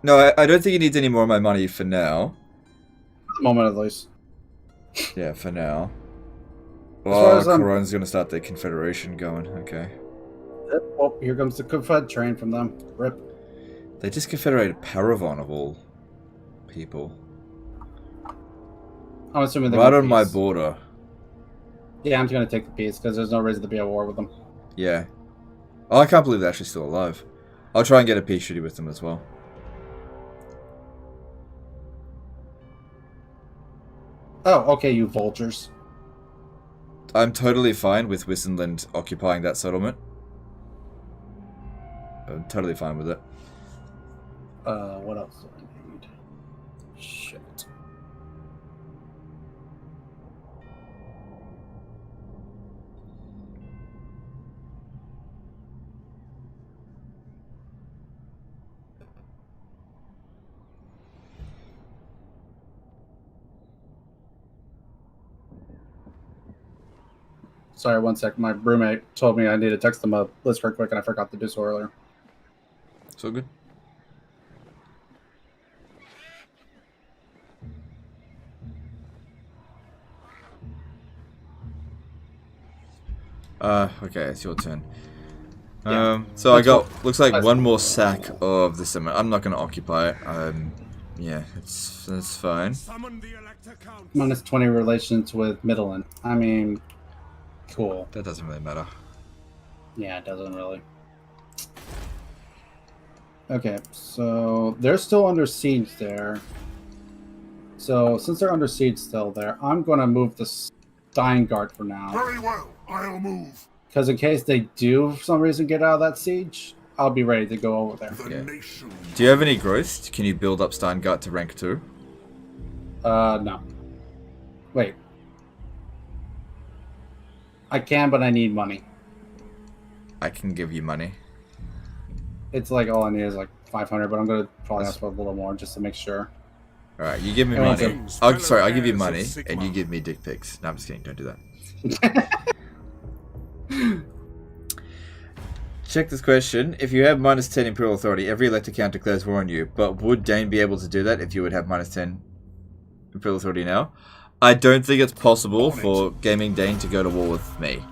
Speaker 2: No, I don't think he needs any more of my money for now.
Speaker 1: At the moment, at least.
Speaker 2: Yeah, for now. Oh, Corona's gonna start the Confederation going, okay.
Speaker 1: Oh, here comes the Confed train from them. Rip.
Speaker 2: They just confederated Paravon of all people.
Speaker 1: I'm assuming they
Speaker 2: right on my border.
Speaker 1: Yeah, I'm just gonna take the piece because there's no reason to be at war with them.
Speaker 2: Yeah. Oh, I can't believe they're actually still alive. I'll try and get a peace treaty with them as well.
Speaker 1: Oh, okay, you vultures.
Speaker 2: I'm totally fine with Wissenland occupying that settlement. I'm totally fine with it.
Speaker 1: What else do I need? Shit. Sorry, one sec. My roommate told me I need to text them a list real quick, and I forgot to do so earlier.
Speaker 2: So good. Okay, it's your turn.
Speaker 1: Yeah.
Speaker 2: So I got, looks like one more sack of the summon. I'm not going to occupy it. Yeah, that's fine.
Speaker 1: Minus 20 relations with Midland. I mean, cool.
Speaker 2: That doesn't really matter.
Speaker 1: Yeah, it doesn't really. Okay, so they're still under siege there. So since they're under siege still there, I'm going to move the Steingart for now.
Speaker 3: Very well, I'll move.
Speaker 1: Because in case they do, for some reason, get out of that siege, I'll be ready to go over there.
Speaker 2: Yeah. Do you have any growth? Can you build up Steingart to rank 2?
Speaker 1: No. Wait. I can, but I need money.
Speaker 2: I can give you money.
Speaker 1: It's like all I need is like 500, but I'm going to probably ask for a little more just to make sure.
Speaker 2: Alright, you give me money. Oh, sorry, I'll give you money, and you give me dick pics. No, I'm just kidding, don't do that. Check this question. If you have minus 10 Imperial Authority, every elector count declares war on you. But would Dane be able to do that if you would have minus 10 Imperial Authority now? I don't think it's possible for Gaming Dane to go to war with me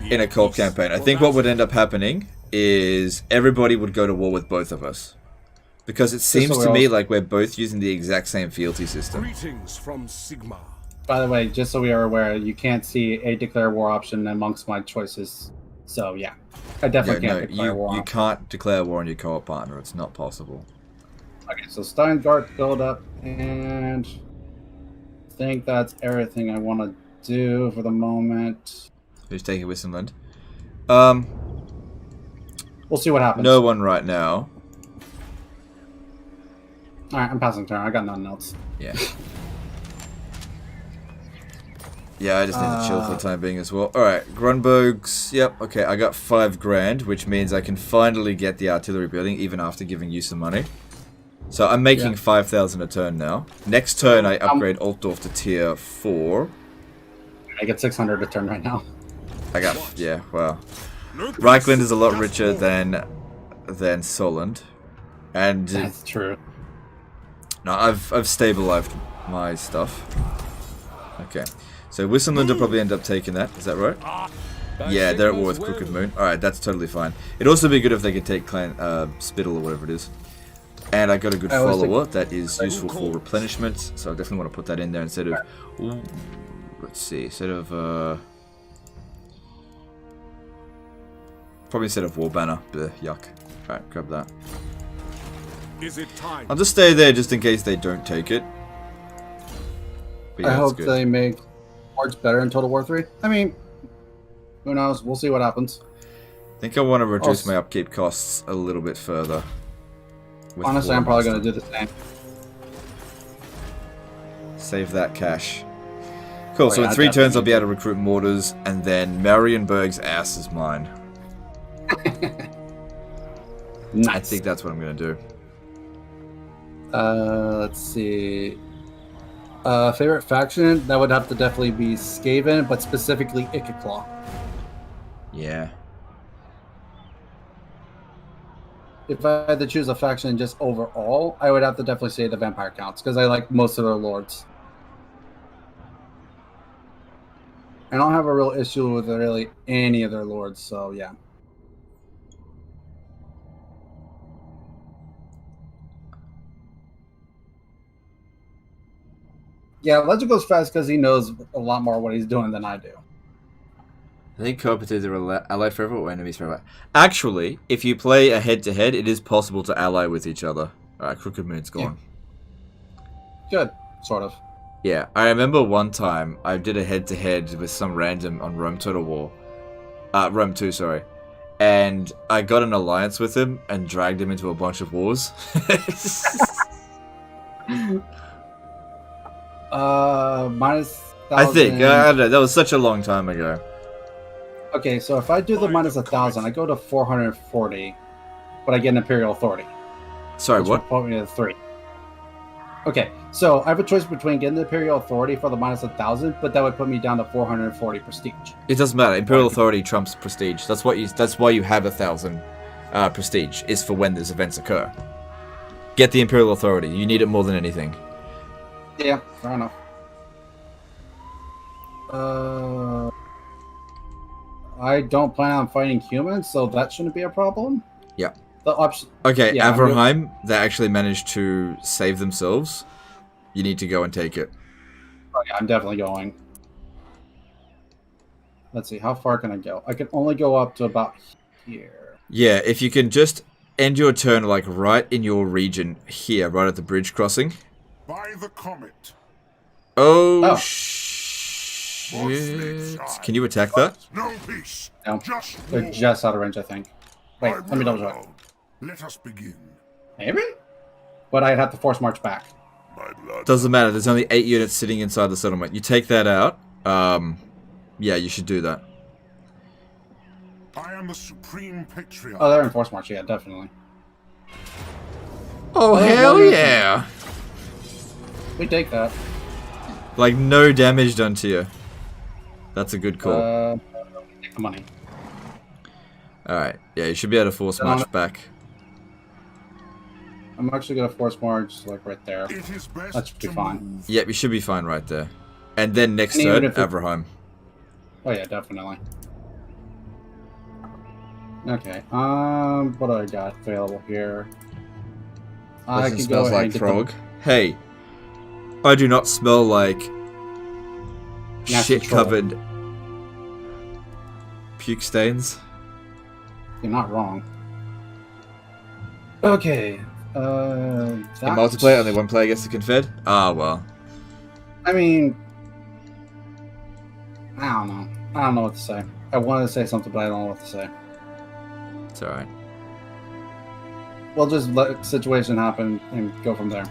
Speaker 2: in a Coop campaign. I think what would end up happening is everybody would go to war with both of us. Because it seems to me like we're both using the exact same fealty system.
Speaker 3: Greetings from Sigma.
Speaker 1: By the way, just so we are aware, you can't see a declare war option amongst my choices. So yeah, I definitely can't declare war.
Speaker 2: You can't declare war on your co-op partner. It's not possible.
Speaker 1: Okay, so Steingart build up, and I think that's everything I want to do for the moment.
Speaker 2: Who's taking Wissenland?
Speaker 1: We'll see what happens.
Speaker 2: No one right now.
Speaker 1: Alright, I'm passing turn. I got nothing else.
Speaker 2: Yeah. Yeah, I just need to chill for the time being as well. Alright, Grunburg's... Yep, okay, I got 5 grand, which means I can finally get the artillery building, even after giving you some money. So I'm making 5,000 a turn now. Next turn, I upgrade Altdorf to tier 4.
Speaker 1: I get 600 a turn right now.
Speaker 2: I got... Yeah, wow. Reichland is a lot richer than Solent. And...
Speaker 1: That's true.
Speaker 2: No, I've stabilized my stuff. Okay. So Wissenland will probably end up taking that, is that right? Yeah, they're at war with Crooked Moon. Alright, that's totally fine. It'd also be good if they could take Clan Spittle or whatever it is. And I got a good follower that is useful for replenishment, so I definitely want to put that in there instead of... Ooh, let's see, instead of... probably instead of War Banner. Blech, yuck. Alright, grab that.
Speaker 3: Is it time?
Speaker 2: I'll just stay there just in case they don't take it. But yeah,
Speaker 1: I hope they make wards better in Total War 3. I mean, who knows? We'll see what happens.
Speaker 2: I think I want to reduce my upkeep costs a little bit further.
Speaker 1: Honestly, I'm probably going to do the same.
Speaker 2: Save that cash. Cool, so in 3 turns I'll be able to recruit mortars, and then Marienburg's ass is mine.
Speaker 1: Nice.
Speaker 2: I think that's what I'm going to do.
Speaker 1: Let's see. Favorite faction? That would have to definitely be Skaven, but specifically Ikeclaw.
Speaker 2: Yeah.
Speaker 1: If I had to choose a faction just overall, I would have to definitely say the Vampire Counts, because I like most of their lords. I don't have a real issue with really any of their lords, so yeah. Yeah, Legend goes fast because he knows a lot more what he's doing than I do.
Speaker 2: I think cooperatives are allied forever or enemies forever. Actually, if you play a head-to-head, it is possible to ally with each other. Alright, Crooked Moon's gone.
Speaker 1: Yeah. Good, sort of.
Speaker 2: Yeah, I remember one time I did a head-to-head with some random on Rome Total War. Rome 2, sorry. And I got an alliance with him and dragged him into a bunch of wars.
Speaker 1: Minus 1,000.
Speaker 2: I think. I don't know. That was such a long time ago.
Speaker 1: Okay, so if I do the minus 1,000, I go to 440, but I get an Imperial Authority.
Speaker 2: Sorry, what?
Speaker 1: Put me to 3. Okay, so I have a choice between getting the Imperial Authority for the minus 1,000, but that would put me down to 440 prestige.
Speaker 2: It doesn't matter. Imperial Authority trumps prestige. That's why you have 1,000 prestige, is for when those events occur. Get the Imperial Authority. You need it more than anything.
Speaker 1: Yeah, fair enough. I don't plan on fighting humans, so that shouldn't be a problem.
Speaker 2: Yeah.
Speaker 1: The option.
Speaker 2: Okay,
Speaker 1: yeah,
Speaker 2: Averheim, they actually managed to save themselves. You need to go and take it.
Speaker 1: Oh, yeah, I'm definitely going. Let's see, how far can I go? I can only go up to about here.
Speaker 2: Yeah, if you can just end your turn like right in your region here, right at the bridge crossing.
Speaker 3: By the comet.
Speaker 2: Oh. Shit. Can you attack that?
Speaker 3: No peace.
Speaker 1: No. They're just out of range, I think. Wait, let me double check.
Speaker 3: Let us begin.
Speaker 1: Maybe? But I'd have to force march back.
Speaker 3: My blood.
Speaker 2: Doesn't matter. There's only 8 units sitting inside the settlement. You take that out. Yeah, you should do that.
Speaker 3: I am the supreme patriarch.
Speaker 1: Oh, they're in force march. Yeah, definitely.
Speaker 6: Oh, hell yeah.
Speaker 1: We take that.
Speaker 2: Like, no damage done to you. That's a good call.
Speaker 1: Take the money.
Speaker 2: Alright, yeah, you should be able to force march back.
Speaker 1: I'm actually going to force march, like, right there. That should be fine.
Speaker 2: Yep, you should be fine right there. And then next turn, Averheim.
Speaker 1: Oh, yeah, definitely. Okay, what do I got available here? I could go ahead and get
Speaker 2: frog. Hey, I do not smell like shit-covered puke stains.
Speaker 1: You're not wrong. Okay,
Speaker 2: In multiplayer, only one player gets the confed? Ah, well.
Speaker 1: I mean, I don't know. I don't know what to say. I wanted to say something, but I don't know what to say.
Speaker 2: It's alright.
Speaker 1: We'll just let the situation happen and go from there.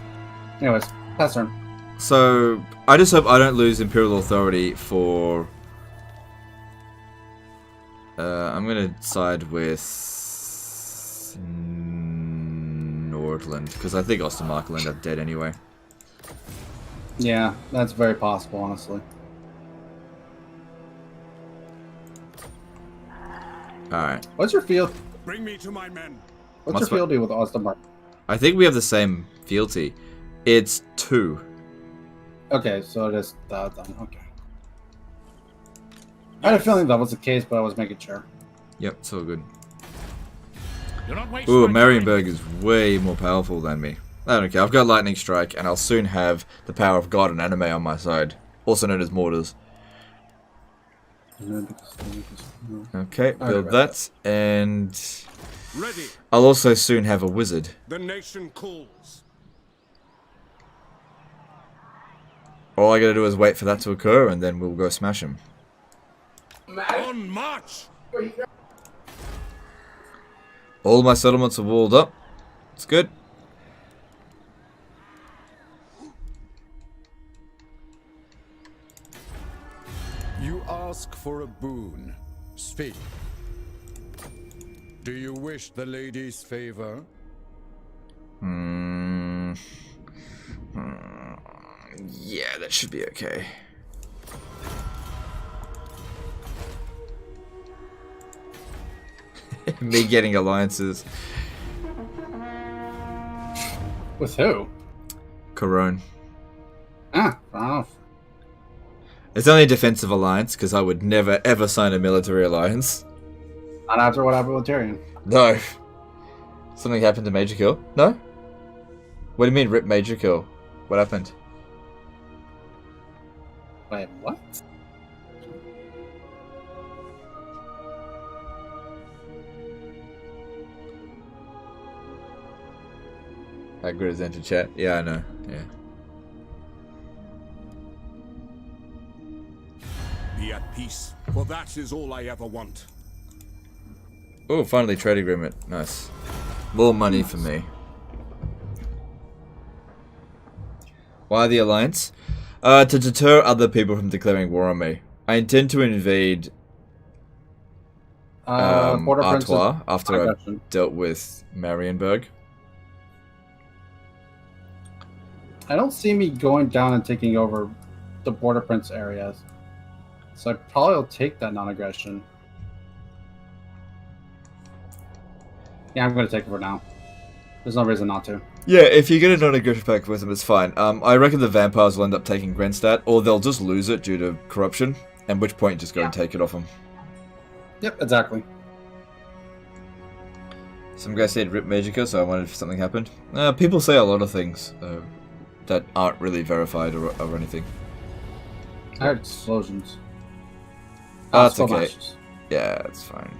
Speaker 1: Anyways, pass turn.
Speaker 2: So, I just hope I don't lose Imperial Authority for... I'm gonna side with... Nordland, because I think Ostermark will end up dead anyway.
Speaker 1: Yeah, that's very possible, honestly.
Speaker 2: Alright.
Speaker 1: What's your field?
Speaker 3: Bring me to my men.
Speaker 1: What's your fealty with Ostermark?
Speaker 2: I think we have the same fealty. It's 2.
Speaker 1: Okay, so it is that then. Okay. I had a feeling that was the case, but I was making sure.
Speaker 2: Yep, it's all good.
Speaker 3: Ooh,
Speaker 2: Marienburg is way more powerful than me. I don't care. I've got Lightning Strike, and I'll soon have the power of God and anime on my side, also known as mortars. Okay, build that, and
Speaker 3: ready.
Speaker 2: I'll also soon have a wizard.
Speaker 3: The nation calls.
Speaker 2: All I gotta do is wait for that to occur, and then we'll go smash him.
Speaker 3: On march.
Speaker 2: All my settlements are walled up. It's good.
Speaker 9: You ask for a boon. Speak. Do you wish the lady's favor?
Speaker 2: Yeah, that should be okay. Me getting alliances.
Speaker 1: With who?
Speaker 2: Corone.
Speaker 1: Ah, fair enough.
Speaker 2: It's only a defensive alliance, because I would never ever sign a military alliance.
Speaker 1: Not after what happened with Tyrion.
Speaker 2: No. Something happened to Major Kill? No? What do you mean rip Major Kill? What happened?
Speaker 1: Wait, what?
Speaker 2: That good as enter chat? Yeah, I know. Yeah.
Speaker 3: Be at peace, for that is all I ever want.
Speaker 2: Oh, finally trade agreement. Nice. More money for me. Why the alliance? To deter other people from declaring war on me. I intend to invade Artois after I've dealt with Marienburg.
Speaker 1: I don't see me going down and taking over the Border Prince areas. So I probably will take that non-aggression. Yeah, I'm going to take it for now. There's no reason not to.
Speaker 2: Yeah, if you get a non-aggression pact with them, it's fine. I reckon the vampires will end up taking Grenstadt, or they'll just lose it due to corruption, at which point just go and take it off them.
Speaker 1: Yep, exactly.
Speaker 2: Some guy said rip Magica, so I wondered if something happened. People say a lot of things that aren't really verified or anything.
Speaker 1: I heard explosions.
Speaker 2: That's okay. Yeah, it's fine.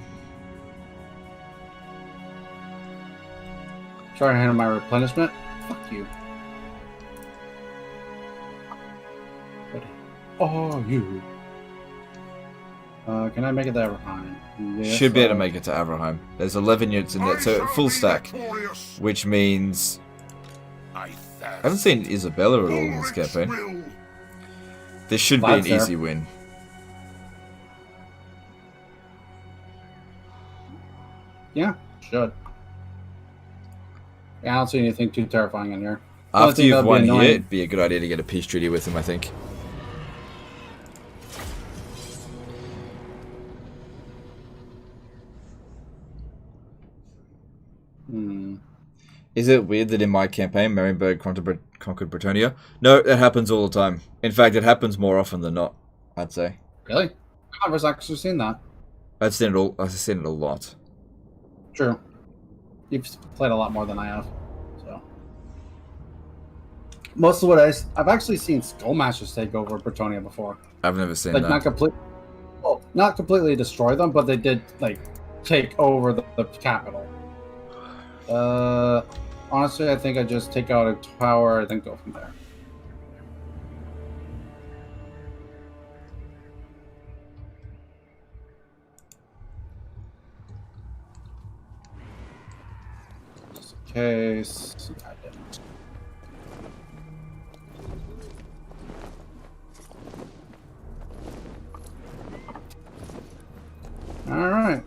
Speaker 1: Try to handle my replenishment. Fuck you. Oh, you. Can I make it to Averheim? Yes,
Speaker 2: should be able to make it to Averheim. There's 11 units in there, so full stack, which means I haven't seen Isabella at all in this campaign. This should be an easy win.
Speaker 1: Yeah, should. Yeah, I don't see anything too terrifying in here.
Speaker 2: After you've won here, it'd be a good idea to get a peace treaty with him, I think. Is it weird that in my campaign, Marienburg conquered Bretonnia? No, it happens all the time. In fact, it happens more often than not, I'd say.
Speaker 1: Really? I've never actually seen that.
Speaker 2: I've seen it a lot.
Speaker 1: True. You've played a lot more than I have. So most of what I've actually seen Skullmasters take over Bretonnia before.
Speaker 2: I've never seen that.
Speaker 1: Not completely destroy them, but they did like take over the capital. Honestly, I think I just take out a tower and then go from there. Just in case. I didn't. All right.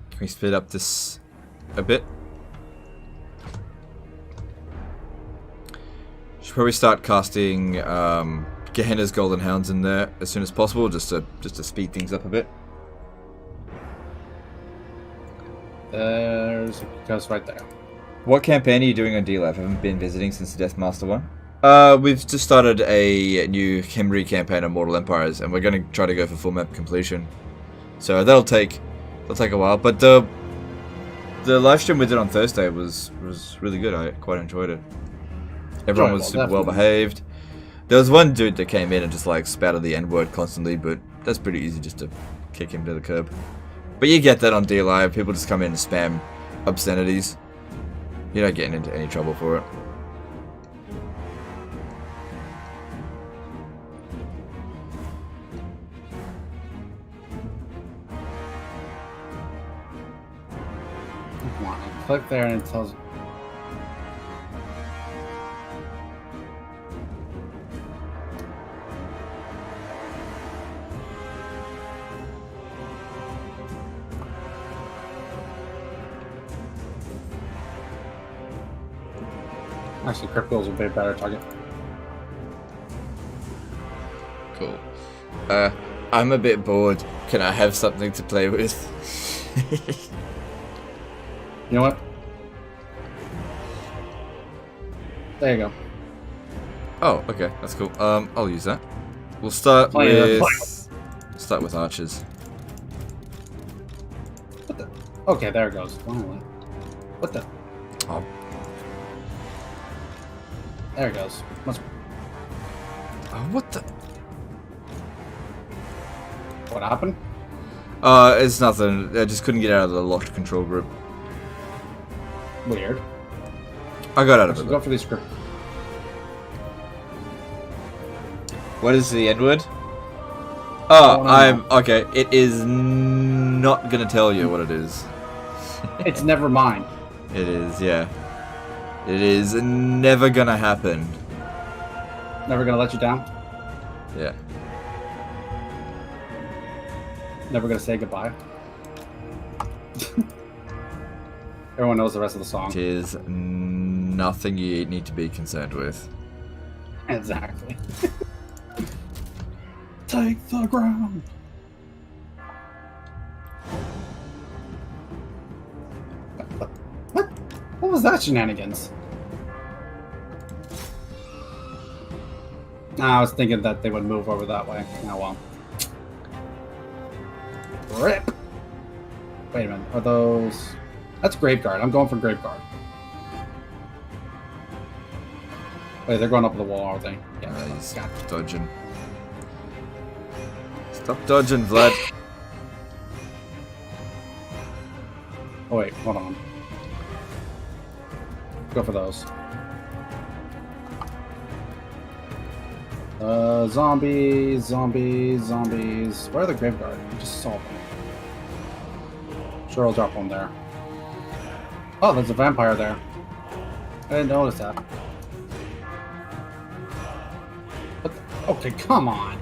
Speaker 2: Can we speed up this a bit? Should probably start casting Gehenna's Golden Hounds in there as soon as possible, just to speed things up a bit.
Speaker 1: There's a ghost right there.
Speaker 2: What campaign are you doing on D-Lab? I haven't been visiting since the Deathmaster one. We've just started a new Khemri campaign on Mortal Empires, and we're going to try to go for full map completion. So that'll take a while, but the live stream we did on Thursday was really good. I quite enjoyed it. Everyone was super well behaved. There was one dude that came in and just like spouted the N-word constantly, but that's pretty easy just to kick him to the curb. But you get that on D-Live. People just come in and spam obscenities. You're not getting into any trouble for it.
Speaker 1: Click there and it tells you. Actually, Crypto is a bit better target.
Speaker 2: Cool. I'm a bit bored. Can I have something to play with?
Speaker 1: You know what? There you go.
Speaker 2: Oh, okay, that's cool. I'll use that. We'll start with archers.
Speaker 1: What the? Okay, there it goes. Finally. What the?
Speaker 2: Oh.
Speaker 1: There it goes.
Speaker 2: Oh, what the?
Speaker 1: What happened?
Speaker 2: It's nothing. I just couldn't get out of the locked control group.
Speaker 1: Weird.
Speaker 2: I got out of it.
Speaker 1: Go for the script.
Speaker 2: What is the N-word? Oh, I'm okay. It is not gonna tell you what it is.
Speaker 1: It's never mine.
Speaker 2: It is, yeah. It is never gonna happen.
Speaker 1: Never gonna let you down.
Speaker 2: Yeah.
Speaker 1: Never gonna say goodbye. Everyone knows the rest of the song.
Speaker 2: It is nothing you need to be concerned with.
Speaker 1: Exactly. Take the ground. What was that shenanigans? Nah, I was thinking that they would move over that way. Oh well. Rip. Wait a minute. Are those? That's Graveguard. I'm going for Graveguard. Wait, they're going up the wall, aren't they? Yeah.
Speaker 2: He's dodging. Stop dodging, Vlad.
Speaker 1: Oh wait, hold on. Go for those. Zombies. Where are the graveyard? I just saw them. Sure, I'll drop one there. Oh, there's a vampire there. I didn't notice that. What the? Okay, come on.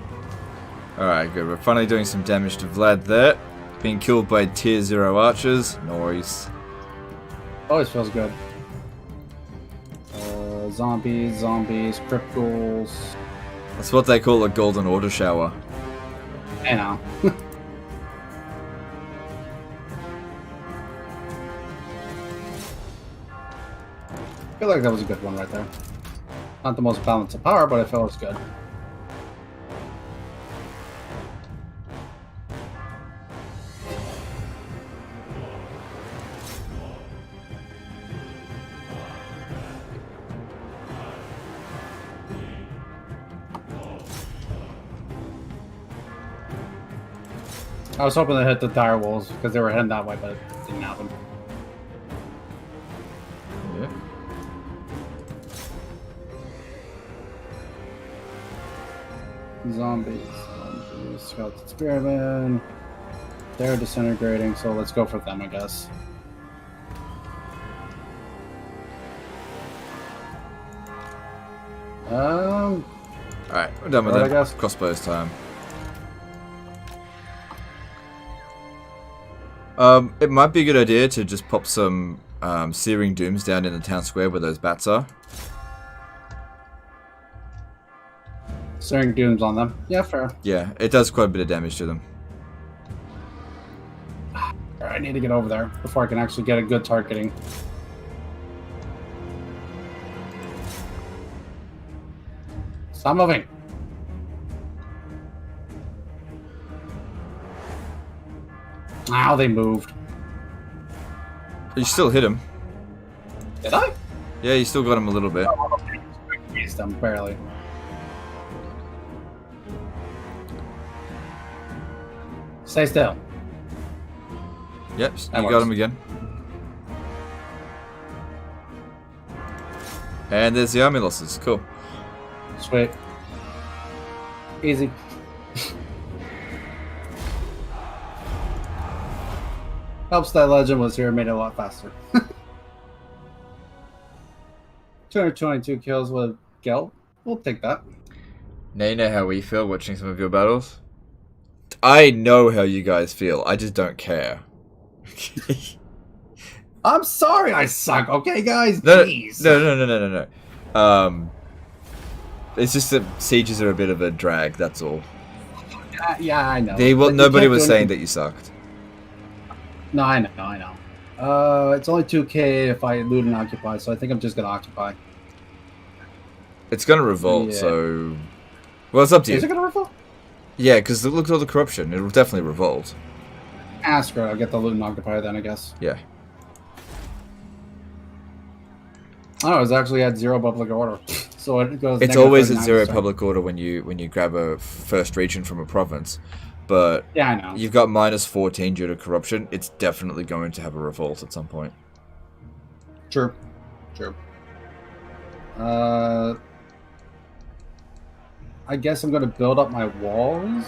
Speaker 2: Alright, good. We're finally doing some damage to Vlad there. Being killed by tier 0 archers. Noise.
Speaker 1: Always feels good. Zombies, crypt ghouls.
Speaker 2: That's what they call a golden order shower.
Speaker 1: I know. I feel like that was a good one right there. Not the most balance of power, but I felt it was good. I was hoping to hit the dire wolves because they were heading that way, but it didn't happen.
Speaker 2: Yeah.
Speaker 1: Zombies, Scouts and Spearmen. They're disintegrating, so let's go for them, I guess.
Speaker 2: Alright, we're done with
Speaker 1: I
Speaker 2: that.
Speaker 1: guess.
Speaker 2: Crossbows time. It might be a good idea to just pop some Searing Dooms down in the town square where those bats are.
Speaker 1: Searing Dooms on them. Yeah, fair.
Speaker 2: Yeah, it does quite a bit of damage to them.
Speaker 1: I need to get over there before I can actually get a good targeting. Stop moving. Ow, they moved.
Speaker 2: You still hit him.
Speaker 1: Did I?
Speaker 2: Yeah, you still got him a little bit.
Speaker 1: Missed them, barely. Stay still.
Speaker 2: Yep,
Speaker 1: That
Speaker 2: you got
Speaker 1: works.
Speaker 2: him again. And there's the army losses. Cool.
Speaker 1: Sweet. Easy. Helps that legend was here, made it a lot faster. 222 kills with Gelt. We'll take that.
Speaker 2: Now you know how we feel watching some of your battles. I know how you guys feel. I just don't care.
Speaker 1: I'm sorry I suck, okay, guys?
Speaker 2: No,
Speaker 1: Please.
Speaker 2: no. It's just that sieges are a bit of a drag. That's all.
Speaker 1: Yeah, I know.
Speaker 2: Nobody was saying that you sucked.
Speaker 1: No, I know. It's only 2k if I loot and occupy, so I think I'm just gonna occupy.
Speaker 2: It's gonna revolt,
Speaker 1: Yeah.
Speaker 2: so... Well, it's up to you.
Speaker 1: Is it gonna revolt?
Speaker 2: Yeah, because look at all the corruption. It'll definitely revolt.
Speaker 1: Screw it, I'll get the loot and occupy then, I guess.
Speaker 2: Yeah.
Speaker 1: Oh, it's actually at 0 public order. So it goes.
Speaker 2: It's
Speaker 1: negative
Speaker 2: always at 0
Speaker 1: 39%.
Speaker 2: public order when you grab a first region from a province. But
Speaker 1: Yeah, I know.
Speaker 2: you've got -14 due to corruption. It's definitely going to have a revolt at some point.
Speaker 1: True. I guess I'm gonna build up my walls.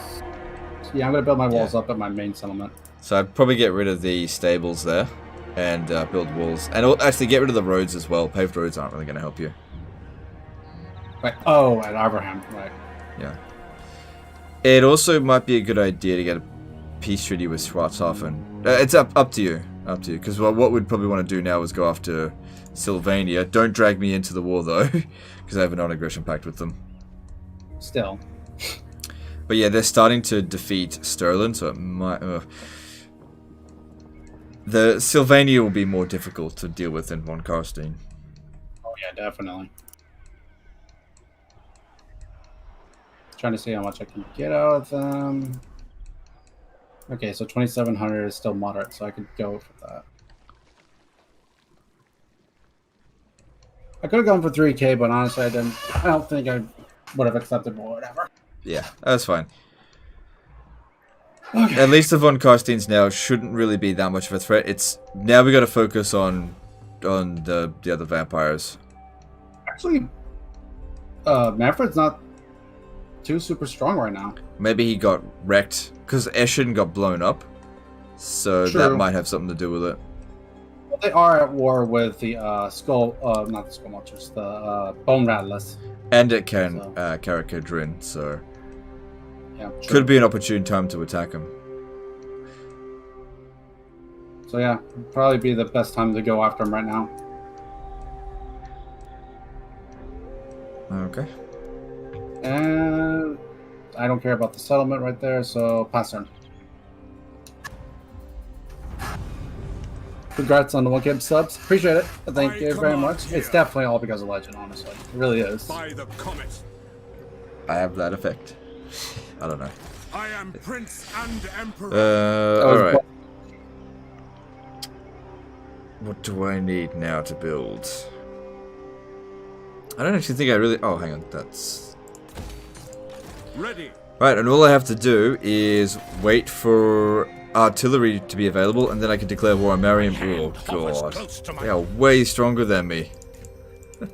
Speaker 1: Yeah, I'm gonna build my walls up at my main settlement.
Speaker 2: So I'd probably get rid of the stables there and build walls. And actually get rid of the roads as well. Paved roads aren't really going to help you.
Speaker 1: Right. Oh, at Abraham, right.
Speaker 2: Yeah. It also might be a good idea to get a peace treaty with Schwarzhofen. It's up to you. Because what we'd probably want to do now is go after Sylvania. Don't drag me into the war, though. Because I have a non-aggression pact with them.
Speaker 1: Still.
Speaker 2: But yeah, they're starting to defeat Sterling, so it might... The Sylvania will be more difficult to deal with than Von Karstein.
Speaker 1: Oh yeah, definitely. Trying to see how much I can get out of them. Okay, so 2,700 is still moderate, so I could go for that. I could have gone for 3k, but honestly, I don't think I would have accepted more, whatever.
Speaker 2: Yeah, that's fine. At least the von Carsteins now shouldn't really be that much of a threat. It's now we got to focus on the other vampires.
Speaker 1: Actually, Manfred's not too super strong right now.
Speaker 2: Maybe he got wrecked because Eschen got blown up, so that might have something to do with it.
Speaker 1: Well, they are at war with the not the skull monsters, the bone rattlers.
Speaker 2: And it can Karak Drin, so
Speaker 1: yeah,
Speaker 2: could be an opportune time to attack him.
Speaker 1: So yeah, probably be the best time to go after him right now.
Speaker 2: Okay.
Speaker 1: And I don't care about the settlement right there, so pass turn. Congrats on the 1K subs. Appreciate it. Thank you very much. It's definitely all because of Legend, honestly. It really is.
Speaker 3: By the comet.
Speaker 2: I have that effect. I don't know.
Speaker 3: I am Prince and Emperor.
Speaker 2: Alright. What do I need now to build? I don't actually think I really... Oh, hang on. That's...
Speaker 3: Ready.
Speaker 2: Right, and all I have to do is wait for artillery to be available, and then I can declare war on Mariam. Oh, God. They are way stronger than me.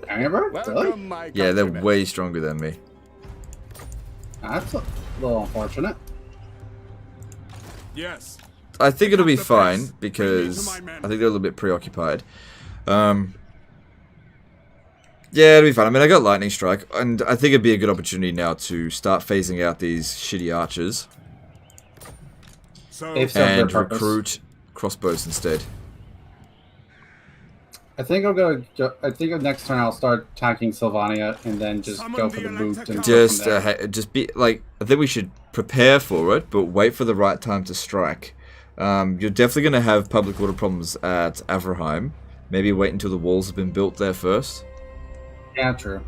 Speaker 1: Really?
Speaker 2: Yeah, they're way stronger than me.
Speaker 1: That's a little unfortunate.
Speaker 3: Yes.
Speaker 2: I think it'll be fine, because I think they're a little bit preoccupied. Yeah, it'll be fine. I mean, I got Lightning Strike, and I think it'd be a good opportunity now to start phasing out these shitty archers. And recruit crossbows instead.
Speaker 1: I think I'm gonna. I think next turn I'll start attacking Sylvania and then just go for the boot. And
Speaker 2: just be like. I think we should prepare for it, but wait for the right time to strike. You're definitely gonna have public order problems at Averheim. Maybe wait until the walls have been built there first.
Speaker 1: Yeah, true.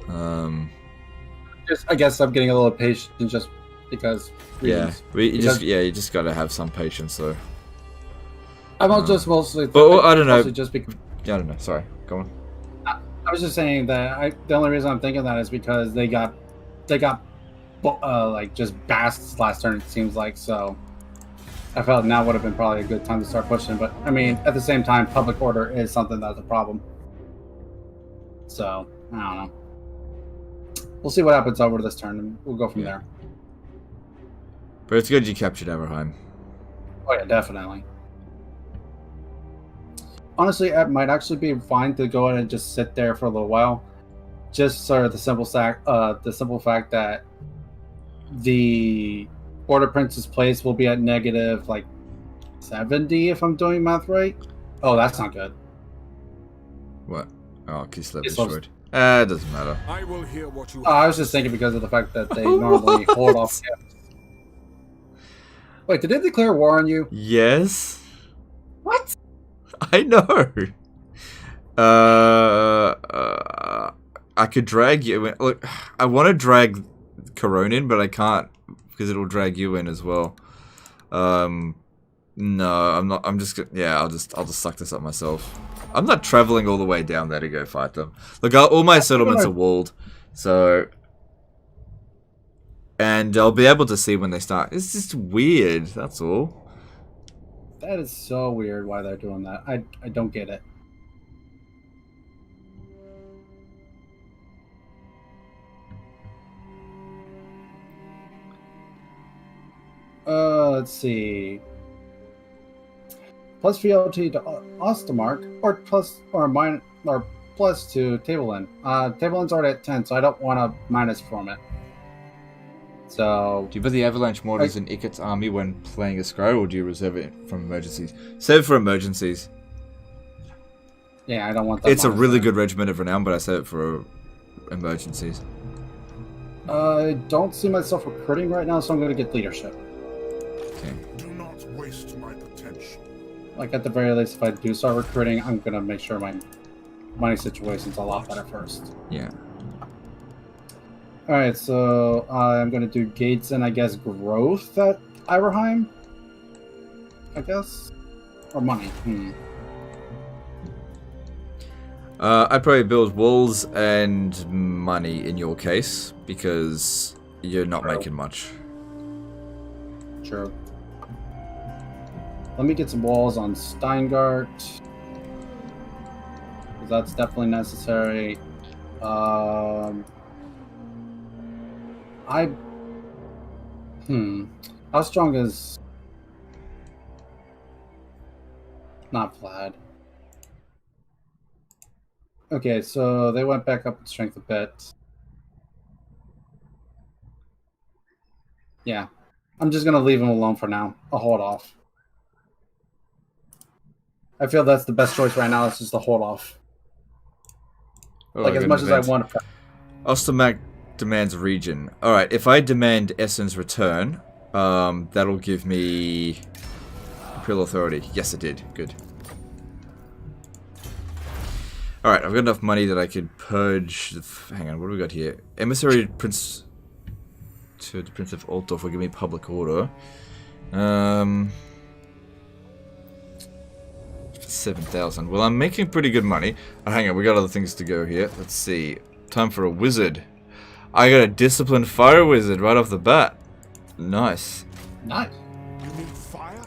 Speaker 1: I guess I'm getting a little patient just because. Reasons.
Speaker 2: Yeah, you just gotta have some patience though.
Speaker 1: I'm just mostly.
Speaker 2: But I don't know.
Speaker 1: Just because.
Speaker 2: Yeah, I don't know. Sorry, go on.
Speaker 1: I was just saying that the only reason I'm thinking that is because they got like just basked last turn. It seems like so. I felt now would have been probably a good time to start pushing, but I mean at the same time, public order is something that's a problem. So I don't know. We'll see what happens over this turn, and we'll go from there.
Speaker 2: But it's good you captured Averheim.
Speaker 1: Oh yeah, definitely. Honestly, it might actually be fine to go ahead and just sit there for a little while, just sort of the simple fact that the Order Prince's place will be at negative like 70 if I'm doing math right. Oh, that's not good.
Speaker 2: What? Oh, Kislev destroyed. It doesn't matter.
Speaker 3: I will hear what you.
Speaker 1: I was just thinking because of the fact that they normally hold off. Wait, did they declare war on you?
Speaker 2: Yes.
Speaker 1: What?
Speaker 2: I know. I could drag you in. Look, I want to drag Corone in, but I can't because it'll drag you in as well. No, I'm not. I'm just. Yeah, I'll just suck this up myself. I'm not traveling all the way down there to go fight them. Look, all my settlements are walled, so. And I'll be able to see when they start. It's just weird, that's all.
Speaker 1: That is so weird why they're doing that. I don't get it. Let's see. Plus fealty to Ostermark, or plus to Tableland. Tableland's already at 10, so I don't want a minus from it. So,
Speaker 2: do you put the Avalanche Mortars in Iket's army when playing a Scry, or do you reserve it from emergencies? Save it for emergencies.
Speaker 1: Yeah, I don't want that.
Speaker 2: It's a really good regiment of renown, but I save it for emergencies.
Speaker 1: I don't see myself recruiting right now, so I'm going to get leadership.
Speaker 2: Okay.
Speaker 3: Do not waste my potential.
Speaker 1: Like, at the very least, if I do start recruiting, I'm going to make sure my money situation's a lot better first.
Speaker 2: Yeah.
Speaker 1: Alright, so I'm going to do gates and I guess growth at Iverheim? I guess? Or money?
Speaker 2: I'd probably build walls and money in your case, because you're not making much.
Speaker 1: True. Let me get some walls on Steingart. Because that's definitely necessary. How strong is... Not Vlad. Okay, so they went back up in strength a bit. Yeah. I'm just gonna leave him alone for now. I'll hold off. I feel that's the best choice right now. It's just to hold off.
Speaker 2: Oh,
Speaker 1: like, as much as I want to...
Speaker 2: Ostermark demands region. Alright, if I demand Essen's return, that'll give me Imperial Authority. Yes, it did. Good. Alright, I've got enough money that I could purge... Hang on, what do we got here? Emissary Prince... to the Prince of Altdorf will give me public order. 7,000. Well, I'm making pretty good money. Oh, hang on, we got other things to go here. Let's see. Time for a wizard. I got a disciplined fire wizard right off the bat. Nice.
Speaker 1: Nice.
Speaker 3: You need fire?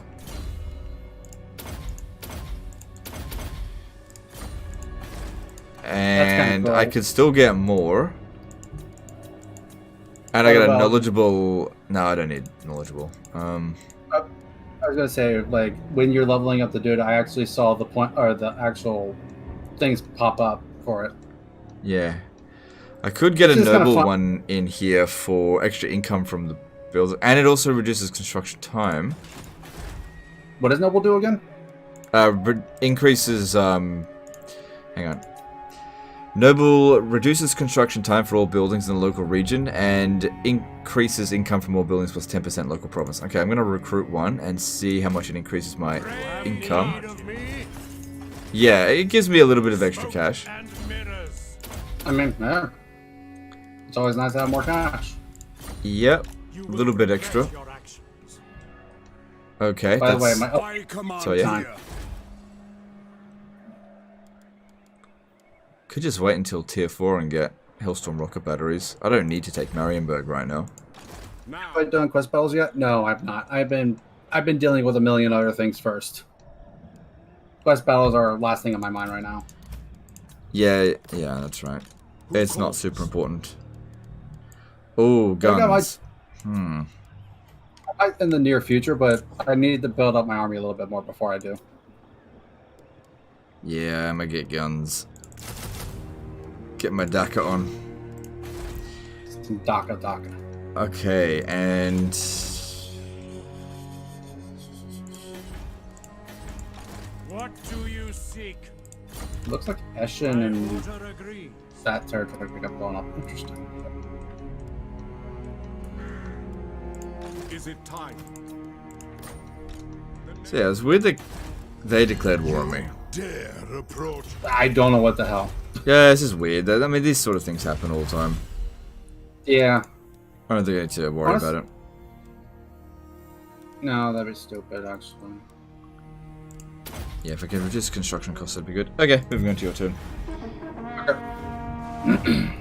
Speaker 2: And I could still get more. And I got a knowledgeable... No, I don't need knowledgeable.
Speaker 1: I was gonna say, like, when you're leveling up the dude, I actually saw the point, or the actual things pop up for it.
Speaker 2: Yeah. I could get a noble one in here for extra income from the builds. And it also reduces construction time.
Speaker 1: What does noble do again?
Speaker 2: Increases, hang on. Noble reduces construction time for all buildings in the local region and increases income from all buildings plus 10% local province. Okay, I'm going to recruit one and see how much it increases my income. Yeah, it gives me a little bit of extra cash.
Speaker 1: I mean, yeah. It's always nice to have more cash.
Speaker 2: Yep, a little bit extra. Okay,
Speaker 1: by
Speaker 2: that's...
Speaker 1: the way,
Speaker 2: so yeah. Could just wait until tier 4 and get Hellstorm rocket batteries. I don't need to take Marienburg right now.
Speaker 1: Have I done quest battles yet? No, I've not. I've been dealing with a million other things first. Quest battles are last thing on my mind right now.
Speaker 2: Yeah, that's right. It's not super important. Oh, guns.
Speaker 1: I might in the near future, but I need to build up my army a little bit more before I do.
Speaker 2: Yeah, I'm gonna get guns. Get my DACA on.
Speaker 1: Some DACA.
Speaker 2: Okay, and...
Speaker 3: What do you seek?
Speaker 1: Looks like Eschen and that territory got blown up. Interesting.
Speaker 3: Is it time?
Speaker 2: So yeah, it's weird that they declared war on me.
Speaker 3: Dare approach.
Speaker 1: I don't know what the hell.
Speaker 2: Yeah, this is weird. I mean, these sort of things happen all the time.
Speaker 1: Yeah.
Speaker 2: I don't think I need to worry about it.
Speaker 1: No, that'd be stupid, actually.
Speaker 2: Yeah, if I can reduce construction costs, that'd be good. Okay, moving on to your turn.
Speaker 1: Okay.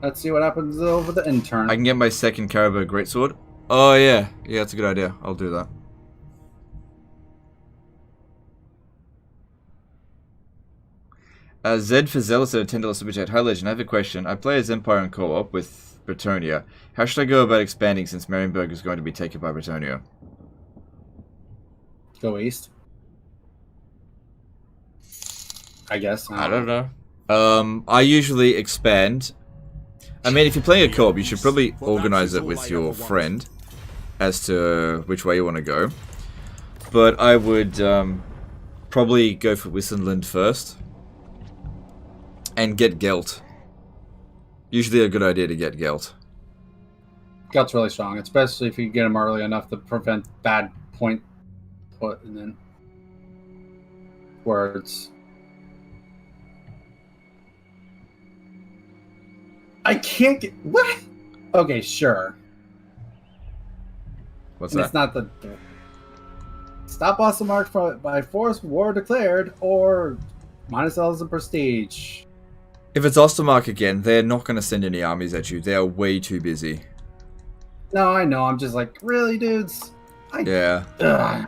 Speaker 1: Let's see what happens over the intern.
Speaker 2: I can get my second Caribou Greatsword. Oh, yeah. Yeah, that's a good idea. I'll do that. Zed for Zealous at $10 super chat. Hi Legend, I have a question. I play as Empire in co-op with Bretonia. How should I go about expanding since Marienburg is going to be taken by Bretonia?
Speaker 1: Go east. I guess.
Speaker 2: I don't know. I usually expand. I mean, if you're playing a co-op, you should probably organize it with your friend as to which way you want to go. But I would probably go for Wissenland first. And get Gelt. Usually a good idea to get Gelt.
Speaker 1: Gelt's really strong, especially if you get him early enough to prevent bad point put and then words. I can't get... What? Okay, sure.
Speaker 2: What's
Speaker 1: and
Speaker 2: that?
Speaker 1: It's not the... Stop Ostermark by force, war declared, or minus levels of prestige.
Speaker 2: If it's Ostermark again, they're not going to send any armies at you. They are way too busy.
Speaker 1: No, I know. I'm just like, really, dudes?
Speaker 2: Yeah.
Speaker 1: Ugh.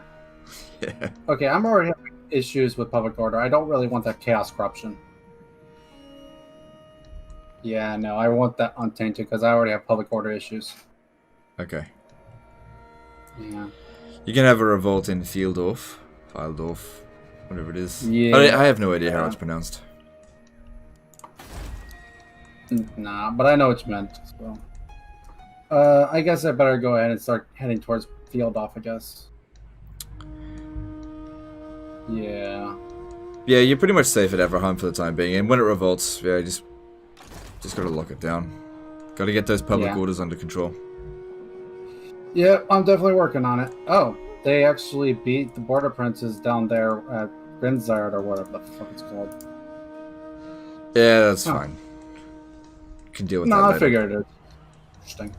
Speaker 2: Yeah.
Speaker 1: Okay, I'm already having issues with public order. I don't really want that chaos corruption. Yeah, no, I want that untainted because I already have public order issues.
Speaker 2: Okay.
Speaker 1: Yeah.
Speaker 2: You can have a revolt in Pfeildorf, whatever it is.
Speaker 1: Yeah.
Speaker 2: I have no idea how it's pronounced.
Speaker 1: Nah, but I know what you meant. So. I guess I better go ahead and start heading towards Pfeildorf, I guess. Yeah.
Speaker 2: Yeah, you're pretty much safe at Everheim for the time being, and when it revolts, yeah, just gotta lock it down. Gotta get those public orders under control.
Speaker 1: Yeah, I'm definitely working on it. Oh, they actually beat the border princes down there at Grinzard or whatever the fuck it's called.
Speaker 2: Yeah, that's fine. Can deal with that later.
Speaker 1: I figured it. Interesting.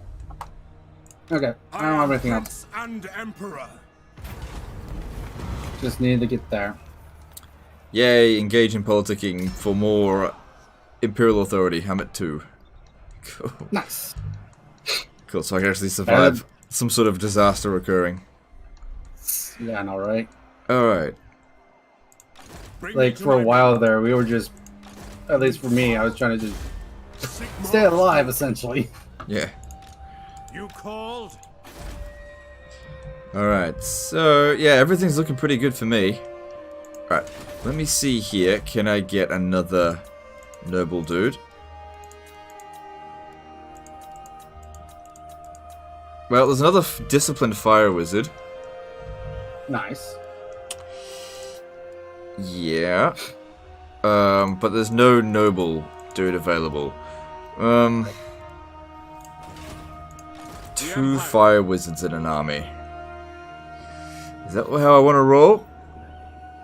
Speaker 1: Okay, I don't have anything else.
Speaker 3: And Emperor.
Speaker 1: Just needed to get there.
Speaker 2: Yay, engage in politicking for more Imperial authority. I'm at 2. Cool.
Speaker 1: Nice.
Speaker 2: Cool, so I can actually survive some sort of disaster occurring.
Speaker 1: Yeah, I know, right?
Speaker 2: Alright.
Speaker 1: Like, for a while there, we were just... At least for me, I was trying to just stay alive, essentially.
Speaker 2: Yeah.
Speaker 3: You called?
Speaker 2: Alright, so, yeah, everything's looking pretty good for me. Alright, let me see here. Can I get another noble dude? Well, there's another disciplined fire wizard.
Speaker 1: Nice.
Speaker 2: Yeah. But there's no noble dude available. 2 fire wizards in an army. Is that how I want to roll?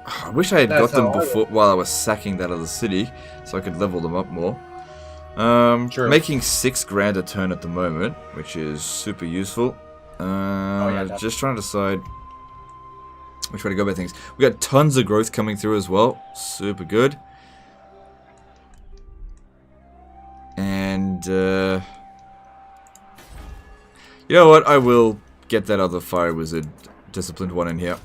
Speaker 2: I wish I had got them before while I was sacking that other city, so I could level them up more. Sure. Making 6 grand a turn at the moment, which is super useful. Just trying to decide which way to go about things. We got tons of growth coming through as well, super good. And you know what? I will get that other fire wizard disciplined one in here.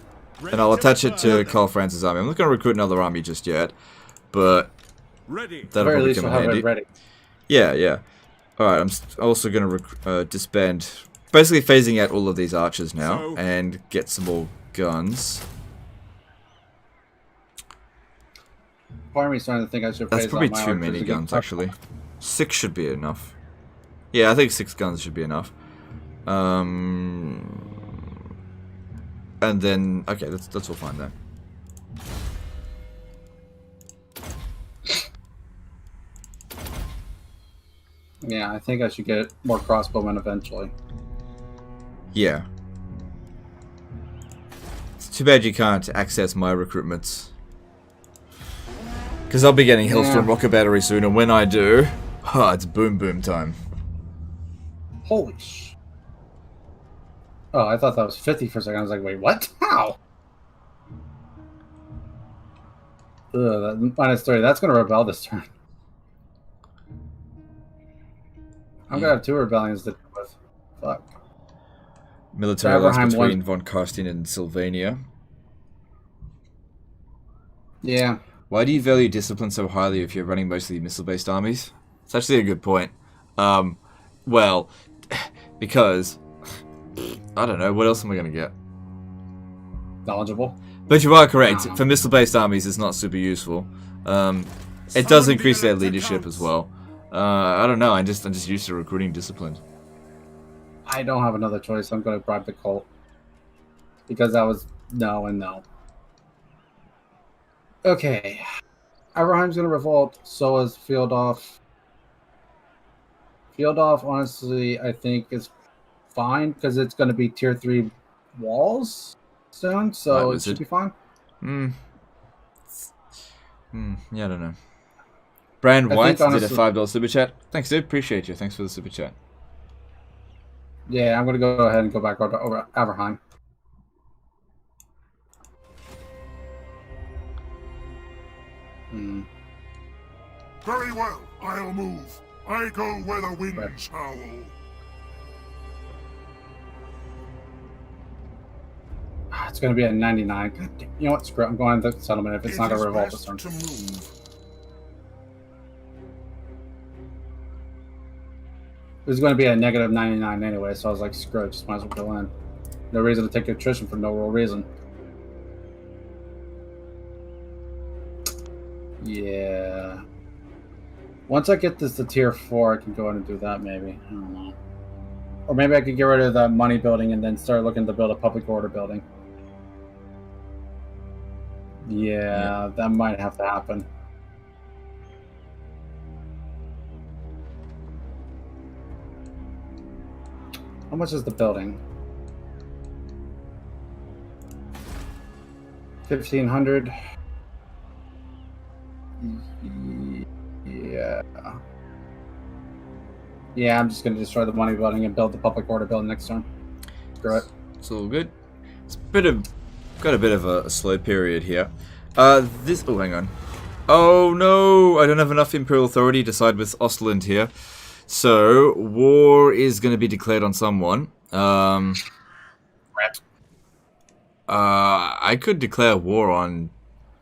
Speaker 2: And I'll attach it to Karl Franz's army. I'm not going to recruit another army just yet, but that'll probably come in handy. Yeah, yeah. Alright, I'm also going to disband, basically phasing out all of these archers now, and get some more guns.
Speaker 1: Part of me starting to think I should.
Speaker 2: That's probably too many guns, actually. 6 should be enough. Yeah, I think 6 guns should be enough. And then, okay, that's all fine then.
Speaker 1: Yeah, I think I should get more crossbowmen eventually.
Speaker 2: Yeah. It's too bad you can't access my recruitments. Because I'll be getting Hellstorm Rocket Battery soon, and when I do, it's boom boom time.
Speaker 1: Holy sh... Oh, I thought that was 50 for a second. I was like, wait, what? How? Ugh, that -30. That's going to rebel this turn. I'm going to have 2 rebellions to deal with. Fuck.
Speaker 2: Military alliance between von Karstein and Sylvania.
Speaker 1: Yeah.
Speaker 2: Why do you value discipline so highly if you're running mostly missile-based armies? It's actually a good point. Well, because... I don't know, what else am I going to get?
Speaker 1: Knowledgeable.
Speaker 2: But you are correct, for missile-based armies it's not super useful. It does increase their leadership as well. I don't know, I'm just used to recruiting disciplined.
Speaker 1: I don't have another choice, I'm going to bribe the cult. Because that was no and no. Okay. Everheim's going to revolt, so is Pfeildorf. Pfeildorf, honestly, I think is fine because it's going to be tier 3 walls soon, so it should be fine.
Speaker 2: Yeah, I don't know. Brand White did a $5 super chat. Thanks, dude. Appreciate you. Thanks for the super chat.
Speaker 1: Yeah, I'm going to go ahead and go back over Everheim.
Speaker 3: Very well, I'll move. I go where the winds howl.
Speaker 1: It's going to be at 99. God damn. You know what? Screw it. I'm going to the settlement if it's not going to revolt this turn. It was going to be a negative 99 anyway, so I was like, screw it. Just might as well go in. No reason to take attrition for no real reason. Yeah. Once I get this to tier 4, I can go in and do that maybe. I don't know. Or maybe I could get rid of the money building and then start looking to build a public order building. Yeah, that might have to happen. How much is the building? 1,500. Yeah. Yeah, I'm just gonna destroy the money building and build the public order building next turn. Screw it.
Speaker 2: It's all good. It's got a bit of a slow period here. Oh, hang on. Oh no, I don't have enough Imperial Authority to side with Ostland here. So, war is going to be declared on someone. I could declare war on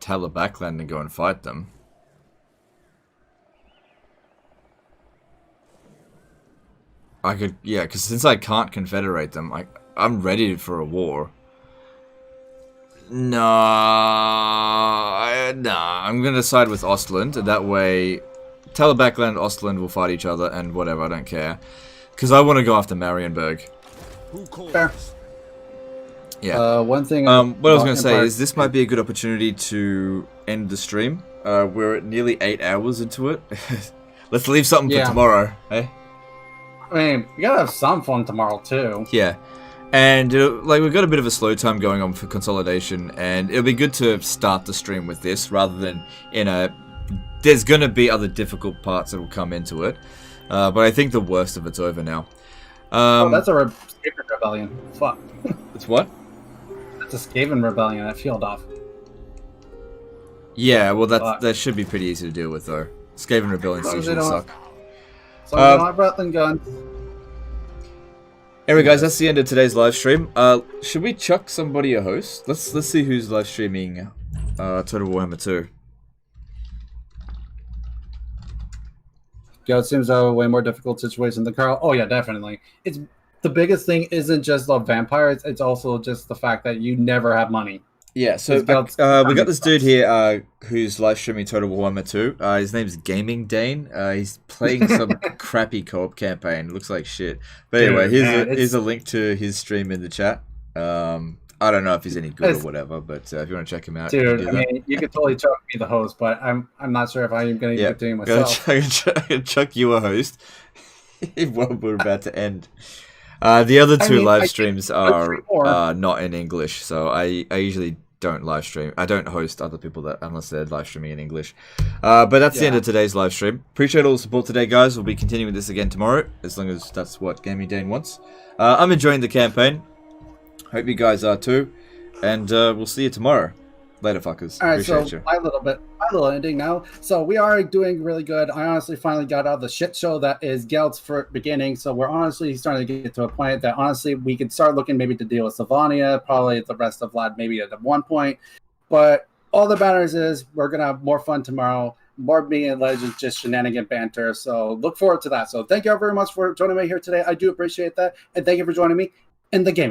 Speaker 2: Talabakland and go and fight them. I could, yeah, because since I can't confederate them, I'm ready for a war. Nah, I'm going to side with Ostland, and that way Talabakland and Ostland will fight each other and whatever, I don't care. Because I want to go after Marienburg.
Speaker 1: Fair.
Speaker 2: Yeah.
Speaker 1: One thing.
Speaker 2: What I was going to say is this might be a good opportunity to end the stream. We're nearly 8 hours into it. Let's leave something for tomorrow, eh?
Speaker 1: I mean, we gotta have some fun tomorrow too.
Speaker 2: Yeah. And like we've got a bit of a slow time going on for consolidation, and it'll be good to start the stream with this rather than in a. There's gonna be other difficult parts that will come into it, but I think the worst of it's over now.
Speaker 1: Oh, that's a Skaven rebellion. Fuck.
Speaker 2: It's what?
Speaker 1: That's a Skaven rebellion at Pfeildorf.
Speaker 2: Yeah, well that should be pretty easy to deal with though. Skaven rebellions usually suck.
Speaker 1: So I don't have Bretland guns.
Speaker 2: Anyway, guys, that's the end of today's live stream. Should we chuck somebody a host? Let's see who's live streaming Total Warhammer 2.
Speaker 1: Yeah, it seems a way more difficult situation than Karl. Oh yeah, definitely. It's the biggest thing isn't just the vampires; it's also just the fact that you never have money.
Speaker 2: Yeah, so we got this dude here who's live streaming Total Warhammer 2. His name's Gaming Dehne. He's playing some crappy co-op campaign. Looks like shit. But anyway, here's a link to his stream in the chat. I don't know if he's any good or whatever, but if you want to check him out,
Speaker 1: dude, I mean, you could totally chuck me the host, but I'm not sure if I'm going to continue myself.
Speaker 2: I'm gonna chuck you a host. Well, we're about to end. The other two live streams are not in English, so I usually don't live stream. I don't host other people that unless they're live streaming in English. But that's the end of today's live stream. Appreciate all the support today, guys. We'll be continuing this again tomorrow, as long as that's what Gaming Dehne wants. I'm enjoying the campaign. Hope you guys are too, and we'll see you tomorrow. Later, fuckers.
Speaker 1: All right,
Speaker 2: appreciate
Speaker 1: so
Speaker 2: you.
Speaker 1: my little ending now. So we are doing really good. I honestly finally got out of the shit show that is Gelt's for beginning. So we're honestly starting to get to a point that honestly we could start looking maybe to deal with Sylvania, probably the rest of Vlad maybe at one point. But all that matters is we're gonna have more fun tomorrow. More me and Legends, just shenanigan banter. So look forward to that. So thank you all very much for joining me here today. I do appreciate that, and thank you for joining me in the gaming.